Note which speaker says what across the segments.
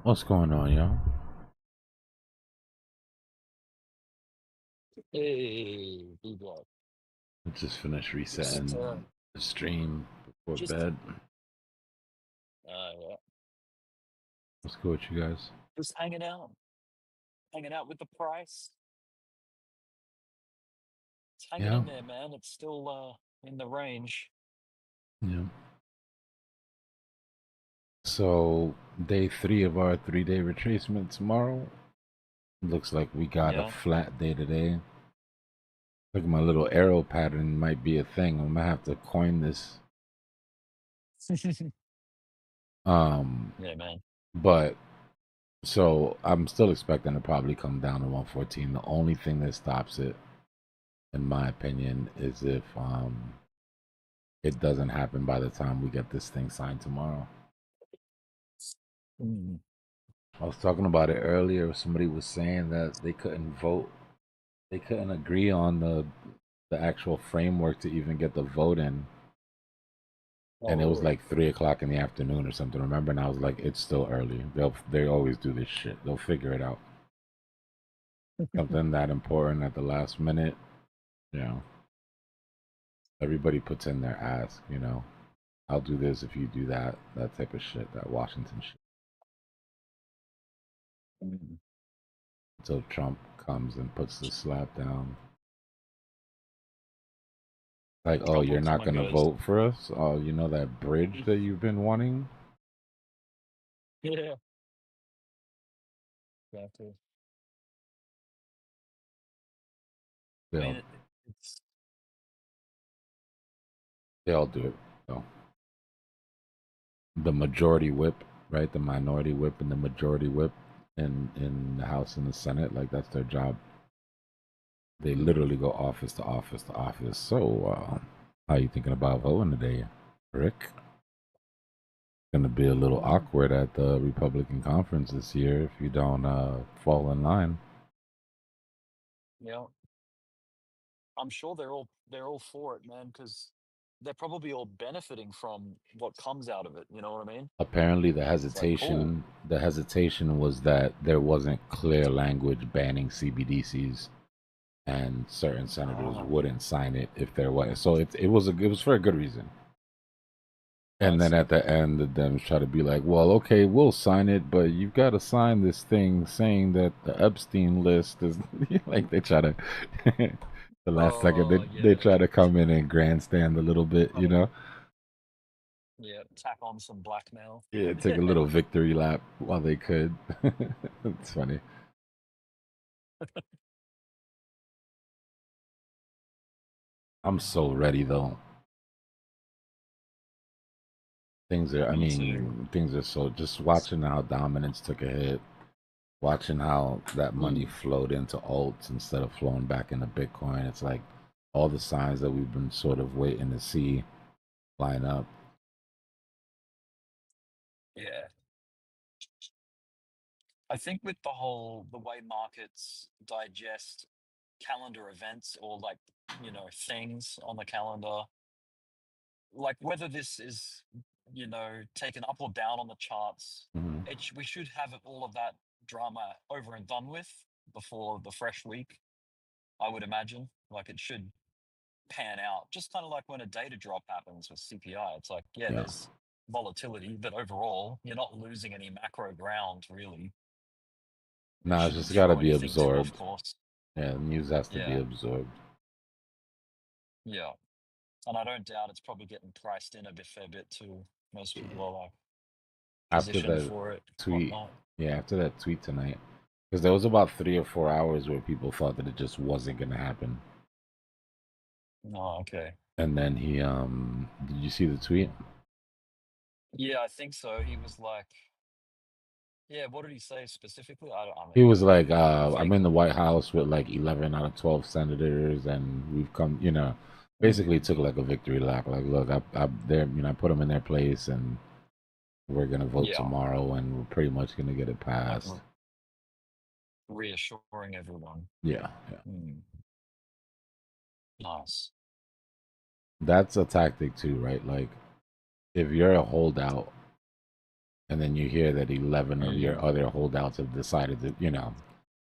Speaker 1: What's going on, y'all?
Speaker 2: Hey, Dbloc.
Speaker 1: I just finished
Speaker 2: Just,
Speaker 1: resetting the stream before
Speaker 2: just,
Speaker 1: bed.
Speaker 2: yeah,
Speaker 1: What's good with you guys?
Speaker 2: just hanging out with the price. It's hanging
Speaker 1: Yeah,
Speaker 2: in there, man. It's still in the range.
Speaker 1: yeah. So, day 3 of our 3-day retracement tomorrow. Looks like we got a
Speaker 2: Yeah.
Speaker 1: flat day today. Look, my little arrow pattern might be a thing. I'm gonna have to coin this. Um,
Speaker 2: Yeah, man.
Speaker 1: but so I'm still expecting to probably come down to 114. The only thing that stops it, in my opinion, is if it doesn't happen by the time we get this thing signed tomorrow.
Speaker 2: Mm.
Speaker 1: I was talking about it earlier. Somebody was saying that they couldn't vote. They couldn't agree on the actual framework to even get the vote in.
Speaker 2: Oh,
Speaker 1: And it was
Speaker 2: really?
Speaker 1: like 3 o'clock in the afternoon or something. Remember? And I was like, it's still early. They always do this shit. They'll figure it out. Something that important at the last minute. You know, everybody puts in their ask. I'll do this if you do that. That type of shit. That Washington shit.
Speaker 2: Mm.
Speaker 1: Until Trump comes and puts the slap down. Like, oh,
Speaker 2: Trump will
Speaker 1: you're
Speaker 2: come
Speaker 1: not
Speaker 2: and
Speaker 1: gonna
Speaker 2: goes.
Speaker 1: vote for us? Oh, you know that bridge that you've been wanting?
Speaker 2: Yeah. Exactly. I mean,
Speaker 1: They'll
Speaker 2: it's
Speaker 1: they'll do it. So the majority whip, right? The minority whip and the majority whip in the House and the Senate, like that's their job. They literally go office to office to office. So, how you thinking about voting today, Rick? Gonna be a little
Speaker 2: mm,
Speaker 1: awkward at the Republican conference this year if you don't fall in line.
Speaker 2: yeah. I'm sure they're all for it, man, because they're probably all benefiting from what comes out of it. You know what I mean?
Speaker 1: Apparently
Speaker 2: It's like cool.
Speaker 1: the hesitation was that there wasn't clear language banning CBDCs and certain senators
Speaker 2: Ah,
Speaker 1: wouldn't sign it if there was. So it was for a good reason.
Speaker 2: I
Speaker 1: And then
Speaker 2: see.
Speaker 1: at the end, the Dems try to be like, "Well, okay, we'll sign it, but you've got to sign this thing saying that the Epstein list is like they try to." The last second,
Speaker 2: Oh,
Speaker 1: they
Speaker 2: yeah.
Speaker 1: try to come in and grandstand a little bit,
Speaker 2: Kind of, yeah, tack on some blackmail.
Speaker 1: Yeah, take a little victory lap while they could. It's funny. I'm so ready though. I
Speaker 2: Me too.
Speaker 1: mean, things are so, just watching how dominance took a hit, watching how that money
Speaker 2: Mm,
Speaker 1: flowed into alts instead of flowing back into Bitcoin. It's like all the signs that we've been sort of waiting to see line up.
Speaker 2: yeah. I think with the way markets digest calendar events or like, things on the calendar, like whether this is, taken up or down on the charts,
Speaker 1: Hmm.
Speaker 2: we should have all of that drama over and done with before the fresh week, I would imagine. Like it should pan out. Just kind of like when a data drop happens with CPI. It's like, yeah,
Speaker 1: Yeah.
Speaker 2: there's volatility, but overall, you're not losing any macro ground, really. It
Speaker 1: Nah, it's
Speaker 2: shouldn't
Speaker 1: just got to
Speaker 2: throw
Speaker 1: be
Speaker 2: anything too off
Speaker 1: absorbed.
Speaker 2: course.
Speaker 1: Yeah, the news has to be
Speaker 2: Yeah,
Speaker 1: absorbed.
Speaker 2: yeah. And I don't doubt it's probably getting priced in a fair bit too. Most people are like
Speaker 1: After
Speaker 2: positioned
Speaker 1: that
Speaker 2: for it,
Speaker 1: tweet,
Speaker 2: whatnot.
Speaker 1: yeah, after that tweet tonight, because there was about 3 or 4 hours where people thought that it just wasn't gonna happen.
Speaker 2: Oh, okay.
Speaker 1: And then did you see the tweet?
Speaker 2: Yeah, I think so. He was like, yeah, what did he say specifically? I
Speaker 1: He
Speaker 2: mean,
Speaker 1: was like, I'm in the
Speaker 2: vaguely.
Speaker 1: White House with like 11 out of 12 senators, and we've come, basically
Speaker 2: Mm,
Speaker 1: took like a victory lap. Like, look, I put them in their place, and we're gonna vote
Speaker 2: yeah,
Speaker 1: tomorrow, and we're pretty much gonna get it
Speaker 2: like
Speaker 1: passed.
Speaker 2: reassuring everyone.
Speaker 1: Yeah, yeah.
Speaker 2: Mm, nice.
Speaker 1: That's a tactic too, right? Like, if you're a holdout and then you hear that 11 of your
Speaker 2: Mm.
Speaker 1: other holdouts have decided to,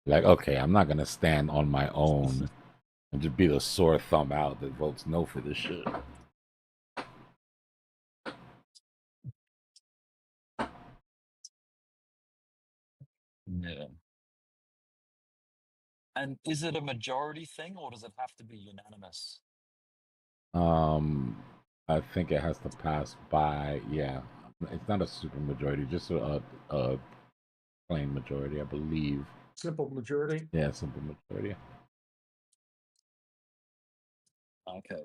Speaker 1: like, okay, I'm not gonna stand on my own and just be the sore thumb out that votes no for this shit.
Speaker 2: Yeah. And is it a majority thing or does it have to be unanimous?
Speaker 1: Um, I think it has to pass by. Yeah, it's not a super majority, just a plain majority, I believe.
Speaker 3: Simple majority.
Speaker 1: Yeah, simple majority.
Speaker 2: Okay.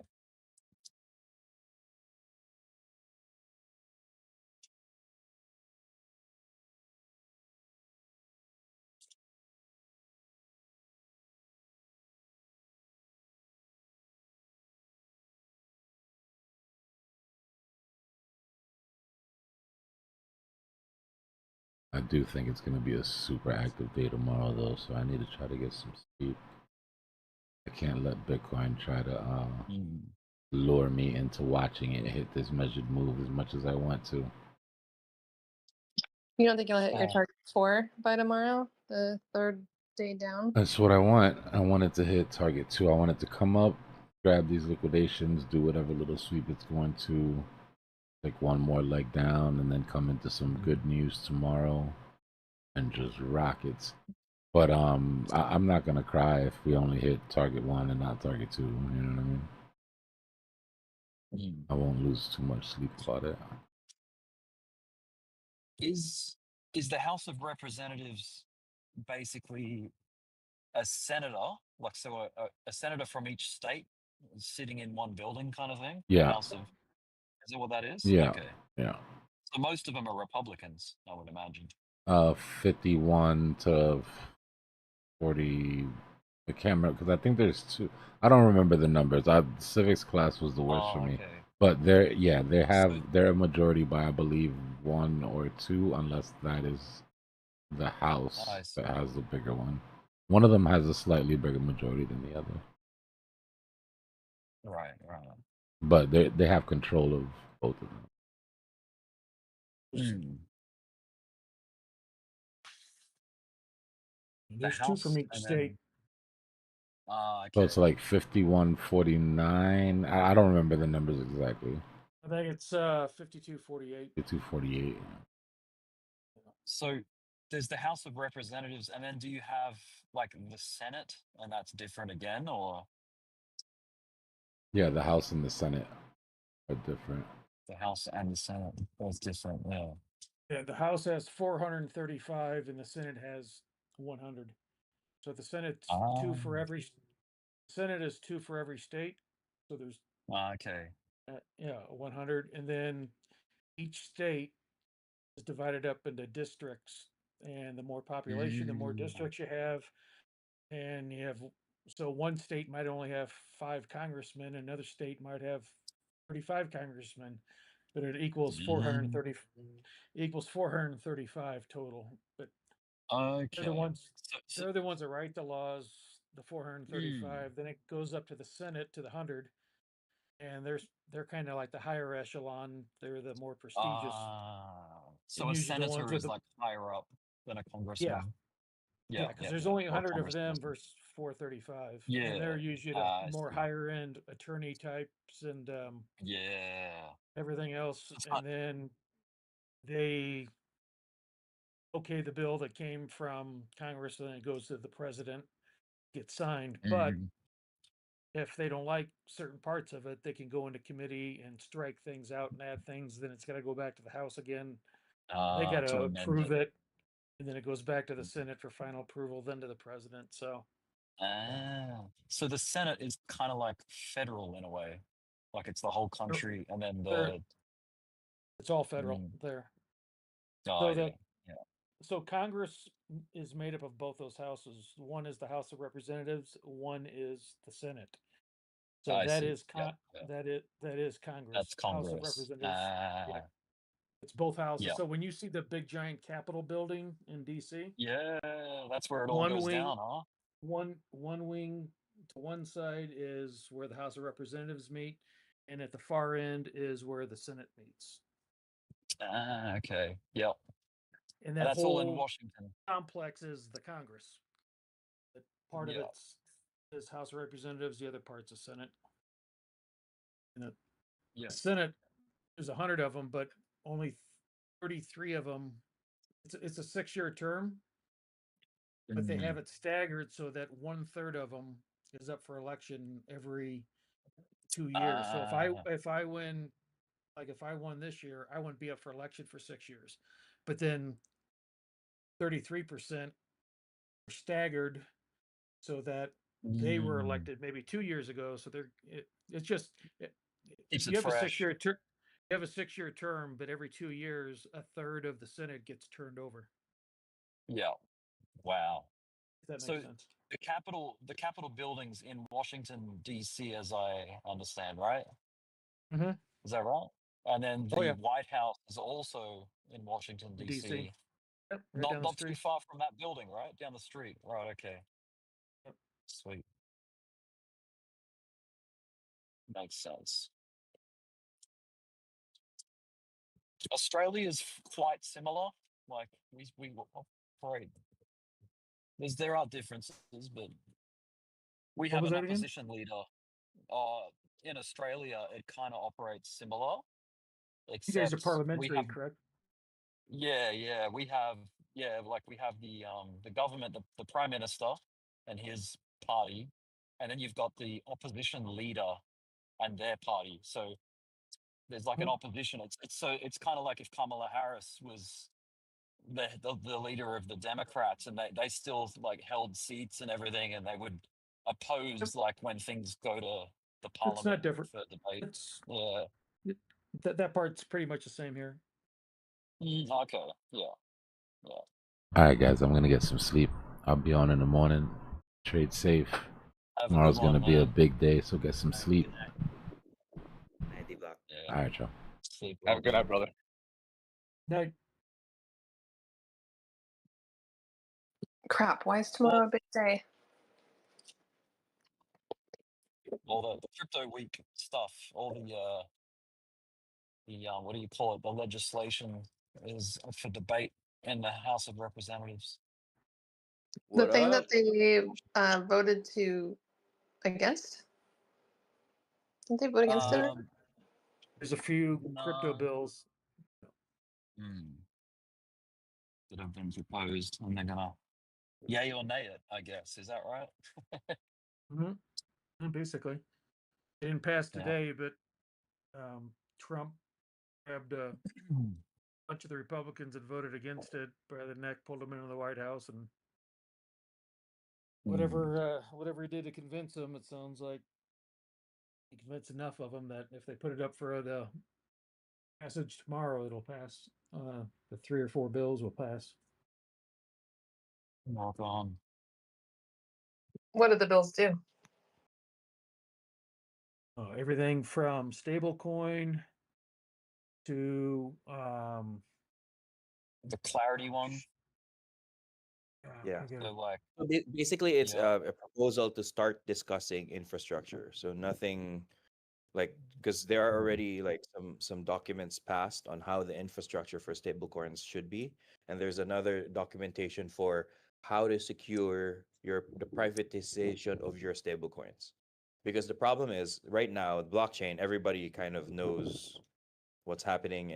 Speaker 1: I do think it's going to be a super active day tomorrow, though, so I need to try to get some sleep. I can't let Bitcoin try to
Speaker 2: Mm.
Speaker 1: lure me into watching it hit this measured move as much as I want to.
Speaker 4: You don't think you'll hit your
Speaker 2: Oh.
Speaker 4: target 4 by tomorrow, the third day down?
Speaker 1: That's what I want. I want it to hit target 2. I want it to come up, grab these liquidations, do whatever little sweep it's going to, take one more leg down, and then come into some good news tomorrow and just rock it. But I'm not gonna cry if we only hit target 1 and not target 2. You know what I mean?
Speaker 2: Mm.
Speaker 1: I won't lose too much sleep about it.
Speaker 2: Is the House of Representatives basically a senator, like so a senator from each state sitting in one building kind of thing? The
Speaker 1: Yeah,
Speaker 2: House of, is that what that is?
Speaker 1: yeah,
Speaker 2: Okay.
Speaker 1: yeah.
Speaker 2: So most of them are Republicans, I would imagine.
Speaker 1: 51 to 40. The camera, because I think there's two. I don't remember the numbers. Civics class was the worst for
Speaker 2: Oh,
Speaker 1: me.
Speaker 2: okay.
Speaker 1: But
Speaker 2: So,
Speaker 1: they're a majority by, I believe, 1 or 2, unless that is the house
Speaker 2: I
Speaker 1: that
Speaker 2: see.
Speaker 1: has the bigger one. One of them has a slightly bigger majority than the other,
Speaker 2: Right, right.
Speaker 1: but they have control of both of them.
Speaker 2: Mm. The
Speaker 3: There's 2 from
Speaker 2: House
Speaker 3: each
Speaker 2: and
Speaker 3: state.
Speaker 2: then
Speaker 1: So it's
Speaker 2: okay.
Speaker 1: like 51-49. I don't remember the numbers exactly.
Speaker 3: I think it's 52-48.
Speaker 1: 52-48.
Speaker 2: So there's the House of Representatives, and then do you have like the Senate, and that's different again, or
Speaker 1: Yeah, the House and the Senate are different.
Speaker 2: the House and the Senate? That's different. Yeah.
Speaker 3: Yeah, the House has 435 and the Senate has 100. So the Senate's 2 for
Speaker 2: Ah,
Speaker 3: every. Senate is 2 for every state. So there's
Speaker 2: okay.
Speaker 3: 100, and then each state is divided up into districts. And the more population, the more
Speaker 2: Mm.
Speaker 3: districts you have, and you have. So one state might only have 5 congressmen, another state might have 35 congressmen, but it equals
Speaker 2: Mm.
Speaker 3: 430 equals 435 total. But they're the
Speaker 2: Okay.
Speaker 3: ones
Speaker 2: So
Speaker 3: they're the ones that write the laws, the
Speaker 2: mm.
Speaker 3: 435. Then it goes up to the Senate to the 100, and they're kind of like the higher echelon. They're the more prestigious,
Speaker 2: So
Speaker 3: and
Speaker 2: a
Speaker 3: usually the ones
Speaker 2: senator
Speaker 3: with
Speaker 2: is
Speaker 3: the.
Speaker 2: like higher up than a
Speaker 3: Yeah,
Speaker 2: congressman. Yeah,
Speaker 3: yeah, because
Speaker 2: yeah,
Speaker 3: there's
Speaker 2: yeah.
Speaker 3: only
Speaker 2: Or a
Speaker 3: 100 of them
Speaker 2: congressperson.
Speaker 3: versus 435, and
Speaker 2: Yeah.
Speaker 3: they're usually the
Speaker 2: I
Speaker 3: more
Speaker 2: see.
Speaker 3: higher end attorney types and
Speaker 2: Yeah.
Speaker 3: everything else.
Speaker 2: It's not.
Speaker 3: And then they okay the bill that came from Congress, and then it goes to the president, gets signed. But
Speaker 2: Mm.
Speaker 3: if they don't like certain parts of it, they can go into committee and strike things out and add things. Then it's got to go back to the House again. They got
Speaker 2: To
Speaker 3: to
Speaker 2: amend
Speaker 3: approve
Speaker 2: it.
Speaker 3: it, and then it goes back to the Senate for final approval, then to the president. So
Speaker 2: So the Senate is kind of like federal in a way, like it's the whole
Speaker 3: they're,
Speaker 2: country, and then
Speaker 3: they're-
Speaker 2: the.
Speaker 3: it's all federal
Speaker 2: Mm.
Speaker 3: there.
Speaker 2: Oh
Speaker 3: So
Speaker 2: yeah,
Speaker 3: the
Speaker 2: yeah.
Speaker 3: so Congress is made up of both those houses. One is the House of Representatives. One is the Senate. So
Speaker 2: I see. Yeah, yeah.
Speaker 3: that is
Speaker 2: That's
Speaker 3: Congress, House of
Speaker 2: Congress.
Speaker 3: Representatives. Yeah, it's both houses.
Speaker 2: Yeah,
Speaker 3: So when you see the big giant Capitol building in DC,
Speaker 2: yeah. That's where it all
Speaker 3: one
Speaker 2: goes
Speaker 3: wing,
Speaker 2: down, huh?
Speaker 3: one wing to one side is where the House of Representatives meet, and at the far end is where the Senate meets.
Speaker 2: Okay. Yep.
Speaker 3: And
Speaker 2: And
Speaker 3: that
Speaker 2: that's all in
Speaker 3: whole
Speaker 2: Washington.
Speaker 3: complex is the Congress. But part of
Speaker 2: Yeah.
Speaker 3: it's is House of Representatives, the other part's the Senate. And the
Speaker 2: Yeah.
Speaker 3: Senate, there's 100 of them, but only 33 of them. It's a 6-year term, but they have it staggered so that 1/3 of them is up for election every 2 years. So if I win, like if I won this year, I wouldn't be up for election for 6 years. But then 33% are staggered so that they were elected maybe 2 years ago. So it's just
Speaker 2: Keeps
Speaker 3: you
Speaker 2: it
Speaker 3: have a
Speaker 2: fresh.
Speaker 3: 6-year term. You have a 6-year term, but every 2 years, a third of the Senate gets turned over.
Speaker 2: Yeah. Wow.
Speaker 3: If that
Speaker 2: So
Speaker 3: makes sense.
Speaker 2: the Capitol buildings in Washington D.C., as I understand, right?
Speaker 3: Mhm.
Speaker 2: Is that right? And then
Speaker 3: Oh
Speaker 2: the
Speaker 3: yeah,
Speaker 2: White House is also in Washington
Speaker 3: DC.
Speaker 2: D.C.
Speaker 3: Yep, right down the
Speaker 2: Not too
Speaker 3: street.
Speaker 2: far from that building, right? Down the street. Right. Okay.
Speaker 3: Yep.
Speaker 2: Sweet. Makes sense. Australia is quite similar. Like we operate. There are differences, but we
Speaker 3: What
Speaker 2: have
Speaker 3: was
Speaker 2: an
Speaker 3: that again?
Speaker 2: opposition leader. In Australia, it kind of operates similar,
Speaker 3: You guys are
Speaker 2: except we
Speaker 3: parliamentary,
Speaker 2: have
Speaker 3: correct?
Speaker 2: yeah we have like we have the government, the prime minister and his party, and then you've got the opposition leader and their party. So there's like an
Speaker 3: Mhm.
Speaker 2: opposition. It's kind of like if Kamala Harris was the leader of the Democrats, and they still like held seats and everything, and they would
Speaker 3: Yep.
Speaker 2: oppose like when things go to the
Speaker 3: It's
Speaker 2: parliament
Speaker 3: not different.
Speaker 2: for debate.
Speaker 3: It's
Speaker 2: Yeah.
Speaker 3: that part's pretty much the same here.
Speaker 2: Okay. Yeah. Yeah.
Speaker 1: All right, guys, I'm gonna get some sleep. I'll be on in the morning. Trade safe.
Speaker 2: Have a good
Speaker 1: Tomorrow's gonna
Speaker 2: one,
Speaker 1: be a
Speaker 2: man.
Speaker 1: big day, so get some sleep.
Speaker 5: Night, Dbloc.
Speaker 2: Yeah.
Speaker 1: All right, y'all.
Speaker 2: Sleep
Speaker 6: Have
Speaker 2: well,
Speaker 6: a good
Speaker 2: dude.
Speaker 6: night, brother.
Speaker 3: Night.
Speaker 4: Crap, why is
Speaker 2: Well,
Speaker 4: tomorrow a big day?
Speaker 2: all the crypto week stuff, all the what do you call it? The legislation is up for debate in the House of Representatives.
Speaker 4: The
Speaker 5: What
Speaker 4: thing
Speaker 5: up?
Speaker 4: that they voted to against? Didn't they vote against it?
Speaker 3: There's a few crypto
Speaker 2: No.
Speaker 3: bills.
Speaker 2: That have been proposed, and they're gonna yay or nay it, I guess. Is that right?
Speaker 3: Basically, it didn't pass
Speaker 2: Yeah.
Speaker 3: today, but Trump grabbed a bunch of the Republicans that voted against it by the neck, pulled them into the White House, and whatever he did to convince them, it sounds like he convinced enough of them that if they put it up for the passage tomorrow, it'll pass. The 3 or 4 bills will pass.
Speaker 2: Rock on.
Speaker 4: What did the bills do?
Speaker 3: Everything from stablecoin to
Speaker 2: The clarity one.
Speaker 5: Yeah.
Speaker 3: I gotta-
Speaker 2: So like,
Speaker 5: So basically, it's
Speaker 2: yeah.
Speaker 5: a proposal to start discussing infrastructure. So nothing like because there are already like some documents passed on how the infrastructure for stablecoins should be, and there's another documentation for how to secure the privatization of your stablecoins. Because the problem is right now, blockchain, everybody kind of knows what's happening,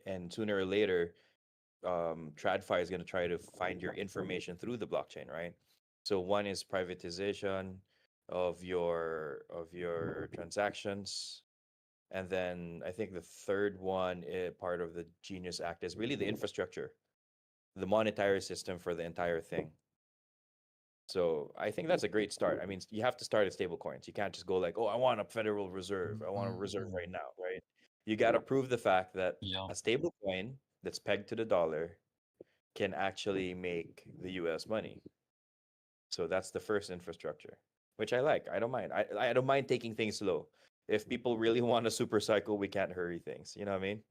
Speaker 5: and sooner or later TradFi is going to try to find your information through the blockchain, right? So one is privatization of your transactions, and then I think the third one, part of the Genius Act, is really the infrastructure, the monetary system for the entire thing. So I think that's a great start. I mean, you have to start at stable coins. You can't just go like, oh, I want a Federal Reserve. I want a reserve right now, right? You got to prove the fact that
Speaker 2: Yeah.
Speaker 5: a stable coin that's pegged to the dollar can actually make the US money. So that's the first infrastructure, which I like. I don't mind. I don't mind taking things slow. If people really want a super cycle, we can't hurry things. You know what I mean?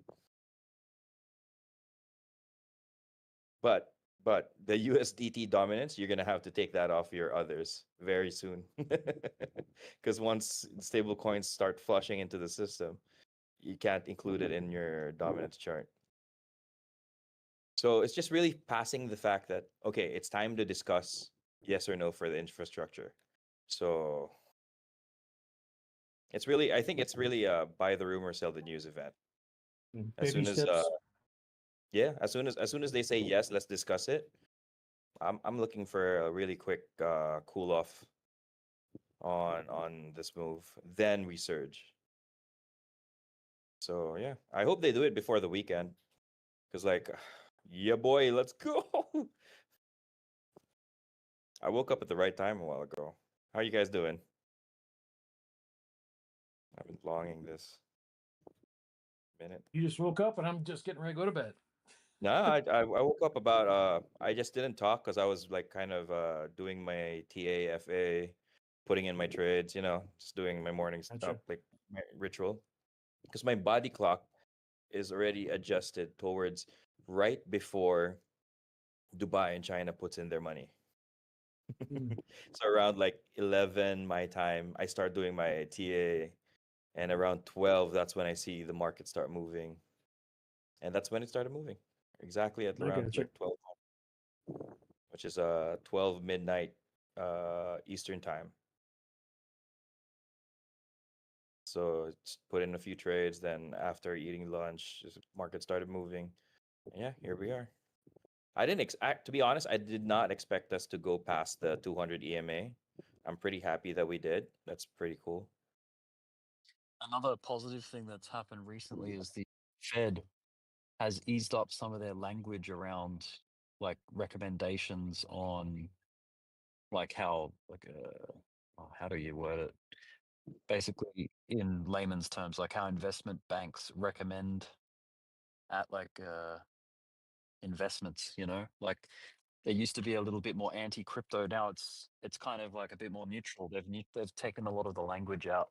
Speaker 5: But the USDT dominance, you're gonna have to take that off your others very soon. Because once stable coins start flushing into the system, you can't include it in your dominance chart. So it's just really passing the fact that, okay, it's time to discuss yes or no for the infrastructure. So it's really, I think it's really a buy the rumor, sell the news event. As
Speaker 3: Baby
Speaker 5: soon as
Speaker 3: steps.
Speaker 5: yeah, as soon as they say yes, let's discuss it. I'm looking for a really quick cool off on this move, then we surge. So yeah, I hope they do it before the weekend, because like, yeah, boy, let's go. I woke up at the right time a while ago. How are you guys doing? I've been longing this minute.
Speaker 3: You just woke up and I'm just getting ready to go to bed.
Speaker 5: No, I woke up about I just didn't talk because I was like kind of doing my TAFA, putting in my trades, just doing my morning stuff,
Speaker 3: Gotcha.
Speaker 5: like my ritual. Because my body clock is already adjusted towards right before Dubai and China puts in their money.
Speaker 3: Mm.
Speaker 5: So around like 11 my time, I start doing my TA, and around 12, that's when I see the market start moving. And that's when it started moving. Exactly at
Speaker 3: I
Speaker 5: around
Speaker 3: gotcha.
Speaker 5: like 12, which is 12 midnight Eastern time. So it's put in a few trades, then after eating lunch, market started moving. And yeah, here we are. I didn't to be honest, I did not expect us to go past the 200 EMA. I'm pretty happy that we did. That's pretty cool.
Speaker 2: Another positive thing that's happened recently is the Fed has eased up some of their language around like recommendations on like how how do you word it? Basically, in layman's terms, like how investment banks recommend at investments. Like they used to be a little bit more anti-crypto. Now it's kind of like a bit more neutral. They've taken a lot of the language out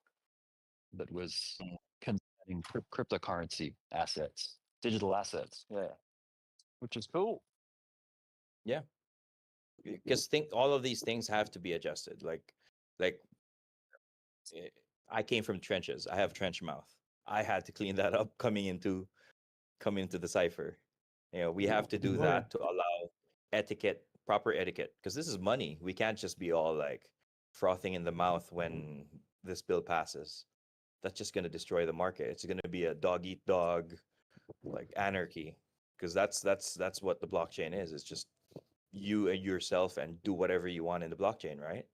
Speaker 2: that was concerning cryptocurrency assets, digital assets. Yeah, which is cool.
Speaker 5: Yeah, because think all of these things have to be adjusted. Like I came from trenches. I have trench mouth. I had to clean that up coming into the Cypher. We have to do
Speaker 3: Oh yeah.
Speaker 5: that to allow proper etiquette, because this is money. We can't just be all like frothing in the mouth when this bill passes. That's just going to destroy the market. It's going to be a dog eat dog, like anarchy, because that's what the blockchain is. It's just you and yourself and do whatever you want in the blockchain, right?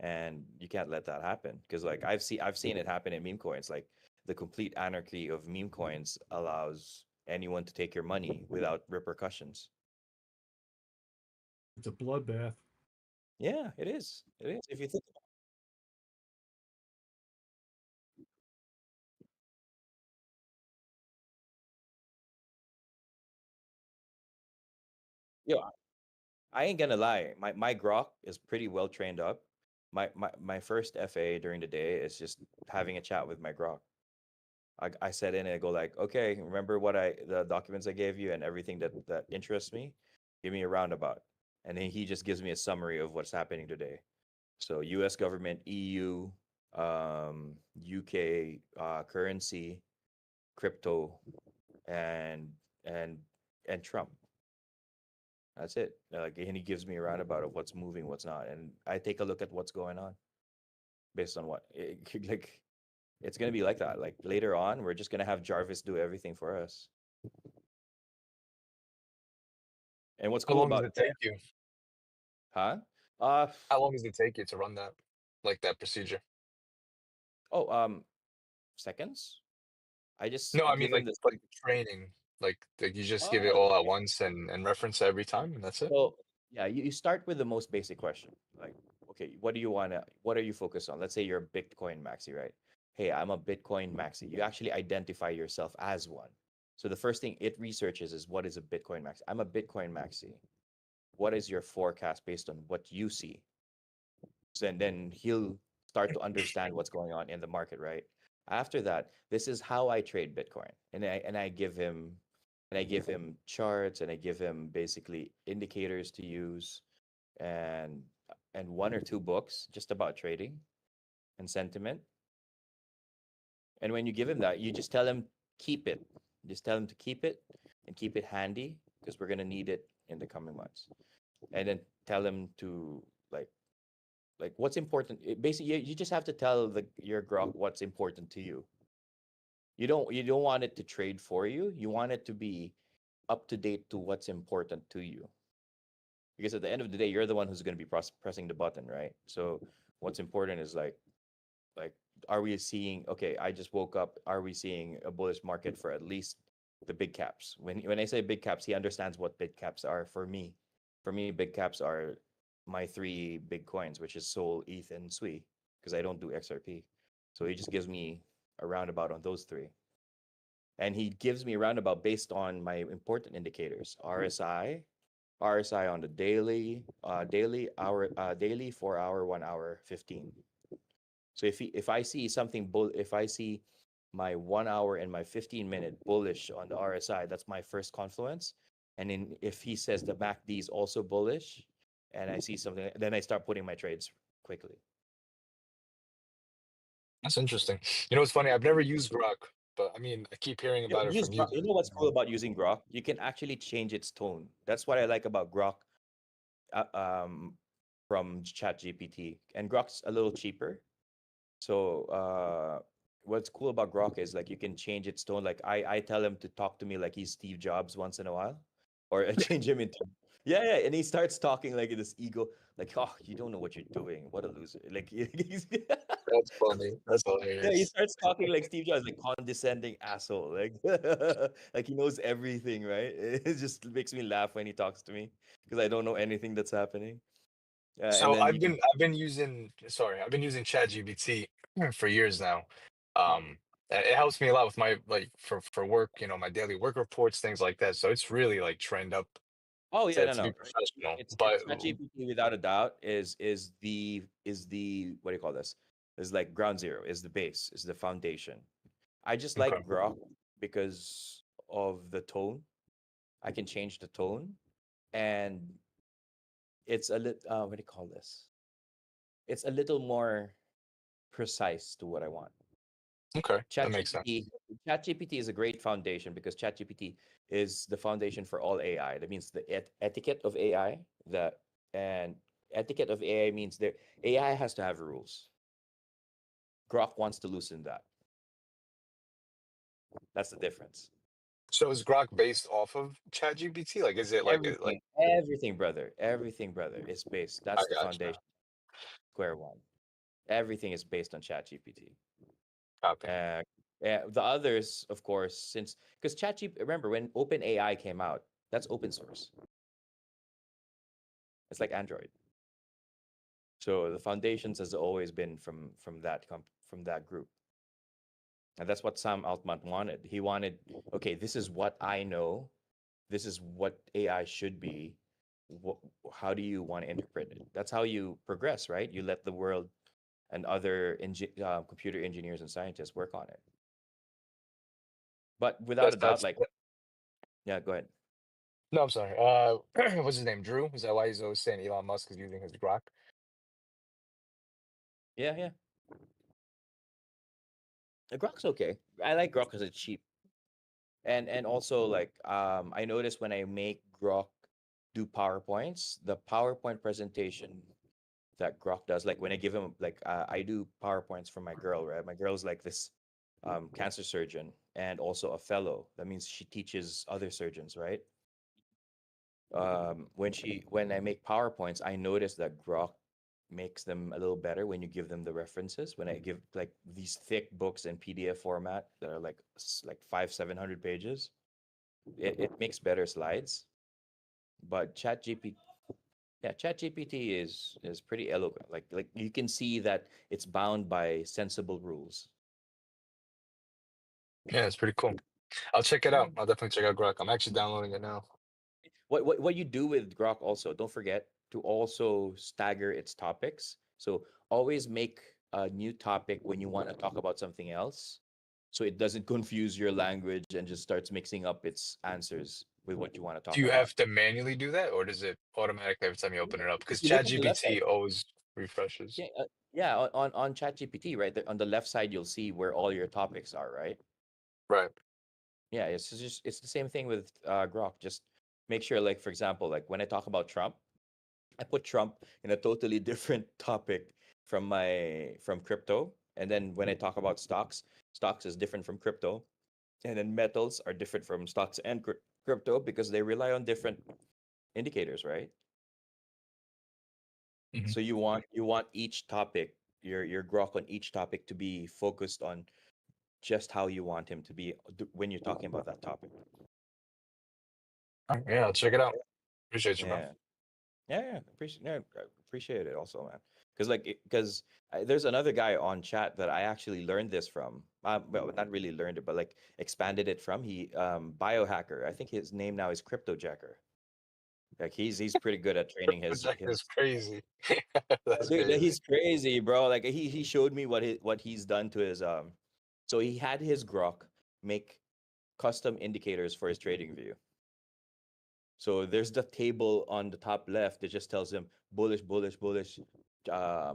Speaker 5: And you can't let that happen, because like I've seen it happen in meme coins. Like the complete anarchy of meme coins allows anyone to take your money without repercussions.
Speaker 3: It's a bloodbath.
Speaker 5: Yeah, it is. It is. If you think about it. I ain't gonna lie. My grok is pretty well trained up. My first FA during the day is just having a chat with my grok. I set in and I go like, okay, remember the documents I gave you and everything that interests me? Give me a roundabout. And then he just gives me a summary of what's happening today. So US government, EU, UK currency, crypto, and and and Trump. That's it. And he gives me a roundabout of what's moving, what's not, and I take a look at what's going on based on like it's gonna be like that. Like later on, we're just gonna have Jarvis do everything for us. And what's
Speaker 6: How
Speaker 5: cool
Speaker 6: long does
Speaker 5: about
Speaker 6: it take you?
Speaker 5: huh? Uh
Speaker 6: How long does it take you to run that, like that procedure?
Speaker 5: oh seconds. I just
Speaker 6: No, I mean
Speaker 5: give him
Speaker 6: like
Speaker 5: this.
Speaker 6: like training. Like you just give it
Speaker 5: Oh,
Speaker 6: all at once and reference it every time, and that's it.
Speaker 5: so yeah, you start with the most basic question. Like, okay, what are you focused on? Let's say you're a Bitcoin maxi, right? Hey, I'm a Bitcoin maxi. You actually identify yourself as one. So the first thing it researches is, what is a Bitcoin maxi? I'm a Bitcoin maxi. What is your forecast based on what you see? So, and then he'll start to understand what's going on in the market, right? After that, this is how I trade Bitcoin. And I give him charts, and I give him basically indicators to use, and one or two books just about trading and sentiment. And when you give him that, you just tell him keep it. Just tell him to keep it and keep it handy because we're gonna need it in the coming months. And then tell him to like what's important. Basically, you just have to tell your Grok what's important to you. You don't want it to trade for you. You want it to be up to date to what's important to you. Because at the end of the day, you're the one who's going to be pressing the button, right? So what's important is like are we seeing, okay, I just woke up, are we seeing a bullish market for at least the big caps? When I say big caps, he understands what big caps are for me. For me, big caps are my three big coins, which is Sol, ETH, and SUI, because I don't do XRP. So he just gives me a roundabout on those three. And he gives me a roundabout based on my important indicators, RSI on the daily, daily, 4 hour, 1 hour, 15. So if I see something if I see my 1 hour and my 15-minute bullish on the RSI, that's my first confluence. And then if he says the MACD is also bullish, and I see something, then I start putting my trades quickly.
Speaker 6: That's interesting. You know, it's funny. I've never used Grok, but I mean, I keep hearing about it from you.
Speaker 5: You know what's cool about using Grok? You can actually change its tone. That's what I like about Grok from ChatGPT. And Grok's a little cheaper. So what's cool about Grok is like you can change its tone. Like I tell him to talk to me like he's Steve Jobs once in a while, or I change him into yeah, and he starts talking like this ego, like, oh, you don't know what you're doing, what a loser. Like he's
Speaker 6: That's funny. That's
Speaker 5: yeah, he
Speaker 6: hilarious.
Speaker 5: starts talking like Steve Jobs, like condescending asshole, like like he knows everything, right? It just makes me laugh when he talks to me because I don't know anything that's happening. And
Speaker 6: So
Speaker 5: then you
Speaker 6: I've been using ChatGPT for years now. It helps me a lot with my for work, you know, my daily work reports, things like that. So it's really like trained up
Speaker 5: oh yeah,
Speaker 6: to be
Speaker 5: no.
Speaker 6: professional.
Speaker 5: It's
Speaker 6: But
Speaker 5: ChatGPT without a doubt is the what do you call this? Is like ground zero, is the base, is the foundation. I just
Speaker 6: okay.
Speaker 5: like Grok because of the tone. I can change the tone, and it's a little what do you call this? It's a little more precise to what I want.
Speaker 6: Okay, that makes sense.
Speaker 5: ChatGPT is a great foundation because ChatGPT is the foundation for all AI. That means the etiquette of AI. And etiquette of AI means that AI has to have rules. Grok wants to loosen that. That's the difference.
Speaker 6: So is Grok based off of ChatGPT? Like, is it like?
Speaker 5: Everything, brother. Everything, brother, is based.
Speaker 6: I
Speaker 5: That's the
Speaker 6: got you.
Speaker 5: foundation. Square one. Everything is based on ChatGPT.
Speaker 6: Copy.
Speaker 5: The others, of course, since because ChatGPT. Remember when OpenAI came out? That's open source. It's like Android. So the foundations has always been from that group, and that's what Sam Altman wanted. He wanted, okay, this is what I know, this is what AI should be. How do you want to interpret it? That's how you progress, right? You let the world and other computer engineers and scientists work on it. But without a doubt, like, yeah, go ahead.
Speaker 6: No, I'm sorry. What's his name? Drew? Is that why he's always saying Elon Musk is using his Grok?
Speaker 5: Yeah, yeah. The Grok's okay. I like Grok because it's cheap. And also like I notice when I make Grok do PowerPoints, the PowerPoint presentation that Grok does, like when I give him like I do PowerPoints for my girl, right? My girl's like this cancer surgeon and also a fellow. That means she teaches other surgeons, right? When I make PowerPoints, I notice that Grok makes them a little better when you give them the references. When I give like these thick books in PDF format that are like 500-700 pages, it makes better slides. But ChatGPT is pretty eloquent. Like you can see that it's bound by sensible rules.
Speaker 6: Yeah, it's pretty cool. I'll check it out. I'll definitely check out Grok. I'm actually downloading it now.
Speaker 5: What you do with Grok also, don't forget to also stagger its topics. So always make a new topic when you want to talk about something else, so it doesn't confuse your language and just starts mixing up its answers with what you want to
Speaker 6: Do
Speaker 5: talk
Speaker 6: you
Speaker 5: about.
Speaker 6: have to manually do that, or does it automatically every time you open
Speaker 5: Yeah,
Speaker 6: it up? Because
Speaker 5: if you look on the left side,
Speaker 6: ChatGPT always refreshes.
Speaker 5: yeah, on ChatGPT, right there, on the left side, you'll see where all your topics are, right?
Speaker 6: Right.
Speaker 5: Yeah, it's the same thing with Grok. Just make sure, like for example, like when I talk about Trump, I put Trump in a totally different topic from crypto. And then when I talk about stocks, stocks is different from crypto. And then metals are different from stocks and crypto because they rely on different indicators, right?
Speaker 6: Mhm.
Speaker 5: So you want each topic, your Grok on each topic to be focused on just how you want him to be when you're talking about that topic.
Speaker 6: All right, yeah, I'll check it out. Appreciate you, bro.
Speaker 5: Yeah. Appreciate it also, man. Because there's another guy on chat that I actually learned this from. Well, not really learned it, but like expanded it from. He biohacker. I think his name now is Cryptojacker. Like he's pretty good at training
Speaker 6: Jack is
Speaker 5: his.
Speaker 6: crazy. That's
Speaker 5: Dude,
Speaker 6: crazy.
Speaker 5: he's crazy, bro. Like he showed me what he's done to his So he had his Grok make custom indicators for his trading view. So there's the table on the top left that just tells him bullish, bullish, bullish.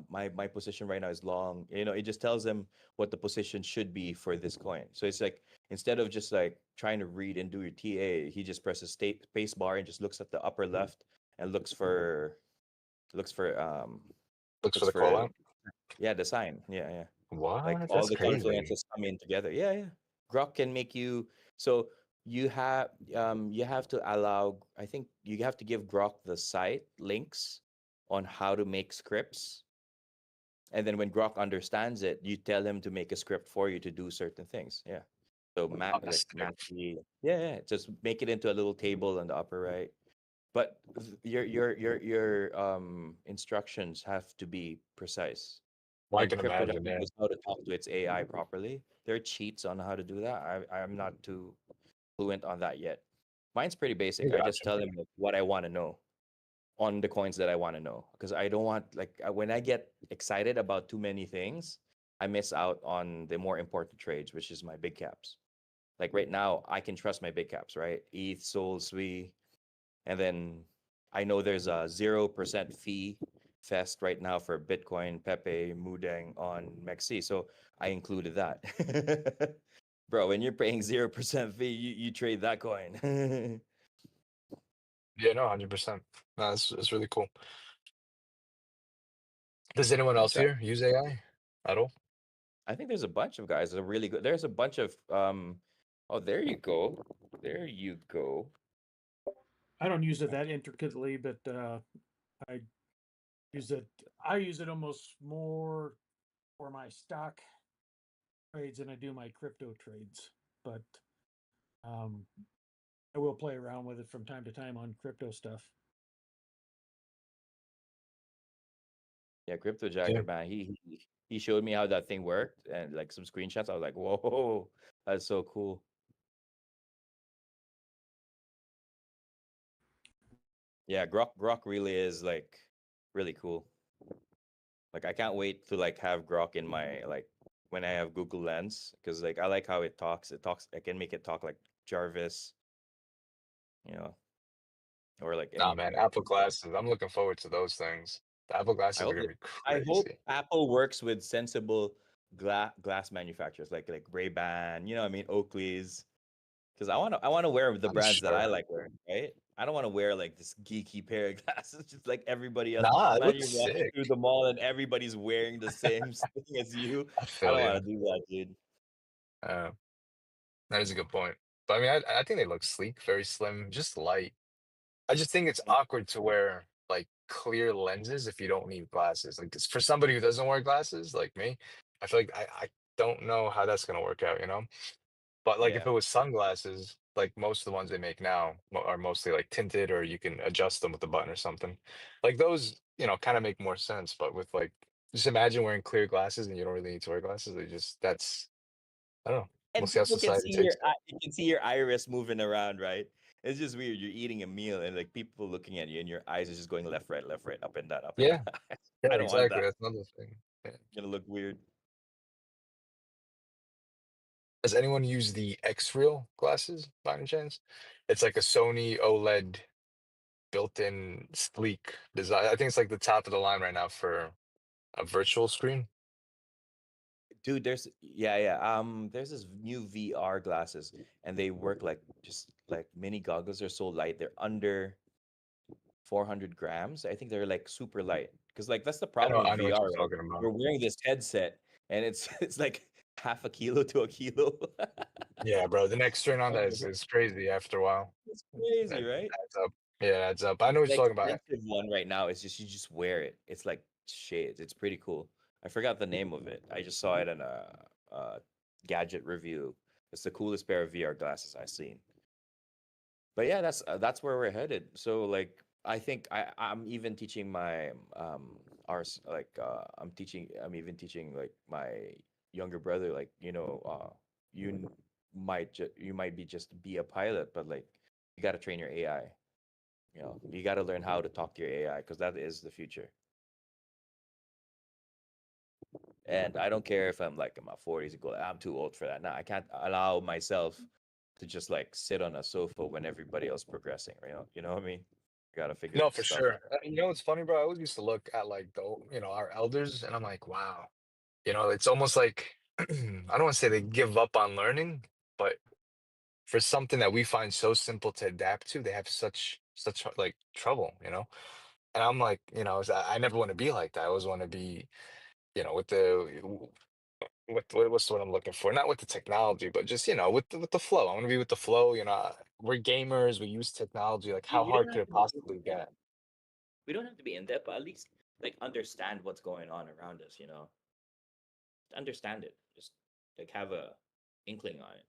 Speaker 5: My position right now is long. You know, it just tells him what the position should be for this coin. So it's like instead of just like trying to read and do your TA, he just presses space bar and just looks at the upper left and looks for
Speaker 6: Looks for
Speaker 5: looks
Speaker 6: the call
Speaker 5: for
Speaker 6: out.
Speaker 5: yeah, the sign. Yeah. Like
Speaker 6: What?
Speaker 5: all
Speaker 6: That's
Speaker 5: the
Speaker 6: crazy.
Speaker 5: confluences coming together. Yeah. Grok can make you you have to allow, I think you have to give Grok the site links on how to make scripts. And then when Grok understands it, you tell him to make a script for you to do certain things. Yeah. So
Speaker 6: That's
Speaker 5: map yeah, just make it into a little table on the upper right. But your instructions have to be precise.
Speaker 6: well, I
Speaker 5: And
Speaker 6: can
Speaker 5: CryptoJack
Speaker 6: imagine. Yeah.
Speaker 5: knows how to talk to its AI properly. There are cheats on how to do that. I'm not too fluent on that yet. Mine's pretty
Speaker 6: I
Speaker 5: basic. I just
Speaker 6: gotcha.
Speaker 5: tell him like, what I want to know on the coins that I want to know because I don't want when I get excited about too many things, I miss out on the more important trades, which is my big caps. Like right now, I can trust my big caps, right? ETH, Sol, SWI, and then I know there's a 0% fee fest right now for Bitcoin, Pepe, Mudang on Mexi. So I included that. Bro, when you're paying 0% fee, you trade that coin.
Speaker 6: Yeah, no, 100%. No, that's really cool. Does anyone else
Speaker 5: So
Speaker 6: here use AI at all?
Speaker 5: I think there's a bunch of guys that are really good. There's a bunch of oh, there you go. There you go.
Speaker 3: I don't use it that intricately, but I use it. I use it almost more for my stock trades than I do my crypto trades. But um, I will play around with it from time to time on crypto stuff.
Speaker 5: Yeah, Crypto
Speaker 6: Yeah.
Speaker 5: Jacker, man. He showed me how that thing worked and like some screenshots. I was like, whoa, that's so cool. Yeah, Grok really is like really cool. Like I can't wait to like have Grok in my like when I have Google Lens because like I like how it talks. It talks. I can make it talk like Jarvis, you know, or like
Speaker 6: Nah,
Speaker 5: any
Speaker 6: man,
Speaker 5: like.
Speaker 6: Apple glasses. I'm looking forward to those things. The Apple
Speaker 5: I
Speaker 6: glasses are
Speaker 5: hope
Speaker 6: gonna
Speaker 5: it,
Speaker 6: be
Speaker 5: I hope
Speaker 6: crazy.
Speaker 5: Apple works with sensible glass manufacturers like Ray-Ban. You know, what I mean Oakley's. Because I want to wear the
Speaker 6: I'm
Speaker 5: brands that I
Speaker 6: sure.
Speaker 5: like wearing, right? I don't want to wear like this geeky pair of glasses, just like everybody else.
Speaker 6: Nah, it
Speaker 5: Man,
Speaker 6: looks
Speaker 5: you're walking
Speaker 6: sick.
Speaker 5: through the mall and everybody's wearing the same thing as you.
Speaker 6: I
Speaker 5: I
Speaker 6: feel
Speaker 5: don't
Speaker 6: you.
Speaker 5: want to do that, dude.
Speaker 6: Uh, that is a good point. But I mean, I think they look sleek, very slim, just light. I just think it's awkward to wear like clear lenses if you don't need glasses. Like for somebody who doesn't wear glasses, like me, I feel like I don't know how that's gonna work out, you know? But like if
Speaker 5: Yeah,
Speaker 6: it was sunglasses, like most of the ones they make now are mostly like tinted or you can adjust them with a button or something. Like those, kind of make more sense. But with like just imagine wearing clear glasses and you don't really need to wear glasses. They just that's I don't know. We'll
Speaker 5: and
Speaker 6: see how
Speaker 5: people can
Speaker 6: society
Speaker 5: see
Speaker 6: takes it.
Speaker 5: you can see your iris moving around, right? It's just weird. You're eating a meal and like people looking at you, and your eyes are just going left, right, up and down, up and
Speaker 6: Yeah,
Speaker 5: down.
Speaker 6: yeah,
Speaker 5: I don't want
Speaker 6: exactly.
Speaker 5: that.
Speaker 6: That's another thing. Yeah.
Speaker 5: It's gonna look weird.
Speaker 6: Does anyone use the X-Real glasses by any chance? It's like a Sony OLED built-in sleek design. I think it's like the top of the line right now for a virtual screen.
Speaker 5: Dude, there's there's this new VR glasses, and they work like just like mini goggles. They're so light. They're under 400 grams. I think they're like super light. Because like that's the problem with
Speaker 6: I know what
Speaker 5: VR,
Speaker 6: you're
Speaker 5: right?
Speaker 6: talking about.
Speaker 5: We're wearing this headset, and it's it's like half a kilo to a kilo.
Speaker 6: Yeah, bro. The next strain on that is crazy after a while.
Speaker 5: It's crazy,
Speaker 6: That
Speaker 5: right?
Speaker 6: adds up. Yeah, it adds up. I know what
Speaker 5: The
Speaker 6: you're talking about.
Speaker 5: expensive one right now is just you just wear it. It's like shades. It's pretty cool. I forgot the name of it. I just saw it in a gadget review. It's the coolest pair of VR glasses I've seen. But yeah, that's where we're headed. So like I think I'm even teaching my I'm even teaching like my younger brother, like, you you might be just be a pilot, but like you got to train your AI. You got to learn how to talk to your AI, because that is the future. And I don't care if I'm like in my 40s and go, I'm too old for that. Now I can't allow myself to just like sit on a sofa when everybody else progressing. You know what I mean? You gotta figure
Speaker 6: No,
Speaker 5: this
Speaker 6: for
Speaker 5: stuff
Speaker 6: sure.
Speaker 5: out.
Speaker 6: You know what's funny, bro? I always used to look at like our elders, and I'm like, wow. It's almost like I don't want to say they give up on learning, but for something that we find so simple to adapt to, they have such like trouble. And I'm like, I never want to be like that. I always want to be, with what's the word I'm looking for? Not with the technology, but just with the flow. I want to be with the flow. We're gamers. We use technology. Like, how
Speaker 5: You don't
Speaker 6: hard could
Speaker 5: have
Speaker 6: it
Speaker 5: to be,
Speaker 6: possibly get?
Speaker 5: we don't have to be in depth, but at least like understand what's going on around us. Understand it. Just like have a inkling on it.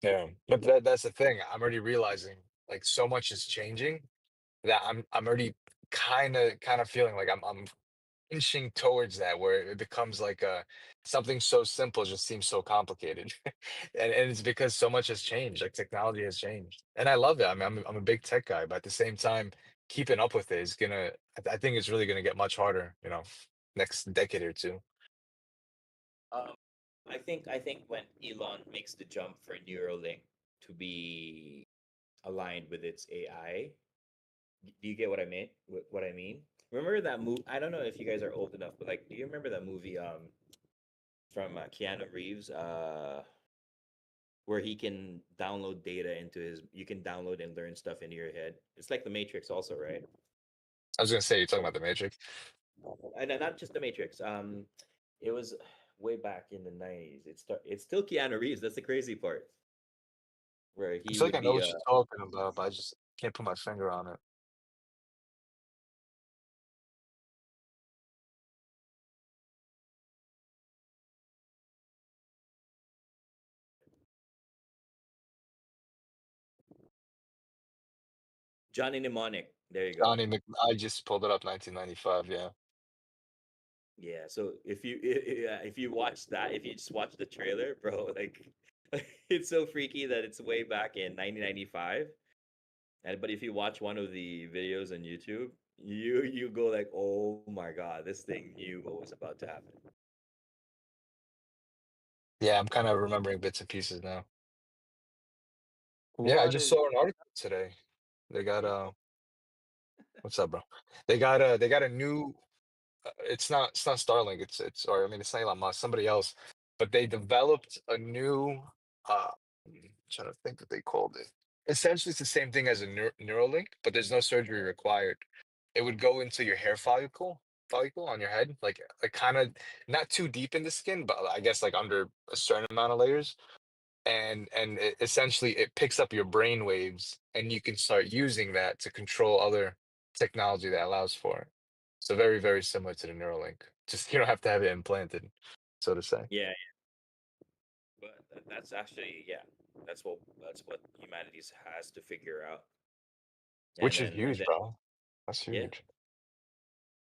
Speaker 6: Yeah, but that's the thing. I'm already realizing like so much is changing that I'm already kind of feeling like I'm inching towards that where it becomes like something so simple just seems so complicated. And it's because so much has changed, like technology has changed. And I love it. I mean, I'm a big tech guy, but at the same time, keeping up with it is I think it's really gonna get much harder, next decade or two.
Speaker 5: Um, I think when Elon makes the jump for Neuralink to be aligned with its AI, do you get what I mean? What I mean? Remember that movie? I don't know if you guys are old enough, but like, do you remember that movie from Keanu Reeves where he can download data into his? You can download and learn stuff into your head. It's like the Matrix, also, right?
Speaker 6: I was gonna say you're talking about the Matrix.
Speaker 5: And not just the Matrix. It was way back in the 90s. It's still Keanu Reeves. That's the crazy part, where
Speaker 6: I
Speaker 5: he
Speaker 6: feel like
Speaker 5: would
Speaker 6: I know
Speaker 5: be
Speaker 6: what you're talking about, but I just can't put my finger on it.
Speaker 5: Johnny Mnemonic. There you go.
Speaker 6: I just pulled it up, 1995. Yeah.
Speaker 5: Yeah. So if you watch that, if you just watch the trailer, bro, like it's so freaky that it's way back in 1995. And but if you watch one of the videos on YouTube, you go like, oh my god, this thing knew what was about to happen.
Speaker 6: Yeah, I'm kind of remembering bits and pieces now. Yeah, I
Speaker 1: What
Speaker 6: just
Speaker 1: is
Speaker 6: saw an article today. They got what's up, bro? They got a new. It's not Starlink. Or I mean, it's not Elon Musk. Somebody else, but they developed a new. I'm trying to think what they called it. Essentially, it's the same thing as a Neuralink, but there's no surgery required. It would go into your hair follicle on your head, like kind of not too deep in the skin, but I guess like under a certain amount of layers, and essentially it picks up your brain waves, and you can start using that to control other technology that allows for it. So very, very similar to the Neuralink. Just you don't have to have it implanted, so to say.
Speaker 5: Yeah, but that's actually, yeah, that's what humanity has to figure out.
Speaker 6: Which is
Speaker 5: And
Speaker 6: huge,
Speaker 5: then,
Speaker 6: bro. That's
Speaker 5: yeah,
Speaker 6: huge.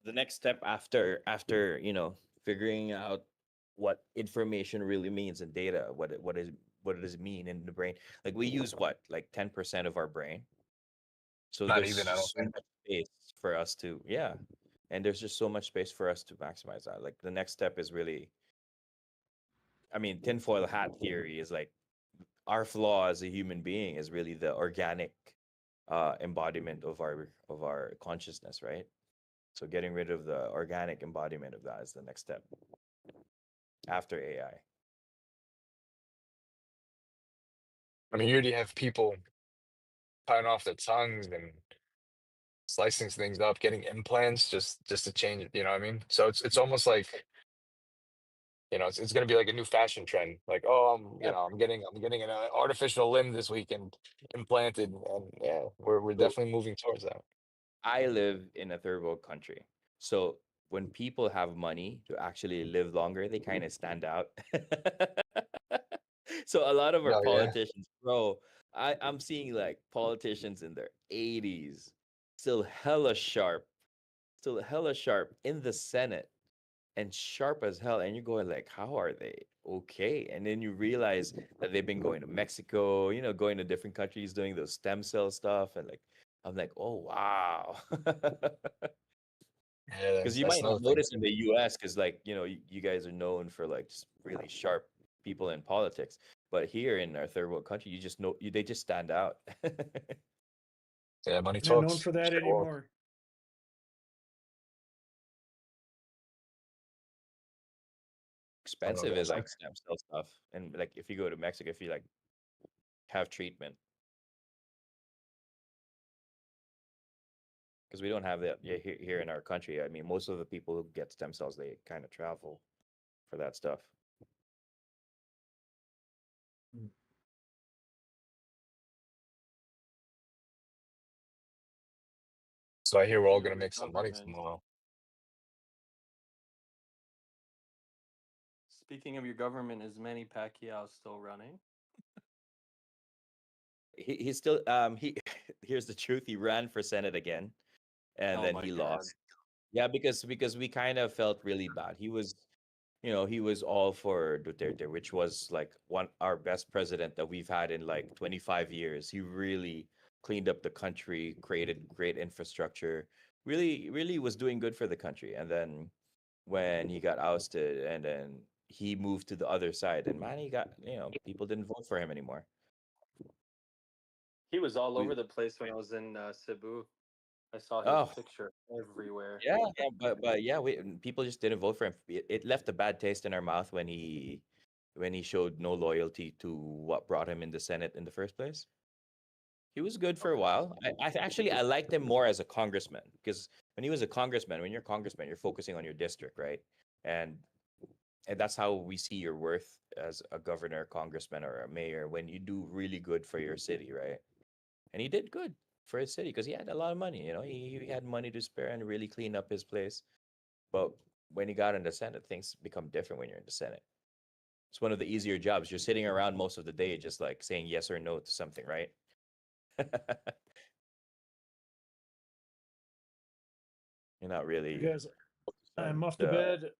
Speaker 5: the next step after figuring out what information really means in data, what does it mean in the brain. Like we use what, like 10% of our brain. So
Speaker 6: Not
Speaker 5: there's
Speaker 6: even, I don't
Speaker 5: just so
Speaker 6: think.
Speaker 5: much space for us to, yeah, and there's just so much space for us to maximize that. Like the next step is really, I mean, tinfoil hat theory is like our flaw as a human being is really the organic embodiment of our consciousness, right? So getting rid of the organic embodiment of that is the next step. after AI.
Speaker 6: I mean, you already have people cutting off their tongues and slicing things up, getting implants just to change it. You know what I mean? So it's almost like, you know, it's gonna be like a new fashion trend. Like, oh, you know, I'm getting an artificial limb this week and implanted, and yeah, we're
Speaker 5: So
Speaker 6: definitely moving towards that.
Speaker 5: I live in a third world country. So when people have money to actually live longer, they kind of stand out. So a lot of our
Speaker 6: Oh yeah,
Speaker 5: politicians, bro, I'm seeing like politicians in their 80s, still hella sharp in the Senate and sharp as hell. And you're going like, how are they okay? And then you realize that they've been going to Mexico, you know, going to different countries, doing those stem cell stuff. And like, I'm like, oh wow.
Speaker 6: yeah.
Speaker 5: Because you
Speaker 6: That's
Speaker 5: might not
Speaker 6: another thing
Speaker 5: notice in the US, because like, you know, you guys are known for like just really sharp people in politics. But here in our third world country, you just know they just stand out.
Speaker 6: Yeah, money
Speaker 3: Not known
Speaker 6: talks.
Speaker 3: for that
Speaker 6: Sure will.
Speaker 3: anymore.
Speaker 6: I don't know,
Speaker 5: Expensive is
Speaker 6: guys.
Speaker 5: like stem cell stuff. And like if you go to Mexico, if you like have treatment, because we don't have that here in our country. I mean, most of the people who get stem cells, they kind of travel for that stuff.
Speaker 6: So I hear we're all
Speaker 7: Speaking
Speaker 6: gonna
Speaker 7: of your
Speaker 6: make some money
Speaker 7: government,
Speaker 6: tomorrow.
Speaker 7: is Manny Pacquiao still running?
Speaker 5: He's still he here's the truth, he ran for Senate again and
Speaker 7: Oh
Speaker 5: then
Speaker 7: my
Speaker 5: he
Speaker 7: God.
Speaker 5: lost. Yeah, because we kind of felt really bad. He was, you know, he was all for Duterte, which was like one our best president that we've had in like 25 years. He really cleaned up the country, created great infrastructure, really was doing good for the country. And then when he got ousted and then he moved to the other side, and man, he got, you know, people didn't vote for him anymore.
Speaker 7: He was all
Speaker 5: We,
Speaker 7: over the place when I was in Cebu. I saw his
Speaker 5: oh,
Speaker 7: picture everywhere.
Speaker 5: yeah, but yeah, people just didn't vote for him. It left a bad taste in our mouth when he showed no loyalty to what brought him in the Senate in the first place. He was good for a
Speaker 7: Okay.
Speaker 5: while. I liked him more as a congressman, because when he was a congressman, when you're a congressman, you're focusing on your district, right? And and that's how we see your worth as a governor, congressman, or a mayor, when you do really good for your city, right? And he did good for his city because he had a lot of money. You know, he had money to spare and really clean up his place. But when he got in the Senate, things become different when you're in the Senate. It's one of the easier jobs. You're sitting around most of the day, just like saying yes or no to something, right? You're not
Speaker 3: You
Speaker 5: really
Speaker 3: guys,
Speaker 5: focused
Speaker 3: I'm
Speaker 5: on
Speaker 3: off to
Speaker 5: the.
Speaker 3: bed.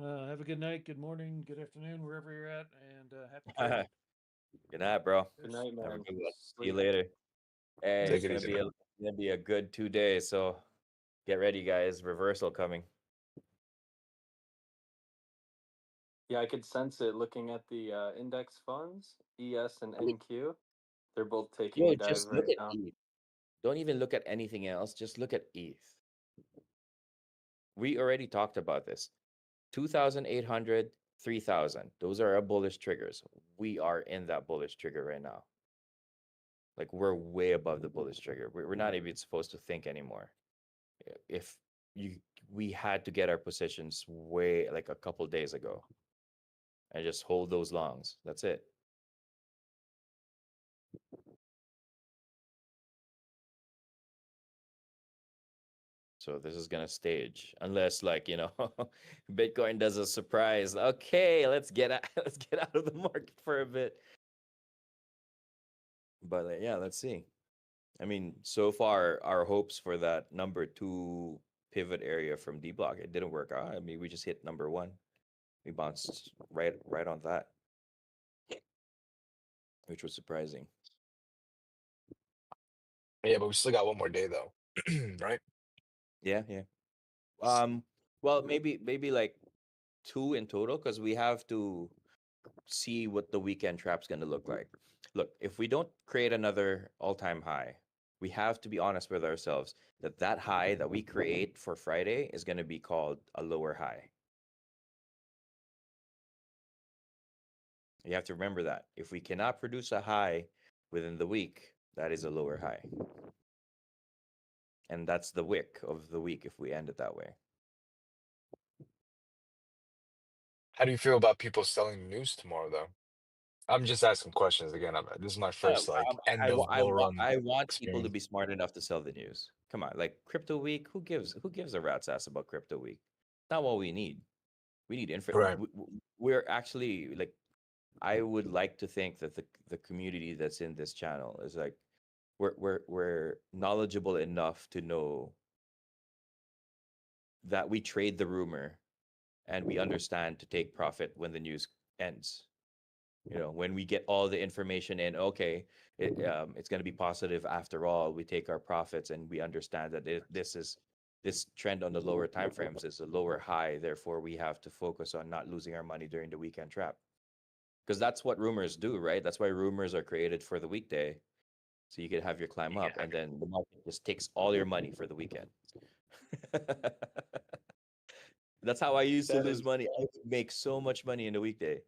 Speaker 3: Have a good night, good morning, good afternoon, wherever you're at, and happy trading.
Speaker 5: Good night, bro.
Speaker 7: Good night,
Speaker 5: Have a
Speaker 7: man.
Speaker 5: good one. See you
Speaker 7: Sleep.
Speaker 5: later. Hey,
Speaker 6: Take
Speaker 5: it's
Speaker 6: it easy, man.
Speaker 5: gonna be a good 2 days. So get ready, guys. Reversal coming.
Speaker 7: Yeah, I could sense it looking at the index funds, ES and NQ. They're both taking
Speaker 5: Yo,
Speaker 7: a dive
Speaker 5: just look
Speaker 7: right
Speaker 5: at
Speaker 7: now.
Speaker 5: ETH. Don't even look at anything else. Just look at ETH. We already talked about this. 2,800, 3,000. Those are our bullish triggers. We are in that bullish trigger right now. Like we're way above the bullish trigger. We're not even supposed to think anymore. If you we had to get our positions way like a couple days ago and just hold those longs. That's it. So this is gonna stage unless like, you know, Bitcoin does a surprise. Okay, let's get out, let's get out of the market for a bit. But yeah, let's see. I mean, so far our hopes for that number 2 pivot area from Dbloc, it didn't work out. I mean, we just hit number 1. We bounced right on that, which was surprising.
Speaker 6: Yeah, but we still got one more day though, right?
Speaker 5: Yeah, yeah. Well, maybe like 2 in total, because we have to see what the weekend trap's going to look like. Look, if we don't create another all-time high, we have to be honest with ourselves that that high that we create for Friday is going to be called a lower high. You have to remember that. If we cannot produce a high within the week, that is a lower high. And that's the wick of the week if we end it that way.
Speaker 6: How do you feel about people selling news tomorrow, though? I'm just asking questions again. This is my first like end of bull run
Speaker 5: I want people to
Speaker 6: experience.
Speaker 5: be smart enough to sell the news. Come on, like crypto week, who gives a rat's ass about crypto week? Not what we need. We need info.
Speaker 6: Right.
Speaker 5: We're actually like, I would like to think that the community that's in this channel is like, we're knowledgeable enough to know that we trade the rumor and we understand to take profit when the news ends. You know, when we get all the information in, okay, it's going to be positive after all. We take our profits and we understand that this trend on the lower time frames is a lower high. Therefore, we have to focus on not losing our money during the weekend trap, because that's what rumors do, right? That's why rumors are created for the weekday, so you can have your climb up, and then the market just takes all your money for the weekend. That's how I used to lose money. I would make so much money in the weekday,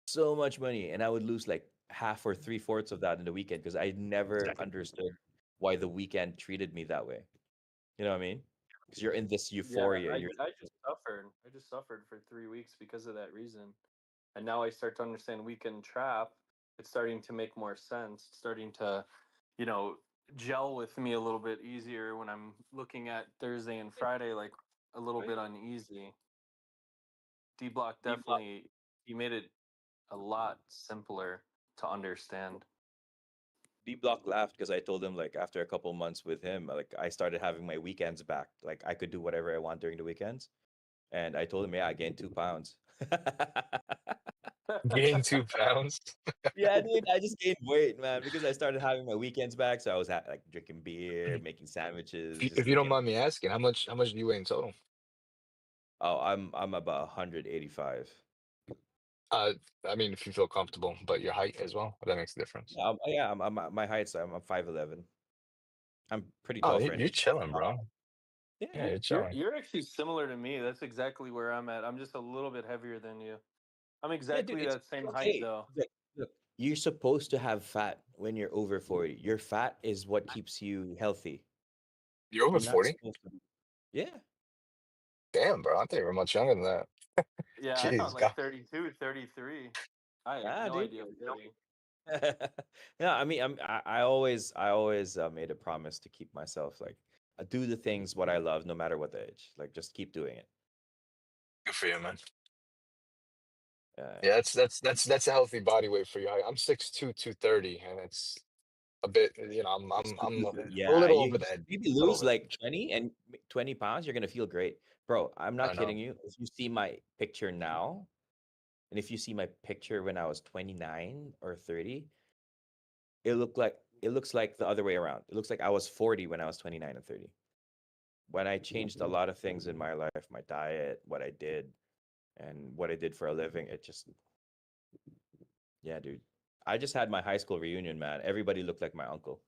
Speaker 5: so much money, and I would lose like half or 3/4 of that in the weekend because I never understood why the weekend treated me that way. You know what I mean? Because you're in this
Speaker 7: Yeah,
Speaker 5: euphoria.
Speaker 7: I just suffered. I just suffered for 3 weeks because of that reason. And now I start to understand weekend trap. It's starting to make more sense. It's starting to, you know, gel with me a little bit easier when I'm looking at Thursday and Friday, like a little bit uneasy. Dbloc definitely, he made it a lot simpler to understand.
Speaker 5: Dbloc laughed because I told him like after a couple months with him, like I started having my weekends back. Like I could do whatever I want during the weekends. And I told him, yeah, I gained 2 pounds.
Speaker 6: Gain 2 pounds.
Speaker 5: Yeah, dude, I just gained weight, man, because I started having my weekends back. So I was like drinking beer, making sandwiches, just
Speaker 6: If you don't
Speaker 5: looking.
Speaker 6: mind me asking, how much do you weigh in total?
Speaker 5: Oh, I'm about 185.
Speaker 6: Uh, I mean, if you feel comfortable, but your height as well, that makes a difference.
Speaker 5: Yeah, I'm my height's I'm 5'11". I'm pretty
Speaker 6: Oh,
Speaker 5: tall for an
Speaker 6: you're
Speaker 5: Asian.
Speaker 6: chilling, bro.
Speaker 5: Yeah,
Speaker 6: Yeah, you're
Speaker 7: You're
Speaker 6: chilling.
Speaker 7: you're actually similar to me. That's exactly where I'm at. I'm just a little bit heavier than you. I'm
Speaker 5: yeah, dude,
Speaker 7: exactly
Speaker 5: it's
Speaker 7: that same height
Speaker 5: okay.
Speaker 7: though.
Speaker 5: Like, look, you're supposed to have fat when you're over 40. Your fat is what keeps you healthy.
Speaker 6: You're over
Speaker 5: You're not
Speaker 6: 40?
Speaker 5: supposed to be. Yeah.
Speaker 6: Damn, bro. I think we're much younger than that.
Speaker 7: Yeah, I thought
Speaker 6: Jeez,
Speaker 7: like
Speaker 6: God.
Speaker 7: 32, 33. I had
Speaker 5: Ah,
Speaker 7: no
Speaker 5: dude.
Speaker 7: idea really.
Speaker 5: Yeah, I mean, I always made a promise to keep myself like, do the things what I love, no matter what the age. Like, just keep doing it.
Speaker 6: Good for you, man.
Speaker 5: Uh,
Speaker 6: Yeah, that's a healthy body weight for you. I'm 6'2", 230, and it's a bit, I'm a
Speaker 5: yeah,
Speaker 6: little
Speaker 5: you
Speaker 6: over the edge.
Speaker 5: maybe
Speaker 6: A little
Speaker 5: lose
Speaker 6: over the
Speaker 5: like
Speaker 6: edge.
Speaker 5: 20 pounds, you're gonna feel great, bro. I'm not
Speaker 6: I know.
Speaker 5: kidding you. If you see my picture now, and if you see my picture when I was 29 or 30, it looks like the other way around. It looks like I was 40 when I was 29 and 30. When I changed a lot of things in my life, my diet, what I did, and what I did for a living, it just, yeah, dude. I just had my high school reunion, man. Everybody looked like my uncle.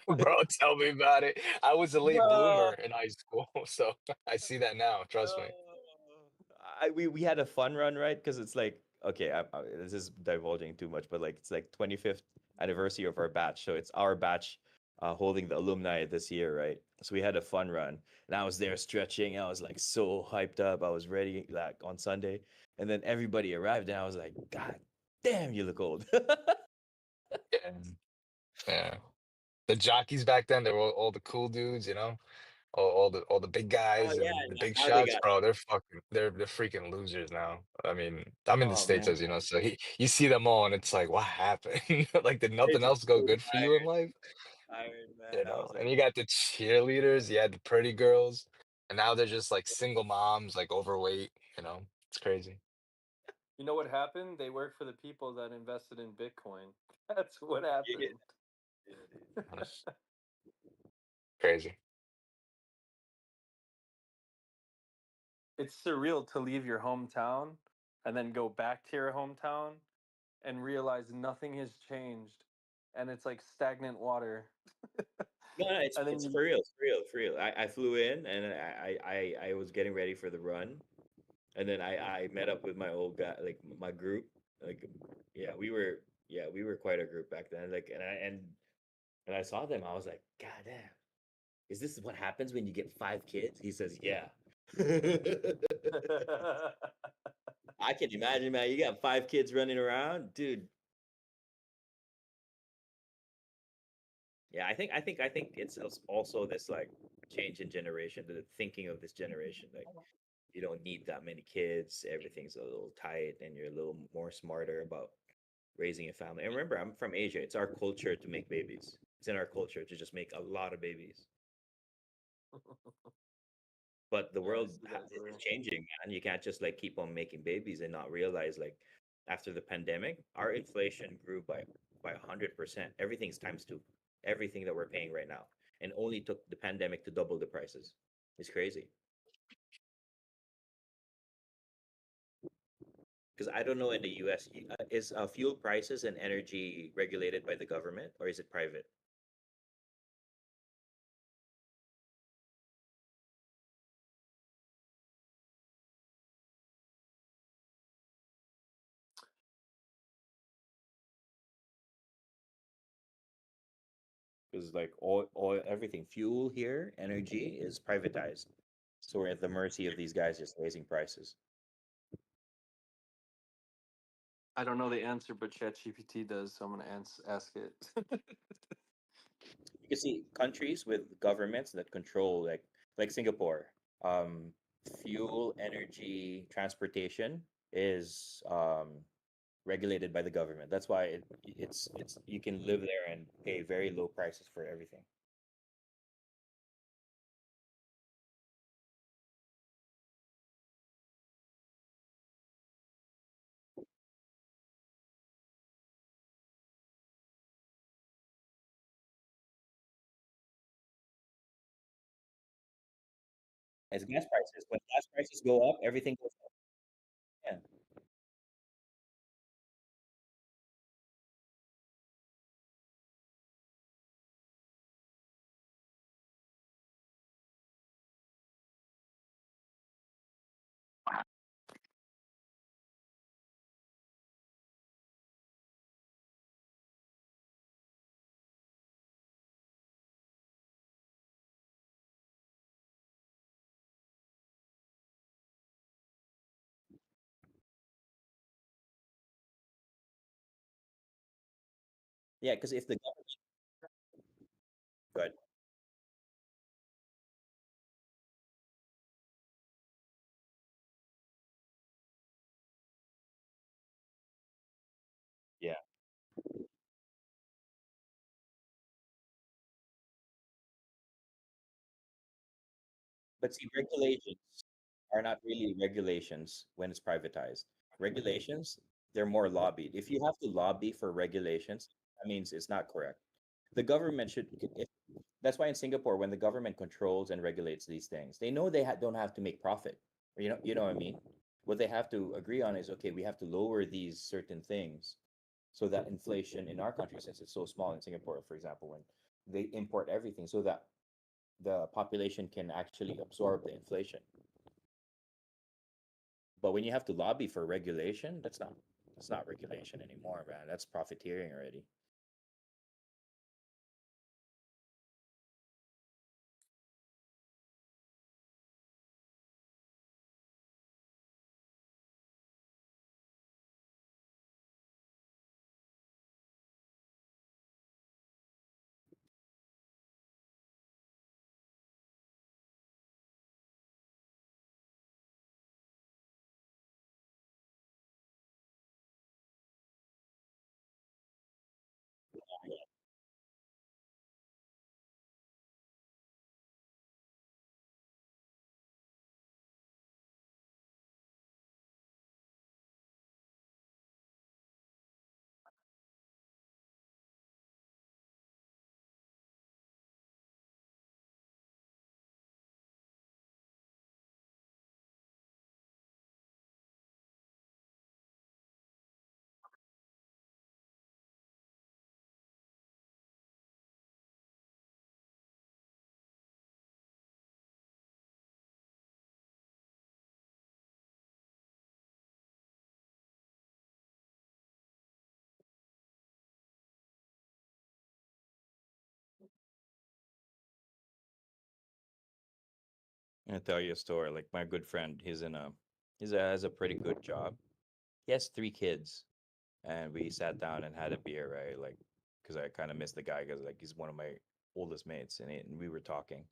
Speaker 6: Bro, tell me about it. I was a late
Speaker 5: Bro,
Speaker 6: bloomer in high school, so I see that now. Trust me.
Speaker 5: we had a fun run, right? Because it's like, okay, this is divulging too much, but like it's like 25th anniversary of our batch, so it's our batch holding the alumni this year, right? So we had a fun run, and I was there stretching. I was like so hyped up. I was ready like on Sunday, and then everybody arrived, and I was like, God damn, you look old.
Speaker 6: Yeah. Yeah. The jockeys back then, they were all the cool dudes, all the big
Speaker 5: Oh
Speaker 6: guys
Speaker 5: yeah,
Speaker 6: and the big
Speaker 5: now they
Speaker 6: shots,
Speaker 5: got.
Speaker 6: bro. They're freaking losers now. I mean, I'm in the
Speaker 5: Oh
Speaker 6: States,
Speaker 5: man,
Speaker 6: as you know, so you see them all, and it's like, what happened? Like, did
Speaker 5: they
Speaker 6: nothing
Speaker 5: just
Speaker 6: else go
Speaker 5: so
Speaker 6: good for you in life?
Speaker 5: tired, man. I was
Speaker 6: And
Speaker 5: like,
Speaker 6: you got the cheerleaders, you had the pretty girls, and now they're just like single moms, like overweight. It's crazy.
Speaker 7: You know what happened? They work for the people that invested in Bitcoin. That's what
Speaker 5: yeah,
Speaker 7: happened.
Speaker 5: yeah, dude.
Speaker 6: Crazy.
Speaker 7: It's surreal to leave your hometown and then go back to your hometown and realize nothing has changed and it's like stagnant water.
Speaker 5: No, no, it's
Speaker 7: And then
Speaker 5: it's for real, it's for real, for real. I flew in and I was getting ready for the run, and then I met up with my old guy, like my group, Like, yeah, we were quite a group back then. Like, and I saw them. I was like, God damn, is this what happens when you get 5 kids? He says, yeah. I can imagine, man. You got 5 kids running around, dude. Yeah, I think it's also this like change in generation, the thinking of this generation. Like, you don't need that many kids. Everything's a little tight, and you're a little more smarter about raising a family. And remember, I'm from Asia. It's our culture to make babies. It's in our culture to just make a lot of babies. But the
Speaker 7: Yeah, I
Speaker 5: world
Speaker 7: see that,
Speaker 5: is
Speaker 7: Drew.
Speaker 5: changing, and you can't just like keep on making babies and not realize like after the pandemic, our inflation grew by 100%. Everything's times two. Everything that we're paying right now, and only took the pandemic to double the prices. It's crazy. Because I don't know in the U.S. Is fuel prices and energy regulated by the government or is it private? Because like oil, everything, fuel here, energy is privatized. So we're at the mercy of these guys just raising prices.
Speaker 7: I don't know the answer, but ChatGPT does, so I'm gonna ask it.
Speaker 5: You can see countries with governments that control like Singapore, um, fuel, energy, transportation is regulated by the government. That's why it's you can live there and pay very low prices for everything. As gas prices, when gas prices go up, everything goes up. Yeah. Yeah, because if the government, good, yeah. But see, regulations are not really regulations when it's privatized. Regulations, they're more lobbied. If you have to lobby for regulations, that means it's not correct. The government should, if, that's why in Singapore, when the government controls and regulates these things, they know they don't have to make profit. You know what I mean? What they have to agree on is okay, we have to lower these certain things so that inflation in our country, since it's so small in Singapore, for example, when they import everything so that the population can actually absorb the inflation. But when you have to lobby for regulation, that's not regulation anymore, man. That's profiteering already. I'll tell you a story. Like my good friend, has a pretty good job. He has 3 kids, and we sat down and had a beer, right? Like, because I kind of miss the guy because like he's one of my oldest mates, and we were talking.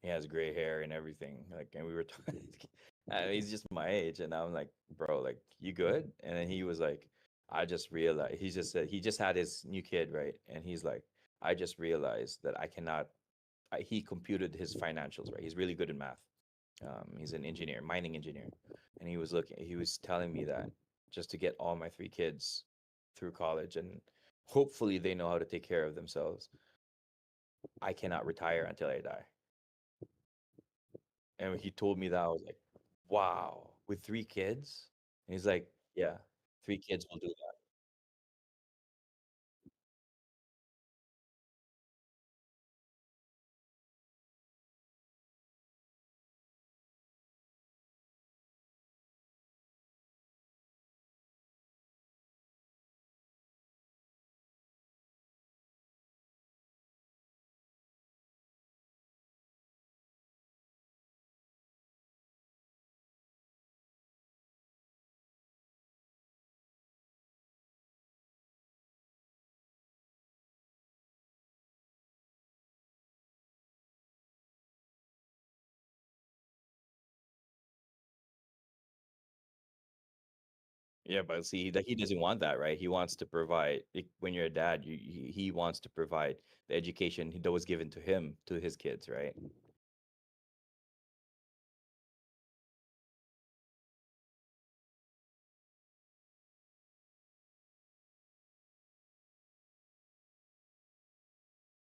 Speaker 5: He has gray hair and everything, like, and we were talking. And he's just my age, and I'm like, bro, like, you good? And then he was like, I just realized. He just said he just had his new kid, right? And he's like, I just realized that I cannot. He computed his financials, right? He's really good in math. He's an engineer, mining engineer, and he was telling me that just to get all my 3 kids through college and hopefully they know how to take care of themselves, I cannot retire until I die. And when he told me that, I was like, wow, with 3 kids? And he's like, yeah, 3 kids will do that. Yeah, but see, that he doesn't want that, right? He wants to provide. When you're a dad, he wants to provide the education that was given to him to his kids, right?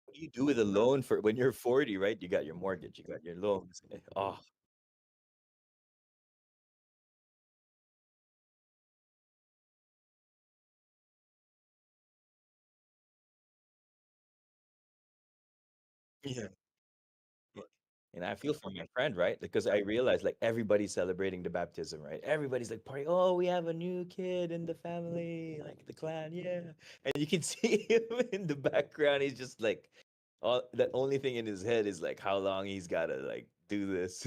Speaker 5: What do you do with a loan for when you're 40, right? You got your mortgage, you got your loans. Oh, yeah. And I feel for my friend, right? Because I realized like everybody's celebrating the baptism, right? Everybody's like partying, oh, we have a new kid in the family, like the clan, yeah. And you can see him in the background. He's just like, all the only thing in his head is like how long he's gotta like do this.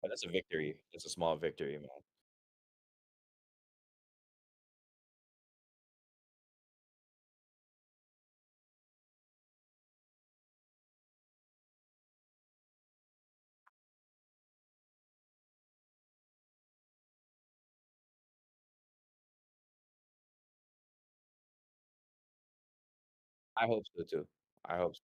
Speaker 5: But that's a victory. It's a small victory, man. I hope so too. I hope so.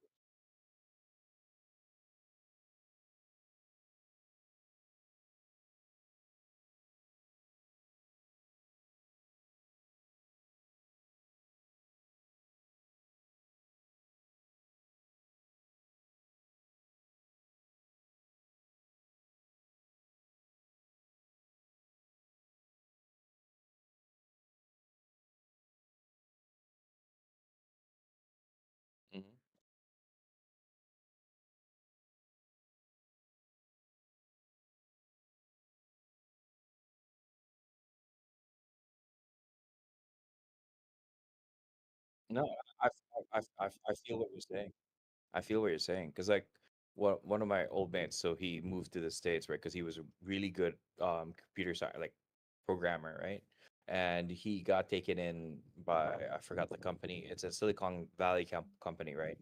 Speaker 5: Mhm. No, I feel what you're saying. I feel what you're saying because like one of my old mates, so he moved to the States, right? Because he was a really good computer science like programmer, right? And he got taken in by I forgot the company. It's a Silicon Valley company, right?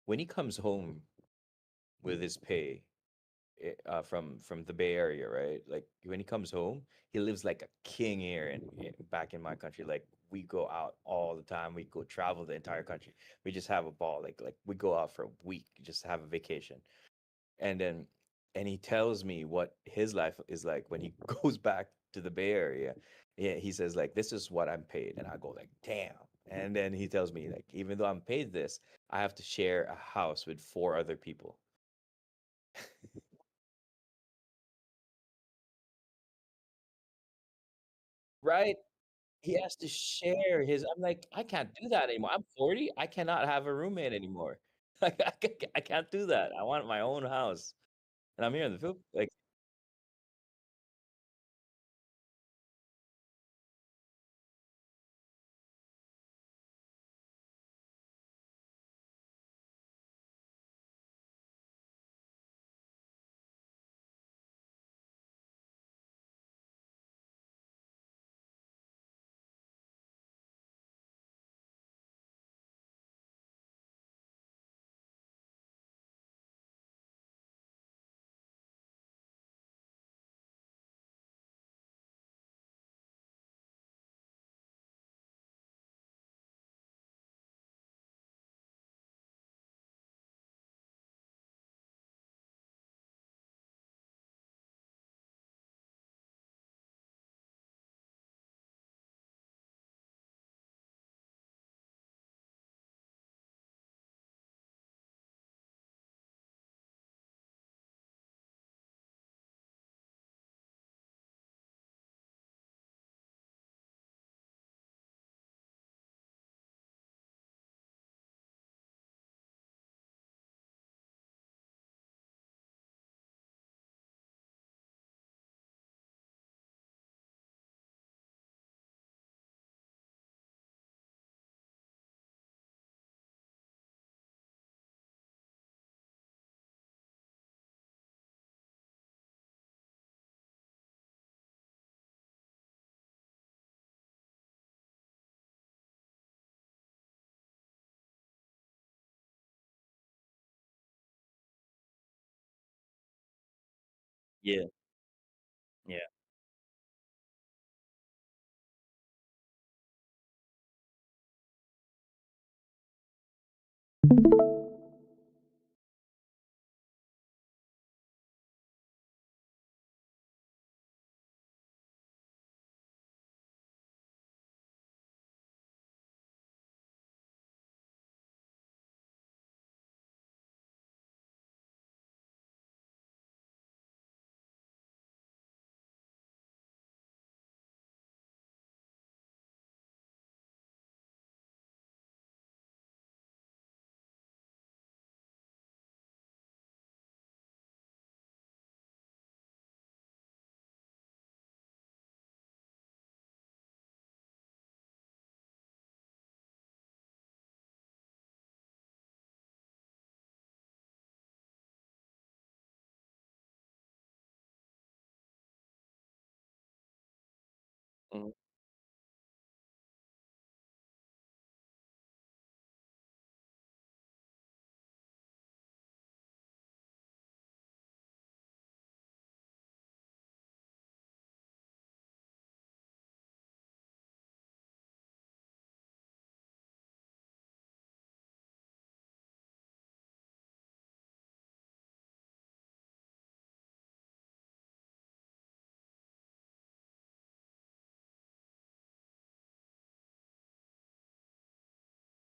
Speaker 5: When he comes home with his pay, from the Bay Area, right? Like when he comes home, he lives like a king here and back in my country. Like we go out all the time. We go travel the entire country. We just have a ball. Like we go out for a week, just have a vacation. And then and he tells me what his life is like when he goes back to the Bay Area. Yeah, he says like this is what I'm paid, and I go like damn. And then he tells me like even though I'm paid this, I have to share a house with 4 other people. Right? he has to share his. I'm like, I can't do that anymore. I'm 40. I cannot have a roommate anymore. Like, I can't do that. I want my own house, and I'm here in the Philippines. Like, yeah, yeah. Mhm.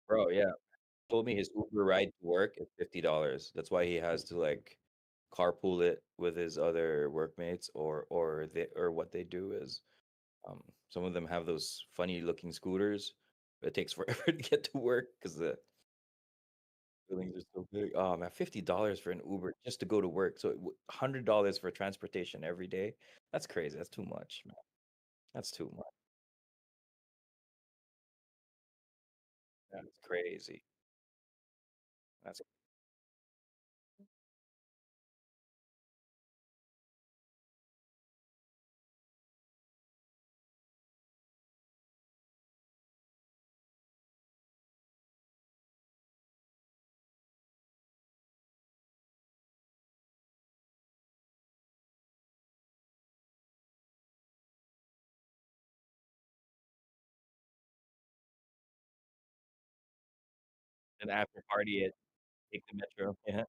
Speaker 5: Bro, yeah. Told me his Uber ride to work is $50. That's why he has to like carpool it with his other workmates, or what they do is some of them have those funny looking scooters. It takes forever to get to work because the buildings are so big. Oh man, $50 for an Uber just to go to work. So $100 for transportation every day. That's crazy. That's too much, man. That's too much. That's crazy. That's an after party at Take the Metro. Yeah.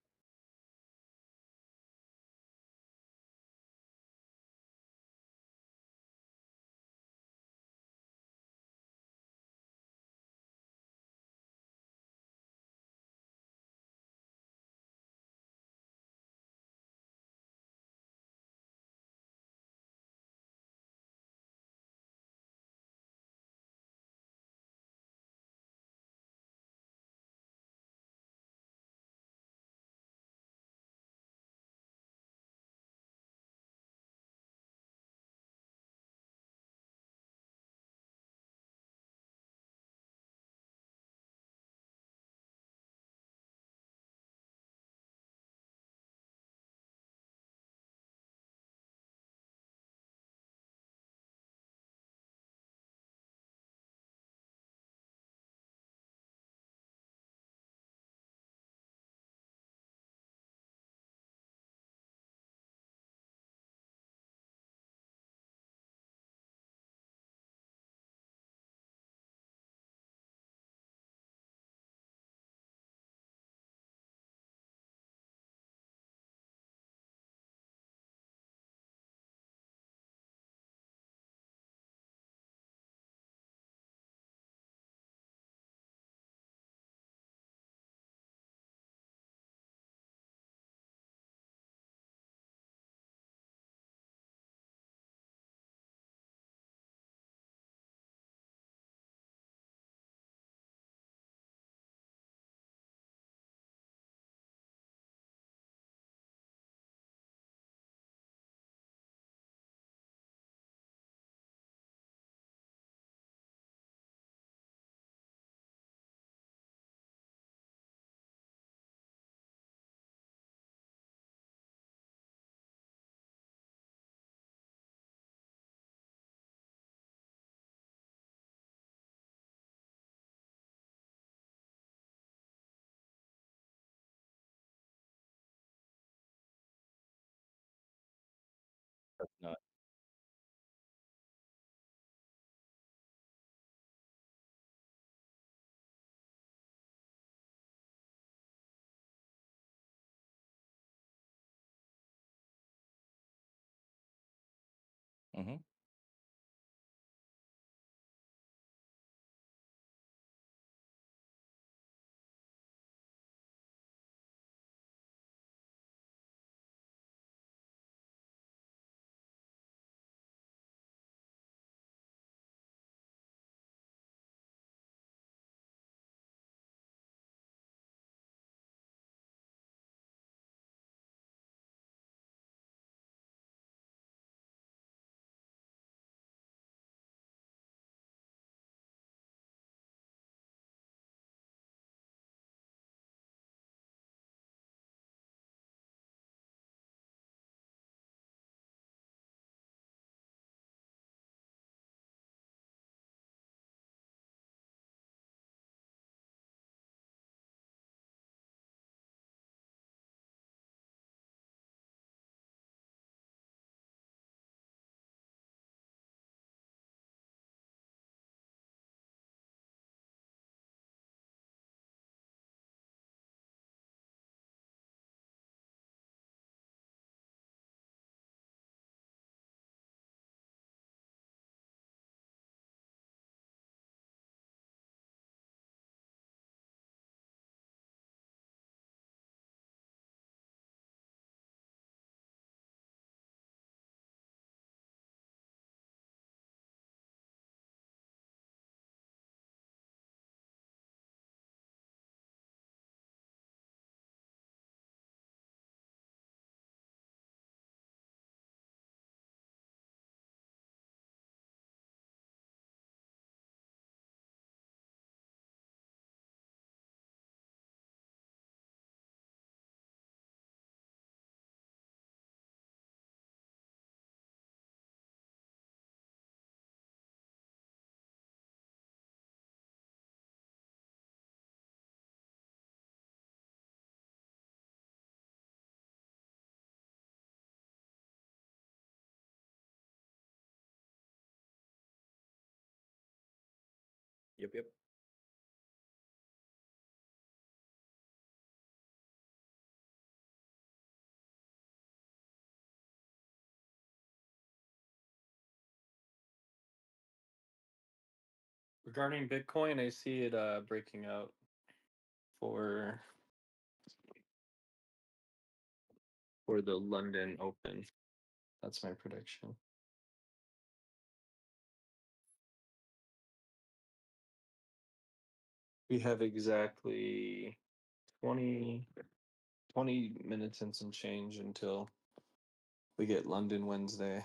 Speaker 5: That's not. Mm-hmm. Yep.
Speaker 7: Regarding Bitcoin, I see it breaking out for the London Open. That's my prediction. We have exactly 20 minutes and some change until we get London Wednesday.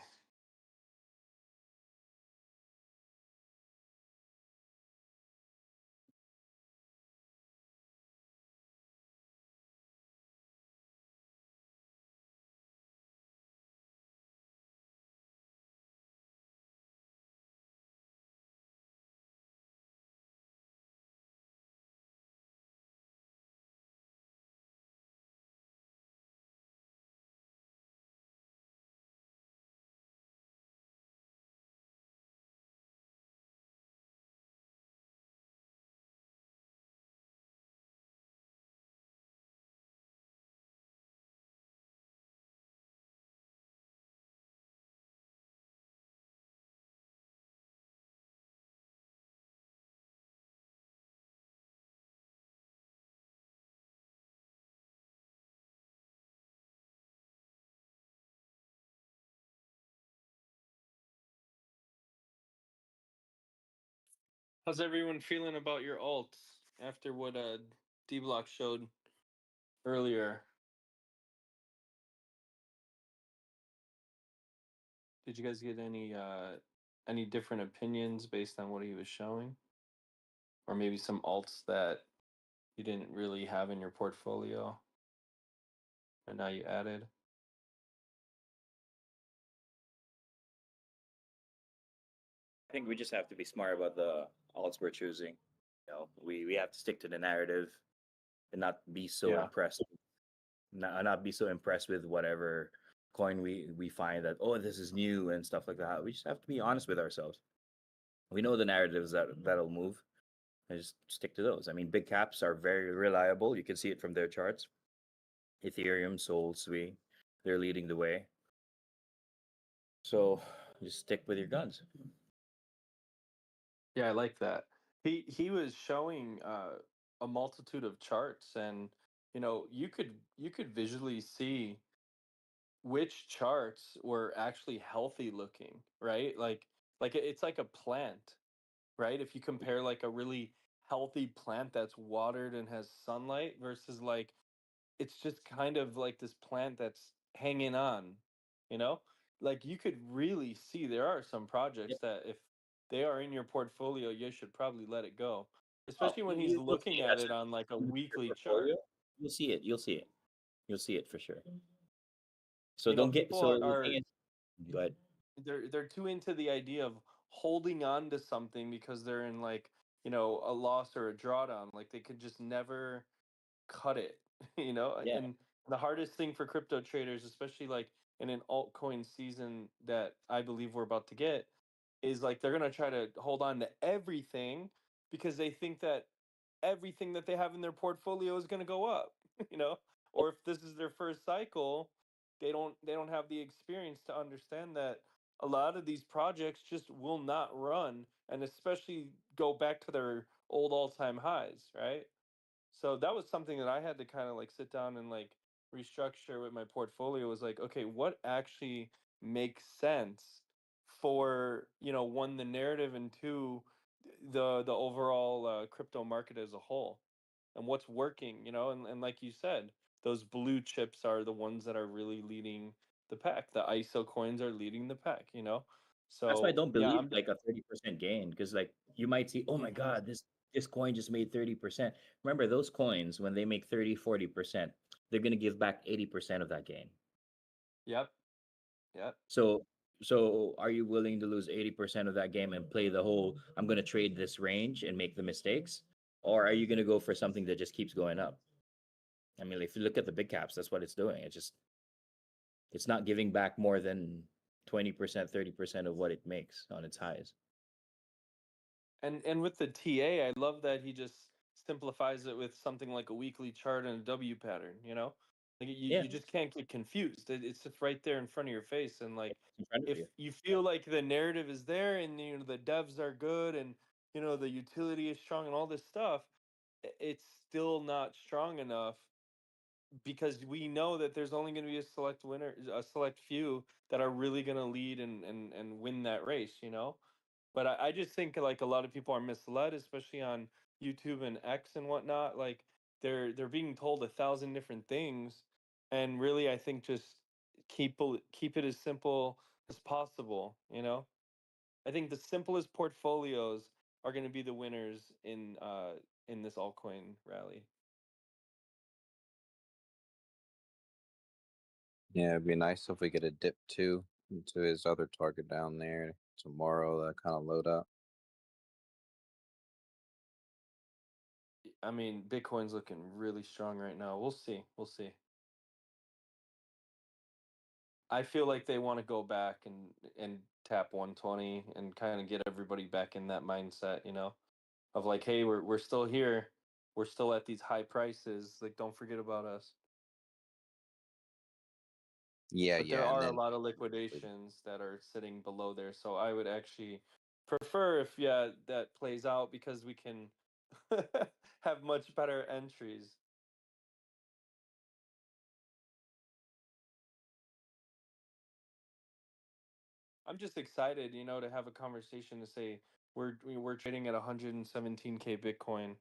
Speaker 7: How's everyone feeling about your alts after what Dbloc showed earlier? Did you guys get any different opinions based on what he was showing? Or maybe some alts that you didn't really have in your portfolio and now you added?
Speaker 5: I think we just have to be smart about the alts we're choosing. We have to stick to the narrative and not be so
Speaker 7: Yeah.
Speaker 5: impressed. Not be so impressed with whatever coin we find that, oh, this is new and stuff like that. We just have to be honest with ourselves. We know the narratives that'll move, and just stick to those. I mean, big caps are very reliable. You can see it from their charts. Ethereum, Sol, Sui, they're leading the way. So just stick with your guns.
Speaker 7: Yeah, I like that. He was showing a multitude of charts, and you could visually see which charts were actually healthy looking, right? Like it's like a plant, right? If you compare like a really healthy plant that's watered and has sunlight versus like it's just kind of like this plant that's hanging on, you know? Like you could really see there are some projects
Speaker 5: Yep.
Speaker 7: that if they are in your portfolio, you should probably let it go.
Speaker 5: Oh,
Speaker 7: Especially when he's
Speaker 5: you'll see
Speaker 7: looking
Speaker 5: it
Speaker 7: at
Speaker 5: as
Speaker 7: it on like a
Speaker 5: your
Speaker 7: weekly chart.
Speaker 5: portfolio. You'll see it. You'll see it. You'll see it for sure. So
Speaker 7: You know,
Speaker 5: don't get.
Speaker 7: people
Speaker 5: So the
Speaker 7: are
Speaker 5: thing is, go ahead.
Speaker 7: they're too into the idea of holding on to something because they're in like, a loss or a drawdown. Like they could just never cut it,
Speaker 5: Yeah.
Speaker 7: and the hardest thing for crypto traders, especially like in an altcoin season that I believe we're about to get, is like they're going to try to hold on to everything because they think that everything that they have in their portfolio is going to go up, you know or if this is their first cycle, they don't have the experience to understand that a lot of these projects just will not run, and especially go back to their old all-time highs, right? So that was something that I had to kind of like sit down and like restructure with my portfolio, was like, okay, what actually makes sense for, one, the narrative, and two, the overall crypto market as a whole, and what's working, and like you said, those blue chips are the ones that are really leading the pack. The ISO coins are leading the pack.
Speaker 5: That's why I
Speaker 7: So
Speaker 5: don't
Speaker 7: yeah,
Speaker 5: believe like a 30% gain, because like you might see, oh my
Speaker 7: Mhm.
Speaker 5: God, this coin just made 30%. Remember those coins when they make 30-40%, they're gonna give back 80% of that gain.
Speaker 7: Yep, yep.
Speaker 5: So are you willing to lose 80% of that game and play the whole I'm gonna trade this range and make the mistakes? Or are you gonna go for something that just keeps going up? I mean, if you look at the big caps, that's what it's doing. It's not giving back more than 20%, 30% of what it makes on its highs.
Speaker 7: And with the TA, I love that he just simplifies it with something like a weekly chart and a W pattern. Like
Speaker 5: Yeah,
Speaker 7: you just can't get confused. It's just right there in front of your face. And like
Speaker 5: it's in front of
Speaker 7: if
Speaker 5: you.
Speaker 7: you feel like the narrative is there, and the devs are good, and the utility is strong and all this stuff, it's still not strong enough, because we know that there's only going to be a select few that are really going to lead and win that race. But I just think like a lot of people are misled, especially on YouTube and X and whatnot. Like they're being told 1,000 different things, and really I think just keep it as simple as possible. I think the simplest portfolios are going to be the winners in this altcoin rally.
Speaker 8: Yeah, it'd be nice if we get a dip too into his other target down there tomorrow. That kind of load up.
Speaker 7: I mean, Bitcoin's looking really strong right now. We'll see. We'll see. I feel like they want to go back and tap 120 and kind of get everybody back in that mindset, of like, hey, we're still here. We're still at these high prices. Like, don't forget about us.
Speaker 8: Yeah,
Speaker 7: But there
Speaker 8: yeah, and
Speaker 7: are a
Speaker 8: then
Speaker 7: lot of liquidations that are sitting below there. So I would actually prefer if, yeah, that plays out, because we can have much better entries. I'm just excited, to have a conversation to say we're trading at 117K Bitcoin,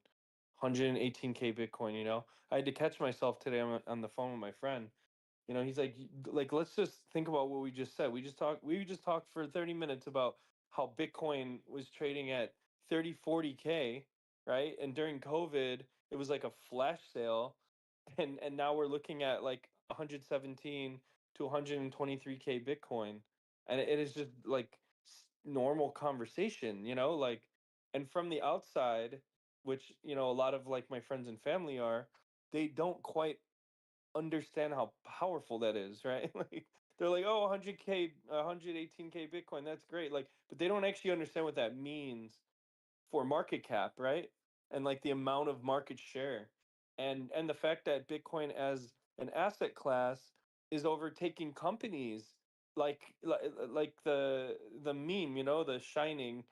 Speaker 7: 118K Bitcoin. I had to catch myself today on the phone with my friend. He's like, let's just think about what we just said. We just talked for 30 minutes about how Bitcoin was trading at 30, 40K, right? And during COVID, it was like a flash sale, and now we're looking at like 117 to 123K Bitcoin, and it is just like normal conversation, like, and from the outside, which a lot of like my friends and family are, they don't quite understand how powerful that is, right? Like they're like, oh, 100K, 118K Bitcoin, that's great. Like, but they don't actually understand what that means for market cap, right? And like the amount of market share, and the fact that Bitcoin as an asset class is overtaking companies like the meme, the shining.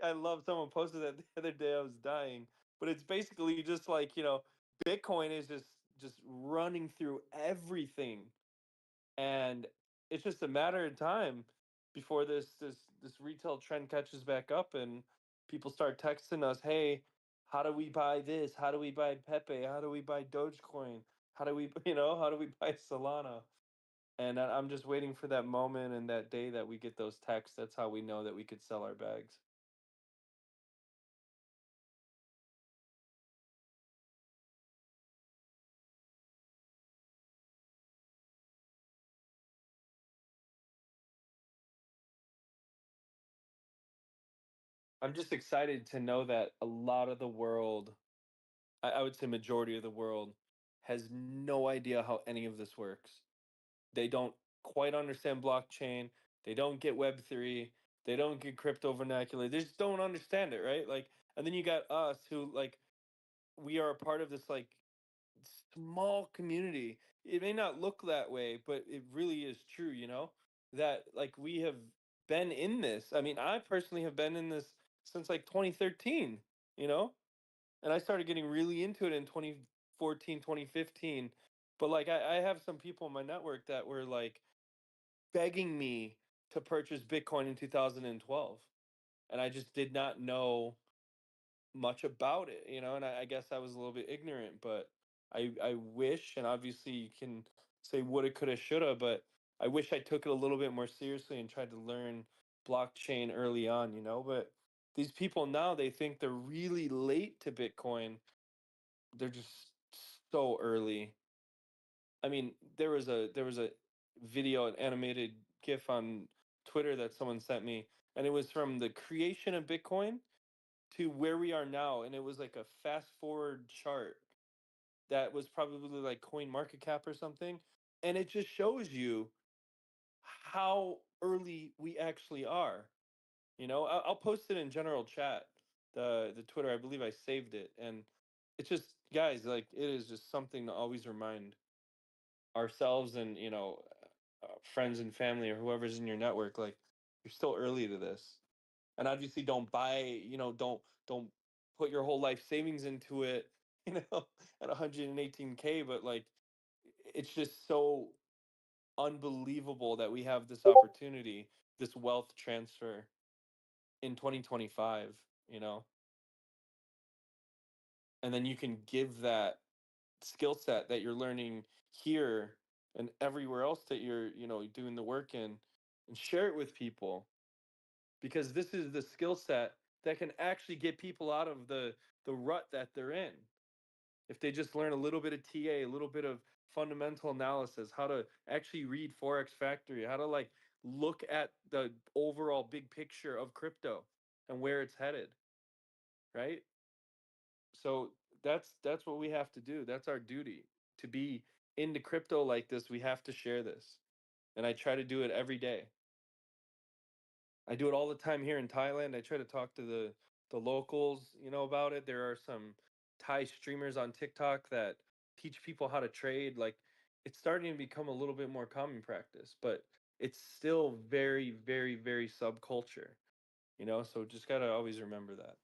Speaker 7: I love someone posted that the other day. I was dying, but it's basically just like Bitcoin is just running through everything, and it's just a matter of time before this retail trend catches back up and people start texting us, hey, how do we buy this, how do we buy Pepe, how do we buy Dogecoin, how do we how do we buy Solana? And I'm just waiting for that moment and that day that we get those texts. That's how we know that we could sell our bags. I'm just excited to know that a lot of the world, I would say majority of the world, has no idea how any of this works. They don't quite understand blockchain. They don't get Web3. They don't get crypto vernacular. They just don't understand it, right? Like, and then you got us who like we are a part of this like small community. It may not look that way, but it really is true, that like we have been in this. I mean, I personally have been in this since like 2013, you know? And I started getting really into it in 2014, 2015. But like I have some people in my network that were like begging me to purchase Bitcoin in 2012. And I just did not know much about it, and I guess I was a little bit ignorant, but I wish, and obviously you can say woulda, coulda, shoulda, but I wish I took it a little bit more seriously and tried to learn blockchain early on, but these people now, they think they're really late to Bitcoin. They're just so early. I mean, there was a video, an animated GIF on Twitter that someone sent me, and it was from the creation of Bitcoin to where we are now, and it was like a fast forward chart that was probably like Coin Market Cap or something, and it just shows you how early we actually are. I'll post it in general chat, the Twitter. I believe I saved it, and it's just, guys, like, it is just something to always remind ourselves and friends and family or whoever's in your network, like, you're still early to this. And obviously don't buy, don't put your whole life savings into it, at 118K, but like, it's just so unbelievable that we have this opportunity, this wealth transfer in 2025, you know and then you can give that skill set that you're learning here and everywhere else that you're doing the work in, and share it with people, because this is the skill set that can actually get people out of the rut that they're in. If they just learn a little bit of TA, a little bit of fundamental analysis, how to actually read Forex Factory, how to like look at the overall big picture of crypto and where it's headed, right? So that's what we have to do. That's our duty. To be into crypto like this, we have to share this. And I try to do it every day. I do it all the time here in Thailand. I try to talk to the locals, about it. There are some Thai streamers on TikTok that teach people how to trade. Like, it's starting to become a little bit more common practice, but it's still very, very, very subculture, So just gotta always remember that.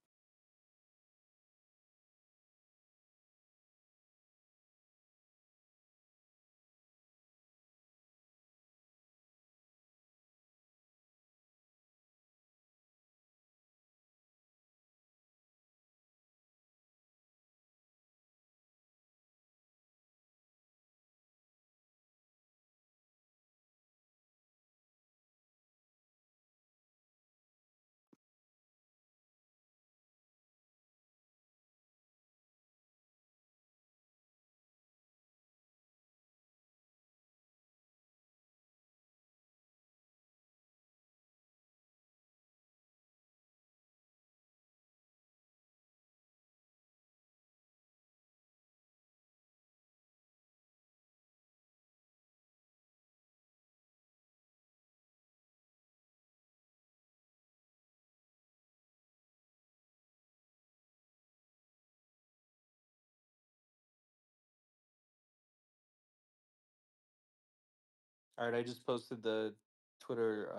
Speaker 7: All right, I just posted the Twitter,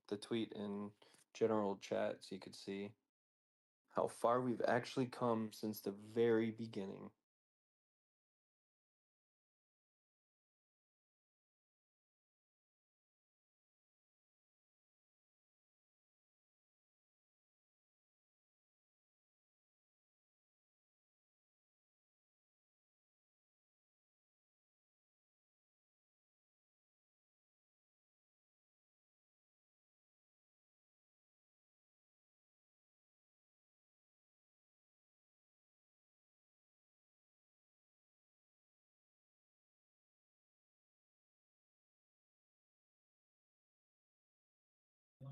Speaker 7: the tweet in general chat so you could see how far we've actually come since the very beginning.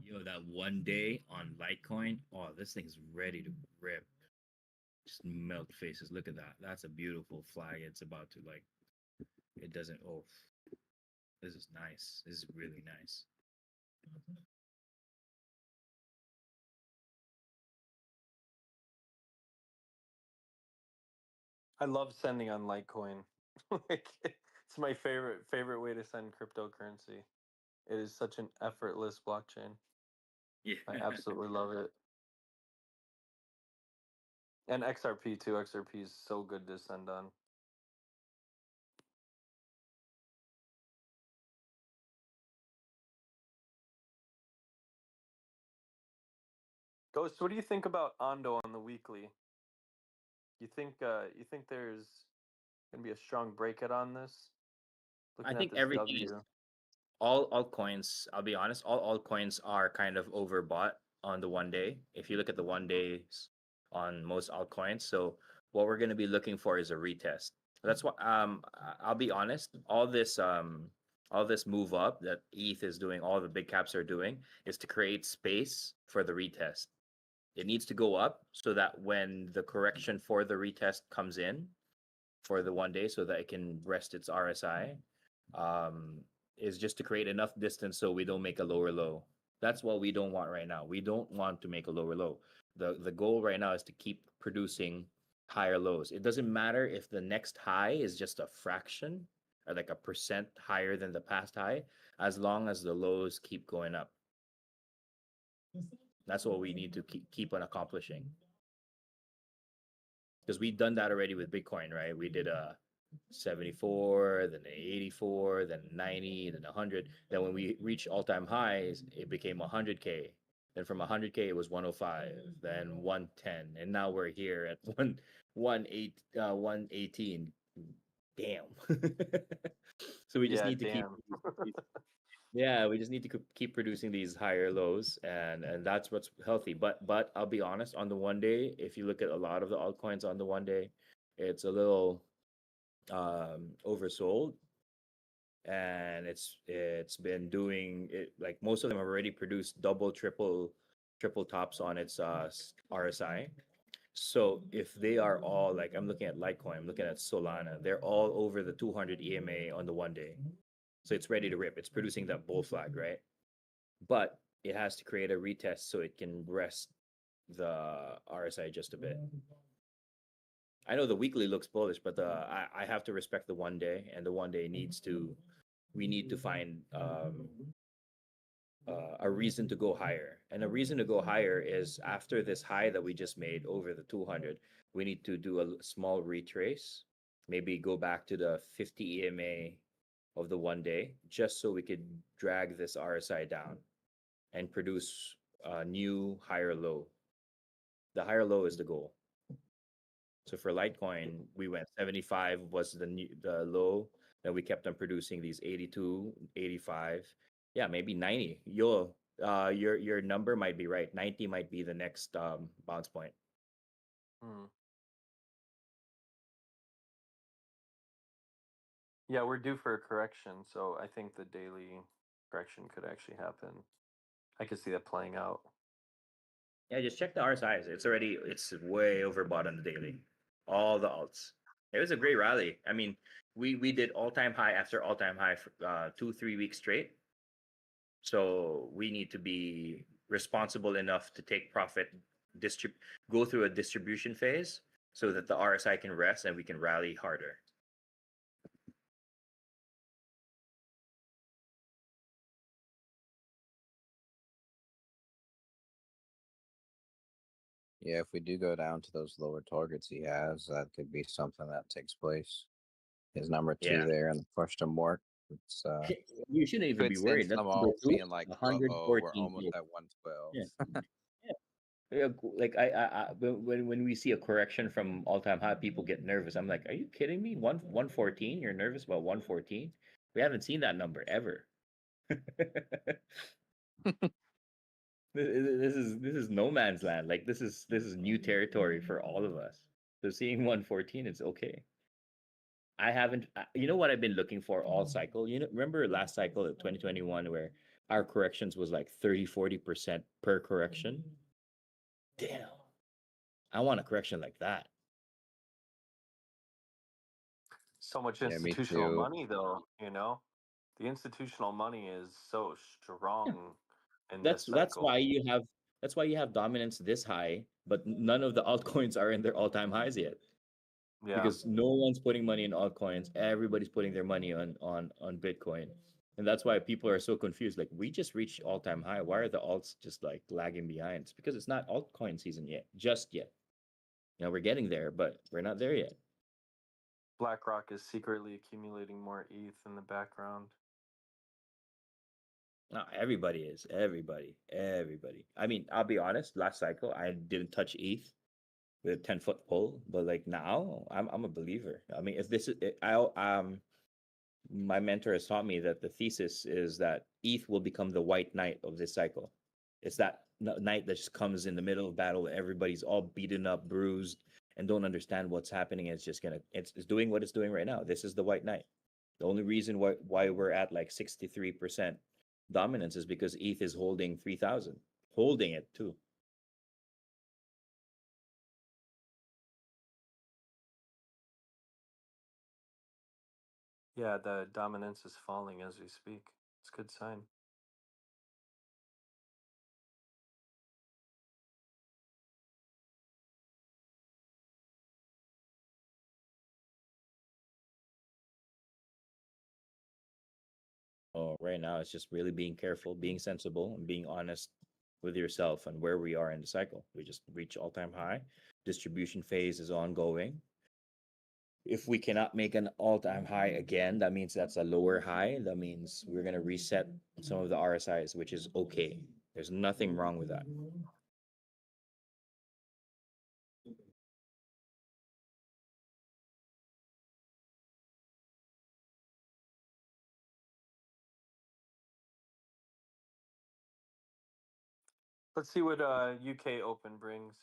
Speaker 9: Yo, that one day on Litecoin, oh, this thing's ready to rip. Just melt faces. Look at that. That's a beautiful flag. It's about to like, it doesn't, oh, this is nice. This is really nice.
Speaker 7: I love sending on Litecoin. Like, it's my favorite way to send cryptocurrency. It is such an effortless blockchain.
Speaker 9: Yeah.
Speaker 7: I absolutely love it. And XRP too. XRP is so good to send on. Ghost, what do you think about Ondo on the weekly? You think there's gonna be a strong breakout on this?
Speaker 9: I
Speaker 7: Looking at
Speaker 9: think
Speaker 7: this
Speaker 9: everything is
Speaker 7: W.
Speaker 9: all altcoins. I'll be honest, all altcoins are kind of overbought on the one day. If you look at the one days on most altcoins, so what we're going to be looking for is a retest. That's what I'll be honest, all this move up that ETH is doing, all the big caps are doing, is to create space for the retest. It needs to go up so that when the correction for the retest comes in for the one day, so that it can rest its RSI, is just to create enough distance so we don't make a lower low. That's what we don't want right now. We don't want to make a lower low. The goal right now is to keep producing higher lows. It doesn't matter if the next high is just a fraction or like a percent higher than the past high, as long as the lows keep going up. That's what we need to keep on accomplishing. Because we've done that already with Bitcoin, right? We did a 74, then 84, then 90, then 100. Then when we reached all-time highs, it became 100K. Then from 100K, it was 105, then 110, and now we're here at 118. Damn. So we just
Speaker 7: Yeah,
Speaker 9: need to keep.
Speaker 7: damn.
Speaker 9: Yeah, we just need to keep producing these higher lows, and that's what's healthy. But I'll be honest, on the one day, if you look at a lot of the altcoins on the one day, it's a little oversold, and it's been doing it, like most of them have already produced double, triple tops on its RSI. So if they are all, like, I'm looking at Litecoin, I'm looking at Solana, they're all over the 200 EMA on the one day. So it's ready to rip. It's producing that bull flag, right? But it has to create a retest so it can rest the RSI just a bit. I know the weekly looks bullish, but I have to respect the one day, and the one day we need to find a reason to go higher. And a reason to go higher is after this high that we just made over the 200, we need to do a small retrace, maybe go back to the 50 EMA of the one day, just so we could drag this RSI down and produce a new higher low. The higher low is the goal. So for Litecoin, we went 75 was the low. Then we kept on producing these 82, 85. Yeah, maybe 90. Your number might be right. 90 might be the next bounce point.
Speaker 7: Hmm. Yeah, we're due for a correction, so I think the daily correction could actually happen. I could see that playing out.
Speaker 9: Yeah, just check the RSIs. It's way overbought on the daily. All the alts. It was a great rally. I mean, we did all-time high after all-time high for 2-3 weeks straight. So we need to be responsible enough to take profit, go through a distribution phase so that the RSI can rest and we can rally harder.
Speaker 8: Yeah, if we do go down to those lower targets he has, that could be something that takes place. His number 2
Speaker 9: Yeah.
Speaker 8: there and the question mark. It's
Speaker 9: You shouldn't even
Speaker 8: could
Speaker 9: be
Speaker 8: send
Speaker 9: worried. That's
Speaker 8: some
Speaker 9: number
Speaker 8: all
Speaker 9: two,
Speaker 8: being like, uh-oh, we're
Speaker 9: 114
Speaker 8: almost at 112.
Speaker 9: Yeah. Yeah, like when we see a correction from all-time high, people get nervous. I'm like, are you kidding me? 114? You're nervous about 114? We haven't seen that number ever. This is no man's land. Like this is new territory for all of us. So seeing 114, it's okay. I haven't. You know what I've been looking for all cycle. Remember last cycle of 2021 where our corrections was like 30-40% per correction. Damn, I want a correction like that.
Speaker 7: So much
Speaker 8: Yeah, me
Speaker 7: institutional
Speaker 8: too.
Speaker 7: money, though. The institutional money is so strong in this
Speaker 9: That's
Speaker 7: cycle.
Speaker 9: why you have dominance this high, but none of the altcoins are in their all-time highs yet.
Speaker 7: Yeah.
Speaker 9: Because no one's putting money in altcoins. Everybody's putting their money on Bitcoin. And that's why people are so confused. Like, we just reached all-time high. Why are the alts just like lagging behind? It's because it's not altcoin season yet, just yet. We're getting there, but we're not there yet.
Speaker 7: BlackRock is secretly accumulating more ETH in the background.
Speaker 9: No, everybody is. Everybody. I mean, I'll be honest, last cycle I didn't touch ETH with a 10-foot pole, but like now I'm a believer. I mean, if this is my mentor has taught me that the thesis is that ETH will become the white knight of this cycle. It's that knight that just comes in the middle of battle. Everybody's all beaten up, bruised, and don't understand what's happening. It's just it's doing what it's doing right now. This is the white knight. The only reason why we're at like 63% dominance is because ETH is holding 3,000, holding it too.
Speaker 7: Yeah, the dominance is falling as we speak. It's a good sign.
Speaker 9: Oh, right now it's just really being careful, being sensible, and being honest with yourself and where we are in the cycle. We just reached all-time high. Distribution phase is ongoing. If we cannot make an all-time high again, that means that's a lower high. That means we're gonna reset some of the RSIs, which is okay. There's nothing wrong with that.
Speaker 7: Let's see what UK Open brings.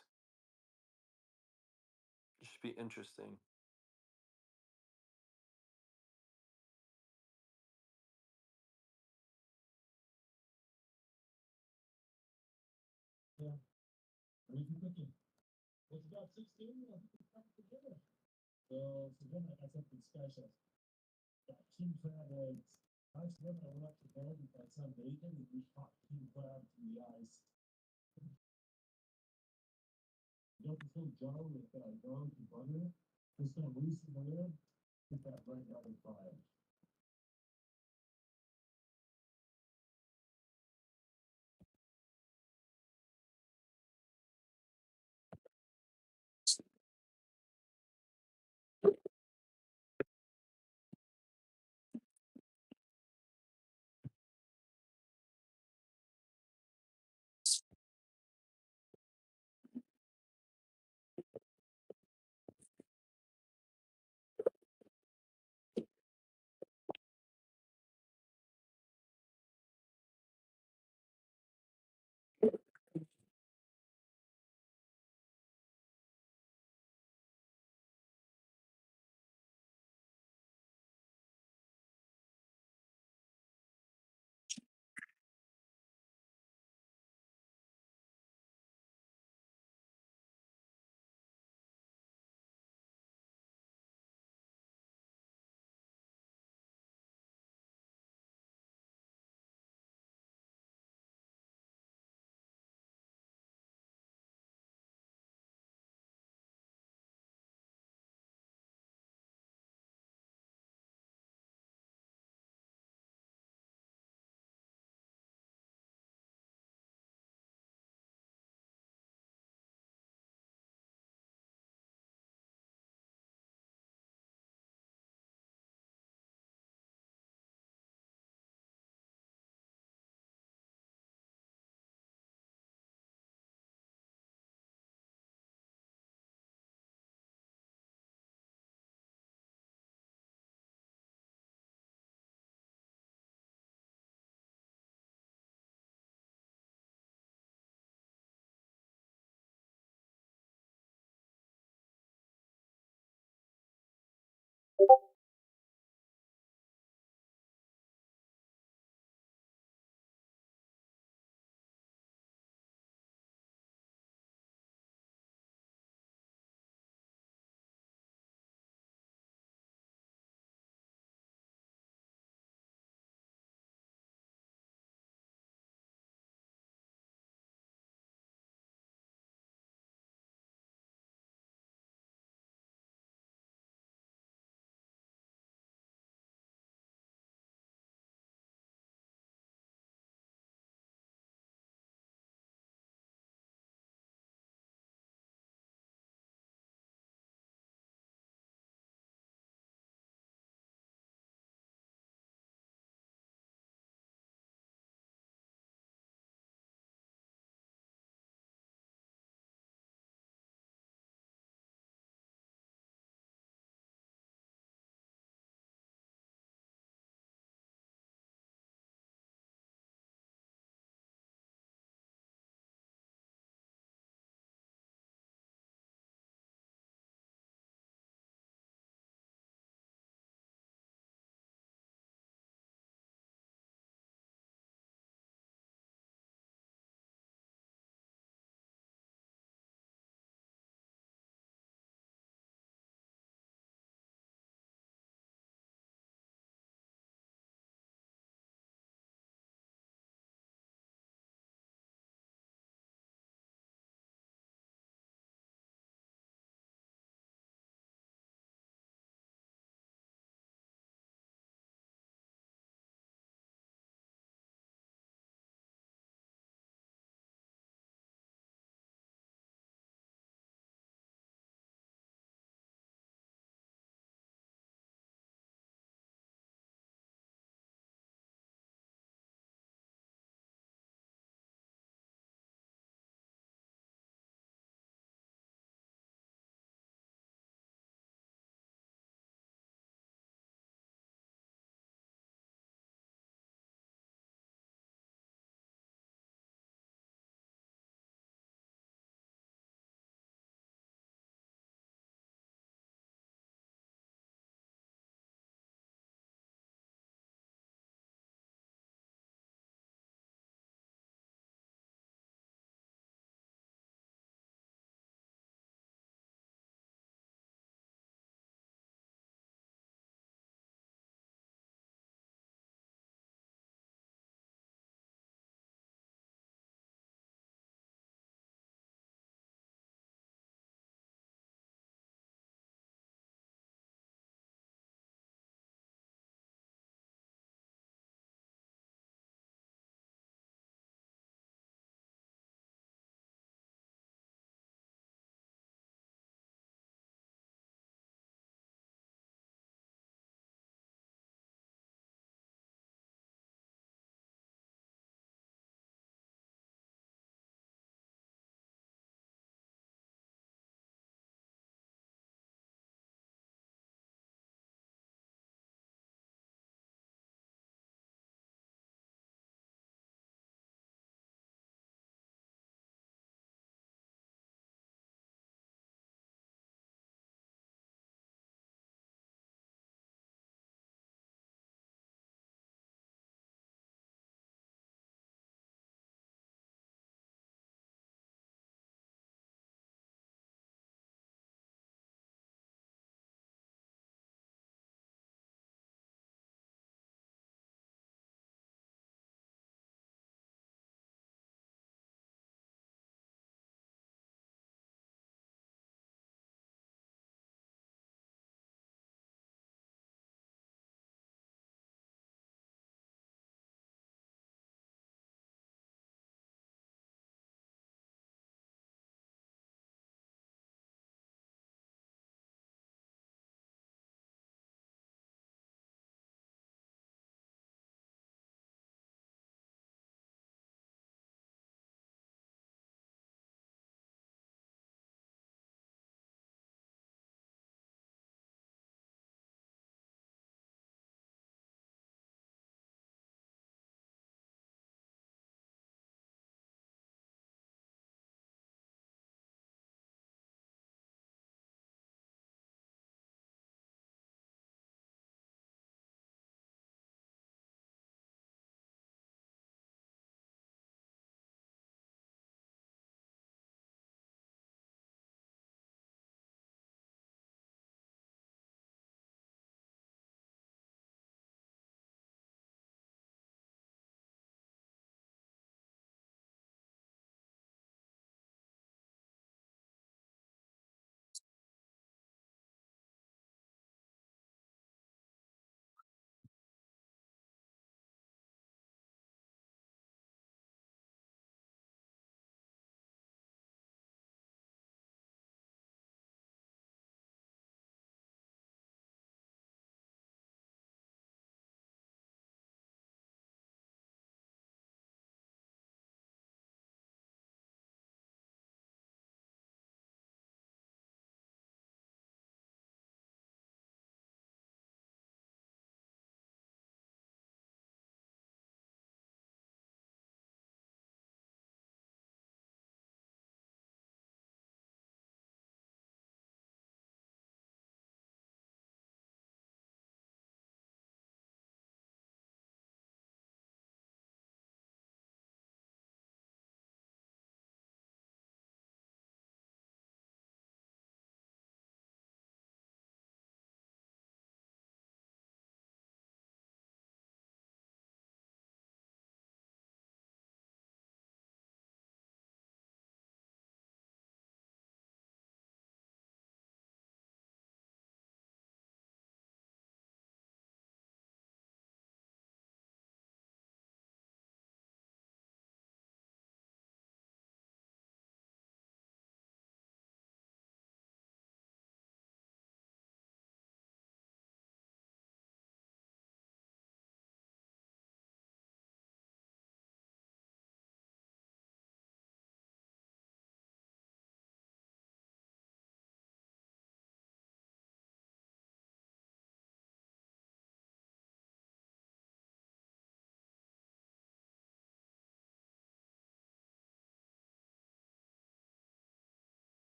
Speaker 7: It should be interesting.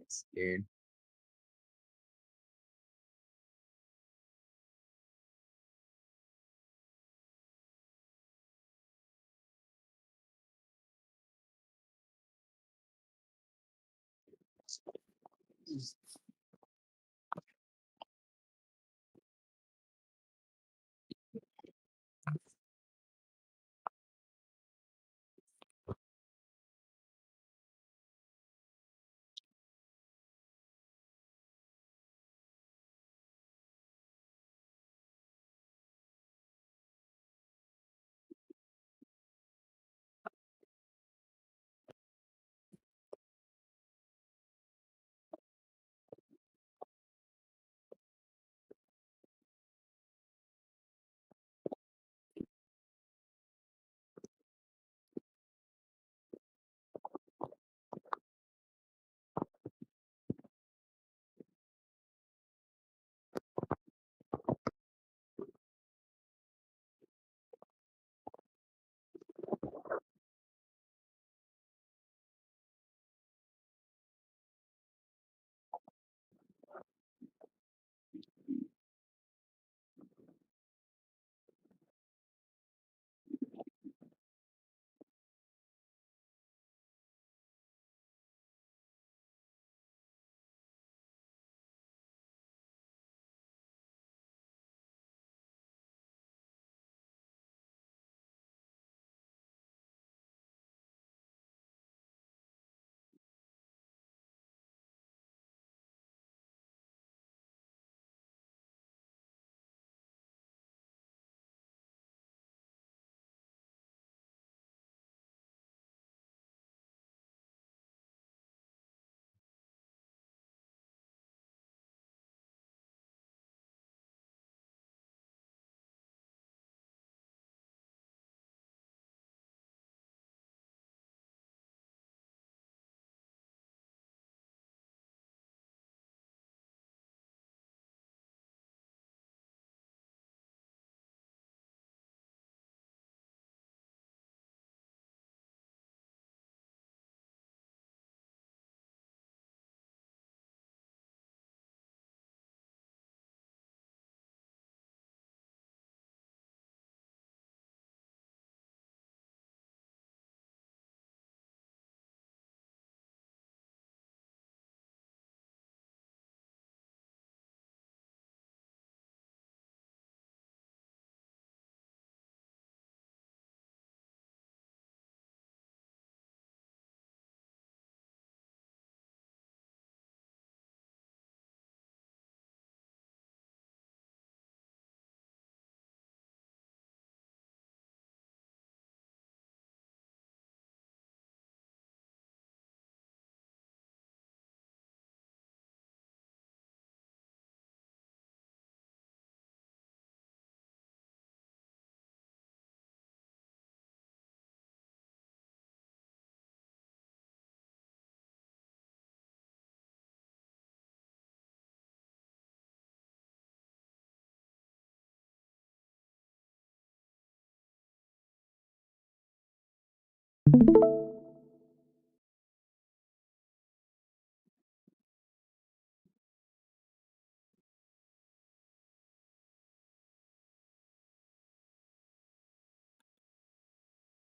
Speaker 6: Scared.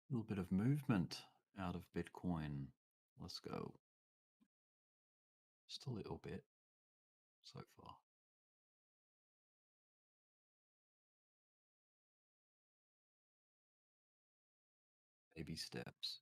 Speaker 10: A little bit of movement out of Bitcoin. Let's go. Just a little bit so far. Baby steps.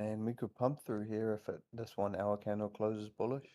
Speaker 11: And we could pump through here if this 1 hour candle closes bullish.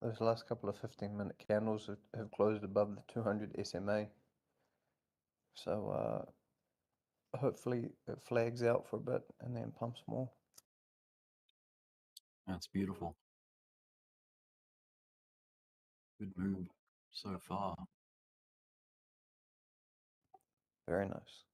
Speaker 11: those last couple of 15-minute candles have closed above the 200 SMA. So hopefully it flags out for a bit and then pumps more.
Speaker 10: That's beautiful. Good move so far.
Speaker 11: Very nice.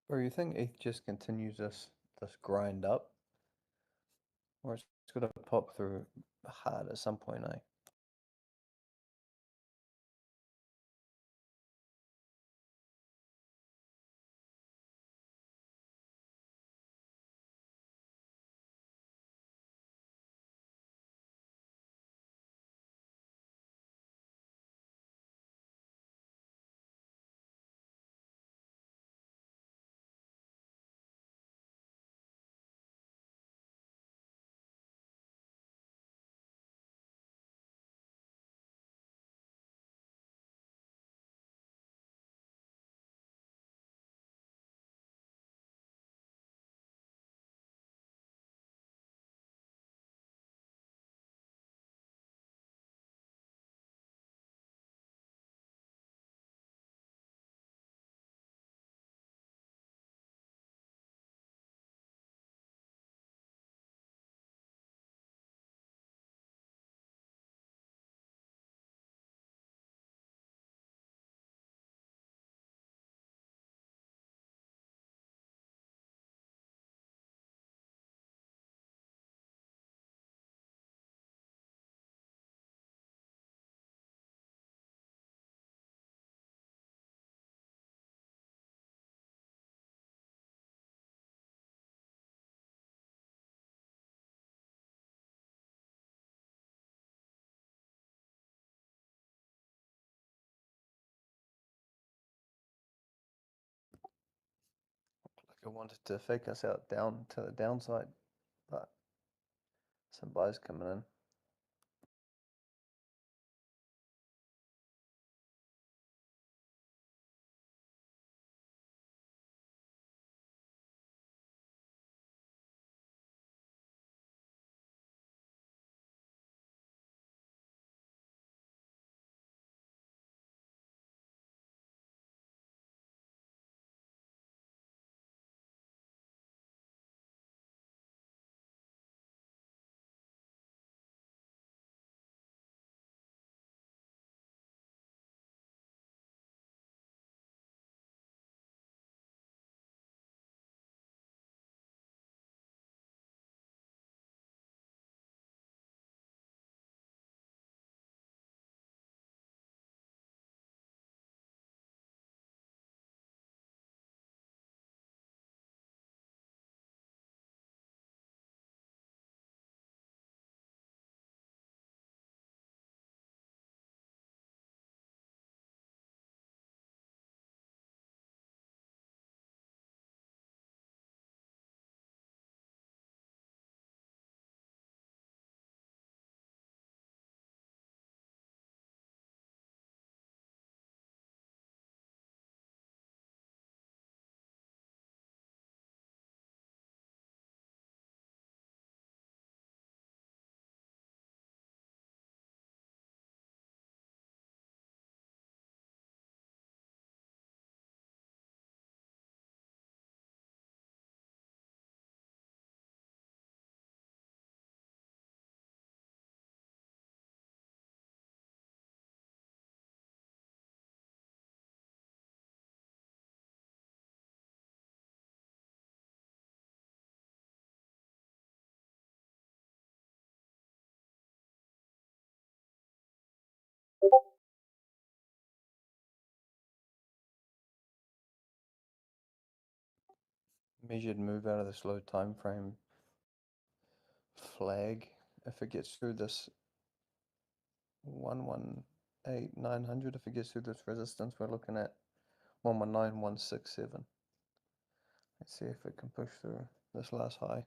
Speaker 11: Or you think ETH just continues this grind up? Or it's gonna pop through hard at some point, eh? It wanted to fake us out down to the downside, but some buys coming in. Measured move out of this low time frame flag. If it gets through this 118,900, if it gets through this resistance, we're looking at 119,167. Let's see if it can push through this last high.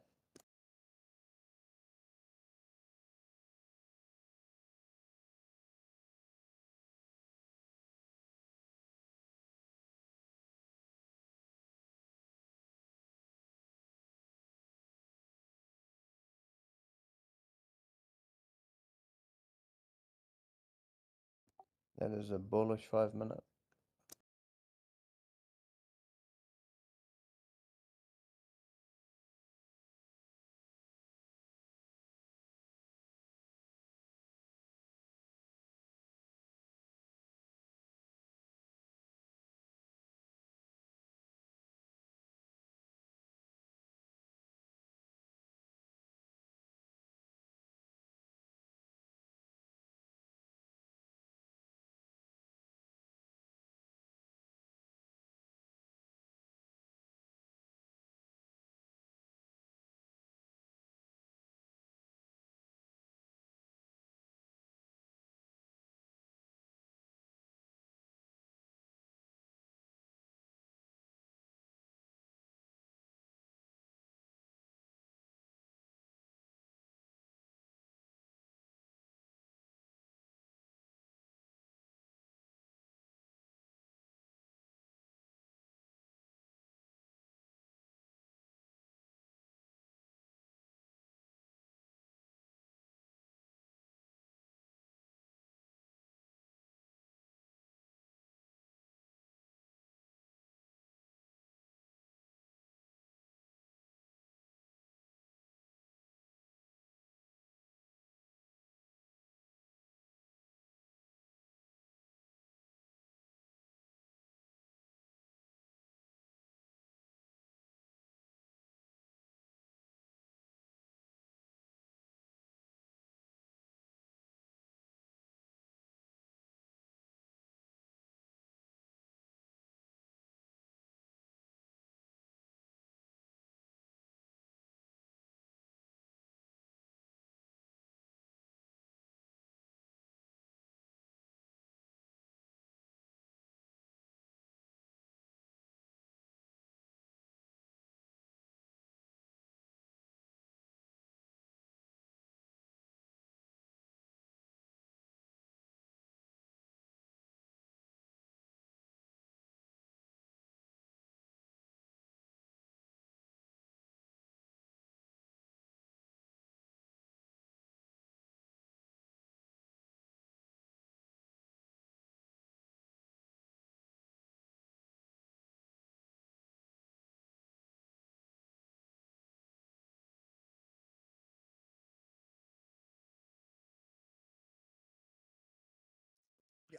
Speaker 11: That is a bullish 5 minute.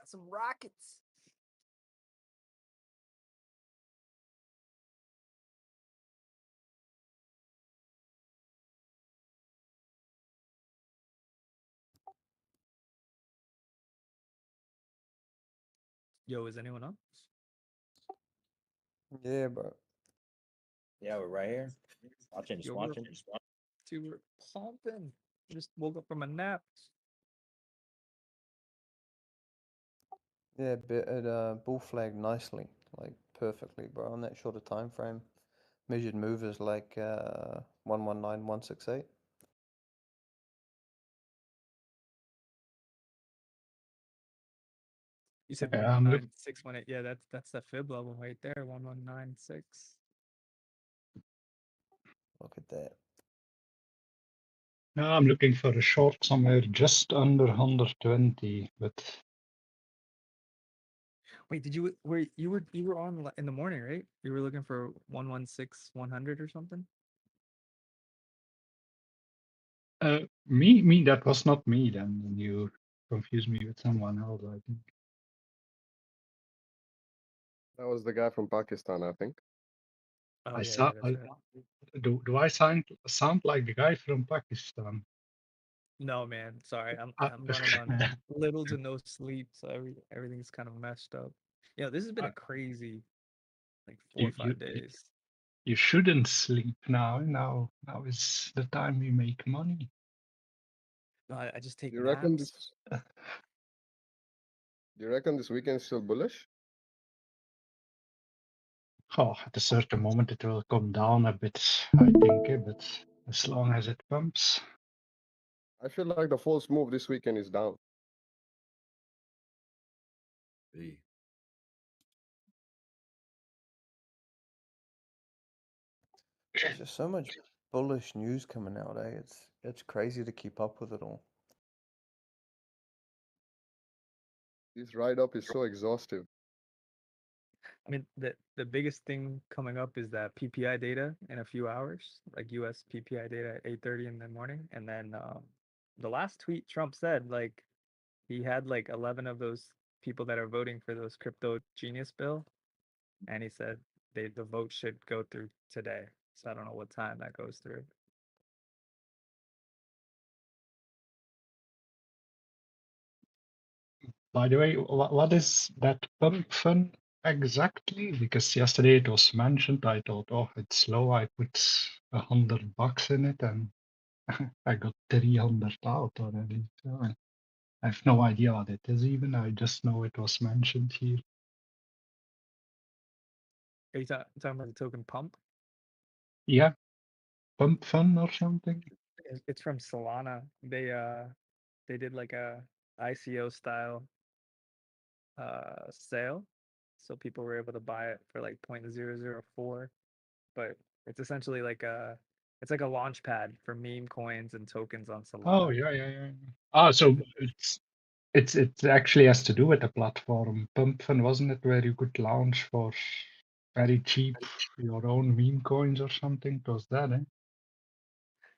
Speaker 12: got some rockets. Yo, is anyone else?
Speaker 11: Yeah, bro.
Speaker 9: Yeah, we're right here. Watching, just
Speaker 12: Yo,
Speaker 9: watching.
Speaker 12: dude, we're pumping. Just woke up from a nap.
Speaker 11: Yeah, it bull flagged nicely, like perfectly, bro, on that shorter time frame. Measured move is like 119168.
Speaker 12: You said
Speaker 13: Yeah, I'm look,
Speaker 12: 119618. Yeah, that's the fib level right there. 1196.
Speaker 11: Look at that.
Speaker 13: now I'm looking for a short somewhere just under 120, but
Speaker 12: Wait, you were on in the morning, right? You were looking for 116100 or something?
Speaker 13: me, that was not me then. You confused me with someone else, I think.
Speaker 14: That was the guy from Pakistan, I think.
Speaker 12: Oh
Speaker 13: I
Speaker 12: yeah,
Speaker 13: saw,
Speaker 12: that's right.
Speaker 13: do I sound like the guy from Pakistan?
Speaker 12: No, man. Sorry, I'm
Speaker 13: I,
Speaker 12: I'm running on little to no sleep, so everything's kind of messed up. Yeah, this has been
Speaker 13: I-
Speaker 12: a crazy like
Speaker 13: you,
Speaker 12: 4 or
Speaker 13: you,
Speaker 12: 5 days.
Speaker 13: you shouldn't sleep now. Now is the time we make money.
Speaker 12: No, I just take
Speaker 14: Do you reckon
Speaker 12: naps.
Speaker 14: this? Do you reckon this weekend is still bullish?
Speaker 13: Oh, at a certain moment it will come down a bit, I think, but as long as it pumps.
Speaker 14: I feel like the false move this weekend is down.
Speaker 10: B.
Speaker 11: There's just so much bullish news coming out, eh? It's crazy to keep up with it all.
Speaker 14: This ride up is so exhaustive.
Speaker 12: I mean, the biggest thing coming up is that PPI data in a few hours, like US PPI data at 8:30 in the morning, and then the last tweet Trump said, like he had like 11 of those people that are voting for those crypto genius bill, and he said the vote should go through today. So I don't know what time that goes through.
Speaker 13: By the way, what is that pump fun exactly? Because yesterday it was mentioned, I thought, oh, it's low. I put $100 in it and I got 300 out already. So I have no idea what it is even. I just know it was mentioned here.
Speaker 12: Are you talking about the token pump?
Speaker 13: Yeah, pump fun or something.
Speaker 12: It's from Solana. They did like a ICO style sale, so people were able to buy it for like 0.004, but it's essentially like a launch pad for meme coins and tokens on
Speaker 13: Oh
Speaker 12: Solana.
Speaker 13: yeah. Ah, so it actually has to do with the platform. Pump fun, wasn't it, where you could launch for very cheap your own meme coins or something? It was that, eh?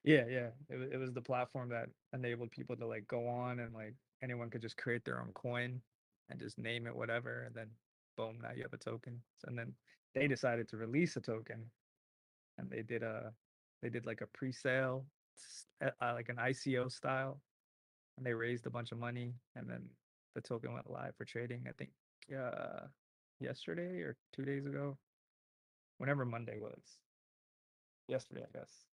Speaker 12: Yeah. It was the platform that enabled people to like go on and like anyone could just create their own coin and just name it whatever, and then boom, now you have a token. And then they decided to release a token, and they did like a pre-sale, like an ICO style, and they raised a bunch of money, and then the token went live for trading. I think yesterday or 2 days ago, whenever Monday was. Yesterday, I guess.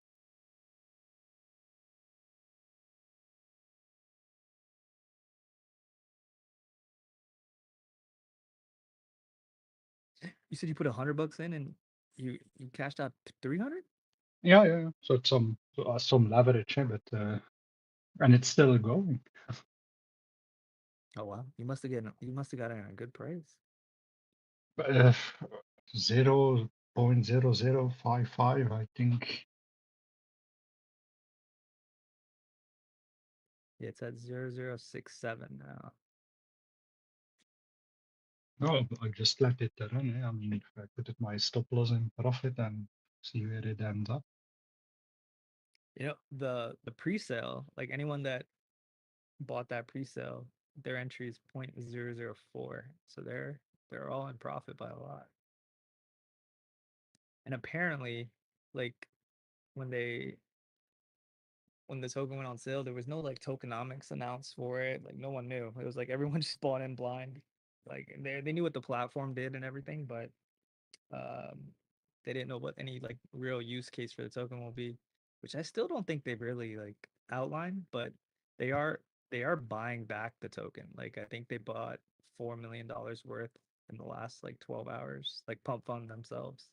Speaker 12: You said you put $100 in and you cashed out 300?
Speaker 13: Yeah. So it's some leverage, eh? But and it's still going.
Speaker 12: Oh wow, you must have gotten a good price.
Speaker 13: 0.0055, I think.
Speaker 12: Yeah, it's at 0067 now.
Speaker 13: No, I just let it run. Eh? I mean, if I put it my stop loss in profit and see where it ends up.
Speaker 12: You know, the pre-sale, like anyone that bought that pre-sale, their entry is 0.004. So they're all in profit by a lot. And apparently, like when the token went on sale, there was no like tokenomics announced for it. Like no one knew. It was like everyone just bought in blind. Like they knew what the platform did and everything, but they didn't know what any like real use case for the token will be, which I still don't think they've really like outlined, but they are buying back the token. Like I think they bought $4 million worth in the last like 12 hours, like pump fund themselves.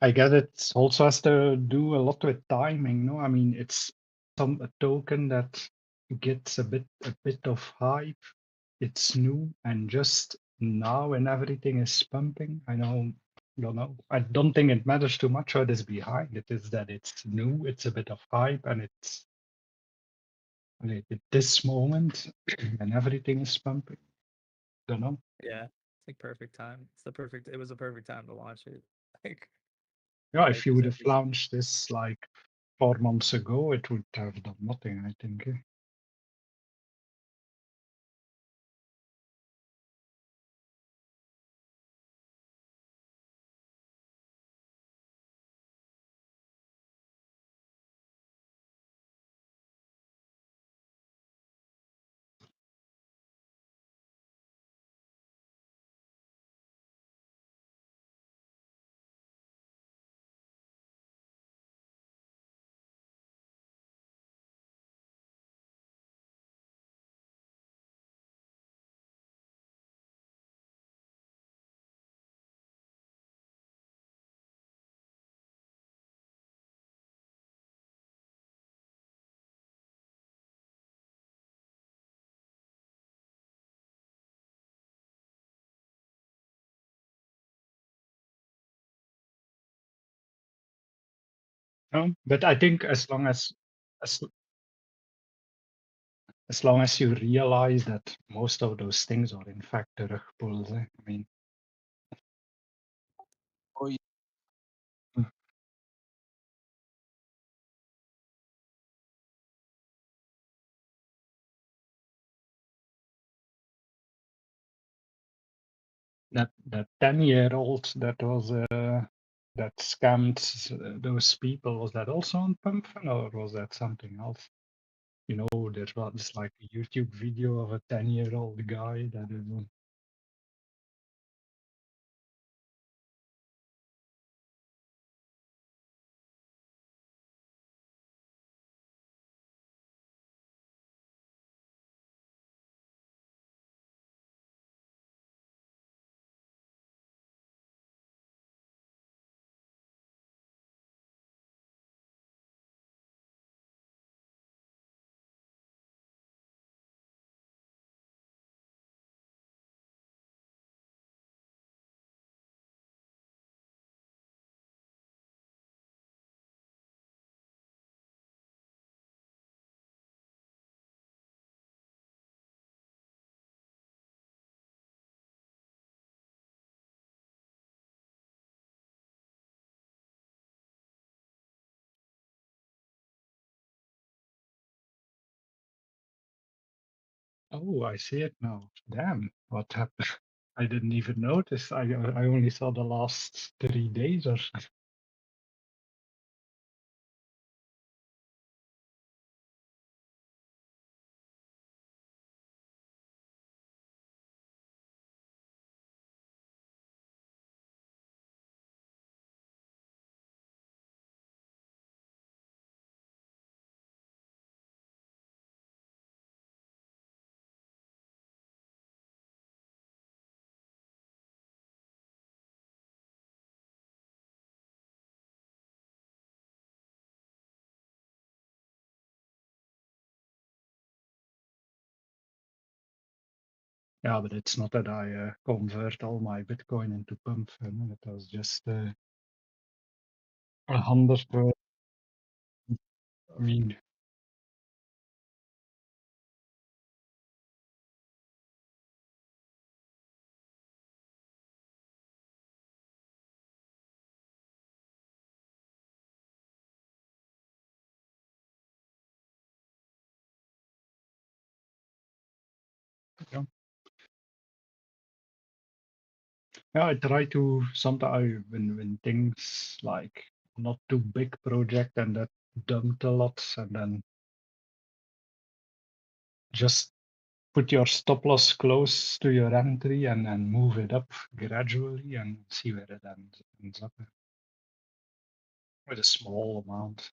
Speaker 13: I guess it also has to do a lot with timing, no? I mean, it's a token that gets a bit of hype. It's new, and just now when everything is pumping, don't know. I don't think it matters too much what is behind it. Is that it's new, it's a bit of hype, and it's like at this moment when everything is pumping. Don't know.
Speaker 12: Yeah, it's like perfect time. It was a perfect time to launch it. Like
Speaker 13: Yeah, if
Speaker 12: hype
Speaker 13: you
Speaker 12: is
Speaker 13: would have
Speaker 12: everything.
Speaker 13: launched this like 4 months ago, it would have done nothing, I think. No, but I think as as long as you realize that most of those things are in fact terugpulls, I mean,
Speaker 8: Oh, yeah.
Speaker 13: that 10-year-old that was that scammed those people, was that also on Pumpfin or was that something else? You know, there was like a YouTube video of a 10-year-old guy that is oh, I see it now. Damn, what happened? I didn't even notice. I only saw the last 3 days or so. Yeah, but it's not that I convert all my Bitcoin into Pumpfin. It was just 100. I mean, Yeah. Yeah, I try to sometimes when things like not too big project and that dumped a lot, and then just put your stop loss close to your entry and move it up gradually and see where it ends up with a small amount.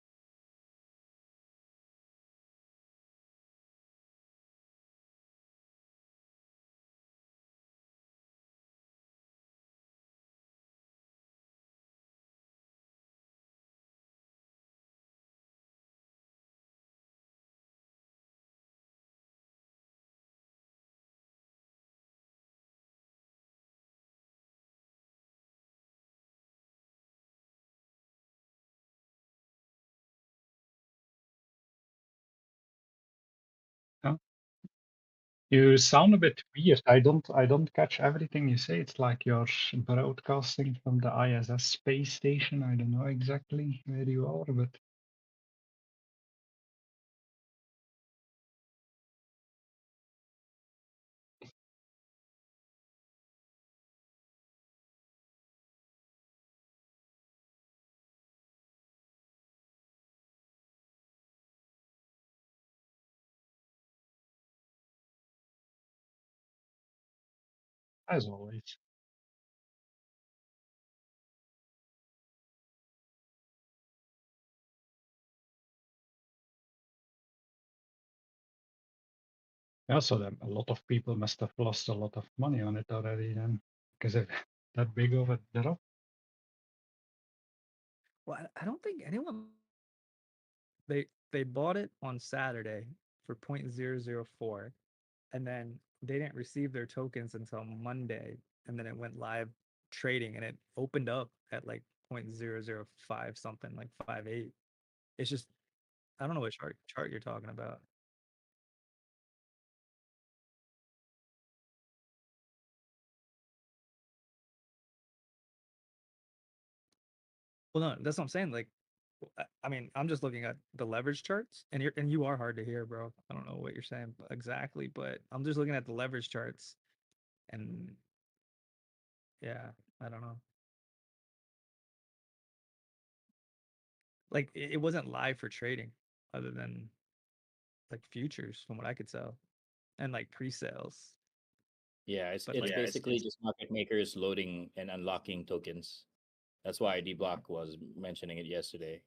Speaker 13: Yeah. You sound a bit weird. I don't catch everything you say. It's like you're broadcasting from the ISS space station. I don't know exactly where you are, but as always. Yeah, so then a lot of people must have lost a lot of money on it already then, because of that big of a drop.
Speaker 12: Well, I don't think anyone they bought it on Saturday for 0.004, and then they didn't receive their tokens until Monday, and then it went live trading, and it opened up at like 0.005 something, like 58. It's just I don't know what chart you're talking about. Well, no, that's what I'm saying. Like, I mean, I'm just looking at the leverage charts, and you are hard to hear, bro. I don't know what you're saying exactly, but I'm just looking at the leverage charts, and yeah, I don't know. Like, it wasn't live for trading, other than like futures, from what I could tell, and like pre-sales.
Speaker 9: Yeah, it's
Speaker 12: But
Speaker 9: it's
Speaker 12: like,
Speaker 9: basically just market makers loading and unlocking tokens. That's why Dbloc was mentioning it yesterday.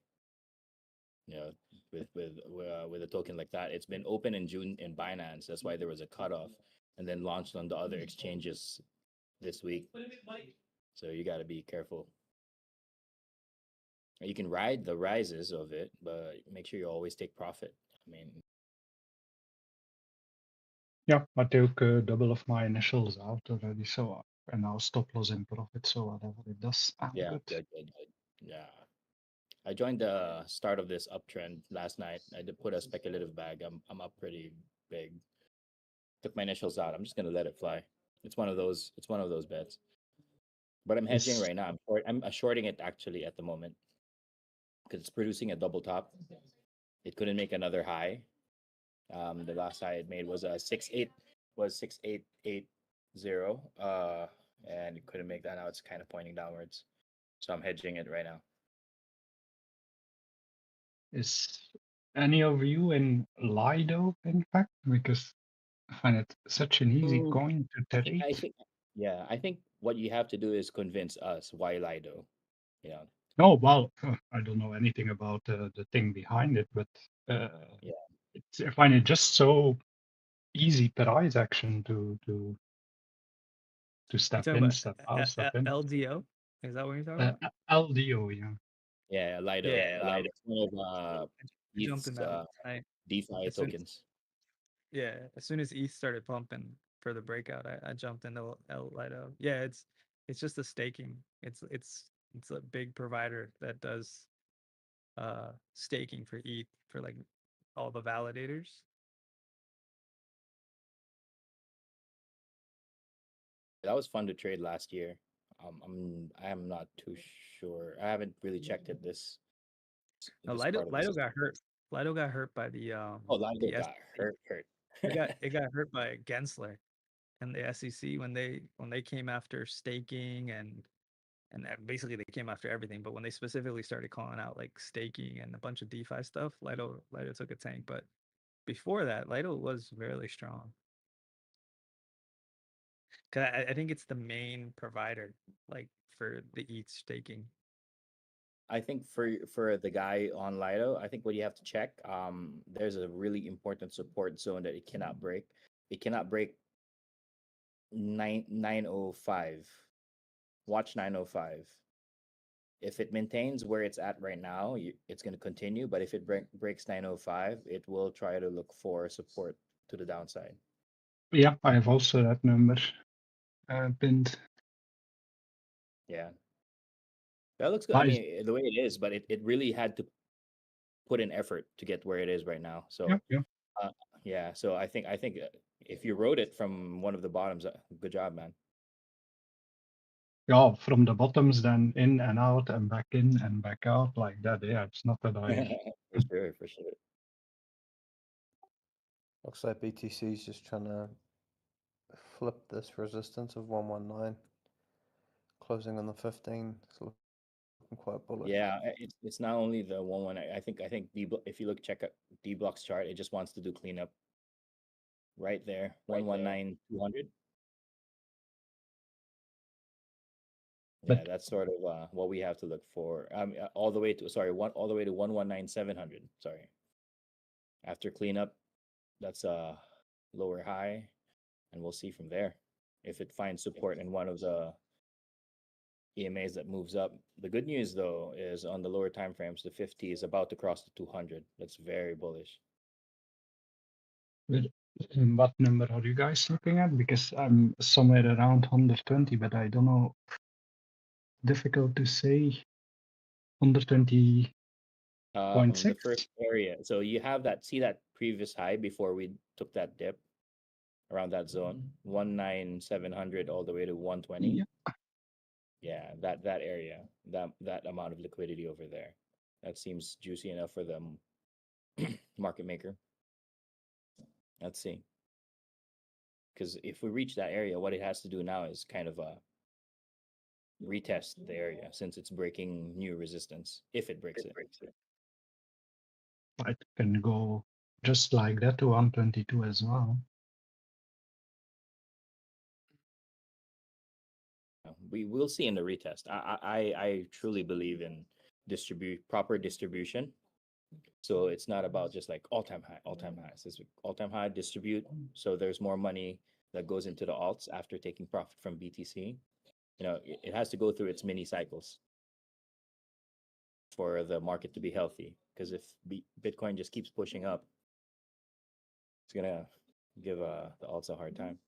Speaker 9: You know, with a token like that, it's been open in June in Binance. That's why there was a cutoff, and then launched on the other exchanges this week. So you got to be careful. You can ride the rises of it, but make sure you always take profit. I mean,
Speaker 13: Yeah, I took double of my initials out already, so and now stop loss in profit, so whatever it does, I'm
Speaker 9: yeah,
Speaker 13: good.
Speaker 9: good. Yeah. I joined the start of this uptrend last night. I did put a speculative bag. I'm up pretty big. Took my initials out. I'm just gonna let it fly. It's one of those. It's one of those bets. But I'm hedging
Speaker 13: Is
Speaker 9: right now. I'm shorting it actually at the moment because it's producing a double top. It couldn't make another high. The last high it made was a 6880. And it couldn't make that. Now it's kind of pointing downwards. So I'm hedging it right now.
Speaker 13: is any of you in Lido, in fact? Because I find it such an easy
Speaker 9: Mm,
Speaker 13: coin to trade.
Speaker 9: I think, yeah, I think what you have to do is convince us why Lido. You know,
Speaker 13: Oh, well, I don't know anything about the thing behind it, but uh,
Speaker 9: yeah,
Speaker 13: I find it just so easy price action to
Speaker 12: you're
Speaker 13: step
Speaker 12: talking
Speaker 13: in,
Speaker 12: about
Speaker 13: step out, step in.
Speaker 12: LDO. Is that what you're talking about?
Speaker 13: LDO, yeah.
Speaker 9: yeah, Lido.
Speaker 12: Yeah, Lido.
Speaker 9: It's one of
Speaker 12: I jumped in
Speaker 9: ETH's
Speaker 12: that last night.
Speaker 9: DeFi
Speaker 12: As soon
Speaker 9: tokens.
Speaker 12: Yeah, as soon as ETH started pumping for the breakout, I jumped into Lido. Yeah, it's just a staking. It's a big provider that does staking for ETH for like all the validators.
Speaker 9: That was fun to trade last year. I am not too sure. I haven't really checked it
Speaker 12: No,
Speaker 9: this part of the
Speaker 12: Lido
Speaker 9: season.
Speaker 12: got hurt. Lido got hurt by the
Speaker 9: Oh, Lido
Speaker 12: the
Speaker 9: got
Speaker 12: SEC.
Speaker 9: hurt.
Speaker 12: It got hurt by Gensler. and the SEC when they came after staking and basically they came after everything. But when they specifically started calling out like staking and a bunch of DeFi stuff, Lido took a tank. But before that, Lido was really strong. Cause I think it's the main provider like for the ETH staking.
Speaker 9: I think for the guy on Lido, I think what you have to check, there's a really important support zone that it cannot break. It cannot break 905. Watch 905. If it maintains where it's at right now, it's going to continue. But if it breaks 905, it will try to look for support to the downside.
Speaker 13: Yeah, I have also that number pinned.
Speaker 9: Yeah. That looks good. I mean, the way it is, but it really had to put in effort to get where it is right now. So, yeah. So I think if you wrote it from one of the bottoms, good job, man.
Speaker 13: Yeah, from the bottoms, then in and out and back in and back out like that. Yeah, it's not that I.
Speaker 9: For sure.
Speaker 11: Looks like BTC is just trying to flip this resistance of 119, closing on the 15. It's looking quite bullish.
Speaker 9: Yeah, it's not only the one. I think if you check out Dbloc's chart, it just wants to do cleanup. Right there, 119,200. Yeah, that's sort of what we have to look for. All the way to 119,700. Sorry. After cleanup, that's a lower high, and we'll see from there if it finds support in one of the EMAs that moves up. The good news though is on the lower time frames, the 50 is about to cross the 200. That's very bullish.
Speaker 13: What number are you guys looking at? Because I'm somewhere around 120, but I don't know. Difficult to say. 120.6.
Speaker 9: The first area. So you have see that previous high before we took that dip around that zone, 19700 all the way to 120.
Speaker 13: Yeah.
Speaker 9: Yeah, that area, that amount of liquidity over there. That seems juicy enough for the market maker. Let's see. Because if we reach that area, what it has to do now is kind of retest the area since it's breaking new resistance. If it breaks it.
Speaker 13: It can go just like that to 122 as well.
Speaker 9: We will see in the retest. I truly believe in proper distribution. So it's not about just like all-time highs. It's all-time high, distribute. So there's more money that goes into the alts after taking profit from BTC. It has to go through its mini cycles for the market to be healthy. Because if Bitcoin just keeps pushing up, it's gonna give the alts a hard time.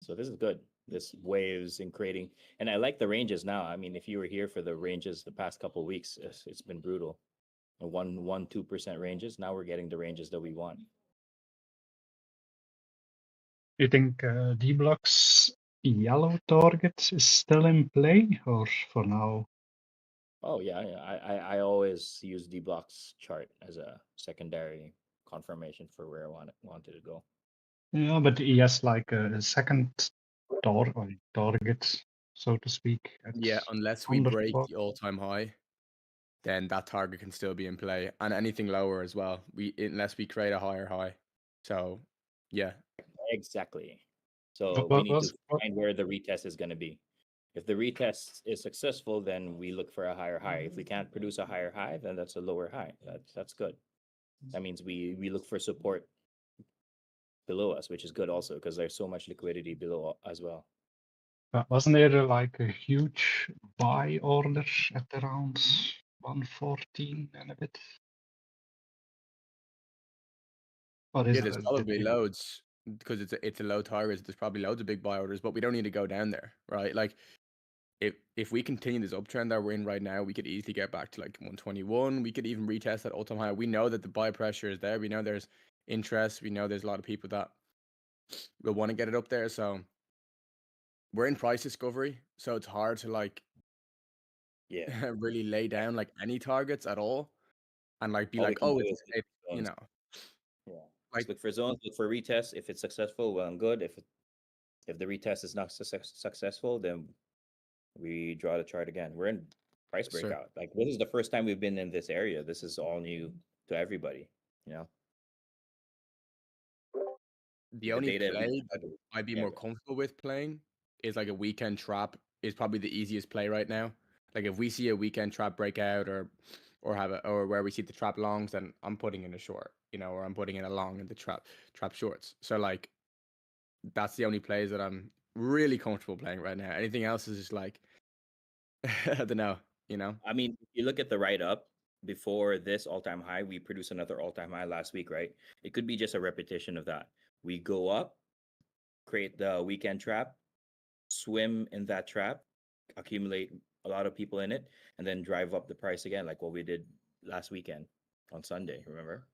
Speaker 9: So this is good. This waves in creating, and I like the ranges now. I mean, if you were here for the ranges the past couple of weeks, it's been brutal. 2% ranges. Now we're getting the ranges that we want.
Speaker 13: You think Dbloc's yellow target is still in play, or for now?
Speaker 9: Oh yeah, I always use Dbloc's chart as a secondary confirmation for where I wanted to go.
Speaker 13: Yeah, but he has like a second target, so to speak.
Speaker 15: Yeah, unless we break the all-time high, then that target can still be in play, and anything lower as well. Unless we create a higher high. So, yeah.
Speaker 9: Exactly. So we need to find where the retest is going to be. If the retest is successful, then we look for a higher high. If we can't produce a higher high, then that's a lower high. That's good. That means we look for support below us, which is good also because there's so much liquidity below as well.
Speaker 13: But wasn't there like a huge buy order at around 114 and a bit?
Speaker 15: Yeah, there's probably loads because it's a low target. There's probably loads of big buy orders, but we don't need to go down there, right? Like if we continue this uptrend that we're in right now, we could easily get back to like 121. We could even retest that all-time high. We know that the buy pressure is there. We know there's interest. We know there's a lot of people that will want to get it up there. So we're in price discovery, so it's hard to like really lay down like any targets at all and like be like, oh, it's you know.
Speaker 9: Yeah. Like look for zones, look for retests. If it's successful, well and good. If If the retest is not successful, then we draw the chart again. We're in price
Speaker 15: Yes, sir.
Speaker 9: breakout. Like this is the first time we've been in this area. This is all new to everybody. You know,
Speaker 15: The only
Speaker 9: data
Speaker 15: play that I'd be
Speaker 9: yeah,
Speaker 15: more comfortable with playing is like a weekend trap is probably the easiest play right now. Like if we see a weekend trap breakout or have a or where we see the trap longs, then I'm putting in a short, or I'm putting in a long in the trap shorts. So like that's the only plays that I'm really comfortable playing right now. Anything else is just like I don't know,
Speaker 9: I mean, if you look at the write up before this all-time high, we produced another all-time high last week, right? It could be just a repetition of that. We go up, create the weekend trap, swim in that trap, accumulate a lot of people in it, and then drive up the price again, like what we did last weekend on Sunday. Remember?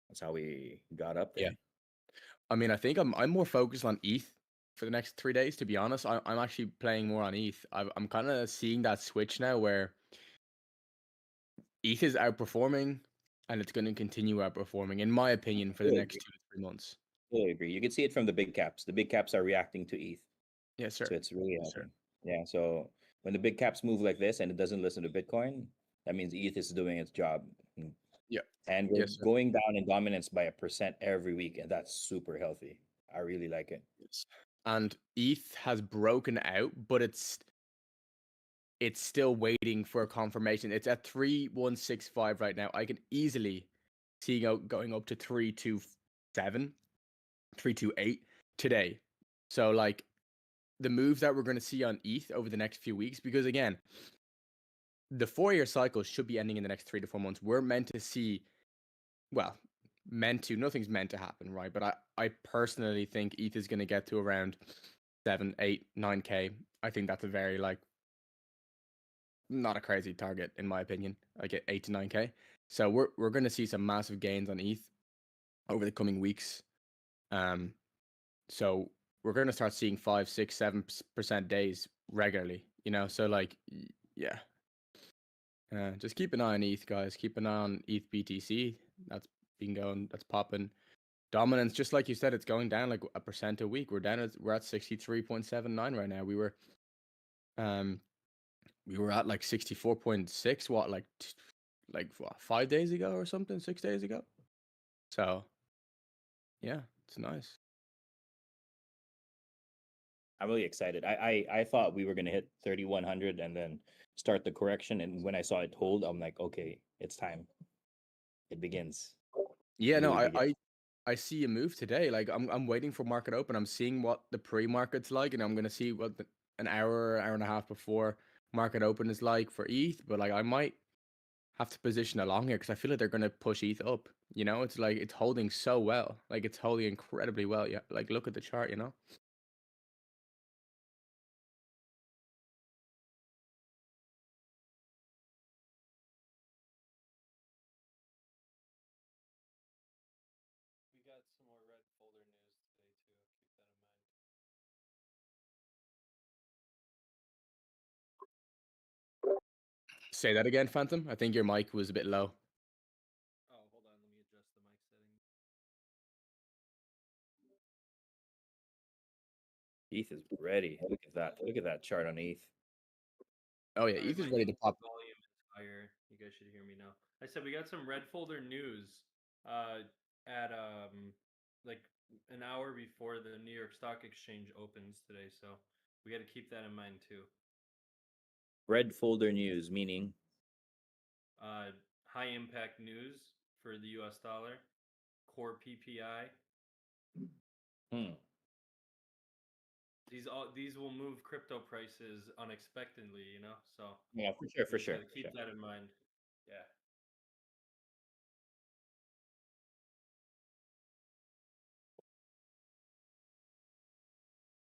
Speaker 9: That's how we got up there.
Speaker 15: Yeah. I mean, I think I'm more focused on ETH for the next 3 days. To be honest, I'm actually playing more on ETH. I'm kind of seeing that switch now where ETH is outperforming, and it's going to continue outperforming, in my opinion, for the next 2 to 3 months.
Speaker 9: Totally agree. You can see it from the big caps. The big caps are reacting to ETH.
Speaker 15: Yes, sir.
Speaker 9: So it's really
Speaker 15: Yes, sir.
Speaker 9: helping. Yeah. So when the big caps move like this and it doesn't listen to Bitcoin, that means ETH is doing its job.
Speaker 15: Yeah.
Speaker 9: And we're
Speaker 15: Yes, sir.
Speaker 9: going down in dominance by 1% every week, and that's super healthy. I really like it.
Speaker 15: Yes. And ETH has broken out, but it's still waiting for confirmation. It's at 3165 right now. I can easily see going up to 327, 328 today. So like the moves that we're going to see on ETH over the next few weeks, because again, the 4-year cycle should be ending in the next 3 to 4 months. We're meant to see, well, nothing's meant to happen, right? But I personally think ETH is going to get to around 7, 8, 9K. I think that's a very not a crazy target in my opinion. Like at 8 to 9K. So we're going to see some massive gains on ETH over the coming weeks. So we're going to start seeing 5, 6, 7% days regularly. So like yeah. Just keep an eye on ETH, guys. Keep an eye on ETH BTC. That's been going. That's popping. Dominance, just like you said, it's going down like 1% a week. We're at 63.79 right now. We were at like 64.6 what 5 days ago or something, 6 days ago. So yeah, it's nice.
Speaker 9: I'm really excited. I thought we were gonna hit 3,100 and then start the correction. And when I saw it hold, I'm like, okay, it's time. It begins.
Speaker 15: Yeah,
Speaker 9: It
Speaker 15: no,
Speaker 9: really begins.
Speaker 15: I see a move today. Like I'm waiting for market open. I'm seeing what the pre-market's like, and I'm gonna see what an hour and a half before market open is like for ETH. But like I might have to position along here because I feel like they're gonna push ETH up. It's like it's holding so well. Like it's holding incredibly well. Yeah, like look at the chart.
Speaker 7: We got some more red folder news today too. Keep that in mind.
Speaker 15: Say that again, Phantom. I think your mic was a bit low.
Speaker 7: Oh, hold on. Let me adjust the mic setting.
Speaker 9: ETH is ready. Look at that. Look at that chart on ETH.
Speaker 15: Oh yeah,
Speaker 7: Sorry,
Speaker 15: ETH is
Speaker 7: my
Speaker 15: ready to pop.
Speaker 7: volume is higher. You guys should hear me now. I said we got some red folder news at like an hour before the New York Stock Exchange opens today, so we got to keep that in mind too.
Speaker 9: Red folder news, meaning
Speaker 7: high impact news for the US dollar, core PPI. These will move crypto prices unexpectedly, so
Speaker 9: yeah, for sure.
Speaker 7: Keep that in mind. Yeah.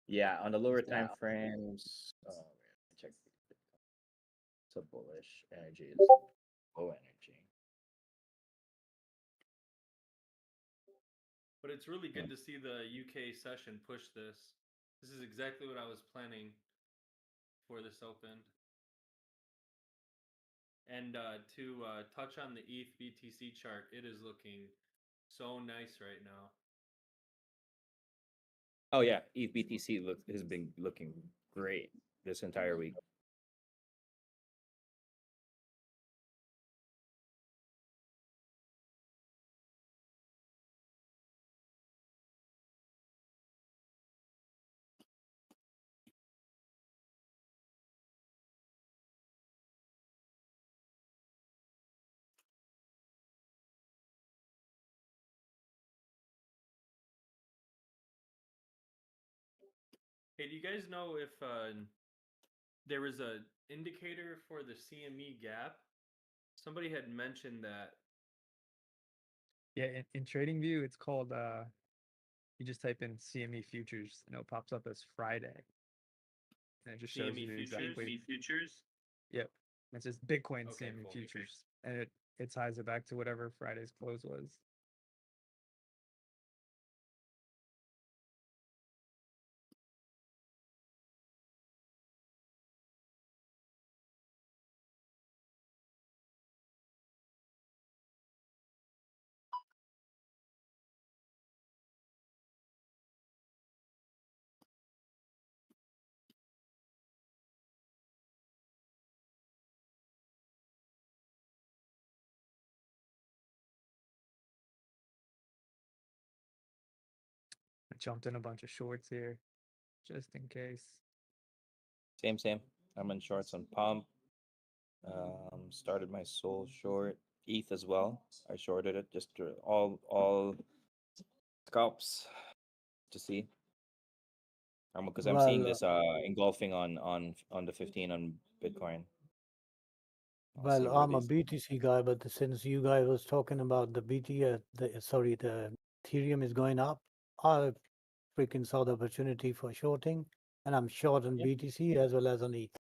Speaker 9: Yeah, on the lower time frames. Check. It's a bullish energy. Is low energy.
Speaker 7: But it's really good to see the UK session push this. This is exactly what I was planning for this open. And to touch on the ETH BTC chart, it is looking so nice right now.
Speaker 9: Oh yeah, ETH BTC has been looking great this entire week.
Speaker 7: Hey, do you guys know if there was a indicator for the CME gap? Somebody had mentioned that.
Speaker 12: Yeah, in TradingView, it's called you just type in CME futures and it pops up as Friday. And it just shows
Speaker 7: CME
Speaker 12: you
Speaker 7: futures?
Speaker 12: exactly.
Speaker 7: Futures?
Speaker 12: Yep. It's just Bitcoin
Speaker 7: Okay,
Speaker 12: CME
Speaker 7: cool.
Speaker 12: futures. And it ties it back to whatever Friday's close was. I jumped in a bunch of shorts here just in case.
Speaker 5: Same. I'm in shorts on Pump. Started my Soul short. ETH as well. I shorted it just to all scalps to see. Because I'm seeing this engulfing on the 15 on Bitcoin. I'll see
Speaker 16: Well,
Speaker 5: where
Speaker 16: I'm a
Speaker 5: these.
Speaker 16: BTC guy, but since you guys was talking about the the Ethereum is going up, I freaking saw the opportunity for shorting, and I'm short on
Speaker 5: Yeah.
Speaker 16: BTC as well as on ETH.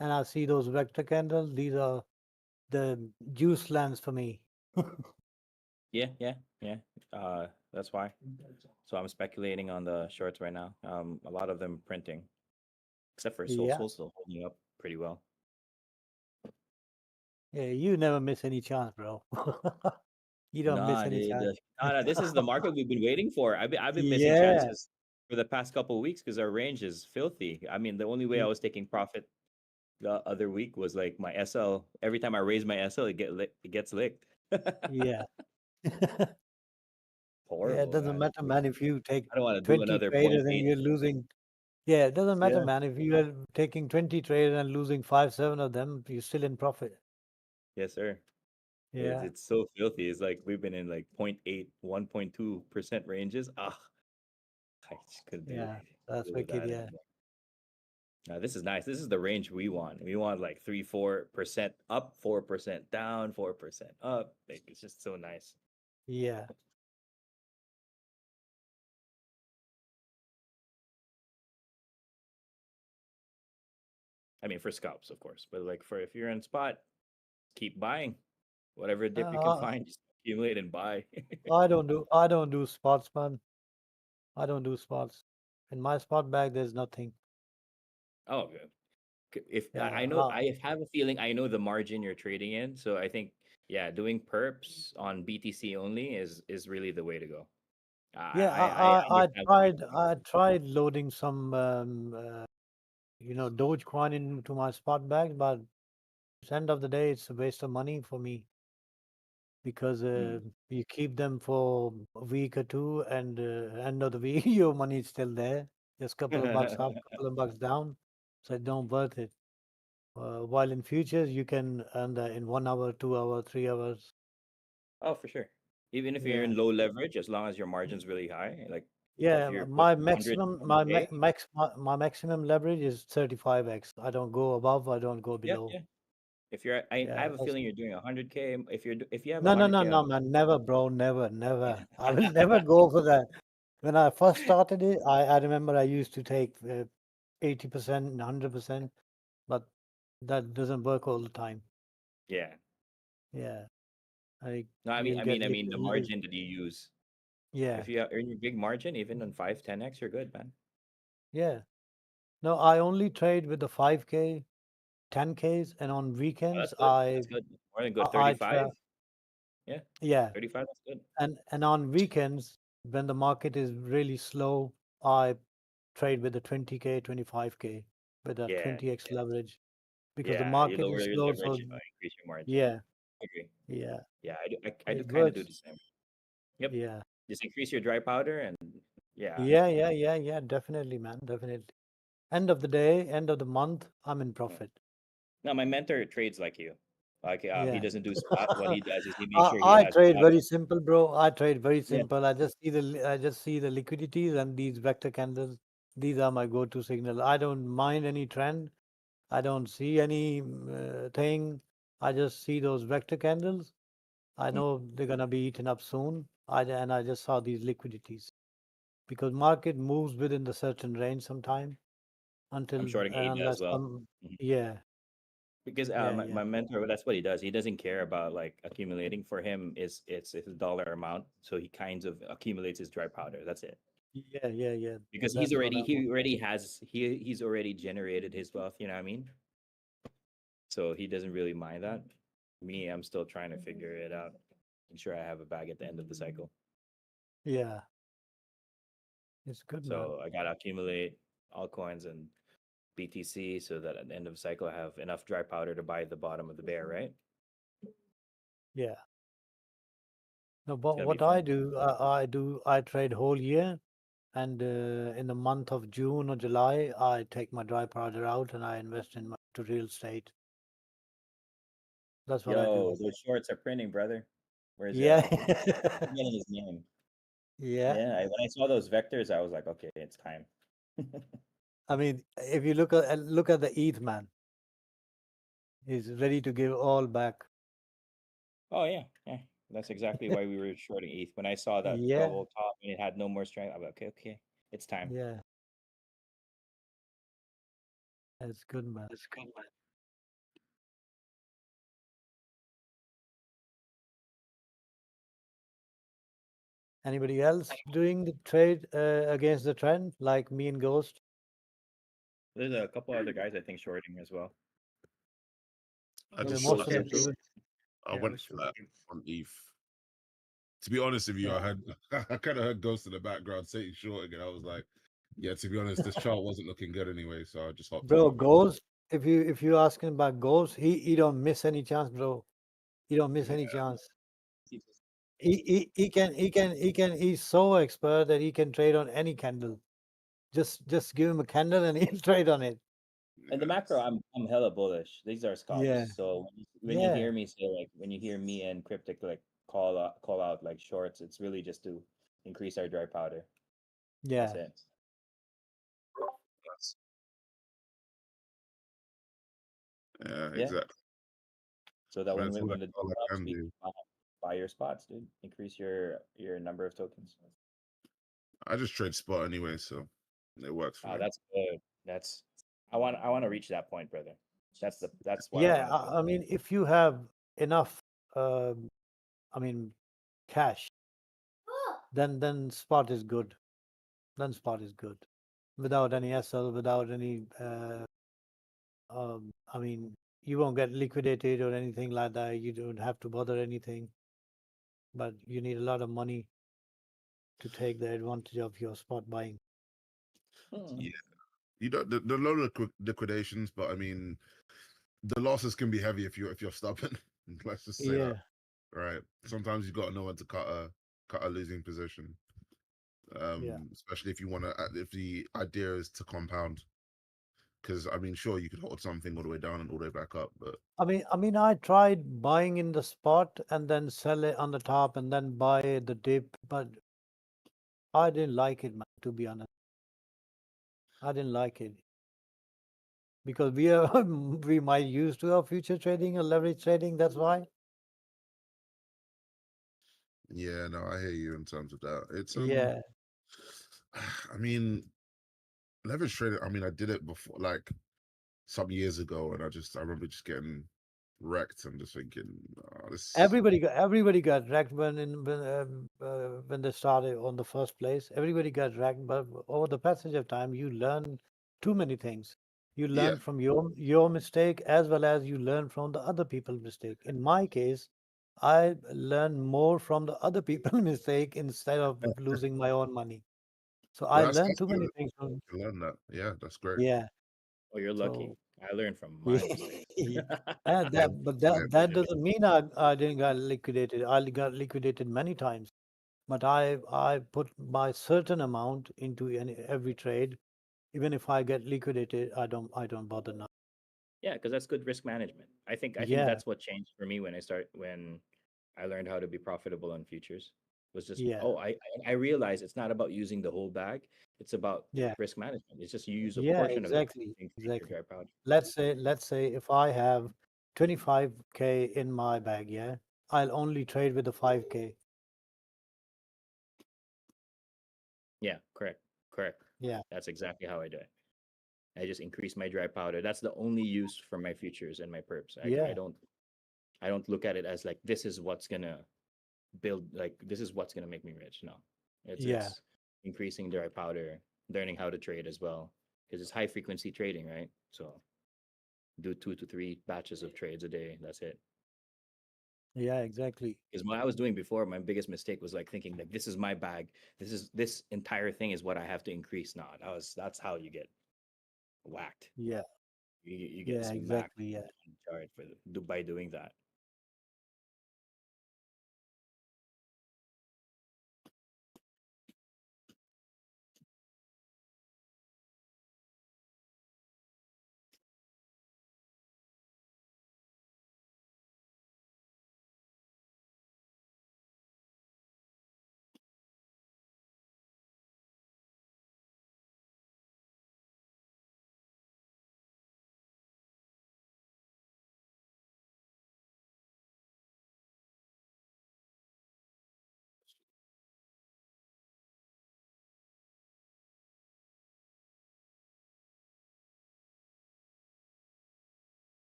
Speaker 16: And I see those vector candles; these are the juice lands for me.
Speaker 5: Yeah. That's why. So I'm speculating on the shorts right now. A lot of them printing, except for Soul.
Speaker 16: Yeah,
Speaker 5: Soul's still holding up pretty well.
Speaker 16: yeah, you never miss any chance, bro. You don't miss
Speaker 5: Nah,
Speaker 16: any
Speaker 5: dude.
Speaker 16: chance.
Speaker 5: This is the market we've been waiting for. I've been missing
Speaker 16: Yeah,
Speaker 5: chances for the past couple of weeks because our range is filthy. I mean, the only way I was taking profit the other week was like my SL. Every time I raise my SL, it gets licked.
Speaker 16: yeah. Yeah, it
Speaker 5: Horrible,
Speaker 16: doesn't
Speaker 5: man.
Speaker 16: matter, man, if you take
Speaker 5: I don't want to do
Speaker 16: 20
Speaker 5: another
Speaker 16: traders and
Speaker 5: 0.8.
Speaker 16: you're losing. Yeah, it doesn't matter,
Speaker 5: Yeah.
Speaker 16: man. If you are taking 20 traders and losing 5, 7 of them, you're still in profit.
Speaker 5: Yes, sir.
Speaker 16: Yeah,
Speaker 5: It's so filthy. It's like we've been in like 0.8, 1.2% ranges. Ah, I just couldn't
Speaker 16: yeah, that's
Speaker 5: deal with
Speaker 16: wicked.
Speaker 5: that
Speaker 16: Yeah,
Speaker 5: anymore. Now this is nice. This is the range we want. We want like 3-4% up, 4% down, 4% up. Like, it's just so nice.
Speaker 16: yeah,
Speaker 5: I mean, for scalps, of course, but like for if you're in spot, keep buying whatever dip you can find. Just accumulate and buy.
Speaker 16: I don't do spots, man. I don't do spots. In my spot bag, there's nothing.
Speaker 5: Oh, good. If
Speaker 16: Yeah,
Speaker 5: I know, I have a feeling I know the margin you're trading in, so I think yeah, doing perps on BTC only is really the way to go.
Speaker 16: yeah.
Speaker 5: I understand what you're doing.
Speaker 16: I tried loading some, Dogecoin into my spot bag, but at the end of the day, it's a waste of money for me. Because you keep them for a week or two, and end of the week, your money is still there. Just a couple of bucks up, couple of bucks down, so it don't worth it. While in futures, you can earn that in 1 hour, 2 hour, 3 hours.
Speaker 5: Oh, for sure. Even if you're
Speaker 16: Yeah,
Speaker 5: in low leverage, as long as your margin's really high, like if
Speaker 16: yeah.
Speaker 5: you're
Speaker 16: My
Speaker 5: putting 100
Speaker 16: maximum,
Speaker 5: k,
Speaker 16: my maximum leverage is 35x. I don't go above, I don't go
Speaker 5: yeah,
Speaker 16: below.
Speaker 5: yeah. If you're, I
Speaker 16: Yeah,
Speaker 5: have a feeling you're doing 100k. If you have
Speaker 16: no, no, no,
Speaker 5: 100k
Speaker 16: no,
Speaker 5: on,
Speaker 16: man, never, bro, never, never. I will never go for that. When I first started it, I remember I used to take 80% and 100%, but that doesn't work all the time.
Speaker 5: yeah.
Speaker 16: Yeah,
Speaker 5: No,
Speaker 16: you'll
Speaker 5: I
Speaker 16: get
Speaker 5: mean the
Speaker 16: liquid.
Speaker 5: margin that you use.
Speaker 16: Yeah,
Speaker 5: If you earn your big margin, even on 5-10x, you're good, man.
Speaker 16: yeah. No, I only trade with the 5K, 10Ks, and on
Speaker 5: Oh,
Speaker 16: weekends
Speaker 5: that's good. That's good. More than good.
Speaker 16: I
Speaker 5: 35. Yeah,
Speaker 16: yeah,
Speaker 5: 35. That's good.
Speaker 16: and on weekends when the market is really slow, I trade with the 20k, 25k with a
Speaker 9: Yeah,
Speaker 16: 20x leverage because the
Speaker 9: yeah. You
Speaker 16: market
Speaker 9: lower
Speaker 16: is
Speaker 9: your
Speaker 16: slow.
Speaker 9: leverage,
Speaker 16: So
Speaker 9: increase your margin.
Speaker 16: yeah,
Speaker 9: Agree.
Speaker 16: yeah,
Speaker 9: Yeah, I do
Speaker 16: it
Speaker 9: kind of do
Speaker 16: works.
Speaker 9: the same. Yep.
Speaker 16: Yeah,
Speaker 9: Just increase your dry powder and yeah.
Speaker 16: yeah. Definitely, man. Definitely. End of the day, end of the month, I'm in
Speaker 9: Yeah.
Speaker 16: profit.
Speaker 9: No, my mentor trades like you. Like he
Speaker 16: Yeah.
Speaker 9: doesn't do spot. What he does is he makes sure he
Speaker 16: I
Speaker 9: has
Speaker 16: trade
Speaker 9: spot.
Speaker 16: very simple, bro. I trade very
Speaker 9: Yeah.
Speaker 16: simple. I just see the liquidities and these vector candles. These are my go-to signal. I don't mind any trend. I don't see any thing. I just see those vector candles. I know they're gonna be eaten up soon. And I just saw these liquidities because market moves within the certain range sometime until
Speaker 9: I'm shorting ADA as
Speaker 16: unless
Speaker 9: well.
Speaker 16: some
Speaker 9: Mhm.
Speaker 16: yeah
Speaker 9: Because
Speaker 16: yeah
Speaker 9: my,
Speaker 16: yeah
Speaker 9: my mentor, that's what he does. He doesn't care about like accumulating. For him, it's a dollar amount, so he kind of accumulates his dry powder. That's it.
Speaker 16: yeah.
Speaker 9: Because
Speaker 16: That's what I want.
Speaker 9: he's already generated his wealth. You know what I mean? So he doesn't really mind that. Me, I'm still trying to figure it out. Make sure I have a bag at the end of the cycle.
Speaker 16: Yeah, it's good, man.
Speaker 9: So I gotta accumulate altcoins and BTC so that at the end of the cycle I have enough dry powder to buy the bottom of the bear, right?
Speaker 16: Yeah. No,
Speaker 9: It's
Speaker 16: but
Speaker 9: gonna be
Speaker 16: what I
Speaker 9: fun.
Speaker 16: do, I trade whole year, and in the month of June or July, I take my dry powder out and I invest in to real estate. That's what I do.
Speaker 9: Yo, those shorts are printing, brother. Where's
Speaker 16: Yeah,
Speaker 9: I'm getting his name.
Speaker 16: yeah.
Speaker 9: Yeah, when I saw those vectors, I was like, okay, it's time.
Speaker 16: I mean, if you look at the ETH man, he's ready to give all back.
Speaker 9: Oh yeah, yeah. That's exactly why we were shorting ETH. When I saw that
Speaker 16: Yeah,
Speaker 9: bubble top and it had no more strength, I'm like, okay, it's time.
Speaker 16: yeah. That's good, man. Anybody else doing the trade against the trend like me and Ghost?
Speaker 9: There's a couple other guys I think shorting as well.
Speaker 14: I
Speaker 16: Yeah,
Speaker 14: just
Speaker 16: most
Speaker 14: saw
Speaker 16: of them.
Speaker 14: it. I
Speaker 10: Yeah, I
Speaker 14: went
Speaker 10: was
Speaker 14: flat
Speaker 10: shorting.
Speaker 14: on ETH. To be honest with you,
Speaker 16: Yeah.
Speaker 14: I heard I kind of heard Ghost in the background saying short again. I was like, yeah, to be honest, this chart wasn't looking good anyway, so I just hopped
Speaker 16: Bro,
Speaker 14: out.
Speaker 16: Ghost, if you asking about Ghost, he don't miss any chance, bro. He don't miss
Speaker 14: Yeah,
Speaker 16: any chance. He's so expert that he can trade on any candle. Just give him a candle and he'll trade on it.
Speaker 9: And the macro, I'm hella bullish. These are
Speaker 16: Yeah.
Speaker 9: scalps. So when you
Speaker 16: Yeah.
Speaker 9: hear me say like when you hear me and Cryptic like call out like shorts, it's really just to increase our dry powder. That's
Speaker 16: Yeah.
Speaker 9: it.
Speaker 14: yeah,
Speaker 9: Yeah.
Speaker 14: exactly.
Speaker 9: So that
Speaker 14: That's
Speaker 9: when the
Speaker 14: all I
Speaker 9: drops,
Speaker 14: can
Speaker 9: we
Speaker 14: do.
Speaker 9: buy your spots, dude. Increase your number of tokens.
Speaker 14: I just trade spot anyway, so it works for me.
Speaker 9: That's good. That's I want to reach that point, brother. That's what I
Speaker 16: Yeah.
Speaker 9: want to do.
Speaker 16: I mean, if you have enough, I mean, cash, then spot is good. Then spot is good. Without any SL, without any, I mean, you won't get liquidated or anything like that. You don't have to bother anything, but you need a lot of money to take the advantage of your spot buying.
Speaker 14: Yeah, you don't the low liquidations, but I mean the losses can be heavy if you're stubborn. Let's just say that,
Speaker 16: Yeah,
Speaker 14: right? Sometimes you got to know when to cut a losing position.
Speaker 16: yeah.
Speaker 14: Especially if you want to, if the idea is to compound. Because I mean, sure, you could hold something all the way down and all the way back up, but
Speaker 16: I mean, I tried buying in the spot and then sell it on the top and then buy the dip, but I didn't like it, man, to be honest. I didn't like it because we are we might used to our future trading or leverage trading. That's why.
Speaker 14: yeah, no, I hear you in terms of that. It's
Speaker 16: Yeah.
Speaker 14: I mean, leverage trading. I mean, I did it before, like some years ago, and I remember just getting wrecked and just thinking, oh, this.
Speaker 16: Everybody got wrecked when they started on the first place. Everybody got wrecked, but over the passage of time, you learn too many things. You
Speaker 14: Yeah,
Speaker 16: learn from your mistake as well as you learn from the other people's mistake. In my case, I learn more from the other people's mistake instead of losing my own money. So I
Speaker 14: That's
Speaker 16: learned too many
Speaker 14: good
Speaker 16: things from.
Speaker 14: to learn that. Yeah, that's great.
Speaker 16: Yeah.
Speaker 9: Oh, you're lucky.
Speaker 16: So
Speaker 9: I learned from my mistakes.
Speaker 16: and
Speaker 14: Yeah,
Speaker 16: but
Speaker 14: yeah.
Speaker 16: that doesn't mean I didn't get liquidated. I got liquidated many times, but I put my certain amount into every trade. Even if I get liquidated, I don't bother now.
Speaker 9: Yeah, because that's good risk management. I think
Speaker 16: Yeah,
Speaker 9: that's what changed for me when I learned how to be profitable on futures. Was just
Speaker 16: yeah,
Speaker 9: I realized it's not about using the whole bag. It's about
Speaker 16: yeah,
Speaker 9: risk management. It's just you use a
Speaker 16: yeah.
Speaker 9: portion of it
Speaker 16: Exactly,
Speaker 9: to increase your
Speaker 16: exactly.
Speaker 9: dry powder.
Speaker 16: Let's say if I have 25K in my bag, yeah, I'll only trade with the 5K.
Speaker 9: Yeah, correct. Correct.
Speaker 16: Yeah,
Speaker 9: That's exactly how I do it. I just increase my dry powder. That's the only use for my futures and my perps. I
Speaker 16: yeah,
Speaker 9: don't look at it as like this is what's gonna build like this is what's gonna make me rich. No.
Speaker 16: yeah,
Speaker 9: It's increasing dry powder, learning how to trade as well. Because it's high frequency trading, right? So do 2 to 3 batches of trades a day. That's it.
Speaker 16: yeah. Exactly.
Speaker 9: Because what I was doing before, my biggest mistake was like thinking like this is my bag. This entire thing is what I have to increase. Now that's how you get whacked.
Speaker 16: Yeah,
Speaker 9: You get
Speaker 16: yeah.
Speaker 9: smacked
Speaker 16: Exactly. Yeah.
Speaker 9: on the chart by doing that.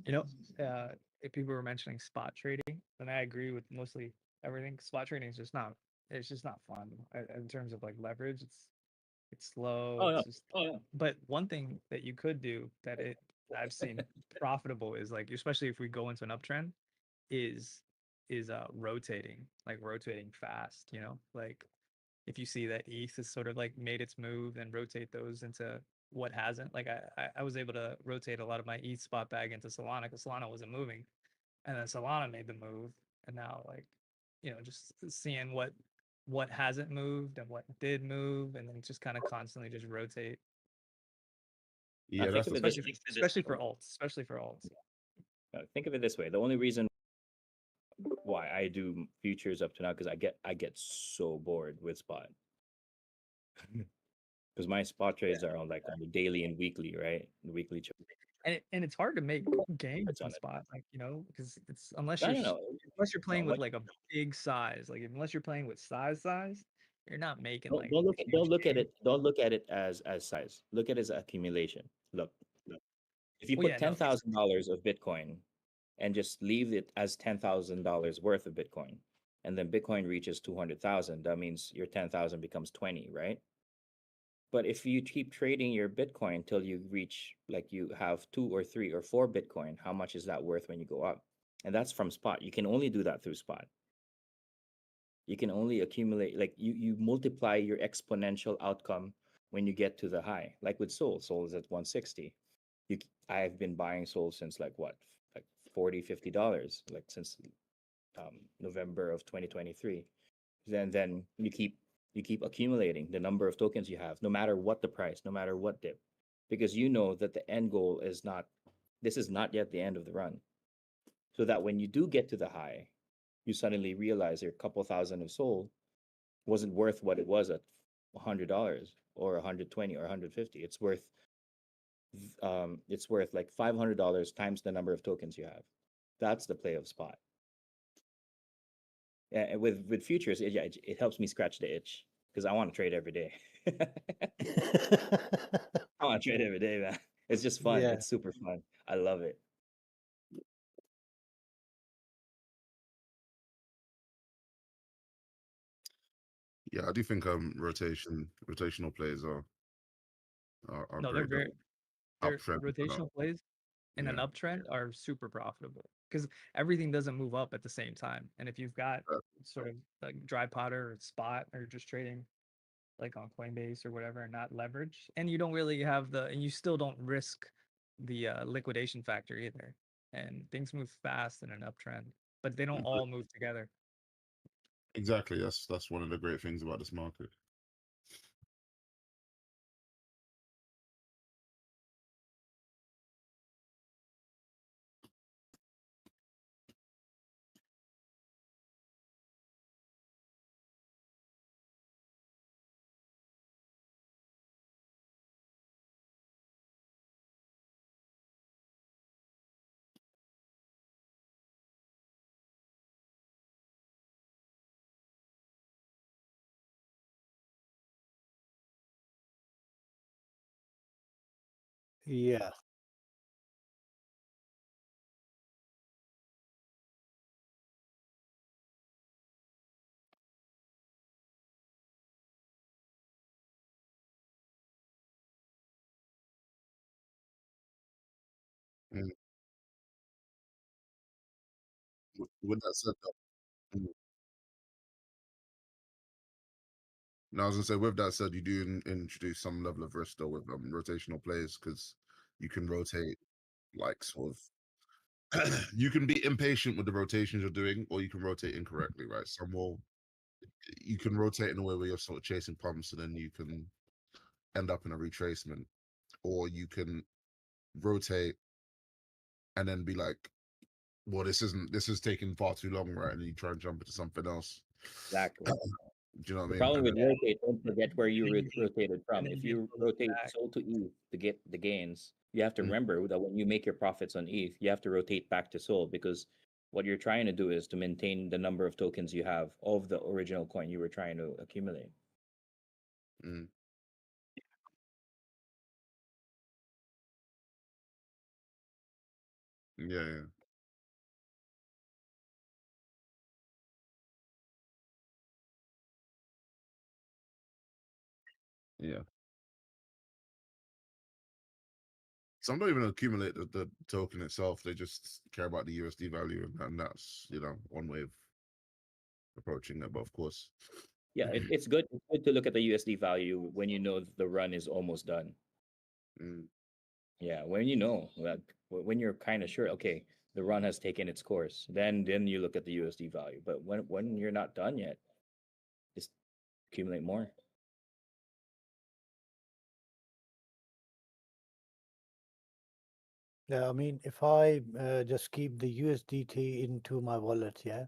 Speaker 12: You know, if people were mentioning spot trading, then I agree with mostly everything. Spot trading is just not. It's just not fun in terms of like leverage. It's slow.
Speaker 9: Oh yeah.
Speaker 12: It's just. But one thing that you could do I've seen profitable is like, especially if we go into an uptrend, is rotating fast. You know, like if you see that ETH has sort of like made its move, and rotate those into what hasn't. Like I was able to rotate a lot of my ETH spot bag into Solana because Solana wasn't moving, and then Solana made the move, and now like just seeing what hasn't moved and what did move, and then just kind of constantly just rotate,
Speaker 9: Now
Speaker 14: Yeah,
Speaker 9: think
Speaker 14: that's
Speaker 9: of
Speaker 14: a
Speaker 9: it this
Speaker 12: especially for alts,
Speaker 9: think of it this way. The only reason why I do futures up to now because I get so bored with spot because my spot trades are on the daily and weekly, right? The weekly
Speaker 12: and it's hard to make gains
Speaker 9: charts on
Speaker 12: in
Speaker 9: it.
Speaker 12: spot, like because it's unless
Speaker 9: No,
Speaker 12: you're
Speaker 9: no, no,
Speaker 12: unless you're
Speaker 9: no.
Speaker 12: playing with like a big size, like unless you're playing with size, you're not making
Speaker 9: Don't
Speaker 12: like
Speaker 9: don't look at
Speaker 12: huge gains.
Speaker 9: don't look at it as size. Look at it as accumulation. Look, if you
Speaker 12: Well,
Speaker 9: put
Speaker 12: yeah, no,
Speaker 9: $10,000 of Bitcoin and just leave it as $10,000 worth of Bitcoin, and then Bitcoin reaches 200,000, that means your 10,000 becomes 20, right? But if you keep trading your Bitcoin till you reach like you have 2 or 3 or 4 Bitcoin, how much is that worth when you go up? And that's from spot. You can only do that through spot. You can only accumulate like you multiply your exponential outcome when you get to the high. Like with Soul is at 160. I've been buying Soul since like what? Like 40, $50, like since November of 2023. Then you keep accumulating the number of tokens you have, no matter what the price, no matter what dip, because you know that the end goal is not this is not yet the end of the run. So that when you do get to the high, you suddenly realize your couple thousand of SOL wasn't worth what it was at $100 or 120 or 150. It's worth like $500 times the number of tokens you have. That's the play of spot. Yeah, with futures, it helps me scratch the itch because I want to trade every day. I want to trade every day, man. It's just fun.
Speaker 16: Yeah.
Speaker 9: It's super fun. I love it.
Speaker 14: Yeah, I do think rotational plays are
Speaker 12: No, they're
Speaker 14: great.
Speaker 12: very they're
Speaker 14: Uptrend.
Speaker 12: rotational plays in an
Speaker 14: Yeah.
Speaker 12: uptrend are super profitable because everything doesn't move up at the same time. And if you've got sort of like dry powder or spot or just trading like on Coinbase or whatever and not leverage, and you don't really have and you still don't risk the liquidation factor either. And things move fast in an uptrend, but they don't all move together.
Speaker 14: Exactly. That's one of the great things about this market.
Speaker 16: Yeah.
Speaker 14: Mm. With that said, though, now I was gonna say, with that said, you do introduce some level of risk though with rotational plays because you can rotate like sort of. You can be impatient with the rotations you're doing, or you can rotate incorrectly, right? You can rotate in a way where you're sort of chasing pumps, and then you can end up in a retracement, or you can rotate and then be like, well, this is taking far too long, right? And you try and jump into something else.
Speaker 9: Exactly.
Speaker 14: Do you know what
Speaker 9: The
Speaker 14: I mean?
Speaker 9: problem
Speaker 14: And
Speaker 9: with
Speaker 14: then,
Speaker 9: rotate, don't forget where you rotated from.
Speaker 12: And then
Speaker 9: If
Speaker 12: you
Speaker 9: you
Speaker 12: go
Speaker 9: rotate
Speaker 12: back.
Speaker 9: SOL to ETH to get the gains, you have to
Speaker 14: Mm.
Speaker 9: remember that when you make your profits on ETH, you have to rotate back to SOL because what you're trying to do is to maintain the number of tokens you have of the original coin you were trying to accumulate.
Speaker 14: Mm. Yeah. Yeah. Some don't even accumulate the token itself. They just care about the USD value, and that's one way of approaching it. But of course,
Speaker 9: Yeah, it's good. It's good to look at the USD value when you know the run is almost done.
Speaker 14: Mm.
Speaker 9: Yeah, when you know that when you're kind of sure, okay, the run has taken its course, then you look at the USD value. But when you're not done yet, just accumulate more.
Speaker 16: Yeah, I mean, if I just keep the USDT into my wallet, yeah,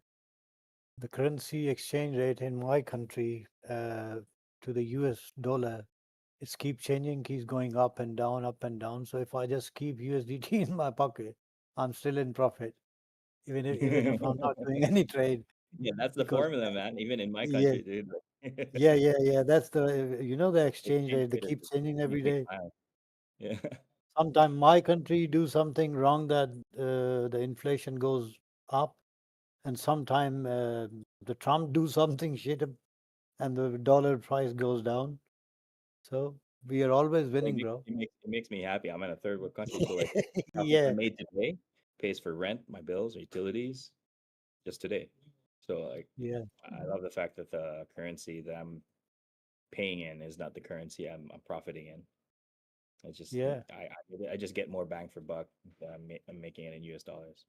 Speaker 16: the currency exchange rate in my country to the US dollar, it's keep changing, keeps going up and down, up and down. So if I just keep USDT in my pocket, I'm still in profit, even if I'm not doing any trade.
Speaker 9: Yeah, that's the
Speaker 16: Because
Speaker 9: formula, man. Even in my
Speaker 16: yeah,
Speaker 9: country, dude.
Speaker 16: yeah. That's the exchange
Speaker 9: Exchange
Speaker 16: rate. They
Speaker 9: rate is
Speaker 16: keep changing
Speaker 9: a
Speaker 16: every
Speaker 9: big
Speaker 16: day.
Speaker 9: time. Yeah.
Speaker 16: Sometimes my country do something wrong that the inflation goes up, and sometime the Trump do something shit and the dollar price goes down. So we are always winning, bro.
Speaker 9: It makes me happy. I'm in a third world country, so like profit I
Speaker 16: Yeah,
Speaker 9: made today pays for rent, my bills, utilities, just today. So like
Speaker 16: yeah,
Speaker 9: I love the fact that the currency that I'm paying in is not the currency I'm profiting in. It's just
Speaker 16: yeah,
Speaker 9: I just get more bang for buck. I'm making it in US dollars.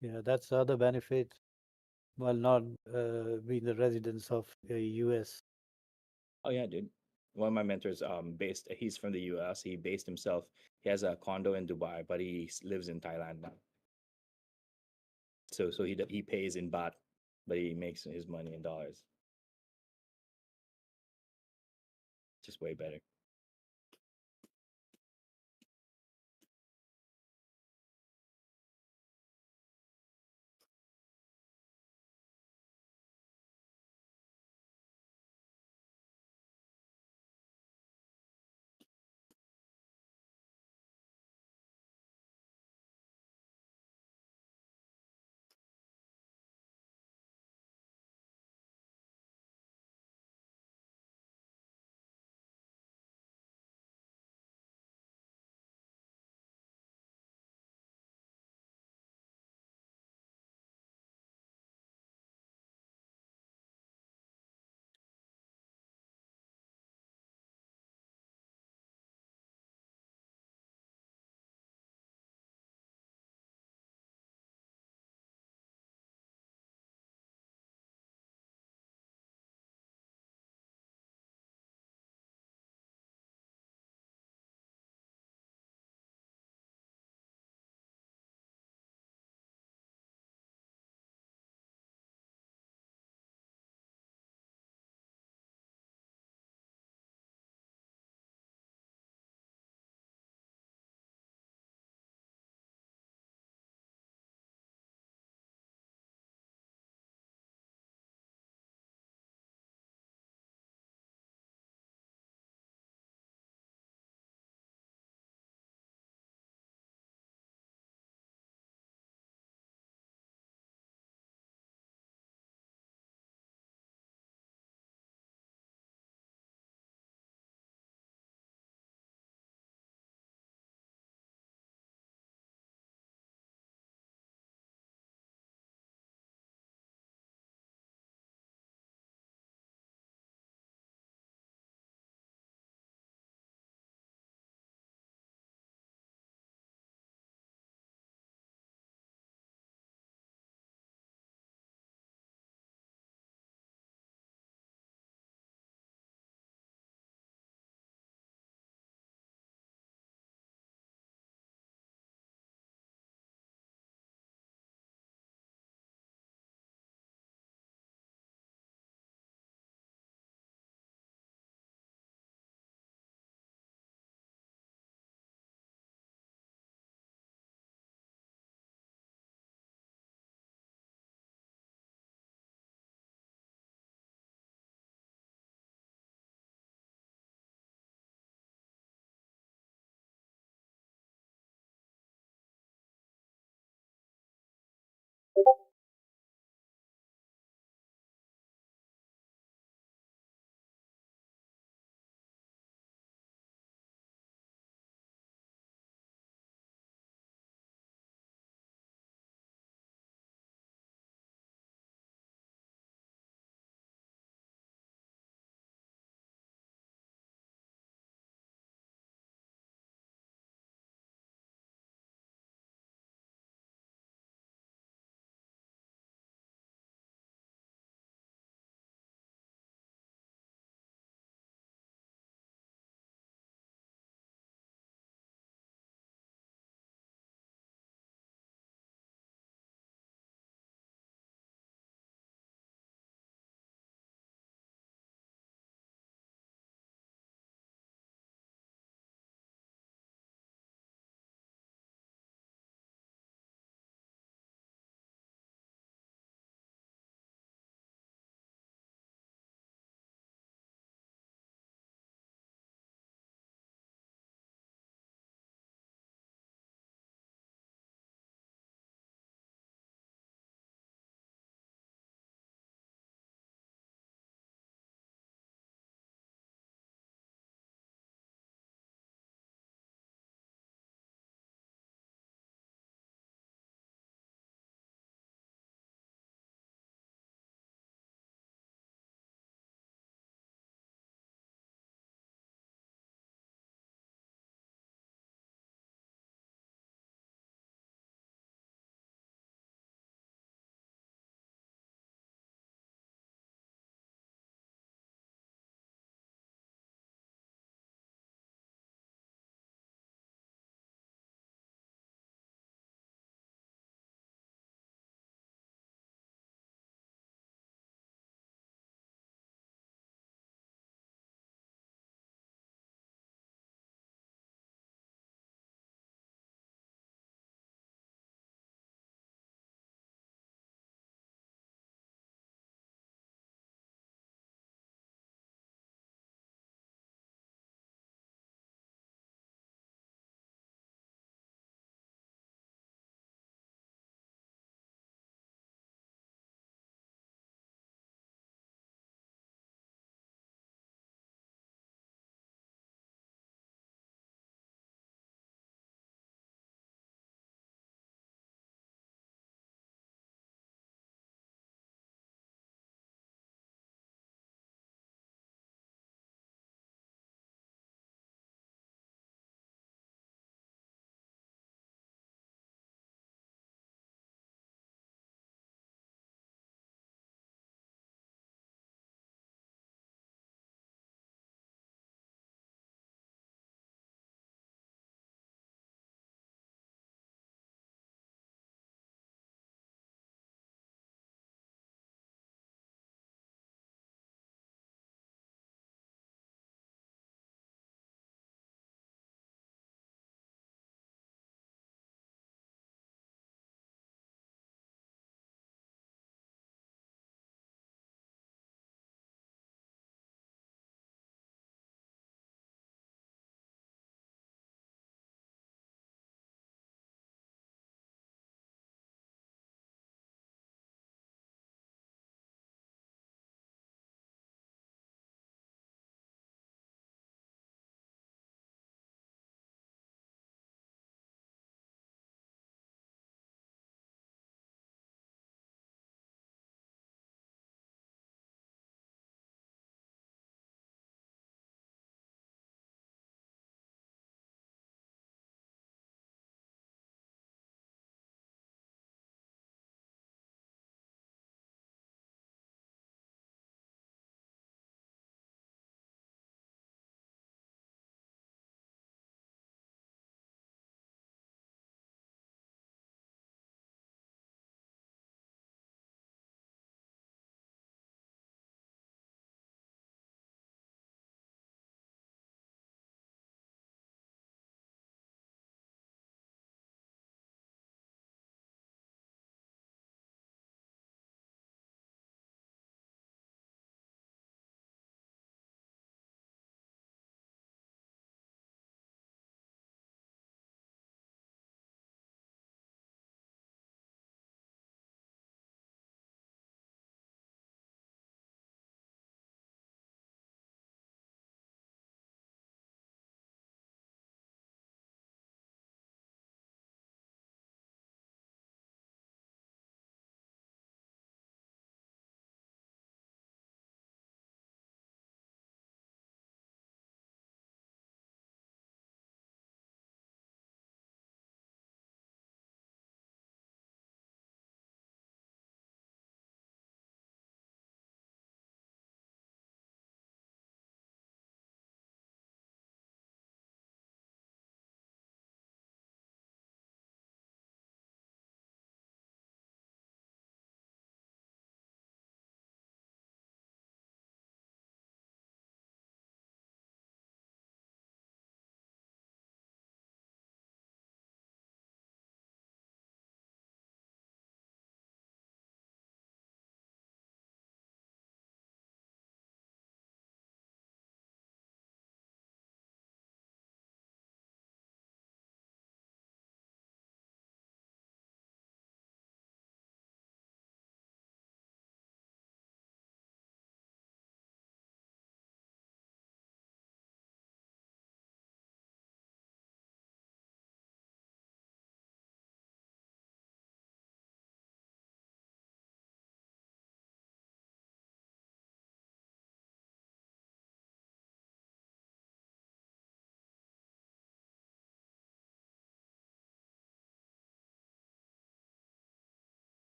Speaker 16: yeah. That's the other benefit. While not being the residents of US.
Speaker 9: Oh yeah, dude. One of my mentors, he's from the US. He based himself. He has a condo in Dubai, but he lives in Thailand now. So he pays in baht, but he makes his money in dollars. Just way better.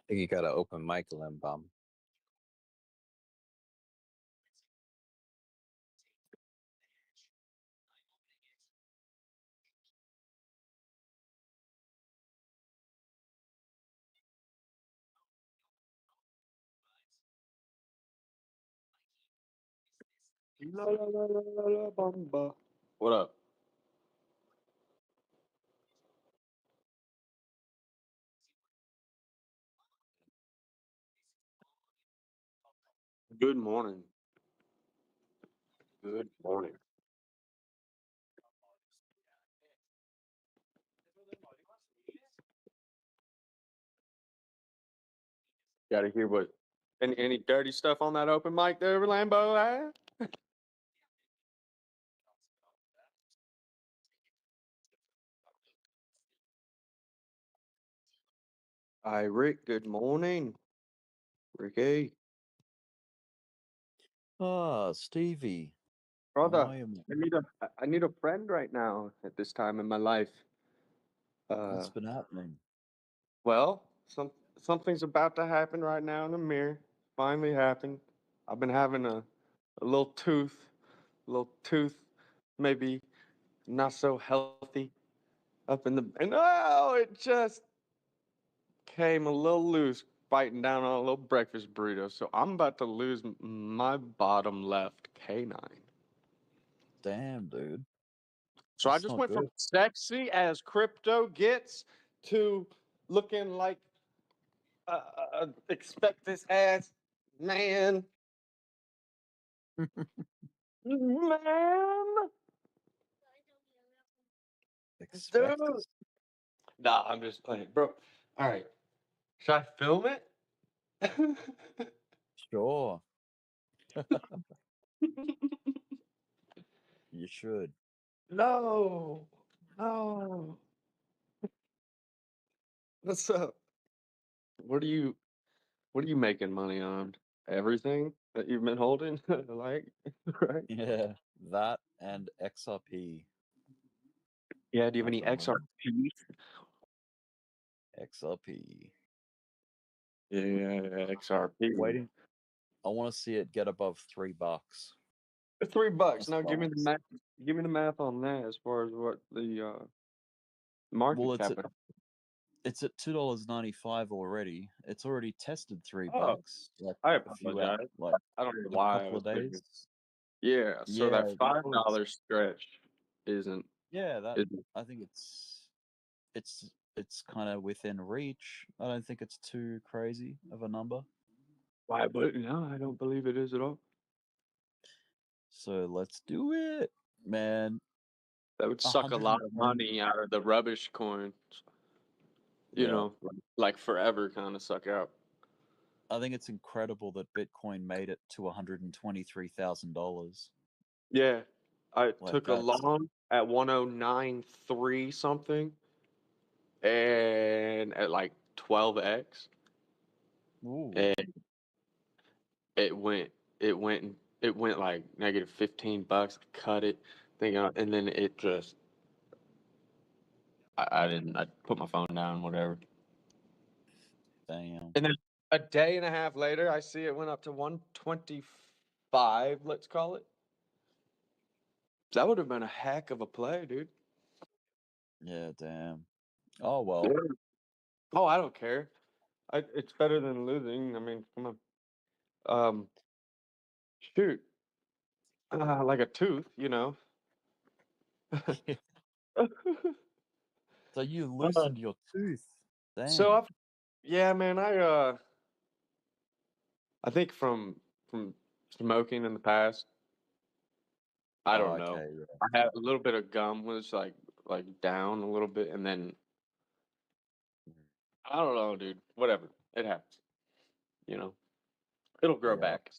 Speaker 8: think you gotta open mic, Limbom.
Speaker 17: La, la, la, la, la, la, bamba. What up? Good morning. Good morning. Got to hear what any dirty stuff on that open mic there, Lambo? Hi, Rick. Good morning, Ricky.
Speaker 18: Ah, Stevie.
Speaker 17: Brother,
Speaker 18: I am.
Speaker 17: I need a friend right now at this time in my life.
Speaker 18: What's been happening?
Speaker 17: Well, something's about to happen right now in the mirror. Finally happened. I've been having a little tooth, maybe not so healthy up in the, and oh, it just came a little loose, biting down on a little breakfast burrito. So I'm about to lose my bottom left canine.
Speaker 18: Damn, dude.
Speaker 17: So I
Speaker 18: That's
Speaker 17: just
Speaker 18: not
Speaker 17: went from
Speaker 18: good.
Speaker 17: sexy as crypto gets to looking like expect this ass man. Man.
Speaker 18: Expect
Speaker 17: Dude.
Speaker 18: this.
Speaker 17: Nah, I'm just playing, bro. All right. Should I film it?
Speaker 18: Sure. You should.
Speaker 17: No. No. What's up? What are you making money on? Everything that you've been holding? Like, right?
Speaker 18: Yeah, that and XRP
Speaker 17: Yeah, do you have
Speaker 18: at
Speaker 17: any
Speaker 18: the moment.
Speaker 17: XRP?
Speaker 18: XRP.
Speaker 17: Yeah, XRP.
Speaker 18: Waiting. I want to see it get above $3.
Speaker 17: $3.
Speaker 18: That's
Speaker 17: Now
Speaker 18: what I
Speaker 17: give me
Speaker 18: want
Speaker 17: the
Speaker 18: to see.
Speaker 17: math. Give me the math on that as far as what the market
Speaker 18: Well, it's
Speaker 17: cap.
Speaker 18: it's at $2.95 already. It's already tested $3
Speaker 17: Oh,
Speaker 18: like
Speaker 17: I
Speaker 18: a few out
Speaker 17: apologize.
Speaker 18: like
Speaker 17: I don't know
Speaker 18: a
Speaker 17: why I
Speaker 18: couple
Speaker 17: was
Speaker 18: of
Speaker 17: thinking.
Speaker 18: days.
Speaker 17: Yeah, so
Speaker 18: Yeah,
Speaker 17: that $5
Speaker 18: well,
Speaker 17: stretch isn't.
Speaker 18: yeah, that
Speaker 17: Isn't.
Speaker 18: I think it's kind of within reach. I don't think it's too crazy of a number.
Speaker 17: Why? But no, I don't believe it is at all.
Speaker 18: So let's do it, man.
Speaker 17: That would suck a lot of
Speaker 18: 120.
Speaker 17: money out of the rubbish coins. You
Speaker 18: Yeah,
Speaker 17: know, like forever kind of suck out.
Speaker 18: I think it's incredible that Bitcoin made it to $123,000.
Speaker 17: Yeah, I
Speaker 18: Like
Speaker 17: took a
Speaker 18: that's
Speaker 17: long at 1093 something, and at like 12x,
Speaker 18: ooh,
Speaker 17: and it went it went it went like negative $15. I cut it, and then it just I didn't I put my phone down, whatever.
Speaker 18: damn.
Speaker 17: And then a day and a half later, I see it went up to 125. Let's call it. That would have been a heck of a play, dude.
Speaker 18: Yeah, damn. Oh well.
Speaker 17: Yeah. Oh, I don't care. It's better than losing. I mean, come on. Shoot, like a tooth, you know.
Speaker 18: So you
Speaker 17: Uh,
Speaker 18: loosened your tooth.
Speaker 17: so
Speaker 18: Damn.
Speaker 17: yeah, man, I think from smoking in the past, I
Speaker 18: Oh,
Speaker 17: don't know.
Speaker 18: okay, yeah.
Speaker 17: I had a little bit of gum was like down a little bit, and then I don't know, dude. Whatever, it happens. You know, it'll grow
Speaker 18: Yeah.
Speaker 17: back.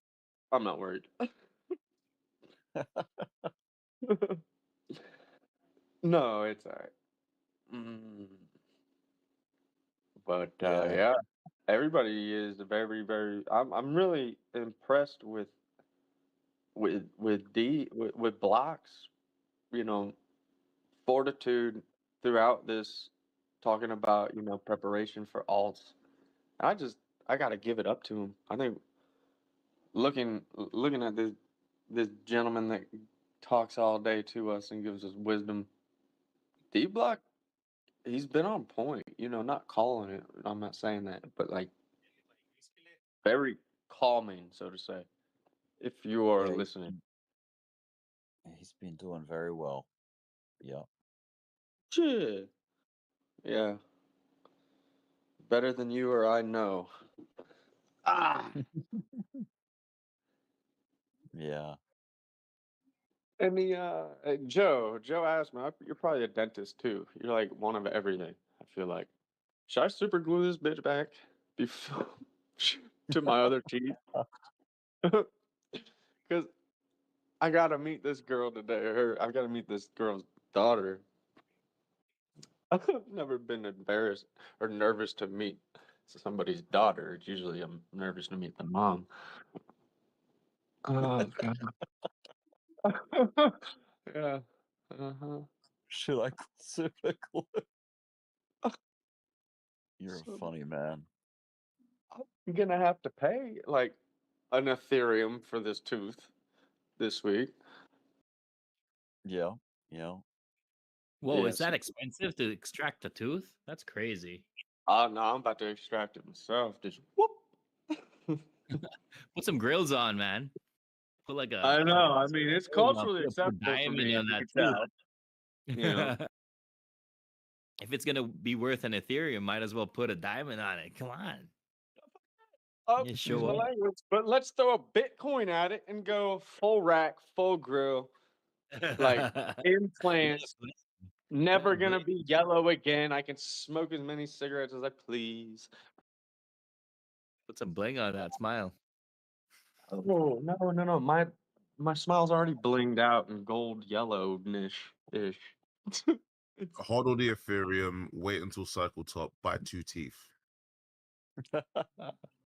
Speaker 17: I'm not worried. No, it's all right. But
Speaker 18: Yeah.
Speaker 17: yeah, everybody is very, very. I'm really impressed with Block's, you know, fortitude throughout this, talking about preparation for alts I gotta give it up to him. I think looking at this gentleman that talks all day to us and gives us wisdom, Dbloc, he's been on point. You know, not calling it. I'm not saying that, but like very calming, so to say. If you are
Speaker 18: Yeah,
Speaker 17: listening,
Speaker 18: he's been doing very well. Yeah.
Speaker 17: yeah, better than you or I know. Ah.
Speaker 18: Yeah.
Speaker 17: And Joe asked me, you're probably a dentist too. You're like one of everything. I feel like. Should I super glue this bitch back before to my other teeth? Because I gotta meet this girl today. I've got to meet this girl's daughter. I've never been embarrassed or nervous to meet somebody's daughter. It's usually I'm nervous to meet the mom. Oh god. Yeah. Uh-huh.
Speaker 18: Should I super glue? You're
Speaker 17: So
Speaker 18: a funny man.
Speaker 17: I'm gonna have to pay like an Ethereum for this tooth this week.
Speaker 18: Yeah. Yeah.
Speaker 15: Whoa, is
Speaker 17: Yes.
Speaker 15: that expensive to extract a tooth? That's crazy.
Speaker 17: Oh no, I'm about to extract it myself. Just whoop.
Speaker 15: Put some grills on, man. Put like
Speaker 17: I
Speaker 15: a
Speaker 17: know. I mean, it's
Speaker 15: grill on,
Speaker 17: culturally
Speaker 15: put a
Speaker 17: acceptable for
Speaker 15: diamond
Speaker 17: me, as
Speaker 15: on
Speaker 17: you
Speaker 15: that
Speaker 17: can
Speaker 15: tooth.
Speaker 17: tell. You know.
Speaker 15: If it's gonna be worth an Ethereum, might as well put a diamond on it. Come on.
Speaker 17: Oh,
Speaker 15: Yeah,
Speaker 17: excuse
Speaker 15: show
Speaker 17: my
Speaker 15: up.
Speaker 17: language, but let's throw a Bitcoin at it and go full rack, full grill, like implants. Never gonna be yellow again. I can smoke as many cigarettes as I please.
Speaker 15: Put some bling on that smile.
Speaker 17: Oh no! My smile's already blinged out and gold yellow-ish.
Speaker 14: Hodl the Ethereum, wait until cycle top, buy 2 teeth.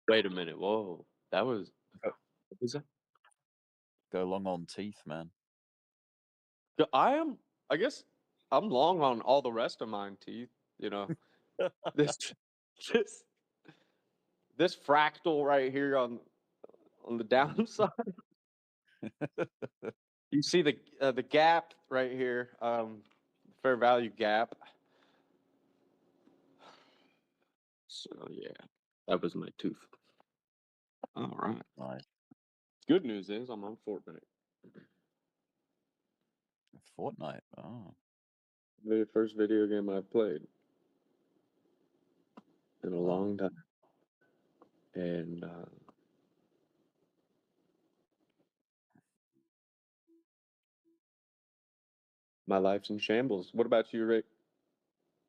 Speaker 17: Wait a minute! Whoa, that was. What was that?
Speaker 18: Go long on teeth, man.
Speaker 17: I guess I'm long on all the rest of mine teeth. You know, this this this fractal right here on the downside. You see the gap right here, fair value gap. So yeah, that was my tooth. All right.
Speaker 18: Nice.
Speaker 17: Good news is I'm on Fortnite.
Speaker 18: Fortnite. Oh.
Speaker 17: Very first video game I've played in a long time, and my life's in shambles. What about you, Rick?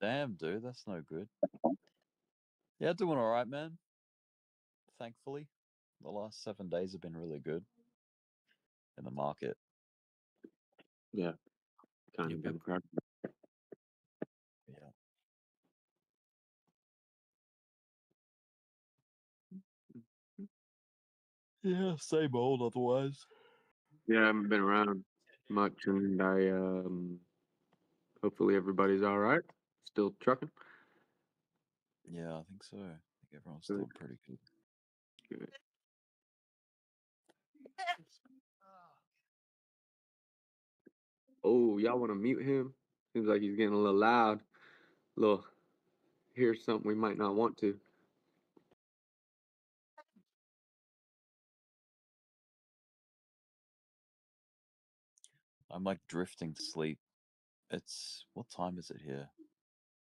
Speaker 18: Damn, dude, that's no good. Yeah, doing all right, man. Thankfully, the last 7 days have been really good in the market.
Speaker 17: Yeah, kind of been crap.
Speaker 18: Yeah. Yeah, same old otherwise.
Speaker 17: Yeah, I haven't been around much, and I hopefully everybody's all right. Still trucking.
Speaker 18: Yeah, I think so. I think everyone's
Speaker 17: Good.
Speaker 18: doing pretty good.
Speaker 17: Good. Oh, y'all want to mute him? Seems like he's getting a little loud. Here's something we might not want to.
Speaker 18: I'm like drifting to sleep. It's what time is it here?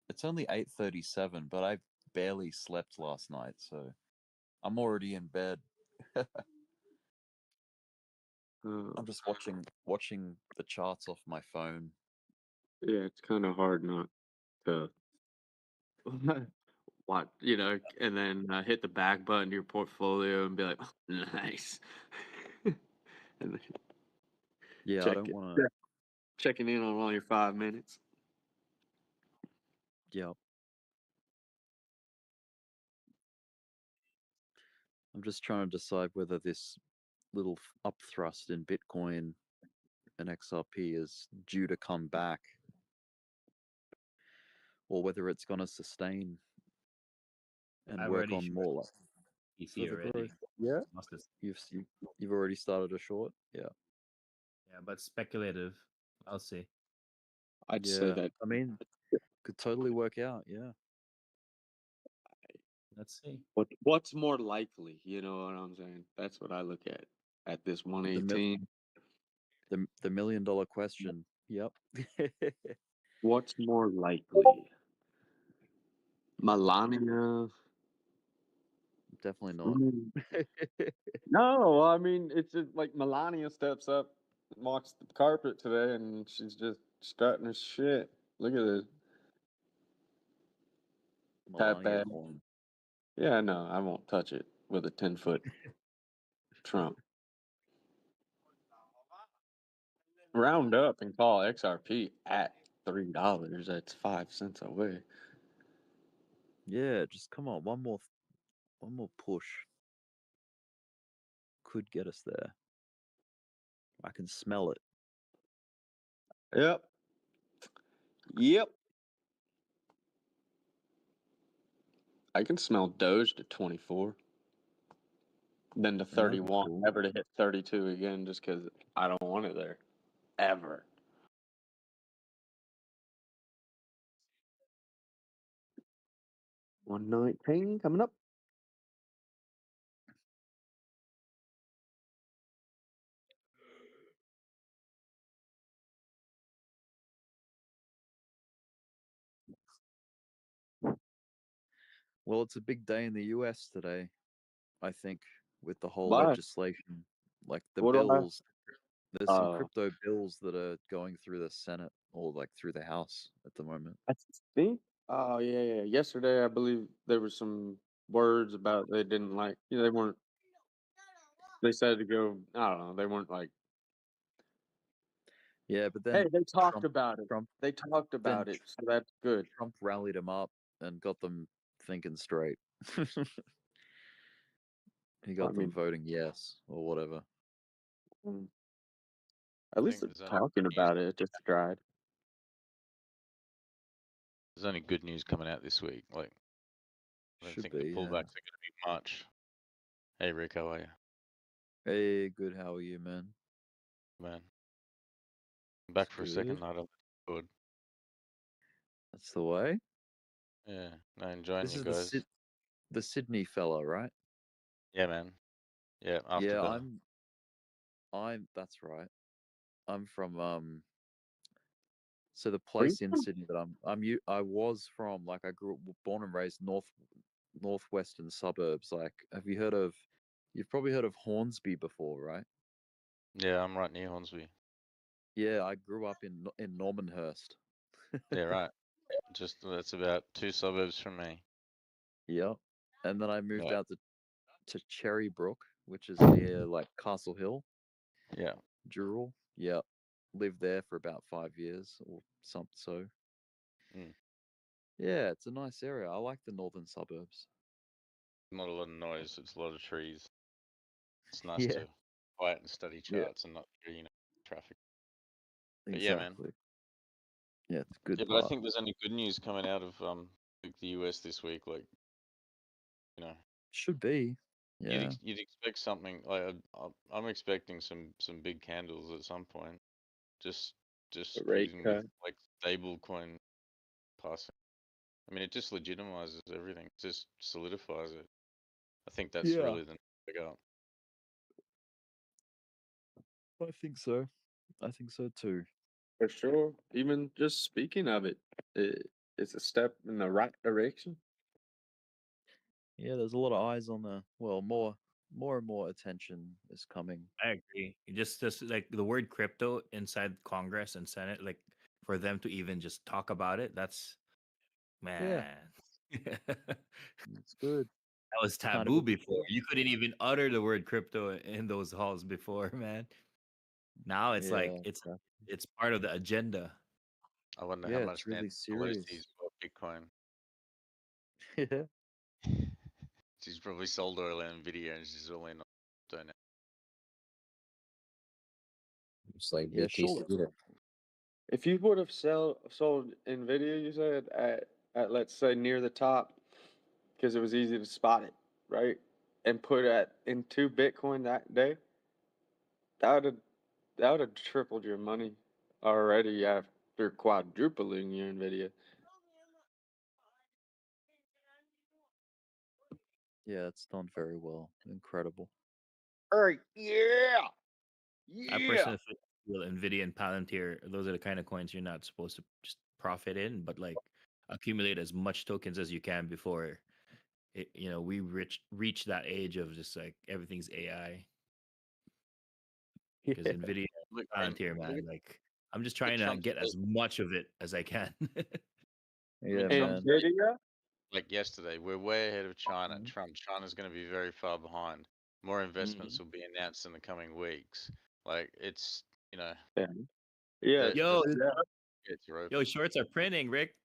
Speaker 18: It's only 8:37, but I barely slept last night, so I'm already in bed. I'm just watching the charts off my phone.
Speaker 17: Yeah, it's kind of hard not to watch, and then hit the back button to your portfolio and be like, nice. And then
Speaker 18: Yeah, I don't want to.
Speaker 17: checking in on all your 5 minutes.
Speaker 18: Yeah. I'm just trying to decide whether this little upthrust in Bitcoin and XRP is due to come back or whether it's going to sustain. and
Speaker 9: I've
Speaker 18: work
Speaker 9: already
Speaker 18: on
Speaker 9: short
Speaker 18: more like
Speaker 9: PC
Speaker 18: further
Speaker 9: already.
Speaker 18: growth. Yeah,
Speaker 9: Mustard.
Speaker 18: you've already started a short. Yeah,
Speaker 9: Yeah, but speculative. I'll see.
Speaker 17: I'd say
Speaker 18: yeah.
Speaker 17: that
Speaker 18: I mean, could totally work out. Yeah.
Speaker 9: Let's see.
Speaker 17: what's more likely, you know what I'm saying? That's what I look at this
Speaker 18: The mil-
Speaker 17: 118.
Speaker 18: the $1 million question. Yep.
Speaker 17: What's more likely? Melania?
Speaker 18: Definitely
Speaker 17: I
Speaker 18: not.
Speaker 17: mean, no, I mean it's just like Melania steps up, walks the carpet today, and she's just strutting her shit. Look at this. That
Speaker 18: Melania
Speaker 17: bad.
Speaker 18: Horn.
Speaker 17: Yeah, no, I won't touch it with a 10-foot trump. Round up and call XRP at $3. That's 5 cents away.
Speaker 18: Yeah, just come on, one more push could get us there. I can smell it.
Speaker 17: Yep. Yep. I can smell Doge to 24. Then to
Speaker 18: Yeah, that'd be
Speaker 17: 31.
Speaker 18: cool.
Speaker 17: Never to hit 32 again just because I don't want it there. Ever. $119 coming up.
Speaker 18: Well, it's a big day in the US today, I think, with the whole
Speaker 17: Why?
Speaker 18: legislation. Like the
Speaker 17: What do I?
Speaker 18: bills, there's some crypto bills that are going through the Senate or like through the House at the moment.
Speaker 17: I think. Oh yeah. Yesterday, I believe there was some words about they didn't like. They weren't. They said to go. I don't know. They weren't like.
Speaker 18: Yeah, but
Speaker 17: Hey,
Speaker 18: then
Speaker 17: they talked about it.
Speaker 18: Trump
Speaker 17: They talked
Speaker 18: then
Speaker 17: about it, so that's good.
Speaker 18: Trump rallied them up and got them thinking straight. He
Speaker 17: I
Speaker 18: got them
Speaker 17: mean,
Speaker 18: voting yes or whatever.
Speaker 17: at
Speaker 1: I
Speaker 17: least
Speaker 1: think
Speaker 17: they're
Speaker 1: there's only
Speaker 17: talking
Speaker 1: good news.
Speaker 17: about it. It just tried.
Speaker 1: There's only good news coming out this week. Like, I don't
Speaker 18: Should
Speaker 1: think the
Speaker 18: be,
Speaker 1: pullbacks
Speaker 18: yeah.
Speaker 1: are going to be much. Hey, Rick, how are you?
Speaker 18: Hey, good. How are you, man?
Speaker 1: Man, I'm back
Speaker 18: It's
Speaker 1: for a
Speaker 18: good.
Speaker 1: second night on the Discord.
Speaker 18: That's the way.
Speaker 1: Yeah, no, enjoying
Speaker 18: This
Speaker 1: you
Speaker 18: is
Speaker 1: guys.
Speaker 18: the Sydney fella, right?
Speaker 1: Yeah, man. Yeah, after
Speaker 18: Yeah,
Speaker 1: the
Speaker 18: that's right. I'm from so the
Speaker 17: Where you
Speaker 18: place in
Speaker 17: from?
Speaker 18: Sydney that I was from, like I grew up, born and raised northwestern suburbs. Like, you've probably heard of Hornsby before, right?
Speaker 1: Yeah, I'm right near Hornsby.
Speaker 18: Yeah, I grew up in Normanhurst.
Speaker 1: Yeah, right. Just that's about 2 suburbs from me.
Speaker 18: Yeah, and then I moved
Speaker 1: Yeah.
Speaker 18: out to Cherrybrook, which is near like Castle Hill.
Speaker 1: Yeah.
Speaker 18: Dural. Yeah, lived there for about 5 years or something. So
Speaker 1: Mm.
Speaker 18: yeah, it's a nice area. I like the northern suburbs.
Speaker 1: Not a lot of noise. It's a lot of trees. It's nice
Speaker 18: Yeah,
Speaker 1: to quiet and study
Speaker 18: yeah,
Speaker 1: charts and not hear, traffic. But yeah, man.
Speaker 18: exactly. Yeah, it's a good
Speaker 1: Yeah, but I
Speaker 18: part.
Speaker 1: think there's only good news coming out of the US this week. Like,
Speaker 18: Should be. Yeah,
Speaker 1: you'd expect something like I'm expecting some big candles at some point. Just
Speaker 17: The rate
Speaker 1: even with
Speaker 17: cut.
Speaker 1: like stable coin passing. I mean, it just legitimizes everything. It just solidifies it. I think that's
Speaker 18: yeah,
Speaker 1: really the big up.
Speaker 18: I think so. I think so too.
Speaker 17: For sure. Even just speaking of it, it's a step in the right direction.
Speaker 18: Yeah, there's a lot of eyes on more and more attention is coming.
Speaker 9: I agree. Just like the word crypto inside Congress and Senate, like for them to even just talk about it, that's
Speaker 18: Yeah,
Speaker 9: man.
Speaker 18: it's good.
Speaker 9: That was
Speaker 18: Kind of
Speaker 9: taboo before. You couldn't even utter the word crypto in those halls before, man. Now it's like
Speaker 18: yeah,
Speaker 9: it's part of the agenda.
Speaker 1: I wonder
Speaker 18: yeah,
Speaker 1: how
Speaker 18: it's
Speaker 1: much
Speaker 18: really
Speaker 1: Nancy
Speaker 18: serious.
Speaker 1: Pelosi's bought Bitcoin.
Speaker 18: Yeah,
Speaker 1: She's probably sold all her Nvidia and she's all in on donate.
Speaker 8: It's like
Speaker 18: yeah,
Speaker 8: BTC.
Speaker 18: sure.
Speaker 17: If you would have sold Nvidia, you said at let's say near the top, because it was easy to spot it, right? And put it into Bitcoin that day, that would have tripled your money already after quadrupling your Nvidia.
Speaker 18: Yeah, it's done very well. Incredible.
Speaker 17: All right, yeah,
Speaker 9: I
Speaker 17: yeah.
Speaker 9: personally feel Nvidia and Palantir, those are the kind of coins you're not supposed to just profit in, but like accumulate as much tokens as you can before we reach that age of just like everything's AI. Because
Speaker 18: Yeah.
Speaker 9: Nvidia,
Speaker 15: Look,
Speaker 9: Palantir,
Speaker 15: look
Speaker 9: man,
Speaker 15: at
Speaker 9: like I'm just
Speaker 15: the
Speaker 9: trying to
Speaker 15: Trump
Speaker 9: get as much of it as I can.
Speaker 18: Yeah,
Speaker 15: Trump
Speaker 18: man.
Speaker 17: Nvidia.
Speaker 15: like yesterday, we're way ahead of China.
Speaker 18: Mhm.
Speaker 15: China's going to be very far behind. More investments
Speaker 17: Mhm.
Speaker 15: will be announced in the coming weeks. Like it's
Speaker 17: Yeah,
Speaker 15: the
Speaker 17: yeah,
Speaker 9: Yo,
Speaker 17: yeah.
Speaker 15: it's are
Speaker 9: yo,
Speaker 15: open.
Speaker 9: shorts are printing, Rick.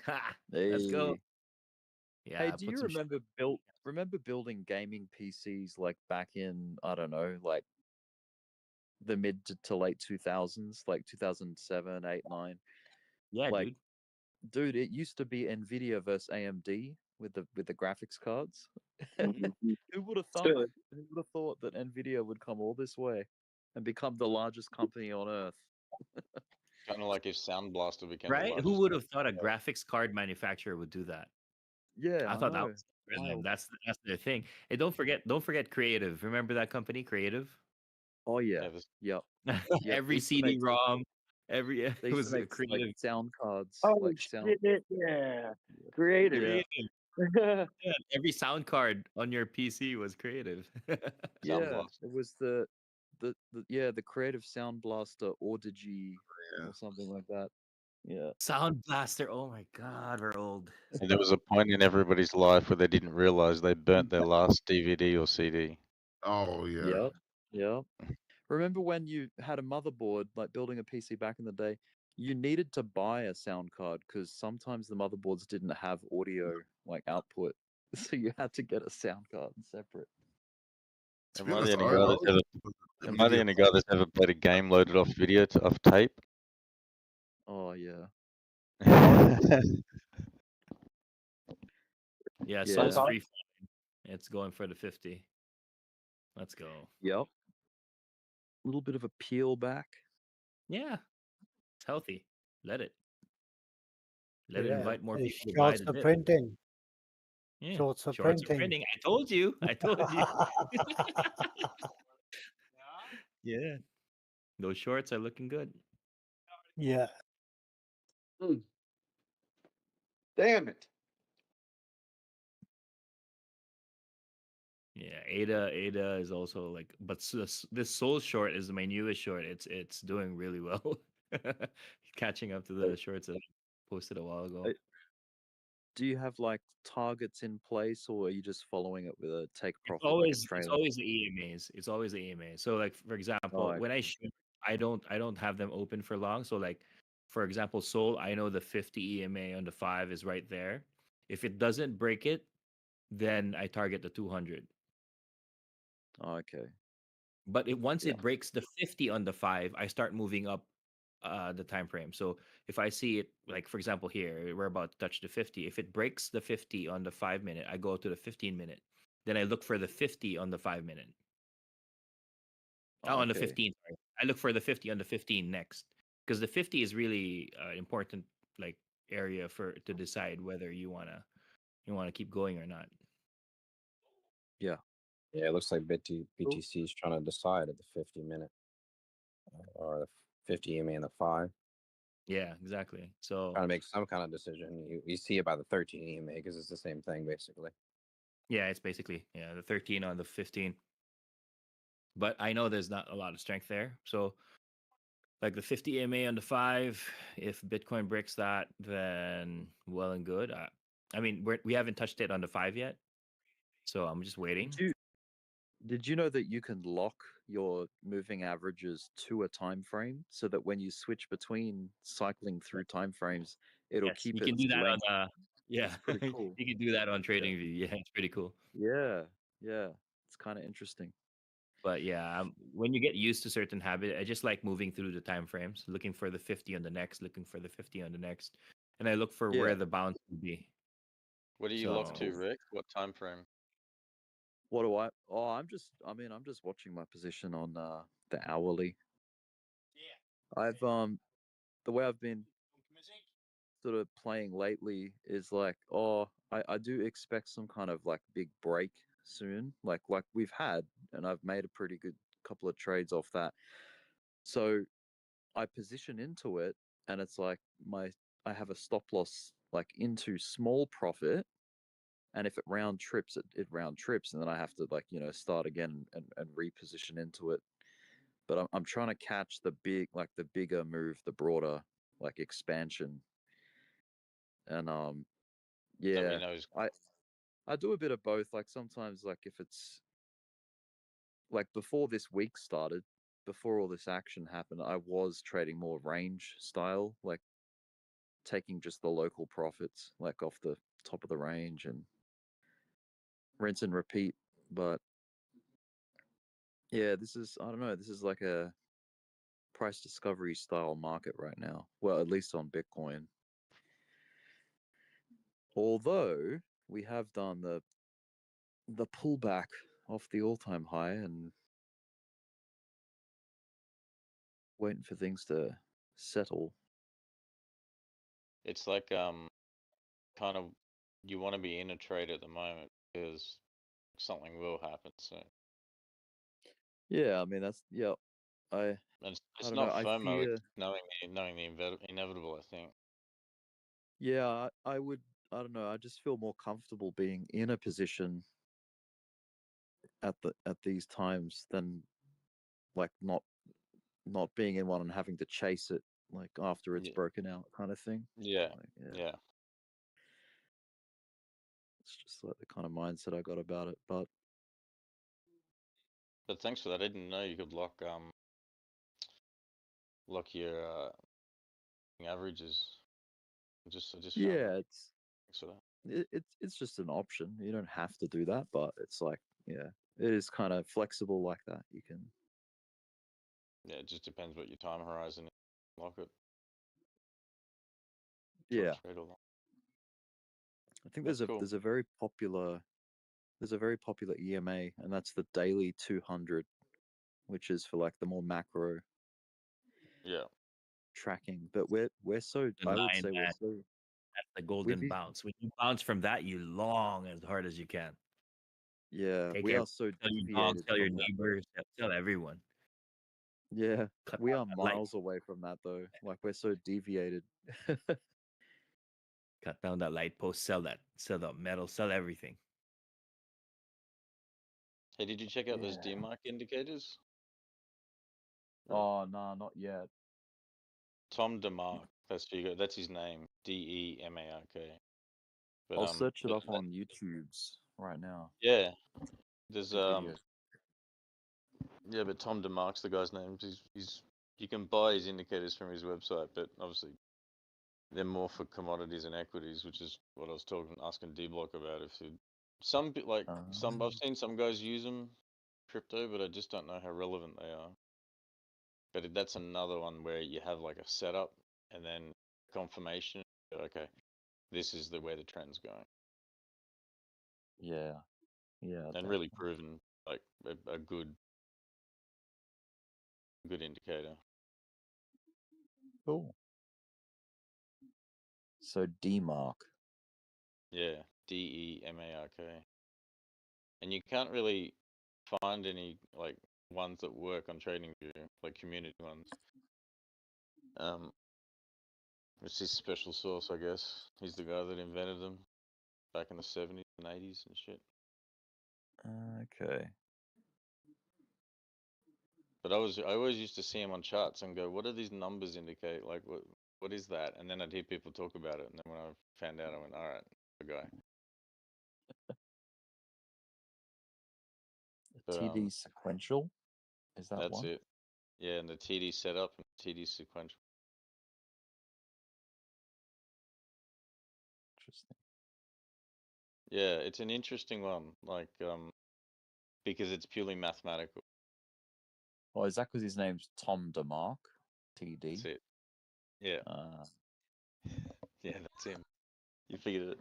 Speaker 9: Ha, let's go.
Speaker 18: Hey.
Speaker 9: Yeah,
Speaker 18: Hey,
Speaker 9: I
Speaker 18: do
Speaker 9: put
Speaker 18: you
Speaker 9: some.
Speaker 18: remember building gaming PCs like back in, I don't know, like the mid to late 2000s, like 2007, 8, 9?
Speaker 9: Yeah,
Speaker 18: Like,
Speaker 9: dude.
Speaker 18: it used to be Nvidia versus AMD with the graphics cards.
Speaker 17: Mhm.
Speaker 18: Who would have
Speaker 17: Silly.
Speaker 18: thought that Nvidia would come all this way and become the largest company on earth?
Speaker 15: Kind of like if Sound Blaster became the
Speaker 9: Right? Who
Speaker 15: largest.
Speaker 9: would have thought a graphics card manufacturer would do that?
Speaker 18: Yeah,
Speaker 9: I
Speaker 18: I
Speaker 9: thought that
Speaker 18: know.
Speaker 9: was for them.
Speaker 18: Wild.
Speaker 9: That's their thing. And don't forget Creative. Remember that company, Creative?
Speaker 18: Oh yeah.
Speaker 15: Never.
Speaker 18: Yep. Yep.
Speaker 9: Every CD-ROM, it
Speaker 18: They used
Speaker 9: was
Speaker 18: to
Speaker 9: a
Speaker 18: make like
Speaker 9: Creative.
Speaker 18: sound cards,
Speaker 17: Oh
Speaker 18: like sound.
Speaker 17: shit! Yeah, creative.
Speaker 18: Yeah.
Speaker 9: Creative. Yeah, every sound card on your PC was Creative.
Speaker 15: Sound
Speaker 18: Yeah.
Speaker 15: Blaster.
Speaker 18: It was the Creative Sound Blaster Audigy
Speaker 14: Yeah.
Speaker 18: or something like that. Yeah.
Speaker 9: Sound Blaster. Oh my God, we're old.
Speaker 15: And there was a point in everybody's life where they didn't realize they burnt their last DVD or CD.
Speaker 14: Oh yeah.
Speaker 18: Yep. Yep. Remember when you had a motherboard, like building a PC back in the day, you needed to buy a sound card because sometimes the motherboards didn't have audio like output. So you had to get a sound card separate.
Speaker 14: To
Speaker 15: Am
Speaker 14: be
Speaker 15: I
Speaker 14: honest,
Speaker 15: the only guy that's ever Am I the
Speaker 14: Nvidia.
Speaker 15: only guy that's ever played a game loaded off video off tape?
Speaker 18: Oh yeah.
Speaker 9: Yeah,
Speaker 18: Yeah.
Speaker 9: Soul's free. It's going for the 50. Let's go.
Speaker 18: Yep. A little bit of a peel back.
Speaker 9: Yeah, it's healthy. Let it
Speaker 16: Yeah,
Speaker 9: invite more people to buy
Speaker 16: shorts
Speaker 9: the
Speaker 16: are
Speaker 9: dip.
Speaker 16: printing.
Speaker 9: Yeah,
Speaker 16: Shorts are
Speaker 9: shorts are
Speaker 16: printing.
Speaker 9: printing. I told you. I told you. Yeah, those shorts are looking good.
Speaker 16: Yeah.
Speaker 17: Damn it.
Speaker 9: Yeah, Ada is also like, but this Soul short is my newest short. It's doing really well. Catching up to the shorts that I posted a while ago.
Speaker 18: Do you have like targets in place, or are you just following it with a take
Speaker 9: It's
Speaker 18: profit like a
Speaker 9: always
Speaker 18: trailer?
Speaker 9: the EMAs. It's always the EMA. So like for example,
Speaker 18: Oh,
Speaker 9: when I shoot, I don't have them open for long. So like for example, Soul, I know the 50 EMA on the 5 is right there. If it doesn't break it, then I target the 200.
Speaker 18: Oh, okay.
Speaker 9: But once
Speaker 18: Yeah.
Speaker 9: it breaks the 50 on the 5, I start moving up the time frame. So if I see it, like for example here, we're about to touch the 50. If it breaks the 50 on the 5 minute, I go to the 15 minute. Then I look for the 50 on the 5 minute.
Speaker 18: Oh,
Speaker 9: On the
Speaker 18: okay.
Speaker 9: 15. Sorry. I look for the 50 on the 15 next, because the 50 is really important like area to decide whether you wanna keep going or not.
Speaker 18: Yeah.
Speaker 8: Yeah, it looks like BTC is trying to decide at the 50-minute or the 50 EMA and the 5.
Speaker 9: Yeah, exactly. So
Speaker 8: Trying to make some kind of decision. You see it by the 13 EMA because it's the same thing basically.
Speaker 9: yeah, it's basically the 13 on the 15. But I know there's not a lot of strength there. So like the 50 EMA on the 5, if Bitcoin breaks that, then well and good. I mean, we haven't touched it on the 5 yet, so I'm just waiting.
Speaker 18: Did you know that you can lock your moving averages to a time frame so that when you switch between cycling through time frames, it'll
Speaker 9: Yes,
Speaker 18: keep
Speaker 9: you can
Speaker 18: its
Speaker 9: do that
Speaker 18: length?
Speaker 9: on yeah,
Speaker 18: It's pretty cool.
Speaker 9: you can do that on TradingView. Yeah, it's pretty cool.
Speaker 18: Yeah, yeah, it's kind of interesting.
Speaker 9: But yeah, when you get used to certain habit, I just like moving through the time frames, looking for the 50 on the next, looking for the 50 on the next, and I look for where
Speaker 18: Yeah.
Speaker 9: the bounce would be.
Speaker 18: What do you
Speaker 9: So
Speaker 18: lock to, Rick? What time frame?
Speaker 19: What do I? Oh, I'm just. I mean, I'm just watching my position on the hourly. I've the way I've been sort of playing lately is like, oh, I do expect some kind of like big break soon, like we've had, and I've made a pretty good couple of trades off that. So I position into it, and it's like I have a stop loss like into small profit, and if it round trips, it round trips, and then I have to like start again and reposition into it. But I'm trying to catch the bigger move, the broader like expansion, and
Speaker 18: Let me
Speaker 19: yeah,
Speaker 18: know.
Speaker 19: I do a bit of both. Like sometimes, like if it's like before this week started, before all this action happened, I was trading more range style, like taking just the local profits, like off the top of the range and rinse and repeat. But yeah, I don't know, this is like a price discovery style market right now. Well, at least on Bitcoin. Although we have done the pullback off the all-time high and waiting for things to settle.
Speaker 18: It's like kind of you want to be in a trade at the moment because something will happen soon.
Speaker 19: Yeah, I mean that's yeah. I
Speaker 18: And
Speaker 19: I
Speaker 18: it's
Speaker 19: don't know.
Speaker 18: not
Speaker 19: I
Speaker 18: FOMO,
Speaker 19: fear.
Speaker 18: it's knowing the inevitable, I think.
Speaker 19: Yeah, I would. I don't know. I just feel more comfortable being in a position at these times than like not being in one and having to chase it like after it's
Speaker 18: Yeah.
Speaker 19: broken out kind of thing.
Speaker 18: Yeah.
Speaker 19: Like,
Speaker 18: Yeah.
Speaker 19: it's just like the kind of mindset I got about it. But
Speaker 18: Thanks for that. I didn't know you could lock your averages. I just found that.
Speaker 19: yeah,
Speaker 18: Thanks for that.
Speaker 19: it's just an option. You don't have to do that, but it's like yeah, it is kind of flexible like that. You can.
Speaker 18: Yeah, it just depends what your time horizon is. Lock it.
Speaker 19: Yeah.
Speaker 18: Trade or long.
Speaker 19: I think
Speaker 18: That's cool.
Speaker 19: there's a very popular EMA, and that's the daily 200, which is for like the more macro
Speaker 18: Yeah.
Speaker 19: tracking. But we're so
Speaker 9: the
Speaker 19: I would
Speaker 9: 9
Speaker 19: say we're
Speaker 9: man,
Speaker 19: so
Speaker 9: that's the
Speaker 19: we've
Speaker 9: golden bounce. When you bounce from that, you long as hard as you can.
Speaker 19: yeah
Speaker 9: Take
Speaker 19: we
Speaker 9: every
Speaker 19: are so
Speaker 9: sell your dog,
Speaker 19: deviated
Speaker 9: sell your
Speaker 19: from that.
Speaker 9: neighbor, sell everyone.
Speaker 19: Yeah,
Speaker 9: Cut
Speaker 19: we
Speaker 9: down
Speaker 19: are
Speaker 9: that light,
Speaker 19: miles away from that though. Like we're so deviated.
Speaker 9: cut down that light post, sell the metal, sell everything.
Speaker 18: Hey, did you check out those
Speaker 19: Yeah.
Speaker 18: DMARC indicators?
Speaker 19: Oh no, not yet.
Speaker 18: Tom DeMark. That's his name. DEMARK. But
Speaker 19: I'll search it
Speaker 18: but
Speaker 19: up on YouTube's right now.
Speaker 18: yeah, there's
Speaker 19: The video.
Speaker 18: yeah, but Tom DeMark's the guy's name. He's you can buy his indicators from his website, but obviously they're more for commodities and equities, which is what I was asking Dbloc about. If you I've seen some guys use them crypto, but I just don't know how relevant they are. But that's another one where you have like a setup and then confirmation. Okay, this is where the trend's going.
Speaker 19: Yeah. Yeah.
Speaker 18: And really proven like a good indicator.
Speaker 19: Cool. So DMARC.
Speaker 18: Yeah, DEMARK. And you can't really find any like ones that work on TradingView, like community ones. It's his special sauce, I guess. He's the guy that invented them back in the 70s and 80s and shit.
Speaker 19: Okay.
Speaker 18: But I always used to see him on charts and go, what do these numbers indicate? Like what is that? And then I'd hear people talk about it, and then when I found out, I went, all right, the guy. But,
Speaker 19: TD sequential. Is that
Speaker 18: that's
Speaker 19: one?
Speaker 18: it. Yeah, and the TD setup and TD sequential.
Speaker 19: Interesting.
Speaker 18: Yeah, it's an interesting one, like because it's purely mathematical.
Speaker 19: Oh, is that because his name's Tom DeMark? TD.
Speaker 18: That's it. Yeah. Yeah, that's him. You figured it.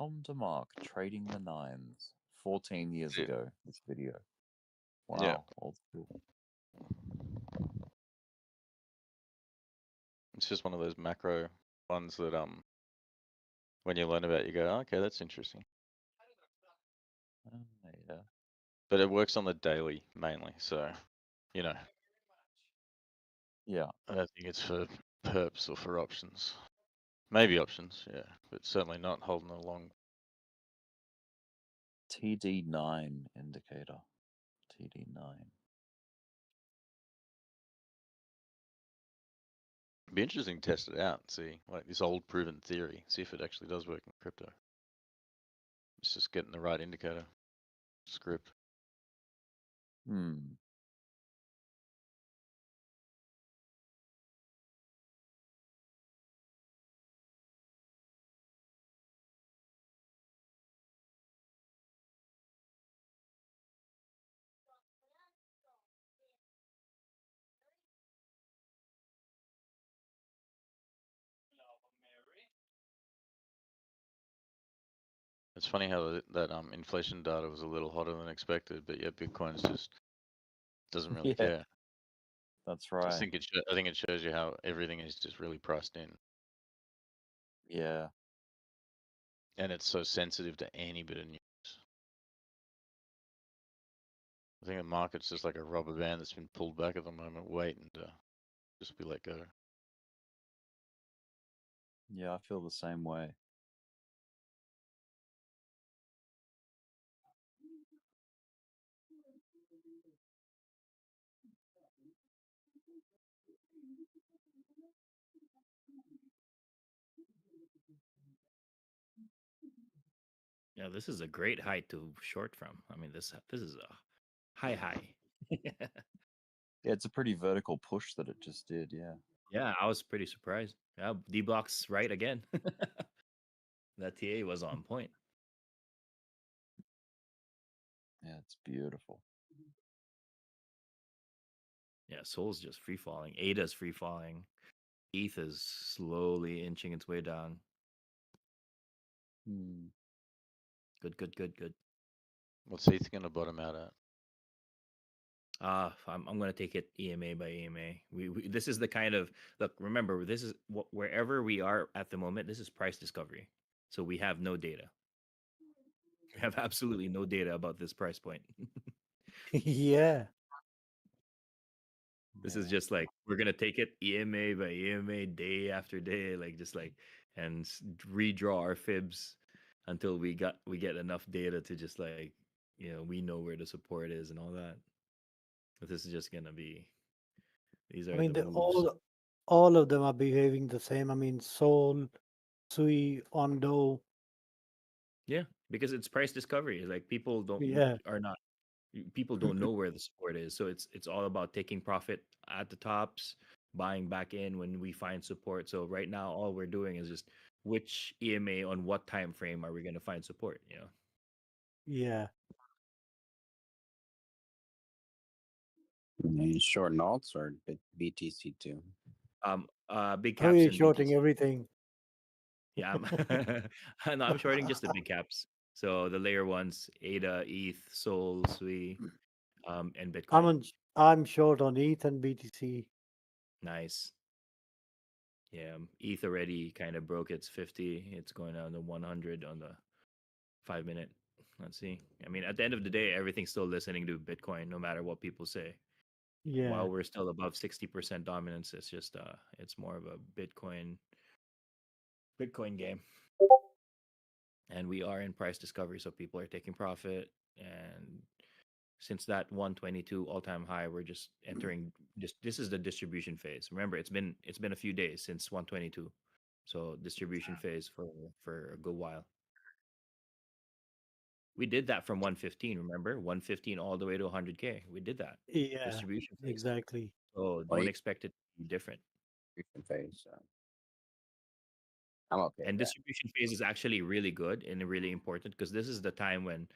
Speaker 18: Tom DeMark trading the nines 14 years
Speaker 5: Yeah.
Speaker 18: ago. This video. Wow,
Speaker 5: Yeah.
Speaker 18: old school.
Speaker 5: It's just one of those macro ones that when you learn about it, you go, okay, that's interesting.
Speaker 18: Yeah.
Speaker 5: But it works on the daily mainly, so you know.
Speaker 18: Yeah.
Speaker 5: I don't think it's for perps or for options. Maybe options, yeah, but certainly not holding a long.
Speaker 18: TD9 indicator. TD9.
Speaker 5: It'd be interesting to test it out and see, like this old proven theory, see if it actually does work in crypto. It's just getting the right indicator script.
Speaker 18: Hmm.
Speaker 5: It's funny how that inflation data was a little hotter than expected, but yeah, Bitcoin's just doesn't really
Speaker 18: Yeah,
Speaker 5: care.
Speaker 18: that's
Speaker 5: I
Speaker 18: right.
Speaker 5: think I think it shows you how everything is just really priced in,
Speaker 18: Yeah.
Speaker 5: and it's so sensitive to any bit of news. I think the market's just like a rubber band that's been pulled back at the moment, waiting to just be let go.
Speaker 18: Yeah, I feel the same way.
Speaker 20: Yeah, this is a great height to short from. I mean, this is a high.
Speaker 18: Yeah, it's a pretty vertical push that it just did. Yeah.
Speaker 20: Yeah, I was pretty surprised. Yeah, Dbloc's right again. That TA was on point.
Speaker 18: Yeah, it's beautiful.
Speaker 20: Yeah, Sol's just free falling. Ada's free falling. ETH is slowly inching its way down.
Speaker 18: Hmm.
Speaker 20: Good.
Speaker 5: What's ETH gonna bottom out at?
Speaker 20: I'm gonna take it EMA by EMA. We this is the kind of look. Remember, this is wherever we are at the moment. This is price discovery, so we have no data. We have absolutely no data about this price point.
Speaker 16: Yeah.
Speaker 20: This is just like we're gonna take it EMA by EMA, day after day, like just like and redraw our fibs until we get enough data to just like we know where the support is and all that. But this is just gonna be these
Speaker 16: I
Speaker 20: are
Speaker 16: mean,
Speaker 20: the
Speaker 16: they
Speaker 20: moves.
Speaker 16: all of them are behaving the same. I mean, Sol, Sui, Ondo.
Speaker 20: Yeah, because it's price discovery. Like people
Speaker 16: Yeah.
Speaker 20: are not people don't know where the support is, so it's all about taking profit at the tops, buying back in when we find support. So right now all we're doing is just which EMA on what time frame are we going to find support,
Speaker 16: Yeah.
Speaker 8: You short alts or BTC too?
Speaker 20: Big
Speaker 16: How are
Speaker 20: caps
Speaker 16: you
Speaker 20: and
Speaker 16: shorting
Speaker 20: BTC.
Speaker 16: everything?
Speaker 20: Yeah, no, I'm shorting just the big caps. So the layer ones, ADA, ETH, Sol, Sui, and Bitcoin.
Speaker 16: I'm short on ETH and BTC.
Speaker 20: Nice. Yeah, ETH already kind of broke its 50. It's going down to 100 on the 5 minute. Let's see. I mean, at the end of the day, everything's still listening to Bitcoin, no matter what people say.
Speaker 16: Yeah.
Speaker 20: While we're still above 60% dominance, it's just it's more of a Bitcoin game. And we are in price discovery, so people are taking profit. And since that 122 all-time high, we're just entering this is the distribution phase. Remember, it's been a few days since 122. So distribution phase for a good while. We did that from 115, remember? 115 all the way to 100K. We did that.
Speaker 16: Yeah.
Speaker 20: Distribution phase.
Speaker 16: Exactly.
Speaker 20: So don't expect it to be different.
Speaker 8: Phase. I'm okay
Speaker 20: And
Speaker 8: with that.
Speaker 20: distribution phase is actually really good and really important because this is the time when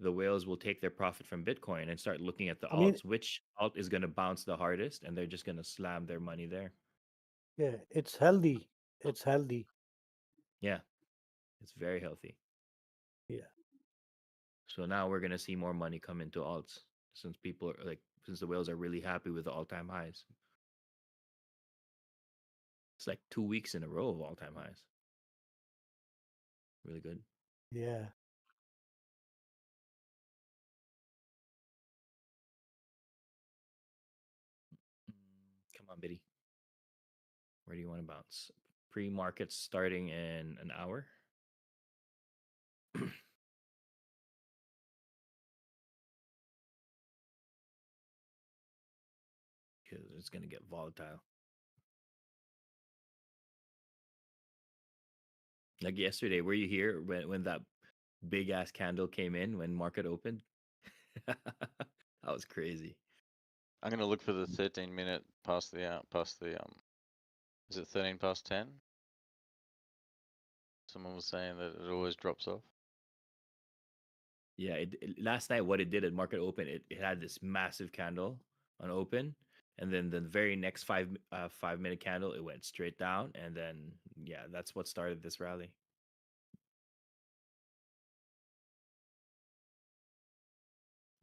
Speaker 20: the whales will take their profit from Bitcoin and start looking at the
Speaker 16: I mean,
Speaker 20: alts, which alt is going to bounce the hardest, and they're just going to slam their money there.
Speaker 16: yeah, it's healthy. It's healthy.
Speaker 20: Yeah, it's very healthy.
Speaker 16: Yeah.
Speaker 20: So now we're gonna see more money come into alts since people are like since the whales are really happy with the all-time highs. It's like 2 weeks in a row of all-time highs. Really good.
Speaker 16: Yeah.
Speaker 20: Come on, Biddy. Where do you want to bounce? Pre-market starting in an hour. Because it's gonna get volatile. Like yesterday, were you here when that big ass candle came in when market opened? That was crazy.
Speaker 21: I'm gonna look for the 13-minute past the is it 13 past 10? Someone was saying that it always drops off.
Speaker 20: Yeah, last night what it did at market open, it had this massive candle on open, and then the very next 5 minute candle, it went straight down, and then yeah, that's what started this rally.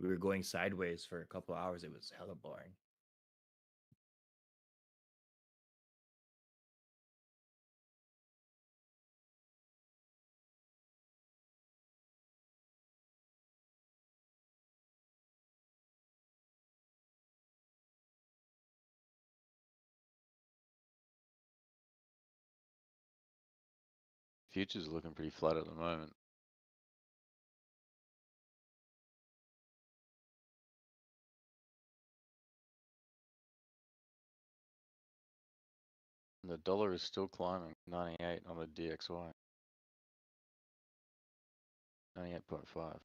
Speaker 20: We were going sideways for a couple hours. It was hella boring.
Speaker 21: Futures are looking pretty flat at the moment. The dollar is still climbing, 98 on the DXY. 98.5.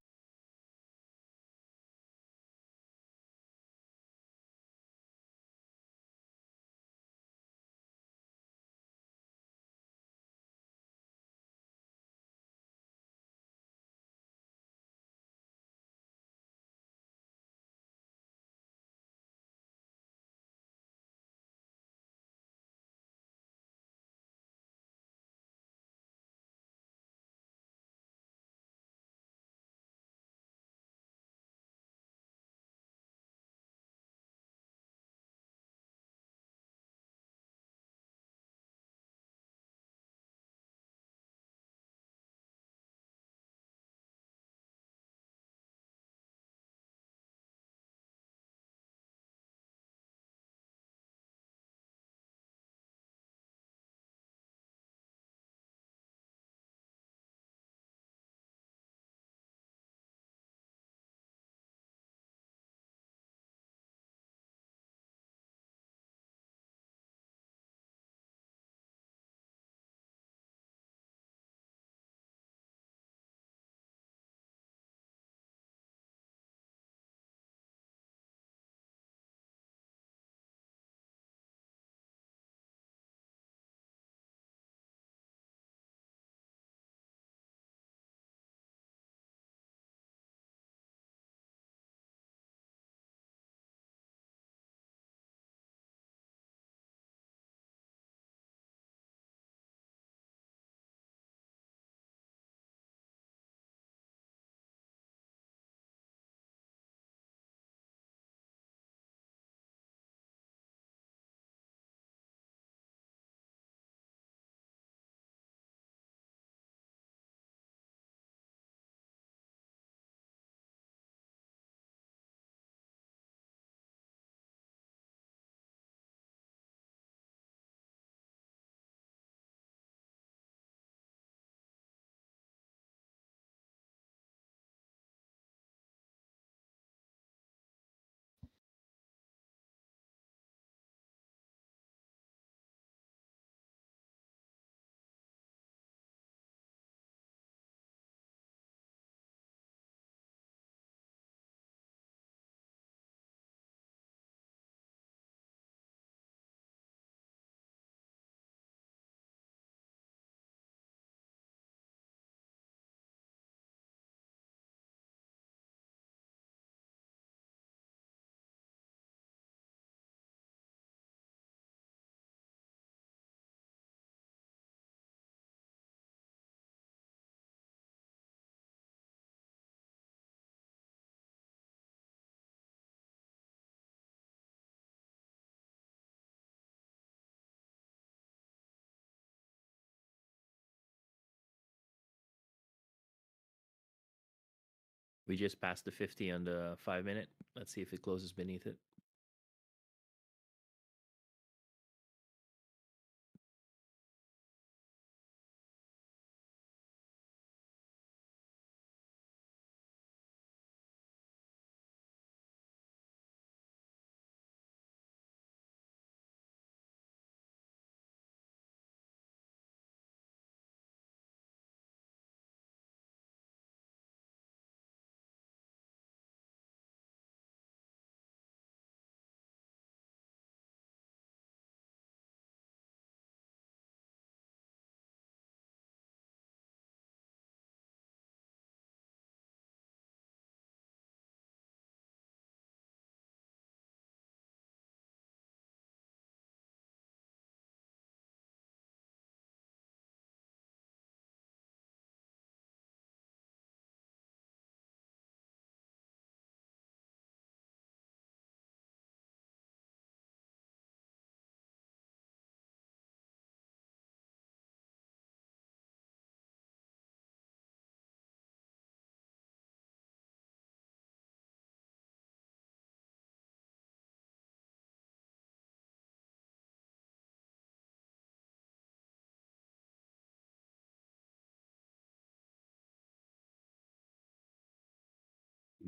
Speaker 20: We just passed the 50 on the 5 minute. Let's see if it closes beneath it.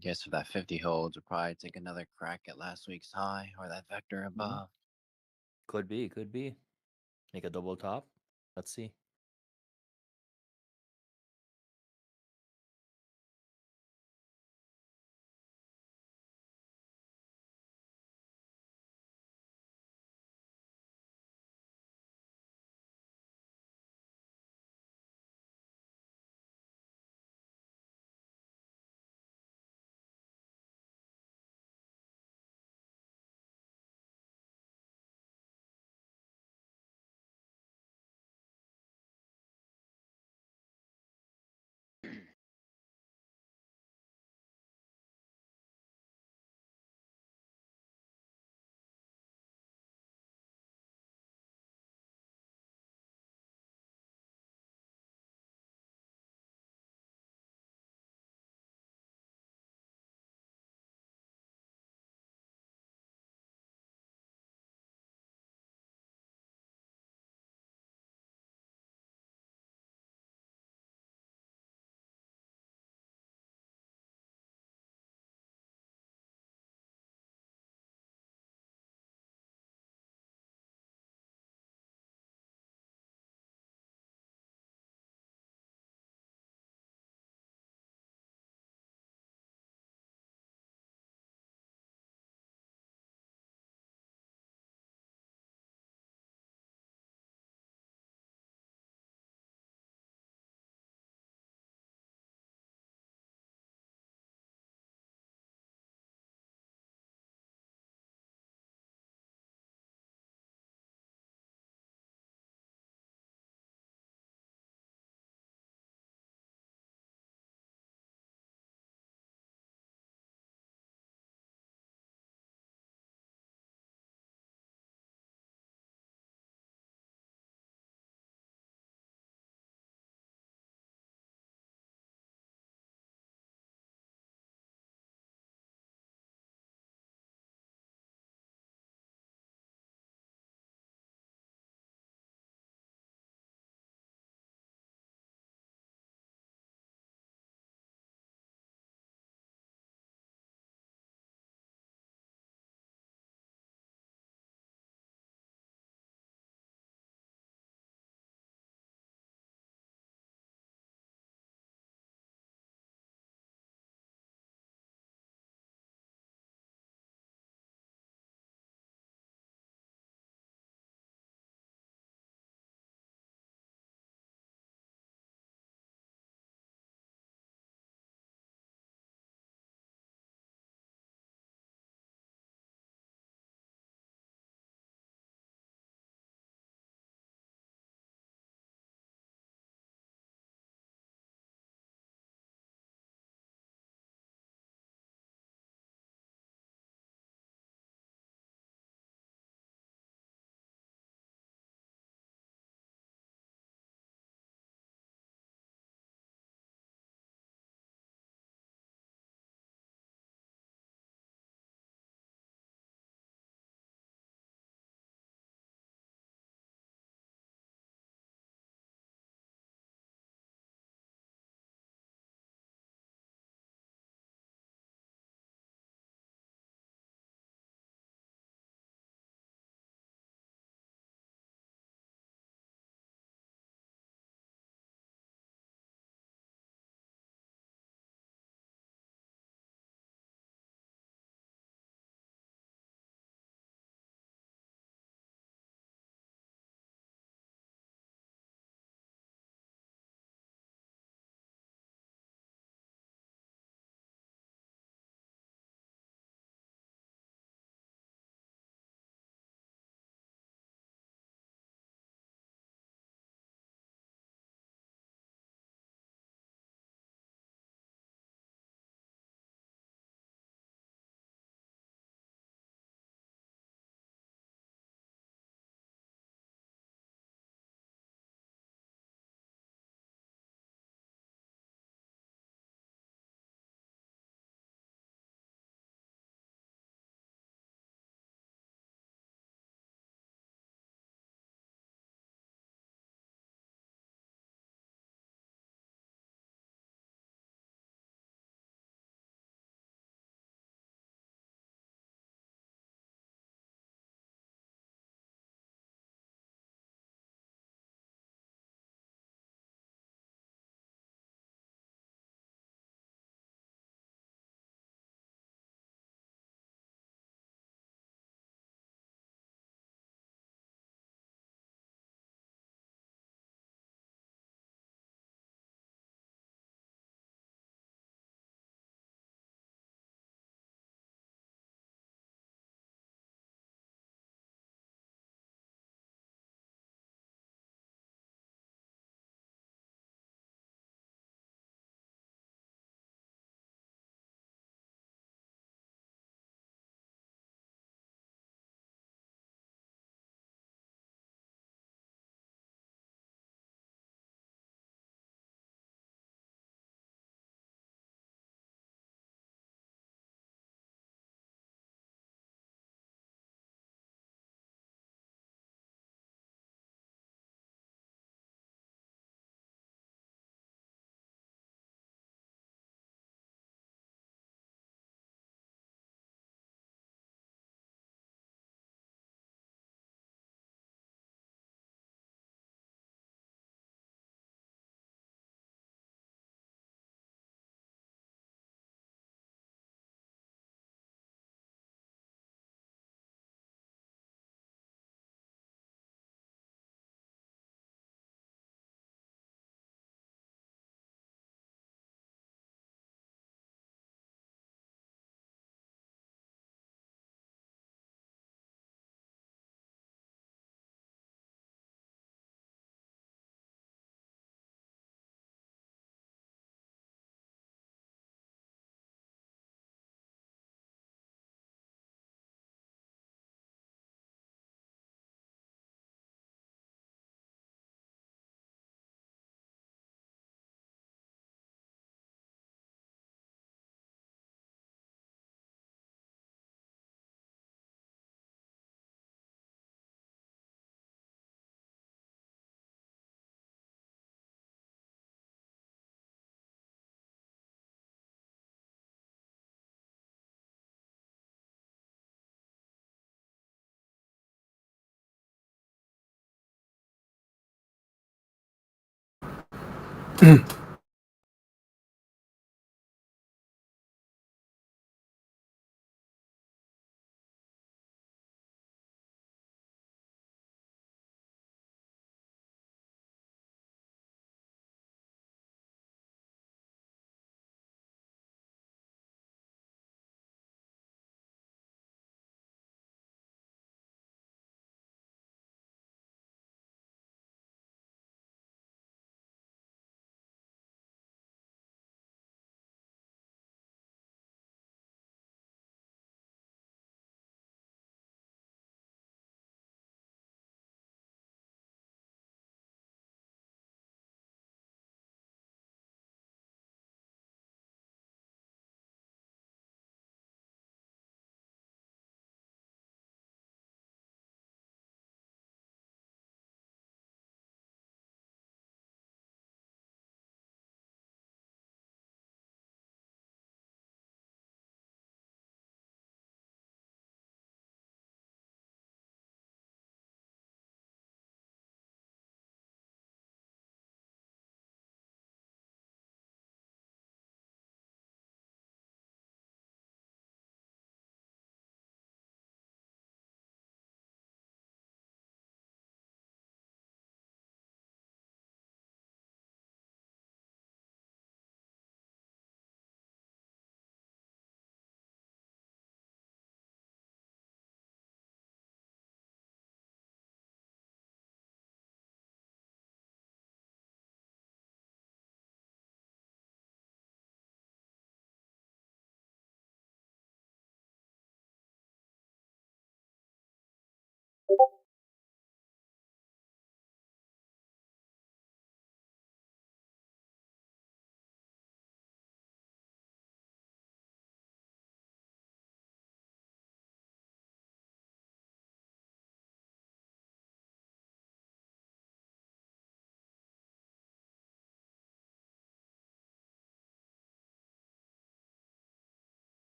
Speaker 4: Guess if that 50 holds, we'll probably take another crack at last week's high or that vector above.
Speaker 20: Could be, could be. Make a double top. Let's see.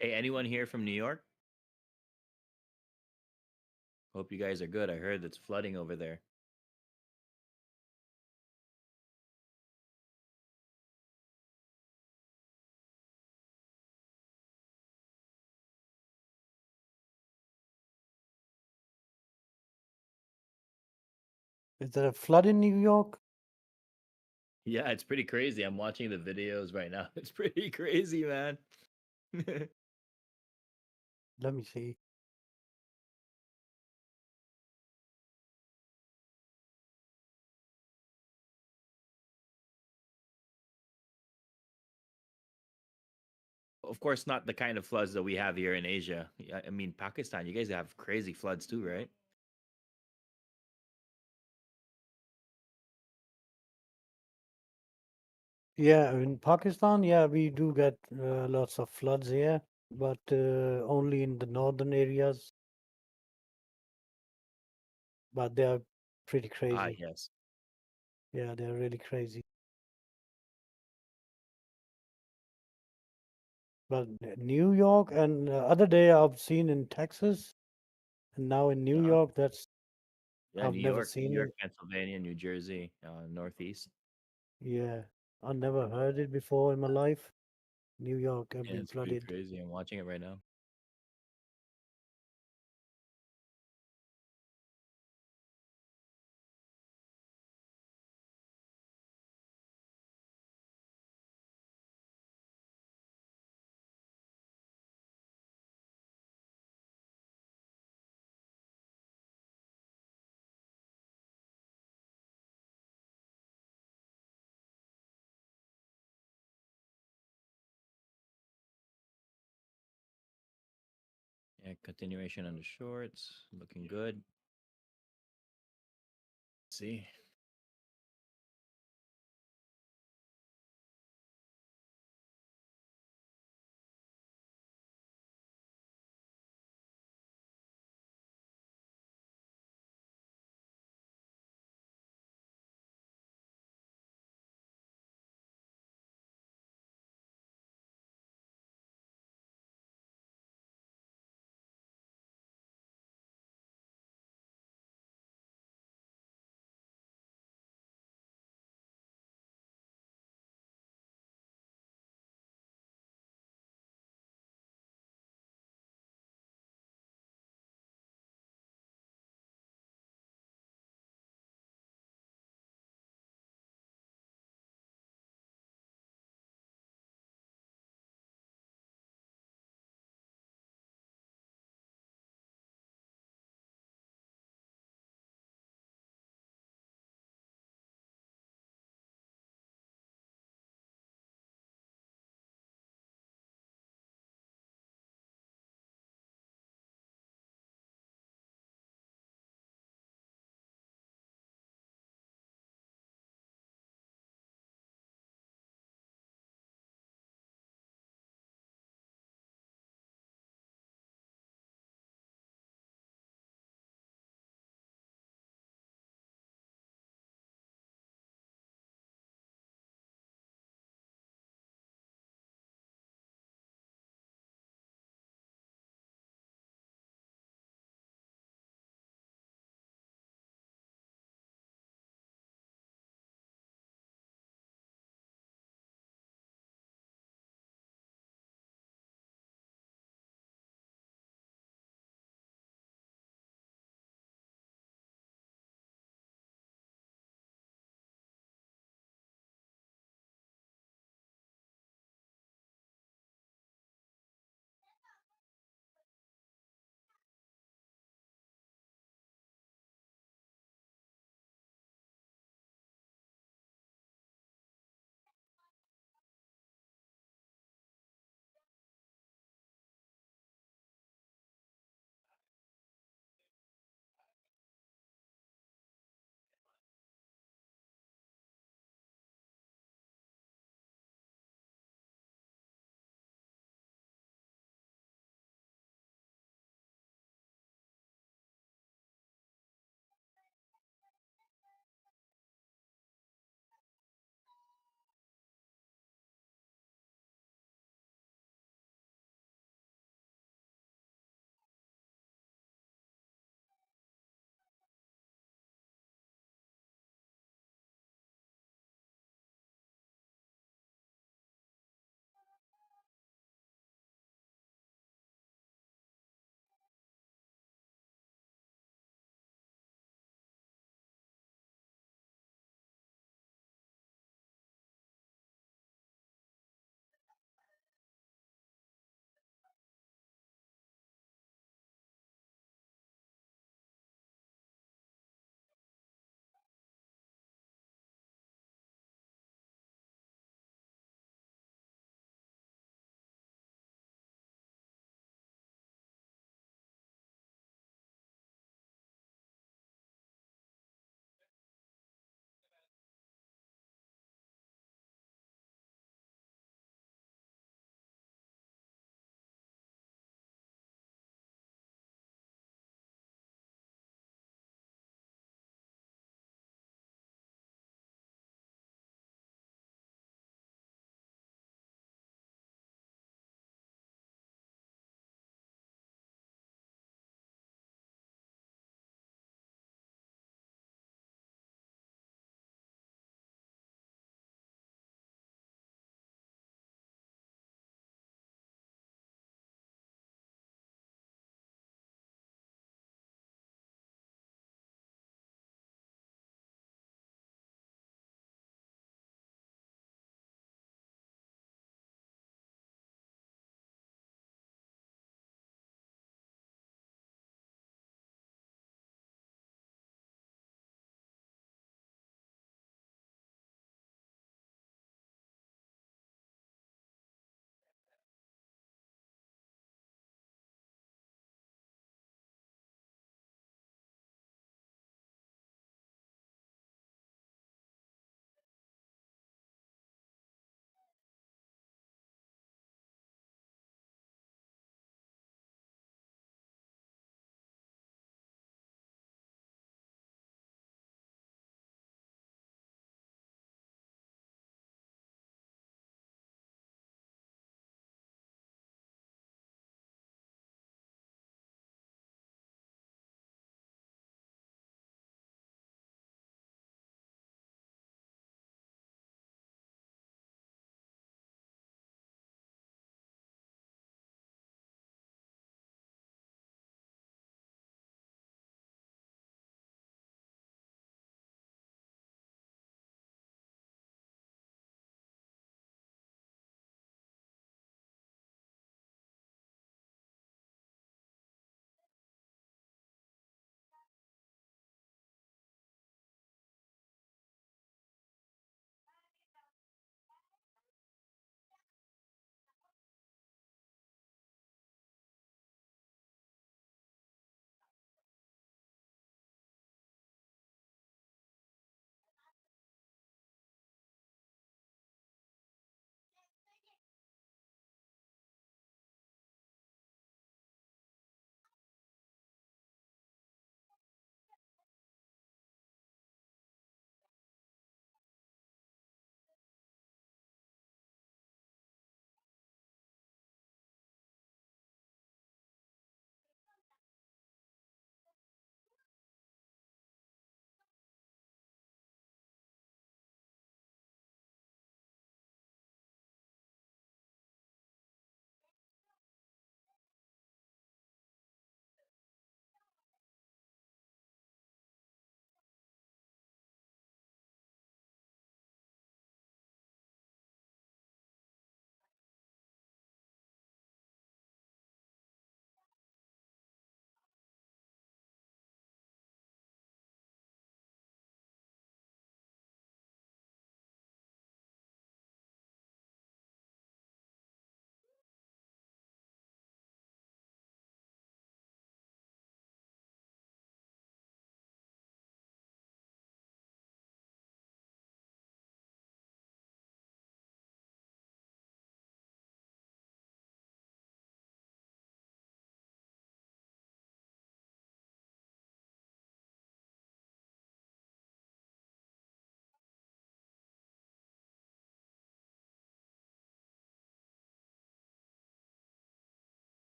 Speaker 20: Hey, anyone here from New York? Hope you guys are good. I heard it's flooding over there.
Speaker 16: Is there a flood in New York?
Speaker 20: Yeah, it's pretty crazy. I'm watching the videos right now. It's pretty crazy, man.
Speaker 16: Let me see.
Speaker 20: Of course, not the kind of floods that we have here in Asia. I mean, Pakistan, you guys have crazy floods too, right?
Speaker 16: Yeah, in Pakistan, yeah, we do get lots of floods here, but only in the northern areas. But they are pretty crazy.
Speaker 20: Yes.
Speaker 16: Yeah, they're really crazy. But New York and other day I've seen in Texas, and now in New York, that's
Speaker 20: Yeah,
Speaker 16: I've never
Speaker 20: New
Speaker 16: seen
Speaker 20: York,
Speaker 16: it.
Speaker 20: Pennsylvania, New Jersey, Northeast.
Speaker 16: Yeah, I never heard it before in my life. New York have
Speaker 20: Yeah,
Speaker 16: been
Speaker 20: it's pretty
Speaker 16: flooded.
Speaker 20: crazy. I'm watching it right now. Yeah, continuation on the shorts, looking good. See.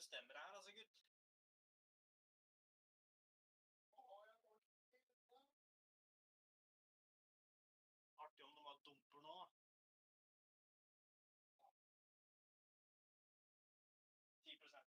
Speaker 2: Bestemmer det her, altså, gutt. Artig om de har dumper nå. 10%.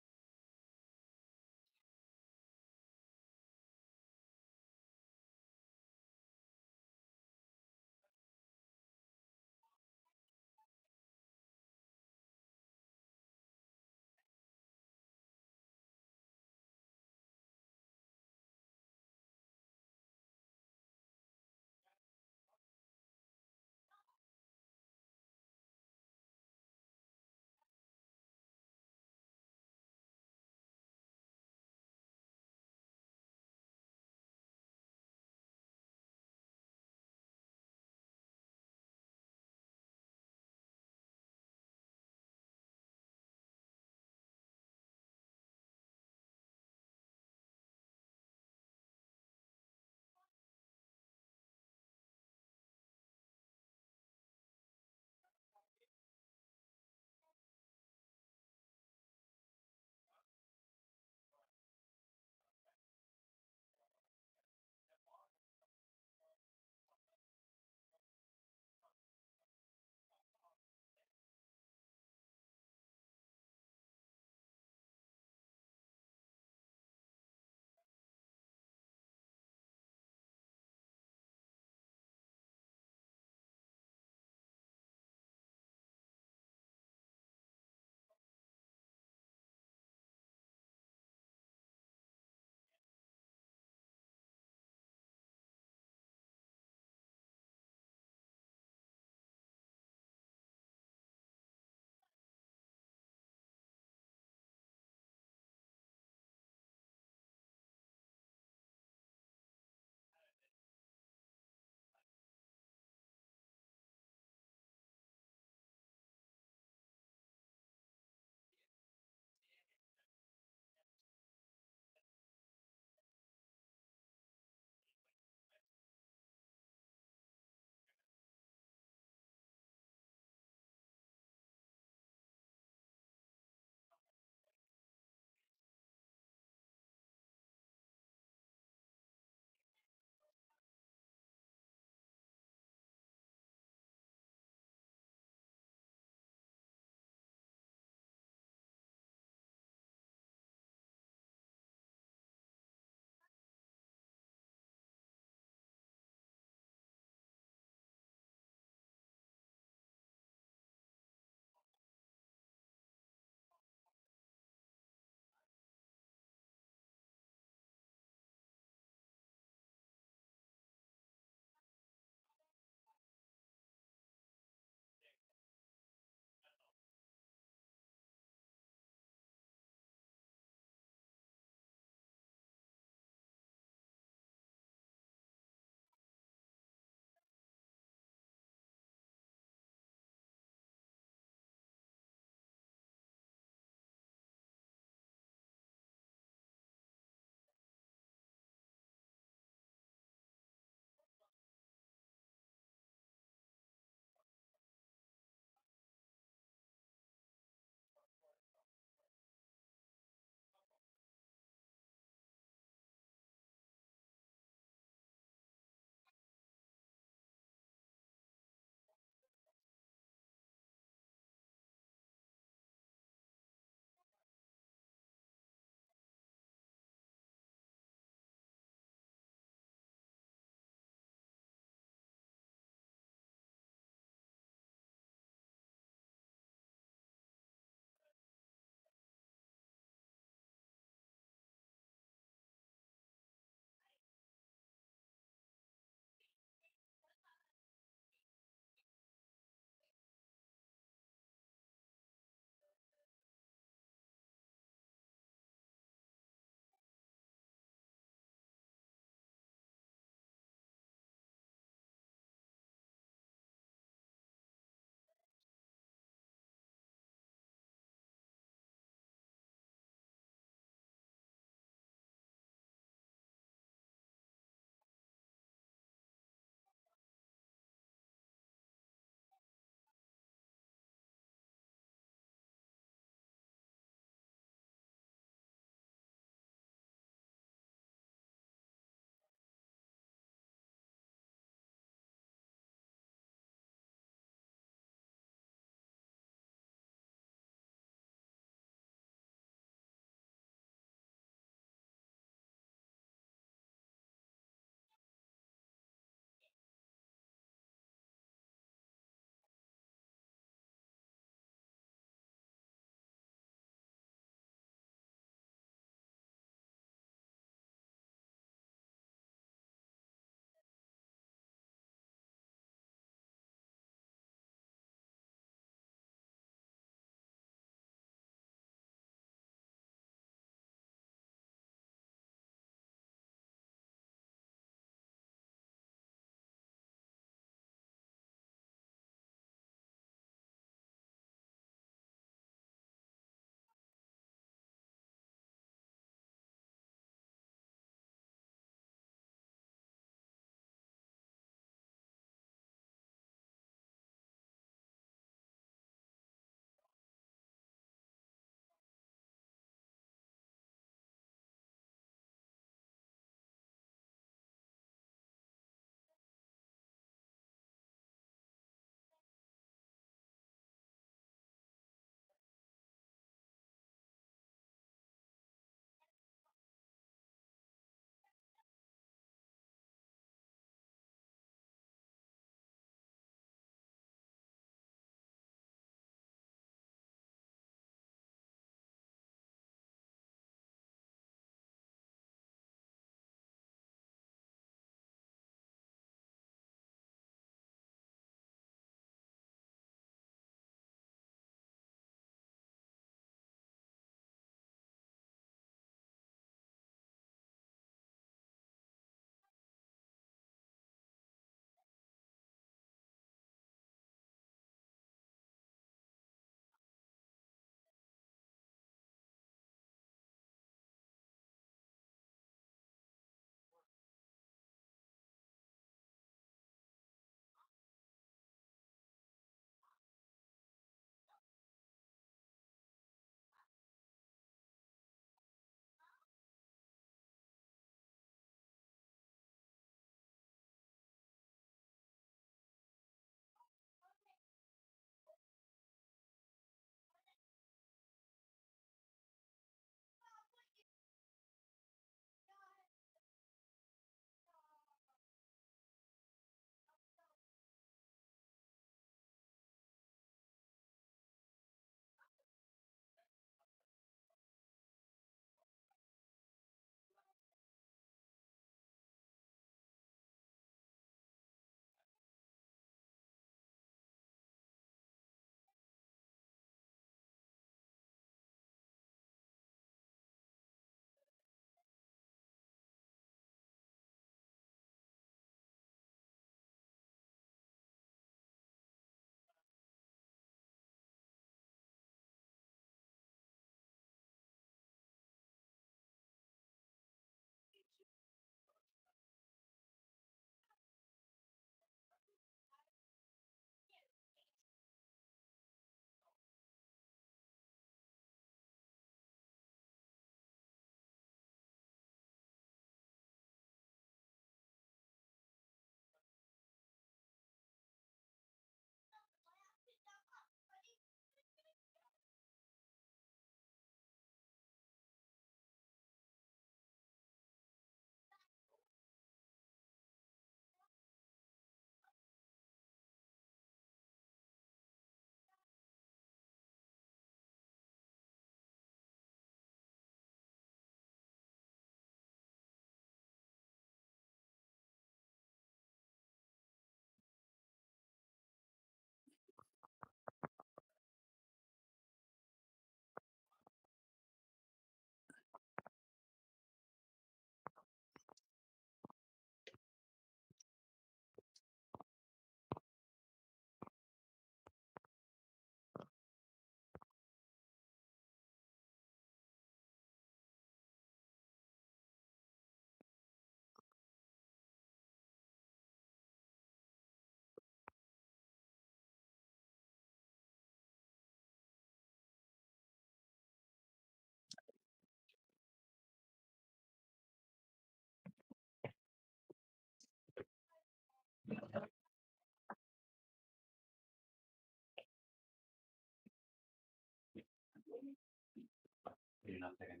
Speaker 2: Her kan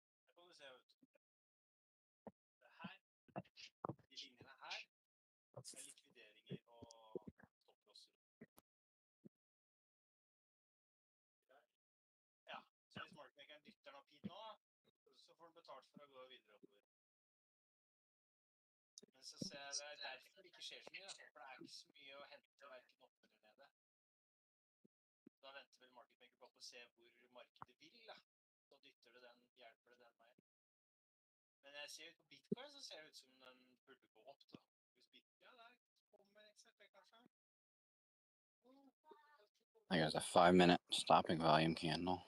Speaker 2: du se, vet du. Det her, de linjene her, er likvideringer og stopplosser. Ja, så hvis markmakeren dytter den opp hit nå, så får den betalt for å gå videre oppover. Men så ser jeg det er derfor det ikke skjer så mye, da. For det er ikke så mye å hente hverken oppe eller nede. Da venter vel marketmaker på å se hvor markedet vil, da. Så dytter det den, hjelper det den veien. Men jeg ser ut på Bitcoin, så ser det ut som den burde gå opp, da. Hvis Bitcoin, ja, der kommer XRP kanskje.
Speaker 4: There's a 5-minute stopping volume candle.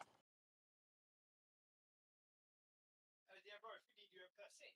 Speaker 2: Det er bare fordi du er pussy.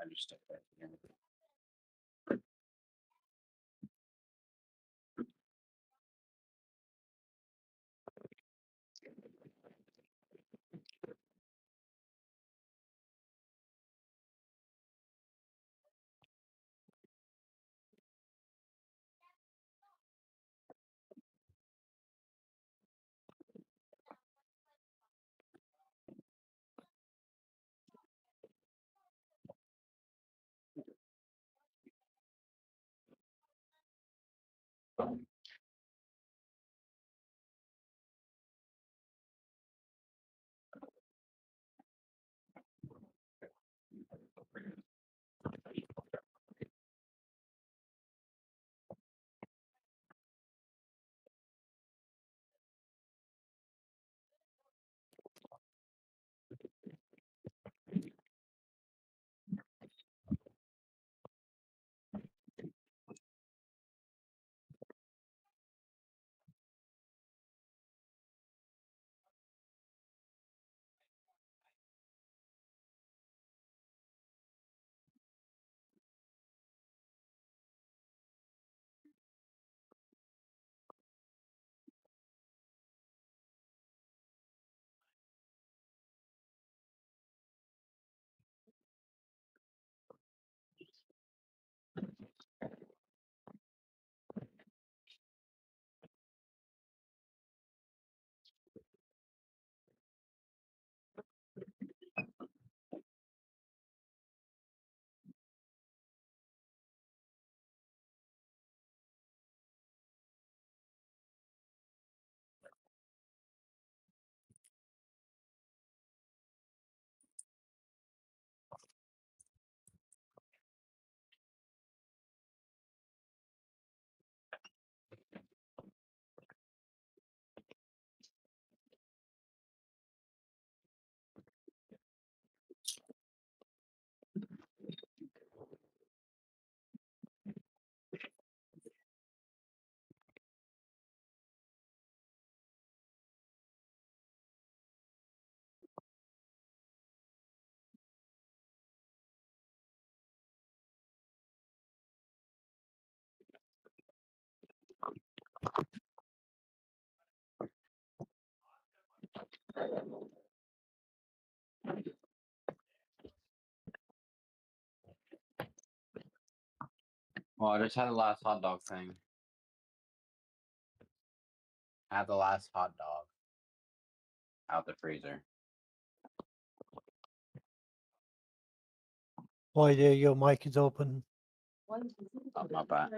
Speaker 4: I just stuck that again. Well, I just had the last hot dog thing. Had the last hot dog out the freezer.
Speaker 16: Why there? Your mic is open.
Speaker 4: Oh, my bad.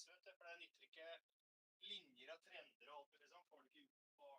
Speaker 2: lese, vet du. For det nytter ikke linjer og trender og alt det liksom. Får du ikke ut på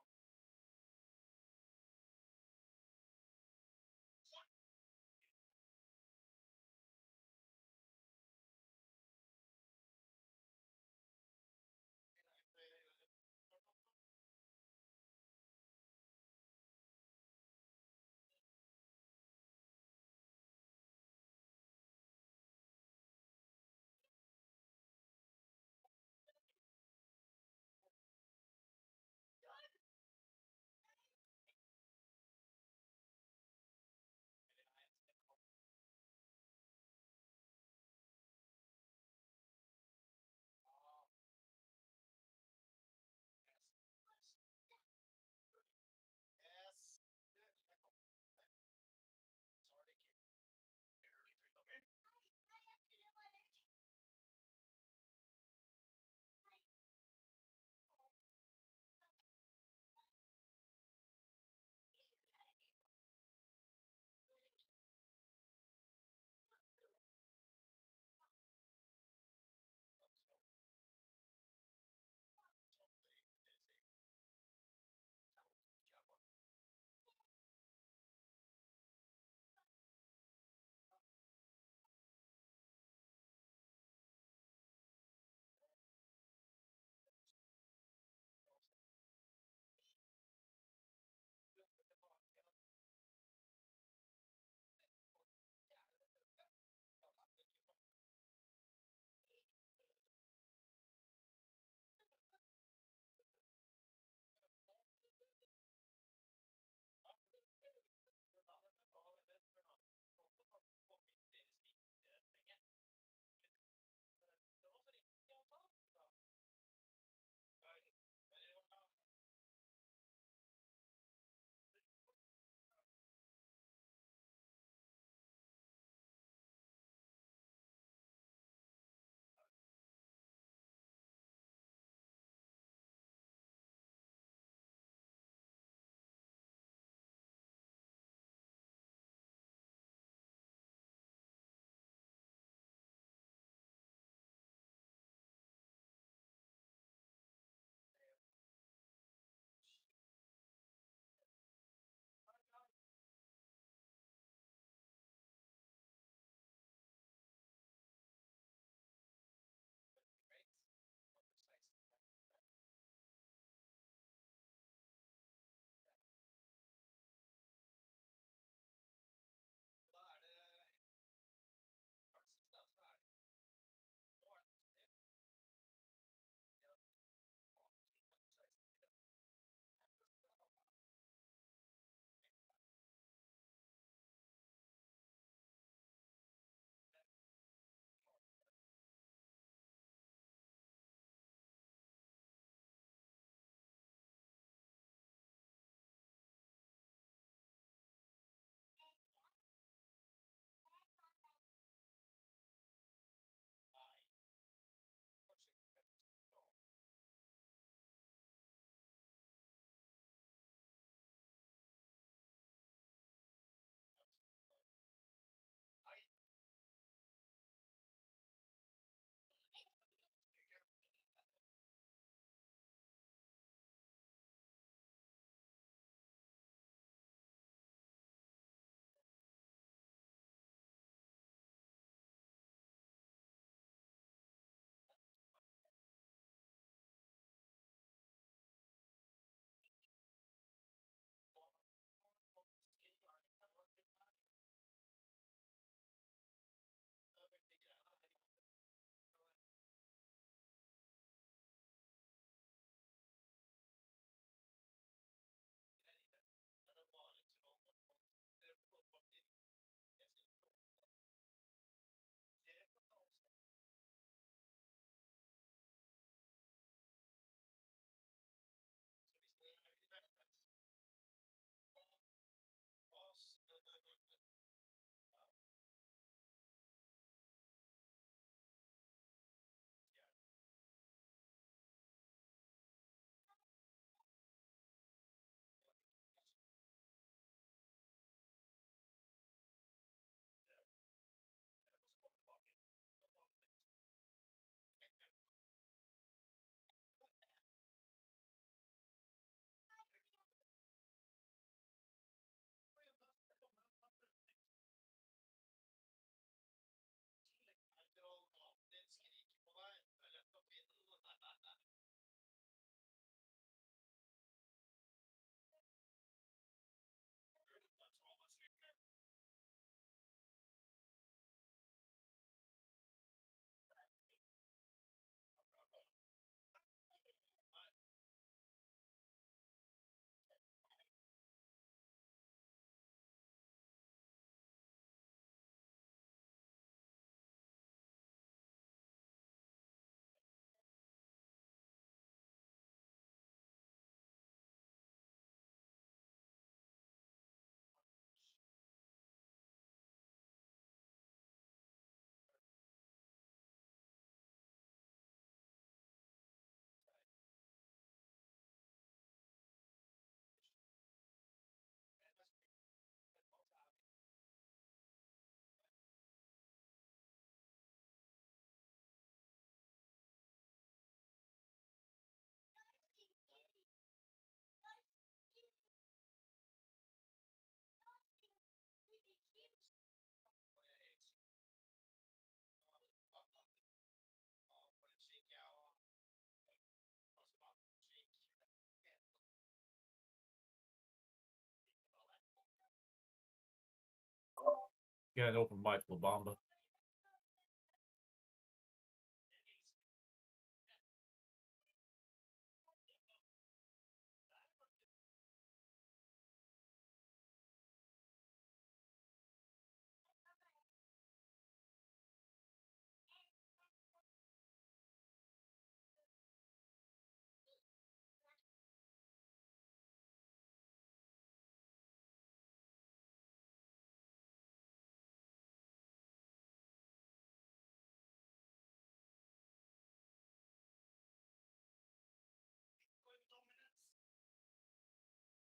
Speaker 3: Get an open multiple bomber.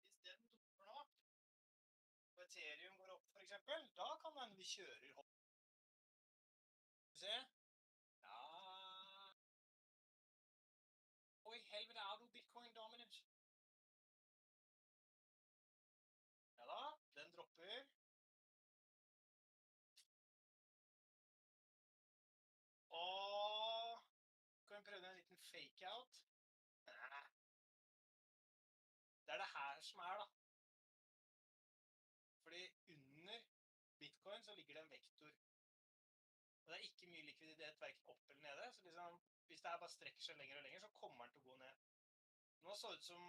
Speaker 2: Hvis den dumper nå, og Ethereum går opp for eksempel, da kan det hende vi kjører hopp. Se. Ja. Oi, helvete, er du Bitcoin dominant? Ja da, den dropper. Og kan vi prøve en liten fake-out? Det er det her som er, da. Fordi under Bitcoin så ligger det en vektor. Og det er ikke mye likviditet hverken opp eller nede, så liksom, hvis det her bare strekker seg lenger og lenger, så kommer den til å gå ned. Nå så det ut som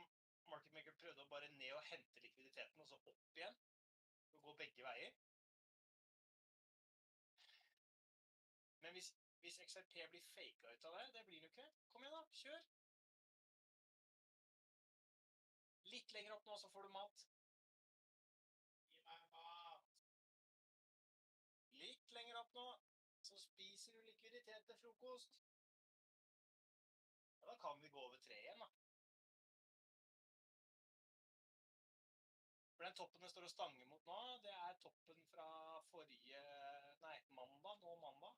Speaker 2: market maker prøvde å bare ned og hente likviditeten, og så opp igjen. Og gå begge veier. Men hvis XRP blir faket ut av det, det blir det jo ikke. Kom igjen da, kjør. Litt lenger opp nå, så får du mat. Gi meg mat. Litt lenger opp nå, så spiser du likviditet til frokost. Ja, da kan vi gå over 3 igjen da. For den toppen det står og stanger mot nå, det er toppen fra forrige, nei, mandag, nå mandag.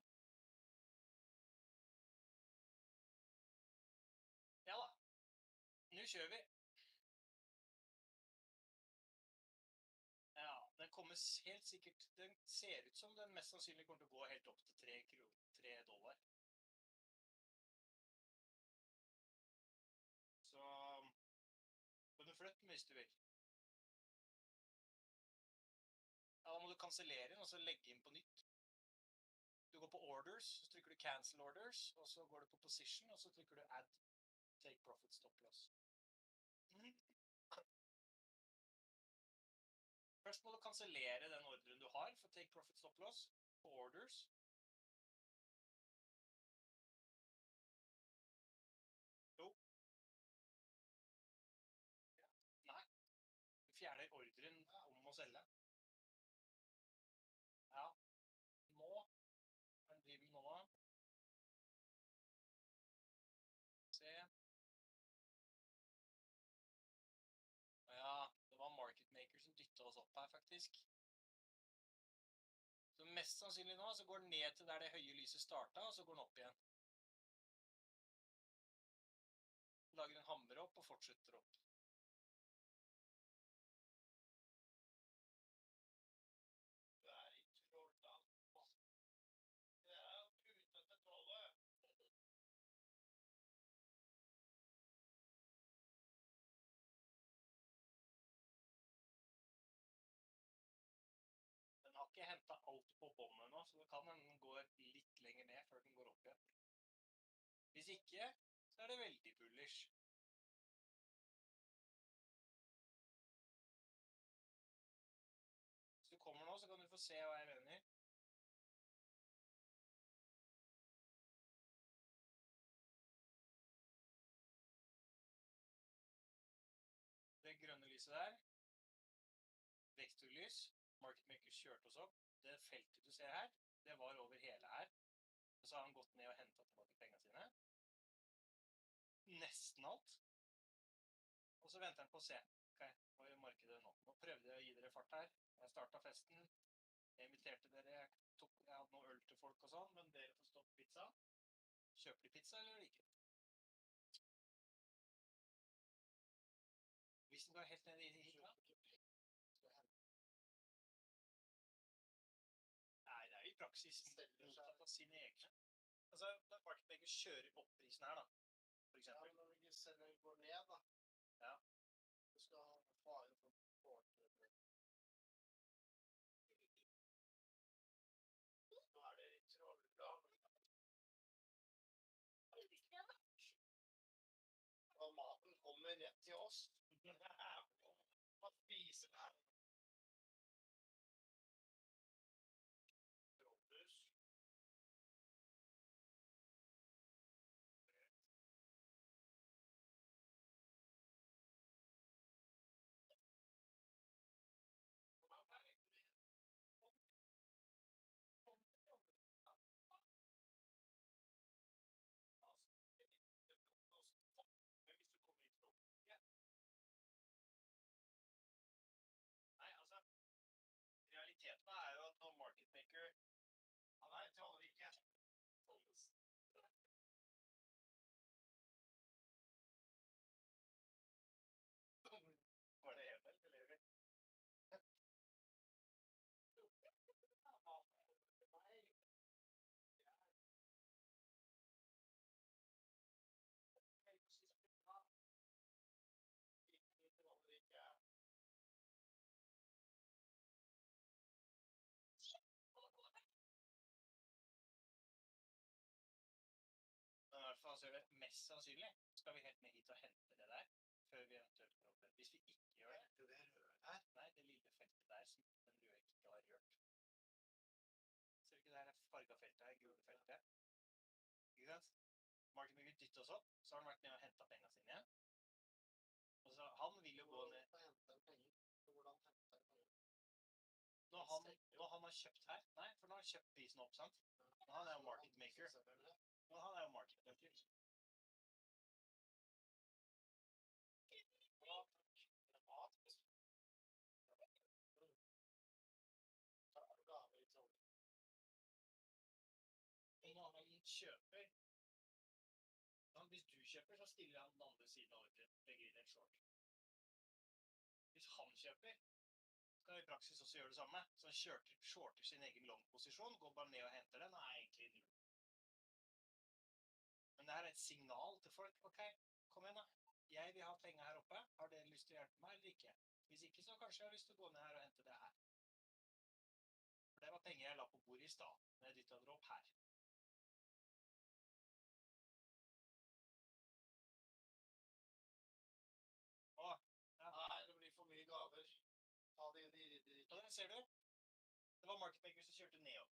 Speaker 2: Ja da, nå kjører vi. Ja, den kommer helt sikkert, den ser ut som den mest sannsynlig kommer til å gå helt opp til $3. Så, kan du flytte den hvis du vil. Ja, da må du kansellere den, og så legge inn på nytt. Du går på orders, så trykker du cancel orders, og så går du på position, og så trykker du add take profit stop loss. Først må du kansellere den ordren du har for take profit stop loss på orders. Jo. Ja. Nei. Du fjerner ordren om å selge. Ja. Nå. Hva driver vi nå da? Se. Ja, det var market maker som dyttet oss opp her faktisk. Så mest sannsynlig nå så går den ned til der det høye lyset startet, og så går den opp igjen. Lager en hammer opp og fortsetter opp. Det er ikke Rordal. Det er uten betallet. Den har ikke hentet alt på bommen nå, så det kan den gå litt lenger ned før den går opp igjen. Hvis ikke, så er det veldig bullish. Hvis du kommer nå, så kan du få se hva jeg mener. Det grønne lyset der. Vektorlys. Market makers kjørte oss opp. Det feltet du ser her, det var over hele her. Og så har han gått ned og hentet tilbake pengene sine. Nesten alt. Og så venter han på å se. Ok, hva gjør markedet nå? Nå prøvde jeg å gi dere fart her. Jeg startet festen. Jeg inviterte dere. Jeg hadde noe øl til folk og sånn, men dere får stoppe pizza. Kjøper de pizza eller ikke? Hvis den går helt ned i hita. Nei, det er jo i praksis motsatt av sine egne. Altså, når markedmaker kjører opp prisen her da, for eksempel. Ja, når vi selger går ned da. Ja. Du skal ha fare for frokost. Hva spiser du? Rådhus. Men hvis du kommer hit nå, ja. Nei, altså, realiteten er jo at når market maker, han er til alle ikke. Var det Emil, eller vi? Men i hvert fall så er det mest sannsynlig skal vi helt ned hit og hente det der før vi eventuelt går opp. Hvis vi ikke gjør det, det røde der, nei, det lille feltet der som den røde ikke har rørt. Ser du ikke det her farget feltet her, gule feltet? Ikke sant? Martin vil dytte oss opp, så har han vært ned og hentet pengene sine igjen. Og så han vil jo gå ned. Når han har kjøpt her, nei, for nå har han kjøpt prisen opp, sant? Nå han er jo market maker. Nå han er jo market maker. Og når han kjøper, hvis du kjøper, så stiller han den andre siden over til legger inn en short. Hvis han kjøper, så kan han i praksis også gjøre det samme. Så han shorter sin egen long-posisjon, går bare ned og henter den, og er egentlig null. Men det her er et signal til folk. Ok, kom igjen da. Jeg vil ha penger her oppe. Har dere lyst til å hjelpe meg eller ikke? Hvis ikke, så kanskje jeg har lyst til å gå ned her og hente det her. For det var penger jeg la på bordet i stad, når jeg dyttet dere opp her. Åh, ja. Nei, det blir for mye gaver. Ta det inn i Ja, den ser du. Det var market maker som kjørte ned opp.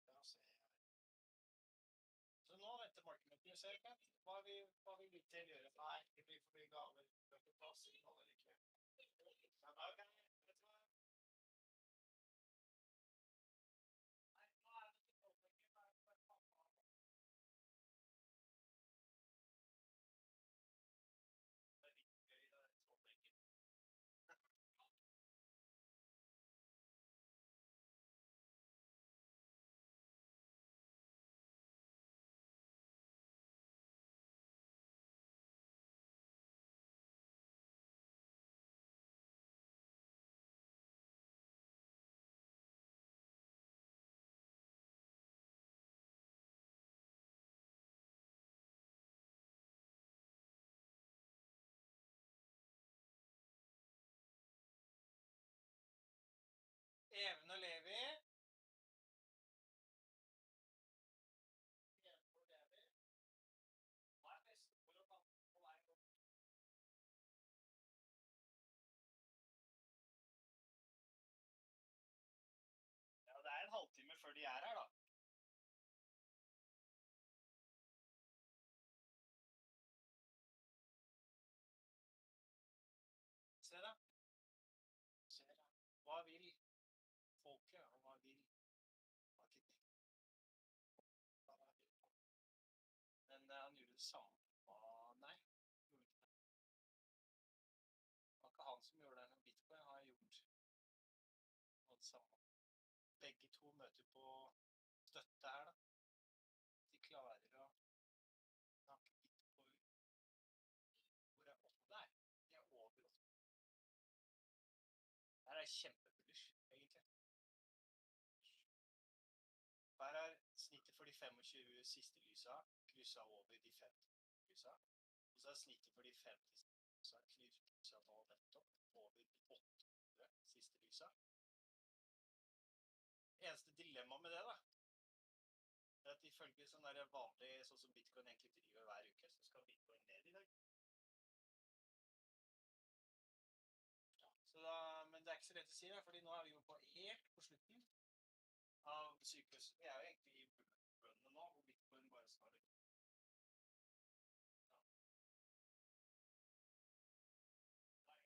Speaker 2: Ja, ser jeg. Så nå venter market maker, ser jeg. Hva vil vi til å gjøre? Nei, det blir for mye gaver. Det er ikke plass i alle eller ikke. Ja, ok, vet du hva? Nei, nå er det ikke tålpenger, nå er det bare pappa. Det er litt gøy, det er tålpenger. Even og Levi. Even og Levi. Hva er best for å komme på vei opp? Ja, det er en halvtime før de er her da. Se da. Se da. Hva vil folket, og hva vil marketing? Men han gjorde det samme. Nei, gjorde ikke det. Det var ikke han som gjorde det med Bitcoin, har gjort det samme. Begge to møter på støtte her da. De klarer å snakke Bitcoin. Hvor er 8? Nei, de er over 8. Her er kjempebullish, egentlig. Her er snittet for de 25 siste lysa, krysset over de 50 lysa. Og så er snittet for de 50 lysa, krysset nå nettopp over de 8 siste lysa. Eneste dilemma med det da, er at ifølge sånn der vanlig, sånn som Bitcoin egentlig driver hver uke, så skal Bitcoin ned i dag. du sier, fordi nå er vi jo helt på slutten av syklusen. Vi er jo egentlig i bunnen nå, hvor bitcoin bare skal ja. Det er Steinar klar.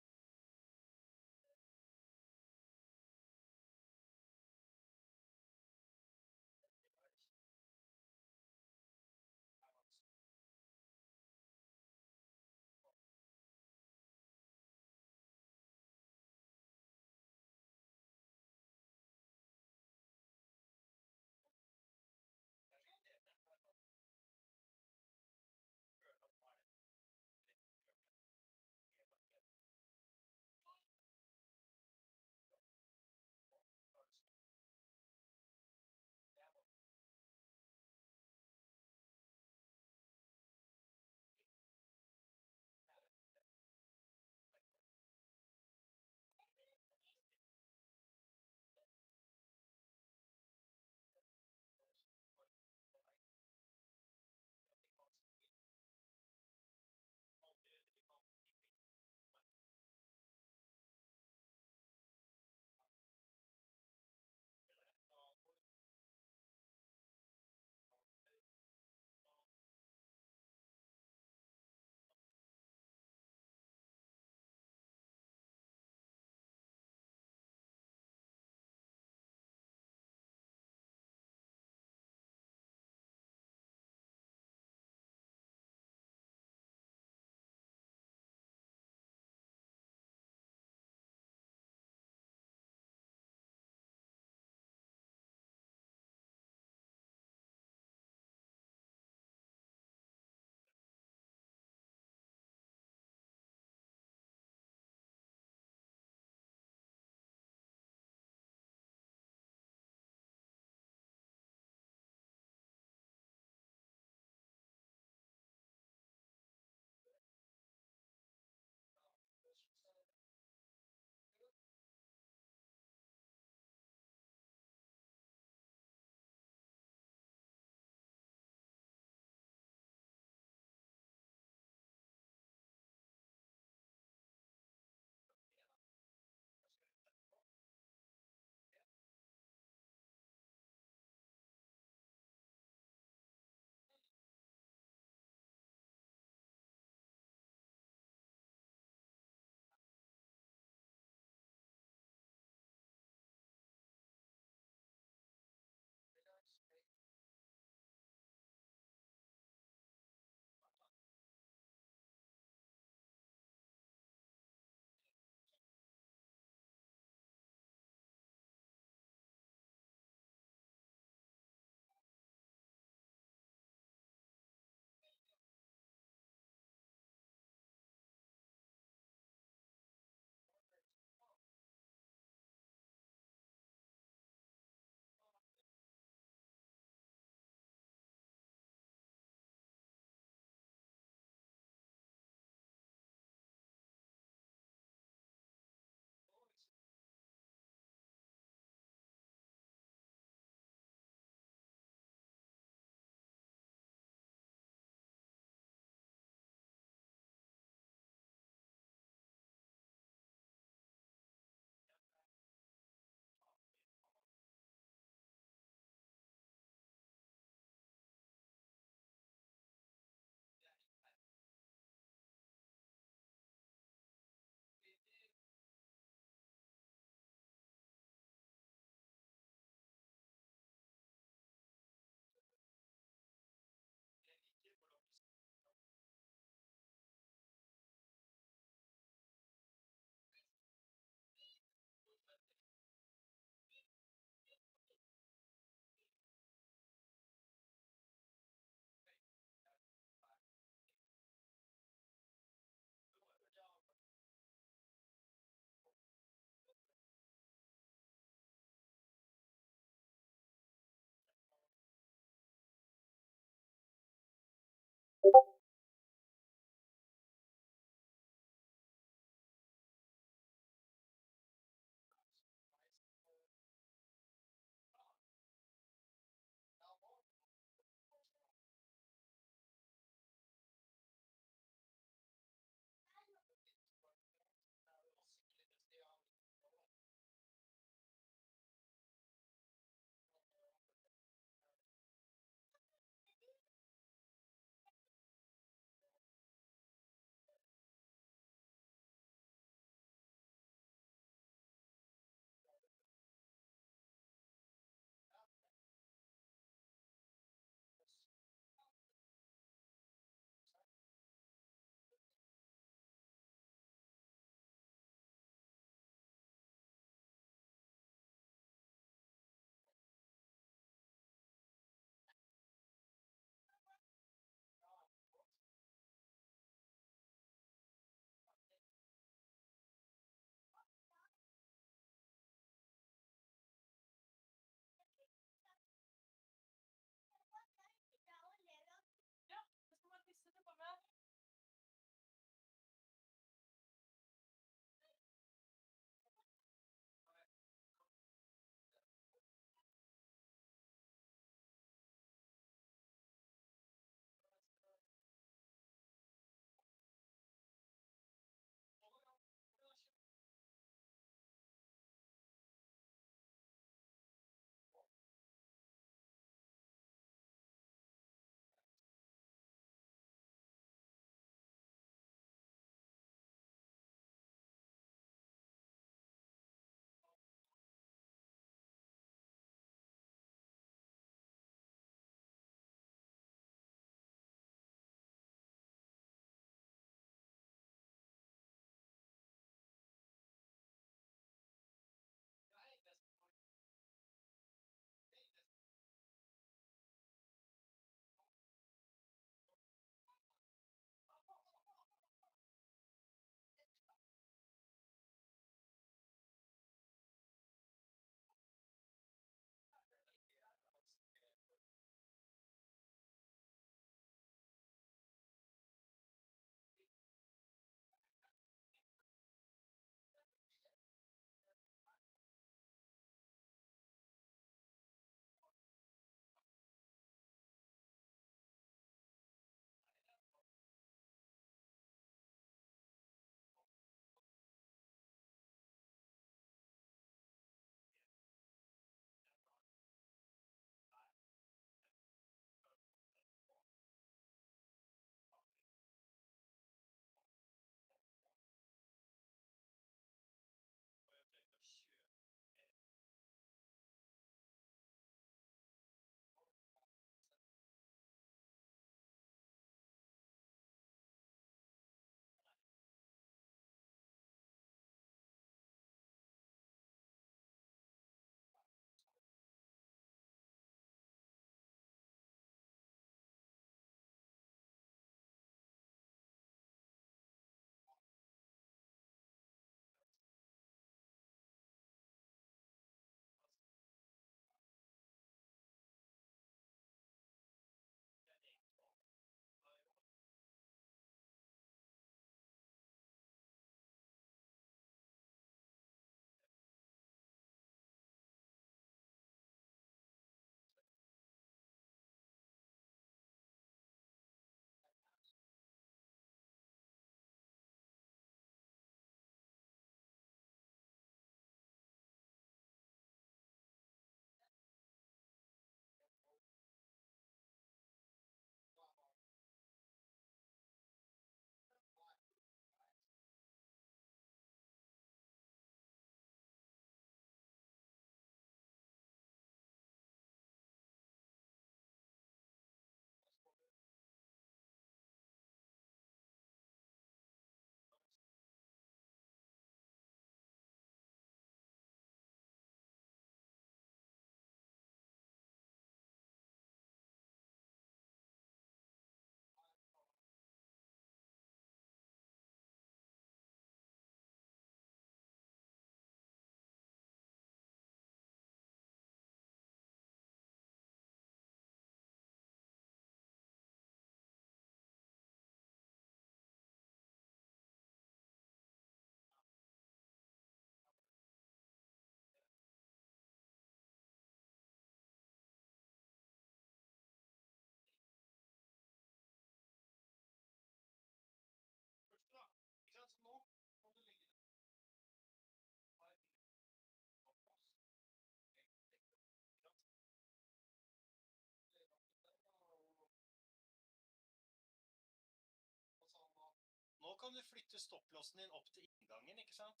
Speaker 2: kan du flytte stopplåsen din opp til inngangen, ikke sant?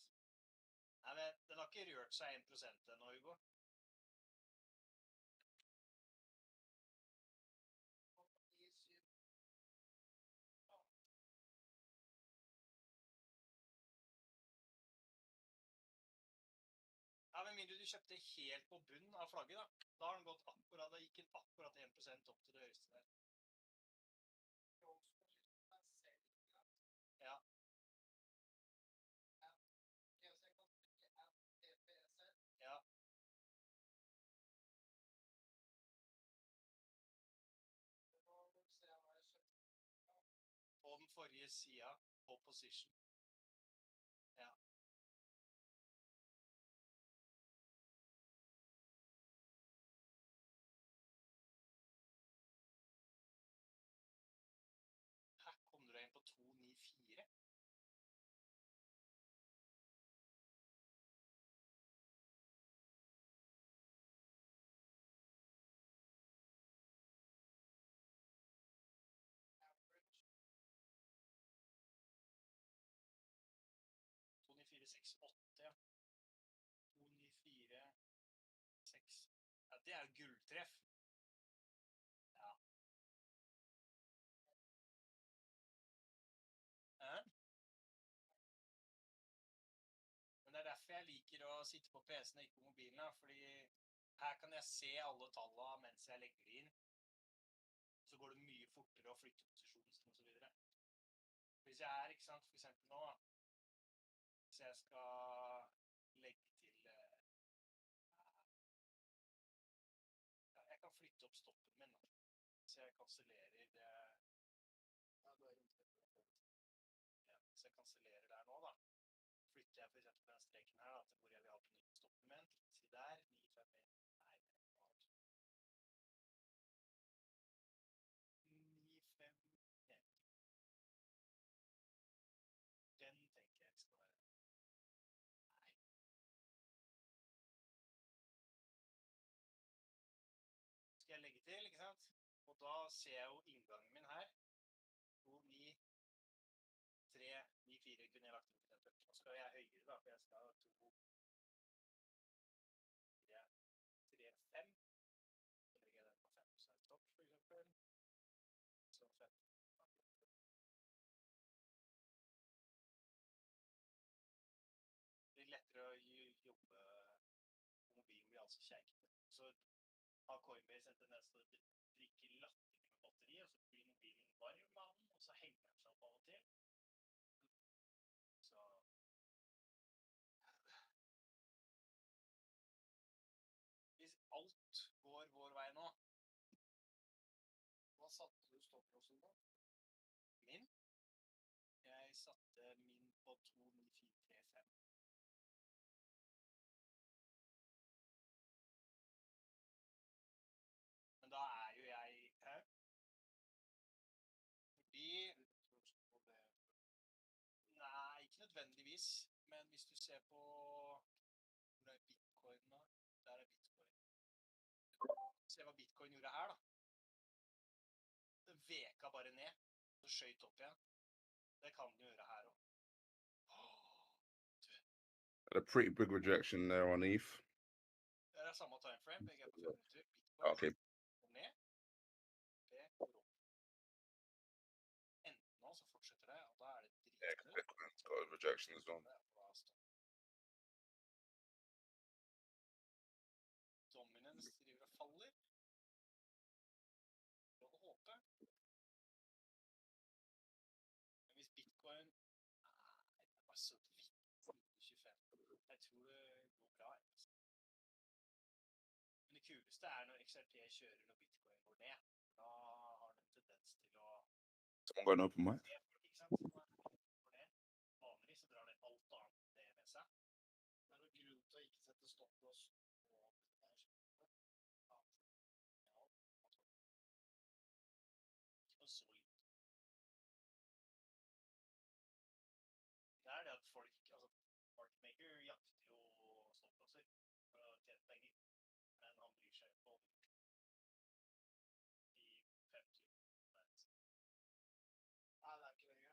Speaker 2: Nei, men den har ikke rørt seg 1% ennå, Hugo. Ja, men mindre du kjøpte helt på bunnen av flagget, da. Da har den gått akkurat, da gikk den akkurat 1% opp til det høyeste der. Ja. Ja. På den forrige siden, på position. Ja. Her kom du deg inn på 294. To, ni, fire, seks, åtte, ja. 2, 9, 4, 6. Ja, det er jo gulltreff. Ja. Men det er derfor jeg liker å sitte på PC-en og ikke på mobilen, da, fordi her kan jeg se alle tallene mens jeg legger det inn. Så går det mye fortere å flytte posisjonen og så videre. Hvis jeg er, ikke sant, for eksempel nå, hvis jeg skal legge til jeg kan flytte opp stoppen min, da. Så jeg kansellerer hvis jeg kansellerer der nå, da, flytter jeg for eksempel den streken her, da, til hvor jeg vil ha på nytt stoppen min. Si der, 9, 5, 1, nei, 9, 5, 1. Den tenker jeg skal være. Nei. Skal jeg legge til, ikke sant? Og da ser jeg jo inngangen min her. 2, 9, 3, 9, 4 kunne jeg lagt inn for eksempel. Nå skal jeg høyere da, for jeg skal ha 2, 4, 3, 5. Så legger jeg den på 5% stopp, for eksempel. Så 5. Det blir lettere å jobbe på mobilen, blir altså kjeikende. Så har Coinbase en tendens til å drikke latterlig med batteri, og så blir mobilen varm av den, og så henger den seg opp av og til. Så hvis alt går vår vei nå, hva satte du stopplåsen på? Min? Jeg satte min på 29435. Men da er jo jeg her. Fordi nei, ikke nødvendigvis. Men hvis du ser på hvor er bitcoin da? Der er bitcoin. Se hva bitcoin gjorde her da. Den veka bare ned, så skjøt opp igjen. Det kan den gjøre her også.
Speaker 14: A pretty big rejection there on ETH.
Speaker 2: Det er samme timeframe, begge er på 5 minutter. Bitcoin
Speaker 14: Okay.
Speaker 2: går ned. Det går opp. Enten nå så fortsetter det, og da er det dritmye.
Speaker 14: Bitcoin's got a rejection as well.
Speaker 2: Dominance driver og faller. Lov å håpe. Men hvis bitcoin nei, det er bare så vidt 25. Jeg tror det går bra. Men det kuleste er når XRP kjører når bitcoin går ned. Da har den en tendens til å
Speaker 14: Someone got an open mic?
Speaker 2: Ikke sant? Vanligvis så drar det alt annet det med seg. Det er noe grunn til å ikke sette stopplås på det der. Og så litt. Det er det at folk, altså marketmaker jakter jo stopplåser for å tjene penger, men han bryr seg på i 50. Nei, det er ikke lenger.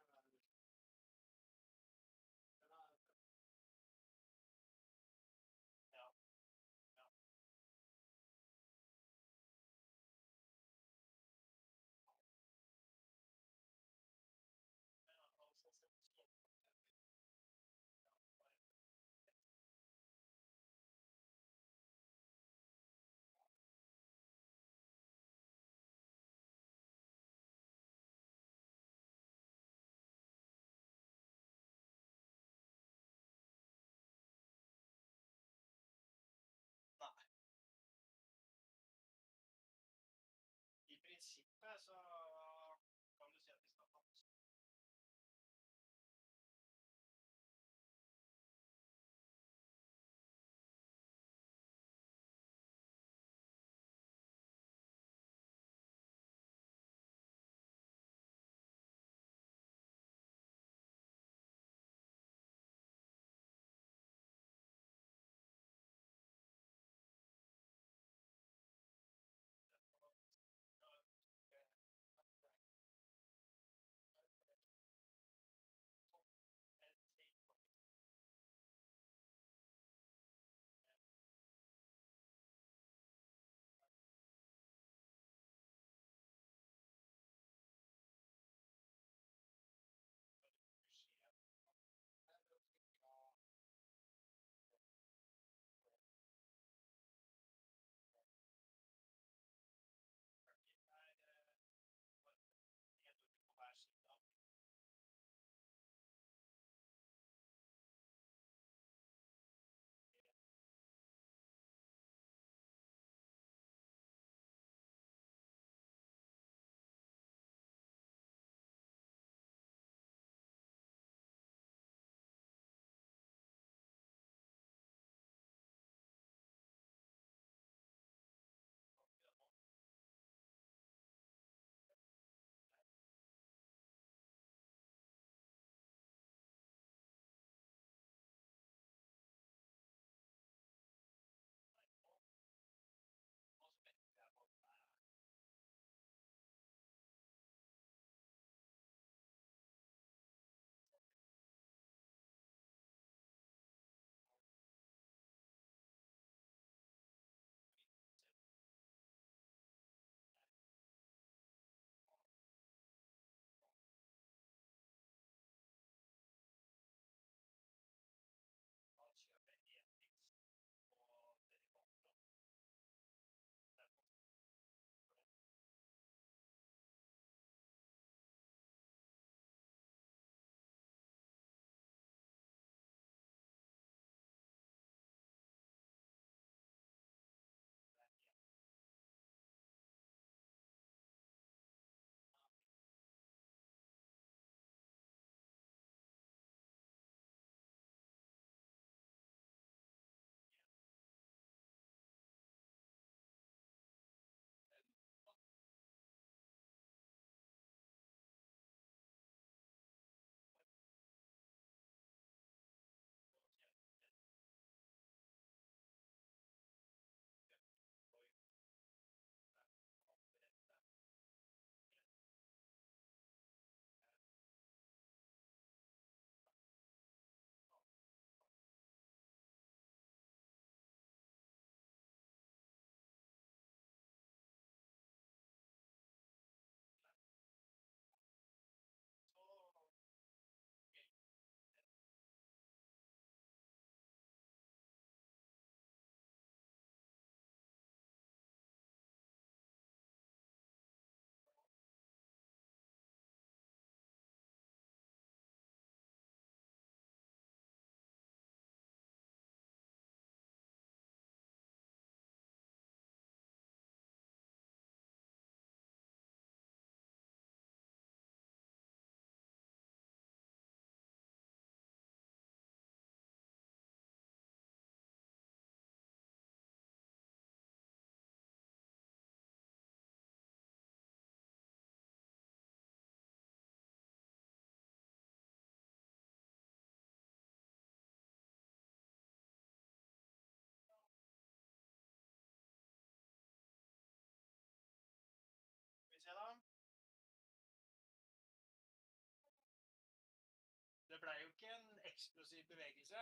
Speaker 2: eksplosiv bevegelse.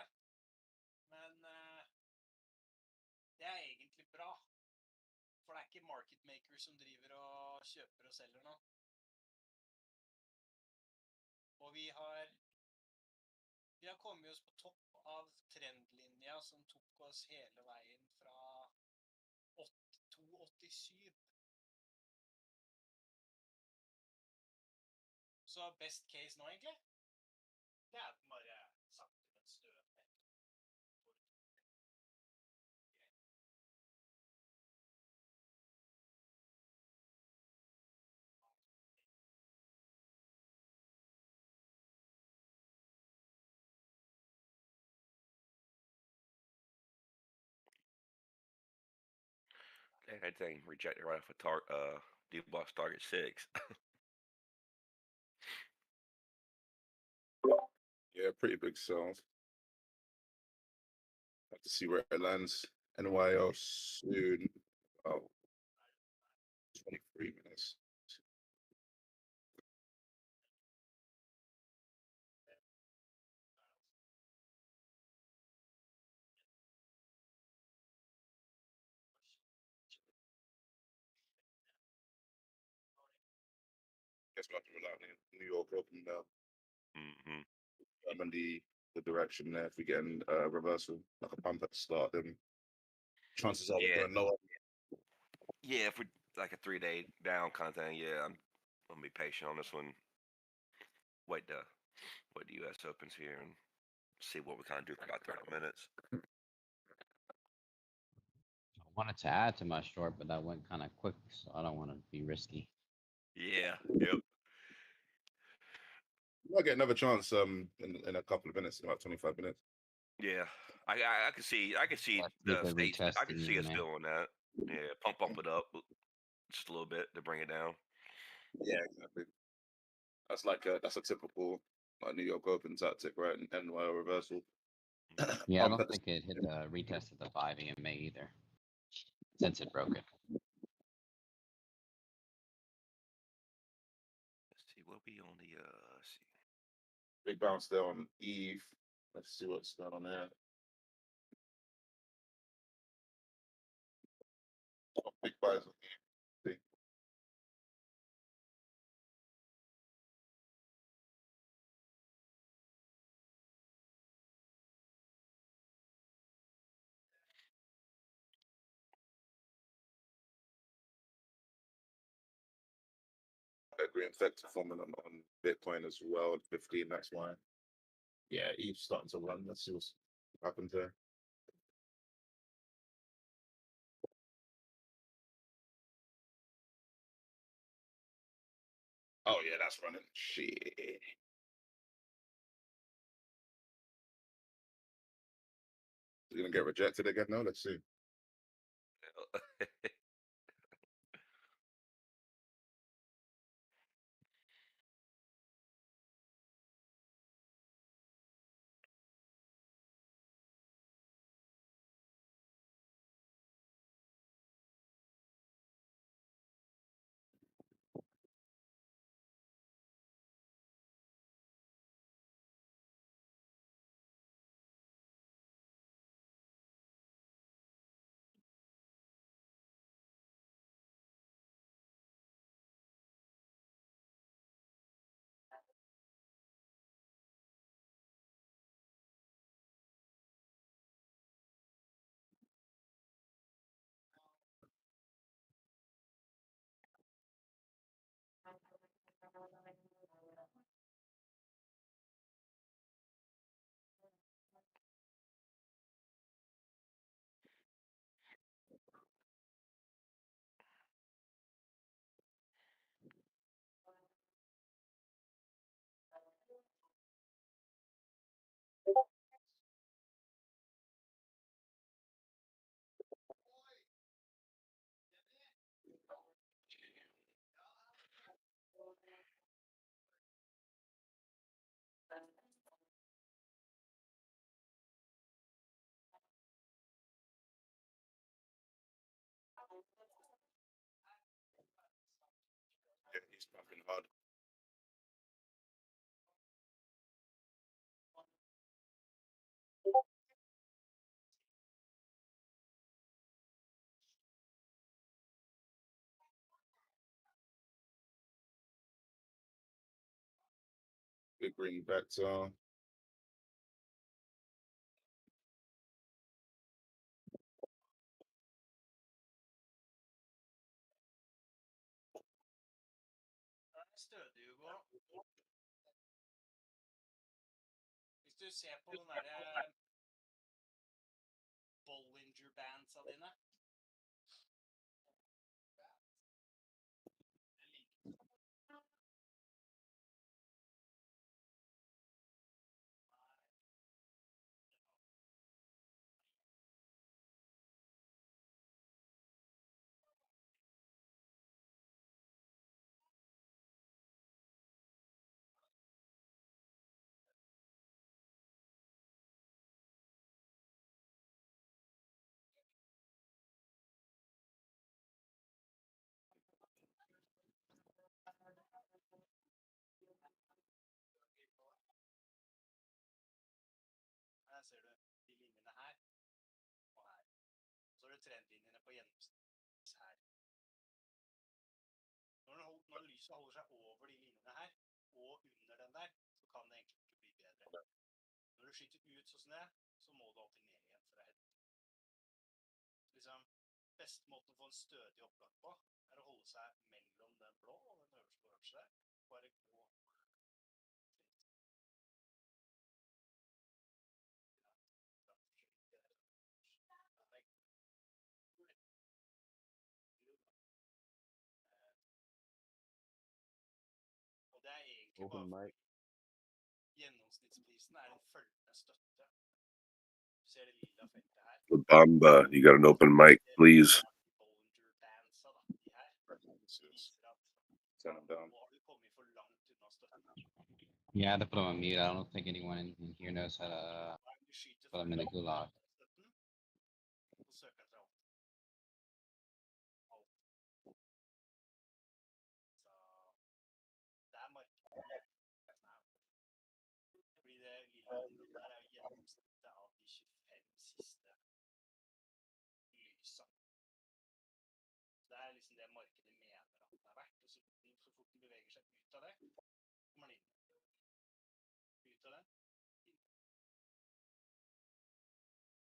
Speaker 2: Men det er egentlig bra. For det er ikke market maker som driver og kjøper og selger nå. Og vi har kommet oss på topp av trendlinja som tok oss hele veien fra 2,87. Så best case nå egentlig, det er bare sakte, men støt.
Speaker 3: That thing rejected right off a Dbloc target 6.
Speaker 14: Yeah, pretty big sales. Have to see where it lands. NYL soon. Oh, 23 minutes. Guess we'll have to rely on the New York Open now.
Speaker 3: Mm-hmm.
Speaker 14: I'm in the direction there. If we get a reversal, like a pump at the start, then chances are we're going lower.
Speaker 3: Yeah, if we're like a 3-day down kind of thing, yeah, I'm gonna be patient on this one. Wait the US opens here and see what we kind of do for about 30 minutes.
Speaker 4: I wanted to add to my short, but that went kind of quick, so I don't want to be risky.
Speaker 3: Yeah. Yep.
Speaker 14: Might get another chance in a couple of minutes, in about 25 minutes.
Speaker 3: Yeah, I could see the states. I could see us doing that. Yeah, pump it up just a little bit to bring it down.
Speaker 14: Yeah, exactly. That's like that's a typical like New York Open tactic, right? And NYL reversal.
Speaker 4: Yeah, I don't think it hit the retest at the 5 EMA either, since it broke it.
Speaker 3: Let's see what we on the let's see.
Speaker 14: Big bounce there on Eve. Let's see what's going on there. Oh, big buys on Eve. Green effect forming on Bitcoin as well at 15. That's why. Yeah, Eve's starting to run. Let's see what's happened there. Oh yeah, that's running. Shit. Is it gonna get rejected again now? Let's see. Yeah, he's fucking hard. Big green vector.
Speaker 2: Stødig, Hugo. Hvis du ser på den derre Bollinger-bandsa dine. Her ser du de linjene her og her. Så har du trendlinjene på gjennomsnitt her. Når lyset holder seg over de linjene her, og under den der, så kan det egentlig ikke bli bedre. Når du skyter ut sånn det, så må du alltid ned igjen for å hente. Liksom, beste måten å få en stødig oppgang på, er å holde seg mellom den blå og den øverste der. Bare gå. Og det er egentlig
Speaker 8: Open
Speaker 2: bare
Speaker 8: mic.
Speaker 2: gjennomsnittsprisen er en følgende støtte. Du ser det lilla feltet her.
Speaker 3: Bamba, you got an open mic, please.
Speaker 2: Bollinger-bandsa da, de her. Viser at
Speaker 14: Turn them down.
Speaker 2: nå har du kommet for langt unna støtten.
Speaker 4: Yeah, I had to put him on mute. I don't think anyone in here knows how to
Speaker 2: Du skyter
Speaker 4: put
Speaker 2: for
Speaker 4: him in the
Speaker 2: langt
Speaker 4: gulag.
Speaker 2: unna støtten, så søker etter alt. Alt. Så det er markedet. Fordi det lille området der er jo gjennomsnittet av de 25 siste lysa. Det er liksom det markedet mener at det er verdt, og så fort den beveger seg ut av det, kommer den inn. Ut av det, inn.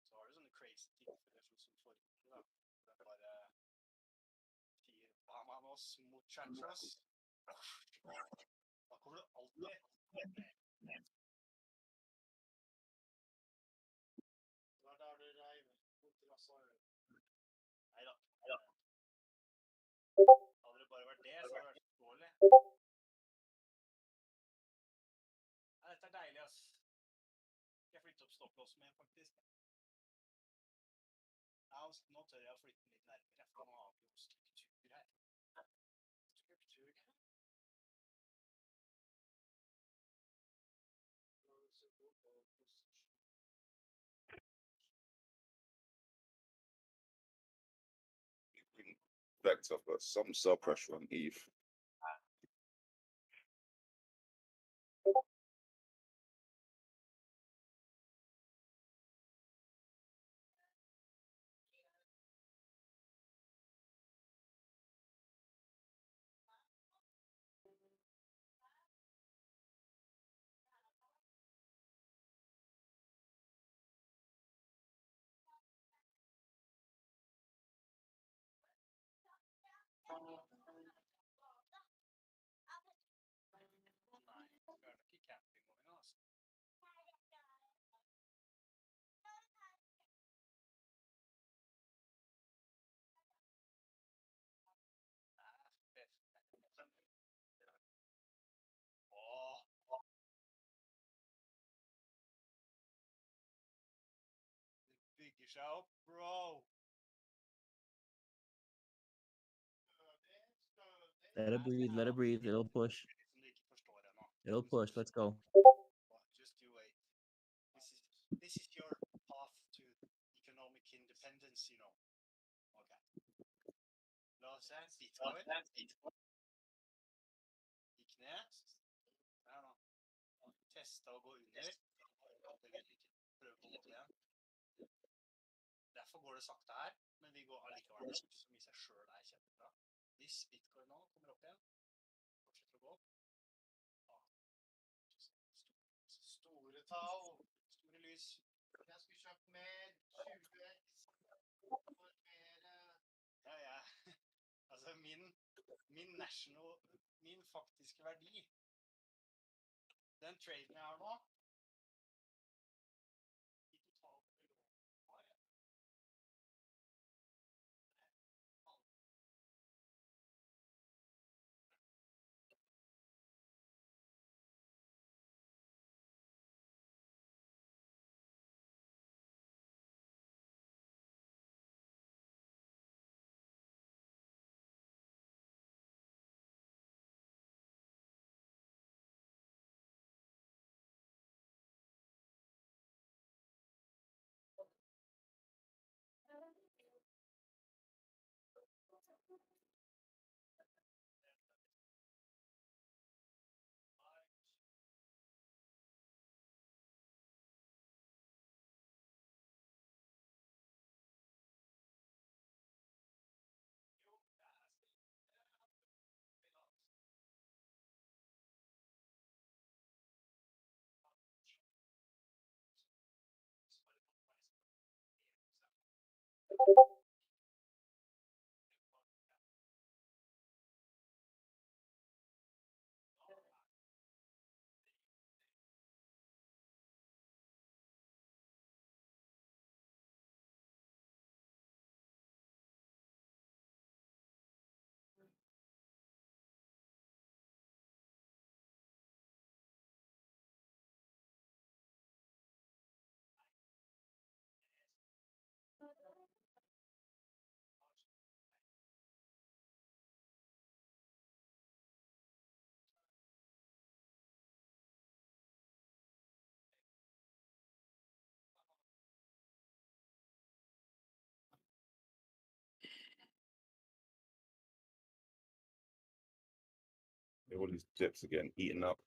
Speaker 2: Så har du sånne crazy tilfeller som forrige da. Det er bare 4 Bahamas muchachos. Da kommer du alltid ned. Da har du reiv mot rassøren. Neida. Hadde det bare vært det, så hadde det vært dårlig. Ja, dette er deilig, ass. Skal jeg flytte opp stopplåsen min, faktisk? Ja, nå tør jeg å flytte den litt nærmere, for nå har vi jo struktur her. Struktur.
Speaker 14: Vector, but some sell pressure on ETH.
Speaker 2: Nei, det er nok ikke campingvogn, altså. Åh. Det bygger seg opp, bro.
Speaker 9: Let it breathe. Let it breathe. It'll push. It'll push. Let's go.
Speaker 2: Just you wait. This is your path to economic independence, you know. Okay. La oss se. Bitcoin. Gikk ned. Her nå. Testa å gå under. Det vil ikke. Prøve på en måte igjen. Derfor går det sakte her, men vi går allikevel opp, som i seg selv er kjempebra. Hvis Bitcoin nå kommer opp igjen, fortsetter å gå opp. tall, store lys. Jeg skulle kjøpt med 20x. Ja, ja. Altså, min faktiske verdi, den traden jeg har nå, i totalt har jeg.
Speaker 14: All these dips are getting eaten up.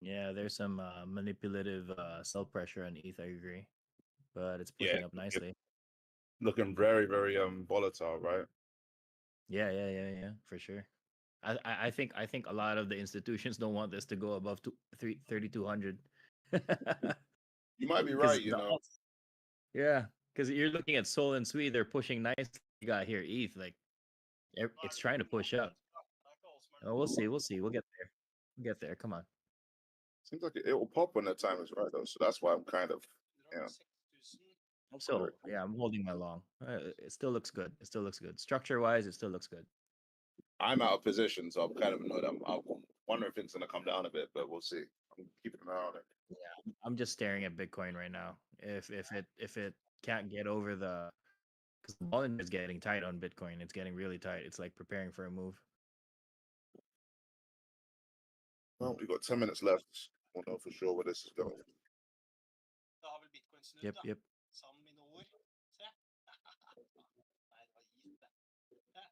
Speaker 9: Yeah, there's some manipulative sell pressure on ETH. I agree, but it's pushing up nicely.
Speaker 14: Looking very, very volatile, right?
Speaker 9: Yeah, for sure. I think a lot of the institutions don't want this to go above 3,200.
Speaker 14: You might be right, you know.
Speaker 9: Yeah, because you're looking at Sol and Sui, they're pushing nice. You got here ETH, like it's trying to push up. Oh, we'll see. We'll get there. We'll get there. Come on.
Speaker 14: Seems like it will pop when the time is right, though. So that's why I'm kind of,
Speaker 9: Hope so. Yeah, I'm holding my long. It still looks good. It still looks good. Structure-wise, it still looks good.
Speaker 14: I'm out of position, so I'm kind of annoyed. I wonder if it's going to come down a bit, but we'll see. I'm keeping an eye on it.
Speaker 9: Yeah, I'm just staring at Bitcoin right now. If it can't get over because the volume is getting tight on Bitcoin, it's getting really tight. It's like preparing for a move.
Speaker 14: Well, we've got 10 minutes left. We'll know for sure where this is going.
Speaker 2: Da har vel Bitcoin snudd,
Speaker 9: Yep,
Speaker 2: da.
Speaker 9: yep.
Speaker 2: Sammen med nord. Se. Nei, det var is, det.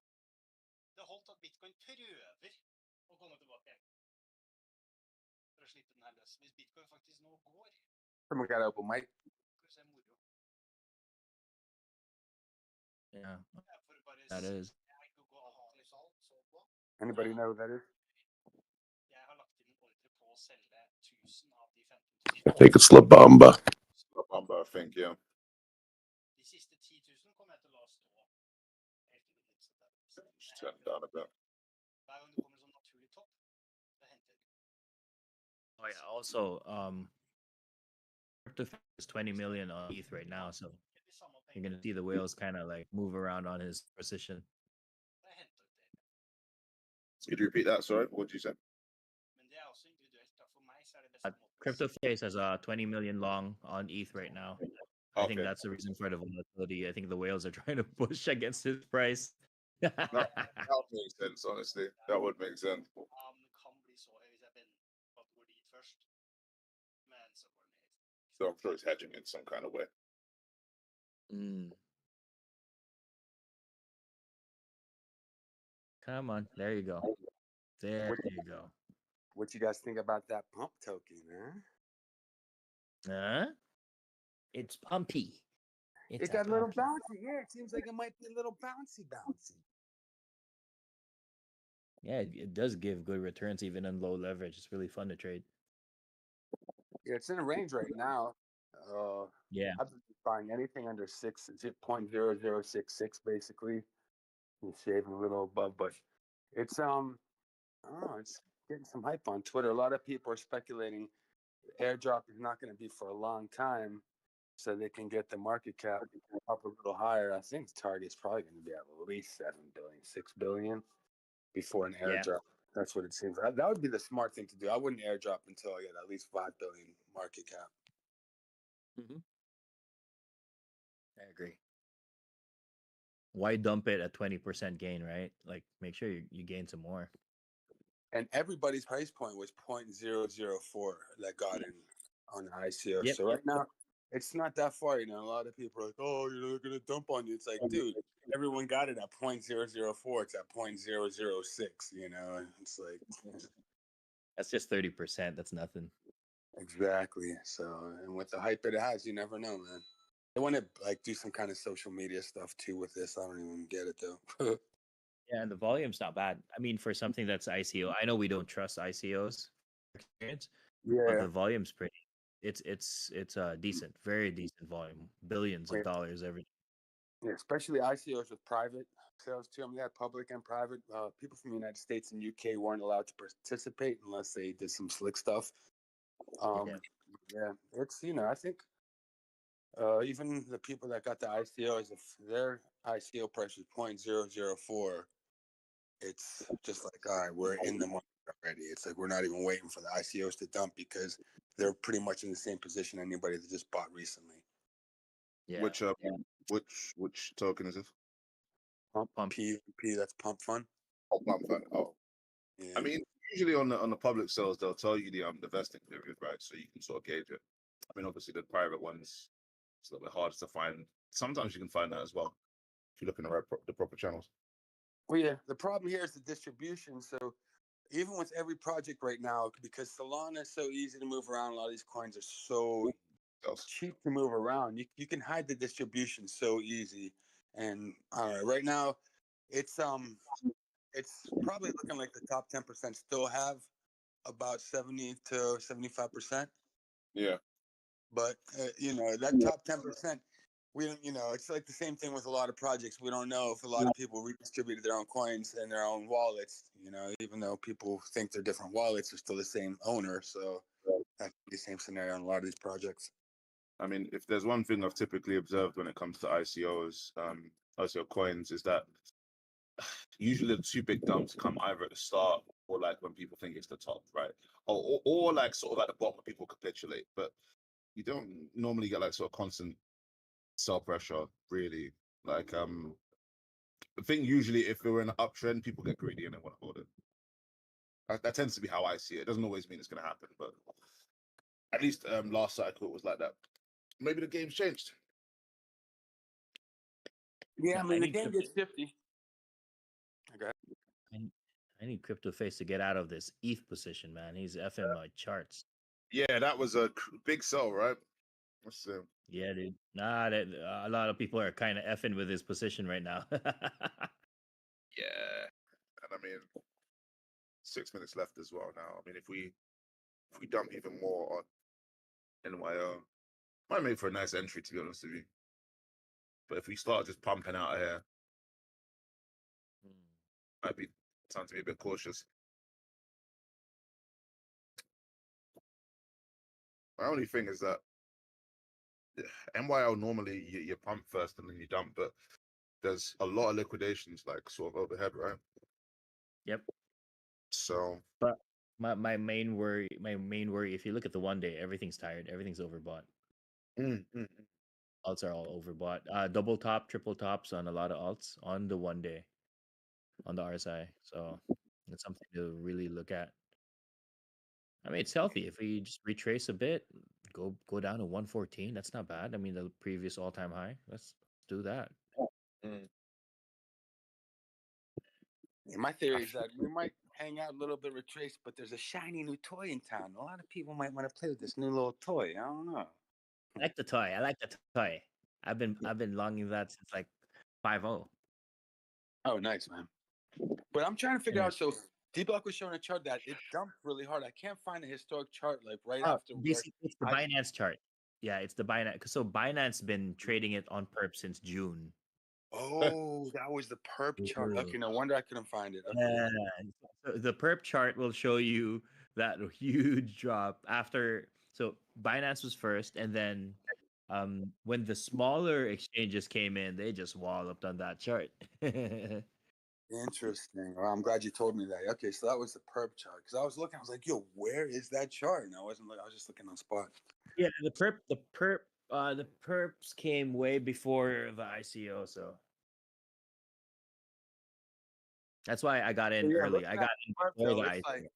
Speaker 2: Det holdt at Bitcoin prøver å komme tilbake for å slippe den her løs. Hvis Bitcoin faktisk nå går,
Speaker 6: Someone got open mic.
Speaker 2: skal vi se moro.
Speaker 9: Yeah,
Speaker 2: For å bare
Speaker 9: that is.
Speaker 6: Anybody know who that is?
Speaker 2: Jeg har lagt inn ordre på å selge 1000 av de 15
Speaker 14: I think it's La Bamba. La Bamba, I think, yeah.
Speaker 2: De siste 10 000 kommer jeg til å la stå.
Speaker 14: Just turn it down a bit.
Speaker 2: Hver gang det kommer en sånn naturlig topp, det henter jeg.
Speaker 9: Oh yeah. Also, crypto is 20 million on ETH right now, so you're gonna see the whales kind of like move around on his position.
Speaker 14: Could you repeat that? Sorry, what did you say?
Speaker 2: Men det er også individuelt. Da. For meg så er det beste måten.
Speaker 9: Crypto face has 20 million long on ETH right now. I think that's the reason for the volatility. I think the whales are trying to push against his price.
Speaker 14: that would make sense, honestly. That would make sense.
Speaker 2: Kan bli så høy hvis jeg går dit først. Men så går det ned.
Speaker 14: So I'm sure he's hedging in some kind of way.
Speaker 9: Come on, there you go. There you go.
Speaker 6: What you guys think about that pump token,
Speaker 9: Huh? It's pumpy.
Speaker 6: It got a little bouncy. Yeah, it seems like it might be a little bouncy.
Speaker 20: Yeah, it does give good returns even on low leverage. It's really fun to trade.
Speaker 6: Yeah, it's in a range right now.
Speaker 20: Yeah.
Speaker 6: I've been buying anything under 0.0066 basically. And shaving a little above, but it's I don't know, it's getting some hype on Twitter. A lot of people are speculating airdrop is not going to be for a long time, so they can get the market cap up a little higher. I think the target's probably going to be at least 7 billion, 6 billion before an
Speaker 20: Yeah.
Speaker 6: airdrop. That's what it seems like. That would be the smart thing to do. I wouldn't airdrop until I get at least 5 billion market cap.
Speaker 20: I agree. Why dump it at 20% gain, right? Like, make sure you gain some more.
Speaker 6: And everybody's price point was 0.004 that got in on the ICO.
Speaker 20: Yep.
Speaker 6: So right now, it's not that far. You know, a lot of people are like, "Oh, you're going to dump on you." It's like, dude, everyone got it at 0.004. It's at 0.006. You know, and it's like
Speaker 20: That's just 30%. That's nothing.
Speaker 6: exactly. So, and with the hype it has, you never know, man. They want to like do some kind of social media stuff too with this. I don't even get it though.
Speaker 20: Yeah, and the volume's not bad. I mean, for something that's ICO, I know we don't trust ICOs experience, but
Speaker 6: Yeah.
Speaker 20: the volume's pretty. It's decent, very decent volume, billions of
Speaker 6: Yeah.
Speaker 20: dollars every.
Speaker 6: Yeah, especially ICOs with private sales too. I mean, they had public and private. People from the United States and UK weren't allowed to participate unless they did some slick stuff. Yeah, it's I think even the people that got the ICOs, if their ICO price is 0.004, it's just like, all right, we're in the market already. It's like we're not even waiting for the ICOs to dump because they're pretty much in the same position anybody that just bought recently.
Speaker 20: Yeah.
Speaker 14: Which token is this?
Speaker 6: Pump. PVP, that's Pump Fund.
Speaker 14: Oh, Pump Fund. Oh,
Speaker 6: yeah.
Speaker 14: I mean, usually on the public sales, they'll tell you the vesting period, right? So you can sort of gauge it. I mean, obviously the private ones, it's a little bit harder to find. Sometimes you can find that as well if you look in the proper channels.
Speaker 6: Well, yeah, the problem here is the distribution. So even with every project right now, because Solana is so easy to move around, a lot of these coins are so cheap to move around. You can hide the distribution so easy. And right now, it's probably looking like the top 10% still have about 70 to 75%.
Speaker 14: Yeah.
Speaker 6: But that top 10%, we don't. It's like the same thing with a lot of projects. We don't know if a lot of people redistributed their own coins and their own wallets. Even though people think they're different wallets, they're still the same owner. So that's the same scenario on a lot of these projects.
Speaker 14: I mean, if there's one thing I've typically observed when it comes to ICOs, ICO coins, is that usually the two big dumps come either at the start or like when people think it's the top, right? Or like sort of at the bottom when people capitulate. But you don't normally get like sort of constant sell pressure, really. Like I think usually if we're in an uptrend, people get greedy and they want to hold it. That tends to be how I see it. It doesn't always mean it's going to happen, but at least last cycle it was like that. Maybe the game's changed.
Speaker 6: Yeah, I mean, the game gets 50. Okay.
Speaker 20: I need Crypto Face to get out of this ETH position, man. He's effing my charts.
Speaker 14: Yeah, that was a big sell, right?
Speaker 20: Yeah, dude. Nah, a lot of people are kind of effing with his position right now.
Speaker 14: Yeah, and I mean, 6 minutes left as well now. I mean, if we dump even more on NYO, might make for a nice entry, to be honest with you. But if we start just pumping out of here, might be time to be a bit cautious. My only thing is that NYL normally you pump first and then you dump, but there's a lot of liquidations like sort of overhead, right?
Speaker 20: Yep.
Speaker 14: So,
Speaker 20: but my main worry, if you look at the 1 day, everything's tired, everything's overbought. Alts are all overbought. Double top, triple tops on a lot of alts on the 1 day on the RSI. So that's something to really look at. I mean, it's healthy if we just retrace a bit, go down to 114. That's not bad. I mean, the previous all-time high. Let's do that.
Speaker 6: My theory is that we might hang out a little bit, retrace, but there's a shiny new toy in town. A lot of people might want to play with this new little toy. I don't know.
Speaker 20: I like the toy. I've been longing that since like 5.0.
Speaker 6: Oh, nice, man. But I'm trying to figure out. So Dbloc was showing a chart that it dumped really hard. I can't find a historic chart like right
Speaker 20: Oh,
Speaker 6: after.
Speaker 20: basically, it's the
Speaker 6: I-
Speaker 20: Binance chart. Yeah, it's the Binance. So Binance been trading it on perp since June.
Speaker 6: Oh, that was the perp chart. Okay, no wonder I couldn't find it. Okay.
Speaker 20: Yeah, so the perp chart will show you that huge drop after. So Binance was first, and then when the smaller exchanges came in, they just walloped on that chart.
Speaker 6: Interesting. Well, I'm glad you told me that. Okay, so that was the perp chart. Because I was looking, I was like, yo, where is that chart? And I wasn't looking, I was just looking on spot.
Speaker 20: Yeah, the perps came way before the ICO, so that's why I got in
Speaker 6: Yeah,
Speaker 20: early.
Speaker 6: looking
Speaker 20: I
Speaker 6: at
Speaker 20: got
Speaker 6: the
Speaker 20: in
Speaker 6: perp
Speaker 20: before
Speaker 6: though,
Speaker 20: the
Speaker 6: it's
Speaker 20: ICO.
Speaker 6: like,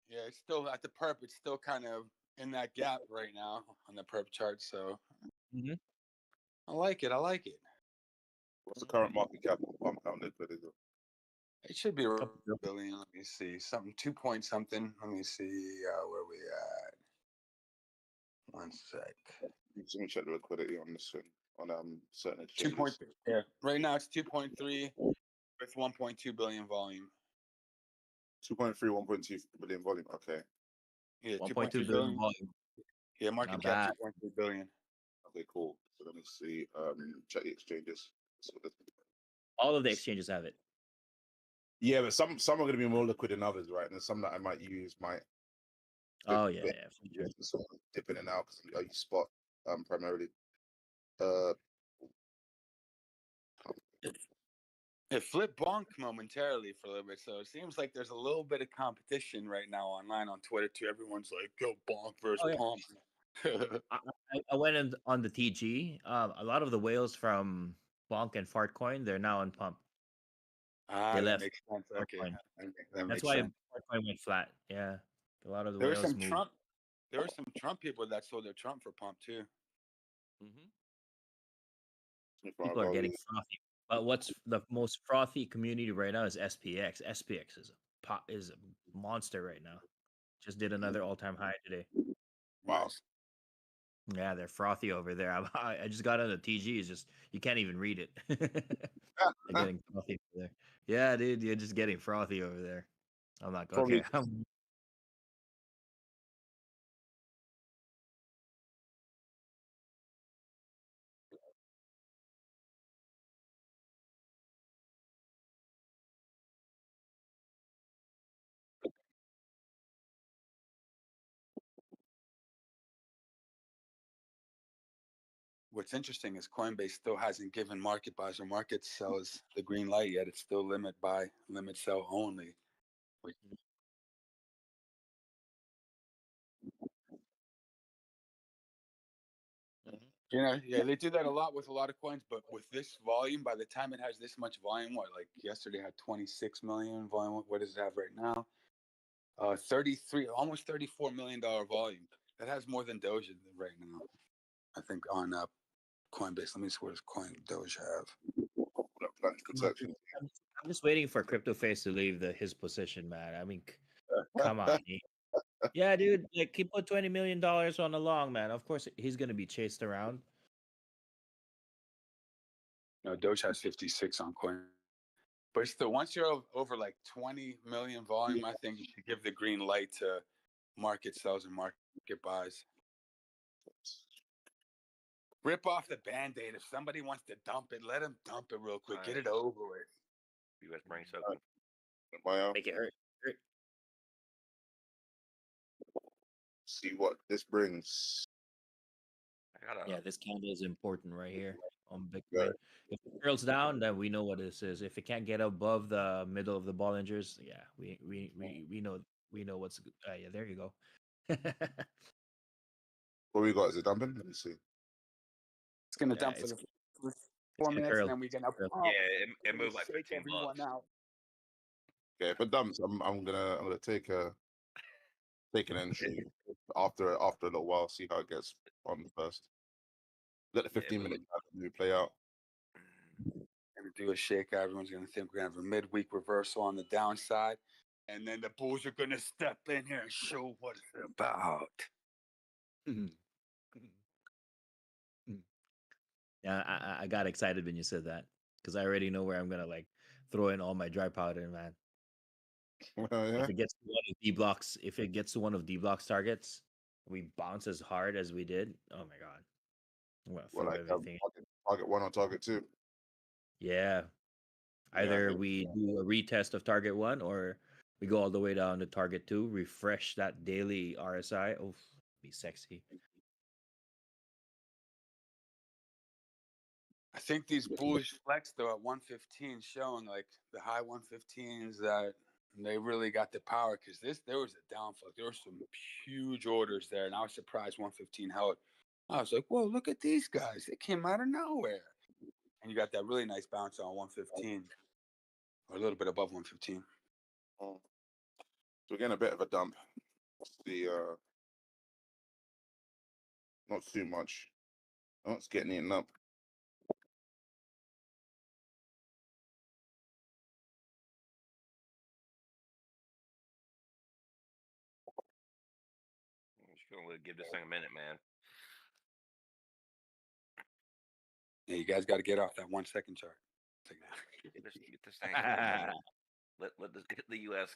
Speaker 6: yeah, it's still at the perp. It's still kind of in that gap right now on the perp chart. So I like it. I like it.
Speaker 14: What's the current market cap on Liquidity?
Speaker 6: It should be a billion. Let me see. Something 2 point something. Let me see where we at. 1 sec.
Speaker 14: Let me check the liquidity on this thing on certain
Speaker 6: 2
Speaker 14: exchanges.
Speaker 6: Yeah. Right now it's 2.3 with 1.2 billion volume.
Speaker 14: 2.3, 1.2 billion volume. Okay.
Speaker 6: Yeah,
Speaker 20: 1.2 billion volume.
Speaker 6: Yeah, market
Speaker 20: Not
Speaker 6: cap
Speaker 20: bad.
Speaker 6: 2.3 billion.
Speaker 14: Okay, cool. So let me see. Check the exchanges.
Speaker 20: All of the exchanges have it.
Speaker 14: Yeah, but some are going to be more liquid than others, right? And some that I might use might.
Speaker 20: Oh yeah, for sure.
Speaker 14: Sort of dip in and out because I use spot primarily. Uh,
Speaker 6: It flipped bonk momentarily for a little bit, so it seems like there's a little bit of competition right now online on Twitter too. Everyone's like, "Go bonk versus
Speaker 20: Oh, yeah.
Speaker 6: pump."
Speaker 20: I went in on the TG. A lot of the whales from Bonk and Fartcoin, they're now on Pump.
Speaker 6: Ah,
Speaker 20: They
Speaker 6: that
Speaker 20: left
Speaker 6: makes sense. Okay,
Speaker 20: Fartcoin.
Speaker 6: that
Speaker 20: That's
Speaker 6: makes
Speaker 20: why
Speaker 6: sense.
Speaker 20: Fartcoin went flat. Yeah, a lot of the
Speaker 6: There were
Speaker 20: whales
Speaker 6: some
Speaker 20: moved.
Speaker 6: Trump. There were some Trump people that sold their Trump for pump too.
Speaker 20: People are getting frothy. But what's the most frothy community right now is SPX. SPX is a monster right now. Just did another all-time high today.
Speaker 14: Wow.
Speaker 20: Yeah, they're frothy over there. I just got on the TG. It's just you can't even read it. They're getting frothy over there. Yeah, dude, you're just getting frothy over there. I'm like,
Speaker 14: Probably-
Speaker 20: okay.
Speaker 6: What's interesting is Coinbase still hasn't given market buys or market sells the green light yet. It's still limit buy, limit sell only. You know, yeah, they do that a lot with a lot of coins, but with this volume, by the time it has this much volume, what, like yesterday had 26 million volume. What does it have right now? 33, almost $34 million volume. That has more than Doja right now. I think on Coinbase. Let me see what does Doja have.
Speaker 14: Protection.
Speaker 20: I'm just waiting for CryptoFace to leave his position, man. I mean, come on. Yeah, dude, like he put $20 million on the long, man. Of course, he's gonna be chased around.
Speaker 6: No, Doge has 56 on Coin. But still, once you're over like 20 million volume, I think you should give the green light to market sells and market buys. Rip off the Band-Aid. If somebody wants to dump it, let them dump it real quick. Get it over with.
Speaker 3: U.S. brain open.
Speaker 20: Make it hurt.
Speaker 14: See what this brings.
Speaker 20: Yeah, this candle is important right here on Bitcoin. If it curls down, then we know what this is. If it can't get above the middle of the Bollingers, yeah, we know what's. Yeah, there you go.
Speaker 14: What we got? Is it dumping? Let me see.
Speaker 6: It's gonna dump for the 4 minutes, and then we're gonna pump.
Speaker 3: Yeah, it moved like
Speaker 6: shake
Speaker 3: 15
Speaker 6: everyone
Speaker 3: bucks.
Speaker 6: out.
Speaker 14: Okay, if it dumps, I'm gonna take an entry after a little while, see how it gets on first. Let the 15-minute play out.
Speaker 6: Gonna do a shake. Everyone's gonna think we're gonna have a midweek reversal on the downside, and then the bulls are gonna step in here and show what it's about.
Speaker 20: Yeah, I got excited when you said that because I already know where I'm gonna like throw in all my dry powder, man.
Speaker 14: Yeah.
Speaker 9: If it gets to one of Dbloc's, if it gets to one of Dbloc's targets, we bounce as hard as we did. Oh my god, I'm gonna
Speaker 14: Well,
Speaker 9: throw
Speaker 14: like
Speaker 9: everything.
Speaker 14: target 1 or target 2.
Speaker 9: Yeah,
Speaker 14: Yeah, I
Speaker 9: either
Speaker 14: think
Speaker 9: we do a retest of target 1 or we go all the way down to target 2, refresh that daily RSI. Oh, be sexy.
Speaker 6: I think these bullish flex though at 115 showing like the high 115s that they really got the power because there was a downfall. There were some huge orders there, and I was surprised 115 held. I was like, "Whoa, look at these guys! They came out of nowhere." And you got that really nice bounce on 115, or a little bit above 115.
Speaker 14: so we're getting a bit of a dump. The not too much. Oh, it's getting eaten up.
Speaker 3: Just gonna give this thing a minute, man.
Speaker 6: Yeah, you guys got to get off that 1 second chart.
Speaker 3: Get this thing for a minute. Let the U.S.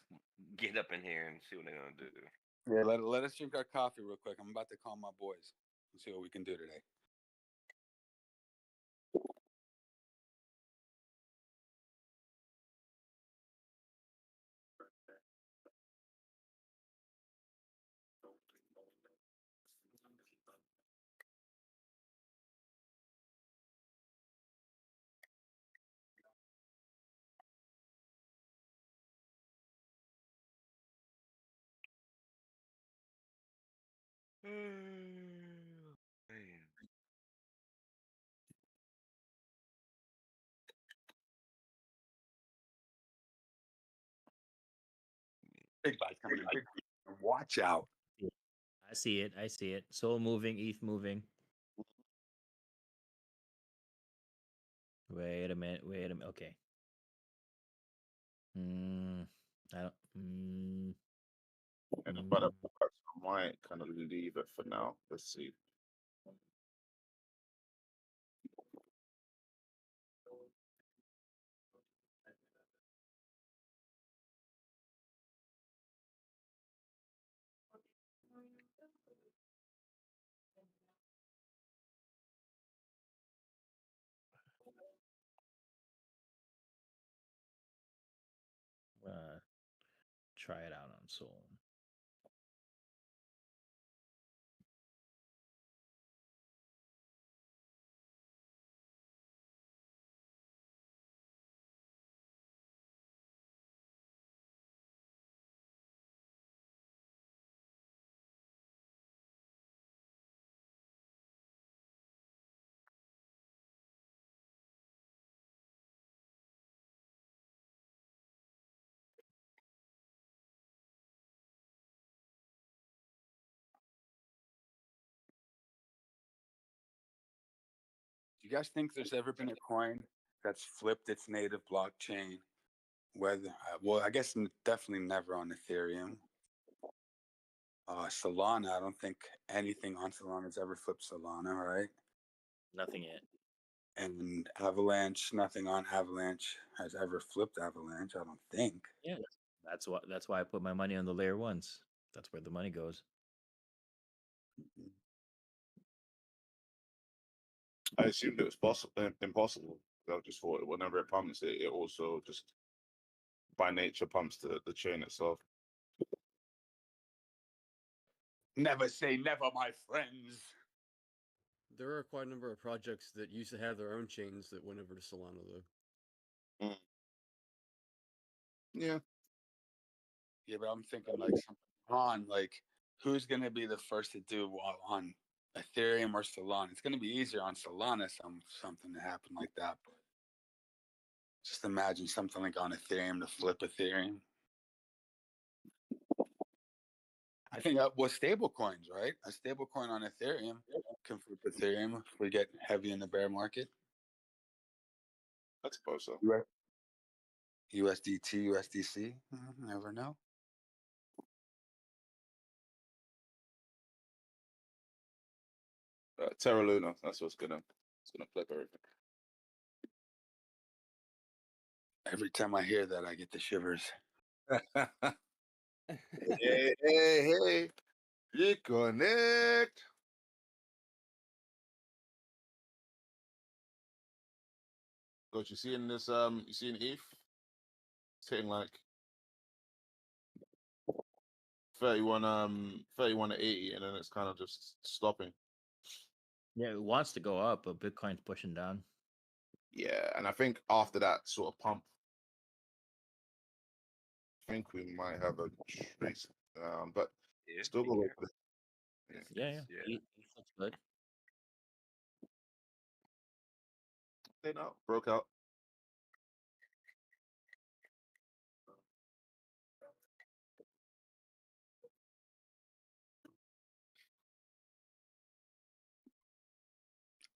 Speaker 3: get up in here and see what they're gonna do.
Speaker 6: Yeah, let us drink our coffee real quick. I'm about to call my boys and see what we can do today. Big buy's coming in. Big buy. Watch out.
Speaker 9: I see it. I see it. Soul moving, ETH moving. Wait a minute. Wait a minute. Okay. I don't.
Speaker 14: And but I might kind of leave it for now. Let's see.
Speaker 9: Try it out on Soul.
Speaker 6: Do you guys think there's ever been a coin that's flipped its native blockchain? Whether, well, I guess definitely never on Ethereum. Solana, I don't think anything on Solana's ever flipped Solana, right?
Speaker 9: Nothing yet.
Speaker 6: And Avalanche, nothing on Avalanche has ever flipped Avalanche, I don't think.
Speaker 9: Yeah, that's why I put my money on the layer ones. That's where the money goes.
Speaker 14: I assumed it was impossible. I just thought whenever it pumps it also just by nature pumps the chain itself.
Speaker 6: Never say never, my friends.
Speaker 11: There are quite a number of projects that used to have their own chains that went over to Solana, though.
Speaker 14: Yeah.
Speaker 6: Yeah, but I'm thinking like something on like who's gonna be the first to do on Ethereum or Solana? It's gonna be easier on Solana something to happen like that. But just imagine something like on Ethereum to flip Ethereum. I think with stable coins, right? A stable coin on Ethereum can flip Ethereum if we get heavy in the bear market.
Speaker 14: I suppose so.
Speaker 6: USDT, USDC, never know.
Speaker 14: Terra Luna, that's what's gonna flip everything.
Speaker 6: Every time I hear that, I get the shivers.
Speaker 14: Hey, hey, hey. Reconnect. Coach, you seeing this? You seeing ETH? It's hitting like 31 to 80, and then it's kind of just stopping.
Speaker 20: Yeah, it wants to go up, but Bitcoin's pushing down.
Speaker 14: Yeah, and I think after that sort of pump, I think we might have a trace, but
Speaker 3: Yeah,
Speaker 14: still go with it.
Speaker 20: Yeah. It looks good.
Speaker 14: They know broke out.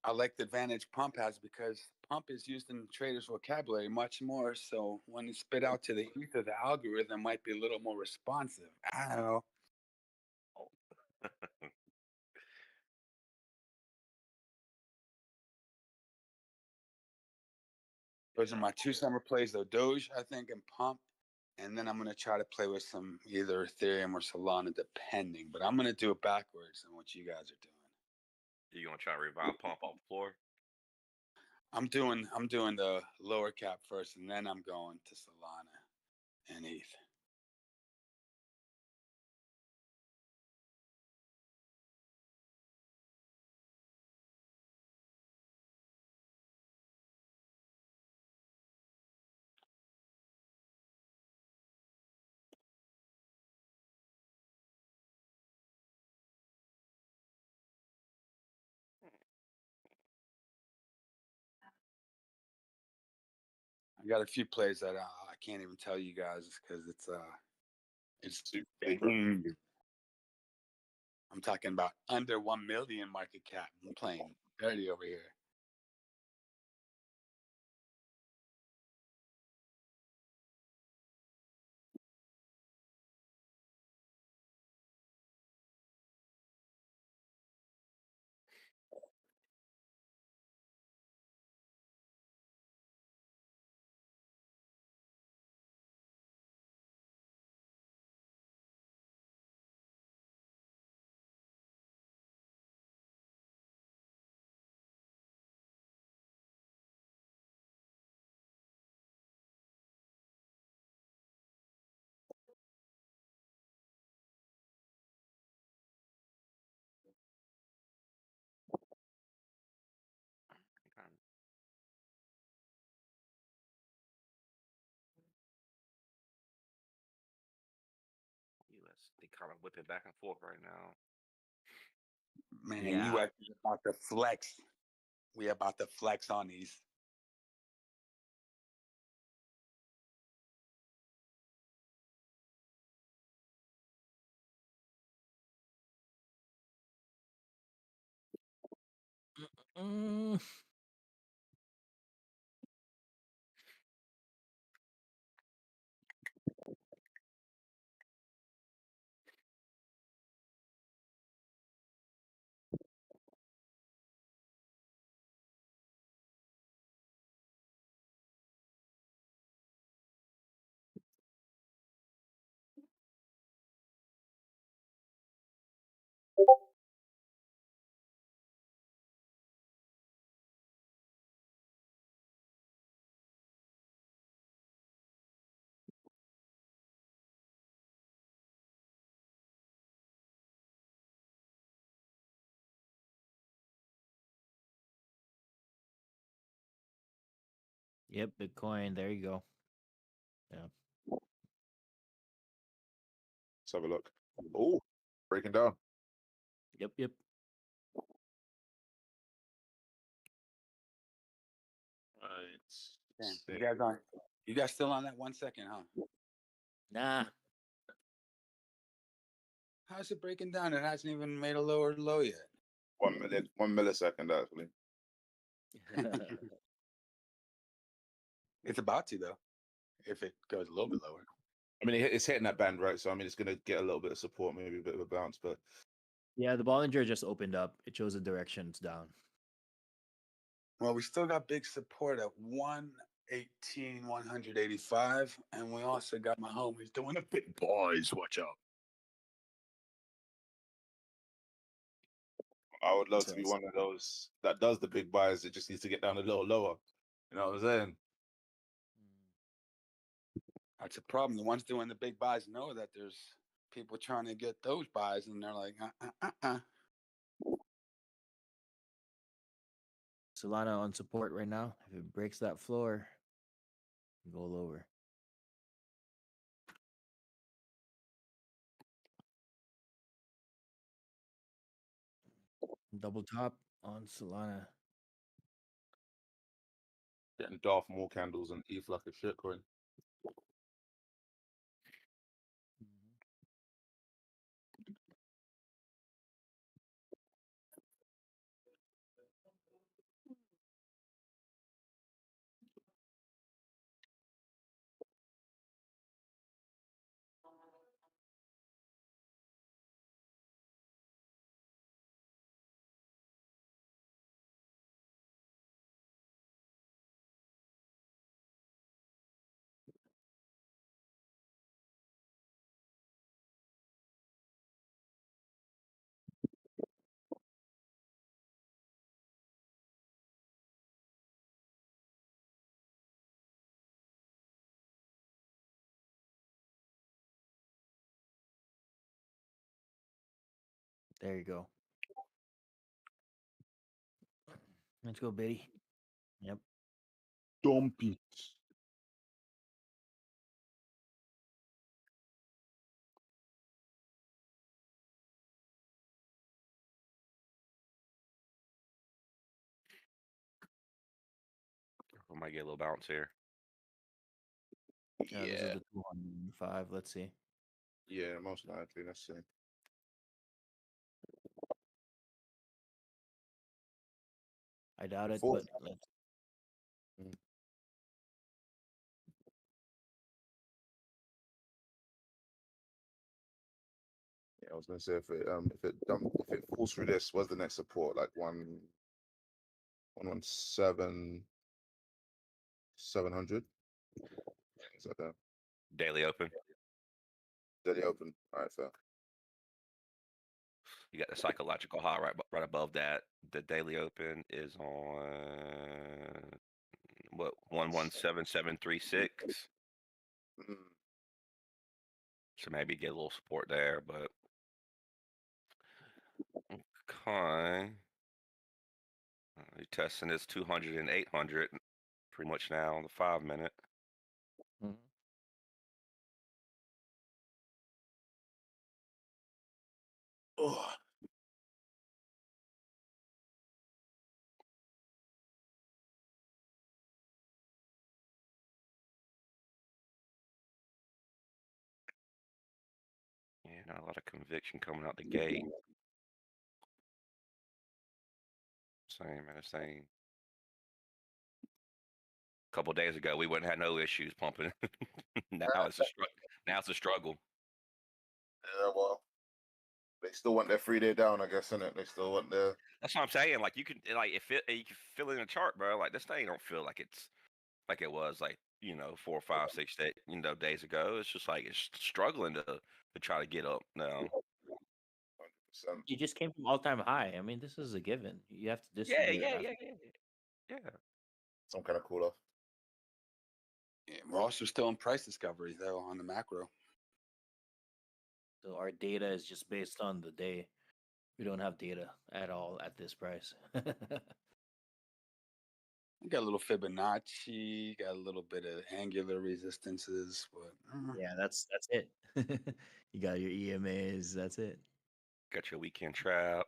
Speaker 6: I like the advantage Pump has because Pump is used in traders' vocabulary much more. So when it's spit out to the ether, the algorithm might be a little more responsive. I don't know. Those are my two summer plays though. Doge, I think, and Pump. And then I'm going to try to play with some either Ethereum or Solana, depending. But I'm going to do it backwards than what you guys are doing.
Speaker 3: You gonna try to revive pump off the floor?
Speaker 6: I'm doing the lower cap first, and then I'm going to Solana and ETH. I got a few plays that I can't even tell you guys because it's big. I'm talking about under 1 million market cap. I'm playing dirty over here.
Speaker 3: US, they kind of whipping back and forth right now.
Speaker 6: Man,
Speaker 3: Yeah.
Speaker 6: US is about to flex. We about to flex on these.
Speaker 20: Yep, Bitcoin. There you go. Yeah.
Speaker 14: Let's have a look. Oh, breaking down.
Speaker 20: Yep.
Speaker 6: Damn, you guys still on that 1 second, huh?
Speaker 20: Nah.
Speaker 6: How's it breaking down? It hasn't even made a lower low yet.
Speaker 14: 1 millisecond actually.
Speaker 6: It's about to though, if it goes a little bit lower.
Speaker 14: I mean, it's hitting that band, right? So I mean, it's going to get a little bit of support, maybe a bit of a bounce, but
Speaker 20: Yeah, the Bollinger just opened up. It shows the direction it's down.
Speaker 6: Well, we still got big support at 18,185, and we also got my homies doing the big boys. Watch out.
Speaker 13: I would love to be one of those that does the big buys. It just needs to get down a little lower. You know what I'm saying?
Speaker 6: That's a problem. The ones doing the big buys know that there's people trying to get those buys, and they're like,
Speaker 20: Solana on support right now. If it breaks that floor, go lower. Double top on Solana.
Speaker 13: Getting Darth Maul candles and ETH like a shitcoin.
Speaker 20: There you go. Let's go, Biddy. Yep.
Speaker 13: Dumpy.
Speaker 3: I might get a little bounce here.
Speaker 20: Yeah, this is the 205. Let's see.
Speaker 13: Yeah, most likely. Let's see.
Speaker 20: I doubt it,
Speaker 13: Fourth.
Speaker 20: but let's.
Speaker 13: Yeah, I was gonna say if it falls through this, what's the next support? Like 117 700. Is that there?
Speaker 3: Daily open.
Speaker 13: Daily open. All right, fair.
Speaker 3: You got the psychological high right above that. The daily open is on what 117736. So maybe get a little support there, but okay. You're testing this 200 and 800 pretty much now on the 5 minute.
Speaker 6: oh.
Speaker 3: Yeah, not a lot of conviction coming out the gate. Same. A couple days ago, we wouldn't have no issues pumping. Now it's a struggle.
Speaker 13: Yeah, well, they still want their 3-day down, I guess, innit? They still want their.
Speaker 3: That's what I'm saying. Like you can you can feel it in the chart, bro. Like this thing don't feel like it's like it was 4, 5, 6 days ago. It's just like it's struggling to try to get up now.
Speaker 13: 100%.
Speaker 20: You just came from all-time high. I mean, this is a given. You have to
Speaker 3: Yeah,
Speaker 20: distribute it.
Speaker 3: yeah.
Speaker 13: Some kind of cool off.
Speaker 6: Yeah, we're also still in price discovery though on the macro.
Speaker 20: So our data is just based on the day. We don't have data at all at this price.
Speaker 6: You got a little Fibonacci, got a little bit of angular resistances, but
Speaker 20: yeah, that's it. You got your EMAs. That's it.
Speaker 3: Got your weekend trap.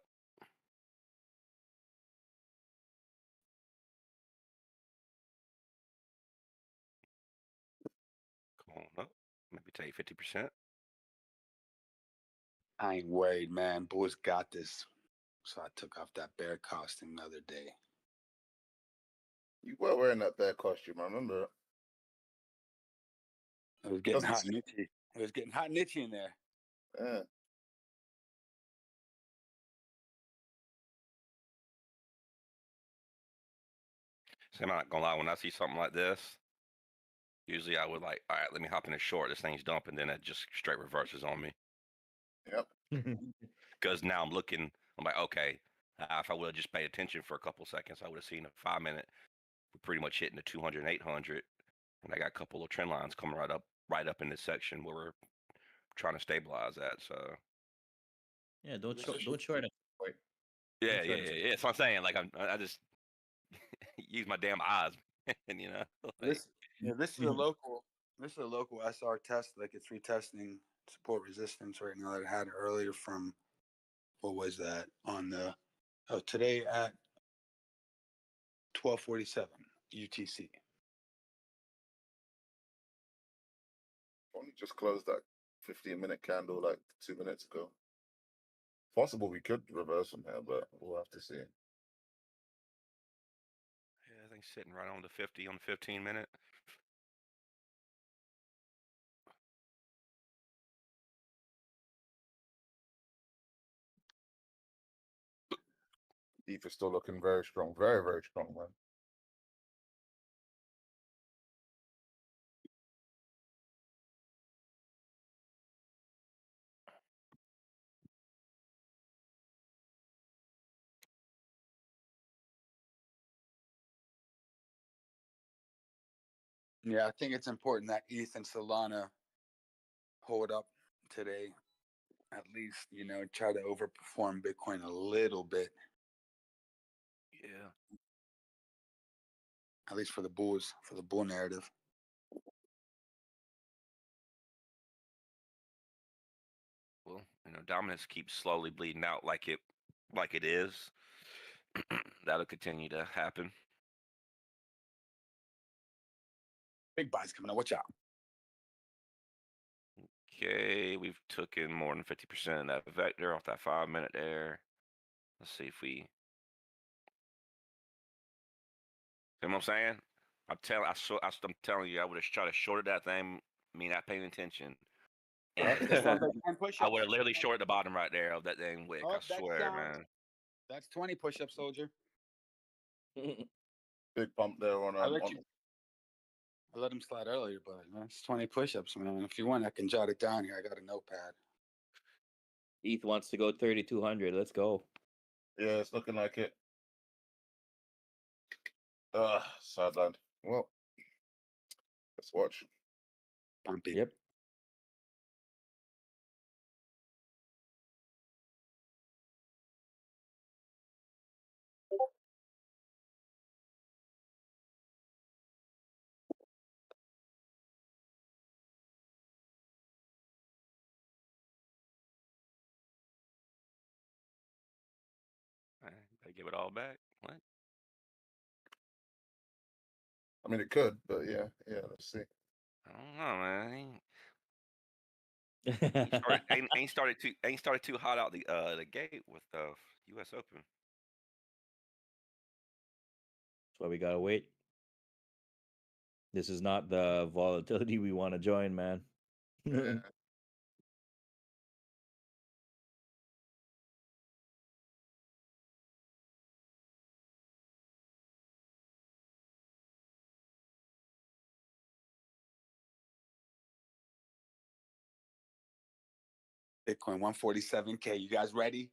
Speaker 3: Come on up. Maybe take 50%.
Speaker 6: I ain't worried, man. Boys got this. So I took off that bear costume the other day.
Speaker 13: You were wearing that bear costume, I remember.
Speaker 6: It was getting hot and itchy. It was getting hot and itchy in there.
Speaker 13: Yeah.
Speaker 3: So I'm not gonna lie, when I see something like this, Usually I would like, all right, let me hop in a short. This thing's dumping, then it just straight reverses on me.
Speaker 13: Yep.
Speaker 3: Because now I'm looking, I'm like, okay, if I would have just paid attention for a couple seconds, I would have seen a 5 minute. We're pretty much hitting the 200 and 800, and I got a couple of trend lines coming right up in this section where we're trying to stabilize that. So
Speaker 9: Yeah, don't short it.
Speaker 3: yeah,
Speaker 9: Don't
Speaker 3: yeah,
Speaker 9: short it.
Speaker 3: yeah, yeah. That's what I'm saying. Like I just use my damn eyes, and you know, like,
Speaker 6: This is a local. This is a local SR test. Like it's retesting support resistance right now that I had earlier from what was that on the today at 12:47 UTC.
Speaker 13: Only just closed that 15-minute candle like 2 minutes ago. Possible we could reverse from here, but we'll have to see.
Speaker 3: yeah, I think sitting right on the 50 on the 15 minute.
Speaker 13: ETH is still looking very strong, very, very strong, man.
Speaker 6: Yeah, I think it's important that ETH and Solana hold up today. At least, try to overperform Bitcoin a little bit.
Speaker 3: Yeah.
Speaker 6: At least for the bulls, for the bull narrative.
Speaker 3: Well, dominance keeps slowly bleeding out like it is. That'll continue to happen.
Speaker 6: Big buys coming up. Watch out.
Speaker 3: Okay, we've taken more than 50% of that vector off that 5 minute there. Let's see if we. You know what I'm saying? I'm telling you, I would have tried to shorted that thing. Me not paying attention. And
Speaker 6: That sounds like 10 push-ups.
Speaker 3: I would have literally shorted the bottom right there of that dang wick. I swear, man.
Speaker 6: That's 20 push-ups, soldier.
Speaker 13: Big pump there on.
Speaker 6: I let him slide earlier, but that's 20 push-ups, man. If you want, I can jot it down here. I got a notepad.
Speaker 9: ETH wants to go 3,200. Let's go.
Speaker 13: Yeah, it's looking like it. Sidelined. Well, let's watch.
Speaker 6: Bumpy.
Speaker 9: Yep.
Speaker 3: They give it all back. What?
Speaker 13: I mean, it could, but yeah. Let's see.
Speaker 3: I don't know, man. Ain't started too hot out the gate with the U.S. Open.
Speaker 9: That's why we gotta wait. This is not the volatility we want to join, man.
Speaker 13: Yeah.
Speaker 6: Bitcoin 147K. You guys ready?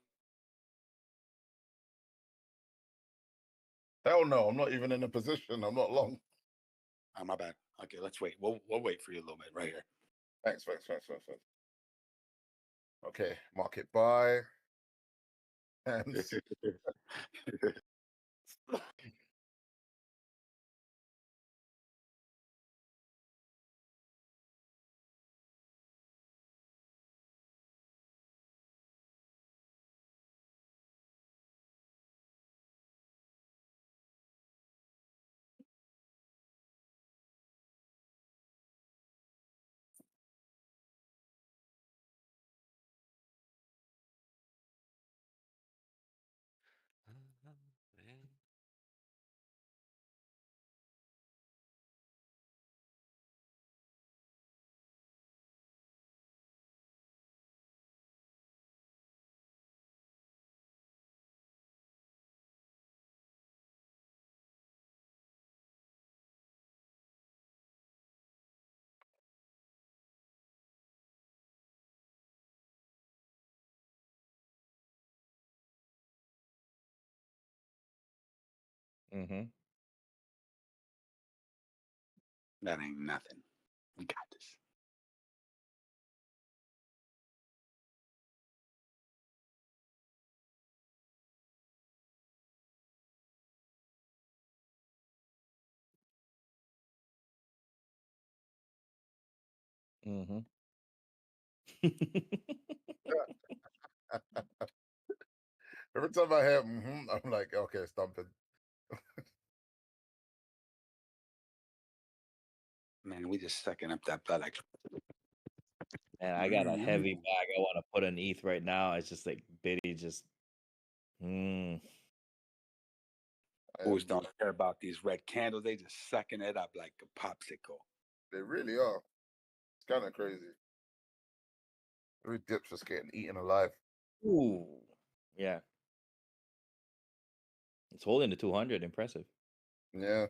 Speaker 13: Hell no, I'm not even in a position. I'm not long.
Speaker 6: Oh, my bad. Okay, let's wait. We'll wait for you a little bit right here.
Speaker 13: Thanks. Okay, market buy. And
Speaker 5: Mm-hmm.
Speaker 6: That ain't nothing. We got this.
Speaker 5: Mm-hmm.
Speaker 13: Every time I have, I'm like, okay, stumping.
Speaker 6: Man, we just sucking up that blood like.
Speaker 5: And I got a heavy bag I want to put in ETH right now. It's just like Biddy just.
Speaker 6: Fools don't care about these red candles. They just sucking it up like a popsicle.
Speaker 13: They really are. It's kind of crazy. Every dip's just getting eaten alive.
Speaker 5: Ooh, yeah. It's holding the 200. Impressive.
Speaker 13: Yeah.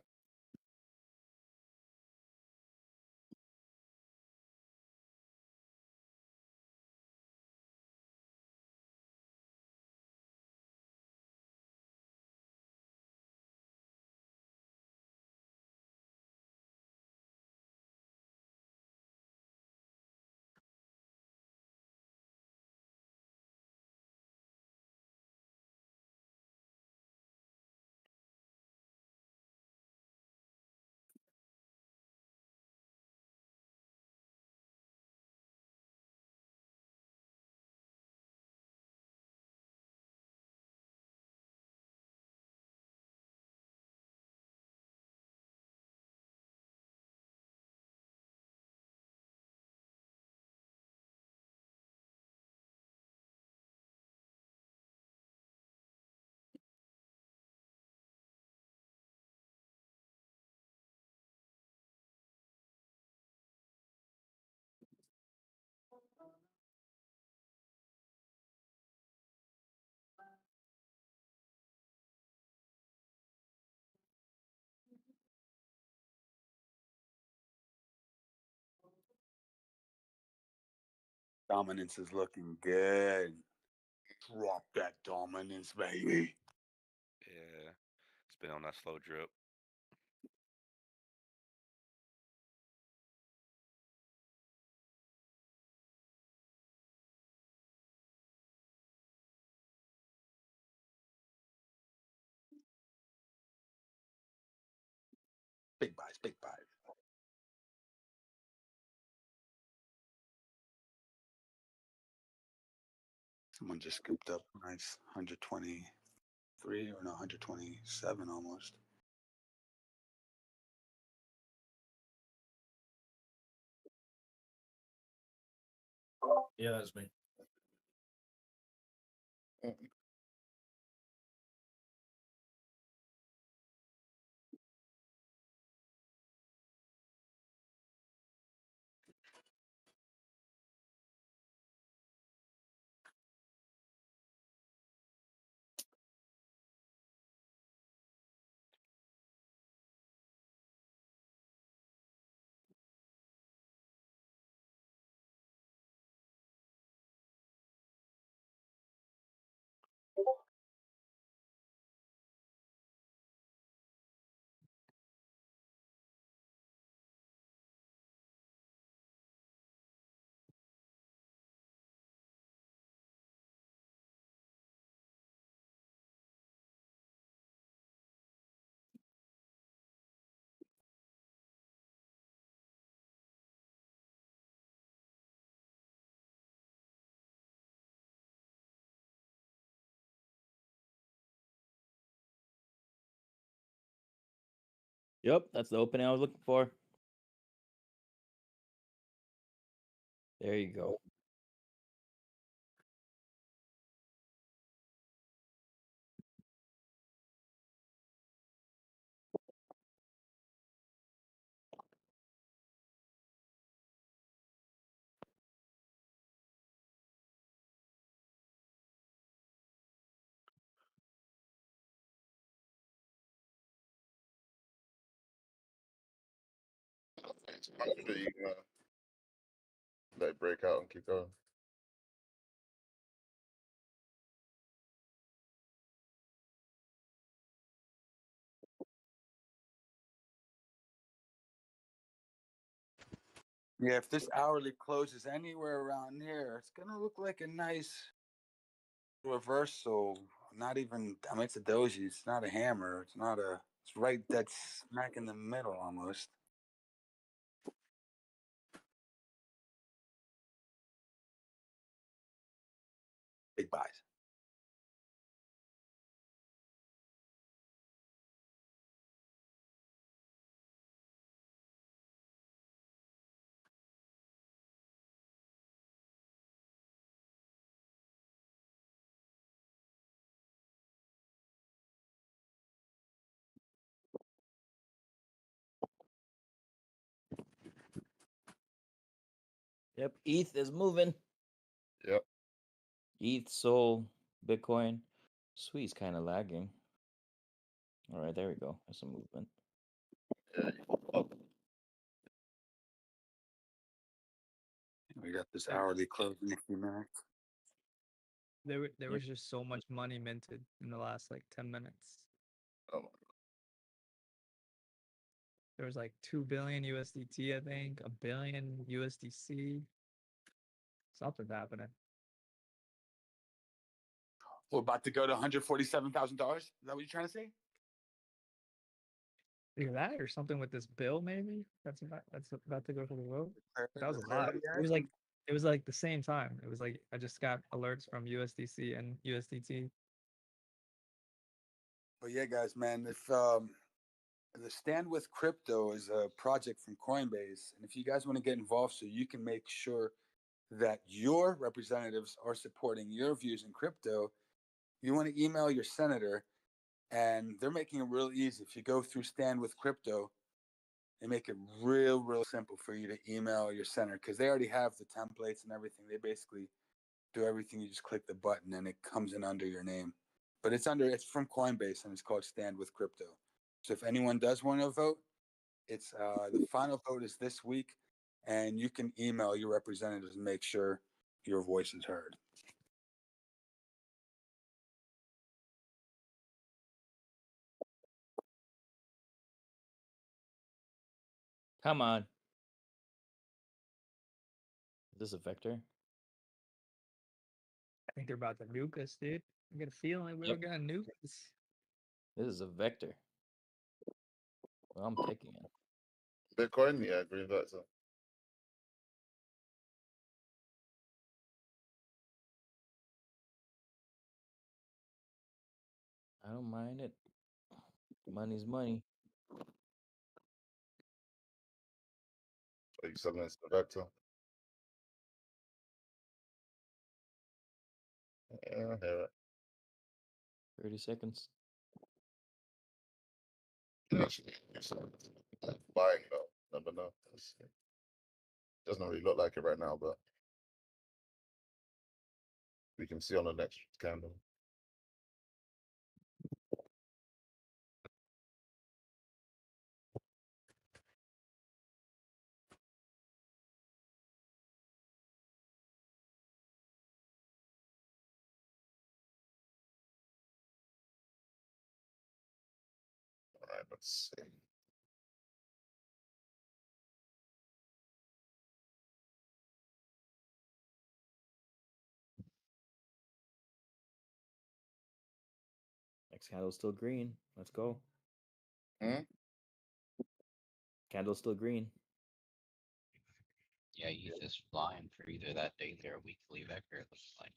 Speaker 6: Dominance is looking good. Drop that dominance, baby.
Speaker 3: Yeah, it's been on that slow drip.
Speaker 6: Big buys, big buys. Someone just scooped up nice 123 or no 127 almost.
Speaker 7: Yeah, that's me.
Speaker 5: Yep, that's the opening I was looking for. There you go.
Speaker 13: After you let it break out and keep going.
Speaker 6: Yeah, if this hourly closes anywhere around here, it's gonna look like a nice reversal. Not even, I mean, it's a doji. It's not a hammer. It's not a. It's right dead smack in the middle almost. Big buys.
Speaker 9: Yep, ETH is moving.
Speaker 13: Yep.
Speaker 9: ETH, Sol, Bitcoin. Sweet's kind of lagging. All right, there we go. That's some movement.
Speaker 6: We got this hourly close in a few minutes.
Speaker 12: There was just so much money minted in the last like 10 minutes.
Speaker 13: Oh.
Speaker 12: There was like 2 billion USDT, I think, 1 billion USDC. Something's happening.
Speaker 6: We're about to go to $147,000. Is that what you're trying to say?
Speaker 12: Either that or something with this bill, maybe that's about to go for the vote. That was a lot.
Speaker 6: Clarity
Speaker 12: It was
Speaker 6: Act?
Speaker 12: like the same time. It was like I just got alerts from USDC and USDT.
Speaker 6: But yeah, guys, man, if the Stand with Crypto is a project from Coinbase, and if you guys want to get involved, so you can make sure that your representatives are supporting your views in crypto, you want to email your senator, and they're making it real easy. If you go through Stand with Crypto, they make it real simple for you to email your senator because they already have the templates and everything. They basically do everything. You just click the button and it comes in under your name. But it's from Coinbase and it's called Stand with Crypto. So if anyone does want to vote, it's the final vote is this week, and you can email your representatives and make sure your voice is heard.
Speaker 9: Come on. Is this a vector?
Speaker 12: I think they're about to nuke us, dude. I get a feeling we're gonna nuke us.
Speaker 9: This is a vector. Well, I'm taking it.
Speaker 13: Bitcoin, yeah, green vector.
Speaker 9: I don't mind it. Money's money.
Speaker 13: Like 7 minutes the vector. Yeah, I hear it.
Speaker 9: 30 seconds.
Speaker 13: Actually, buying though. Never know. Doesn't really look like it right now, but we can see on the next candle. All right, let's see.
Speaker 9: Next candle's still green. Let's go.
Speaker 13: Hmm?
Speaker 9: Candle's still green.
Speaker 4: Yeah, ETH is flying for either that daily or weekly vector, it looks like.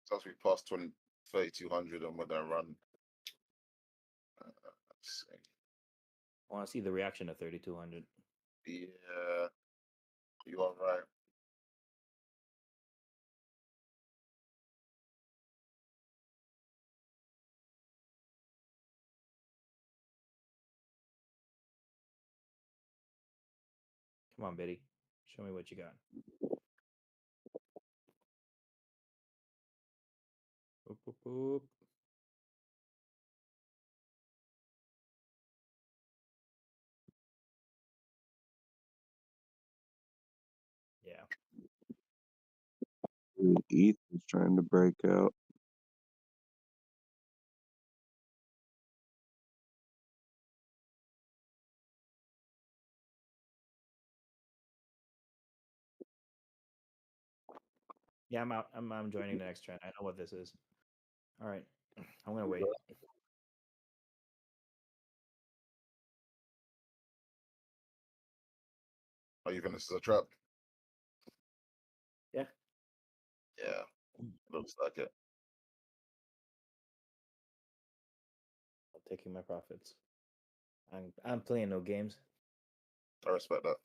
Speaker 13: So as we pass 3,200 and we're gonna run. Let's see.
Speaker 9: I want to see the reaction to 3,200.
Speaker 13: Yeah, you are right.
Speaker 9: Come on, Betty. Show me what you got. Boop, boop, boop. Yeah.
Speaker 10: ETH is trying to break out.
Speaker 9: Yeah, I'm out. I'm joining the next trend. I know what this is. All right, I'm gonna wait.
Speaker 13: Are you think this is a trap?
Speaker 9: Yeah.
Speaker 13: Yeah, looks like it.
Speaker 9: I'm taking my profits. I'm playing no games.
Speaker 13: I respect that.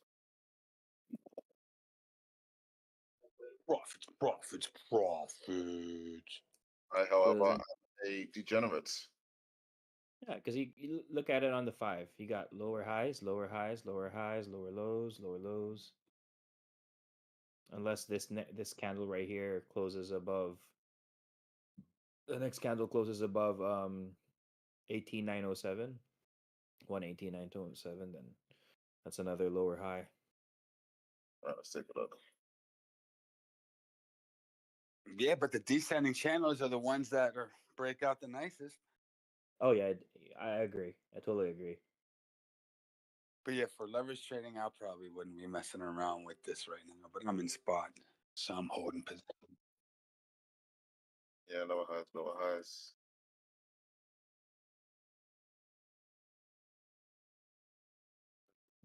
Speaker 6: Profits.
Speaker 13: I, however, am a degenerate.
Speaker 9: Yeah, because you look at it on the 5. You got lower highs, lower highs, lower highs, lower lows, lower lows. Unless this candle right here closes above. The next candle closes above 18907, 118,907. Then that's another lower high.
Speaker 13: All right, let's take a look.
Speaker 6: Yeah, but the descending channels are the ones that break out the nicest.
Speaker 9: Oh yeah, I agree. I totally agree.
Speaker 6: But yeah, for leverage trading, I probably wouldn't be messing around with this right now. But I'm in spot, so I'm holding position.
Speaker 13: Yeah, lower highs, lower highs.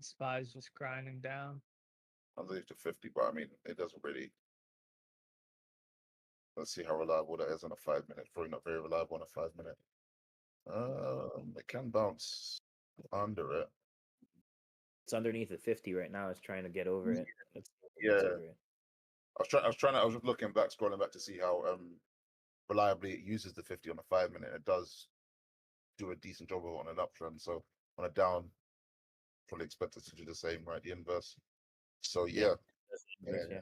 Speaker 12: SPY's just grinding down.
Speaker 13: I'll leave to 50, but I mean, it doesn't really. Let's see how reliable that is on a 5-minute. Probably not very reliable on a 5-minute. It can bounce under it.
Speaker 9: It's underneath the 50 right now. It's trying to get over it. It's
Speaker 13: Yeah.
Speaker 9: over it.
Speaker 13: I was looking back, scrolling back to see how reliably it uses the 50 on a 5-minute. It does do a decent job of it on an uptrend. So on a down, probably expect it to do the same, right? The inverse. So yeah.
Speaker 9: Yeah.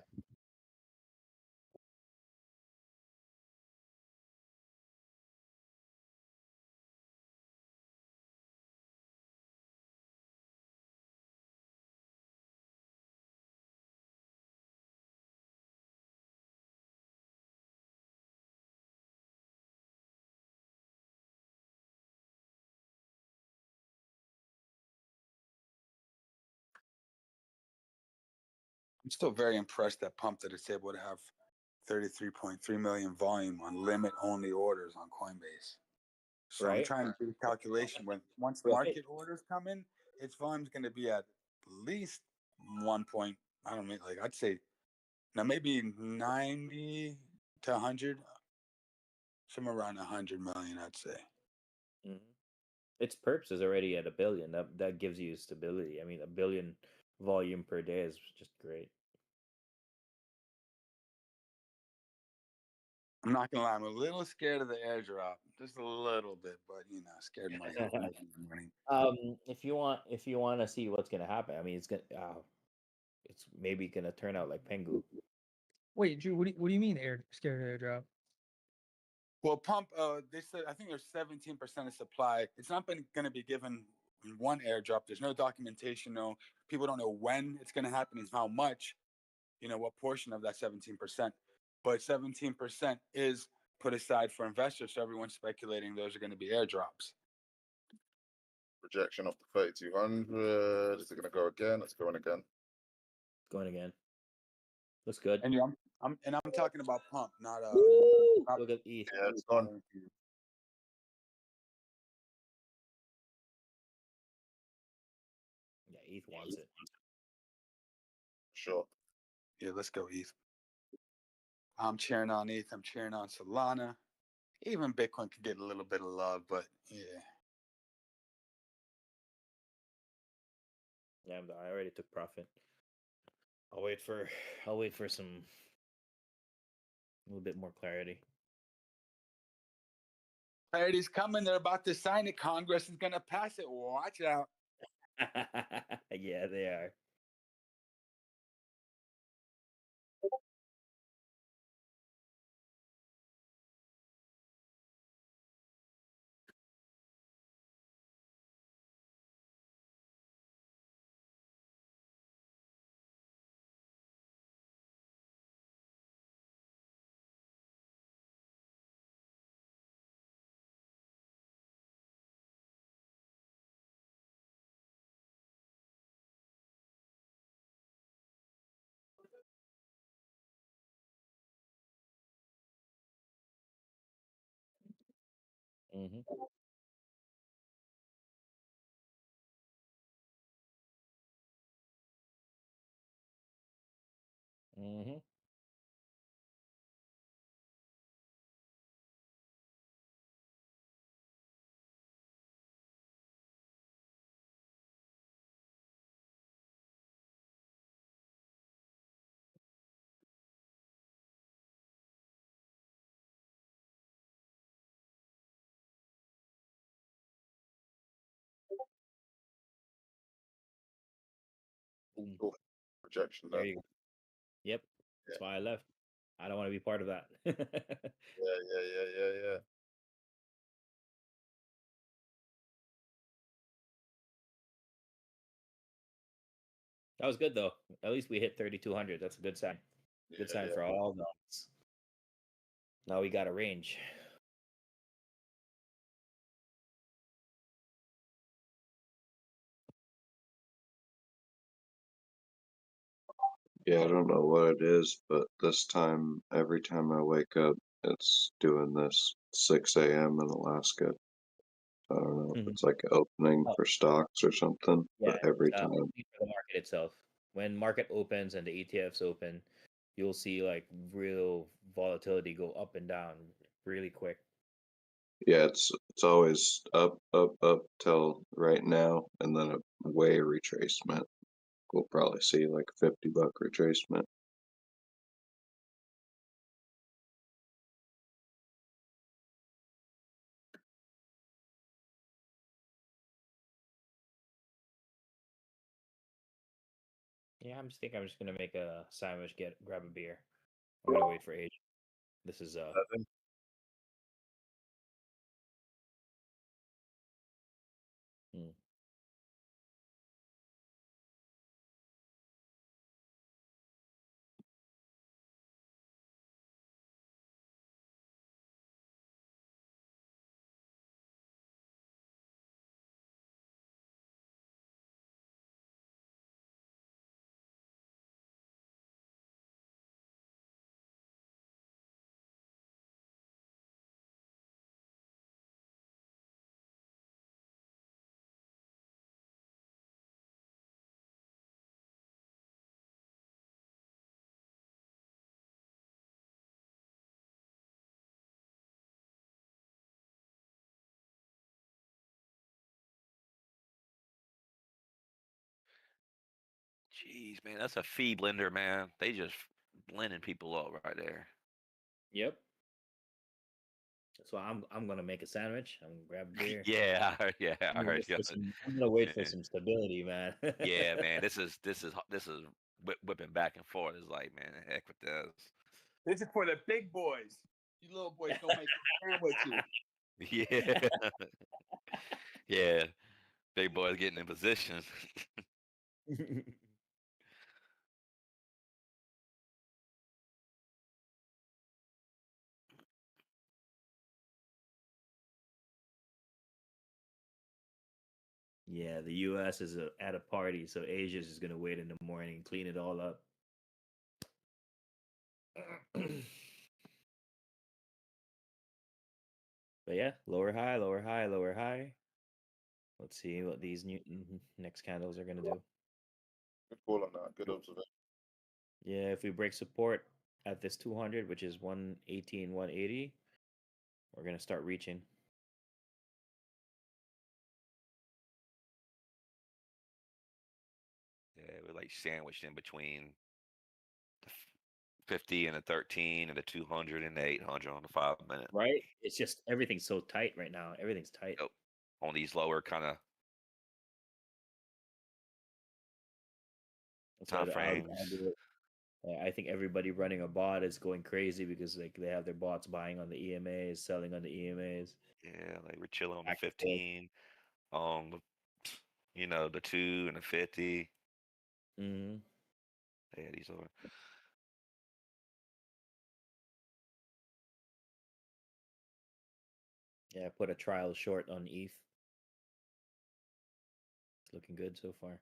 Speaker 6: I'm still very impressed that Pump that it's able to have 33.3 million volume on limit only orders on Coinbase. So I'm
Speaker 9: Right.
Speaker 6: trying to do the calculation when once
Speaker 9: Right.
Speaker 6: market orders come in, its volume's going to be at least 1 point. I don't know, like I'd say now maybe 90 to 100, somewhere around 100 million, I'd say.
Speaker 9: Mhm. Its perps is already at 1 billion. That gives you stability. I mean, 1 billion volume per day is just great.
Speaker 6: I'm not gonna lie, I'm a little scared of the airdrop, just a little bit, but scared money, money.
Speaker 9: If you want to see what's gonna happen, I mean, it's maybe gonna turn out like Pengu.
Speaker 12: Wait, Drew, what do you mean scared airdrop?
Speaker 6: Well, Pump, they said I think there's 17% of supply. It's not been going to be given in one airdrop. There's no documentation. No, people don't know when it's going to happen and how much. What portion of that 17%. But 17% is put aside for investors. So everyone's speculating those are going to be airdrops.
Speaker 13: Rejection of the 3200. Is it going to go again? It's going again.
Speaker 9: Going again. Looks good.
Speaker 6: And I'm talking about Pump, not
Speaker 9: look at ETH.
Speaker 13: Yeah, it's gone.
Speaker 9: Yeah, ETH wants it.
Speaker 13: Sure.
Speaker 6: Yeah, let's go ETH. I'm cheering on ETH. I'm cheering on Solana. Even Bitcoin could get a little bit of love, but yeah.
Speaker 9: Yeah, I already took profit. I'll wait for some a little bit more clarity.
Speaker 6: Clarity's coming. They're about to sign it. Congress is going to pass it. Watch out.
Speaker 9: Yeah, they are. Mm-hmm. Mm-hmm. Boom.
Speaker 13: Cool. Projection
Speaker 9: There
Speaker 13: there.
Speaker 9: you go. Yep. That's why I left. I don't want to be part of that.
Speaker 13: Yeah.
Speaker 9: That was good though. At least we hit 3,200. That's a good sign. Good sign for all dogs. Now we got a range.
Speaker 10: Yeah, I don't know what it is, but this time, every time I wake up, it's doing this 6 a.m. in Alaska. I don't know if it's like an opening
Speaker 9: Oh,
Speaker 10: for stocks or something,
Speaker 9: yeah,
Speaker 10: but every
Speaker 9: it's
Speaker 10: time.
Speaker 9: opening for the market itself. When market opens and the ETFs open, you'll see like real volatility go up and down really quick.
Speaker 10: Yeah, it's always up till right now, and then a way retracement. We'll probably see like $50 retracement.
Speaker 9: Yeah, I'm just gonna make a sandwich, grab a beer. I'm gonna wait for age. This is hmm.
Speaker 3: Jeez, man, that's a fee blender, man. They just blending people up right there.
Speaker 9: Yep. So I'm gonna make a sandwich. I'm gonna grab a beer.
Speaker 3: Yeah, yeah,
Speaker 9: I'm
Speaker 3: I
Speaker 9: gonna
Speaker 3: heard
Speaker 9: wait
Speaker 3: you.
Speaker 9: for I'm gonna wait for
Speaker 3: Yeah.
Speaker 9: some stability, man.
Speaker 3: Yeah, man, this is whipping back and forth. It's like, man, heck with this.
Speaker 6: This is for the big boys. You little boys don't make sandwiches.
Speaker 3: Yeah, yeah, big boys getting in positions.
Speaker 9: Yeah, the U.S. is at a party, so Asia's just gonna wait in the morning, clean it all up. But yeah, lower high, lower high, lower high. Let's see what these new next candles are gonna do.
Speaker 13: Good call on that. Good observation.
Speaker 9: Yeah, if we break support at this 200, which is 118, 180, we're gonna start reaching.
Speaker 3: Yeah, we're like sandwiched in between the 50 and the 13 and the 200 and the 800 on the 5 minute.
Speaker 9: Right? It's just everything's so tight right now. Everything's tight.
Speaker 3: Yep. On these lower kind of
Speaker 9: That's why
Speaker 3: time
Speaker 9: the
Speaker 3: frames.
Speaker 9: I think everybody running a bot is going crazy because like they have their bots buying on the EMAs, selling on the EMAs.
Speaker 3: Yeah, like we're chilling on the
Speaker 9: Back and forth.
Speaker 3: 15, the 2 and the 50.
Speaker 9: Mm-hmm.
Speaker 3: Yeah, these are.
Speaker 9: Yeah, I put a trial short on ETH. It's looking good so far.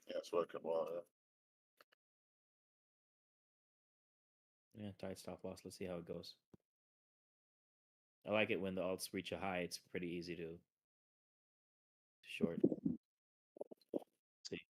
Speaker 13: Yeah, it's working well.
Speaker 9: Yeah, tight stop loss. Let's see how it goes.
Speaker 20: I like it when the alts reach a high. It's pretty easy to short. See.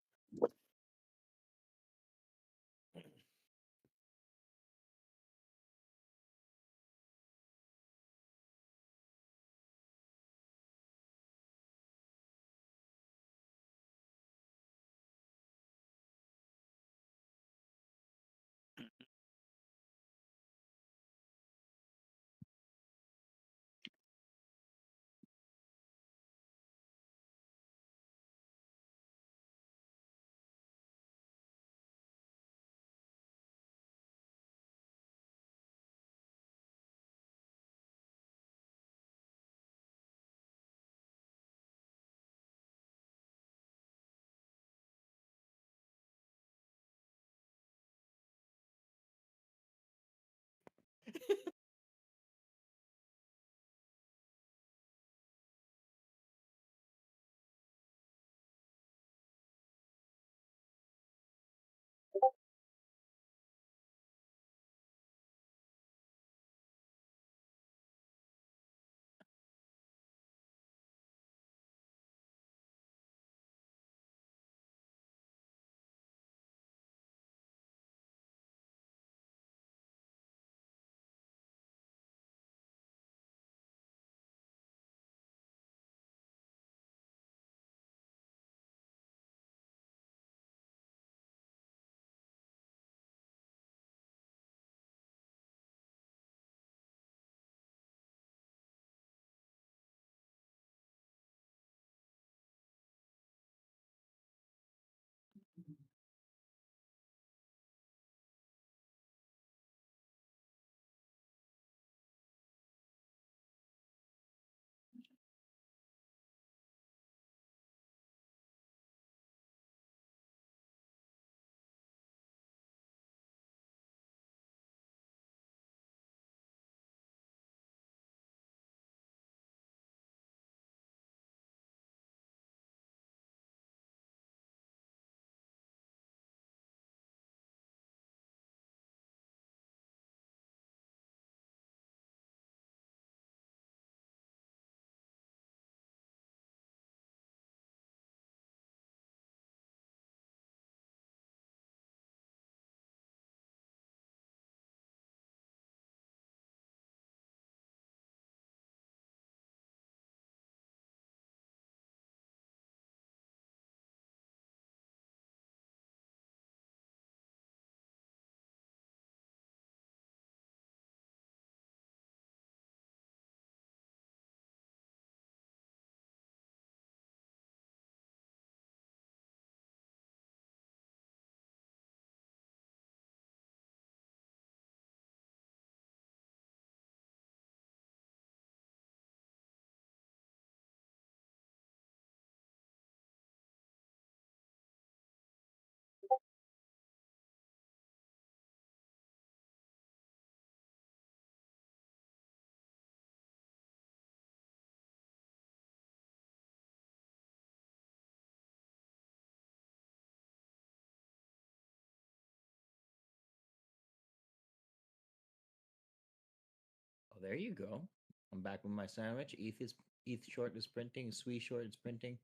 Speaker 20: Oh, there you go. I'm back with my sandwich. ETH short is printing. Sui short is printing.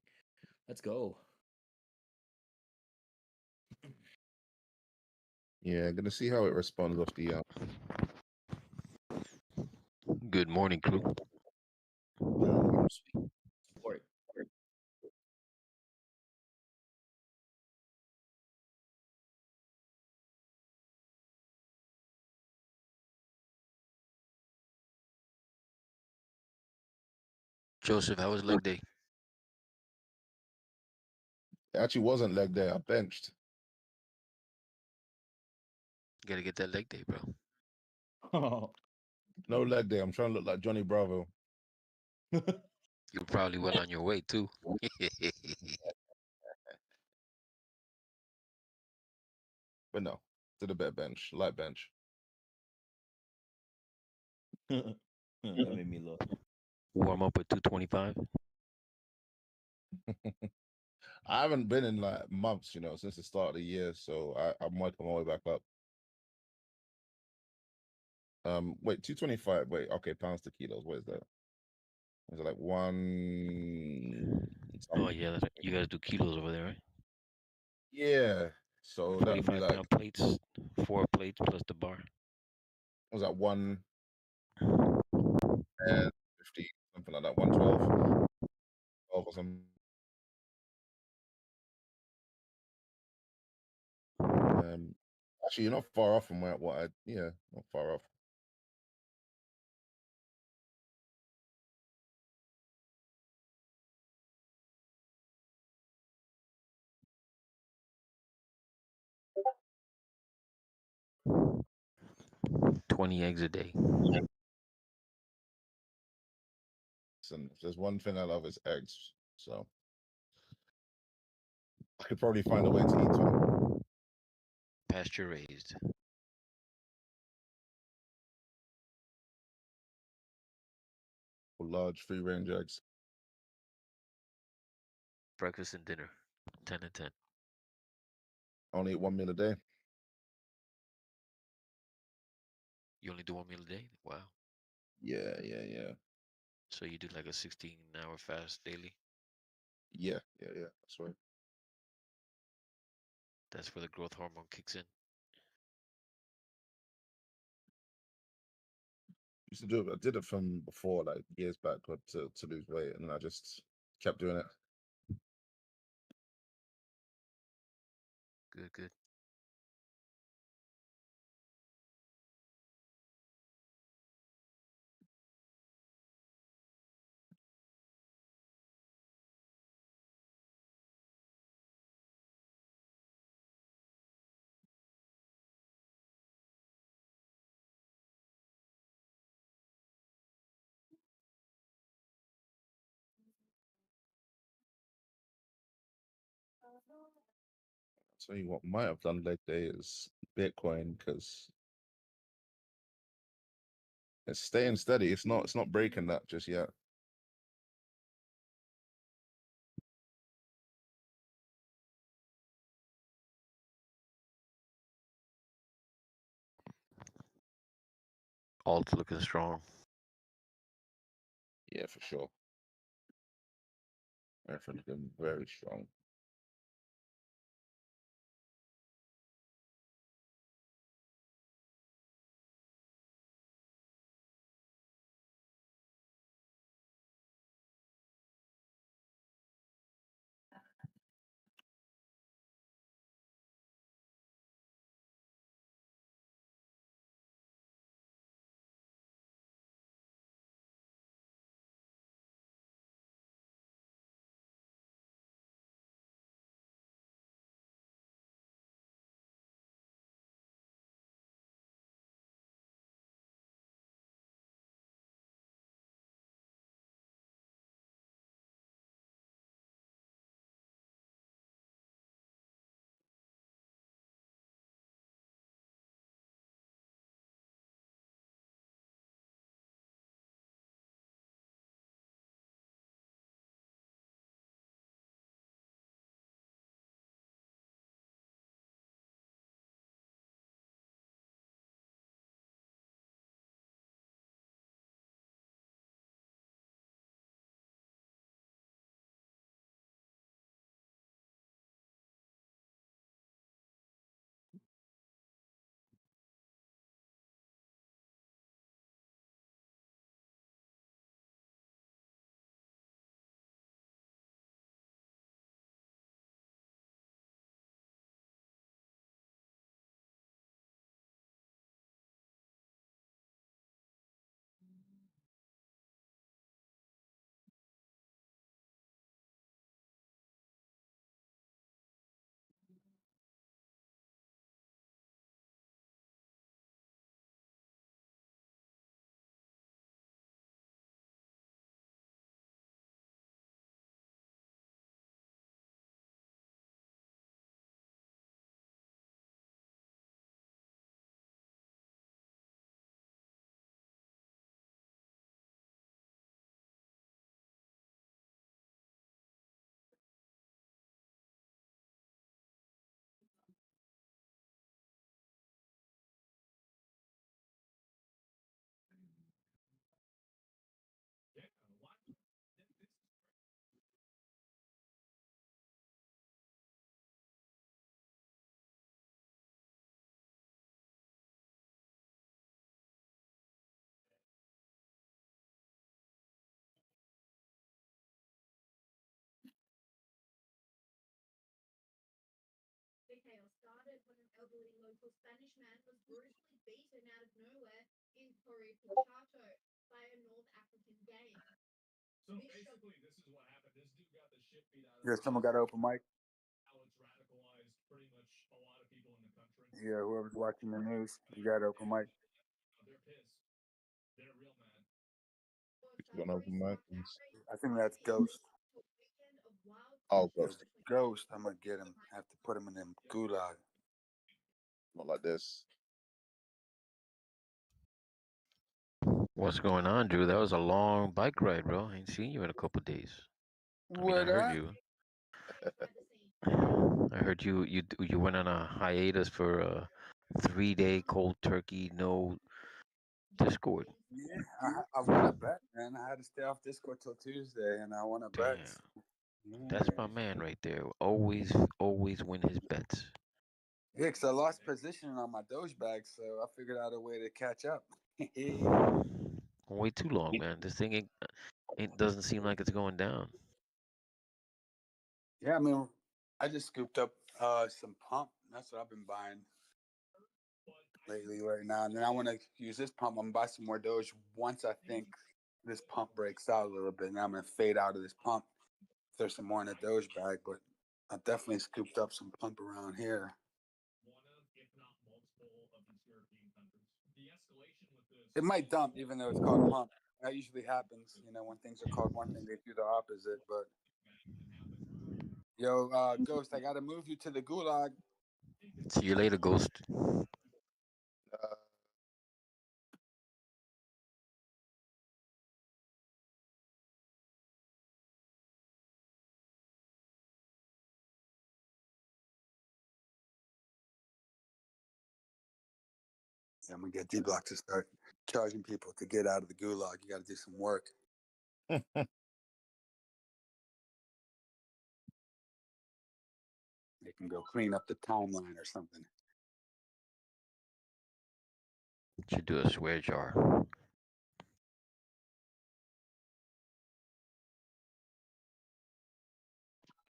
Speaker 20: Let's go.
Speaker 14: Yeah, gonna see how it responds off the.
Speaker 1: Good morning, crew.
Speaker 20: Support.
Speaker 1: Joseph, how was leg day?
Speaker 14: It actually wasn't leg day. I benched.
Speaker 1: Gotta get that leg day, bro.
Speaker 14: No leg day. I'm trying to look like Johnny Bravo.
Speaker 1: You're probably well on your way too.
Speaker 14: But no, to the bed bench, light bench.
Speaker 20: That made me look.
Speaker 1: Warm up with 225.
Speaker 14: I haven't been in like months, since the start of the year, so I'm working my way back up. Wait, 225. Wait, okay, pounds to kilos. What is that? Is it like one?
Speaker 1: Oh yeah, you guys do kilos over there, right?
Speaker 14: Yeah. So that would be
Speaker 1: 45
Speaker 14: like,
Speaker 1: pound plates, 4 plates plus the bar.
Speaker 14: what was that 150, something like that, 112, 12 or something. Actually, you're not far off from yeah, not far off.
Speaker 1: $20 eggs a day.
Speaker 14: Listen, if there's one thing I love, is eggs. So I could probably find a way to eat 20.
Speaker 1: Pasture raised.
Speaker 14: Large free range eggs.
Speaker 1: Breakfast and dinner. 10 and 10.
Speaker 14: Only eat 1 meal a day.
Speaker 1: You only do 1 meal a day? Wow.
Speaker 14: Yeah.
Speaker 1: So you do like a 16-hour fast daily?
Speaker 14: Yeah. That's right.
Speaker 1: That's where the growth hormone kicks in.
Speaker 14: Used to do it. I did it from before, like years back, to lose weight, and I just kept doing it.
Speaker 1: Good.
Speaker 14: I'll tell you what might have done leg day is Bitcoin, because it's staying steady. It's not breaking that just yet.
Speaker 1: Alt's looking strong.
Speaker 14: Yeah, for sure. Everything's looking very strong.
Speaker 6: Yeah, someone got an open mic. Yeah, whoever's watching the news, you got an open mic.
Speaker 13: Got an open mic.
Speaker 6: I think that's Ghost.
Speaker 13: Oh,
Speaker 6: Yo,
Speaker 13: Ghost.
Speaker 6: Ghost, I'm gonna get him. I have to put him in them gulag.
Speaker 13: Not like this.
Speaker 1: What's going on, Drew? That was a long bike ride, bro. I ain't seen you in a couple days. I mean, I
Speaker 6: What
Speaker 1: heard
Speaker 6: up?
Speaker 1: you. I heard you went on a hiatus for a 3-day cold turkey, no Discord.
Speaker 6: Yeah, I won a bet, man. I had to stay off Discord till Tuesday, and I won a bet.
Speaker 1: That's
Speaker 6: Yeah.
Speaker 1: my man right there. Always win his bets.
Speaker 6: Yeah, because I lost position on my Doge bag, so I figured out a way to catch up.
Speaker 1: Way too long, man. This thing it doesn't seem like it's going down.
Speaker 6: Yeah, I mean, I just scooped up some pump. That's what I've been buying lately right now. And then I want to use this pump. I'm going to buy some more Doge once I think this pump breaks out a little bit. And I'm going to fade out of this pump. There's some more in the Doge bag, but I definitely scooped up some pump around here. It might dump even though it's called pump. That usually happens, when things are called one thing, they do the opposite. But yo, Ghost, I got to move you to the gulag.
Speaker 1: See you later, Ghost.
Speaker 6: Yeah, I'm gonna get Dbloc to start charging people to get out of the gulag. You got to do some work. They can go clean up the timeline or something.
Speaker 1: Should do a swear jar.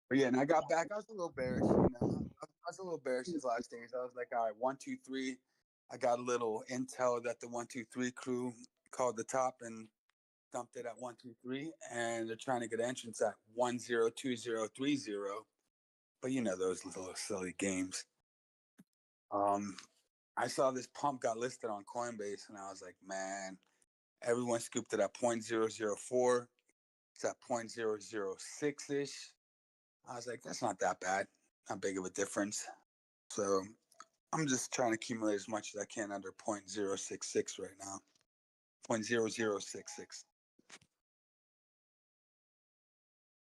Speaker 6: But yeah, and I got back. I was a little bearish, I was a little bearish these last days. I was like, all right, 1, 2, 3. I got a little intel that the 1, 2, 3 crew called the top and dumped it at 1, 2, 3, and they're trying to get entrance at 1, 0, 2, 0, 3, 0. But those little silly games. I saw this pump got listed on Coinbase, and I was like, man, everyone scooped it at 0.004. It's at 0.006 ish. I was like, that's not that bad. Not big of a difference. So I'm just trying to accumulate as much as I can under 0.066 right now. 0.0066.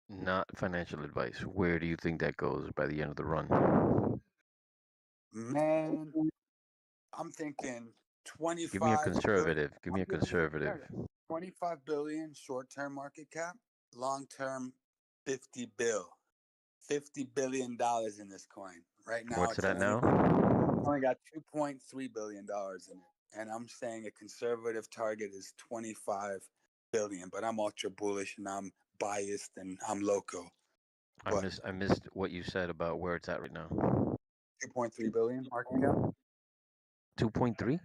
Speaker 1: Not financial advice. Where do you think that goes by the end of the run?
Speaker 6: Man, I'm thinking 25.
Speaker 1: Give me a conservative. Give me a conservative.
Speaker 6: 25 billion short-term market cap, long-term 50 bill. $50 billion in this coin. Right now,
Speaker 1: What's it at now?
Speaker 6: Only got $2.3 billion in it. And I'm saying a conservative target is 25 billion, but I'm ultra bullish and I'm biased and I'm loco.
Speaker 1: I missed what you said about where it's at right now.
Speaker 6: 2.3 billion market cap?
Speaker 1: 2.3?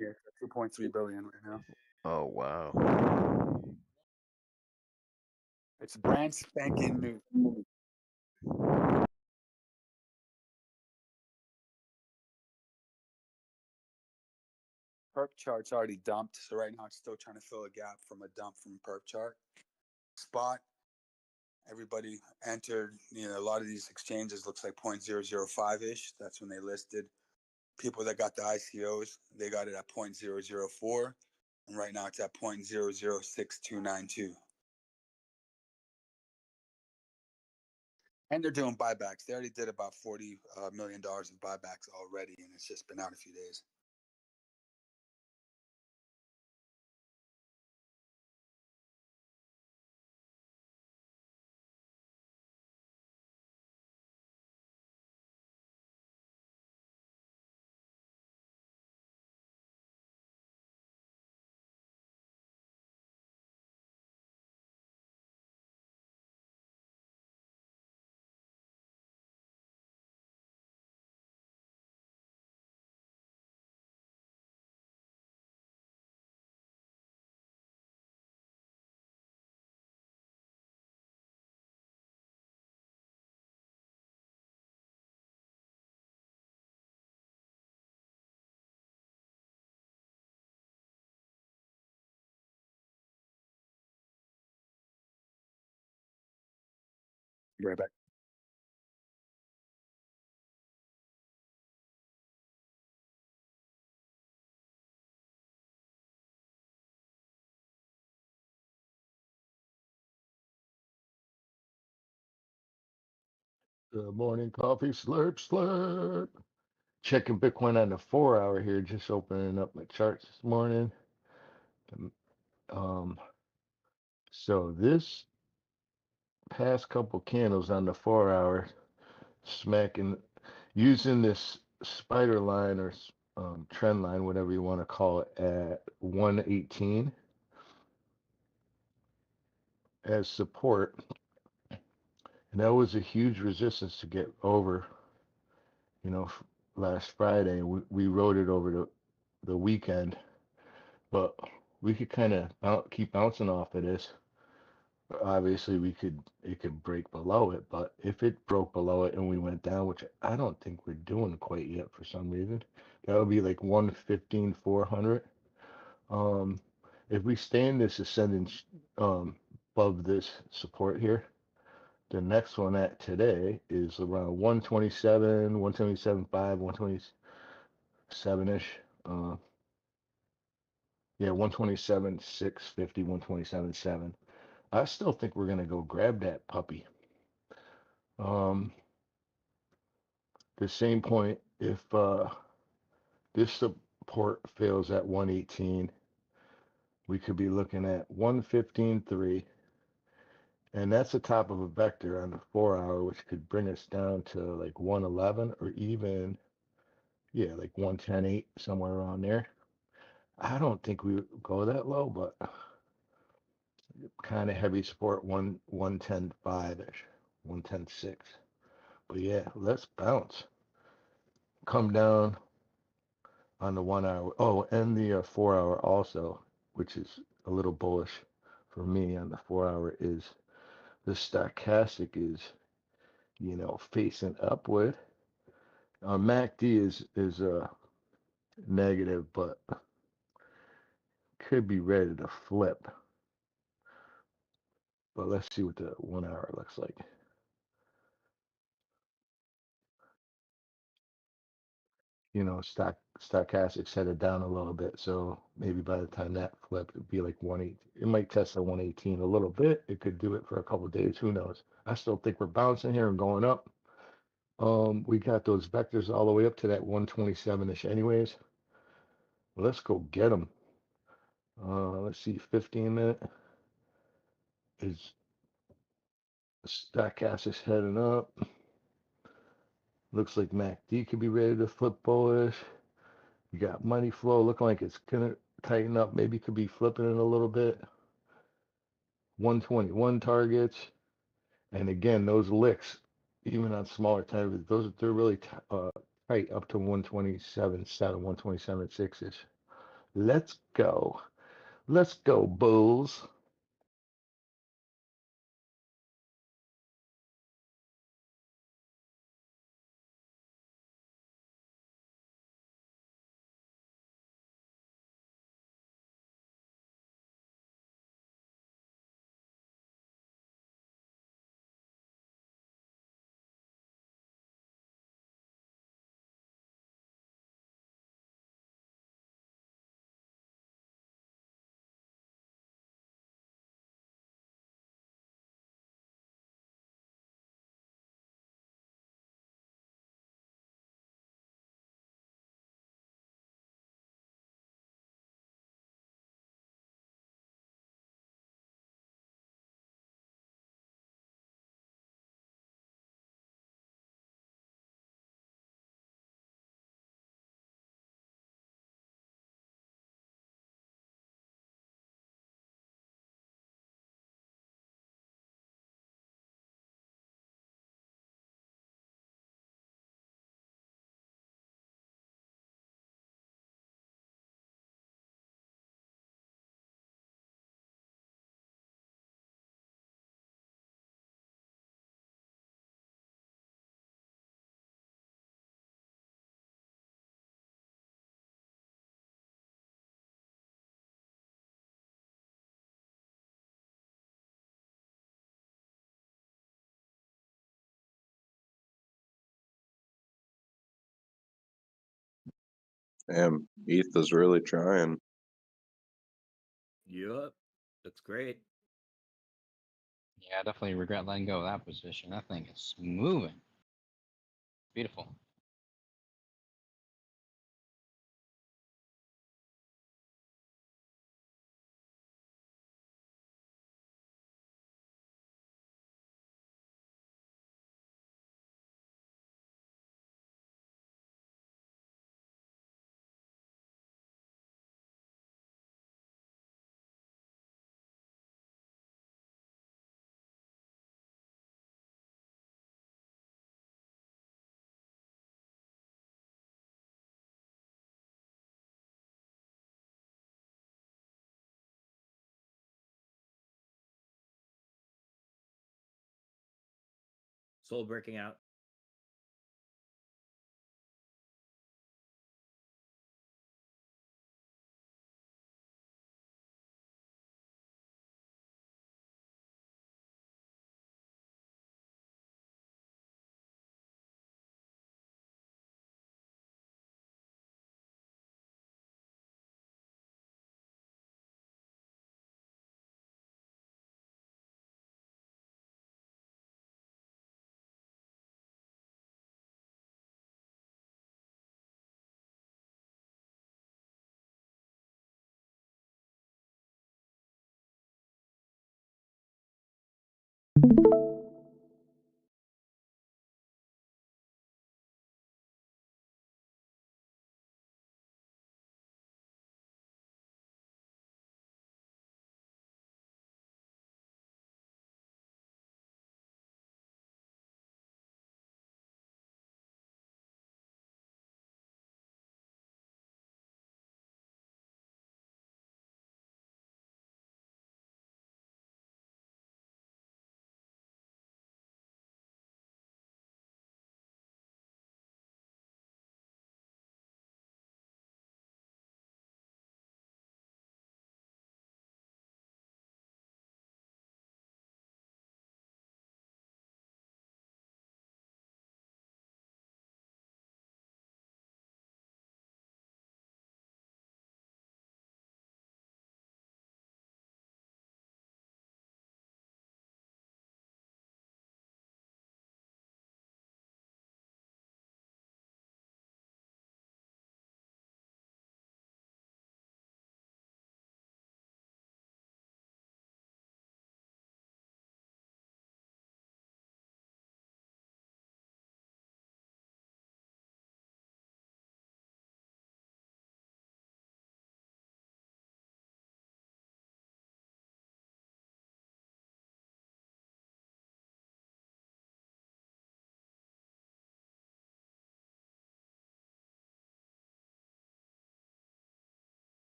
Speaker 6: Yeah, 2.3 billion right now.
Speaker 1: Oh, wow.
Speaker 6: It's brand spanking new. Perp chart's already dumped, so right now it's still trying to fill a gap from a dump from perp chart. Spot, everybody entered, a lot of these exchanges looks like 0.005-ish. That's when they listed. People that got the ICOs, they got it at 0.004. And right now it's at 0.006292. And they're doing buybacks. They already did about $40 million of buybacks already, and it's just been out a few days. Be right back.
Speaker 15: Good morning, coffee slurp slurp. Checking Bitcoin on the 4 hour here, just opening up my charts this morning. Um, so this past couple candles on the 4 hour, smacking, using this spider line or trend line, whatever you want to call it, at 118 as support. And that was a huge resistance to get over, last Friday. We rode it over the weekend, but we could kind of keep bouncing off of this. Obviously, it could break below it, but if it broke below it and we went down, which I don't think we're doing quite yet for some reason, that would be like 115,400. If we stay in this ascending above this support here, the next one at today is around 127, 127.5, 127-ish. Yeah, 127, 650, 127.7. I still think we're gonna go grab that puppy. The same point, if this support fails at 118, we could be looking at 115.3, and that's the top of a vector on the 4 hour, which could bring us down to like 111 or even, yeah, like 110.8, somewhere around there. I don't think we would go that low, but kind of heavy support, 110.5-ish, 110.6. But yeah, let's bounce. Come down on the 1 hour. Oh, and the 4 hour also, which is a little bullish for me on the 4 hour, is the stochastic is, facing upward. MACD is negative, but could be ready to flip. But let's see what the 1 hour looks like. Stochastic's headed down a little bit, so maybe by the time that flipped, it'd be like 118. It might test the 118 a little bit. It could do it for a couple of days. Who knows? I still think we're bouncing here and going up. We got those vectors all the way up to that 127-ish anyways. Let's go get them. Let's see, 15-minute is stochastic's heading up. Looks like MACD could be ready to flip bullish. You got money flow looking like it's gonna tighten up. Maybe could be flipping it a little bit. 121 targets, and again, those licks, even on smaller time, they're really tight up to 127.7, 127.6-ish. Let's go. Let's go, Bulls.
Speaker 10: Damn, ETH is really trying.
Speaker 9: Yup. That's great.
Speaker 4: Yeah, I definitely regret letting go of that position. That thing is moving. Beautiful.
Speaker 9: Soul breaking out.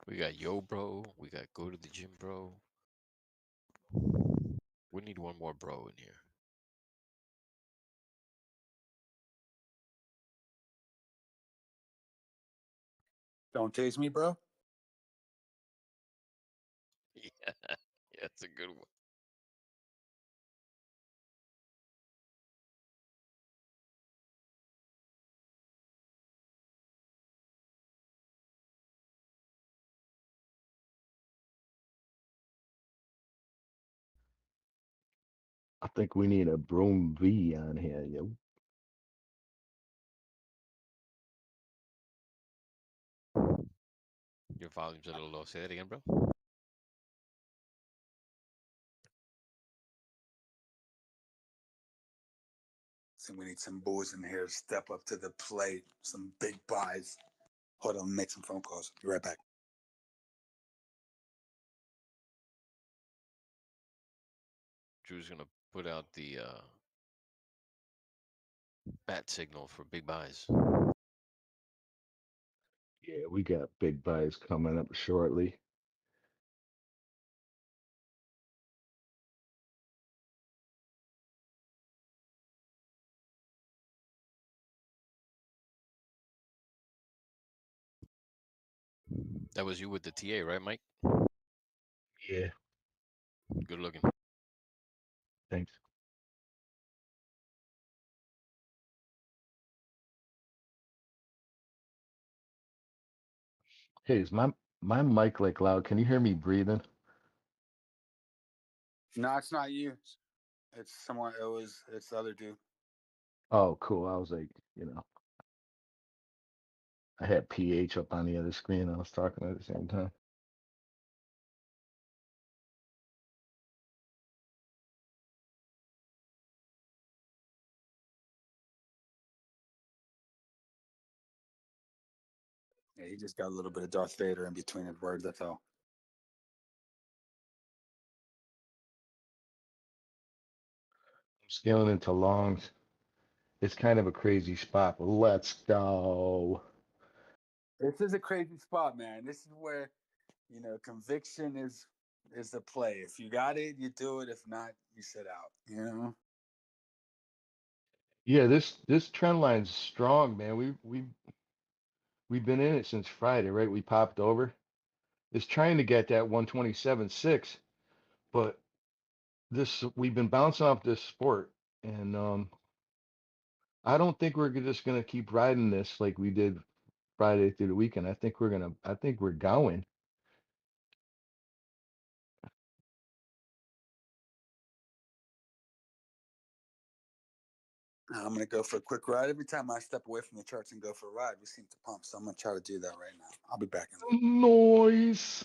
Speaker 1: We got Yo Bro. We got Go to the Gym Bro. We need one more bro in here.
Speaker 6: Don't taste me, bro.
Speaker 1: Yeah, yeah, that's a good one.
Speaker 15: I think we need a Broom V on here, yo.
Speaker 1: Your volume's a little low. Say that again, bro.
Speaker 6: So we need some boys in here to step up to the plate. Some big buys. Hold on, make some phone calls. Be right back.
Speaker 1: Drew's gonna put out the bat signal for big buys.
Speaker 15: Yeah, we got big buys coming up shortly.
Speaker 1: That was you with the TA, right, Mike?
Speaker 15: Yeah,
Speaker 1: Good looking.
Speaker 15: thanks. Hey, is my mic like loud? Can you hear me breathing?
Speaker 6: No, it's not you. It's someone. It's the other dude.
Speaker 15: Oh, cool. I was like, I had PH up on the other screen. I was talking at the same time.
Speaker 6: Yeah, he just got a little bit of Darth Vader in between his words. That's all.
Speaker 15: I'm scaling into longs. It's kind of a crazy spot, but let's go.
Speaker 6: This is a crazy spot, man. This is where conviction is the play. If you got it, you do it. If not, you sit out.
Speaker 15: Yeah, this trend line's strong, man. We've been in it since Friday, right? We popped over. It's trying to get that 127.6, but this we've been bouncing off this sport, and I don't think we're just gonna keep riding this like we did Friday through the weekend. I think we're going.
Speaker 6: I'm gonna go for a quick ride. Every time I step away from the charts and go for a ride, we seem to pump. So I'm gonna try to do that right now. I'll be back in a little.
Speaker 15: Noise.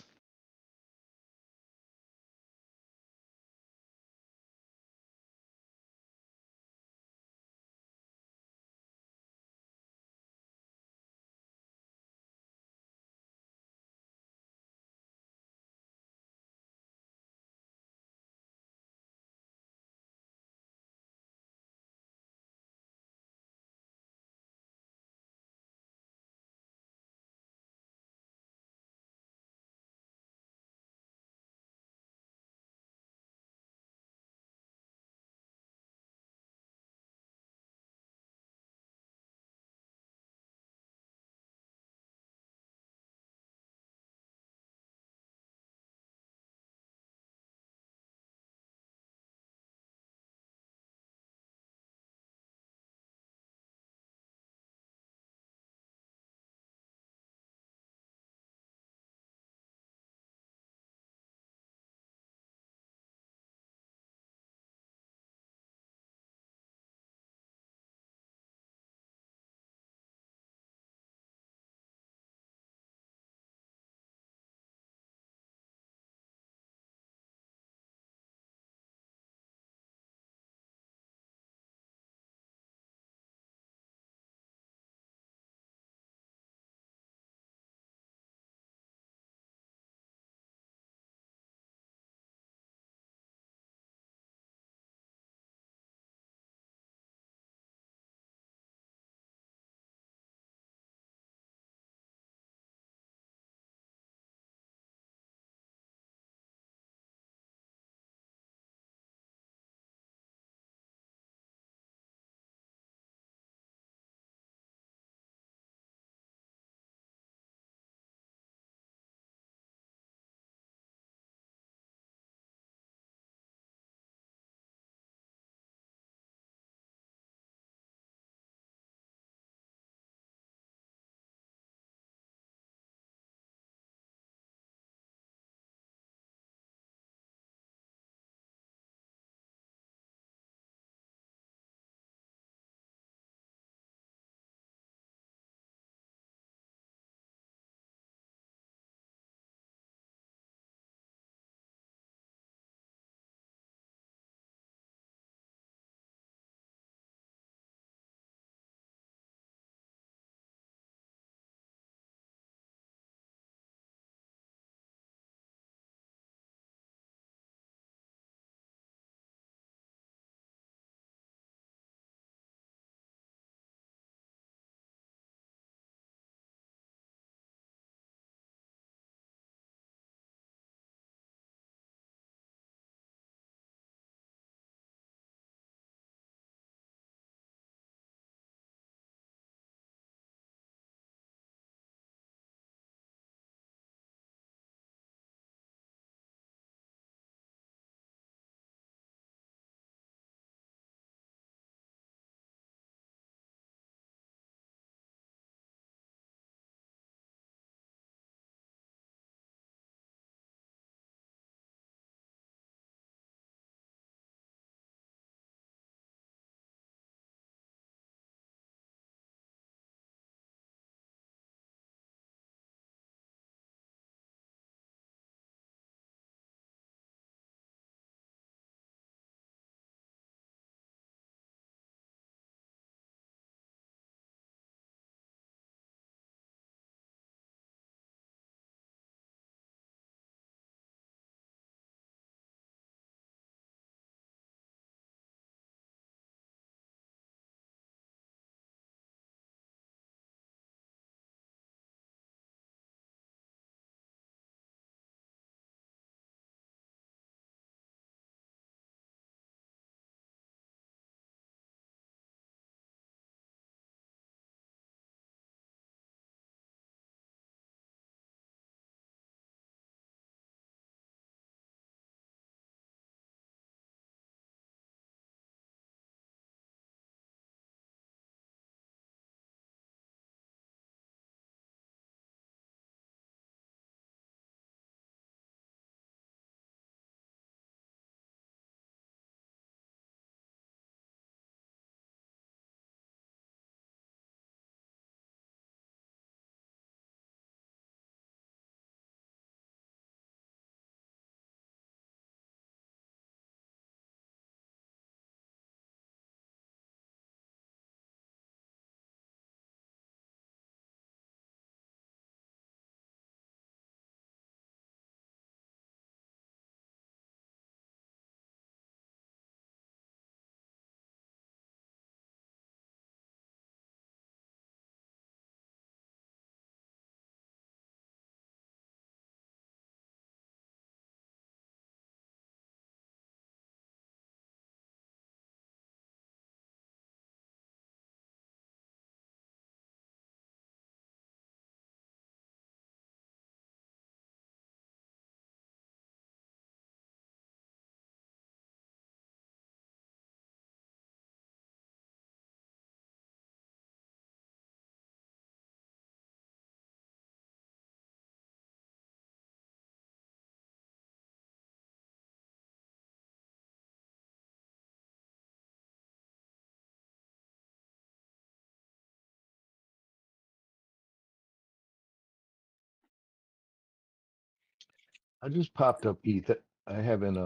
Speaker 15: I just popped up ETH. I haven't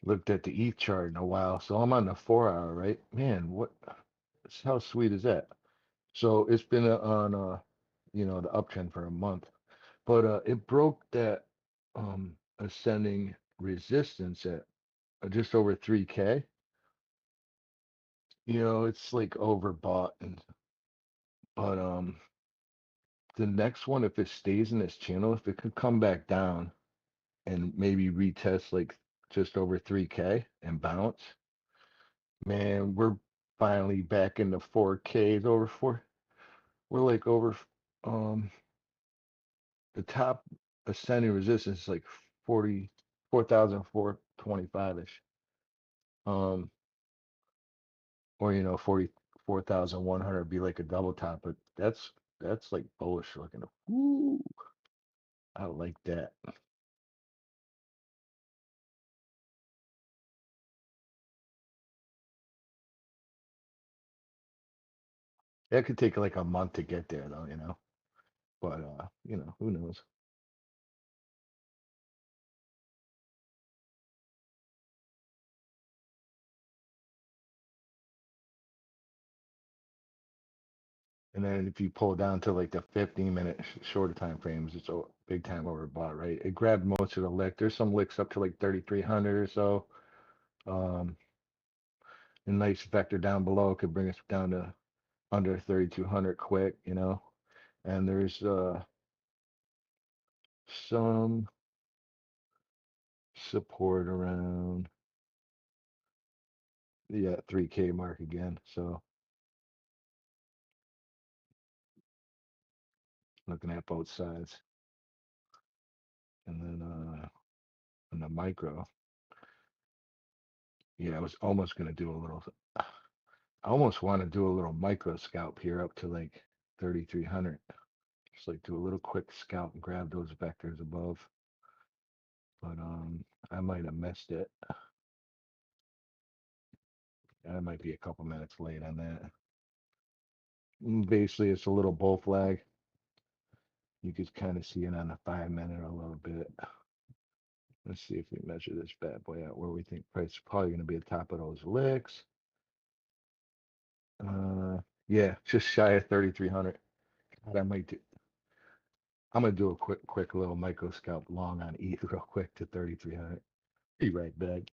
Speaker 15: looked at the ETH chart in a while, so I'm on the 4 hour, right? Man, what? How sweet is that? So it's been on the uptrend for a month, but it broke that ascending resistance at just over 3K. It's like overbought, but the next one, if it stays in this channel, if it could come back down and maybe retest like just over 3K and bounce, man, we're finally back in the 4Ks over four. We're like over the top ascending resistance is like 44,425-ish. Or 44,100 be like a double top, but that's like bullish looking. Ooh, I like that. It could take like a month to get there though. But who knows? And then if you pull down to like the 15-minute shorter time frames, it's a big time overbought, right? It grabbed most of the lick. There's some licks up to like 3,300 or so. A nice vector down below could bring us down to under 3,200 quick, And there's some support around the 3K mark again. So looking at both sides. And then on the micro, yeah, I was almost going to do a little, I almost want to do a little micro scalp here up to like 3,300. Just like do a little quick scalp and grab those vectors above. But I might have missed it. I might be a couple minutes late on that. Basically, it's a little bull flag. You could kind of see it on the 5-minute a little bit. Let's see if we measure this bad boy out where we think price is probably going to be at the top of those licks. Yeah, just shy of 3,300. God, I'm gonna do a quick little micro scalp long on ETH real quick to 3,300. Be right back.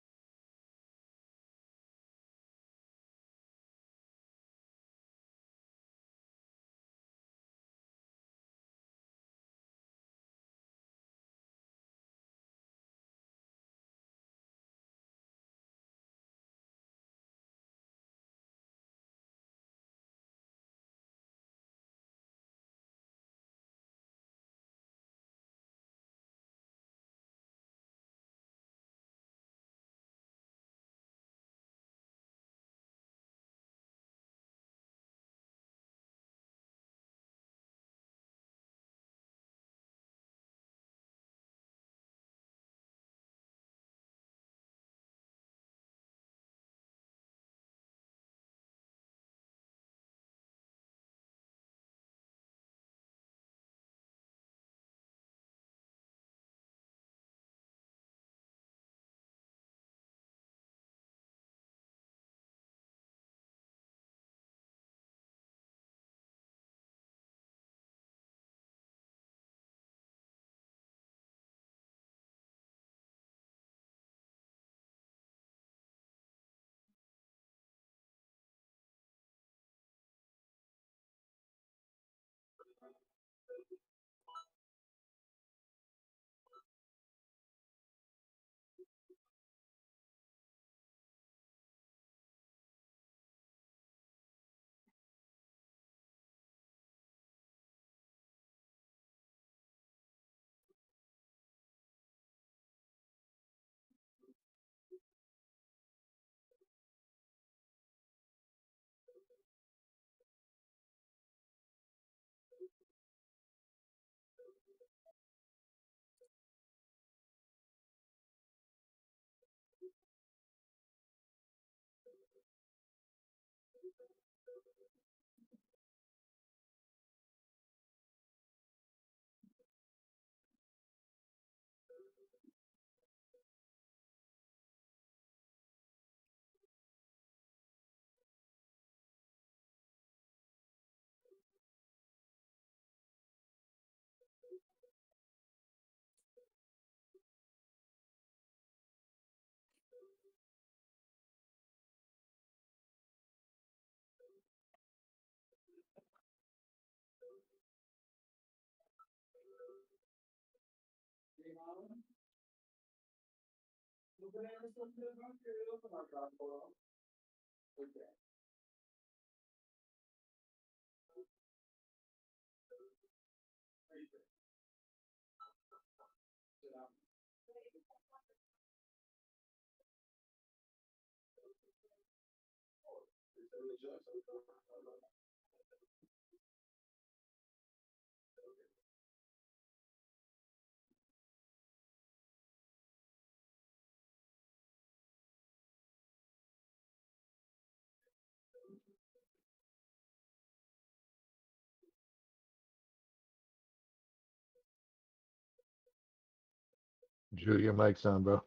Speaker 15: Drew, your mic's on, bro.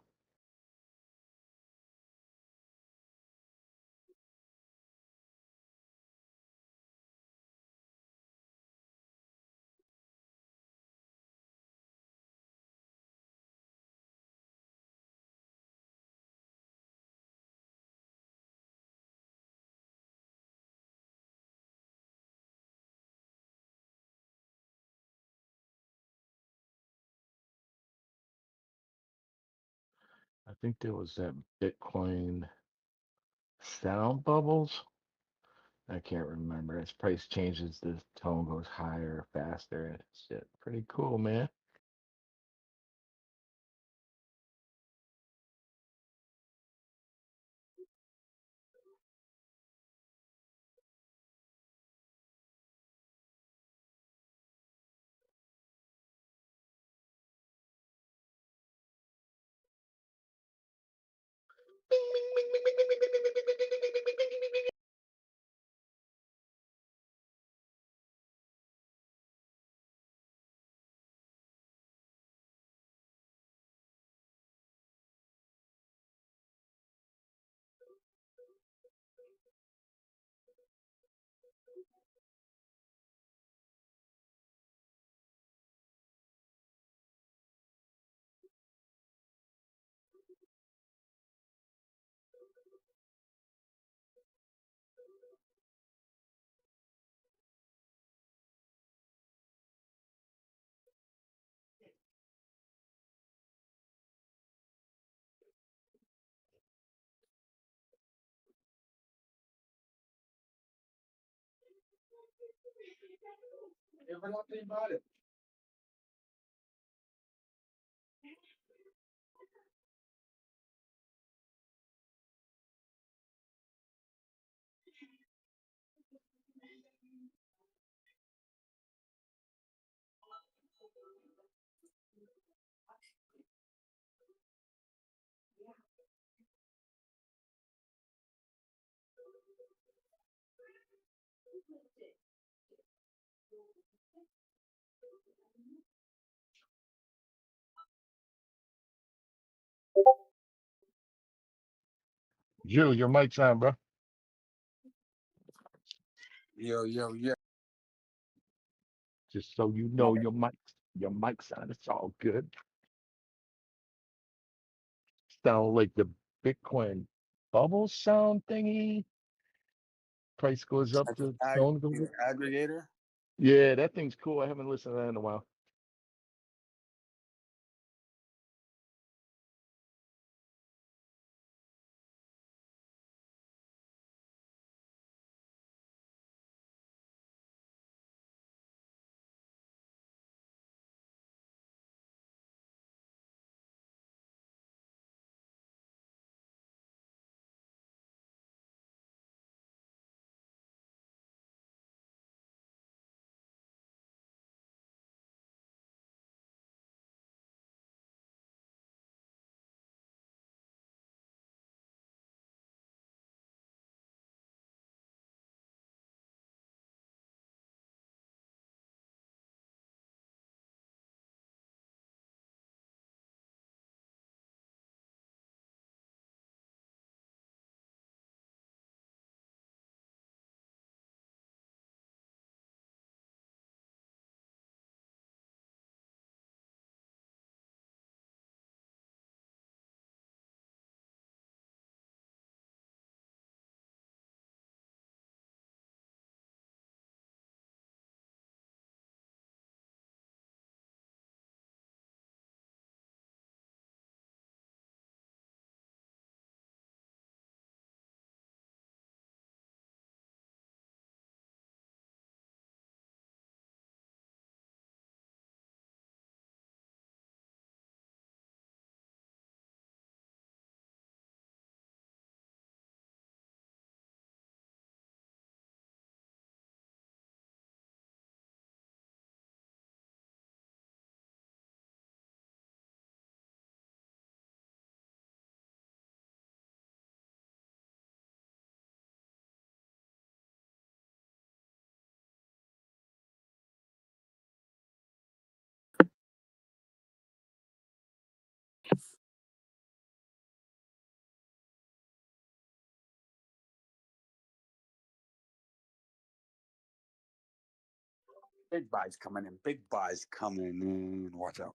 Speaker 15: I think there was that Bitcoin sound bubbles. I can't remember. As price changes, the tone goes higher, faster, and shit. Pretty cool, man. Drew, your mic's on, bro.
Speaker 6: Yo, yo, yo.
Speaker 15: Just so you know, your mic's on. It's all good. Sound like the Bitcoin bubble sound thingy. Price goes up,
Speaker 6: That's
Speaker 15: the
Speaker 6: ag-
Speaker 15: tone goes up.
Speaker 6: aggregator.
Speaker 15: Yeah, that thing's cool. I haven't listened to that in a while.
Speaker 6: Big buys coming in. Big buys coming in. Watch out.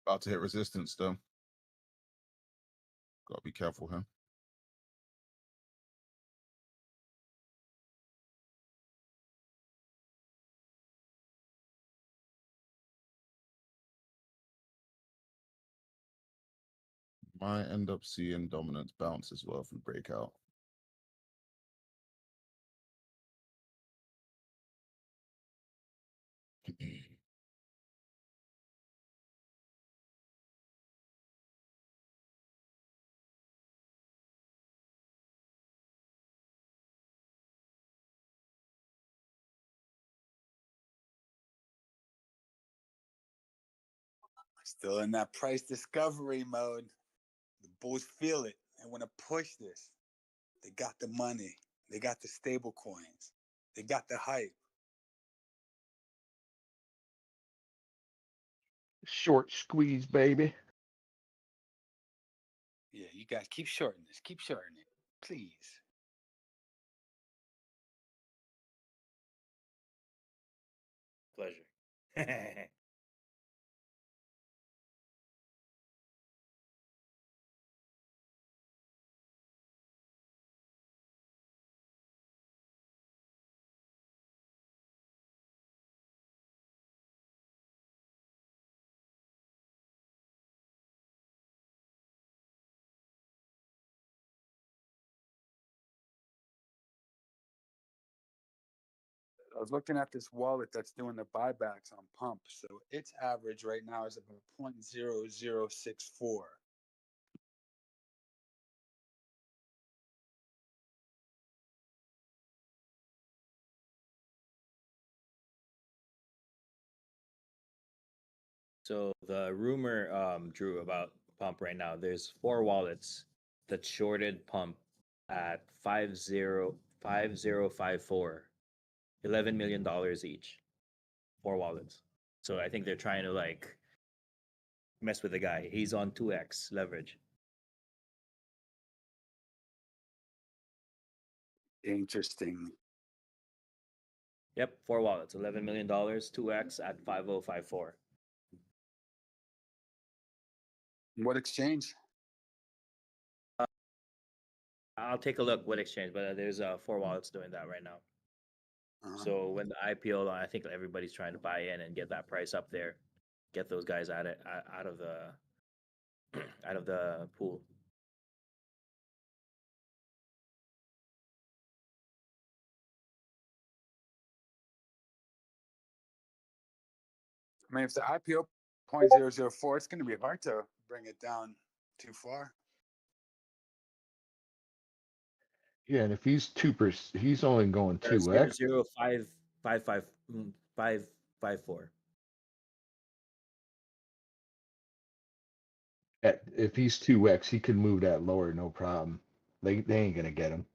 Speaker 13: About to hit resistance though. Gotta be careful here. Might end up seeing dominance bounce as well if we break out.
Speaker 6: Still in that price discovery mode. The bulls feel it. They want to push this. They got the money. They got the stable coins. They got the hype.
Speaker 15: Short squeeze, baby.
Speaker 6: Yeah, you guys keep shorting this. Keep shorting it, please.
Speaker 9: Pleasure.
Speaker 6: I was looking at this wallet that's doing the buybacks on Pump. So its average right now is about 0.0064.
Speaker 9: So the rumor, Drew, about Pump right now, there's 4 wallets that shorted Pump at 505054, $11 million each. 4 wallets. So I think they're trying to like mess with the guy. He's on 2x leverage.
Speaker 6: Interesting.
Speaker 9: Yep, 4 wallets, $11 million, 2x at 5054.
Speaker 6: What exchange?
Speaker 9: I'll take a look what exchange, but there's 4 wallets doing that right now.
Speaker 6: Uh-huh.
Speaker 9: So when the IPO, I think everybody's trying to buy in and get that price up there, get those guys out of the out of the pool.
Speaker 6: I mean, if the IPO 0.004, it's going to be hard to bring it down too far.
Speaker 15: Yeah, and if he's 2%, he's only going 2x.
Speaker 9: 0.0554.
Speaker 15: If he's 2x, he could move that lower, no problem. They ain't gonna get him.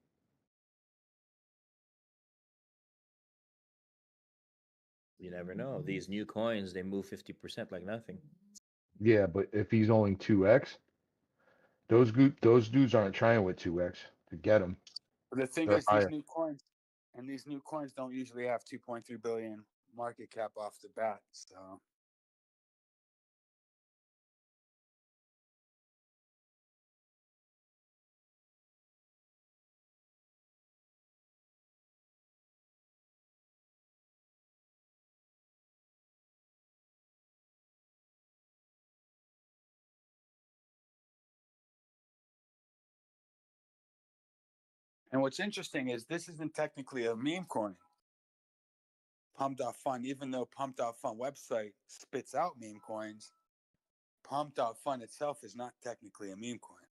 Speaker 9: You never know. These new coins, they move 50% like nothing.
Speaker 15: Yeah, but if he's only 2x, those dudes aren't trying with 2x to get him.
Speaker 6: But the thing
Speaker 15: They're
Speaker 6: is,
Speaker 15: higher.
Speaker 6: these new coins don't usually have 2.3 billion market cap off the bat. So and what's interesting is this isn't technically a meme coin. Pump.fun, even though Pump.fun website spits out meme coins, Pump.fun itself is not technically a meme coin.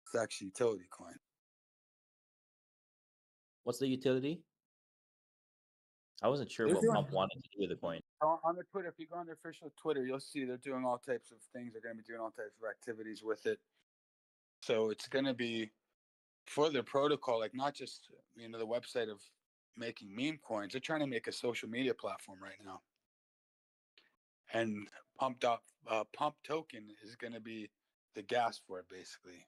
Speaker 6: It's actually a utility coin.
Speaker 9: What's the utility? I wasn't sure
Speaker 6: They're
Speaker 9: what
Speaker 6: doing
Speaker 9: Pump wanted to do with the coin.
Speaker 6: on their Twitter. If you go on their official Twitter, you'll see they're doing all types of things. They're going to be doing all types of activities with it. So it's going to be for their protocol, like not just the website of making meme coins. They're trying to make a social media platform right now, and Pump token is going to be the gas for it, basically.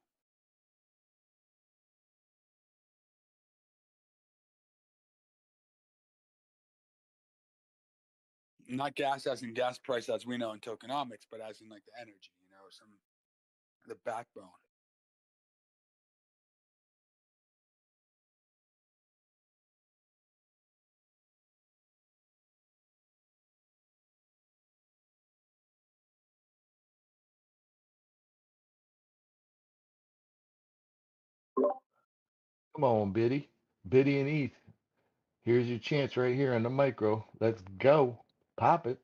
Speaker 6: Not gas as in gas price as we know in tokenomics, but as in like the energy, the backbone.
Speaker 15: Come on, Biddy. Biddy and ETH. Here's your chance right here on the micro. Let's go. Pop it.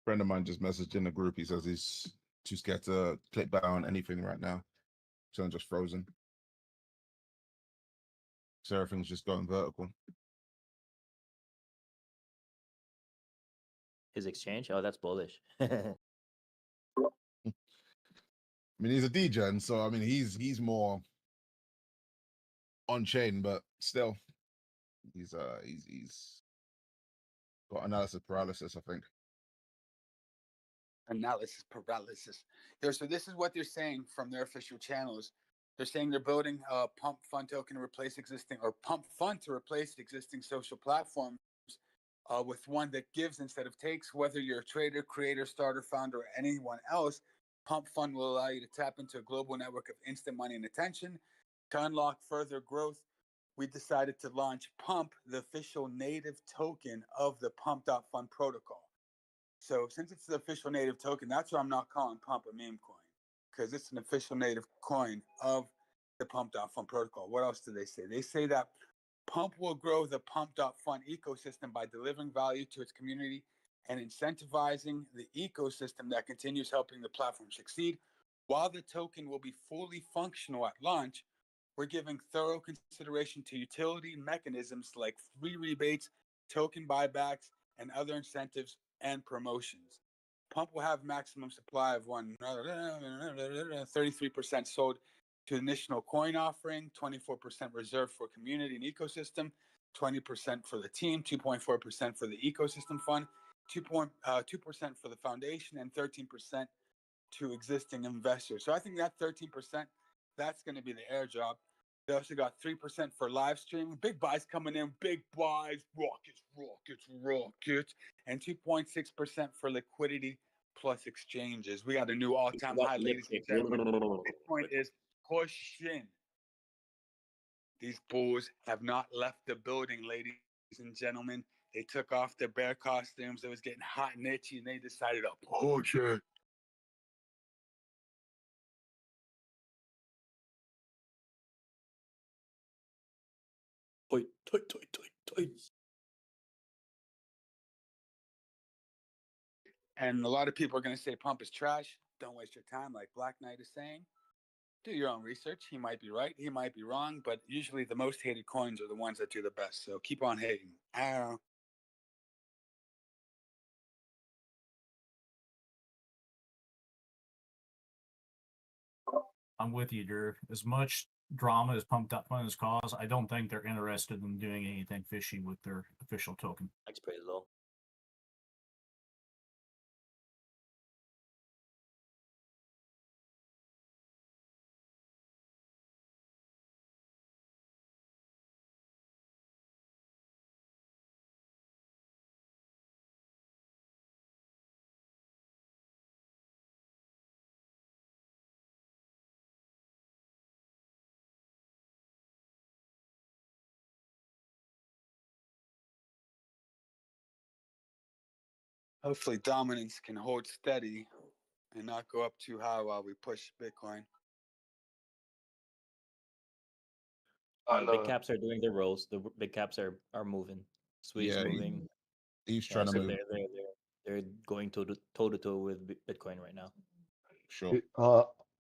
Speaker 14: Friend of mine just messaged in the group. He says he's too scared to click buy on anything right now. So I'm just frozen. So everything's just going vertical.
Speaker 9: His exchange? Oh, that's bullish.
Speaker 14: I mean, he's a degen, so I mean, he's more on chain, but still, he's got analysis paralysis, I think.
Speaker 6: Analysis paralysis. So this is what they're saying from their official channels. They're saying they're building a Pump Fund token to replace Pump Fund to replace existing social platforms with one that gives instead of takes. Whether you're a trader, creator, starter, founder, or anyone else, Pump Fund will allow you to tap into a global network of instant money and attention. To unlock further growth, we decided to launch Pump, the official native token of the Pump.Fund protocol. So since it's the official native token, that's why I'm not calling Pump a meme coin, because it's an official native coin of the Pump.Fund protocol. What else do they say? They say that Pump will grow the Pump.Fund ecosystem by delivering value to its community and incentivizing the ecosystem that continues helping the platform succeed. While the token will be fully functional at launch, we're giving thorough consideration to utility mechanisms like free rebates, token buybacks, and other incentives and promotions. Pump will have maximum supply of 33% sold to initial coin offering, 24% reserved for community and ecosystem, 20% for the team, 2.4% for the ecosystem fund, 2% for the foundation, and 13% to existing investors. So I think that 13%, that's going to be the airdrop. They also got 3% for live streaming. Big buys coming in. Big buys. Rockets. And 2.6% for liquidity plus exchanges. We got a new all-time high, ladies and gentlemen. Bitcoin is pushing. These bulls have not left the building, ladies and gentlemen. They took off their bear costumes. It was getting hot and itchy, and they decided to push it. And a lot of people are going to say Pump is trash. Don't waste your time, like Black Knight is saying. Do your own research. He might be right. He might be wrong. But usually the most hated coins are the ones that do the best. So keep on hating. Ow.
Speaker 7: I'm with you, Drew. As much drama as Pumped Up Fun has caused, I don't think they're interested in doing anything fishy with their official token.
Speaker 9: Thanks, pretty low.
Speaker 6: Hopefully dominance can hold steady and not go up too high while we push Bitcoin.
Speaker 9: The big caps are doing their rolls. The big caps are moving. Sweet's moving.
Speaker 14: He's trying to
Speaker 9: so
Speaker 14: move.
Speaker 9: They're going toe to toe with Bitcoin right now.
Speaker 14: Sure.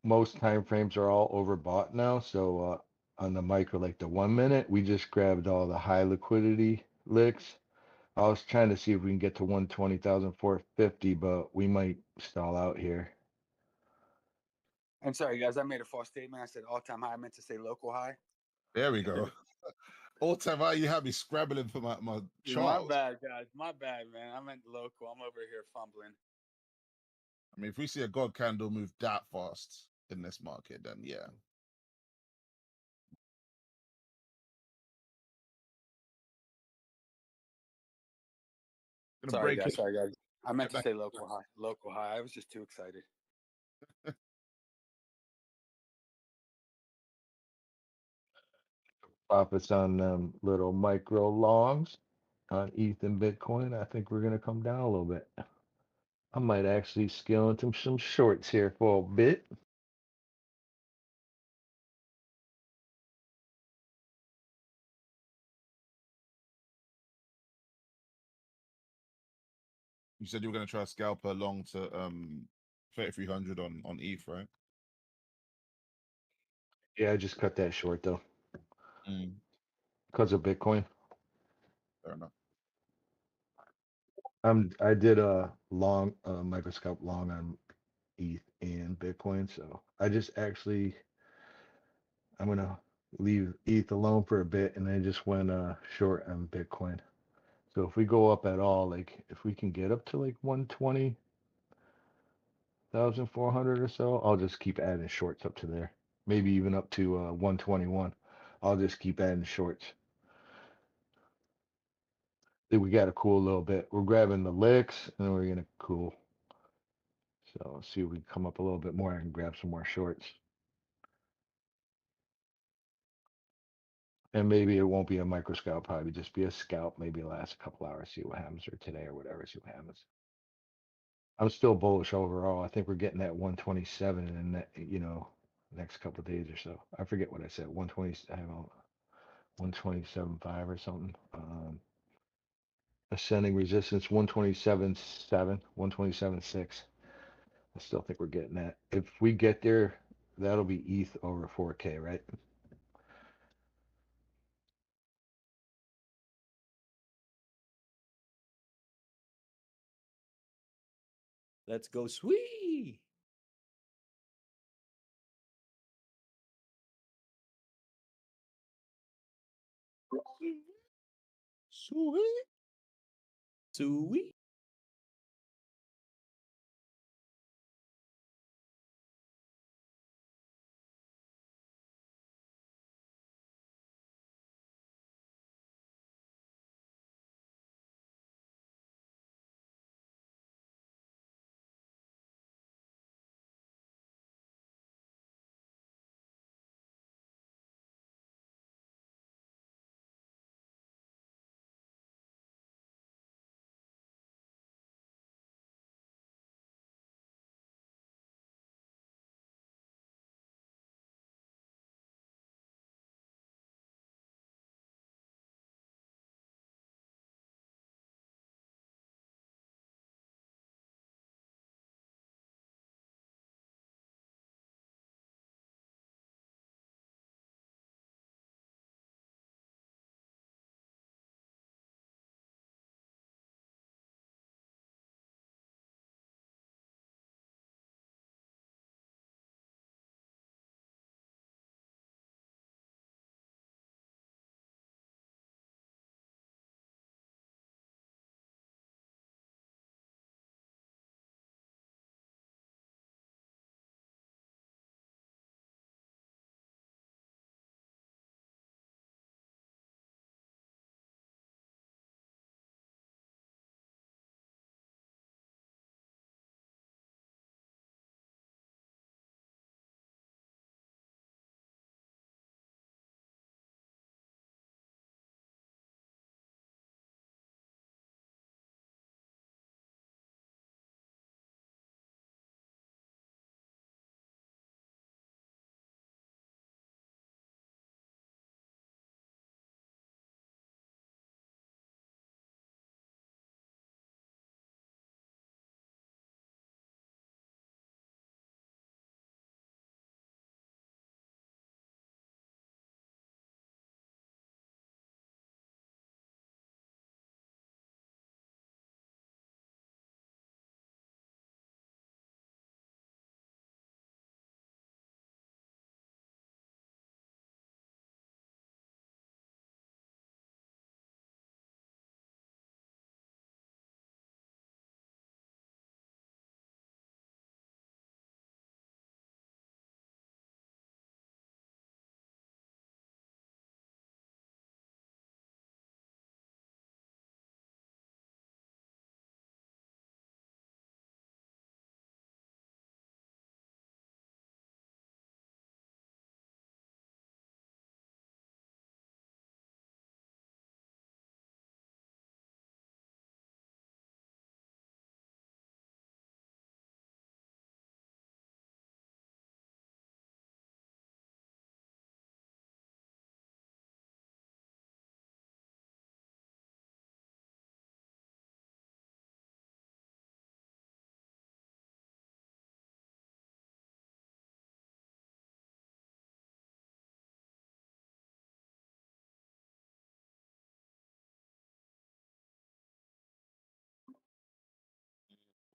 Speaker 15: Most time frames are all overbought now. So on the micro, like the 1 minute, we just grabbed all the high liquidity licks. I was trying to see if we can get to 120,450, but we might stall out here.
Speaker 6: I'm sorry, guys. I made a false statement. I said all-time high. I meant to say local high.
Speaker 13: There we go. All time high, you have me scrabbling for my
Speaker 6: My
Speaker 13: chart.
Speaker 6: bad, guys. My bad, man. I meant local. I'm over here fumbling.
Speaker 13: I mean, if we see a god candle move that fast in this market, then yeah. Gonna
Speaker 6: Sorry,
Speaker 13: break
Speaker 6: guys.
Speaker 13: it.
Speaker 6: Sorry, guys. I meant to
Speaker 13: Back.
Speaker 6: say local high. Local high. I was just too excited.
Speaker 15: Profits on little micro longs on ETH and Bitcoin. I think we're gonna come down a little bit. I might actually scale into some shorts here for a bit.
Speaker 13: You said you were gonna try to scalp along to 3,300 on ETH, right?
Speaker 15: Yeah, I just cut that short though
Speaker 13: Mm,
Speaker 15: because of Bitcoin.
Speaker 13: fair enough.
Speaker 15: I did a long microscope long on ETH and Bitcoin, so I just actually I'm gonna leave ETH alone for a bit, and I just went short on Bitcoin. So if we go up at all, like if we can get up to like 120,400 or so, I'll just keep adding shorts up to there. Maybe even up to 121. I'll just keep adding shorts. Then we got to cool a little bit. We're grabbing the licks, and then we're gonna cool. So let's see if we can come up a little bit more and grab some more shorts. And maybe it won't be a micro scalp, probably just be a scalp, maybe last a couple hours, see what happens, or today or whatever, see what happens. I'm still bullish overall. I think we're getting that 127 in that, next couple of days or so. I forget what I said, 120, I have 127.5 or something. Ascending resistance 127.7, 127.6. I still think we're getting that. If we get there, that'll be ETH over 4K, right?
Speaker 5: Let's go, sweet.
Speaker 13: Sweet.
Speaker 5: Sweet.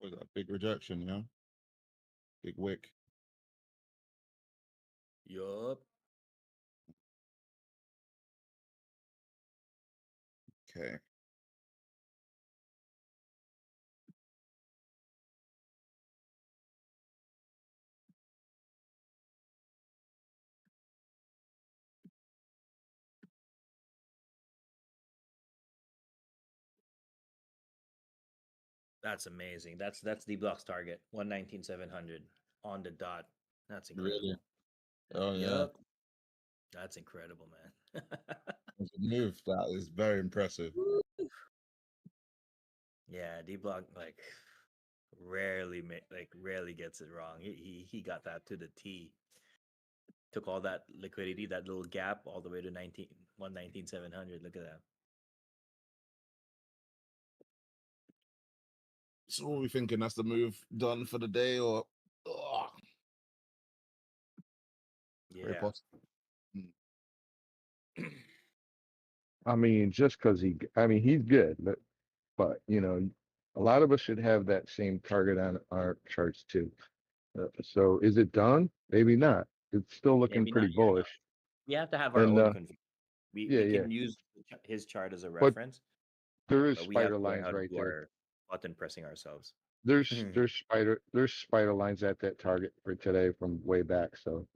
Speaker 13: Was that big rejection? Yeah, big wick.
Speaker 9: Yup.
Speaker 13: Okay.
Speaker 9: That's amazing. That's Dbloc's target. 119,700 on the dot. That's incredible.
Speaker 13: Really? Oh yeah.
Speaker 9: Yup. That's incredible, man.
Speaker 13: That's a move. That is very impressive.
Speaker 9: Yeah, Dbloc like rarely gets it wrong. He got that to the T. Took all that liquidity, that little gap, all the way to 119,700. Look at that.
Speaker 13: So what are we thinking? That's the move done for the day, or very
Speaker 9: Yeah.
Speaker 13: possible.
Speaker 15: I mean, just because he's good, but you know, a lot of us should have that same target on our charts too. So is it done? Maybe not. It's still looking
Speaker 9: Maybe not
Speaker 15: pretty
Speaker 9: yet. No.
Speaker 15: bullish.
Speaker 9: We have to have our
Speaker 15: And
Speaker 9: own confusion.
Speaker 15: yeah,
Speaker 9: We
Speaker 15: yeah.
Speaker 9: can use his chart as a
Speaker 15: But
Speaker 9: reference,
Speaker 15: there is
Speaker 9: but we have
Speaker 15: spider
Speaker 9: to learn
Speaker 15: lines
Speaker 9: how to
Speaker 15: right
Speaker 9: do
Speaker 15: there.
Speaker 9: our button pressing ourselves.
Speaker 15: There's spider lines at that target for today from way back. So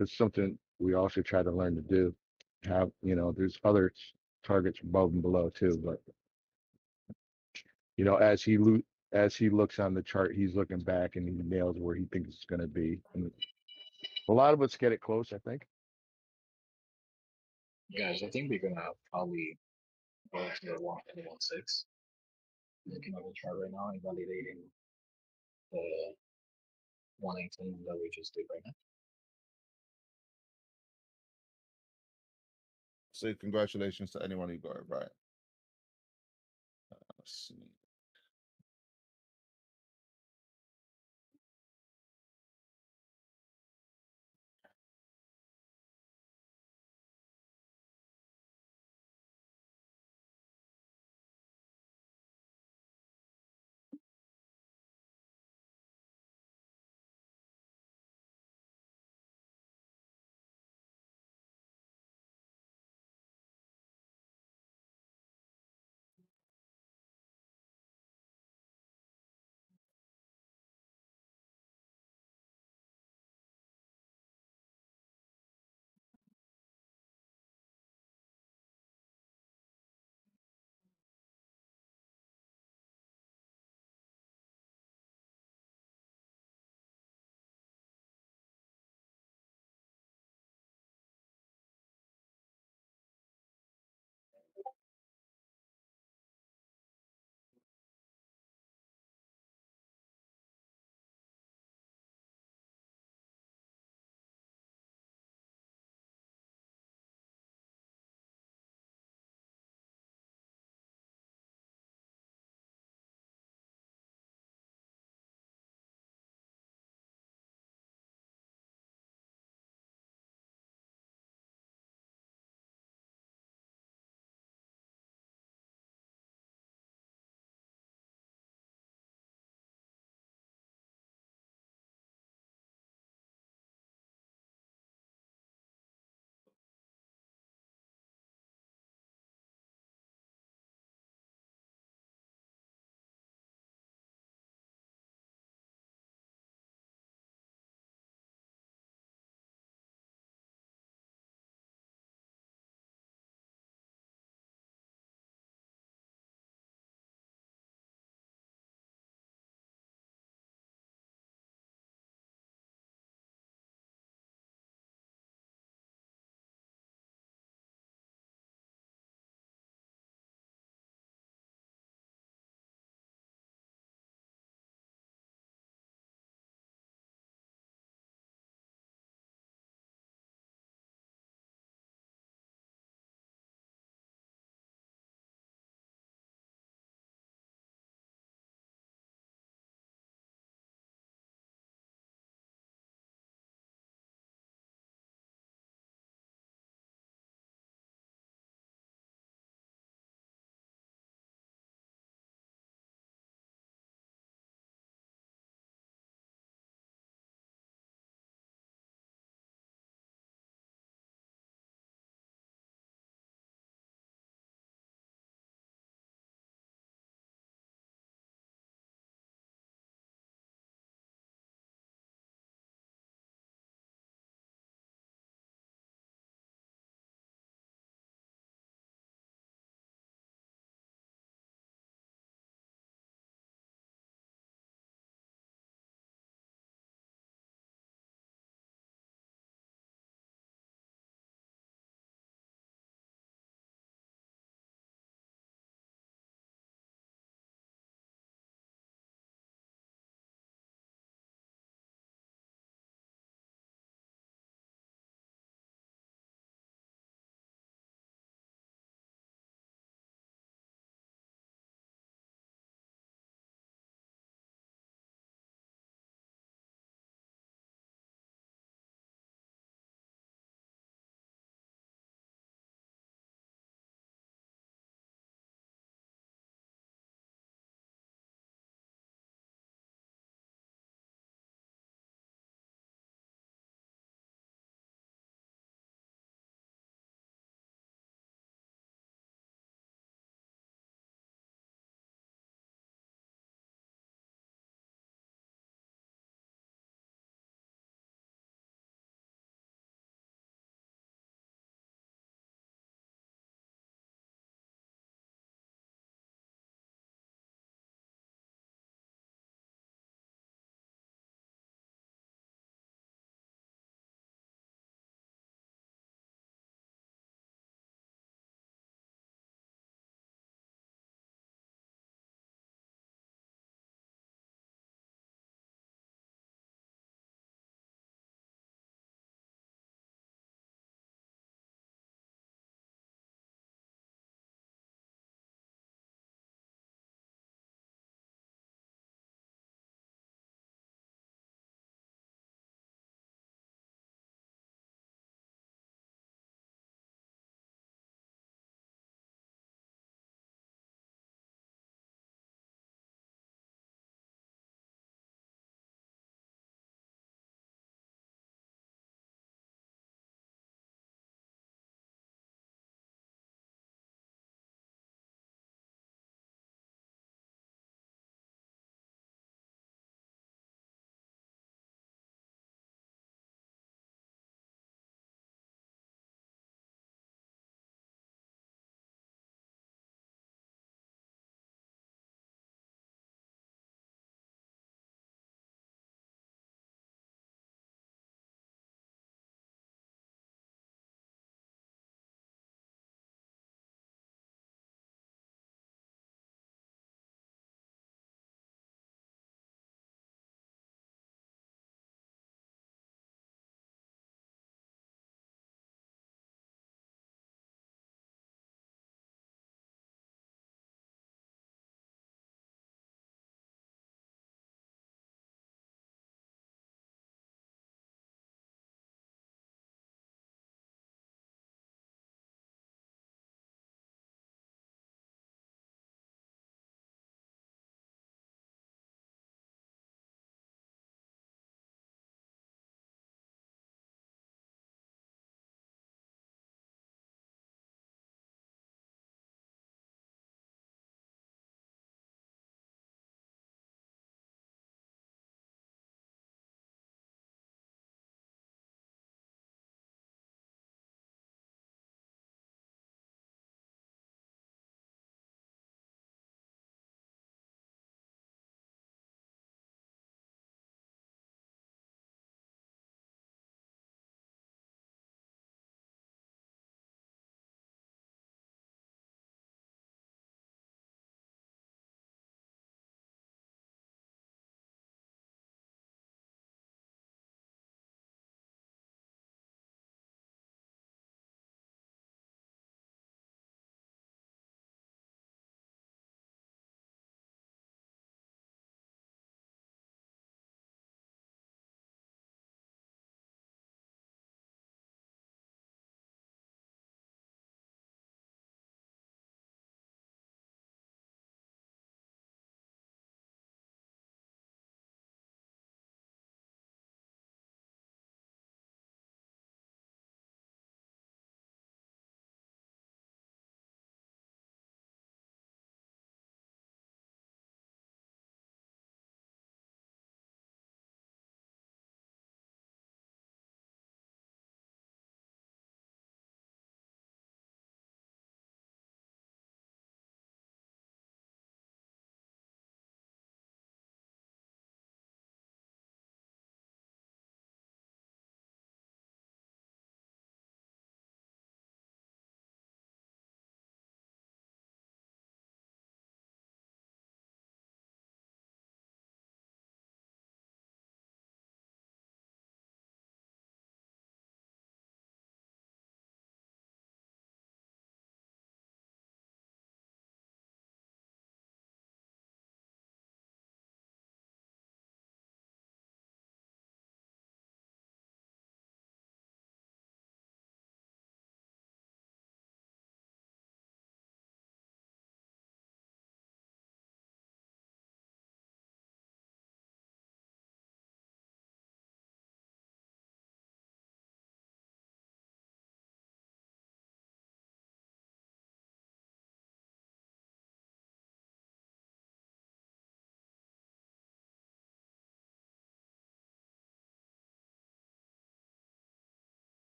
Speaker 15: it's something we all should try to learn to do. Have there's other targets above and below too, but as he looks on the chart, he's looking back and he nails where he thinks it's going to be. And a lot of us get it close, I think.
Speaker 17: Guys, I think we're gonna probably go to the 1.16. Looking at the chart right now and validating the 118 that we just did right now.
Speaker 13: So congratulations to anyone who got it right. Let's see.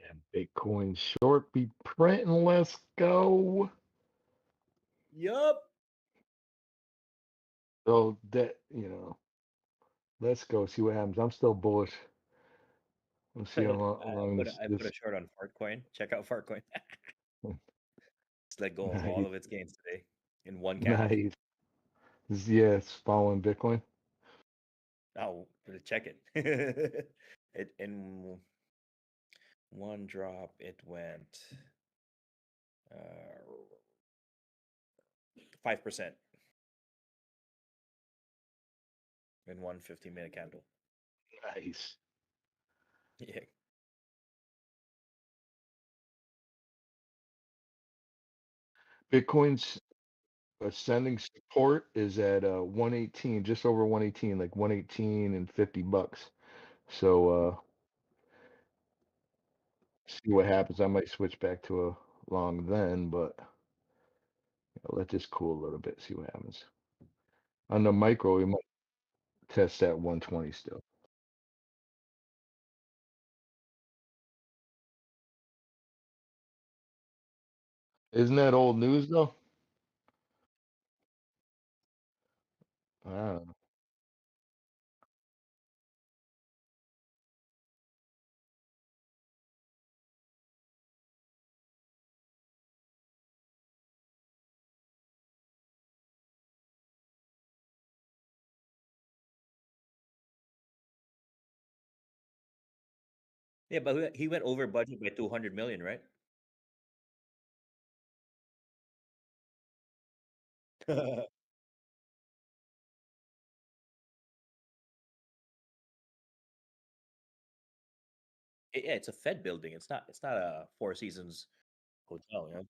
Speaker 15: And Bitcoin short be printing. Let's go.
Speaker 9: Yup.
Speaker 15: So that let's go see what happens. I'm still bullish. Let's see how long this.
Speaker 9: I put a short on Fartcoin. Check out Fartcoin. Just let go of all
Speaker 15: Nice.
Speaker 9: of its gains today in one candle.
Speaker 15: Nice. Yeah, it's following Bitcoin.
Speaker 9: Oh, check it. It in one drop it went 5% in one 15-minute candle.
Speaker 15: Nice.
Speaker 9: Yeah.
Speaker 15: Bitcoin's ascending support is at 118, just over 118, like 118 and $50. So see what happens. I might switch back to a long then, but let this cool a little bit, see what happens. On the micro, we might test that 120 still. Isn't that old news though? I don't know.
Speaker 9: Yeah, but he went over budget by 200 million, right? Yeah, it's a Fed building. It's not a Four Seasons hotel, you know.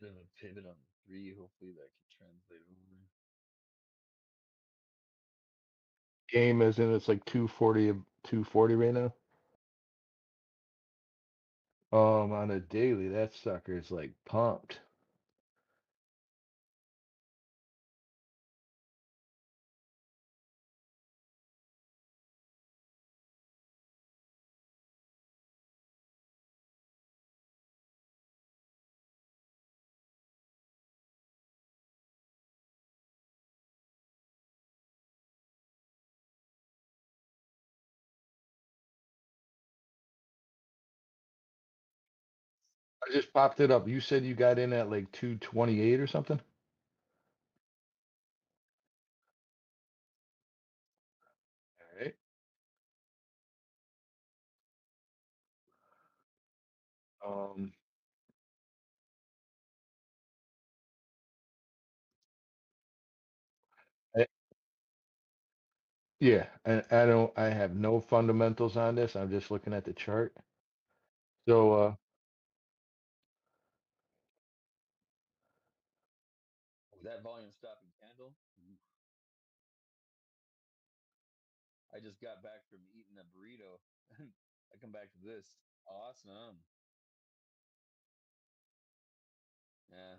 Speaker 18: Bit of a pivot on 3. Hopefully that can translate over.
Speaker 15: Game is in, it's like 240 right now. On a daily, that sucker is like pumped. I just popped it up. You said you got in at like 228 or something? All right. Um, I- yeah, and I have no fundamentals on this. I'm just looking at the chart. So,
Speaker 18: Oh, that volume stopping candle. Oof. I just got back from eating a burrito. I come back to this. Awesome. Yeah.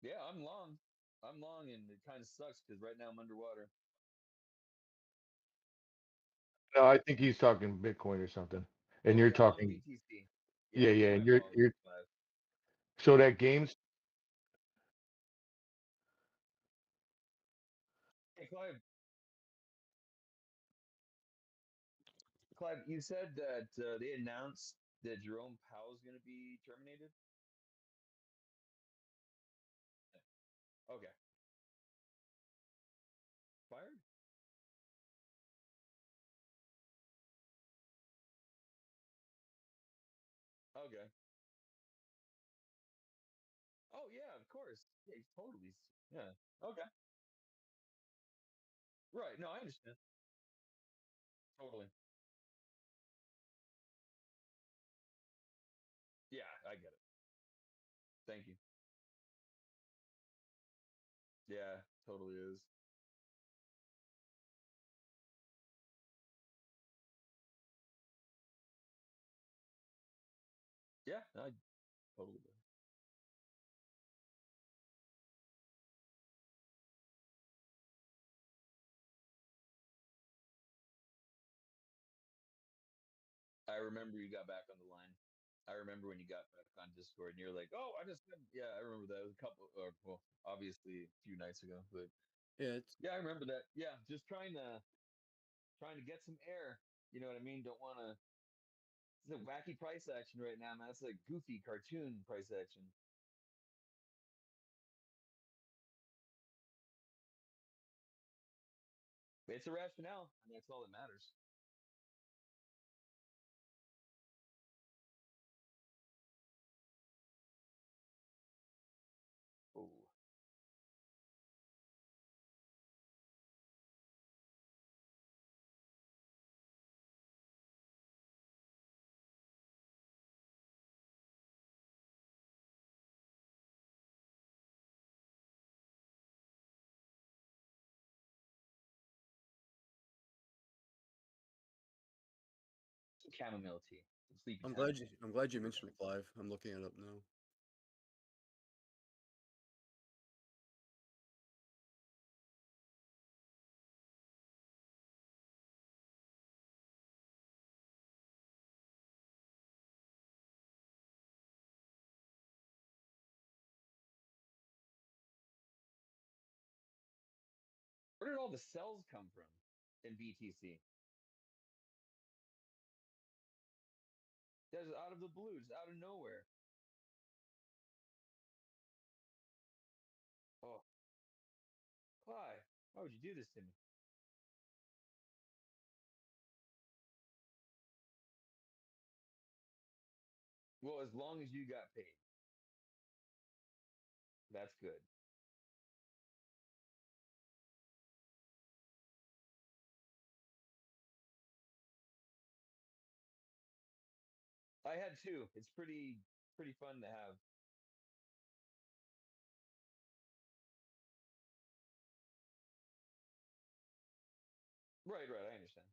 Speaker 18: Yeah, I'm long. I'm long, and it kind of sucks because right now I'm underwater.
Speaker 15: no, I think he's talking Bitcoin or something. And
Speaker 18: Oh
Speaker 15: you're
Speaker 18: yeah, I'm long
Speaker 15: talking,
Speaker 18: BTC. Yeah,
Speaker 15: yeah, yeah,
Speaker 18: Bitcoin
Speaker 15: and
Speaker 18: I'm long
Speaker 15: you're
Speaker 18: 65.
Speaker 15: so that game's
Speaker 18: Hey Clive,
Speaker 19: Clive, you said that they announced that Jerome Powell's going to be terminated. Okay. Fired? Okay. Oh yeah, of course. Yeah, he's totally. Yeah. Okay. Right. No, I understand. Totally. Yeah, I get it. Thank you. Yeah, totally is. Yeah, I totally do. I remember you got back on the line. I remember when you got back on Discord and you're like, "Oh, I just yeah, I remember that. It was a couple, or well, obviously a few nights ago, but
Speaker 11: Yeah,
Speaker 19: I remember that. Yeah, just trying to get some air. You know what I mean? Don't want to. It's a wacky price action right now, man. It's like goofy cartoon price action. It's a rationale, and that's all that matters. Oh. Some chamomile tea. Some sleepy
Speaker 11: I'm
Speaker 19: time.
Speaker 11: glad you mentioned it, Clive. I'm looking it up now.
Speaker 19: Where did all the cells come from in BTC? That's out of the blue, just out of nowhere. Oh, Clive, why would you do this to me? Well, as long as you got paid. That's good. I had two. It's pretty fun to have. Right, I understand.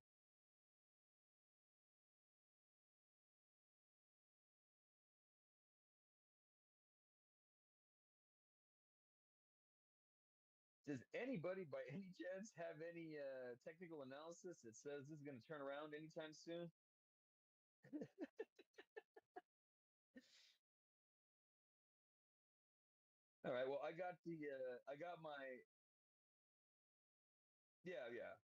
Speaker 19: Does anybody by any chance have any technical analysis that says this is going to turn around anytime soon? All right, well, I got my yeah.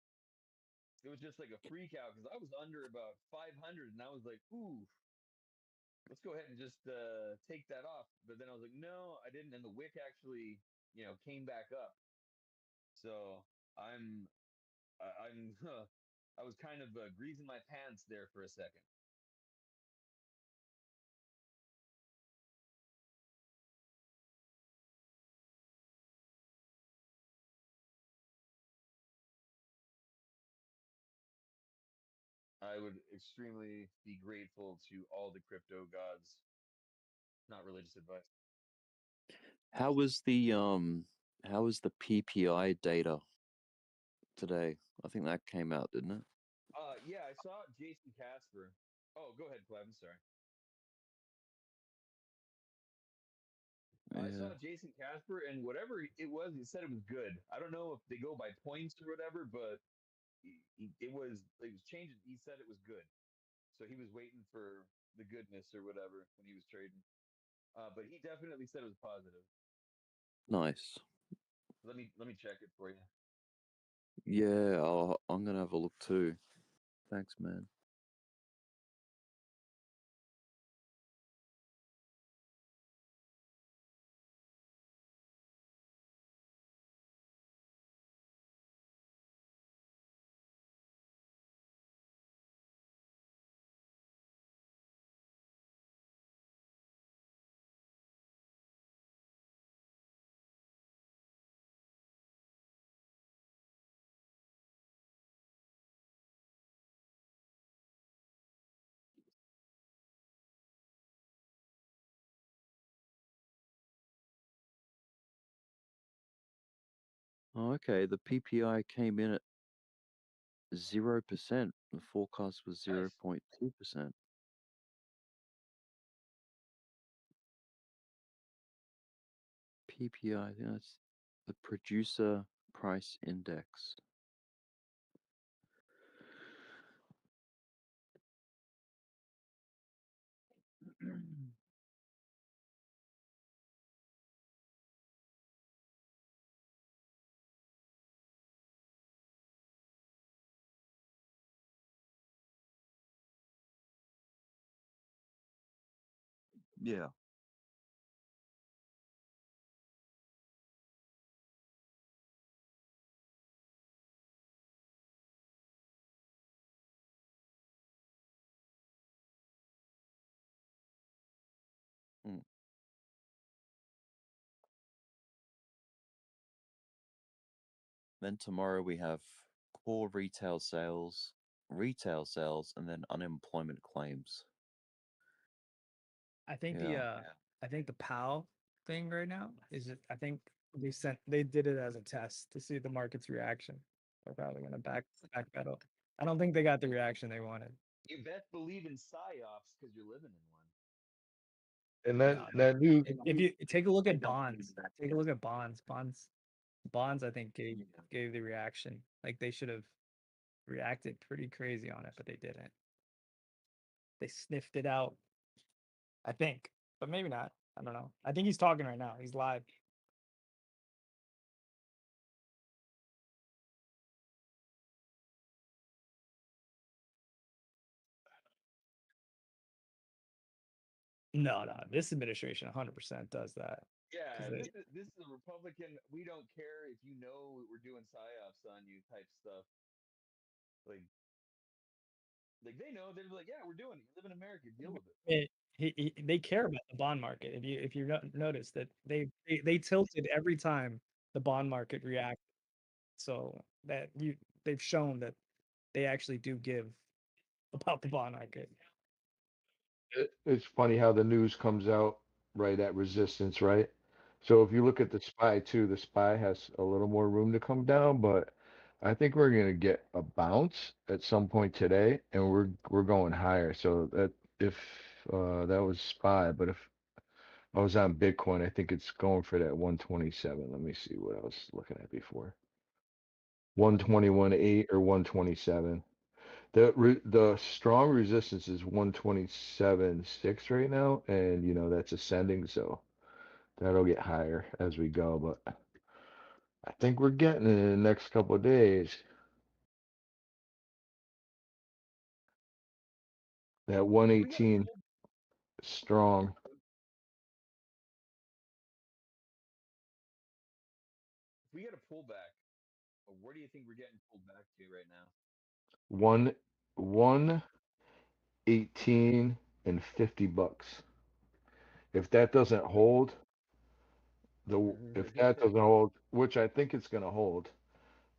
Speaker 19: It was just like a freak out because I was under about 500 and I was like, ooh, let's go ahead and just take that off. But then I was like, no, I didn't, and the wick actually, came back up. So I'm I'm I was kind of greasing my pants there for a second. I would extremely be grateful to all the crypto gods. Not religious advice.
Speaker 18: How was the PPI data today? I think that came out, didn't it?
Speaker 19: Yeah, I saw Jason Casper. Oh, go ahead, Clive. I'm sorry. I
Speaker 18: Yeah.
Speaker 19: saw Jason Casper, and whatever it was, he said it was good. I don't know if they go by points or whatever, but it was changing. He said it was good, so he was waiting for the goodness or whatever when he was trading. But he definitely said it was positive.
Speaker 18: Nice.
Speaker 19: Let me check it for you.
Speaker 18: Yeah, I'm gonna have a look too. Thanks, man. Oh, okay. The PPI came in at 0%. The forecast was 0.2%. PPI, I think that's the producer price index. Yeah. Mm. Then tomorrow we have core retail sales, and then unemployment claims.
Speaker 12: I think
Speaker 18: Yeah.
Speaker 12: I think the POW thing right now is I think they did it as a test to see the market's reaction. They're probably gonna backpedal. I don't think they got the reaction they wanted.
Speaker 2: You best believe in psyops because you're living in one.
Speaker 15: And
Speaker 12: No,
Speaker 15: that news,
Speaker 12: if you take a look at bonds, take a look at bonds. I think gave the reaction. Like they should have reacted pretty crazy on it, but they didn't. They sniffed it out, I think, but maybe not. I don't know. I think he's talking right now. He's live. No, no, this administration 100% does that.
Speaker 2: Yeah,
Speaker 12: 'Cause they-
Speaker 2: this is a Republican. We don't care if you know we're doing psyops on you type stuff. Like they know they're like, yeah, we're doing it. You live in America, deal with it.
Speaker 12: they care about the bond market. If you notice that they tilted every time the bond market reacted, so that they've shown that they actually do give about the bond market.
Speaker 15: it's funny how the news comes out right at resistance, right? So if you look at the SPY too, the SPY has a little more room to come down, but I think we're gonna get a bounce at some point today, and we're going higher. So that if that was SPY, but if I was on Bitcoin, I think it's going for that 127. Let me see what I was looking at before. 121.8 or 127. The strong resistance is 127.6 right now, and that's ascending, so that'll get higher as we go. But I think we're getting it in the next couple of days. That 118 strong.
Speaker 2: If we get a pullback, where do you think we're getting pulled back to right now?
Speaker 15: 118 and $50. If that doesn't hold, if that doesn't hold, which I think it's gonna hold,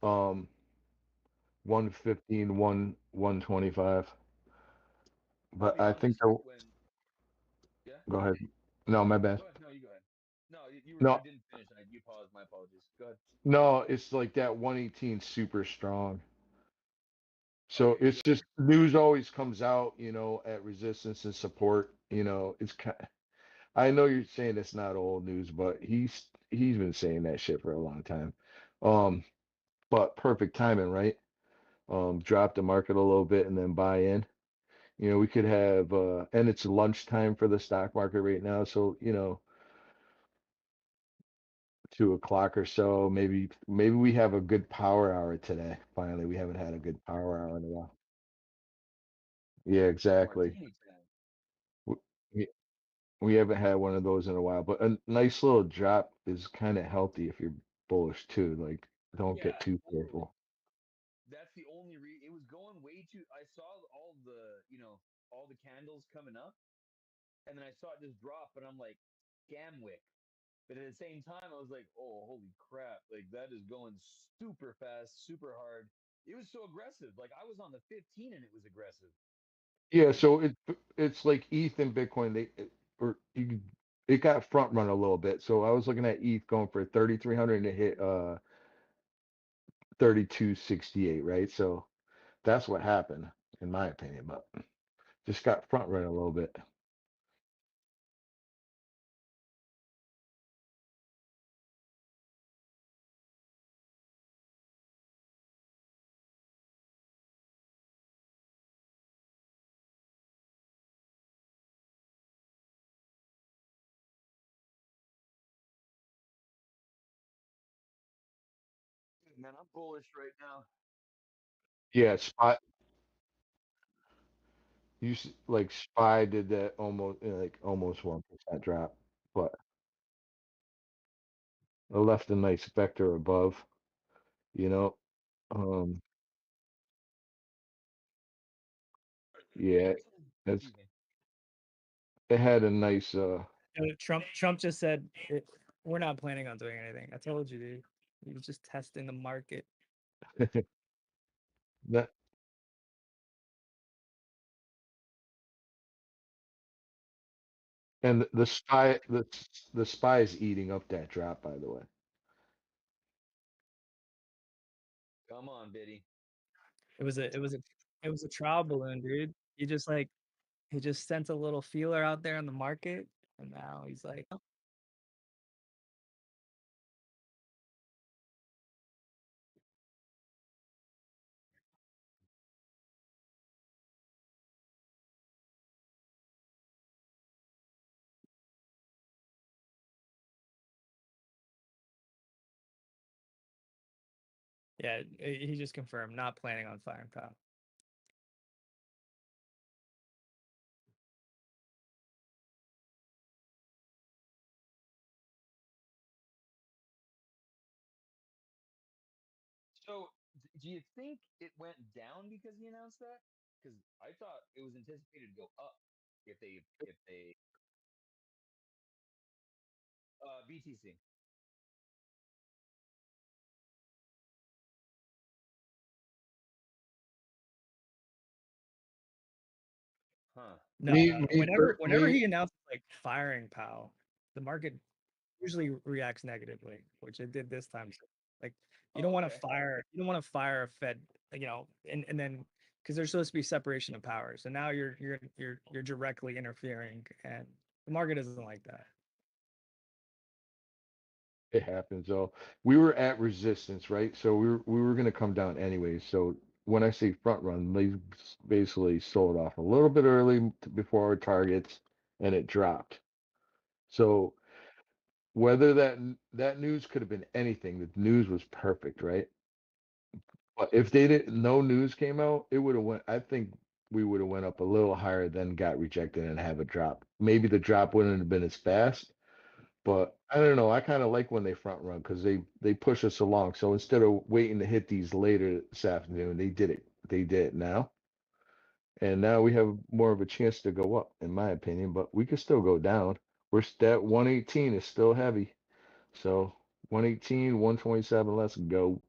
Speaker 15: 115, 125. But I think
Speaker 2: Yeah.
Speaker 15: go ahead. No, my bad.
Speaker 2: Go ahead. No, you go ahead. No, you
Speaker 15: No,
Speaker 2: didn't finish. You paused. My apologies. Go ahead.
Speaker 15: no, it's like that 118 super strong. So
Speaker 2: Okay,
Speaker 15: it's
Speaker 2: so
Speaker 15: just news always comes out, at resistance and support. It's kind. I know you're saying it's not old news, but he's been saying that shit for a long time. Um, but perfect timing, right? Drop the market a little bit and then buy in. We could have, and it's lunchtime for the stock market right now, so 2 o'clock or so. Maybe we have a good power hour today. Finally, we haven't had a good power hour in a while. Yeah, exactly.
Speaker 2: martini time.
Speaker 15: W- We, we haven't had one of those in a while, but a nice little drop is kind of healthy if you're bullish too. Like, don't
Speaker 2: Yeah,
Speaker 15: get too careful.
Speaker 2: that's the only it was going way too. I saw all all the candles coming up, and then I saw it just drop, and I'm like, Gamwick. But at the same time, I was like, oh, holy crap! Like that is going super fast, super hard. It was so aggressive. Like I was on the 15, and it was aggressive.
Speaker 15: Yeah, so it's like ETH and Bitcoin. It got front run a little bit. So I was looking at ETH going for 3,300 to hit 32.68, right? So that's what happened, in my opinion. But just got front run a little bit.
Speaker 18: Man, I'm bullish right now.
Speaker 15: Yeah, spot. Like Spy did that almost 1% drop, but I left a nice vector above, you know. Um, yeah, it's it had a nice
Speaker 12: Trump just said we're not planning on doing anything. I told you, dude. He was just testing the market.
Speaker 15: that and the spy is eating up that drop, by the way.
Speaker 18: Come on, Biddy.
Speaker 12: It was a trial balloon, dude. He just sent a little feeler out there in the market, and now he's like, oh, yeah, he just confirmed not planning on firing Powell.
Speaker 18: So, do you think it went down because he announced that? Because I thought it was anticipated to go up if they BTC. Huh.
Speaker 12: No,
Speaker 15: Me, me,
Speaker 12: whenever
Speaker 15: me.
Speaker 12: he announces like firing Powell, the market usually reacts negatively, which it did this time. So, like you don't want to fire a Fed, and then because there's supposed to be separation of powers, and now you're directly interfering, and the market doesn't like that.
Speaker 15: It happens. So we were at resistance, right? So we were going to come down anyway. So when I say front run, they basically sold off a little bit early before our targets, and it dropped. So whether that news could have been anything, the news was perfect, right? But if they didn't, no news came out, it would have went. I think we would have went up a little higher, then got rejected and have a drop. Maybe the drop wouldn't have been as fast. But I don't know. I kind of like when they front run because they push us along. So instead of waiting to hit these later this afternoon, they did it. They did it now, and now we have more of a chance to go up, in my opinion. But we could still go down. That 118 is still heavy. So 118, 127. Let's go.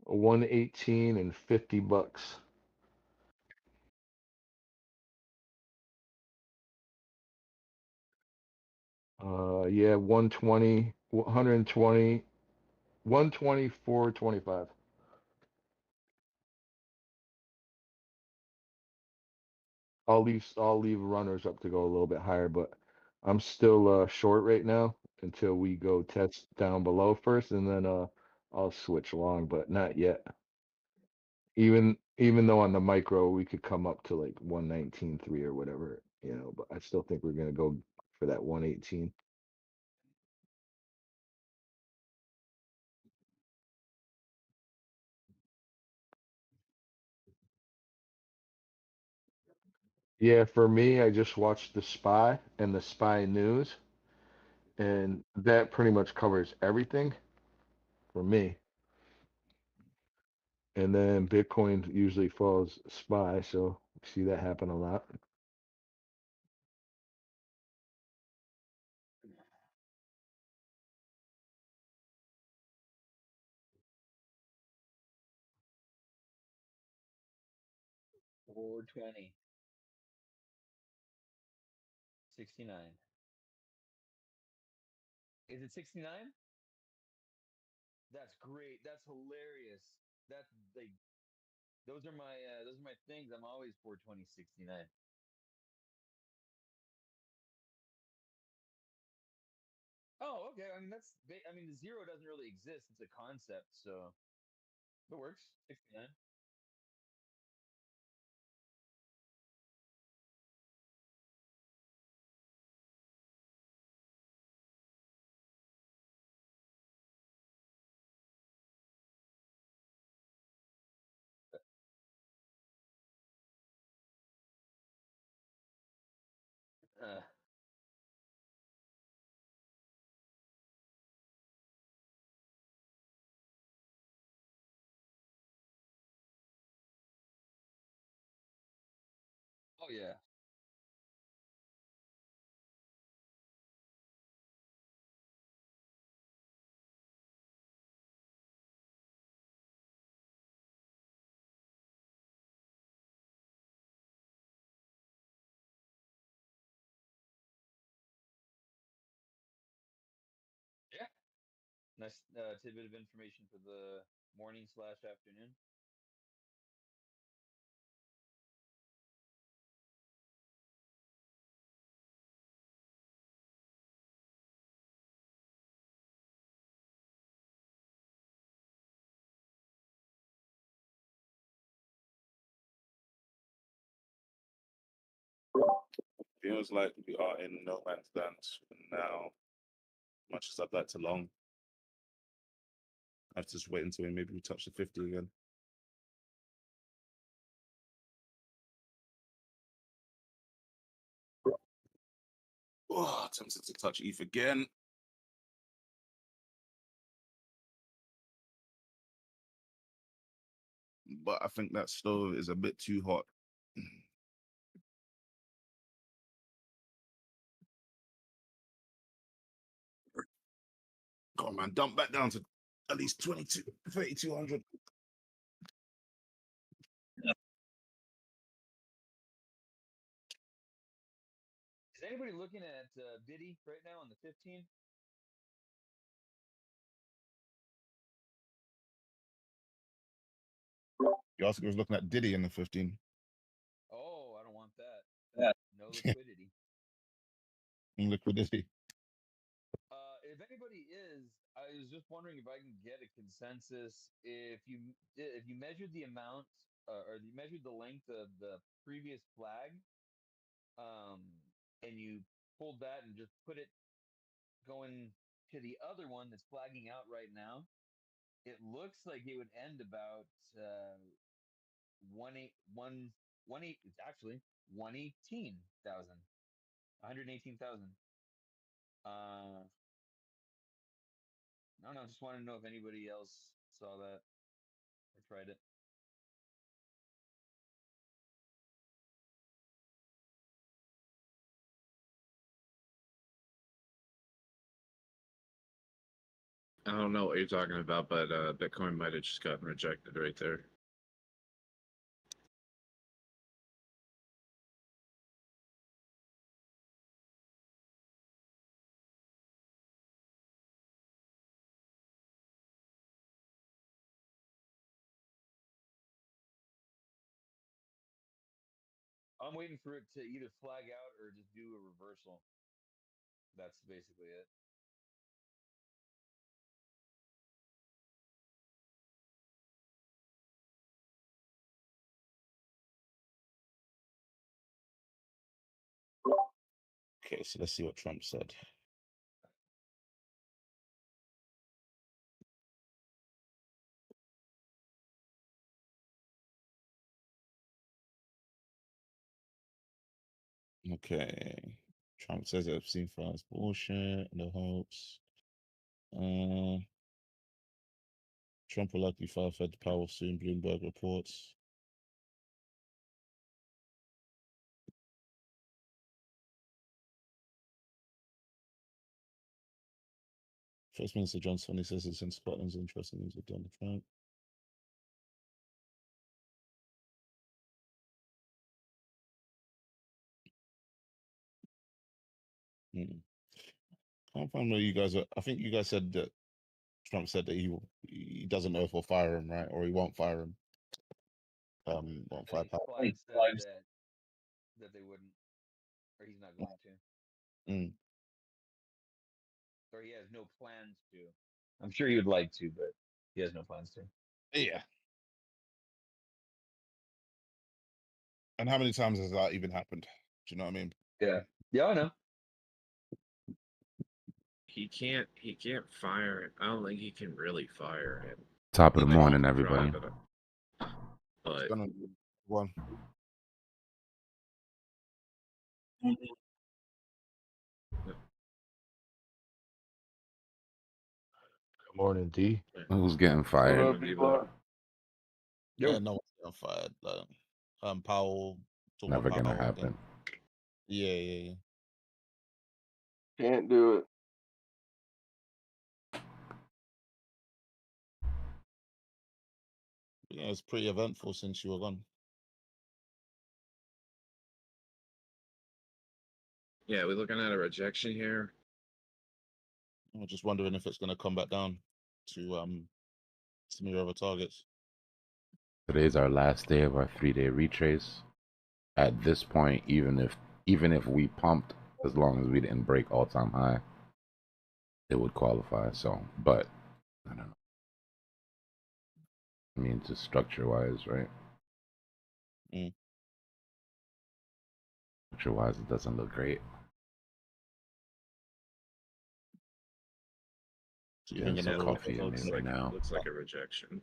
Speaker 15: 118 and $50. Yeah, 120, 120, 124.25. I'll leave runners up to go a little bit higher, but I'm still short right now until we go test down below first, and then I'll switch long, but not yet. Even though on the micro we could come up to like 119.3 or whatever, but I still think we're gonna go for that 118. Yeah, for me, I just watched the Spy and the Spy News, and that pretty much covers everything for me. And then Bitcoin usually follows SPY, so see that happen a lot.
Speaker 18: Or 20. 69.
Speaker 19: Is it 69? That's great. That's hilarious. That's like those are my things. I'm always 42069. Oh, okay. I mean I mean the zero doesn't really exist. It's a concept, so it works. 69. Uh, oh yeah. Yeah. Nice tidbit of information for the morning/afternoon.
Speaker 13: Feels like we are in no man's land now. Much as I'd like to long. I have to just wait until maybe we touch the 50 again. Oh, tempted to touch ETH again. But I think that stove is a bit too hot. Come on, man, dump back down to at least 3,200.
Speaker 19: Is anybody looking at Biddy right now on the 15?
Speaker 13: You also was looking at Diddy in the 15.
Speaker 19: Oh, I don't want that.
Speaker 13: Yeah.
Speaker 19: No liquidity.
Speaker 13: Liquidity.
Speaker 19: If anybody is, I was just wondering if I can get a consensus. If you measured the amount or you measured the length of the previous flag, and you pulled that and just put it going to the other one that's flagging out right now, it looks like it would end about 118. It's actually 118,000. 118,000. No, just want to know if anybody else saw that or tried it.
Speaker 21: I don't know what you're talking about, but Bitcoin might have just gotten rejected right there.
Speaker 19: I'm waiting for it to either flag out or just do a reversal. That's basically it.
Speaker 13: Okay, so let's see what Trump said. Okay. Trump says I've seen France bullshit, no hopes. Trump will likely file for the power soon, Bloomberg reports. First Minister Johnson, he says it's in Scotland's interest in with Donald Trump.
Speaker 14: can't find where you guys are. I think you guys said that Trump said that he doesn't know if he'll fire him, right? Or he won't fire him. Won't fire Powell.
Speaker 21: Clyde said that they wouldn't, or he's not going to,
Speaker 14: Mm.
Speaker 21: or he has no plans to. I'm sure he would like to, but he has no plans to.
Speaker 14: Yeah. And how many times has that even happened? Do you know what I mean?
Speaker 21: Yeah. Yeah, I know. He can't fire him. I don't think he can really fire him.
Speaker 16: Top of
Speaker 21: He
Speaker 16: the
Speaker 21: might
Speaker 16: morning,
Speaker 21: have to
Speaker 16: everybody.
Speaker 21: drop it. But
Speaker 14: One.
Speaker 15: Good morning, D.
Speaker 16: Who's getting fired?
Speaker 14: Yeah, no one's getting fired. Powell. Talking
Speaker 16: Never
Speaker 14: about
Speaker 16: gonna
Speaker 14: Powell again.
Speaker 16: happen.
Speaker 14: Yeah.
Speaker 10: Can't do it.
Speaker 14: Yeah, it's pretty eventful since you were gone.
Speaker 21: yeah, we're looking at a rejection here.
Speaker 14: I'm just wondering if it's going to come back down to some of your other targets.
Speaker 16: Today's our last day of our 3-day retrace. At this point, even if we pumped, as long as we didn't break all-time high, it would qualify. So, but I don't know. I mean, just structure-wise, right?
Speaker 14: Mm.
Speaker 16: Structure-wise, it doesn't look great.
Speaker 14: Yeah,
Speaker 21: And
Speaker 16: some
Speaker 21: it
Speaker 16: coffee in
Speaker 21: looks
Speaker 16: me right now.
Speaker 21: looks like a rejection.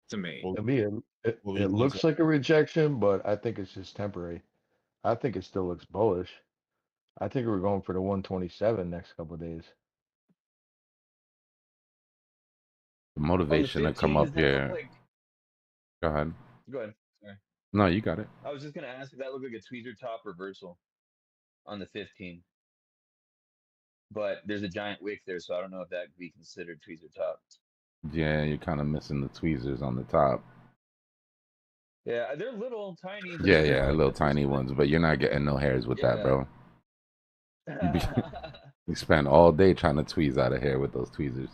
Speaker 21: To me.
Speaker 15: To me, it looks like a rejection, but I think it's just temporary. I think it still looks bullish. I think we're going for the 127 next couple of days.
Speaker 16: The motivation to come
Speaker 21: 15,
Speaker 16: up
Speaker 21: does that look
Speaker 16: here.
Speaker 21: like...
Speaker 16: Go ahead.
Speaker 21: Go ahead. Sorry.
Speaker 16: No, you got it.
Speaker 21: I was just gonna ask if that looked like a tweezer top reversal on the 15. But there's a giant wick there, so I don't know if that could be considered tweezer top.
Speaker 16: Yeah, you're kind of missing the tweezers on the top.
Speaker 21: Yeah, they're little tiny. But
Speaker 16: Yeah,
Speaker 21: they're
Speaker 16: yeah,
Speaker 21: like
Speaker 16: little
Speaker 21: the first
Speaker 16: tiny ones, but you're not getting no hairs with that,
Speaker 21: Yeah.
Speaker 16: bro. You spend all day trying to tweeze out of hair with those tweezers.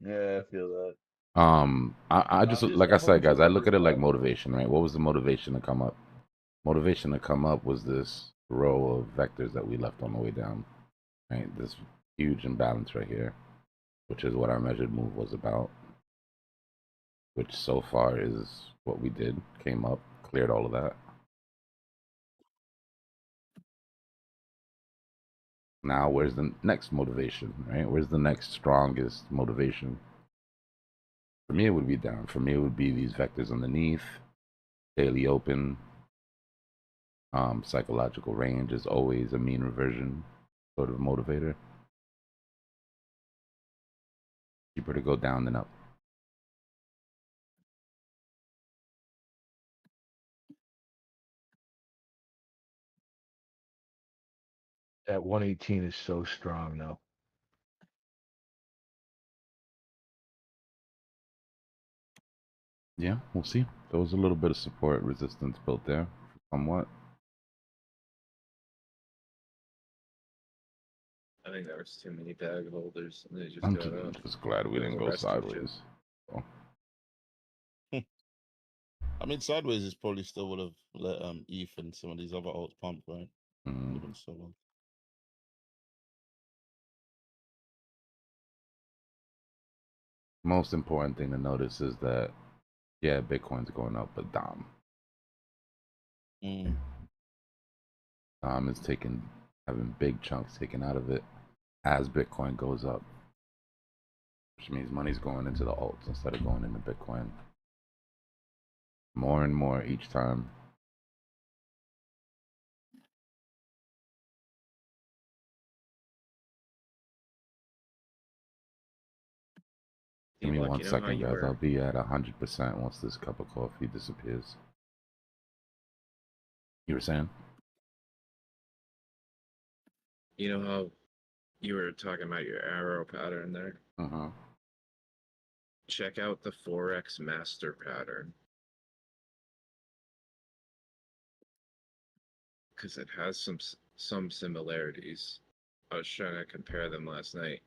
Speaker 21: Yeah, I feel that.
Speaker 16: I just like I
Speaker 21: I'm
Speaker 16: said,
Speaker 21: hoping for
Speaker 16: guys, I look at it like
Speaker 21: reversal.
Speaker 16: motivation, right? What was the motivation to come up? Motivation to come up was this row of vectors that we left on the way down, right? This huge imbalance right here, which is what our measured move was about, which so far is what we did. Came up, cleared all of that. Now, where's the next motivation, right? Where's the next strongest motivation? For me, it would be down. For me, it would be these vectors underneath. Daily open. Psychological range is always a mean reversion sort of motivator. Cheaper to go down than up.
Speaker 15: That 118 is so strong now.
Speaker 16: Yeah, we'll see. There was a little bit of support resistance built there, somewhat.
Speaker 21: I think there was too many bag holders. And they just
Speaker 16: I'm
Speaker 21: got up.
Speaker 16: just glad we didn't go
Speaker 21: Rest of you.
Speaker 16: sideways. So,
Speaker 14: I mean, sideways is probably still would have let ETH and some of these other alts pump, right? Even so long.
Speaker 16: most important thing to notice is that, yeah, Bitcoin's going up, but Dom. Dom is having big chunks taken out of it as Bitcoin goes up, which means money's going into the alts instead of going into Bitcoin. More and more each time. Give me
Speaker 21: Dbloc,
Speaker 16: 1
Speaker 21: you know how
Speaker 16: second,
Speaker 21: you
Speaker 16: guys.
Speaker 21: were...
Speaker 16: I'll be at 100% once this cup of coffee disappears. You were saying?
Speaker 21: You know how you were talking about your arrow pattern there? Check out the Forex master pattern.
Speaker 8: because it has some similarities. I was trying to compare them last night.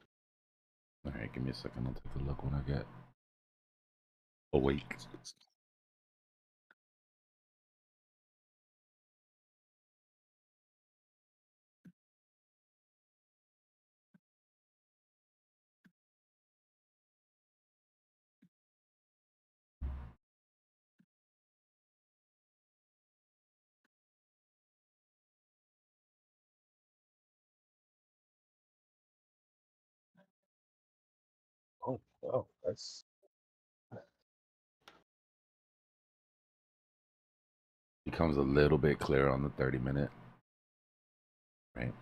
Speaker 16: All right, give me a second. I'll take a look when I get awake.
Speaker 5: Oh, that's
Speaker 16: Becomes a little bit clearer on the 30-minute, right?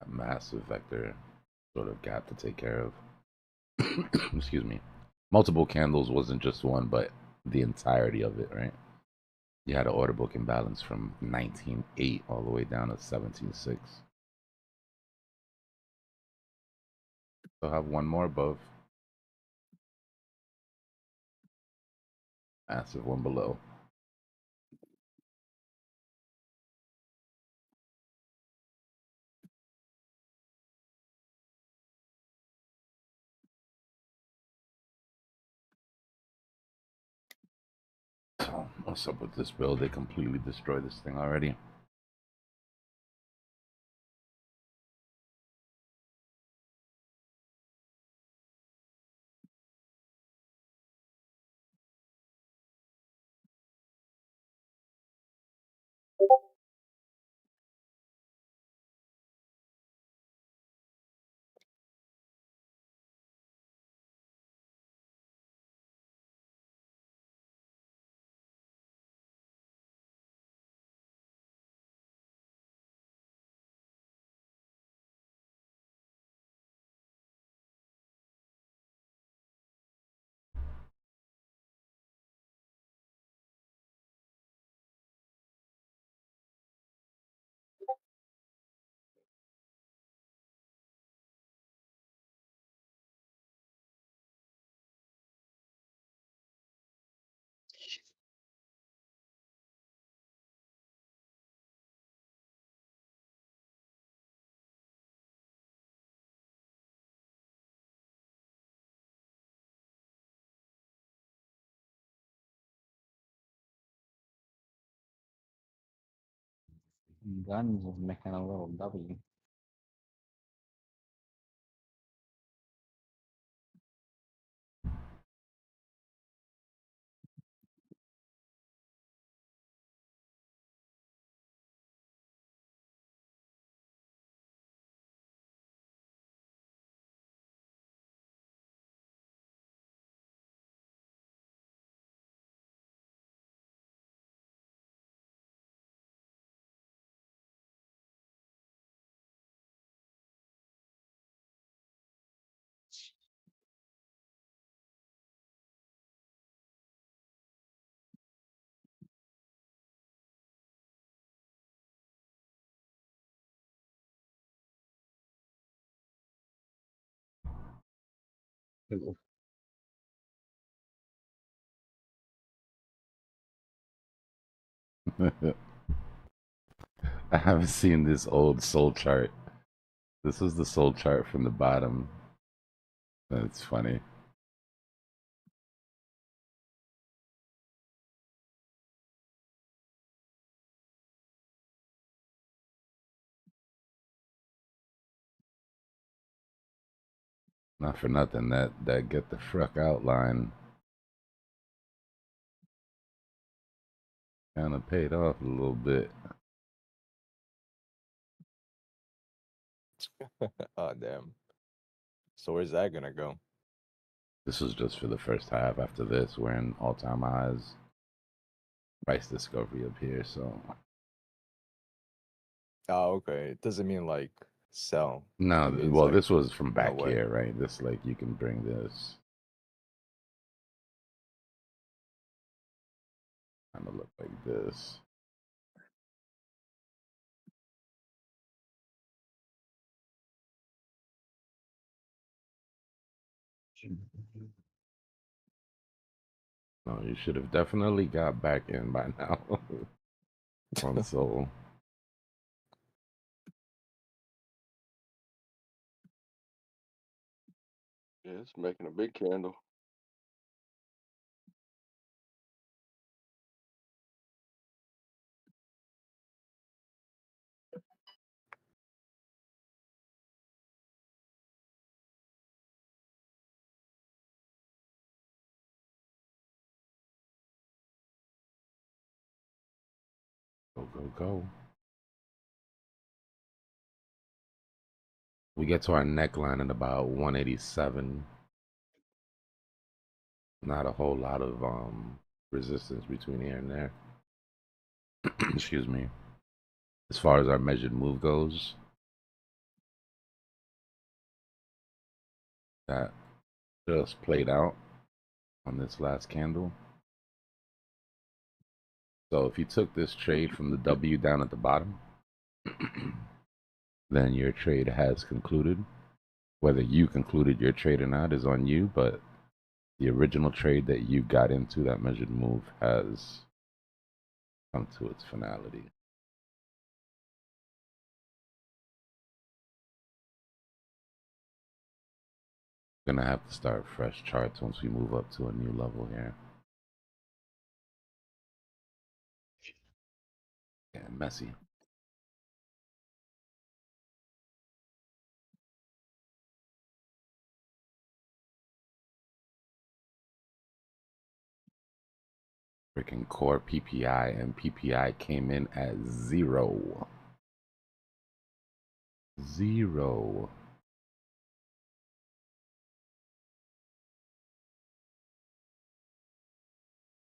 Speaker 16: A massive vector sort of gap to take care of. Excuse me. Multiple candles wasn't just one, but the entirety of it, right? You had an order book imbalance from 19.8 all the way down to 17.6. So have one more above. Massive one below. So what's up with this build? They completely destroyed this thing already.
Speaker 4: Guns is making a little W.
Speaker 16: I haven't seen this old soul chart. This is the soul chart from the bottom. That's funny. Not for nothing. That get the fruck outline kind of paid off a little bit.
Speaker 22: Oh damn. So where's that gonna go?
Speaker 16: This was just for the first half. After this, we're in all-time highs. Price discovery up here, so
Speaker 22: Oh, okay. It doesn't mean like sell.
Speaker 16: no.
Speaker 22: It means
Speaker 16: Well,
Speaker 22: like
Speaker 16: this was from
Speaker 22: no
Speaker 16: back
Speaker 22: way.
Speaker 16: here, right? This like you can bring this kind of look like this. No, you should have definitely got back in by now on Soul.
Speaker 3: Yeah, it's making a big candle.
Speaker 16: Go, go, go. We get to our neckline at about 187. Not a whole lot of resistance between here and there. Excuse me. As far as our measured move goes, that just played out on this last candle. So if you took this trade from the W down at the bottom, then your trade has concluded. Whether you concluded your trade or not is on you, but the original trade that you got into, that measured move, has come to its finality. Gonna have to start fresh charts once we move up to a new level here. Yeah, messy. Freaking core PPI, and PPI came in at 0. 0.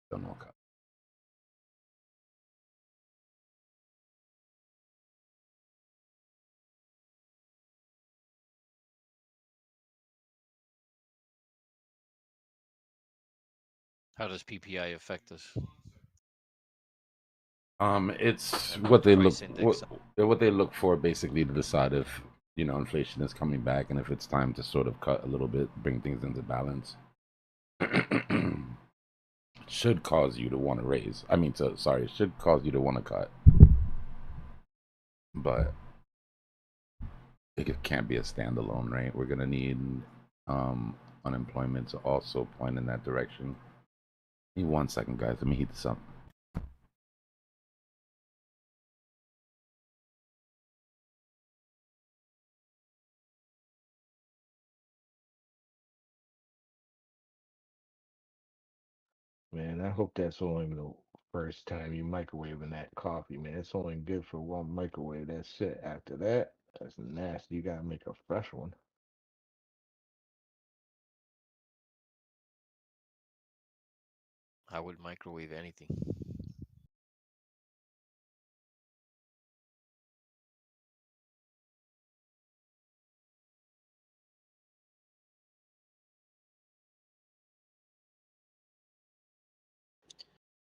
Speaker 16: Don't know.
Speaker 1: How does PPI affect us?
Speaker 16: It's
Speaker 1: And
Speaker 16: what they look
Speaker 1: price index.
Speaker 16: what they look for basically to decide if inflation is coming back and if it's time to sort of cut a little bit, bring things into balance. Should cause you to want to raise. I mean, sorry, it should cause you to want to cut, but it can't be a standalone, right? We're gonna need unemployment to also point in that direction. Give me 1 second, guys. Let me heat this up.
Speaker 15: Man, I hope that's only the first time you microwaving that coffee, man. It's only good for one microwave. That's it. After that, that's nasty. You gotta make a fresh one.
Speaker 1: I would microwave anything.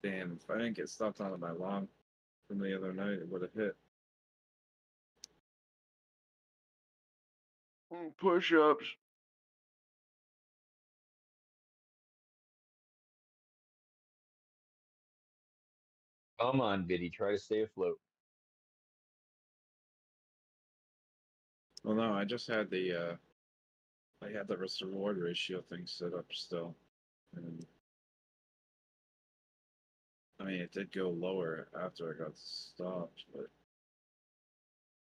Speaker 8: Damn, if I didn't get stopped on my long from the other night, it would have hit.
Speaker 3: Push-ups.
Speaker 21: Come on, Biddy, try to stay afloat.
Speaker 8: Well, no, I just had I had the risk reward ratio thing set up still, and I mean it did go lower after I got stopped, but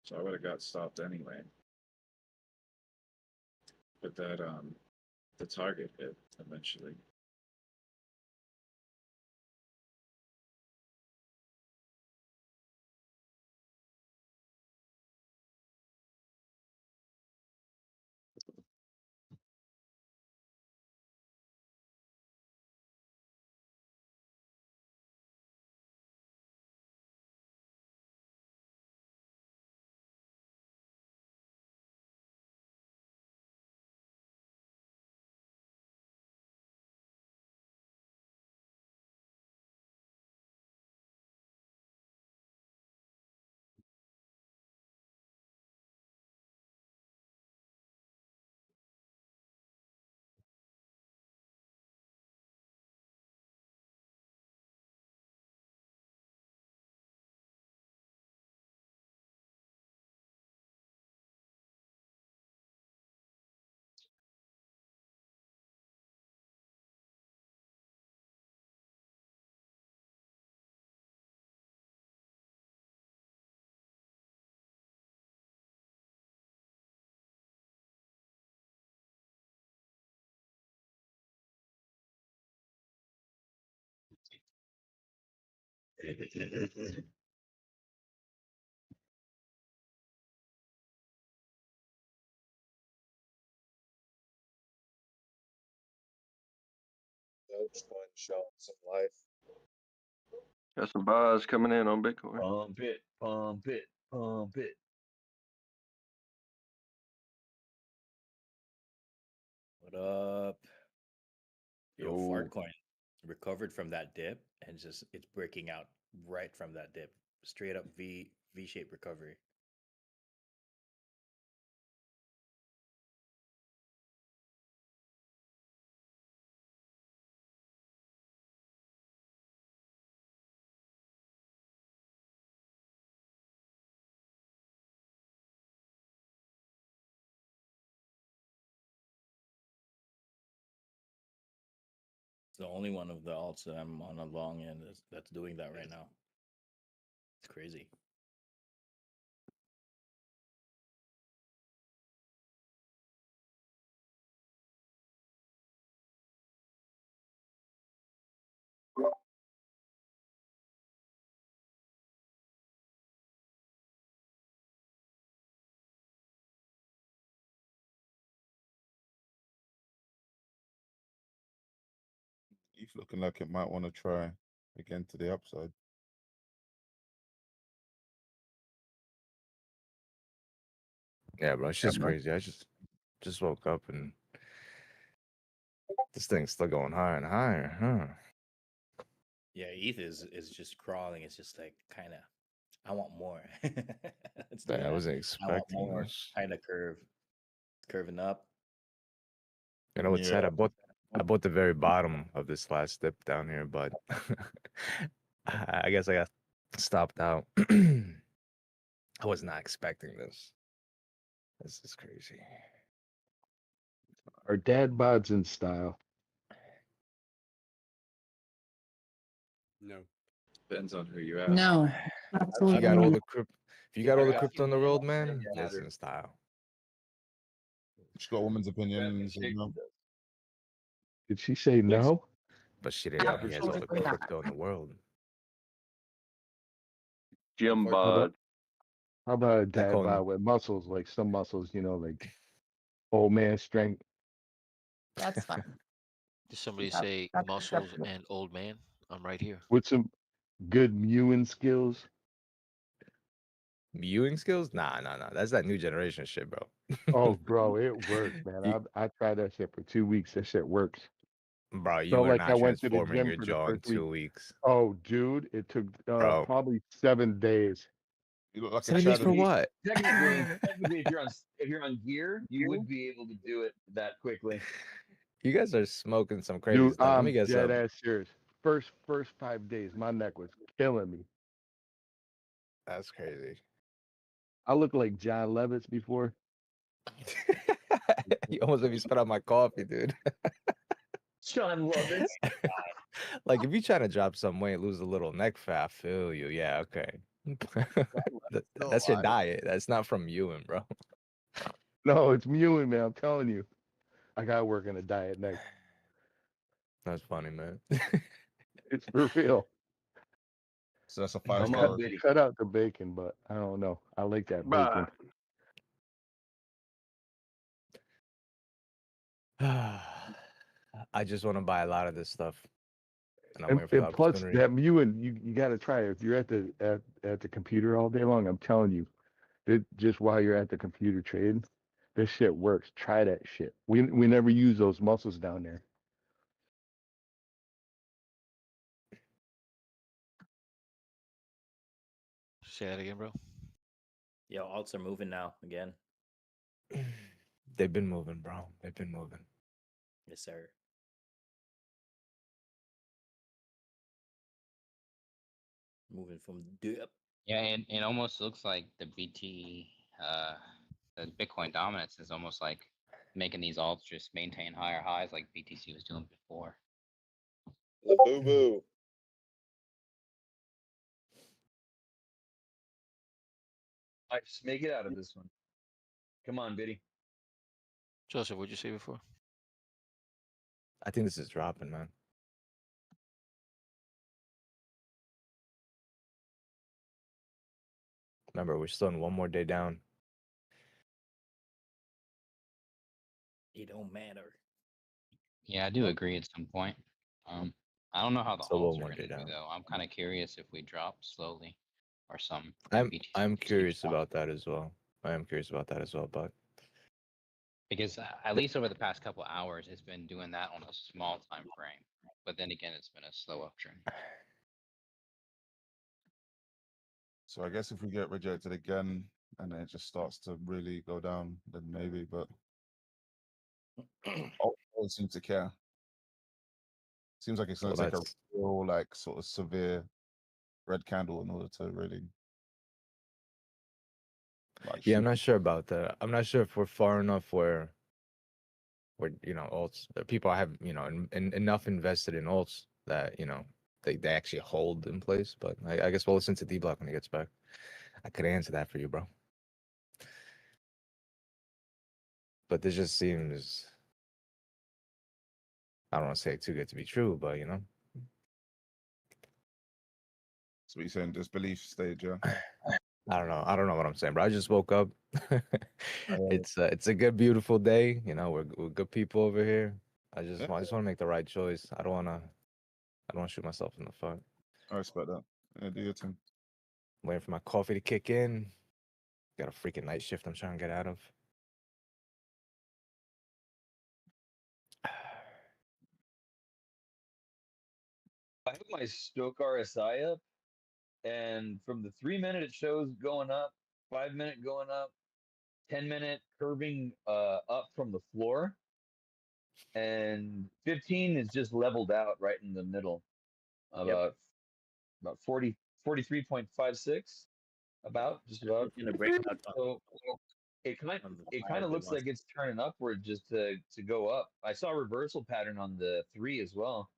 Speaker 8: so I would have got stopped anyway. But that the target hit eventually.
Speaker 10: Dogecoin showing some life.
Speaker 3: Got some buys coming in on Bitcoin.
Speaker 21: Pump it, pump it, pump it.
Speaker 5: What up? Yo,
Speaker 21: Yo.
Speaker 5: Fartcoin recovered from that dip and just it's breaking out right from that dip. Straight up V-shaped recovery. It's the only one of the alts that I'm on a long end that's doing that right now. It's crazy.
Speaker 13: He's looking like it might want to try again to the upside.
Speaker 22: Yeah, bro, it's just crazy. I just woke up and this thing's still going higher and higher, huh?
Speaker 5: Yeah, ETH is just crawling. It's just like kind of, I want more. It's
Speaker 22: Dang,
Speaker 5: doing
Speaker 22: I
Speaker 5: that.
Speaker 22: wasn't
Speaker 5: I want
Speaker 22: expecting
Speaker 5: more
Speaker 22: this.
Speaker 5: kind of curve, curving up.
Speaker 22: You know what's sad? I bought the very bottom of this last dip down here, but I guess I got stopped out. I was not expecting this. This is crazy.
Speaker 15: Are dad bods in style?
Speaker 11: No.
Speaker 8: Depends on who you ask.
Speaker 7: No,
Speaker 22: If you
Speaker 7: absolutely
Speaker 22: got all
Speaker 7: not.
Speaker 22: the crypto, if you got all the crypto in the world, man, it's in style.
Speaker 13: She's got a woman's opinion. You know?
Speaker 15: Did she say no?
Speaker 22: But she didn't know he has all the
Speaker 7: Absolutely not.
Speaker 22: crypto in the world.
Speaker 3: Jim
Speaker 15: How
Speaker 3: bod.
Speaker 15: about, how about a
Speaker 22: I
Speaker 15: dad
Speaker 22: call
Speaker 15: bod
Speaker 22: him
Speaker 15: with muscles, like some muscles, like old man strength?
Speaker 7: That's fine.
Speaker 1: Did somebody
Speaker 7: That,
Speaker 1: say
Speaker 7: that's
Speaker 1: muscles
Speaker 7: acceptable.
Speaker 1: and old man? I'm right here.
Speaker 15: With some good mewing skills?
Speaker 22: Mewing skills? Nah. That's that new generation shit, bro.
Speaker 15: Oh, bro, it works, man.
Speaker 22: You-
Speaker 15: I tried that shit for 2 weeks. That shit works.
Speaker 22: Bro, you
Speaker 15: Felt
Speaker 22: are
Speaker 15: like I
Speaker 22: not
Speaker 15: went to the
Speaker 22: transforming
Speaker 15: gym
Speaker 22: your
Speaker 15: for the
Speaker 22: jaw in
Speaker 15: first week.
Speaker 22: 2 weeks,
Speaker 15: Oh, dude, it took
Speaker 22: bro.
Speaker 15: probably 7 days.
Speaker 13: You look like a
Speaker 22: 7 days for
Speaker 13: Chad.
Speaker 22: what?
Speaker 21: Technically, if you're on gear, you would be able to do it that quickly.
Speaker 22: You guys are smoking some crazy
Speaker 15: Dude,
Speaker 22: stuff. Let me
Speaker 15: I'm
Speaker 22: get
Speaker 15: dead
Speaker 22: some.
Speaker 15: ass serious. First 5 days, my neck was killing me.
Speaker 22: That's crazy.
Speaker 15: I looked like John Levitz before.
Speaker 22: You almost made me spit out my coffee, dude.
Speaker 21: Sean Lovitz.
Speaker 22: Like if you trying to drop some weight, lose a little neck fat, I feel you. Yeah, okay. That's your diet. That's not from Ewan, bro.
Speaker 15: No, it's mewing, man. I'm telling you. I gotta work on a diet next.
Speaker 22: That's funny, man.
Speaker 15: It's for real.
Speaker 13: So that's a
Speaker 15: I
Speaker 13: 5-star.
Speaker 15: cut out the bacon, but I don't know. I like that bacon.
Speaker 22: I just want to buy a lot of this stuff, and I'm
Speaker 15: And,
Speaker 22: waiting for the
Speaker 15: and plus
Speaker 22: opportunity.
Speaker 15: that mewing, you gotta try it. If you're at the computer all day long, I'm telling you, just while you're at the computer trading, this shit works. Try that shit. We never use those muscles down there.
Speaker 1: Say that again, bro.
Speaker 5: Yo, alts are moving now again.
Speaker 22: They've been moving, bro. They've been moving.
Speaker 5: Yes, sir. Moving from dip.
Speaker 4: Yeah, it almost looks like the the Bitcoin dominance is almost like making these alts just maintain higher highs like BTC was doing before.
Speaker 10: The boo boo.
Speaker 21: I just make it out of this one. Come on, Biddy.
Speaker 1: Joseph, what'd you say before?
Speaker 22: I think this is dropping, man. Remember, we're still in one more day down.
Speaker 9: It don't matter.
Speaker 4: Yeah, I do agree at some point. I don't know how the
Speaker 22: Still
Speaker 4: alts
Speaker 22: one
Speaker 4: are
Speaker 22: more
Speaker 4: going to
Speaker 22: day
Speaker 4: do
Speaker 22: down.
Speaker 4: though. I'm kind of curious if we drop slowly, or some
Speaker 22: I'm
Speaker 4: BTC
Speaker 22: I'm
Speaker 4: just keeps
Speaker 22: curious
Speaker 4: falling.
Speaker 22: about that as well. I am curious about that as well, but
Speaker 4: Because at least over the past couple hours, it's been doing that on a small time frame. But then again, it's been a slow uptrend.
Speaker 13: So I guess if we get rejected again and then it just starts to really go down, then maybe. But all seems to care. Seems like it's going
Speaker 22: well,
Speaker 13: to take a
Speaker 22: that's
Speaker 13: real, like, sort of severe red candle in order to really, like,
Speaker 22: yeah. I'm
Speaker 13: shoot.
Speaker 22: not sure about that. I'm not sure if we're far enough where alts people have enough invested in alts that they actually hold in place. But I guess we'll listen to Dbloc when he gets back. I could answer that for you, bro. But this just seems, I don't want to say too good to be true, but
Speaker 13: So what you saying, disbelief stage, yeah?
Speaker 22: I don't know. I don't know what I'm saying, bro. I just woke up. It's a good, beautiful day. We're good people over here. I just want to make the right choice. I don't want to shoot myself in the foot.
Speaker 13: I respect that. Yeah, do your thing.
Speaker 22: Waiting for my coffee to kick in. Got a freaking night shift I'm trying to get out of.
Speaker 21: I have my Stoke RSI up, and from the 3-minute it shows going up, 5-minute going up, 10-minute curving up from the floor, and 15 is just leveled out right in the middle, about 43.56, about just about.
Speaker 9: It's gonna break out
Speaker 21: So it kind of looks like it's turning upward just to go up. I saw a reversal pattern on the 3 as well.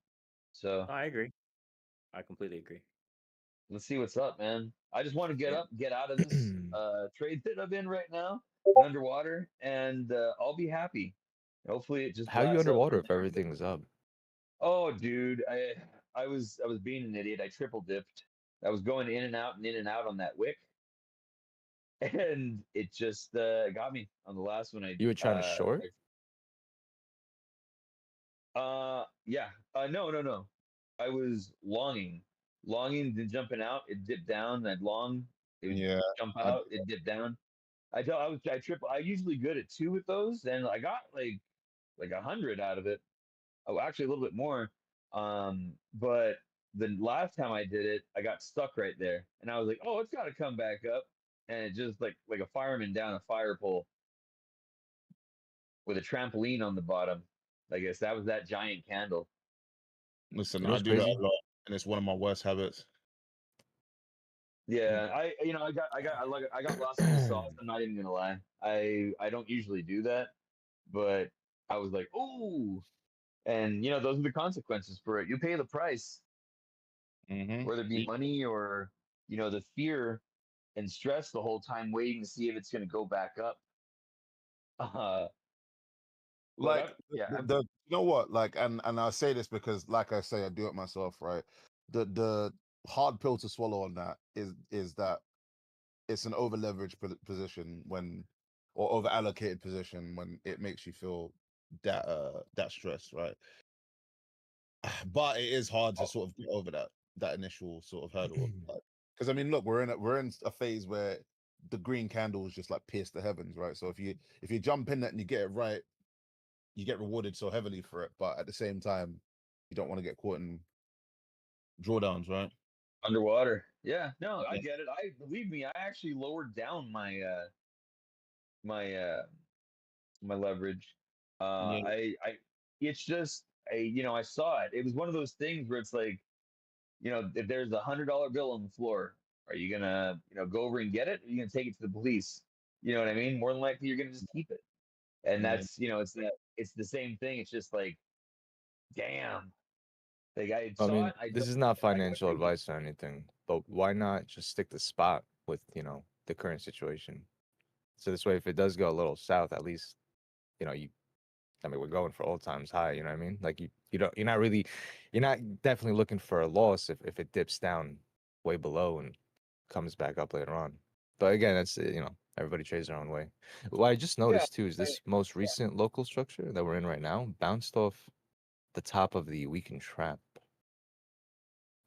Speaker 21: So
Speaker 9: I agree. I completely agree.
Speaker 21: let's see what's up, man. I just want to get
Speaker 9: Yeah.
Speaker 21: up, get out of this trade that I'm in right now, and underwater, and I'll be happy. Hopefully, it just
Speaker 22: How you
Speaker 21: blasts out
Speaker 22: underwater
Speaker 21: from
Speaker 22: if
Speaker 21: there.
Speaker 22: everything's up?
Speaker 21: Oh, dude, I was being an idiot. I triple dipped. I was going in and out and in and out on that wick, and it just got me on the last one.
Speaker 22: You were trying to short?
Speaker 21: Yeah. No. I was longing, then jumping out. It dipped down. I'd long. It would
Speaker 13: Yeah.
Speaker 21: jump out. It dipped down. I triple. I usually good at 2 with those, and I got like 100 out of it. Oh, actually a little bit more. But the last time I did it, I got stuck right there, and I was like, "Oh, it's got to come back up," and it just like a fireman down a fire pole with a trampoline on the bottom. I guess that was that giant candle.
Speaker 13: Listen,
Speaker 22: You know
Speaker 13: I
Speaker 22: what's
Speaker 13: do that
Speaker 22: crazy?
Speaker 13: a lot, and it's one of my worst habits.
Speaker 21: Yeah, I got lost in the sauce. I'm not even gonna lie. I don't usually do that, but I was like, "Oh," and those are the consequences for it. You pay the price, whether it be money or the fear and stress the whole time waiting to see if it's gonna go back up.
Speaker 13: Like
Speaker 21: Yeah,
Speaker 13: you know what? Like, and I say this because, like I say, I do it myself, right? The hard pill to swallow on that is that it's an over leveraged position when, or over allocated position when it makes you feel that stress, right? But it is hard to sort of get over that initial sort of hurdle, because I mean, look, we're in a phase where the green candle is just like pierced the heavens, right? So if you jump in that and you get it right, you get rewarded so heavily for it, but at the same time, you don't want to get caught in drawdowns, right?
Speaker 21: underwater. Yeah, no, I get it. I believe me, I actually lowered down my my leverage.
Speaker 13: Yeah.
Speaker 21: I it's just I saw it. It was one of those things where it's like, if there's $100 bill on the floor, are you gonna go over and get it? Or are you gonna take it to the police? You know what I mean? More than likely, you're gonna just keep it. And
Speaker 13: Yeah.
Speaker 21: that's it's the same thing. It's just like, damn. Like I
Speaker 22: I
Speaker 21: saw
Speaker 22: mean,
Speaker 21: it. I
Speaker 22: this
Speaker 21: don't.
Speaker 22: is not
Speaker 21: I
Speaker 22: financial advice or anything, but why not just stick to spot with, the current situation? So this way, if it does go a little south, at least, I mean, we're going for all times high, you know what I mean? Like you're not definitely looking for a loss if it dips down way below and comes back up later on. But again, that's everybody trades their own way. What I just noticed too is this most recent local structure that we're in right now bounced off the top of the weekend trap.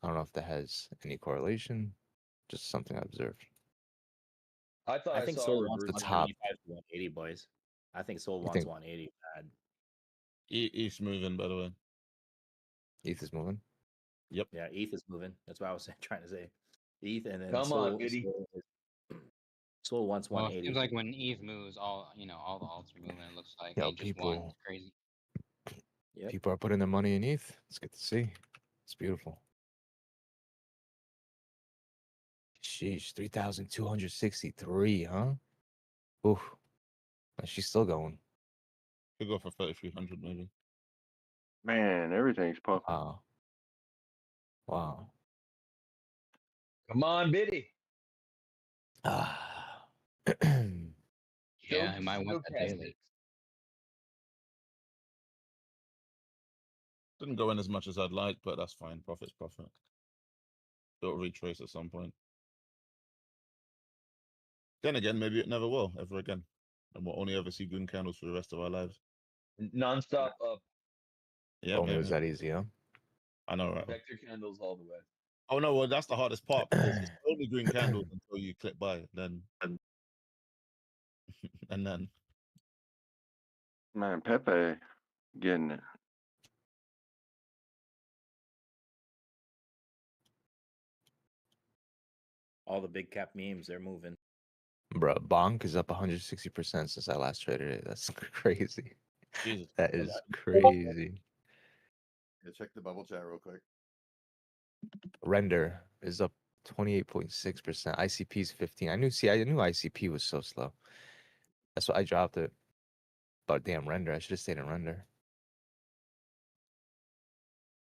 Speaker 22: I don't know if that has any correlation. Just something I observed.
Speaker 21: I thought
Speaker 9: I
Speaker 21: I
Speaker 9: think
Speaker 21: saw a
Speaker 9: Soul wants
Speaker 21: reverse.
Speaker 22: The top.
Speaker 9: 175 to 180, boys. I think Soul
Speaker 22: You
Speaker 9: wants
Speaker 22: think
Speaker 9: 180 bad.
Speaker 6: East moving, by the way.
Speaker 22: ETH is moving?
Speaker 6: Yep.
Speaker 9: Yeah, ETH is moving. That's what I was trying to say. ETH and then
Speaker 21: Come on, Biddy.
Speaker 9: Soul wants
Speaker 4: Well, it seems
Speaker 9: 180.
Speaker 4: like when Eve moves, all the alts are moving. It looks like
Speaker 22: Yo,
Speaker 4: ain't just one.
Speaker 22: people.
Speaker 4: It's crazy.
Speaker 9: Yep.
Speaker 22: People are putting their money in ETH. It's good to see. It's beautiful. Sheesh, 3,263, huh? Oof. And she's still going.
Speaker 6: Could go for 3,300 maybe.
Speaker 3: Man, everything's pumping.
Speaker 22: Wow. Wow.
Speaker 21: Come on, Biddy.
Speaker 22: Ah.
Speaker 4: Yeah, I might want that daily.
Speaker 6: Didn't go in as much as I'd like, but that's fine. Profit's profit. It'll retrace at some point. Then again, maybe it never will ever again, and we'll only ever see green candles for the rest of our lives.
Speaker 21: Non-stop up.
Speaker 6: Yeah,
Speaker 22: Only was that easy, huh?
Speaker 6: I know, right?
Speaker 21: Vector candles all the way.
Speaker 6: Oh no, well that's the hardest part because it's only green candles until you click buy, then and then
Speaker 3: Man, Pepe getting it.
Speaker 9: All the big cap memes, they're moving.
Speaker 22: Bro, Bonk is up 160% since I last traded it. That's crazy.
Speaker 6: Jesus.
Speaker 22: That is crazy.
Speaker 20: Yeah, check the bubble chat real quick.
Speaker 22: Render is up 28.6%. ICP is 15. I knew ICP was so slow. That's why I dropped it. But damn, render. I should have stayed in render.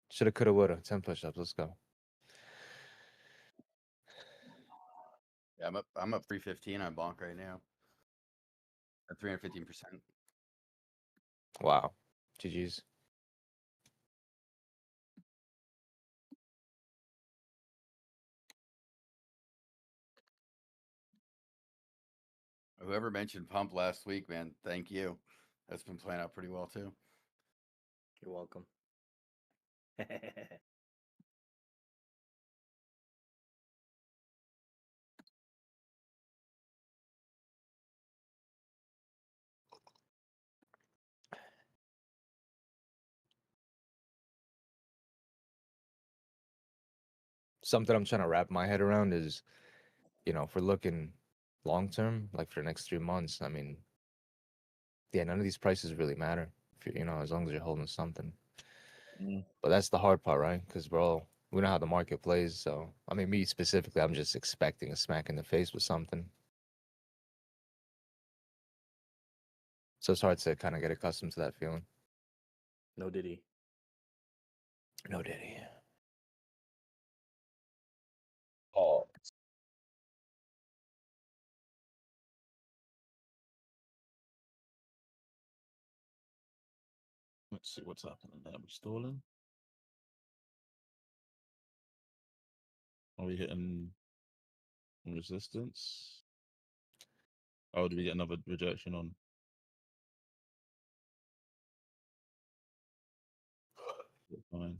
Speaker 22: Shoulda, coulda, woulda. 10 push-ups. Let's go.
Speaker 20: Yeah, I'm up 315 on Bonk right now. At 315%.
Speaker 22: Wow. GG's.
Speaker 20: Whoever mentioned pump last week, man, thank you. That's been playing out pretty well too.
Speaker 9: You're welcome.
Speaker 22: Something I'm trying to wrap my head around is, if we're looking long term, like for the next 3 months, I mean, yeah, none of these prices really matter. If you as long as you're holding something. But that's the hard part, right? Because we know how the market plays. So I mean, me specifically, I'm just expecting a smack in the face with something. So it's hard to kind of get accustomed to that feeling.
Speaker 9: No Diddy.
Speaker 22: No Diddy.
Speaker 21: Oh.
Speaker 6: let's see what's happening there. We're stalling. Are we hitting resistance? Oh, did we get another rejection on? Fine.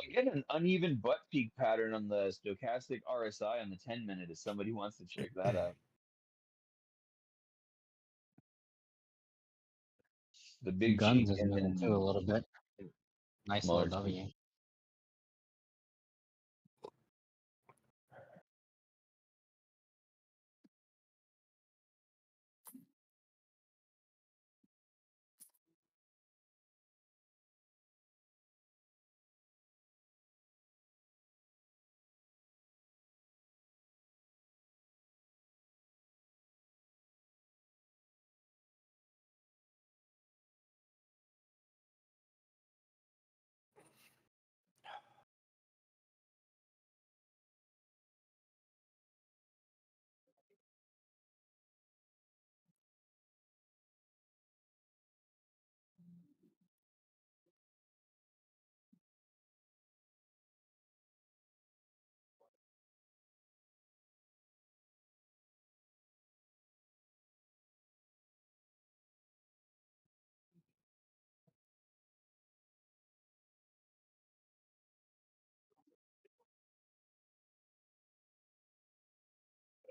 Speaker 21: I get an uneven butt peak pattern on the stochastic RSI on the 10-minute if somebody wants to check that out. The big
Speaker 4: Guns
Speaker 21: G
Speaker 4: is
Speaker 21: and
Speaker 4: moving too a little bit. Nice
Speaker 21: smaller
Speaker 4: little
Speaker 21: G.
Speaker 4: W.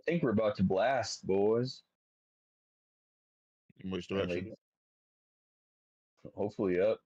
Speaker 21: think we're about to blast, boys.
Speaker 6: In which
Speaker 21: And
Speaker 6: direction?
Speaker 21: ladies. Hopefully up.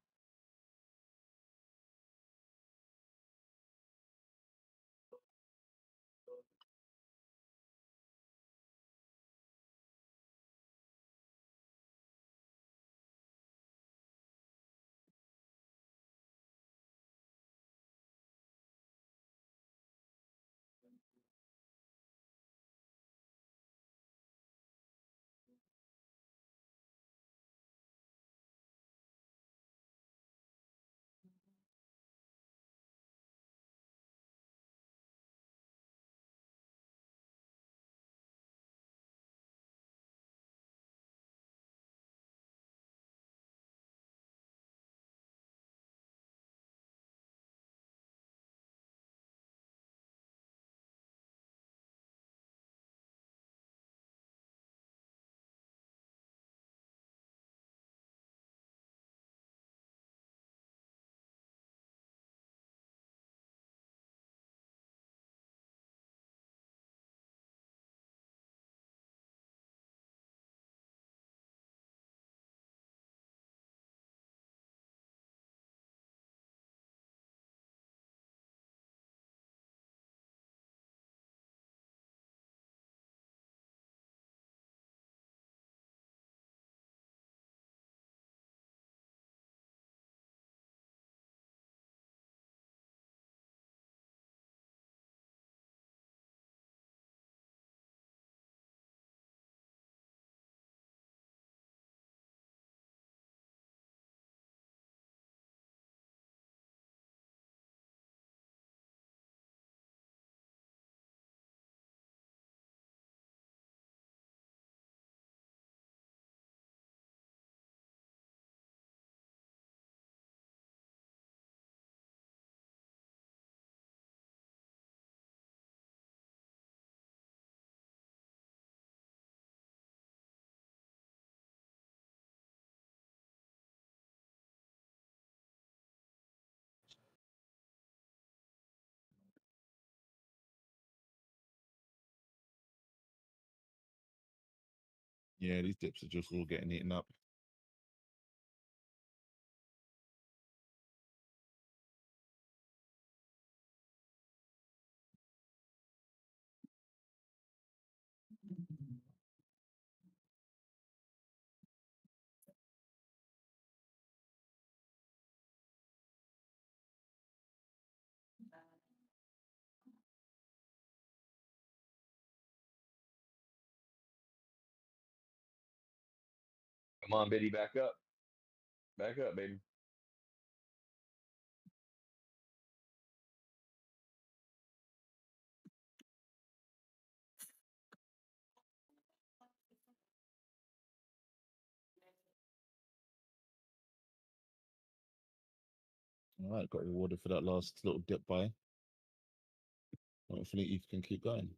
Speaker 6: Yeah, these dips are just all getting eaten up.
Speaker 21: Come on, Biddy, back up. Back up, baby.
Speaker 6: All right, got rewarded for that last little dip buy. Hopefully, ETH can keep going.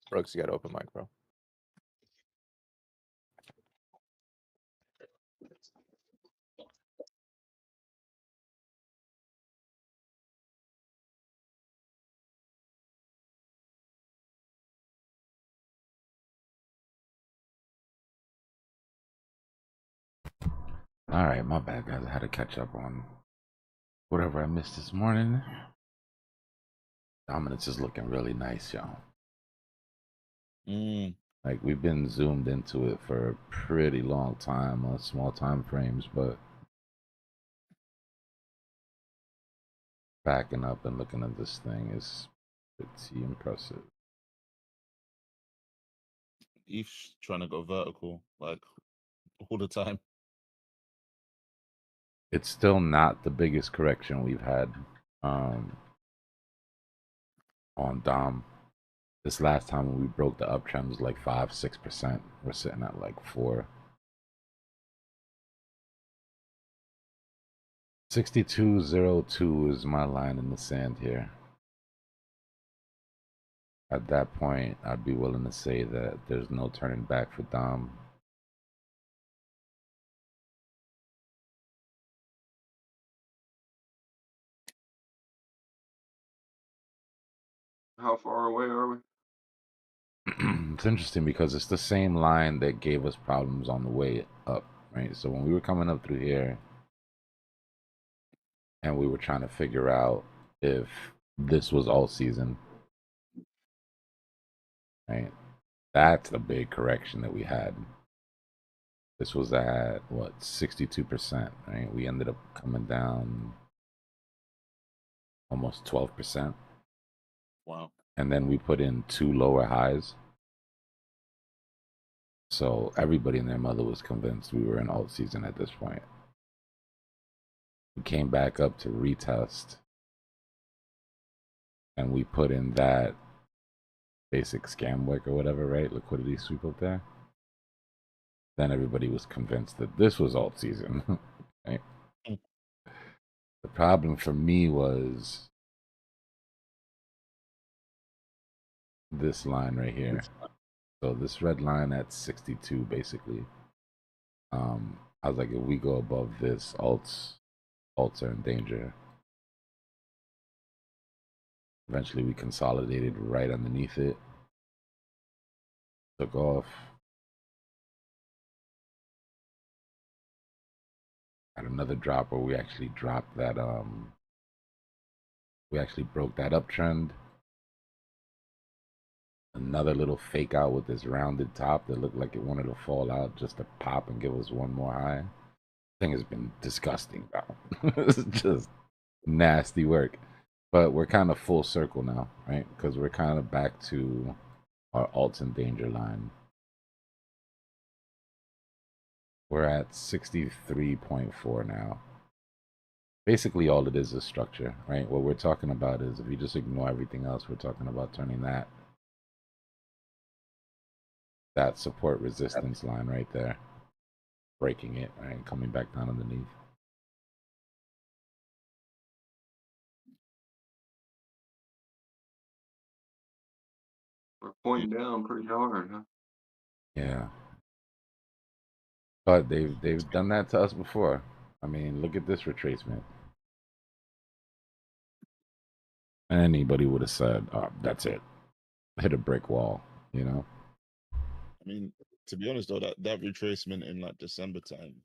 Speaker 22: Brooks, you got open mic, bro.
Speaker 16: All right, my bad, guys. I had to catch up on whatever I missed this morning. Dominance is looking really nice, y'all. Like we've been zoomed into it for a pretty long time on small time frames, but backing up and looking at this thing is pretty impressive.
Speaker 6: ETH's trying to go vertical like all the time.
Speaker 16: It's still not the biggest correction we've had on Dom. This last time when we broke the uptrend was like 5-6%. We're sitting at like 4. 62.02 is my line in the sand here. At that point, I'd be willing to say that there's no turning back for Dom.
Speaker 3: How far away are we?
Speaker 16: It's interesting because it's the same line that gave us problems on the way up, right? So when we were coming up through here and we were trying to figure out if this was all season, right? That's the big correction that we had. This was at what, 62%, right? We ended up coming down almost 12%.
Speaker 6: Wow.
Speaker 16: And then we put in 2 lower highs. So everybody and their mother was convinced we were in alt season at this point. We came back up to retest. And we put in that basic scam work or whatever, right? Liquidity sweep up there. Then everybody was convinced that this was alt season. Right? The problem for me was this line right here. So this red line at 62 basically. I was like, if we go above this, alts are in danger. Eventually we consolidated right underneath it. Took off. Had another drop where we actually dropped that we actually broke that uptrend. Another little fake out with this rounded top that looked like it wanted to fall out just to pop and give us one more high. Thing has been disgusting, bro. It's just nasty work. But we're kind of full circle now, right? Because we're kind of back to our alts in danger line. We're at 63.4 now. Basically, all it is structure, right? What we're talking about is if you just ignore everything else, we're talking about turning that support resistance line right there, breaking it, right? Coming back down underneath.
Speaker 3: We're pointing down pretty hard, huh?
Speaker 16: Yeah. But they've done that to us before. I mean, look at this retracement. Anybody would have said, oh, that's it. Hit a brick wall, you know?
Speaker 6: I mean, to be honest though, that retracement in like December time,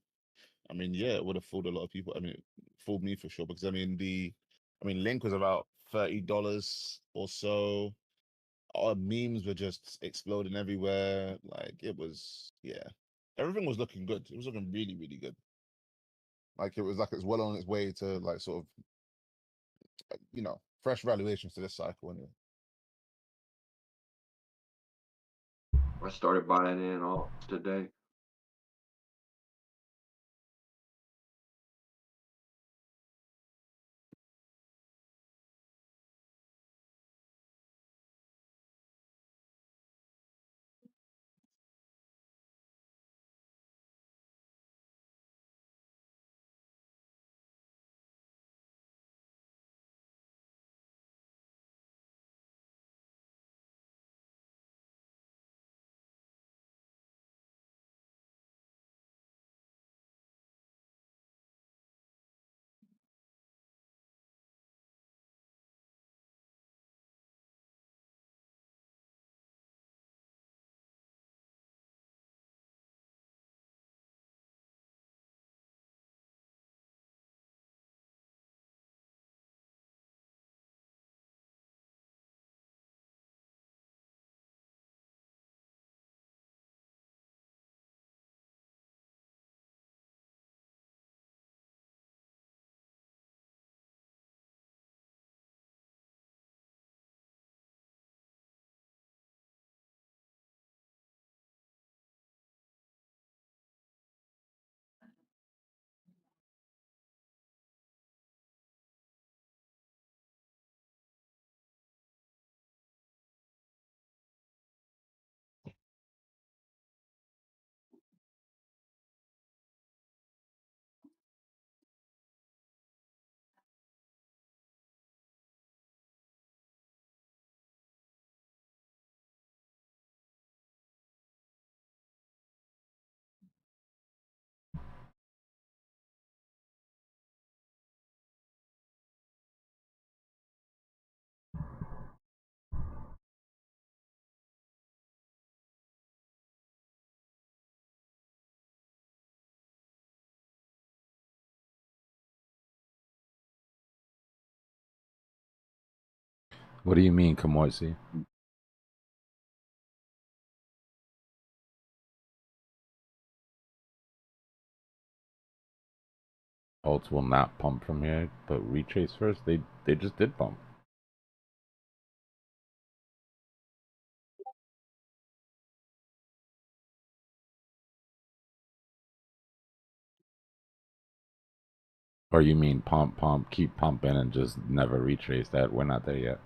Speaker 6: I mean, yeah, it would have fooled a lot of people. I mean, it fooled me for sure because I mean Link was about $30 or so. Our memes were just exploding everywhere. Like it was, yeah, everything was looking good. It was looking really, really good. Like it was it's well on its way to like sort of, fresh valuations to this cycle anyway.
Speaker 3: I started buying in all today.
Speaker 16: What do you mean, Kamorsi? Alts will not pump from here, but Retrace first. They just did pump. Or you mean pump, pump, keep pumping, and just never retrace that? We're not there yet.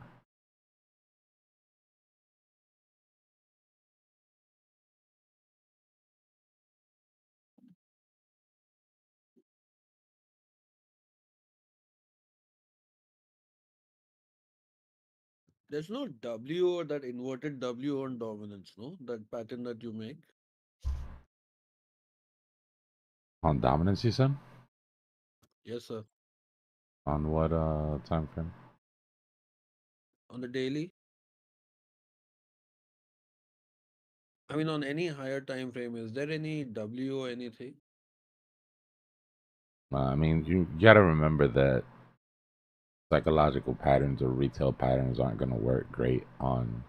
Speaker 2: There's no W or that inverted W on dominance, no? That pattern that you make.
Speaker 16: On dominance, you said?
Speaker 2: Yes, sir.
Speaker 16: On what time frame?
Speaker 2: On the daily. I mean, on any higher time frame, is there any W or anything?
Speaker 16: I mean, you gotta remember that psychological patterns or retail patterns aren't gonna work great on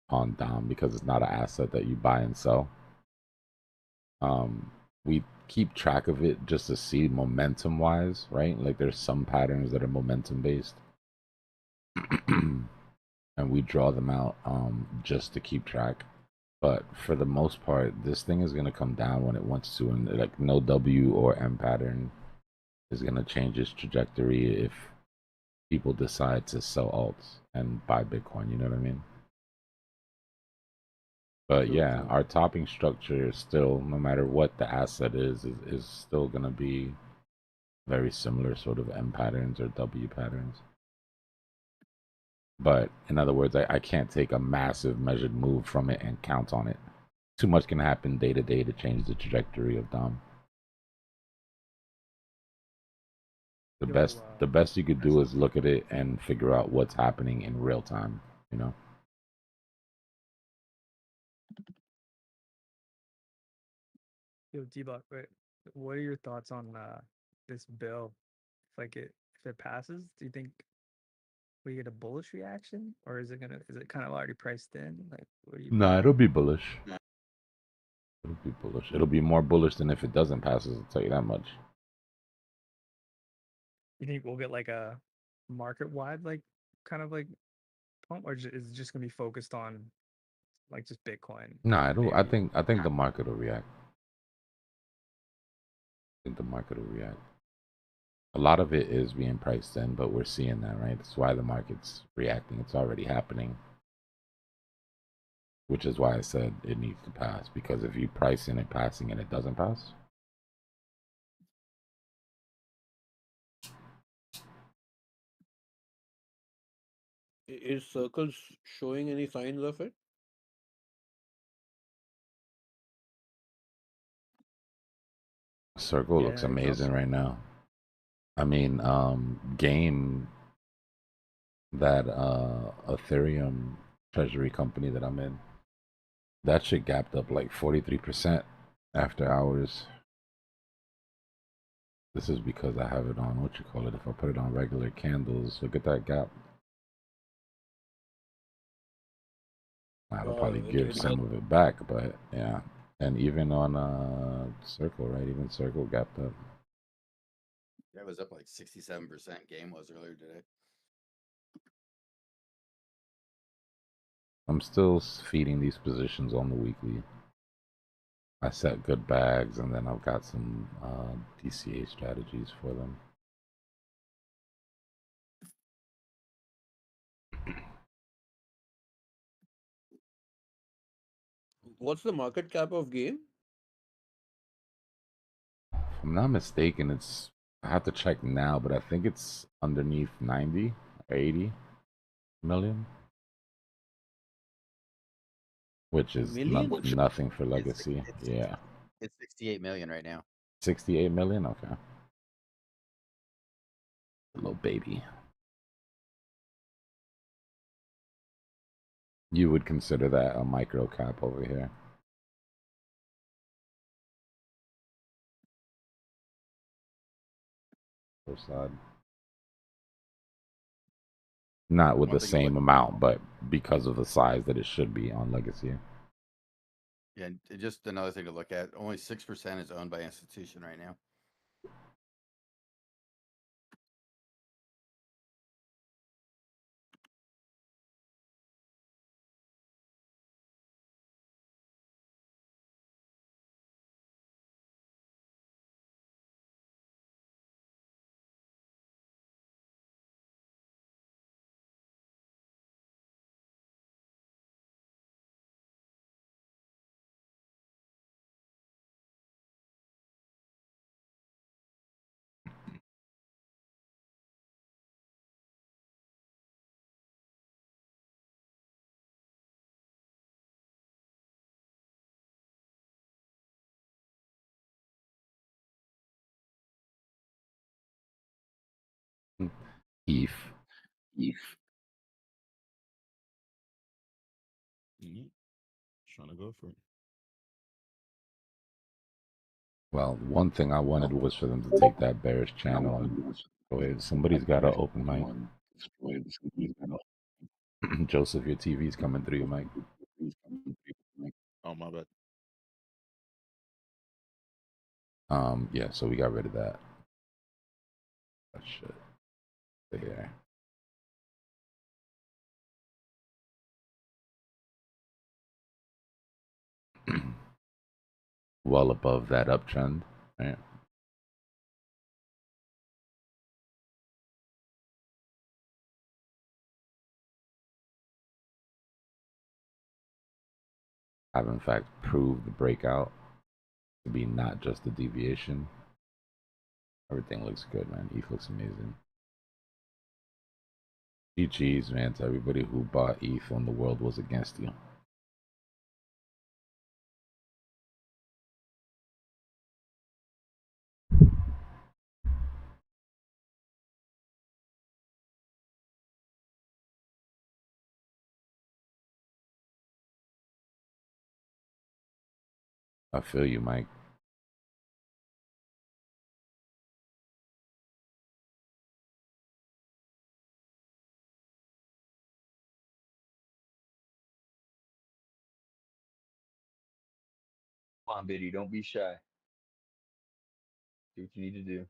Speaker 16: Dom because it's not an asset that you buy and sell. We keep track of it just to see momentum wise, right? Like there's some patterns that are momentum based. And we draw them out just to keep track. But for the most part, this thing is gonna come down when it wants to, and like no W or M pattern is gonna change its trajectory if people decide to sell alts and buy Bitcoin. You know what I mean? But
Speaker 2: True,
Speaker 16: yeah,
Speaker 2: true.
Speaker 16: our topping structure is still, no matter what the asset is still gonna be very similar sort of M patterns or W patterns. But in other words, I can't take a massive measured move from it and count on it. Too much can happen day to day to change the trajectory of Dom. The best you could do is look at it and figure out what's happening in real time, you know?
Speaker 12: Yo, Dbloc, what are your thoughts on this bill? If it passes, do you think we get a bullish reaction, or is it kind of already priced in? Like, what do you?
Speaker 16: Nah, it'll be bullish. It'll be bullish. It'll be more bullish than if it doesn't pass, I'll tell you that much.
Speaker 12: You think we'll get like a market wide kind of like pump, or is it just gonna be focused on like just Bitcoin?
Speaker 16: Nah, I
Speaker 12: maybe?
Speaker 16: think the market will react. I think the market will react. A lot of it is being priced in, but we're seeing that, right? That's why the market's reacting. It's already happening. Which is why I said it needs to pass. Because if you price in it passing and it doesn't pass,
Speaker 2: Is Circles showing any signs of it?
Speaker 16: Circle looks
Speaker 12: Yeah,
Speaker 16: amazing right now. I mean, Game, that Ethereum treasury company that I'm in, that shit gapped up like 43% after hours. This is because I have it on, what you call it, if I put it on regular candles, look at that gap. That'll probably give
Speaker 2: It
Speaker 16: some of it back, but yeah. And even on Circle, right? Even Circle gapped up.
Speaker 20: That was up like 67%. Game was earlier today.
Speaker 16: I'm still feeding these positions on the weekly. I set good bags, and then I've got some DCA strategies for them.
Speaker 2: What's the market cap of Game?
Speaker 16: If I'm not mistaken, I have to check now, but I think it's underneath 90 or 80 million, which is
Speaker 2: Million?
Speaker 16: nothing for legacy. Yeah.
Speaker 20: It's 68 million right now.
Speaker 16: 68 million? Okay. Little baby. You would consider that a micro cap over here. First side. Not with
Speaker 13: One
Speaker 16: the
Speaker 13: thing I like.
Speaker 16: same amount, but because of the size that it should be on Legacy.
Speaker 20: Yeah, and just another thing to look at. Only 6% is owned by institution right now.
Speaker 16: ETH.
Speaker 6: Trying to go for it.
Speaker 16: Well, one thing I wanted was for them to take that bearish channel and destroy it. Somebody's got to open mic. Joseph, your TV's coming through your mic.
Speaker 6: Oh, my bad.
Speaker 16: Yeah, so we got rid of that. That shit. There. Well above that uptrend, right? Have in fact proved the breakout to be not just a deviation. Everything looks good, man. ETH looks amazing. GG's, man, to everybody who bought ETH when the world was against you. I feel you, Mike.
Speaker 21: Come on, Biddy, don't be shy. Do what you need to do.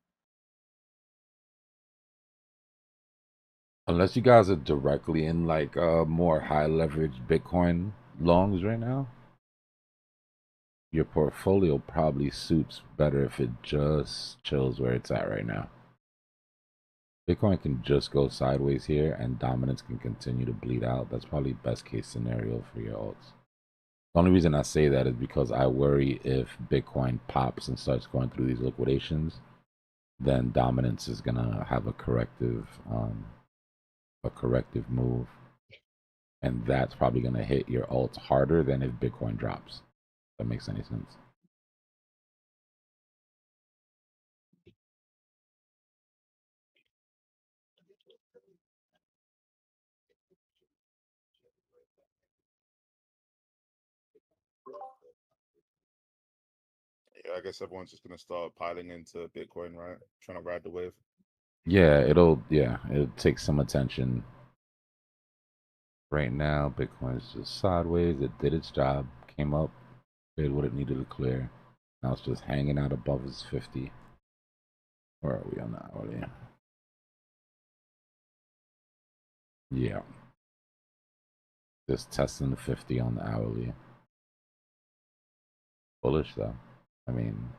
Speaker 16: Unless you guys are directly in like more high leverage Bitcoin longs right now, your portfolio probably suits better if it just chills where it's at right now. Bitcoin can just go sideways here and dominance can continue to bleed out. That's probably best case scenario for your alts. The only reason I say that is because I worry if Bitcoin pops and starts going through these liquidations, then dominance is gonna have a corrective move, and that's probably gonna hit your alts harder than if Bitcoin drops. If that makes any sense.
Speaker 13: Yeah, I guess everyone's just gonna start piling into Bitcoin, right? Trying to ride the wave.
Speaker 16: Yeah, it'll take some attention. Right now, Bitcoin's just sideways. It did its job, came up, did what it needed to clear. Now it's just hanging out above its 50. Where are we on the hourly? Yeah. Just testing the 50 on the hourly. Bullish though. I mean,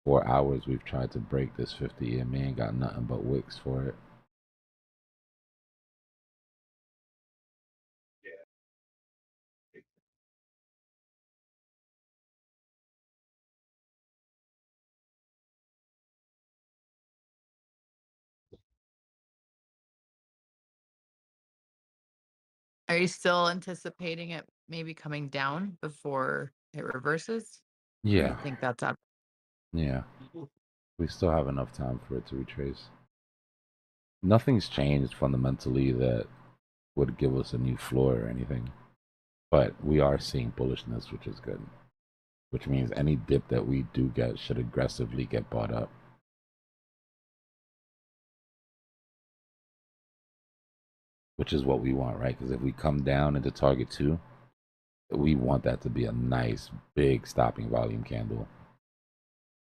Speaker 16: 4 hours we've tried to break this 50 and man got nothing but wicks for it.
Speaker 7: Are you still anticipating it maybe coming down before it reverses? Or you
Speaker 16: Yeah.
Speaker 7: think that's up?
Speaker 16: Yeah. We still have enough time for it to retrace. Nothing's changed fundamentally that would give us a new floor or anything. But we are seeing bullishness, which is good. Which means any dip that we do get should aggressively get bought up. which is what we want, right? Because if we come down into target 2, we want that to be a nice big stopping volume candle,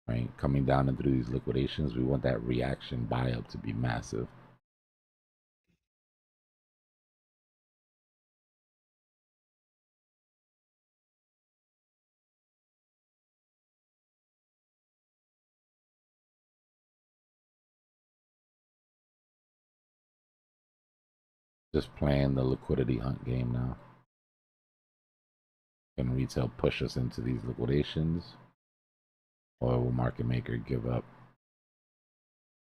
Speaker 16: right? Coming down into these liquidations, we want that reaction buy up to be massive. Just playing the liquidity hunt game now. Can retail push us into these liquidations, or will market maker give up?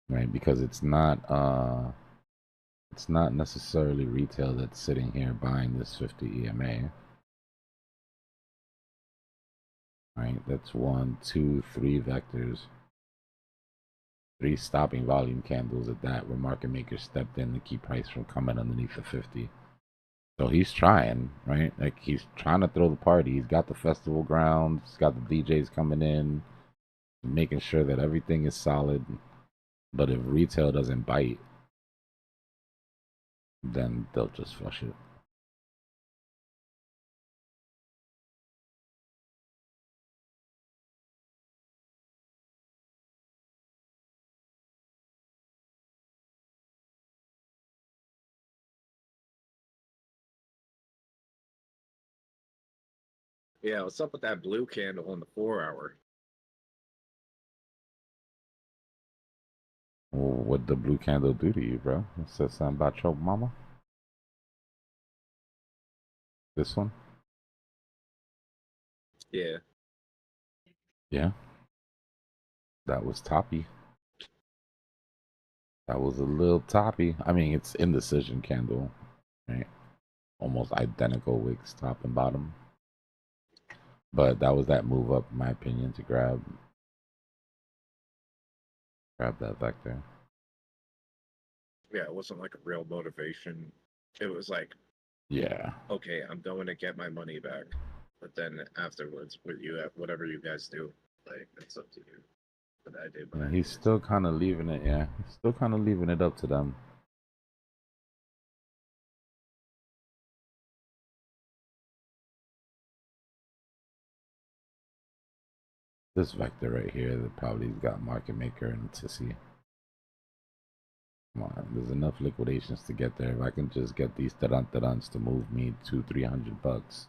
Speaker 16: Right, because it's not necessarily retail that's sitting here buying this 50 EMA. Right, that's 1, 2, 3 vectors. 3 stopping volume candles at that, where market maker stepped in to keep price from coming underneath the 50. So he's trying, right? Like he's trying to throw the party. He's got the festival grounds, he's got the DJs coming in, making sure that everything is solid. But if retail doesn't bite, then they'll just flush it.
Speaker 8: Yeah, what's up with that blue candle on the 4-hour?
Speaker 16: Well, what the blue candle do to you, bro? It says something about your mama. This one?
Speaker 8: Yeah.
Speaker 16: Yeah. That was toppy. That was a little toppy. I mean, it's indecision candle, right? Almost identical wicks, top and bottom. But that was that move up, in my opinion, to grab that vector.
Speaker 8: Yeah, it wasn't like a real motivation. It was like,
Speaker 16: Yeah.
Speaker 8: okay, I'm going to get my money back. But then afterwards, whatever you guys do, like, it's up to you. But I did
Speaker 16: Yeah,
Speaker 8: mine.
Speaker 16: he's still kind of leaving it. Yeah, he's still kind of leaving it up to them. This vector right here that probably's got market maker and Tissy. Come on, there's enough liquidations to get there. If I can just get these tarantarans to move me $200-300.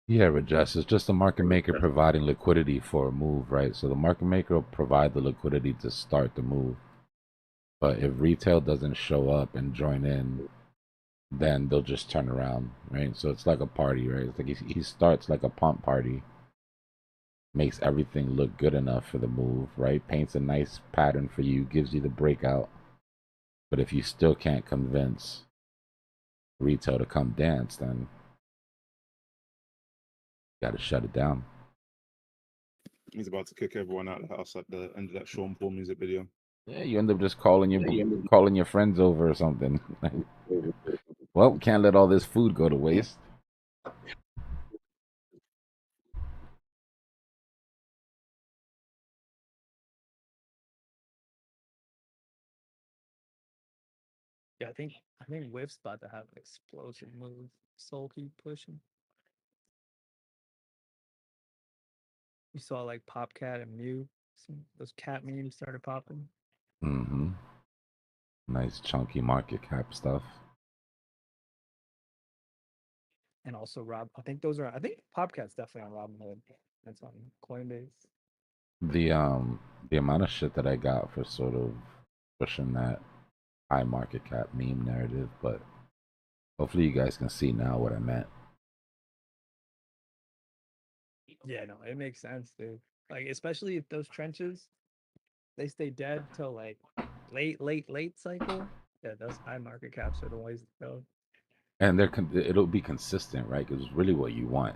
Speaker 16: Yeah, Rajesh, it's just the market maker providing liquidity for a move, right? So the market maker will provide the liquidity to start the move. But if retail doesn't show up and join in, then they'll just turn around, right? So it's like a party, right? It's like he starts like a pump party, makes everything look good enough for the move, right? Paints a nice pattern for you, gives you the breakout. But if you still can't convince retail to come dance, then you got to shut it down.
Speaker 6: He's about to kick everyone out of the house at the end of that Sean Paul music video.
Speaker 16: Yeah, you end up just calling your friends over or something. Well, can't let all this food go to waste.
Speaker 12: Yeah, I think Whip's about to have an explosion move. Soul keep pushing. You saw like Popcat and Mew. Those cat memes started popping.
Speaker 16: Mm-hmm. Nice chunky market cap stuff.
Speaker 12: And also I think Popcat's definitely on Robinhood. That's on Coinbase.
Speaker 16: The amount of shit that I got for sort of pushing that high market cap meme narrative, but hopefully you guys can see now what I meant.
Speaker 12: Yeah, no, it makes sense, dude. Like, especially if those trenches, they stay dead till like late cycle. Yeah, those high market caps are the ways to go.
Speaker 16: And it'll be consistent, right? Because it's really what you want.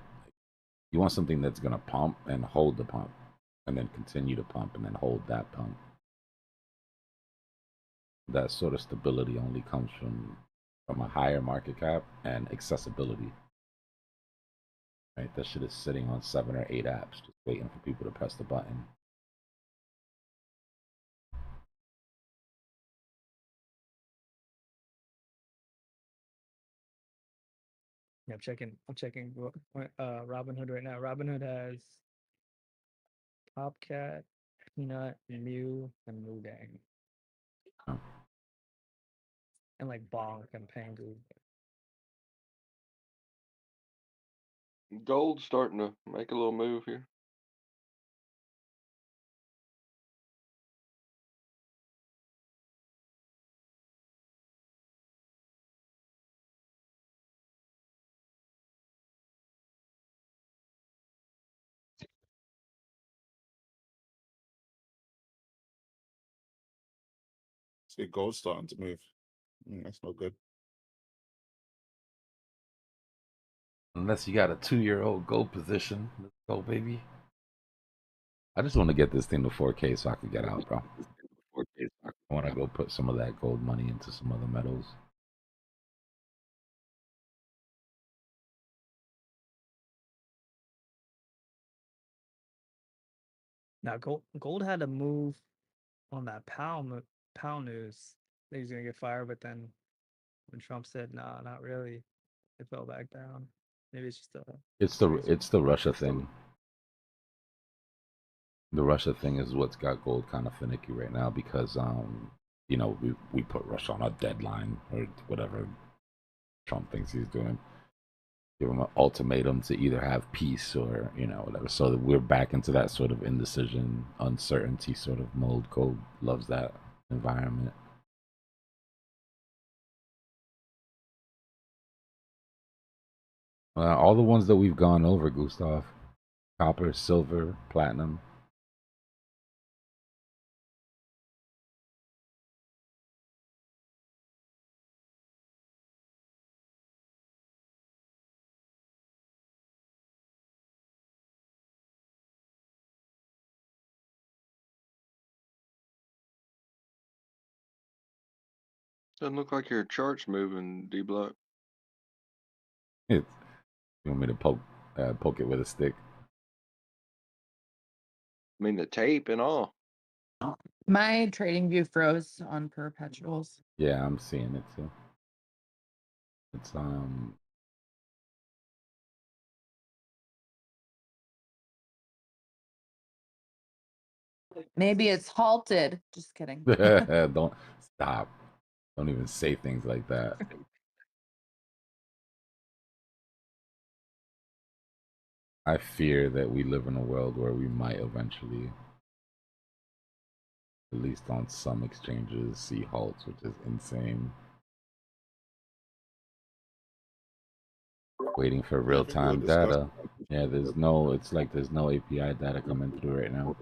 Speaker 16: You want something that's gonna pump and hold the pump. and then continue to pump and then hold that pump. That sort of stability only comes from a higher market cap and accessibility. Right, that shit is sitting on 7 or 8 apps, just waiting for people to press the button.
Speaker 12: Yeah, I'm checking Robinhood right now. Robinhood has Popcat, Peanut, Mew, and Mudang.
Speaker 16: Oh.
Speaker 12: And like Bonk and Pangu.
Speaker 3: Gold's starting to make a little move here.
Speaker 6: See, gold's starting to move. That's not good.
Speaker 16: Unless you got a 2-year-old gold position. Let's go, baby. I just want to get this thing to 4K so I can get out, bro. I want to go put some of that gold money into some other metals.
Speaker 12: Now gold had a move on that Powell news that he's gonna get fired, but then when Trump said nah, not really, it fell back down. Maybe it's just a
Speaker 16: It's the Russia thing. The Russia thing is what's got gold kind of finicky right now because you know, we put Russia on a deadline or whatever Trump thinks he's doing. Give him an ultimatum to either have peace or, you know, whatever. So that we're back into that sort of indecision, uncertainty sort of mode. Gold loves that environment. All the ones that we've gone over, Gustav. Copper, silver, platinum.
Speaker 3: Doesn't look like your chart's moving, Dbloc.
Speaker 16: You want me to poke it with a stick?
Speaker 3: I mean, the tape and all.
Speaker 7: My trading view froze on perpetuals.
Speaker 16: Yeah, I'm seeing it too. It's
Speaker 7: Maybe it's halted. Just kidding.
Speaker 16: Don't stop. Don't even say things like that. I fear that we live in a world where we might eventually, at least on some exchanges, see halts, which is insane. Waiting for real-time data. Yeah, there's no, it's like there's no API data coming through right now.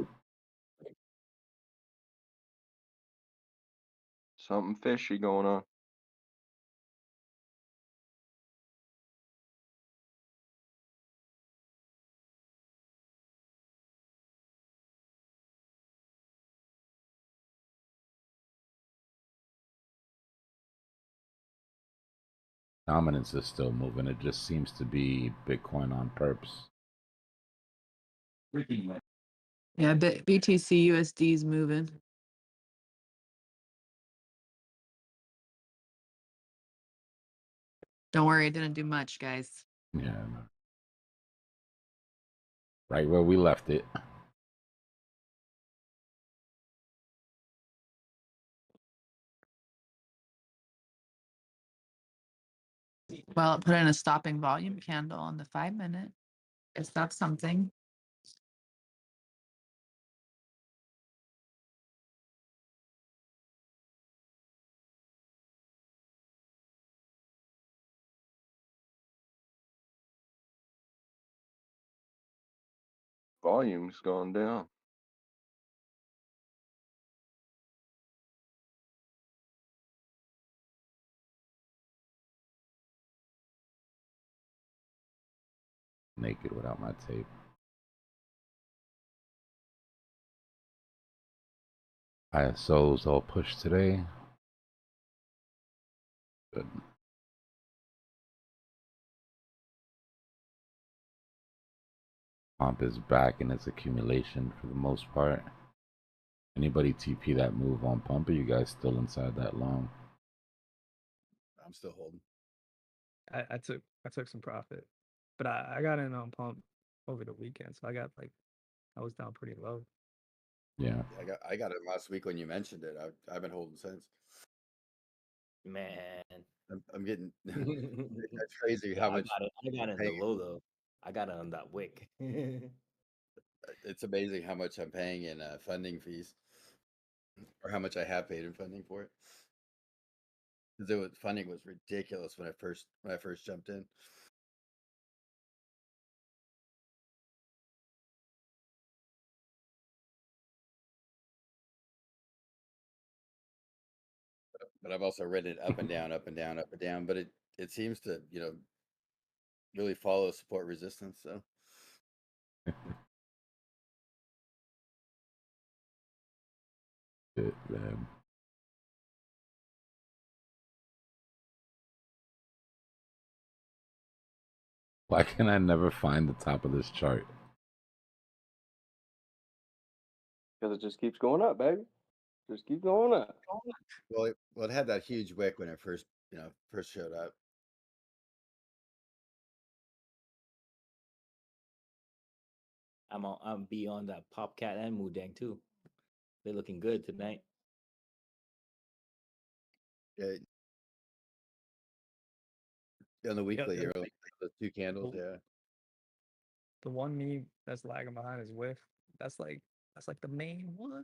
Speaker 3: Something fishy going on.
Speaker 16: Dominance is still moving. It just seems to be Bitcoin on perps.
Speaker 7: Yeah, BTC USD is moving. Don't worry, it didn't do much, guys.
Speaker 16: Yeah. Right where we left it.
Speaker 7: Well, it put in a stopping volume candle on the 5-minute. Is that something?
Speaker 3: Volume's gone down.
Speaker 16: Naked without my tape. ISOs all pushed today. Good. Pump is back in its accumulation for the most part. Anybody TP that move on pump? Are you guys still inside that long?
Speaker 20: I'm still holding.
Speaker 12: I took some profit, but I got in on pump over the weekend, so I was down pretty low.
Speaker 16: Yeah.
Speaker 20: I got it last week when you mentioned it. I've been holding since.
Speaker 9: Man,
Speaker 20: I'm getting. That's crazy
Speaker 9: yeah,
Speaker 20: how much.
Speaker 9: I got it in the low though. I got it on that wick.
Speaker 20: It's amazing how much I'm paying in funding fees, or how much I have paid in funding for it. Because funding was ridiculous when I first jumped in. But I've also read it up and down, up and down, up and down. But it seems to really follow support resistance. So
Speaker 16: Shit, man. Why can I never find the top of this chart?
Speaker 3: Because it just keeps going up, baby. Just keep going up.
Speaker 20: well, it had that huge wick when it first showed up.
Speaker 9: I'm beyond that Popcat and Moodang too. They're looking good tonight.
Speaker 20: Yeah. On the weekly,
Speaker 12: Yeah,
Speaker 20: you're like the two candles.
Speaker 12: the,
Speaker 20: Yeah.
Speaker 12: the one meme that's lagging behind is whiff. That's like the main one.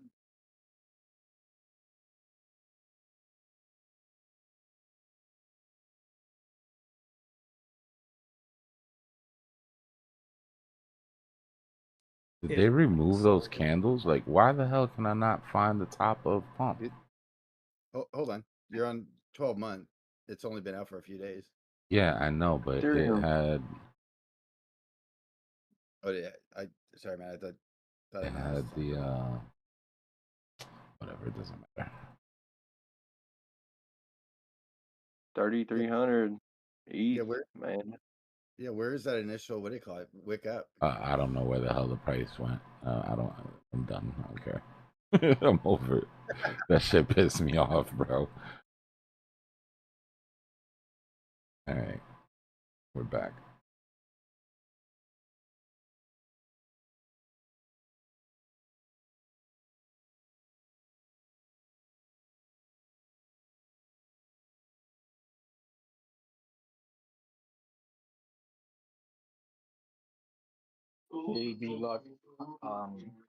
Speaker 16: Did
Speaker 12: Yeah,
Speaker 16: they remove those candles? Like, why the hell can I not find the top of pump?
Speaker 20: Oh, hold on. You're on 12 month. It's only been out for a few days.
Speaker 16: Yeah, I know, but it
Speaker 3: Ethereum.
Speaker 16: had
Speaker 20: Oh yeah. Sorry, man. I thought I
Speaker 16: it
Speaker 20: missed
Speaker 16: had
Speaker 20: something.
Speaker 16: the whatever, it doesn't matter.
Speaker 3: 3,300
Speaker 20: Yeah,
Speaker 3: ETH, man.
Speaker 20: Yeah, where is that initial? What do you call it? Wick up.
Speaker 16: I don't know where the hell the price went. I'm done. I don't care. I'm over it. That shit pissed me off, bro. All right, we're back.
Speaker 17: Hey, Dbloc,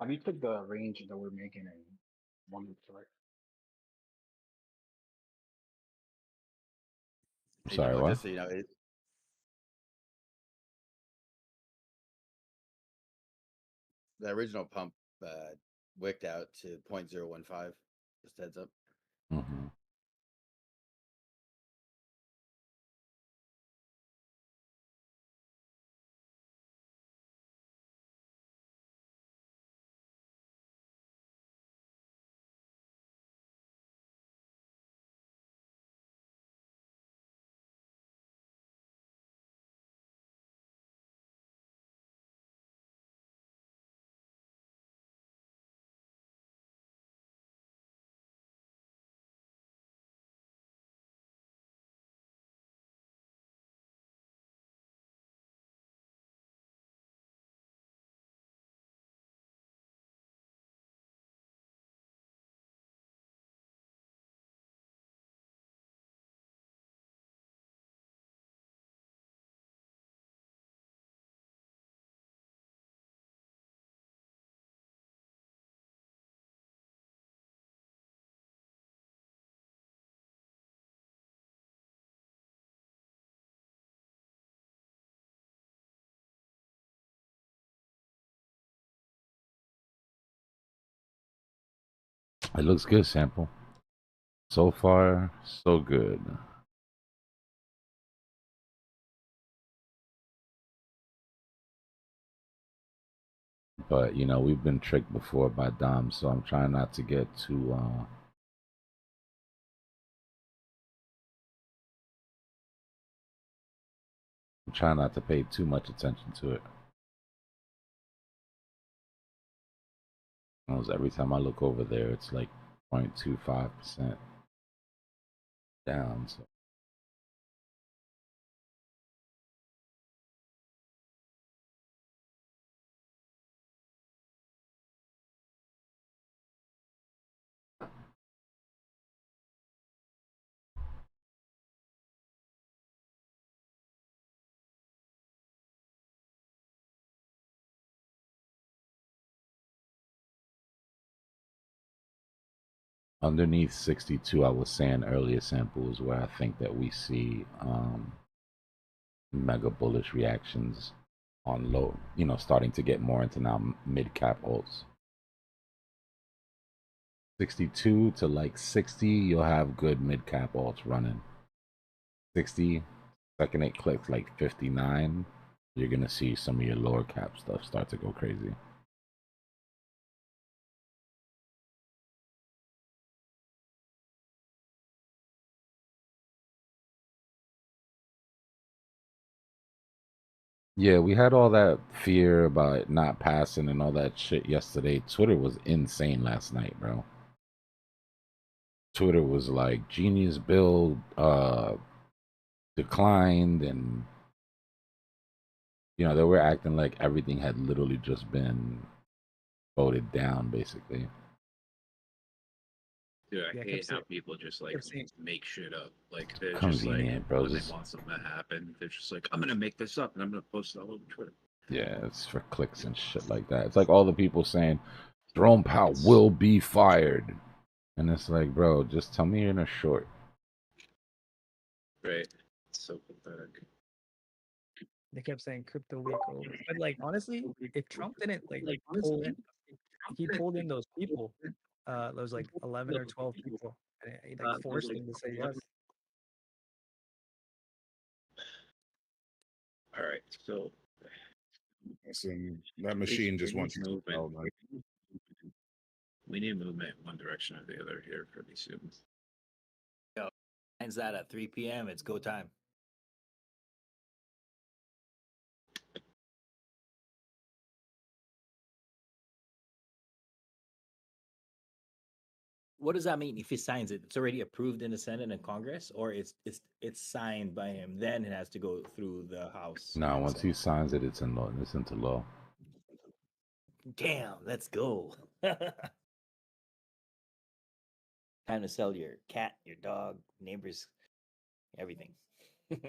Speaker 17: have you took the range that we're making in 1 week, right?
Speaker 20: Hey,
Speaker 16: Sorry,
Speaker 20: Dbloc,
Speaker 16: what?
Speaker 20: just so you know, the original pump wicked out to 0.015. Just heads up.
Speaker 16: Mm-hmm. It looks good, sample. So far, so good. But you know, we've been tricked before by Dom, so I'm trying not to get too I'm trying not to pay too much attention to it. Because every time I look over there, it's like 0.25% down. So underneath 62, I was saying earlier, sample is where I think that we see mega bullish reactions on low, you know, starting to get more into now mid cap alts. 62 to like 60, you'll have good mid cap alts running. 60, second it clicks like 59, you're gonna see some of your lower cap stuff start to go crazy. Yeah, we had all that fear about it not passing and all that shit yesterday. Twitter was insane last night, bro. Twitter was like genius build declined, and you know, they were acting like everything had literally just been voted down basically.
Speaker 8: Dude, I
Speaker 12: Yeah, I kept
Speaker 8: hate how
Speaker 12: saying,
Speaker 8: people just like
Speaker 12: kept saying,
Speaker 8: make shit up. Like they're just like
Speaker 16: Convenient, bro.
Speaker 8: when they
Speaker 16: Just,
Speaker 8: want something to happen, they're just like, I'm gonna make this up and I'm gonna post it all over Twitter.
Speaker 16: yeah, it's for clicks and shit like that. It's like all the people saying Jerome Powell will be fired. And it's like, bro, just tell me you're in a short.
Speaker 8: Right. It's so pathetic.
Speaker 12: they kept saying crypto week over. But like honestly, if Trump didn't like pull in, he pulled in those people, those like 11 or 12 people, and he like forced them to say yes.
Speaker 8: All right, so
Speaker 13: Listen, that machine just wants you to
Speaker 8: movement.
Speaker 13: sell, man.
Speaker 8: We need movement in one direction or the other here pretty soon.
Speaker 18: Yo, finds that at 3 p.m. It's go time. What does that mean if he signs it? It's already approved in the Senate and Congress, or it's signed by him. Then it has to go through the House.
Speaker 16: No,
Speaker 18: and
Speaker 16: once he signs it, it's in law. It's into law.
Speaker 18: Damn, let's go. Time to sell your cat, your dog, neighbors, everything.
Speaker 8: There's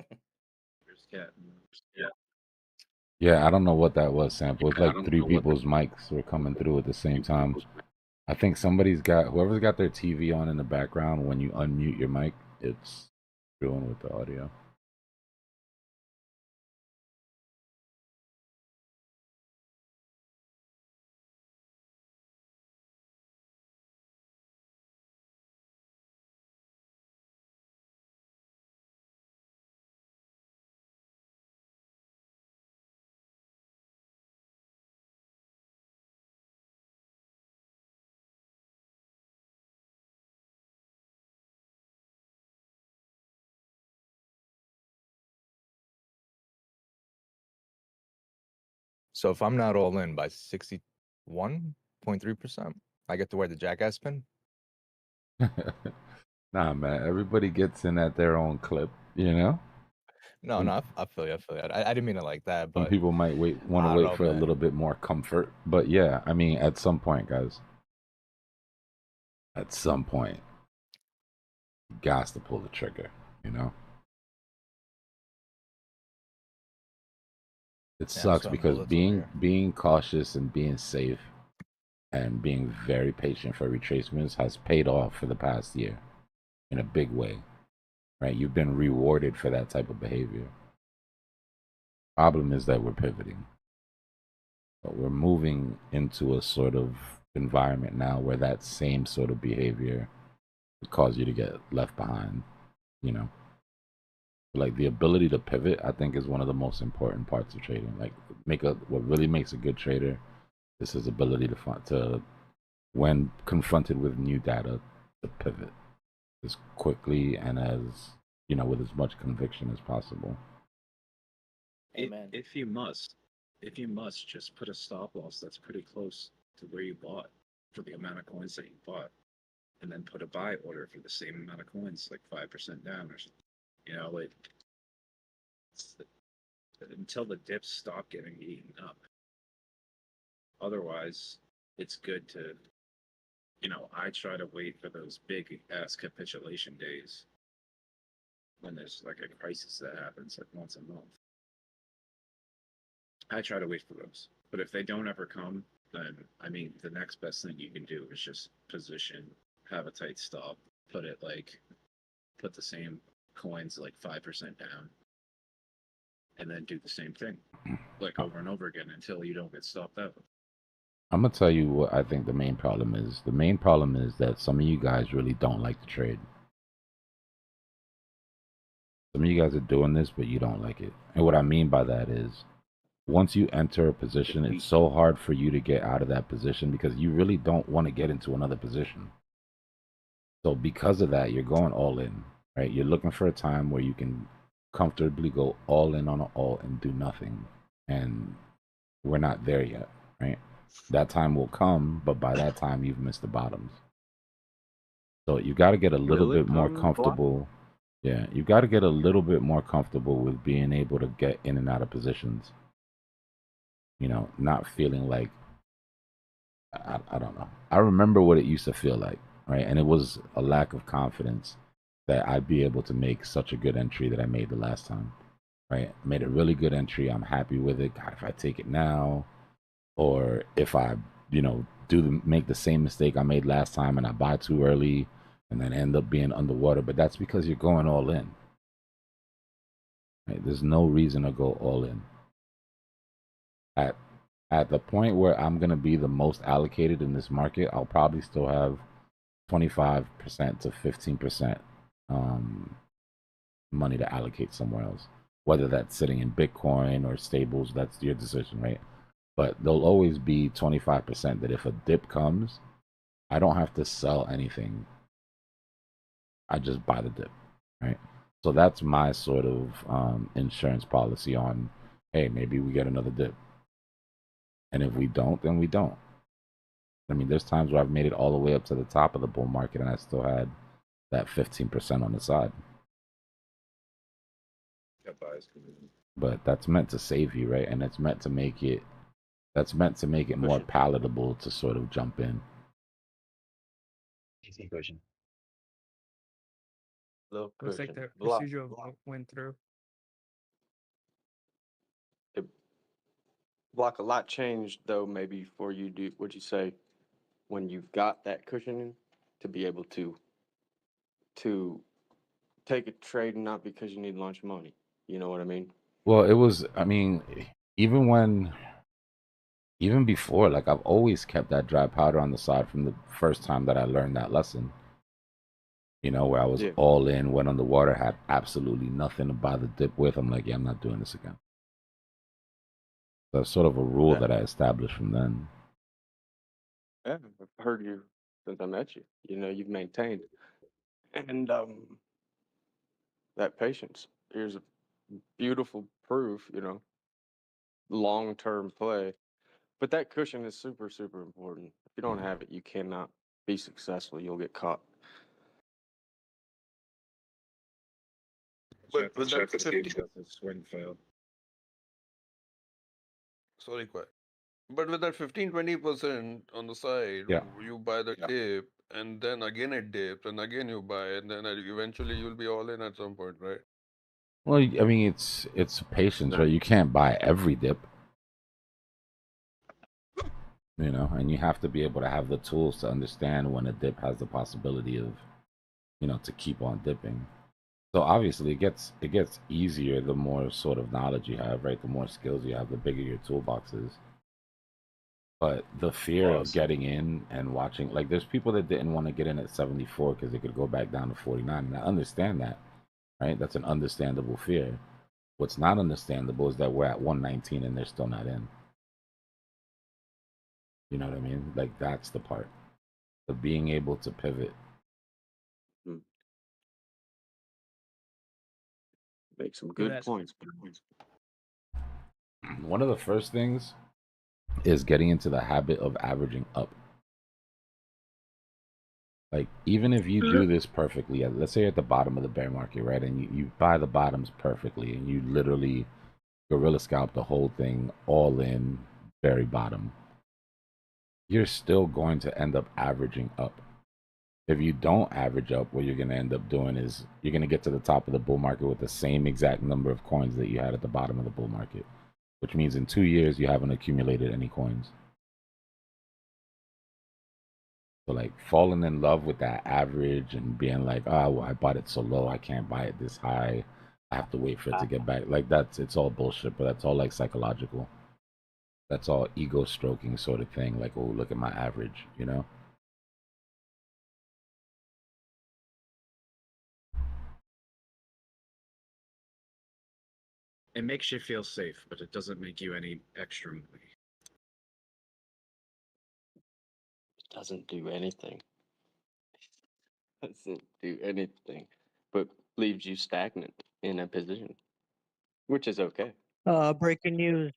Speaker 8: cat. Yeah.
Speaker 16: Yeah, I don't know what that was, sample. It's like three people's mics were coming through at the same time. I think somebody's got, whoever's got their TV on in the background, when you unmute your mic, it's screwing with the audio.
Speaker 22: So if I'm not all in by 61.3%, I get to wear the jackass pin.
Speaker 16: Nah, man, everybody gets in at their own clip, you know?
Speaker 22: No,
Speaker 16: Some,
Speaker 22: no, I feel you. I feel you. I didn't mean it like that,
Speaker 16: some
Speaker 22: but
Speaker 16: people might want to
Speaker 22: I don't
Speaker 16: wait
Speaker 22: know,
Speaker 16: for a
Speaker 22: man.
Speaker 16: little bit more comfort. But yeah, I mean, at some point, guys, at some point, you got to pull the trigger, you know? It
Speaker 22: Yeah,
Speaker 16: sucks
Speaker 22: sweating
Speaker 16: because
Speaker 22: bullets over here.
Speaker 16: being cautious and being safe and being very patient for retracements has paid off for the past year in a big way, right? You've been rewarded for that type of behavior. Problem is that we're pivoting. But we're moving into a sort of environment now where that same sort of behavior would cause you to get left behind, you know? Like the ability to pivot, I think, is one of the most important parts of trading. Like what really makes a good trader It's his ability to when confronted with new data, to pivot as quickly and as with as much conviction as possible.
Speaker 8: If you must, just put a stop loss that's pretty close to where you bought for the amount of coins that you bought, and then put a buy order for the same amount of coins, like 5% down or something. Like until the dips stop getting eaten up. Otherwise, it's good to, I try to wait for those big ass capitulation days when there's like a crisis that happens like once a month. I try to wait for those. But if they don't ever come, then the next best thing you can do is just position, have a tight stop, put the same coins like 5% down, and then do the same thing like over and over again until you don't get stopped out.
Speaker 16: I'm gonna tell you what I think the main problem is. The main problem is that some of you guys really don't like to trade. Some of you guys are doing this, but you don't like it. And what I mean by that is, once you enter a position, it's so hard for you to get out of that position because you really don't want to get into another position. So because of that, you're going all in, right? You're looking for a time where you can comfortably go all in on an alt and do nothing. And we're not there yet, right? That time will come, but by that time, you've missed the bottoms. So you got to get a little bit more comfortable. Yeah, you got to get a little bit more comfortable with being able to get in and out of positions. Not feeling like, I don't know. I remember what it used to feel like, right? And it was a lack of confidence that I'd be able to make such a good entry that I made the last time, right? Made a really good entry. I'm happy with it. God, if I take it now, or if I, make the same mistake I made last time and I buy too early and then end up being underwater. But that's because you're going all in. Right? There's no reason to go all in. At the point where I'm going to be the most allocated in this market, I'll probably still have 25% to 15% money to allocate somewhere else. Whether that's sitting in Bitcoin or stables, that's your decision, right? But there'll always be 25% that if a dip comes, I don't have to sell anything. I just buy the dip, right? So that's my sort of insurance policy on, hey, maybe we get another dip. And if we don't, then we don't. There's times where I've made it all the way up to the top of the bull market and I still had that 15% on the side. But that's meant to save you, right? And it's meant to make it more palatable to sort of jump in.
Speaker 18: Easy cushion.
Speaker 3: Little
Speaker 12: Looks like
Speaker 3: cushion.
Speaker 12: the
Speaker 3: Block.
Speaker 12: procedural vote went through.
Speaker 3: Block a lot changed though, maybe for you do what you say when you've got that cushioning to be able to take a trade not because you need launch money. You know what I mean?
Speaker 16: Well, it was, even before, like I've always kept that dry powder on the side from the first time that I learned that lesson. Where I was all in, went underwater, had absolutely nothing to buy the dip with. I'm like, yeah, I'm not doing this again. That's sort of a rule that I established from then.
Speaker 3: Yeah, I've heard you since I met you. You've maintained. And that patience. Here's a beautiful proof, long-term play. But that cushion is super, super important. If you don't have it, you cannot be successful. You'll get caught.
Speaker 8: But with that 50, swing failed.
Speaker 14: Sorry, quiet. But with that 15-20% on the side, you buy the dip, and then again it dips, and again you buy, and then eventually you'll be all in at some point, right?
Speaker 16: Well, it's patience, right? You can't buy every dip, and you have to be able to have the tools to understand when a dip has the possibility of, to keep on dipping. So obviously it gets easier the more sort of knowledge you have, right? The more skills you have, the bigger your toolbox is. But the fear of getting in and watching, like there's people that didn't want to get in at 74 because they could go back down to 49. And I understand that, right? That's an understandable fear. What's not understandable is that we're at 119 and they're still not in. You know what I mean? Like that's the part of being able to pivot.
Speaker 3: Make some
Speaker 12: Do
Speaker 3: good
Speaker 12: that.
Speaker 3: points.
Speaker 16: One of the first things is getting into the habit of averaging up. Like, even if you do this perfectly, let's say you're at the bottom of the bear market, right? And you buy the bottoms perfectly and you literally gorilla scalp the whole thing all in, very bottom. You're still going to end up averaging up. If you don't average up, what you're going to end up doing is you're going to get to the top of the bull market with the same exact number of coins that you had at the bottom of the bull market, which means in 2 years, you haven't accumulated any coins. So like falling in love with that average and being like, oh, well, I bought it so low, I can't buy it this high. I have to wait for it to get back. Like it's all bullshit, but that's all like psychological. That's all ego stroking sort of thing. Like, oh, look at my average, you know?
Speaker 8: It makes you feel safe, but it doesn't make you any extra money.
Speaker 3: It doesn't do anything. Doesn't do anything, but leaves you stagnant in a position, which is okay.
Speaker 11: Breaking news.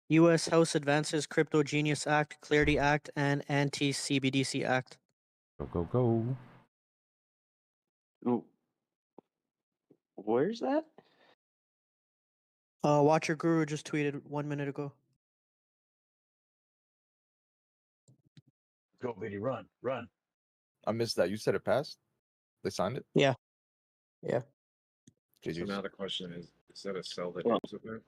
Speaker 11: U.S. House advances Crypto Genius Act, Clarity Act, and Anti-CBDC Act.
Speaker 16: Go.
Speaker 3: Ooh. Where's that?
Speaker 11: Watcher Guru just tweeted 1 minute ago.
Speaker 21: Go, Biddy, run.
Speaker 22: I missed that. You said it passed? They signed it?
Speaker 11: Yeah.
Speaker 8: So
Speaker 22: GG's.
Speaker 8: now the question is that a sell that
Speaker 3: Well,
Speaker 8: use event?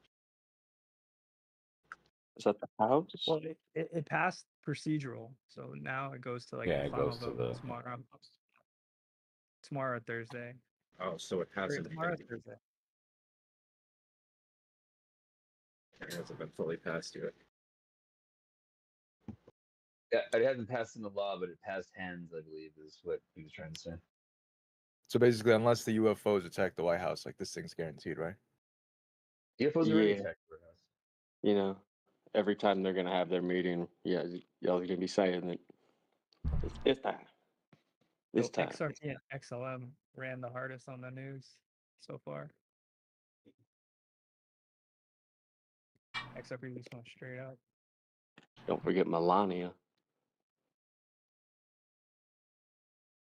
Speaker 3: Is that the house?
Speaker 12: Well, it passed procedural, so now it goes to like
Speaker 16: Yeah,
Speaker 12: the
Speaker 16: it
Speaker 12: final
Speaker 16: goes to
Speaker 12: vote
Speaker 16: the
Speaker 12: tomorrow or Thursday.
Speaker 8: Oh, so it hasn't
Speaker 12: Tomorrow or
Speaker 8: been,
Speaker 12: Thursday.
Speaker 8: it hasn't been fully passed yet.
Speaker 21: Yeah, it hasn't passed in the law, but it passed hands, I believe, is what he was trying to say.
Speaker 22: So basically, unless the UFOs attack the White House, like this thing's guaranteed, right?
Speaker 21: UFOs already
Speaker 3: Yeah.
Speaker 21: attacked the White House.
Speaker 3: You know, every time they're gonna have their meeting, yeah, y'all gonna be saying that it's time. It's
Speaker 12: So
Speaker 3: time.
Speaker 12: XRP and XLM ran the hardest on the news so far. XRP just went straight up.
Speaker 3: Don't forget Melania.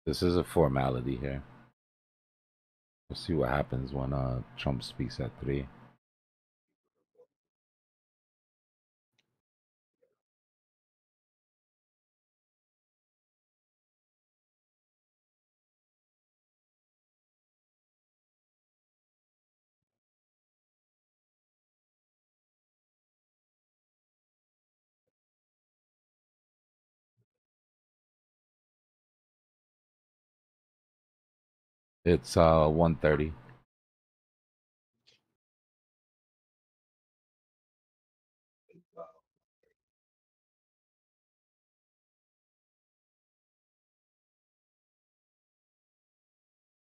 Speaker 16: This is a formality here. We'll see what happens when Trump speaks at 3. It's 1:30.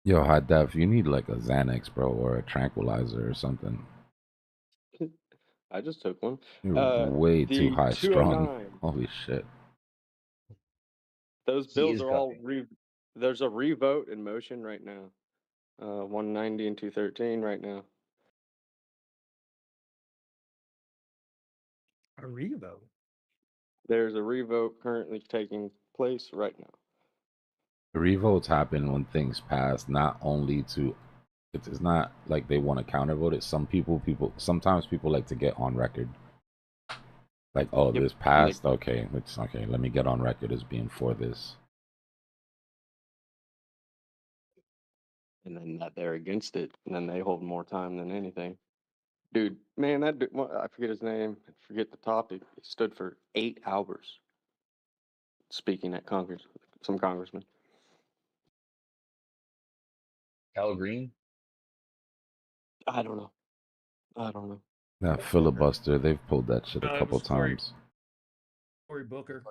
Speaker 16: Yo, High Def, you need like a Xanax, bro, or a tranquilizer or something.
Speaker 3: I just took one.
Speaker 16: You're way too
Speaker 3: The
Speaker 16: high strung.
Speaker 3: 209.
Speaker 16: Holy shit.
Speaker 3: Those
Speaker 21: He
Speaker 3: bills
Speaker 21: is
Speaker 3: are all
Speaker 21: copying.
Speaker 3: there's a revote in motion right now. 190 and 213 right now.
Speaker 12: A revote.
Speaker 3: There's a revote currently taking place right now.
Speaker 16: Revotes happen when things pass, not only to it's not like they want to countervote it. Sometimes people like to get on record. Like, oh,
Speaker 3: Yep.
Speaker 16: this passed. Okay, it's okay. Let me get on record as being for this.
Speaker 3: And then that they're against it, and then they hold more time than anything. Dude, man, that dude, I forget his name, I forget the topic. He stood for 8 hours speaking at Congress, some congressman.
Speaker 21: Cal Green?
Speaker 3: I don't know.
Speaker 16: That filibuster, they've pulled that shit a
Speaker 12: it
Speaker 16: couple
Speaker 12: was Cory
Speaker 16: times.
Speaker 12: Booker.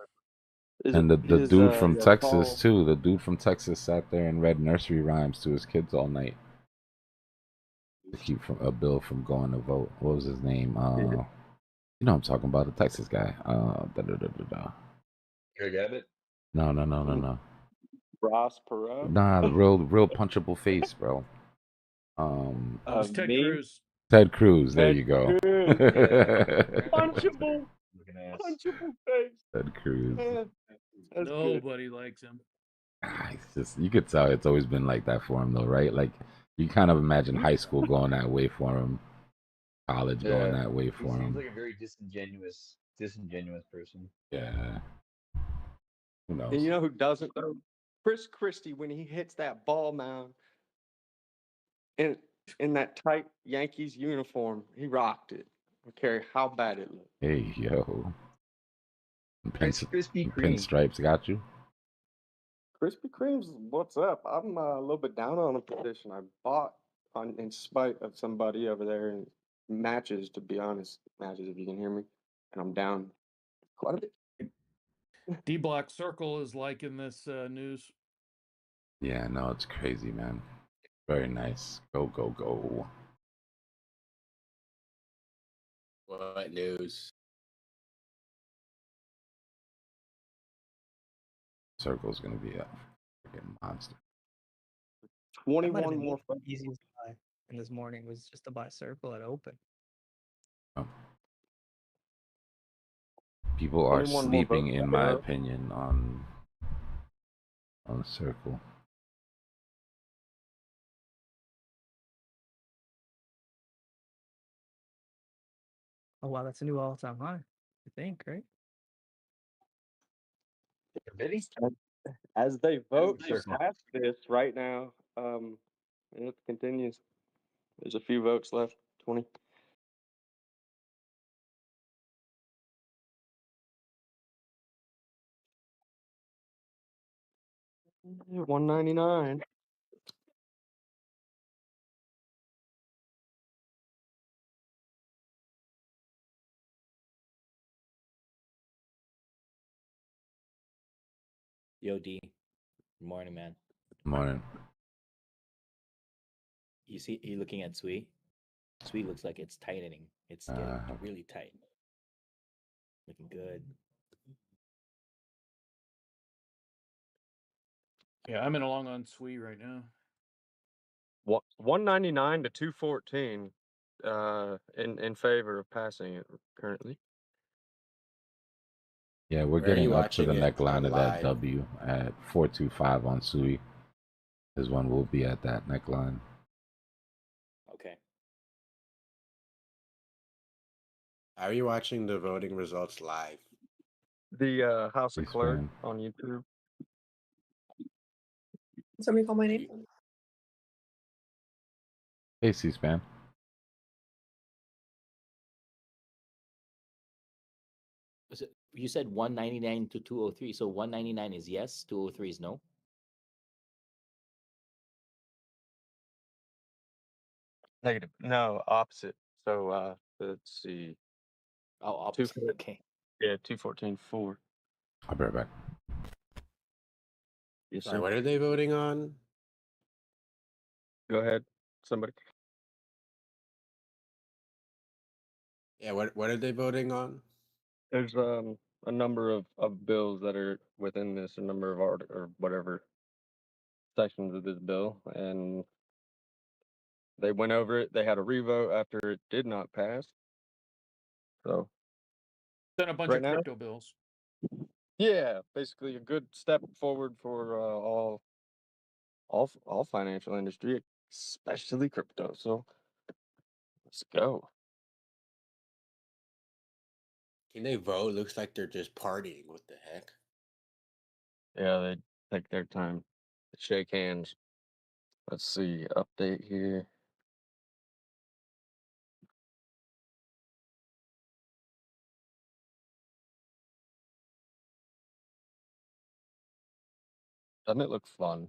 Speaker 16: And the dude from Texas
Speaker 3: Paul,
Speaker 16: too. The dude from Texas sat there and read nursery rhymes to his kids all night to keep a bill from going to vote. What was his name? You know what I'm talking about, the Texas guy.
Speaker 21: Greg Abbott.
Speaker 16: No, no, no, no, no.
Speaker 3: Ross Perot.
Speaker 16: Nah, the real punchable face, bro.
Speaker 12: It was Ted
Speaker 3: Me.
Speaker 12: Cruz.
Speaker 16: Ted Cruz. There
Speaker 3: Ted
Speaker 16: you go.
Speaker 3: Cruz. Punchable.
Speaker 21: Looking ass.
Speaker 3: Punchable face.
Speaker 16: Ted Cruz.
Speaker 3: Yeah, that's good.
Speaker 12: Nobody likes him.
Speaker 16: It's just you could tell it's always been like that for him, though, right? Like you kind of imagine high school going that way for him, college going
Speaker 21: Yeah.
Speaker 16: that way
Speaker 21: He
Speaker 16: for
Speaker 21: seems
Speaker 16: him.
Speaker 21: like a very disingenuous person.
Speaker 16: Yeah. Who
Speaker 3: And
Speaker 16: knows?
Speaker 3: you know who doesn't though? Chris Christie when he hits that ball mound in that tight Yankees uniform, he rocked it. I don't care how bad it looked.
Speaker 16: Hey, yo.
Speaker 21: Krispy Kreme.
Speaker 16: Pinstripes got you?
Speaker 3: Krispy Kreme's what's up? I'm a little bit down on a position I bought on in spite of somebody over there in matches, to be honest. Matches if you can hear me. And I'm down quite a bit.
Speaker 12: Dbloc Circle is liking this news.
Speaker 16: Yeah, no, it's crazy, man. Very nice. Go, go, go.
Speaker 15: What news?
Speaker 16: Circle's gonna be a freaking monster.
Speaker 12: That might have
Speaker 3: 21
Speaker 12: been
Speaker 3: more.
Speaker 12: the easiest buy in this morning was just to buy Circle at open.
Speaker 16: People are
Speaker 3: 21 more
Speaker 16: sleeping,
Speaker 3: votes
Speaker 16: in
Speaker 3: to
Speaker 16: my
Speaker 3: go.
Speaker 16: opinion, on Circle.
Speaker 12: Oh wow, that's a new all-time high. I think, right?
Speaker 21: Really?
Speaker 3: As they vote to
Speaker 21: Circle.
Speaker 3: pass this right now, it continues. There's a few votes left. 20. $199.
Speaker 18: Yo, D. Good morning, man.
Speaker 16: Morning.
Speaker 18: You see, you looking at Sui? Sui looks like it's tightening. It's getting really tight. Looking good.
Speaker 12: Yeah, I'm in a long on Sui right now.
Speaker 3: 199 to 214 in favor of passing it currently.
Speaker 16: Yeah, we're
Speaker 15: Where are
Speaker 16: getting
Speaker 15: you
Speaker 16: up to the
Speaker 15: watching it
Speaker 16: neckline of that
Speaker 15: live?
Speaker 16: W at 425 on Sui. Is when we'll be at that neckline.
Speaker 18: Okay.
Speaker 15: How are you watching the voting results live?
Speaker 3: The House of Clerk
Speaker 16: C-SPAN.
Speaker 3: on YouTube.
Speaker 19: Somebody call my name.
Speaker 16: Hey, C-SPAN.
Speaker 18: You said 199 to 203. So 199 is yes, 203 is no.
Speaker 3: Negative. No, opposite. So let's see.
Speaker 18: Oh, opposite. Okay.
Speaker 3: Yeah, 214.4.
Speaker 16: I'll be right back.
Speaker 3: Yes,
Speaker 15: Sorry,
Speaker 3: sir.
Speaker 15: what are they voting on?
Speaker 3: Go ahead. Somebody.
Speaker 15: Yeah, what are they voting on?
Speaker 3: There's a number of bills that are within this, a number of art or whatever sections of this bill, and they went over it. They had a revote after it did not pass. So
Speaker 12: Done a bunch
Speaker 3: right
Speaker 12: of
Speaker 3: now,
Speaker 12: crypto bills.
Speaker 3: yeah, basically a good step forward for all financial industry, especially crypto. So let's go.
Speaker 15: Can they vote? Looks like they're just partying. What the heck?
Speaker 3: Yeah, they take their time to shake hands. Let's see, update here. Doesn't it look fun?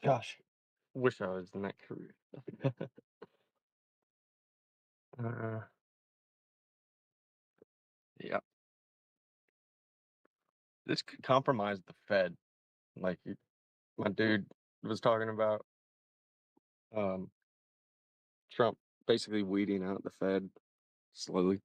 Speaker 3: Gosh, wish I was in that career. uh, yeah, this could compromise the Fed. Like my dude was talking about, um, Trump basically weeding out the Fed slowly.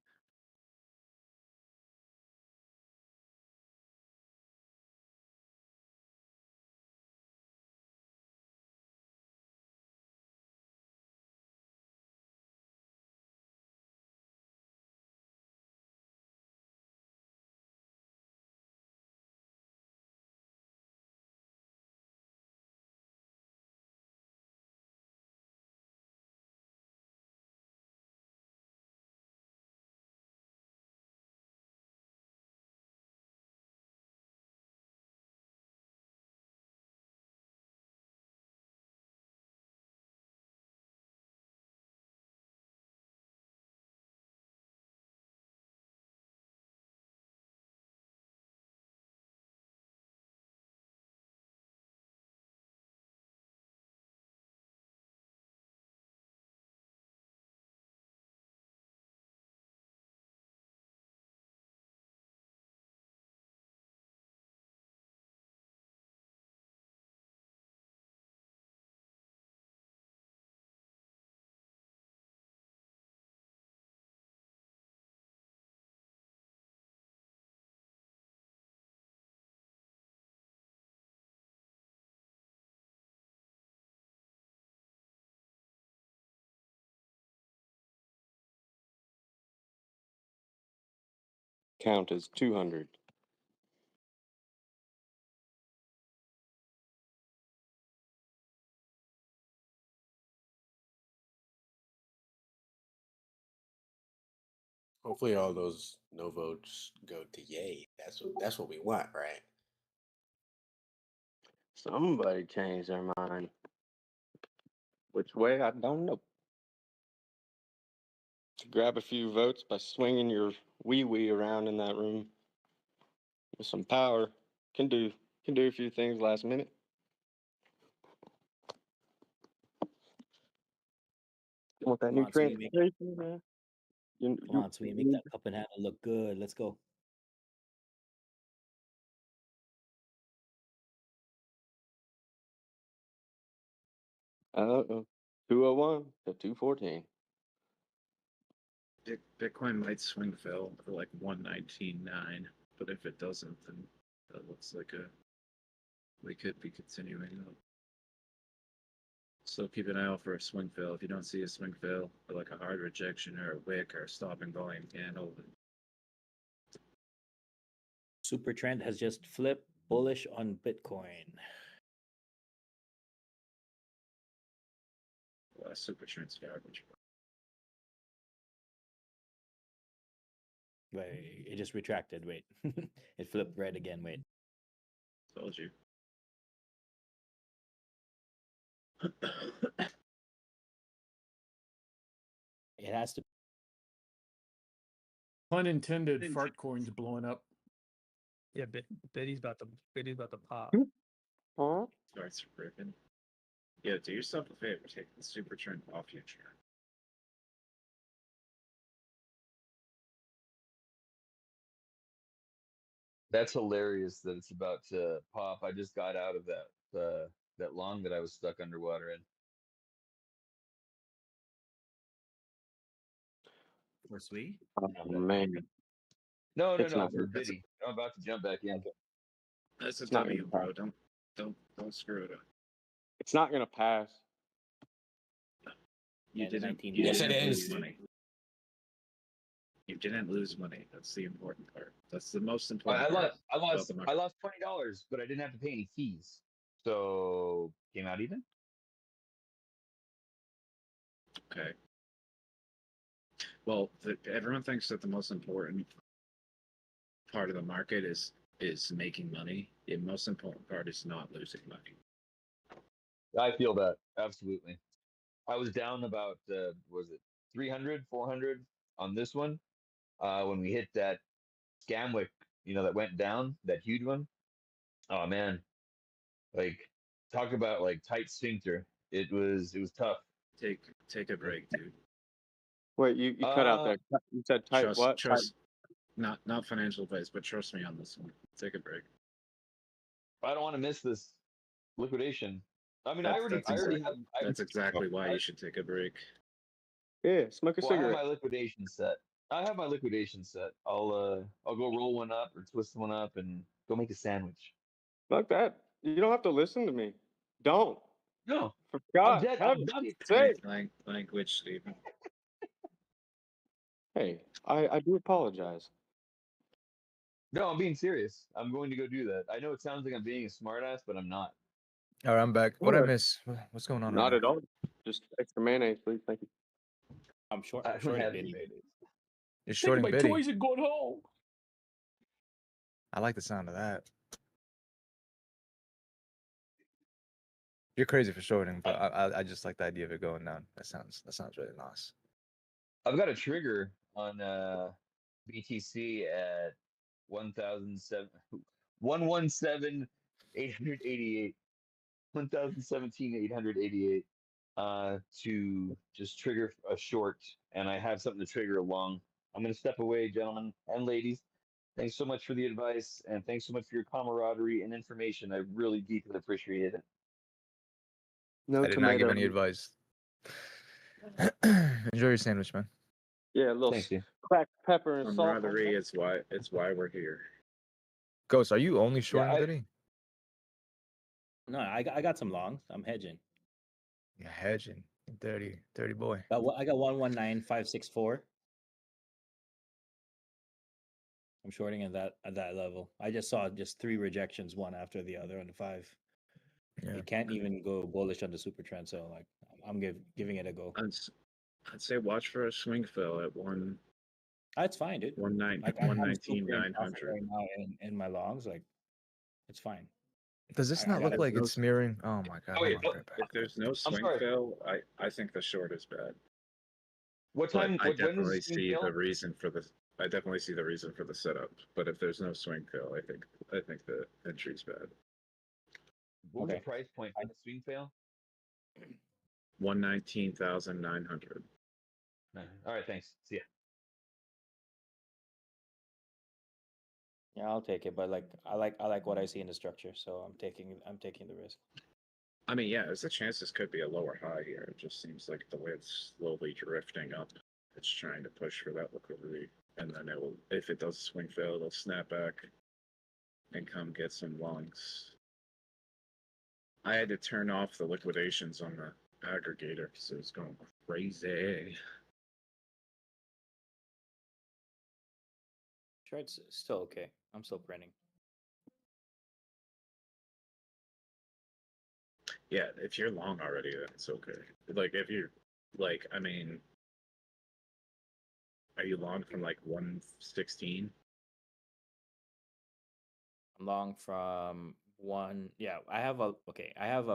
Speaker 3: count as 200.
Speaker 15: Hopefully, all those no votes go to yay. That's what we want, right?
Speaker 3: Somebody changed their mind. Which way? I don't know. Grab a few votes by swinging your wee around in that room with some power. Can do a few things last minute. You want that new
Speaker 18: on, so we make
Speaker 3: transportation, man?
Speaker 18: Come on, so we make that cup and handle look good. Let's go.
Speaker 3: Uh-oh. 201 to 214.
Speaker 8: Bitcoin might swing fail for like 119.9, but if it doesn't, then that looks like we could be continuing up. So keep an eye out for a swing fail. If you don't see a swing fail, or like a hard rejection or a wick or a stopping volume candle,
Speaker 18: Super trend has just flipped bullish on Bitcoin.
Speaker 8: super trend's garbage.
Speaker 18: Wait, it just retracted. Wait, it flipped red again. Wait.
Speaker 8: Told you.
Speaker 18: It has to.
Speaker 5: Unintended fart coins blowing up.
Speaker 12: Yeah, Biddy's about to pop.
Speaker 3: Huh?
Speaker 8: Starts ripping. Yeah, do yourself a favor. Take the super trend off your chart.
Speaker 21: That's hilarious that it's about to pop. I just got out of that long that I was stuck underwater in.
Speaker 18: For Sweet?
Speaker 3: Oh, man.
Speaker 21: No,
Speaker 3: It's not
Speaker 21: for
Speaker 3: gonna-
Speaker 21: Biddy. I'm about to jump back in.
Speaker 8: That's a
Speaker 3: It's not
Speaker 8: W,
Speaker 3: gonna
Speaker 8: bro. Don't screw it up.
Speaker 3: It's not gonna pass.
Speaker 8: You
Speaker 18: And the
Speaker 8: didn't.
Speaker 18: 19
Speaker 8: You
Speaker 15: Yes,
Speaker 8: didn't
Speaker 15: it
Speaker 8: lose
Speaker 15: is.
Speaker 8: money. You didn't lose money. That's the important part. That's the most
Speaker 21: I
Speaker 8: important part about the
Speaker 21: I
Speaker 8: market.
Speaker 21: lost $20, but I didn't have to pay any fees, so came out even.
Speaker 8: Okay. Well, everyone thinks that the most important part of the market is making money. The most important part is not losing money.
Speaker 21: I feel that absolutely. I was down about was it 300, 400 on this one when we hit that scam that went down, that huge one. Oh man, like talk about like tight sphincter. It was tough.
Speaker 8: Take a break, dude.
Speaker 3: Wait, you cut out there. You said type what?
Speaker 8: Trust. Not financial advice, but trust me on this one. Take a break.
Speaker 21: I don't want to miss this liquidation. I mean,
Speaker 8: That's exactly why you should take a break.
Speaker 3: Yeah, smoke a
Speaker 21: Well, I have
Speaker 3: cigarette.
Speaker 21: my liquidation set. I'll go roll one up or twist one up and go make a sandwich.
Speaker 3: Fuck that. You don't have to listen to me. Don't.
Speaker 21: No.
Speaker 3: For
Speaker 21: I'm
Speaker 3: God's
Speaker 21: dead.
Speaker 3: heaven's
Speaker 21: I'm done.
Speaker 3: sake.
Speaker 8: Language, Stephen.
Speaker 3: Hey, I do apologize.
Speaker 21: No, I'm being serious. I'm going to go do that. I know it sounds like I'm being a smartass, but I'm not.
Speaker 22: All right, I'm back. What I
Speaker 3: What?
Speaker 22: miss? What's going on?
Speaker 3: Not
Speaker 22: right
Speaker 3: at all. Just extra mayonnaise, please. Thank you.
Speaker 18: I'm short.
Speaker 21: I don't
Speaker 18: Shorting
Speaker 21: have
Speaker 18: Biddy.
Speaker 21: any mayonnaise.
Speaker 22: You're
Speaker 5: Taking
Speaker 22: shorting
Speaker 5: my
Speaker 22: Biddy.
Speaker 5: toys and going home.
Speaker 22: I like the sound of that. You're crazy for shorting, but I just like the idea of it going down. That sounds really nice.
Speaker 21: I've got a trigger on BTC at 117 888 888 to just trigger a short, and I have something to trigger a long. I'm going to step away, gentlemen and ladies. Thanks so much for the advice, and thanks so much for your camaraderie and information. I really deeply appreciate it.
Speaker 3: No
Speaker 22: I did not give
Speaker 3: tomato.
Speaker 22: any advice. Enjoy your sandwich, man.
Speaker 3: Yeah, a little
Speaker 21: Thanks, dude.
Speaker 3: cracked pepper and salt.
Speaker 8: Camaraderie is why we're here.
Speaker 22: Ghost, are you only shorting Biddy?
Speaker 18: No, I got some longs. I'm hedging.
Speaker 22: You're hedging. Dirty boy.
Speaker 18: I got 119564. I'm shorting at that level. I just saw just 3 rejections, one after the other on the 5.
Speaker 22: Yeah.
Speaker 18: It can't even go bullish on the super trend, so like I'm giving it a go.
Speaker 8: I'd say watch for a swing fill at one.
Speaker 18: That's fine, dude. Like, I'm still
Speaker 8: 119,
Speaker 18: clearing profit
Speaker 8: 900.
Speaker 18: right now in my longs. Like, it's fine.
Speaker 22: Does this
Speaker 18: I
Speaker 22: not look
Speaker 18: gotta-
Speaker 22: like it's smearing? Oh my god.
Speaker 8: Oh, yeah.
Speaker 22: Hold on, right back.
Speaker 8: If there's no swing
Speaker 21: sorry.
Speaker 8: fill, I think the short is bad.
Speaker 21: What
Speaker 8: But
Speaker 21: time?
Speaker 8: I
Speaker 21: When is
Speaker 8: definitely
Speaker 21: the swing
Speaker 8: see
Speaker 21: fill?
Speaker 8: the reason for the. I definitely see the reason for the setup. But if there's no swing fill, I think the entry's bad.
Speaker 21: What was
Speaker 18: Okay.
Speaker 21: the price point for the swing fail?
Speaker 8: 119,900.
Speaker 21: All right, thanks. See ya.
Speaker 18: Yeah, I'll take it, but like I like what I see in the structure, so I'm taking the risk.
Speaker 8: I mean, yeah, there's a chance this could be a lower high here. It just seems like the way it's slowly drifting up, it's trying to push for that liquidity, and then it will. If it does swing fail, it'll snap back and come get some longs. I had to turn off the liquidations on the aggregator because it was going crazy.
Speaker 18: Sure, it's still okay. I'm still printing.
Speaker 8: Yeah, if you're long already, then it's okay. Like if you're like, I mean, are you long from like 116?
Speaker 18: I'm long from one. Yeah, I have a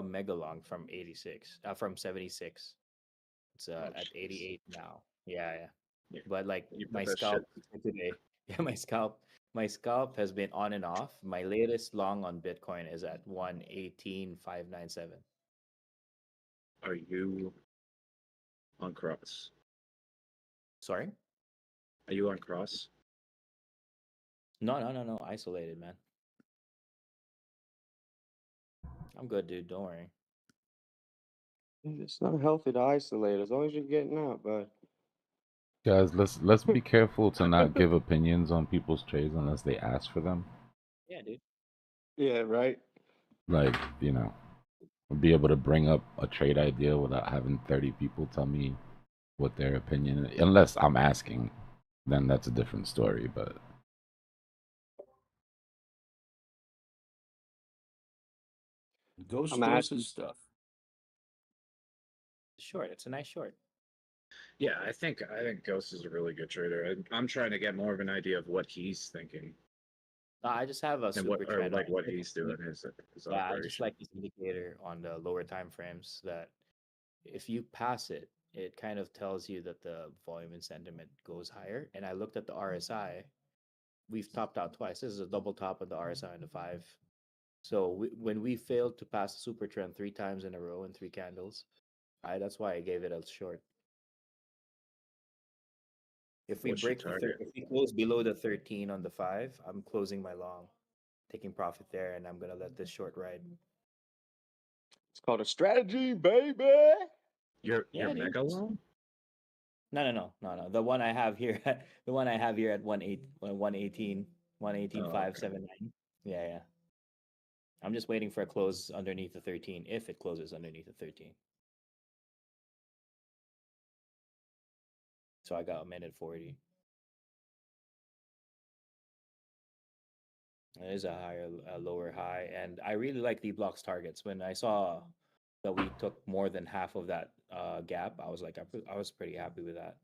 Speaker 18: mega long from 86. From 76. It's
Speaker 8: Oh,
Speaker 18: at
Speaker 8: jeez.
Speaker 18: 88 now. Yeah.
Speaker 8: Yeah.
Speaker 18: But like
Speaker 8: You put
Speaker 18: my
Speaker 8: that
Speaker 18: scalp for today. Yeah, my scalp has been on and off. My latest long on Bitcoin is at 118,597.
Speaker 8: Are you on cross?
Speaker 18: Sorry?
Speaker 8: Are you on cross?
Speaker 18: No. Isolated, man. I'm good, dude. Don't worry.
Speaker 3: It's not healthy to isolate as long as you're getting out, but
Speaker 16: Guys, let's be careful to not give opinions on people's trades unless they ask for them.
Speaker 18: Yeah, dude.
Speaker 3: yeah, right.
Speaker 16: Like, you know, be able to bring up a trade idea without having 30 people tell me what their opinion is. Unless I'm asking, then that's a different story. But
Speaker 5: Ghost
Speaker 3: I'm
Speaker 5: knows
Speaker 3: asking.
Speaker 5: his stuff.
Speaker 18: Short. It's a nice short.
Speaker 8: Yeah, I think Ghost is a really good trader. I'm trying to get more of an idea of what he's thinking
Speaker 18: I just have a
Speaker 8: and
Speaker 18: super
Speaker 8: what or
Speaker 18: trend.
Speaker 8: like
Speaker 18: on
Speaker 8: what
Speaker 18: it.
Speaker 8: he's doing his
Speaker 18: Yeah, I just
Speaker 8: operation.
Speaker 18: like this indicator on the lower time frames that if you pass it, it kind of tells you that the volume and sentiment goes higher. And I looked at the RSI. We've topped out twice. This is a double top of the RSI and the 5. So when we failed to pass the super trend 3 times in a row in 3 candles, that's why I gave it a short. If we
Speaker 8: What's your
Speaker 18: break
Speaker 8: target?
Speaker 18: if we close below the 13 on the 5, I'm closing my long, taking profit there, and I'm gonna let this short ride.
Speaker 3: It's called a strategy, baby.
Speaker 8: You're
Speaker 18: Yeah, dude.
Speaker 8: mega long?
Speaker 18: No. The one I have here, the one I have here at 118, 118,579. Yeah. I'm just waiting for a close underneath the 13. If it closes underneath the 13. So I got a minute 40. It is a lower high, and I really like Dbloc's targets. When I saw that we took more than half of that gap, I was like, I was pretty happy with that.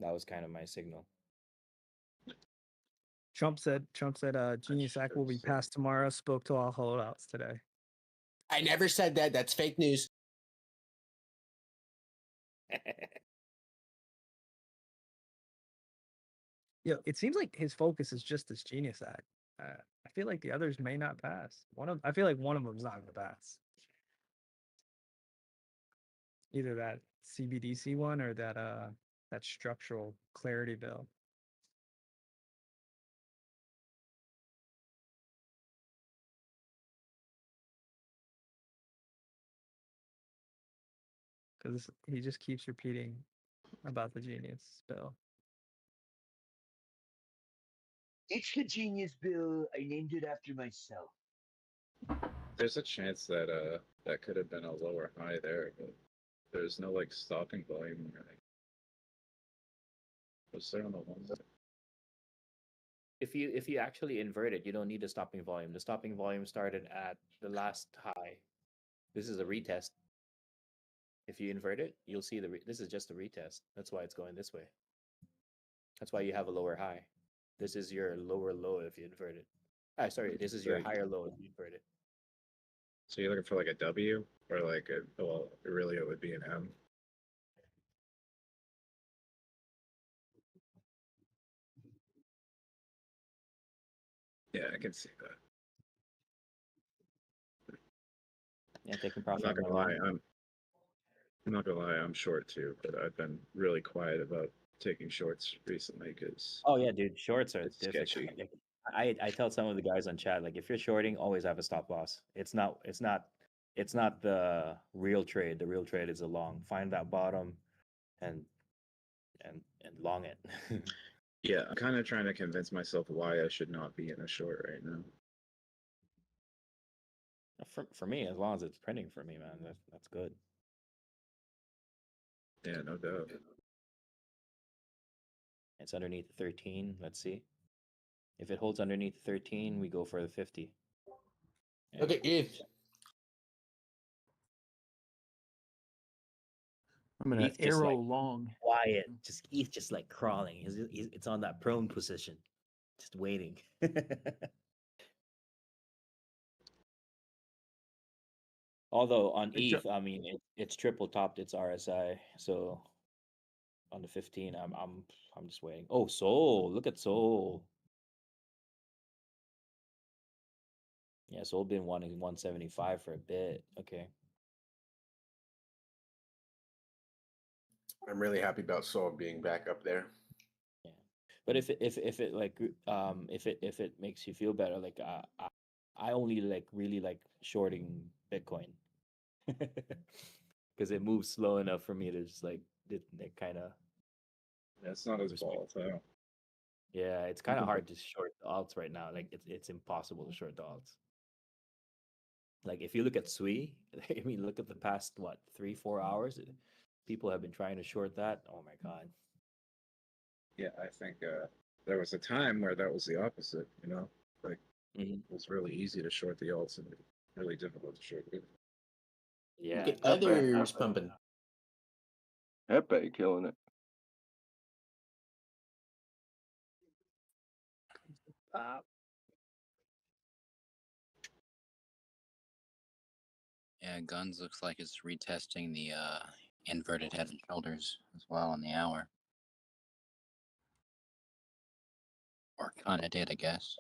Speaker 18: That was kind of my signal.
Speaker 12: Trump said Genius Act will be passed tomorrow. Spoke to all holdouts today.
Speaker 15: I never said that. That's fake news.
Speaker 12: Yeah, it seems like his focus is just this Genius Act. I feel like the others may not pass. I feel like one of them's not going to pass. Either that CBDC one or that structural clarity bill. Because he just keeps repeating about the Genius bill.
Speaker 21: It's the Genius Bill. I named it after myself.
Speaker 8: There's a chance that that could have been a lower high there, but there's no like stopping volume or anything. Was there on the one?
Speaker 18: If you actually invert it, you don't need the stopping volume. The stopping volume started at the last high. This is a retest. If you invert it, you'll see this is just a retest. That's why it's going this way. That's why you have a lower high. This is your lower low if you invert it. Sorry, this is your higher low if you invert it.
Speaker 8: So you're looking for like a W or like a, well, really it would be an M. Yeah, I can see that.
Speaker 18: Yeah, taking
Speaker 8: I'm
Speaker 18: profit.
Speaker 8: not gonna lie, I'm not gonna lie, I'm short too, but I've been really quiet about taking shorts recently because
Speaker 18: Oh yeah, dude, shorts are
Speaker 8: it's
Speaker 18: difficult.
Speaker 8: sketchy.
Speaker 18: Like, I tell some of the guys on chat, like if you're shorting, always have a stop loss. It's not the real trade. The real trade is a long. Find that bottom and long it.
Speaker 8: Yeah, I'm kind of trying to convince myself why I should not be in a short right now.
Speaker 18: For me, as long as it's printing for me, man, that's good.
Speaker 8: Yeah, no doubt.
Speaker 18: It's underneath the 13. Let's see. If it holds underneath the 13, we go for the 50.
Speaker 15: Okay, if
Speaker 10: I'm gonna
Speaker 18: ETH just
Speaker 10: arrow
Speaker 18: like
Speaker 10: long.
Speaker 18: quiet. Just ETH just like crawling. It's on that prone position, just waiting. Although on
Speaker 10: Hey, Jo-
Speaker 18: ETH, I mean it's triple topped its RSI. So on the 15, I'm just waiting. Oh, Soul, look at Soul. Yeah, Soul been wanting 175 for a bit. Okay.
Speaker 15: I'm really happy about Soul being back up there.
Speaker 18: Yeah. But if it like if it makes you feel better, like I only like really like shorting Bitcoin. Because it moves slow enough for me to just like it kind of.
Speaker 8: That's not as volatile.
Speaker 18: Yeah, it's kind of hard to short the alts right now. Like it's impossible to short the alts. Like if you look at SWI, I mean, look at the past what 3-4 hours. People have been trying to short that. Oh my god.
Speaker 8: Yeah, I think there was a time where that was the opposite, you know? Like
Speaker 18: Mhm.
Speaker 8: it was really easy to short the alts and really difficult to short it.
Speaker 18: Yeah.
Speaker 15: Look at others pumping.
Speaker 3: Pepe killing it.
Speaker 19: Yeah, Guns looks like it's retesting the inverted head and shoulders as well on the hour. Or kind of did, I guess.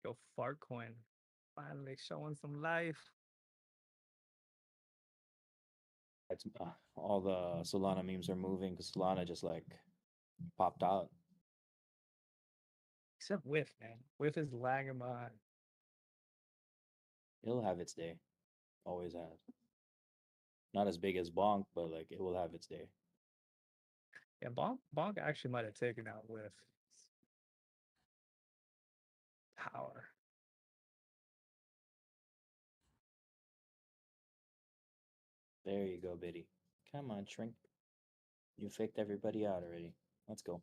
Speaker 12: Yo, Fartcoin finally showing some life.
Speaker 18: It's all the Solana memes are moving because Solana just like popped out.
Speaker 12: Except Whiff, man. Whiff is lagging behind.
Speaker 18: It'll have its day. Always has. Not as big as Bonk, but like it will have its day.
Speaker 12: Yeah, Bonk actually might have taken out Whiff. Power.
Speaker 18: There you go, Biddy. Come on, Shrink. You faked everybody out already. Let's go.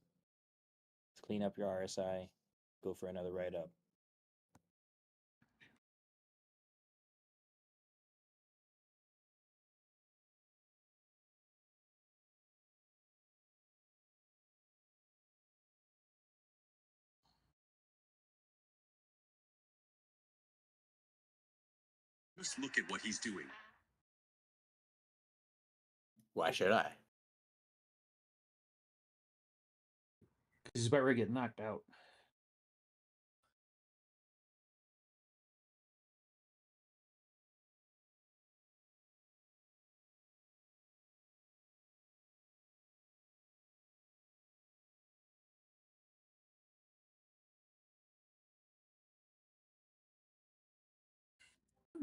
Speaker 18: Let's clean up your RSI. Go for another write up.
Speaker 23: Just look at what he's doing.
Speaker 15: Why should I?
Speaker 10: He's about ready to get knocked out.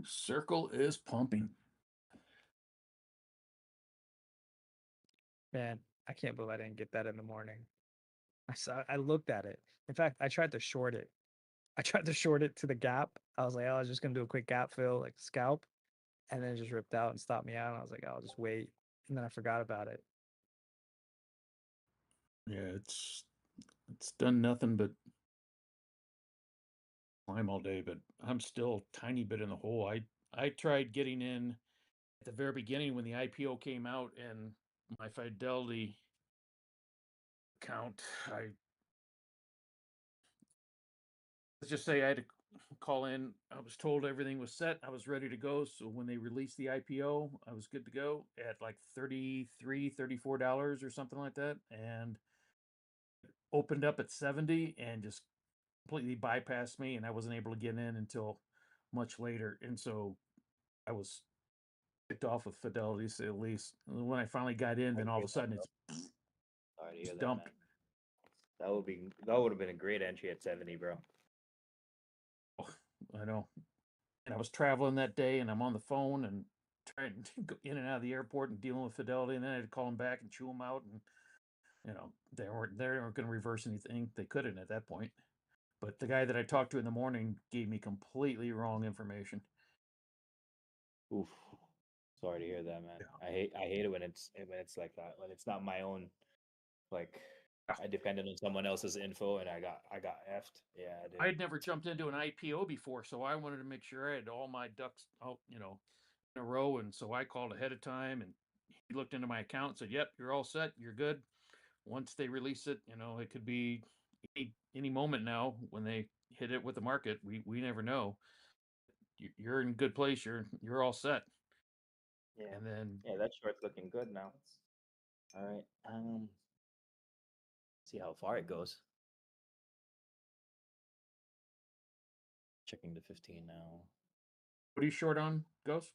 Speaker 10: Circle is pumping.
Speaker 12: Man, I can't believe I didn't get that in the morning. I looked at it. In fact, I tried to short it. I tried to short it to the gap. I was like, oh, I was just gonna do a quick gap fill, like scalp, and then it just ripped out and stopped me out. And I was like, oh, I'll just wait, and then I forgot about it.
Speaker 10: Yeah, it's done nothing but climb all day, but I'm still tiny bit in the hole. I tried getting in at the very beginning when the IPO came out, and my Fidelity account, let's just say I had to call in. I was told everything was set. I was ready to go. So when they released the IPO, I was good to go at like $33, $34 or something like that. And opened up at 70 and just completely bypassed me. And I wasn't able to get in until much later. And so I was kicked off of Fidelity, to say the least. And when I finally got in, then all of a sudden it's
Speaker 18: Sorry to hear
Speaker 10: just
Speaker 18: that,
Speaker 10: dumped.
Speaker 18: man. That would have been a great entry at 70, bro.
Speaker 10: I know. And I was traveling that day, and I'm on the phone and trying to go in and out of the airport and dealing with Fidelity, and then I had to call them back and chew them out, and they weren't going to reverse anything. They couldn't at that point. But the guy that I talked to in the morning gave me completely wrong information.
Speaker 18: Oof. Sorry to hear that, man. I hate it when it's like that. When it's not my own, like I depended on someone else's info and I got effed. Yeah, I did.
Speaker 10: I had never jumped into an IPO before, so I wanted to make sure I had all my ducks out, in a row. And so I called ahead of time, and he looked into my account and said, "Yep, you're all set. You're good. Once they release it, it could be any moment now when they hit it with the market. We never know. You're in good place. You're all set."
Speaker 18: Yeah.
Speaker 10: And then
Speaker 18: Yeah, that short's looking good now. All right. See how far it goes. Checking the 15 now.
Speaker 10: what are you short on, Ghost?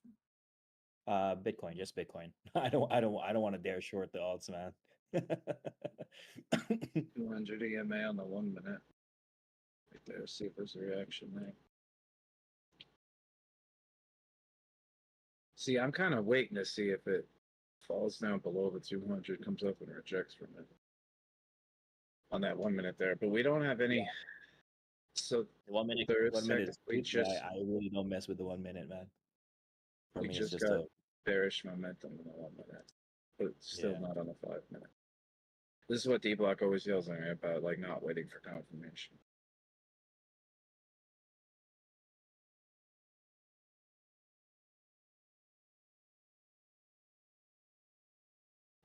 Speaker 18: Bitcoin, just Bitcoin. I don't want to dare short the alts, man.
Speaker 8: 200 EMA on the 1 minute. Right there, see if there's a reaction there. See, I'm kind of waiting to see if it falls down below the 200, comes up and rejects from it on that 1 minute there. But we don't have any.
Speaker 18: Yeah.
Speaker 8: So
Speaker 18: The 1 minute,
Speaker 8: there is
Speaker 18: 1 minute is
Speaker 8: we
Speaker 18: good,
Speaker 8: just
Speaker 18: but I really don't mess with the 1 minute, man. For
Speaker 8: we
Speaker 18: me,
Speaker 8: just
Speaker 18: it's just
Speaker 8: got
Speaker 18: a
Speaker 8: bearish momentum in the 1 minute, but it's still
Speaker 18: Yeah.
Speaker 8: not on the 5 minute. This is what Dbloc always yells at me about, like not waiting for confirmation.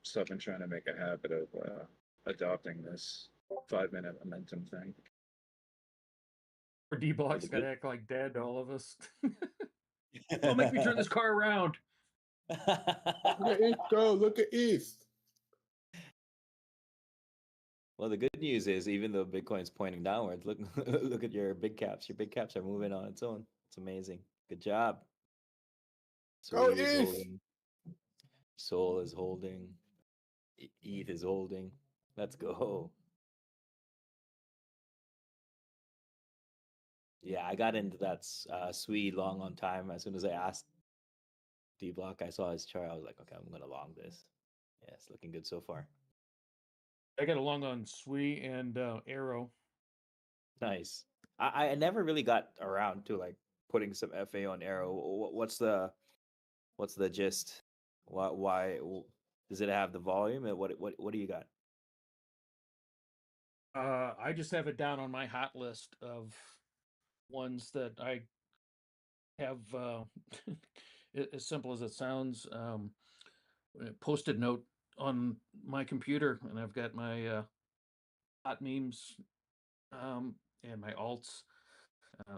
Speaker 8: So I've been trying to make a habit of adopting this 5 minute momentum thing.
Speaker 10: Or D-Block's got to act like dad to all of us. Don't make me turn this car around.
Speaker 13: Look at East, go. Look at East.
Speaker 18: Well, the good news is even though Bitcoin's pointing downwards, look look at your big caps. Your big caps are moving on its own. It's amazing. Good job.
Speaker 13: Go
Speaker 18: Sweet is
Speaker 13: East.
Speaker 18: holding. Soul is holding. ETH is holding. Let's go. Yeah, I got into that Swede long on time. As soon as I asked D-Block, I saw his chart. I was like, okay, I'm gonna long this. Yeah, it's looking good so far.
Speaker 10: I got along on Sui and Arrow.
Speaker 18: Nice. I never really got around to like putting some FA on Arrow. What's the gist? Why does it have the volume? And what do you got?
Speaker 10: I just have it down on my hot list of ones that I have. As simple as it sounds, a post-it note on my computer, and I've got my hot memes and my alts,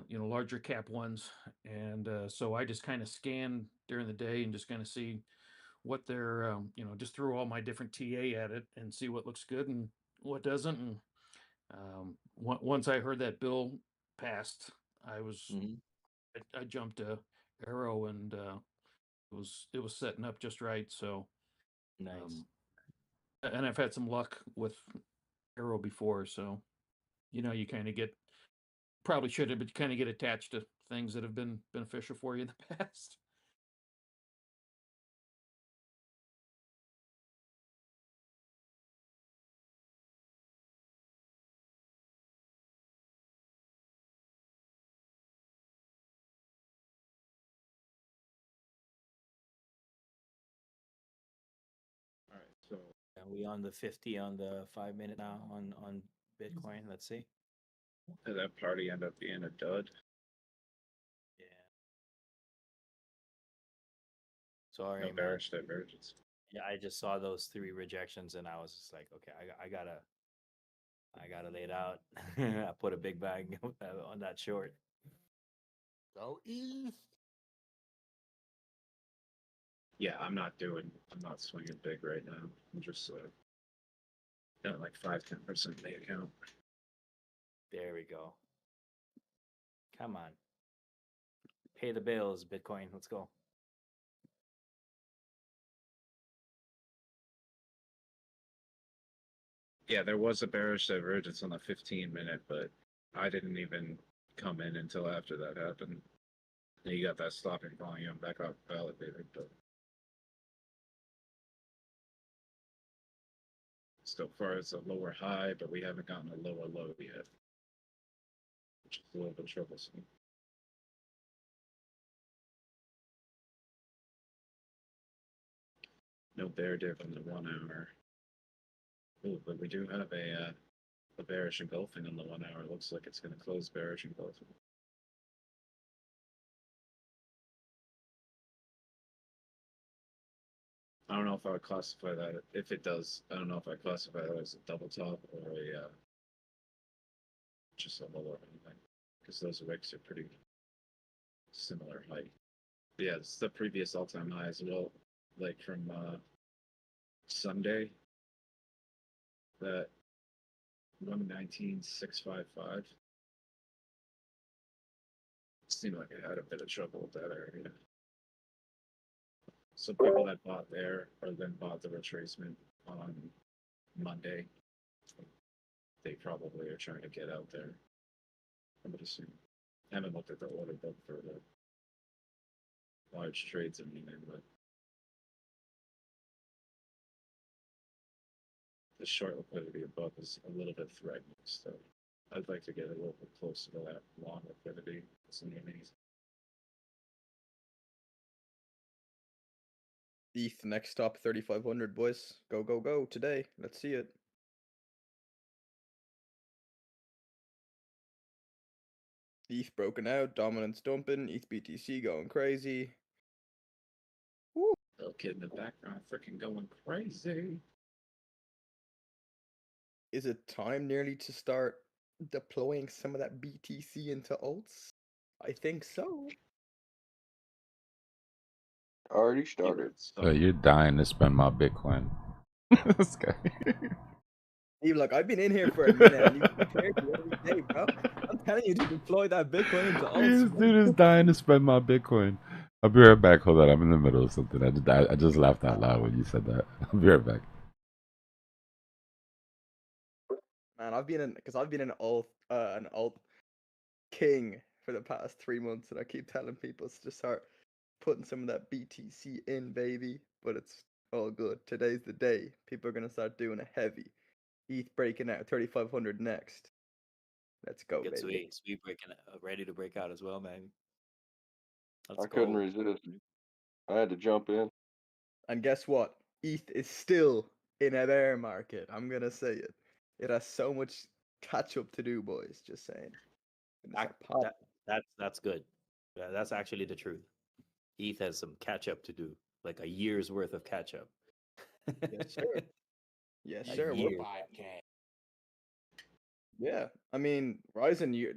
Speaker 10: larger cap ones, and so I just kind of scan during the day and just kind of see what they're, just throw all my different TA at it and see what looks good and what doesn't. And once I heard that bill passed, I jumped to Arrow, and it was setting up just right. So
Speaker 18: nice.
Speaker 10: And I've had some luck with Arrow before, so you kind of get, probably shouldn't, but you kind of get attached to things that have been beneficial for you in the past.
Speaker 18: we on the 50 on the 5 minute now on Bitcoin? Let's see.
Speaker 8: Did that party end up being a dud?
Speaker 18: Yeah. Sorry,
Speaker 8: No
Speaker 18: man.
Speaker 8: bearish divergence.
Speaker 18: Yeah, I just saw those 3 rejections and I was just like, okay, I gotta lay it out. I put a big bag on that short.
Speaker 15: Go East.
Speaker 8: Yeah, I'm not swinging big right now. I'm just got like 5-10% in the account.
Speaker 18: There we go. Come on. Pay the bills, Bitcoin. Let's go.
Speaker 8: Yeah, there was a bearish divergence on the 15-minute, but I didn't even come in until after that happened. And you got that stopping volume back up validated, but so far it's a lower high, but we haven't gotten a lower low yet, which is a little bit troublesome. No bear dip on the 1 hour. Ooh, but we do have a bearish engulfing on the 1 hour. Looks like it's going to close bearish engulfing. I don't know if I would classify that. If it does, I don't know if I classify that as a double top or a just a lower anything, because those wicks are pretty similar height. But yeah, it's the previous all-time high as well, like from Sunday. That 119,655. Seemed like it had a bit of trouble with that area. So people that bought there or then bought the retracement on Monday, they probably are trying to get out there. I would assume. I haven't looked at the order book for the large trades or anything, but the short liquidity above is a little bit threatening. So I'd like to get a little bit closer to that long liquidity. It's amazing.
Speaker 1: ETH next stop 3,500, boys. Go, go, go today. Let's see it. ETH broken out, dominance dumping, ETH BTC going crazy. Woo.
Speaker 8: Little kid in the background freaking going crazy.
Speaker 1: Is it time nearly to start deploying some of that BTC into alts? I think so.
Speaker 3: Already started.
Speaker 16: So you're dying to spend my Bitcoin. This guy.
Speaker 1: Hey, look, I've been in here for a minute and you prepare me every day, bro. I'm telling you to deploy that Bitcoin into
Speaker 16: This
Speaker 1: alts.
Speaker 16: dude is dying to spend my Bitcoin. I'll be right back. Hold on, I'm in the middle of something. I just laughed out loud when you said that. I'll be right back.
Speaker 1: Man, I've been an alt king for the past 3 months, and I keep telling people to start putting some of that BTC in, baby. But it's all good. Today's the day. People are gonna start doing a heavy. ETH breaking out 3,500 next. Let's go,
Speaker 18: Get
Speaker 1: baby.
Speaker 18: sweet breaking ready to break out as well, man.
Speaker 3: I couldn't resist. I had to jump in.
Speaker 1: And guess what? ETH is still in a bear market. I'm gonna say it. It has so much catch up to do, boys. Just saying.
Speaker 18: That's good. That's actually the truth. ETH has some catch up to do, like a year's worth of catch up.
Speaker 1: Yes, sir. Yes,
Speaker 18: A
Speaker 1: sir.
Speaker 18: year.
Speaker 1: Yeah, I mean, Ryzen, you,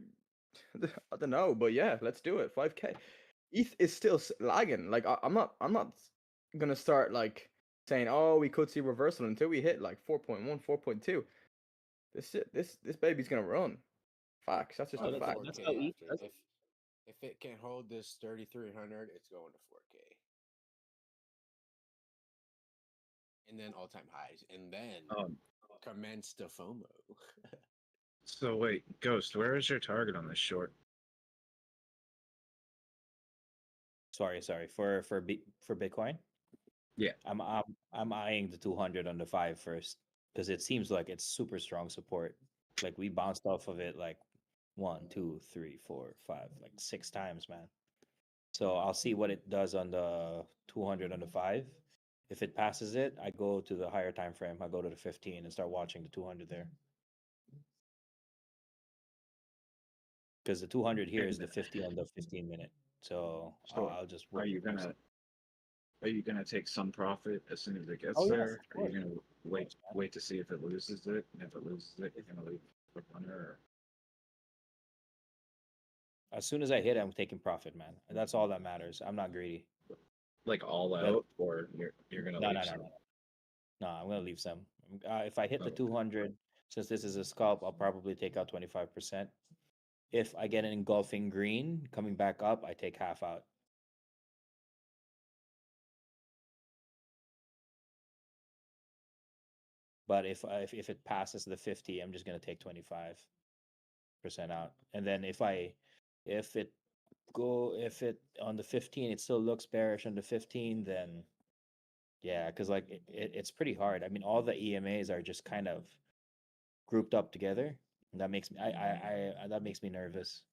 Speaker 1: I don't know, but yeah, let's do it. 5K. ETH is still lagging. Like I'm not gonna start like saying, oh, we could see reversal until we hit like 4.1, 4.2. This baby's gonna run. Facts. That's just a fact.
Speaker 15: That's how if it can hold this 3,300, it's going to 4K. And then all-time highs, and then commence the FOMO.
Speaker 8: So wait, Ghost, where is your target on this short?
Speaker 18: Sorry, for Bitcoin.
Speaker 8: Yeah,
Speaker 18: I'm eyeing the 200 on the 5 first because it seems like it's super strong support. Like we bounced off of it like 1, 2, 3, 4, 5, like 6 times, man. So I'll see what it does on the 200 on the 5. If it passes it, I go to the higher time frame. I go to the 15 and start watching the 200 there. Because the 200 here is the 50 on the 15-minute. So I'll just
Speaker 8: Are
Speaker 18: wait.
Speaker 8: you gonna take some profit as soon as it gets
Speaker 18: Oh, yes,
Speaker 8: there?
Speaker 18: of
Speaker 8: Are you
Speaker 18: course.
Speaker 8: gonna wait to see if it loses it? And if it loses it, you're gonna leave for runner. Or...
Speaker 18: As soon as I hit it, I'm taking profit, man. That's all that matters. I'm not greedy.
Speaker 8: Like all
Speaker 18: But-
Speaker 8: out, or you're gonna
Speaker 18: No,
Speaker 8: leave
Speaker 18: no,
Speaker 8: some?
Speaker 18: no, no. No, I'm gonna leave some. If I hit the
Speaker 8: Okay.
Speaker 18: 200, since this is a scalp, I'll probably take out 25%. If I get an engulfing green coming back up, I take half out. But if it passes the 50, I'm just gonna take 25% out. And then if it on the 15 it still looks bearish on the 15, then yeah, because like it's pretty hard. I mean, all the EMAs are just kind of grouped up together. And that makes me that makes me nervous.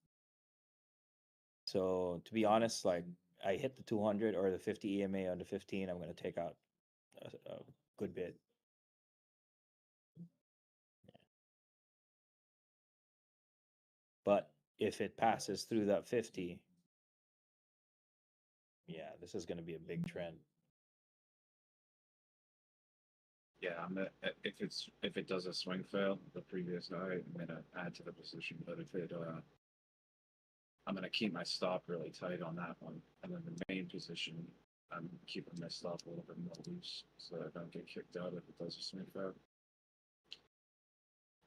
Speaker 18: So to be honest, like I hit the 200 or the 50 EMA on the 15, I'm gonna take out a good bit. But if it passes through that 50, yeah, this is going to be a big trend.
Speaker 8: Yeah, if it does a swing fail, the previous high, I'm gonna add to the position. But if it I'm gonna keep my stop really tight on that one, and then the main position, I'm keeping my stop a little bit more loose so I don't get kicked out if it does a swing fail.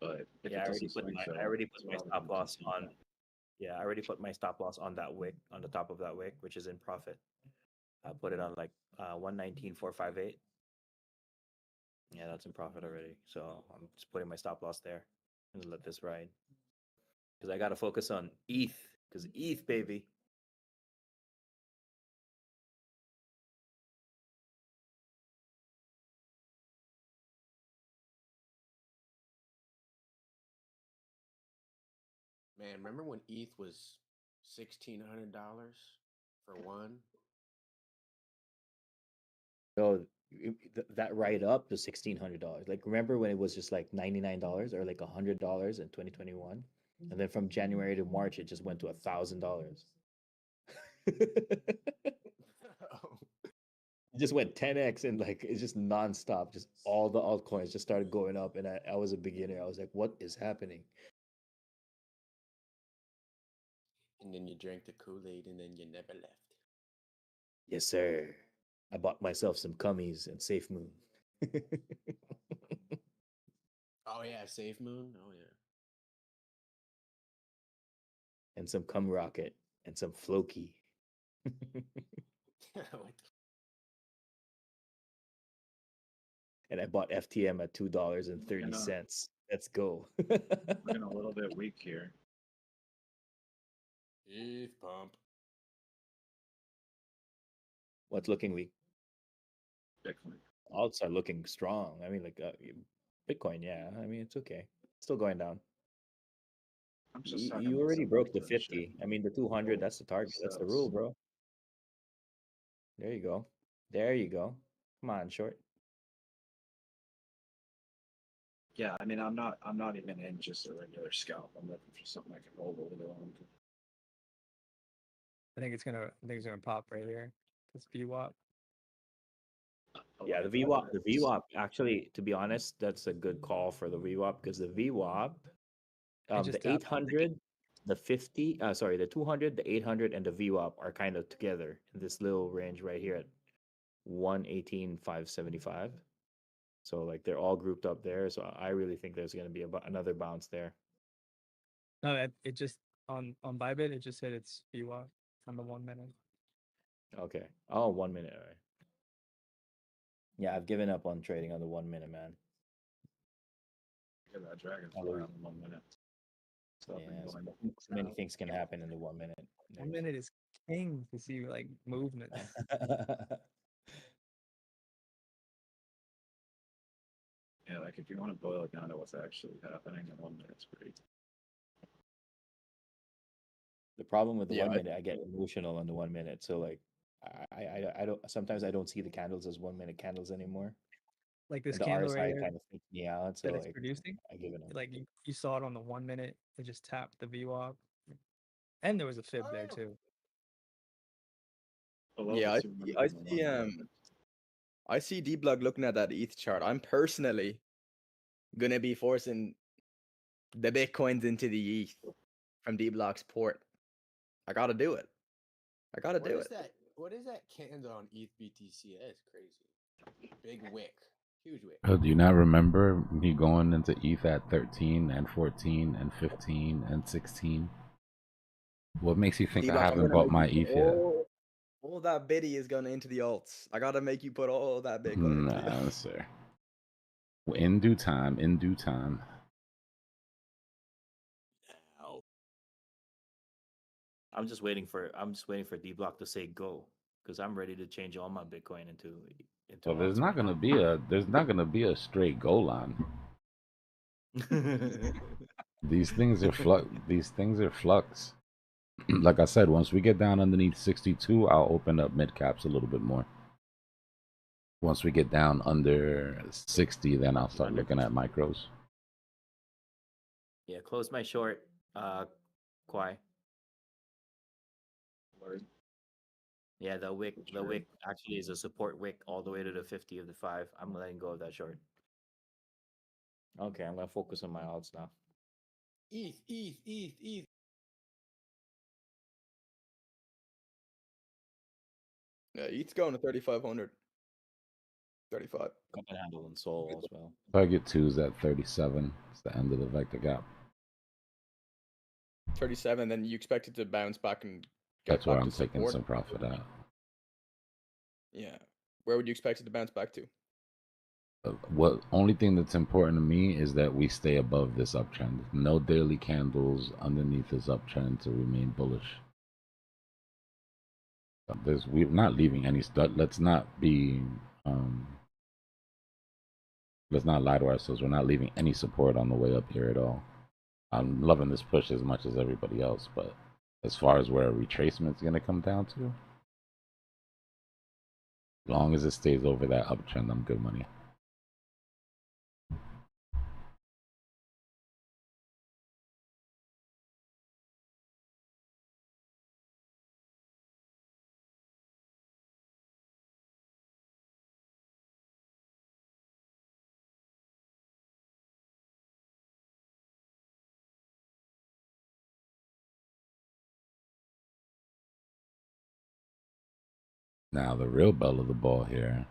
Speaker 8: But if
Speaker 18: Yeah,
Speaker 8: it
Speaker 18: I
Speaker 8: doesn't swing fail,
Speaker 18: I already put
Speaker 8: it's
Speaker 18: my
Speaker 8: probably
Speaker 18: stop
Speaker 8: gonna
Speaker 18: loss
Speaker 8: continue
Speaker 18: on. Yeah, I already put my stop loss on that wick, on the top of that wick, which is in profit. I put it on like 119,458. Yeah, that's in profit already. So I'm just putting my stop loss there and let this ride. Because I got to focus on ETH. Because ETH, baby.
Speaker 15: Man, remember when ETH was $1,600 for one?
Speaker 18: So that ride up to $1,600. Like, remember when it was just like $99 or like $100 in 2021? And then from January to March, it just went to $1,000. It just went 10x and like it's just nonstop. Just all the altcoins just started going up. And I was a beginner. I was like, what is happening?
Speaker 15: And then you drank the Kool-Aid and then you never left.
Speaker 18: Yes, sir. I bought myself some cummies and Safe Moon.
Speaker 15: Oh yeah, Safe Moon. Oh yeah.
Speaker 18: And some cum rocket and some Floki. And I bought FTM at $2.30. Let's go.
Speaker 8: looking a little bit weak here.
Speaker 15: ETH pump.
Speaker 18: What's looking weak?
Speaker 8: Bitcoin.
Speaker 18: Alts are looking strong. I mean, like Bitcoin, yeah. I mean, it's okay. Still going down.
Speaker 8: I'm just
Speaker 18: You already broke the 50. I mean, the 200, that's the target. That's the rule, bro. There you go. There you go. Come on, short.
Speaker 8: Yeah, I mean, I'm not even in just a regular scalp. I'm looking for something I can roll over the long.
Speaker 12: I think it's gonna pop right here. This VWAP.
Speaker 18: Yeah, the VWAP, actually, to be honest, that's a good call for the VWAP because the VWAP,
Speaker 12: just
Speaker 18: the 800, the 50, sorry, the 200, the 800, and the VWAP are kind of together in this little range right here at 118,575. So like they're all grouped up there. So I really think there's going to be another bounce there.
Speaker 12: No, it just on Bybit it just said it's VWAP on the 1 minute.
Speaker 18: Okay. Oh, 1 minute. All right. Yeah, I've given up on trading on the 1 minute, man.
Speaker 8: Look at that dragonfly on 1 minute.
Speaker 18: Yeah, so many things can happen in the 1 minute.
Speaker 12: 1 minute is king to see like movements.
Speaker 8: Yeah, like if you want to boil it down to what's actually happening in 1 minute, it's pretty.
Speaker 18: The problem with the 1 minute, I get emotional on the 1 minute. So like I don't sometimes I don't see the candles as 1 minute candles anymore.
Speaker 12: Like this
Speaker 18: And the
Speaker 12: candle right
Speaker 18: RSI
Speaker 12: here
Speaker 18: kind of freaks me out,
Speaker 12: that
Speaker 18: so
Speaker 12: it's
Speaker 18: like
Speaker 12: producing.
Speaker 18: I give it a
Speaker 12: Like you saw it on the 1 minute. It just tapped the VWAP, and there was a fib there too.
Speaker 1: Yeah, I see Dbloc looking at that ETH chart. I'm personally gonna be forcing the Bitcoins into the ETH from Dbloc's port. I gotta do it. I gotta
Speaker 15: What
Speaker 1: do
Speaker 15: is
Speaker 1: it.
Speaker 15: that? What is that candle on ETH BTC? That is crazy. Big wick, huge wick.
Speaker 16: Do you not remember me going into ETH at 13 and 14 and 15 and 16? What makes you think I
Speaker 1: Dbloc, I'm
Speaker 16: haven't
Speaker 1: gonna
Speaker 16: bought
Speaker 1: make
Speaker 16: my
Speaker 1: you
Speaker 16: ETH yet?
Speaker 1: all that biddy is gonna into the alts. I gotta make you put all that Bitcoin into the
Speaker 16: Nah,
Speaker 1: alts.
Speaker 16: sir. In due time, in due time.
Speaker 18: I'm just waiting for Dbloc to say go, because I'm ready to change all my Bitcoin into
Speaker 16: Well, there's
Speaker 18: alts
Speaker 16: not
Speaker 18: right
Speaker 16: gonna be a straight goal line.
Speaker 18: now.
Speaker 16: These things are flux. Like I said, once we get down underneath 62, I'll open up mid caps a little bit more. Once we get down under 60, then I'll start looking at micros.
Speaker 18: Yeah, close my short, Kwai. Yeah, the wick actually is a support wick all the way to the 50 of the 5. I'm letting go of that short. Okay, I'm gonna focus on my odds now.
Speaker 15: ETH.
Speaker 1: Yeah, ETH's going to 3,500. 35.
Speaker 18: Cup and handle and soul as well.
Speaker 16: Target 2 is at 37. It's the end of the vector gap.
Speaker 1: 37, then you expect it to bounce back and get
Speaker 16: That's where
Speaker 1: back
Speaker 16: I'm
Speaker 1: to
Speaker 16: taking
Speaker 1: support.
Speaker 16: some profit at.
Speaker 1: Yeah. Where would you expect it to bounce back to?
Speaker 16: What only thing that's important to me is that we stay above this uptrend. No daily candles underneath this uptrend to remain bullish. We're not leaving any. Let's not be. Let's not lie to ourselves. We're not leaving any support on the way up here at all. I'm loving this push as much as everybody else, but as far as where a retracement's going to come down to, as long as it stays over that uptrend, I'm good money. Now, the real bell of the ball here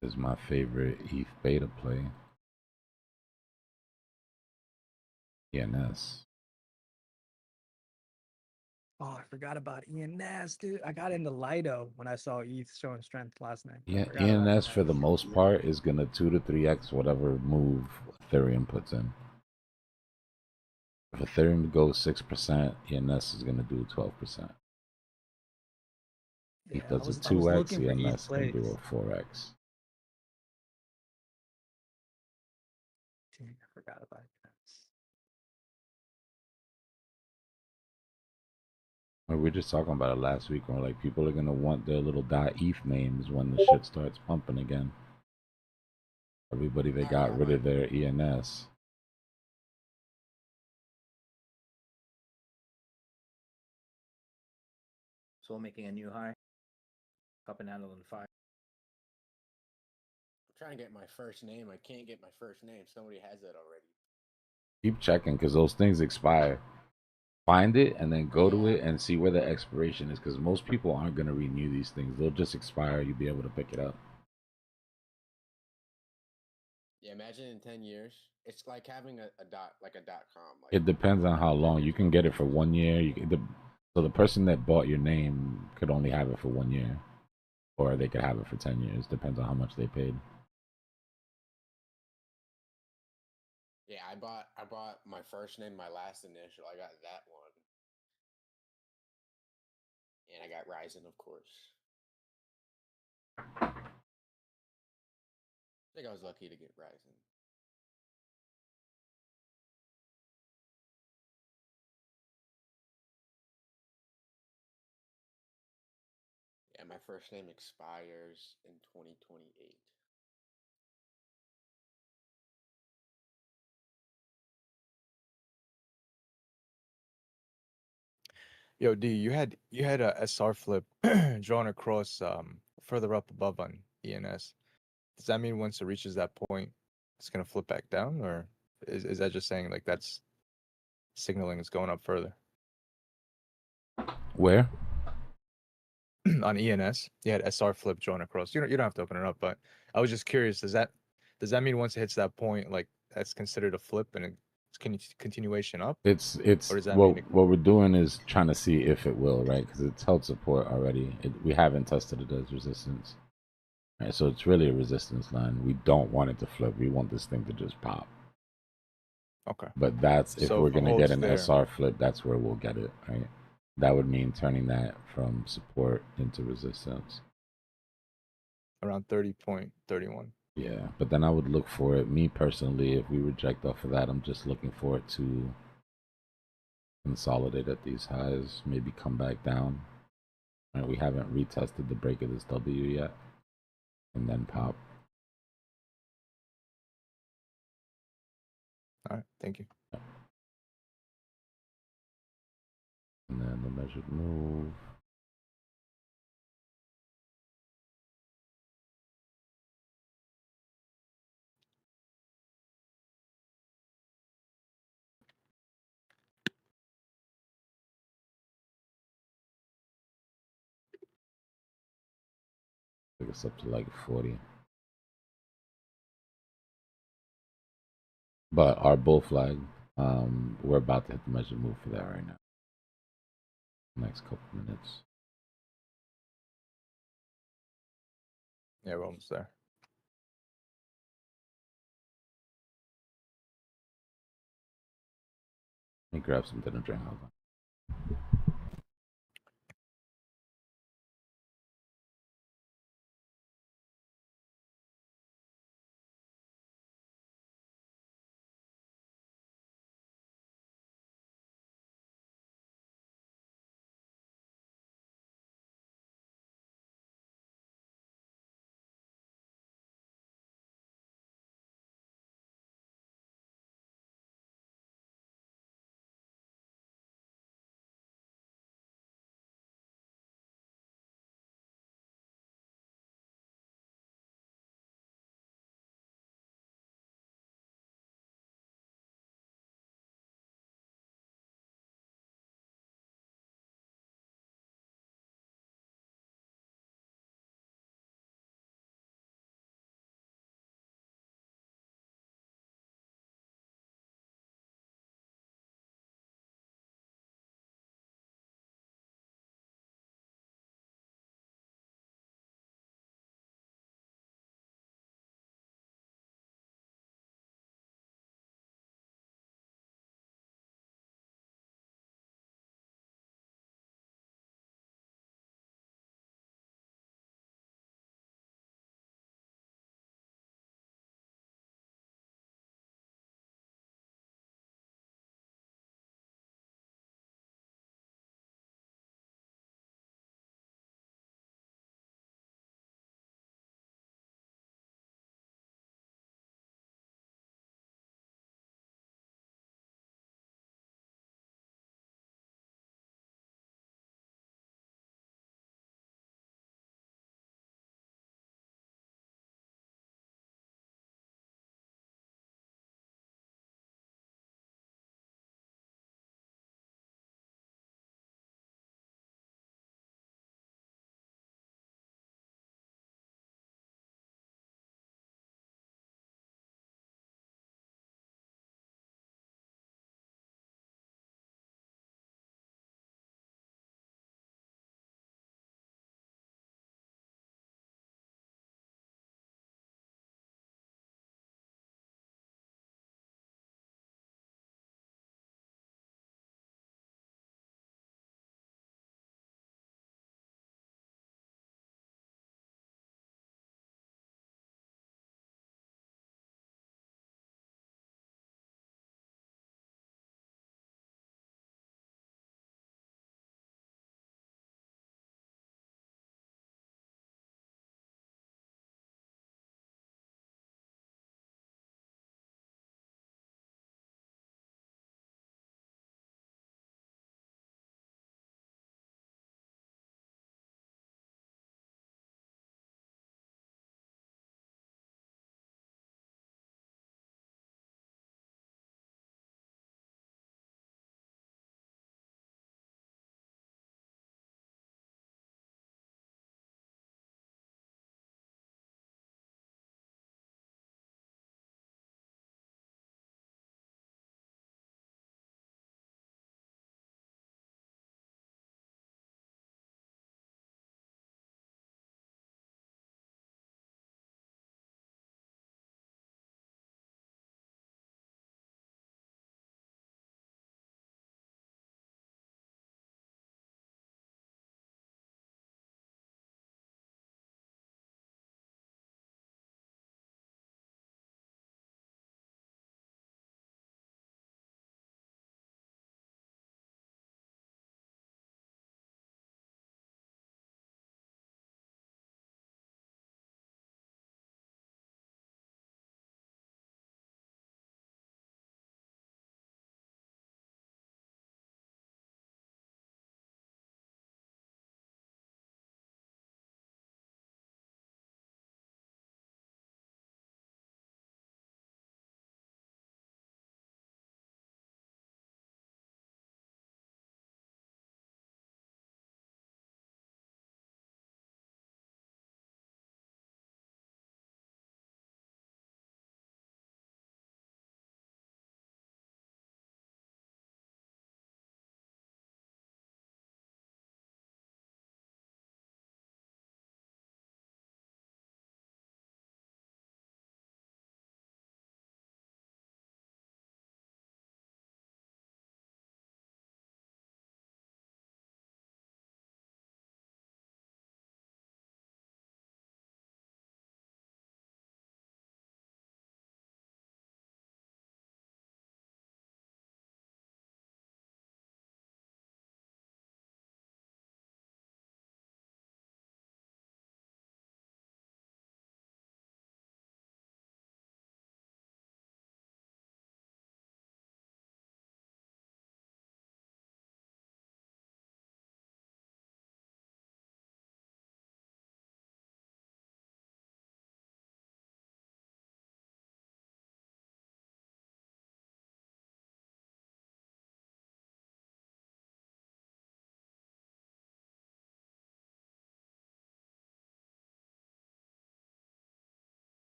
Speaker 16: is my favorite ETH beta play, ENS.
Speaker 12: Oh, I forgot about ENS, dude. I got into Lido when I saw ETH showing strength last night.
Speaker 16: Yeah,
Speaker 12: Forgot about
Speaker 16: ENS for the most part is going to 2 to 3x whatever move Ethereum puts in. If Ethereum goes 6%, ENS is going to do 12%.
Speaker 12: Yeah,
Speaker 16: ETH does a
Speaker 12: I was
Speaker 16: 2x,
Speaker 12: looking for ETH
Speaker 16: ENS can
Speaker 12: plays.
Speaker 16: do a 4x.
Speaker 12: Dang, I forgot about ENS.
Speaker 16: We were just talking about it last week, where like people are gonna want their little .eth names when the shit starts pumping again. Everybody they got rid of their ENS.
Speaker 18: Soul making a new high. Cup and handle in 5.
Speaker 15: I'm trying to get my first name. I can't get my first name. Somebody has that already.
Speaker 16: Keep checking because those things expire. Find it and then go to it and see where the expiration is, because most people aren't gonna renew these things. They'll just expire. You'll be able to pick it up.
Speaker 15: Yeah, imagine in 10 years. It's like having a .com. Like,
Speaker 16: It depends on how long. You can get it for 1 year. So the person that bought your name could only have it for 1 year, or they could have it for 10 years. Depends on how much they paid.
Speaker 15: yeah, I bought my first name, my last initial. I got that one. And I got Ryzen, of course. I think I was lucky to get Ryzen. and my first name expires in 2028.
Speaker 22: Yo, D, you had a SR flip drawn across further up above on ENS. Does that mean once it reaches that point, it's gonna flip back down, or is that just saying like that's signaling it's going up further?
Speaker 16: Where?
Speaker 22: On ENS, you had SR flip drawn across. You don't have to open it up, but I was just curious. Does that mean once it hits that point, like that's considered a flip and it's continuation up?
Speaker 16: It's
Speaker 22: Or does that
Speaker 16: what
Speaker 22: mean
Speaker 16: what we're doing is trying to see if it will, right? Because it's held support already. We haven't tested it as resistance, right? So it's really a resistance line. We don't want it to flip. We want this thing to just pop.
Speaker 22: Okay.
Speaker 16: But that's if
Speaker 22: So
Speaker 16: we're
Speaker 22: if it
Speaker 16: gonna get
Speaker 22: holds
Speaker 16: an
Speaker 22: there-
Speaker 16: SR flip, that's where we'll get it, right? That would mean turning that from support into resistance.
Speaker 22: around 30.31.
Speaker 16: Yeah, but then I would look for it. Me personally, if we reject off of that, I'm just looking for it to consolidate at these highs, maybe come back down. Right, we haven't retested the break of this W yet, and then pop.
Speaker 22: All right, thank you.
Speaker 16: And then the measured move. Take us up to like 40. But our bull flag, we're about to hit the measured move for that right now. Next couple minutes.
Speaker 22: Yeah, we're almost there.
Speaker 16: Let me grab some dinner drink. Hold on.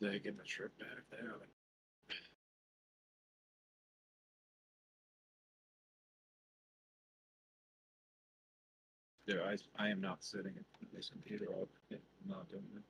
Speaker 8: They get the trip back there. Dude, I am not sitting in this computer up. I'm not doing it.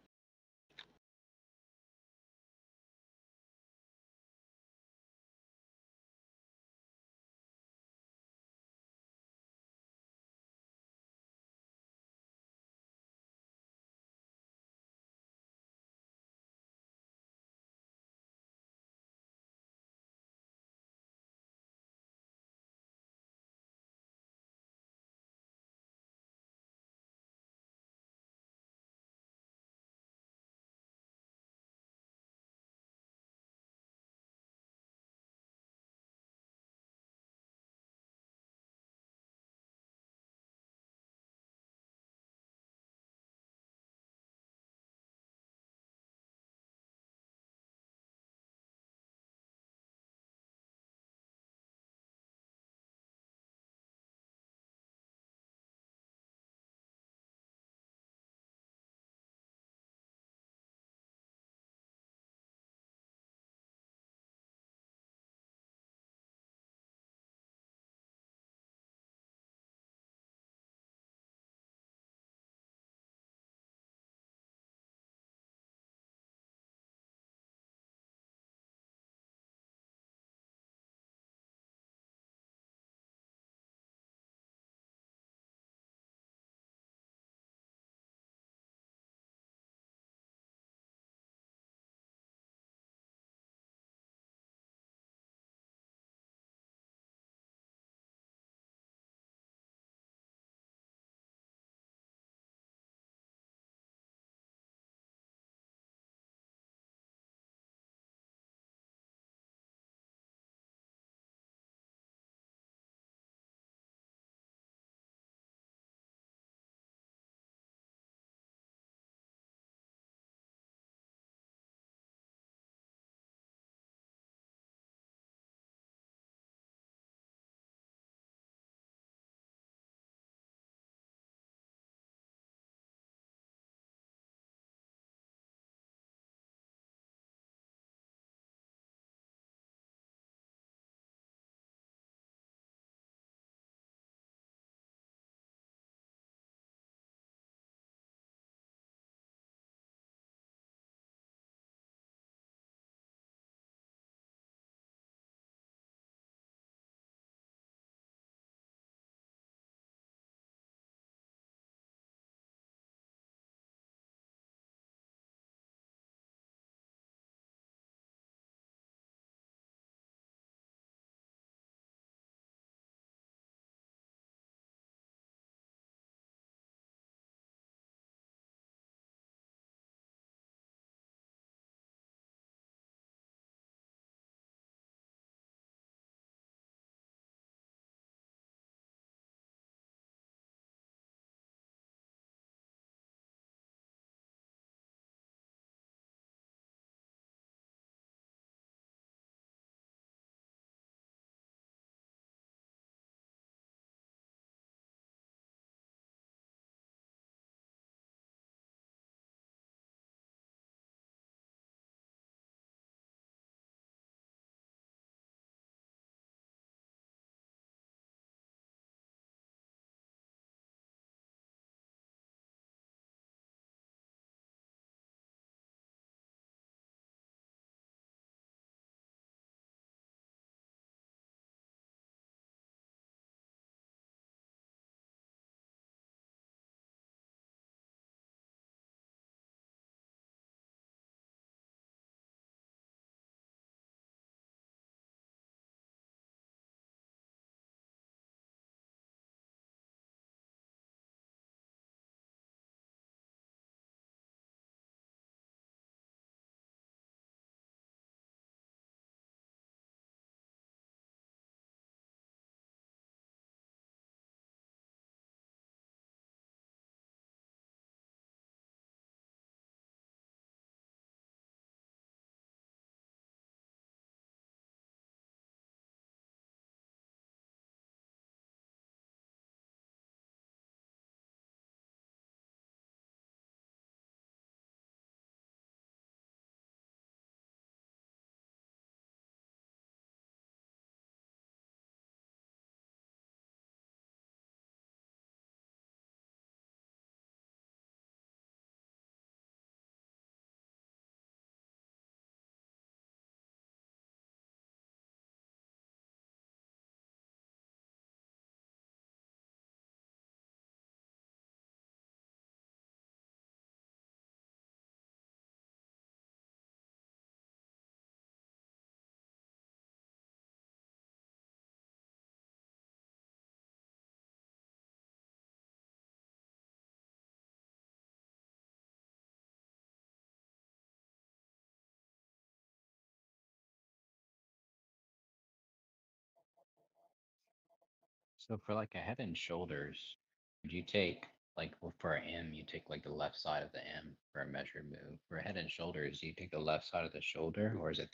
Speaker 19: So for like a head and shoulders, would you take like for an M, you take like the left side of the M for a measured move. For a head and shoulders, do you take the left side of the shoulder, or is it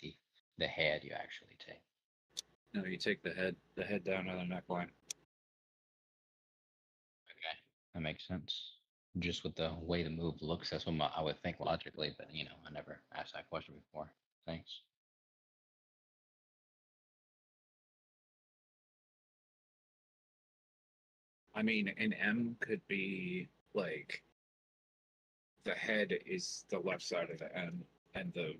Speaker 19: the head you actually take?
Speaker 8: No, you take the head down on the neckline.
Speaker 19: Okay, that makes sense. Just with the way the move looks, that's what I would think logically, but you know, I never asked that question before. Thanks.
Speaker 8: I mean, an M could be like the head is the left side of the M, and the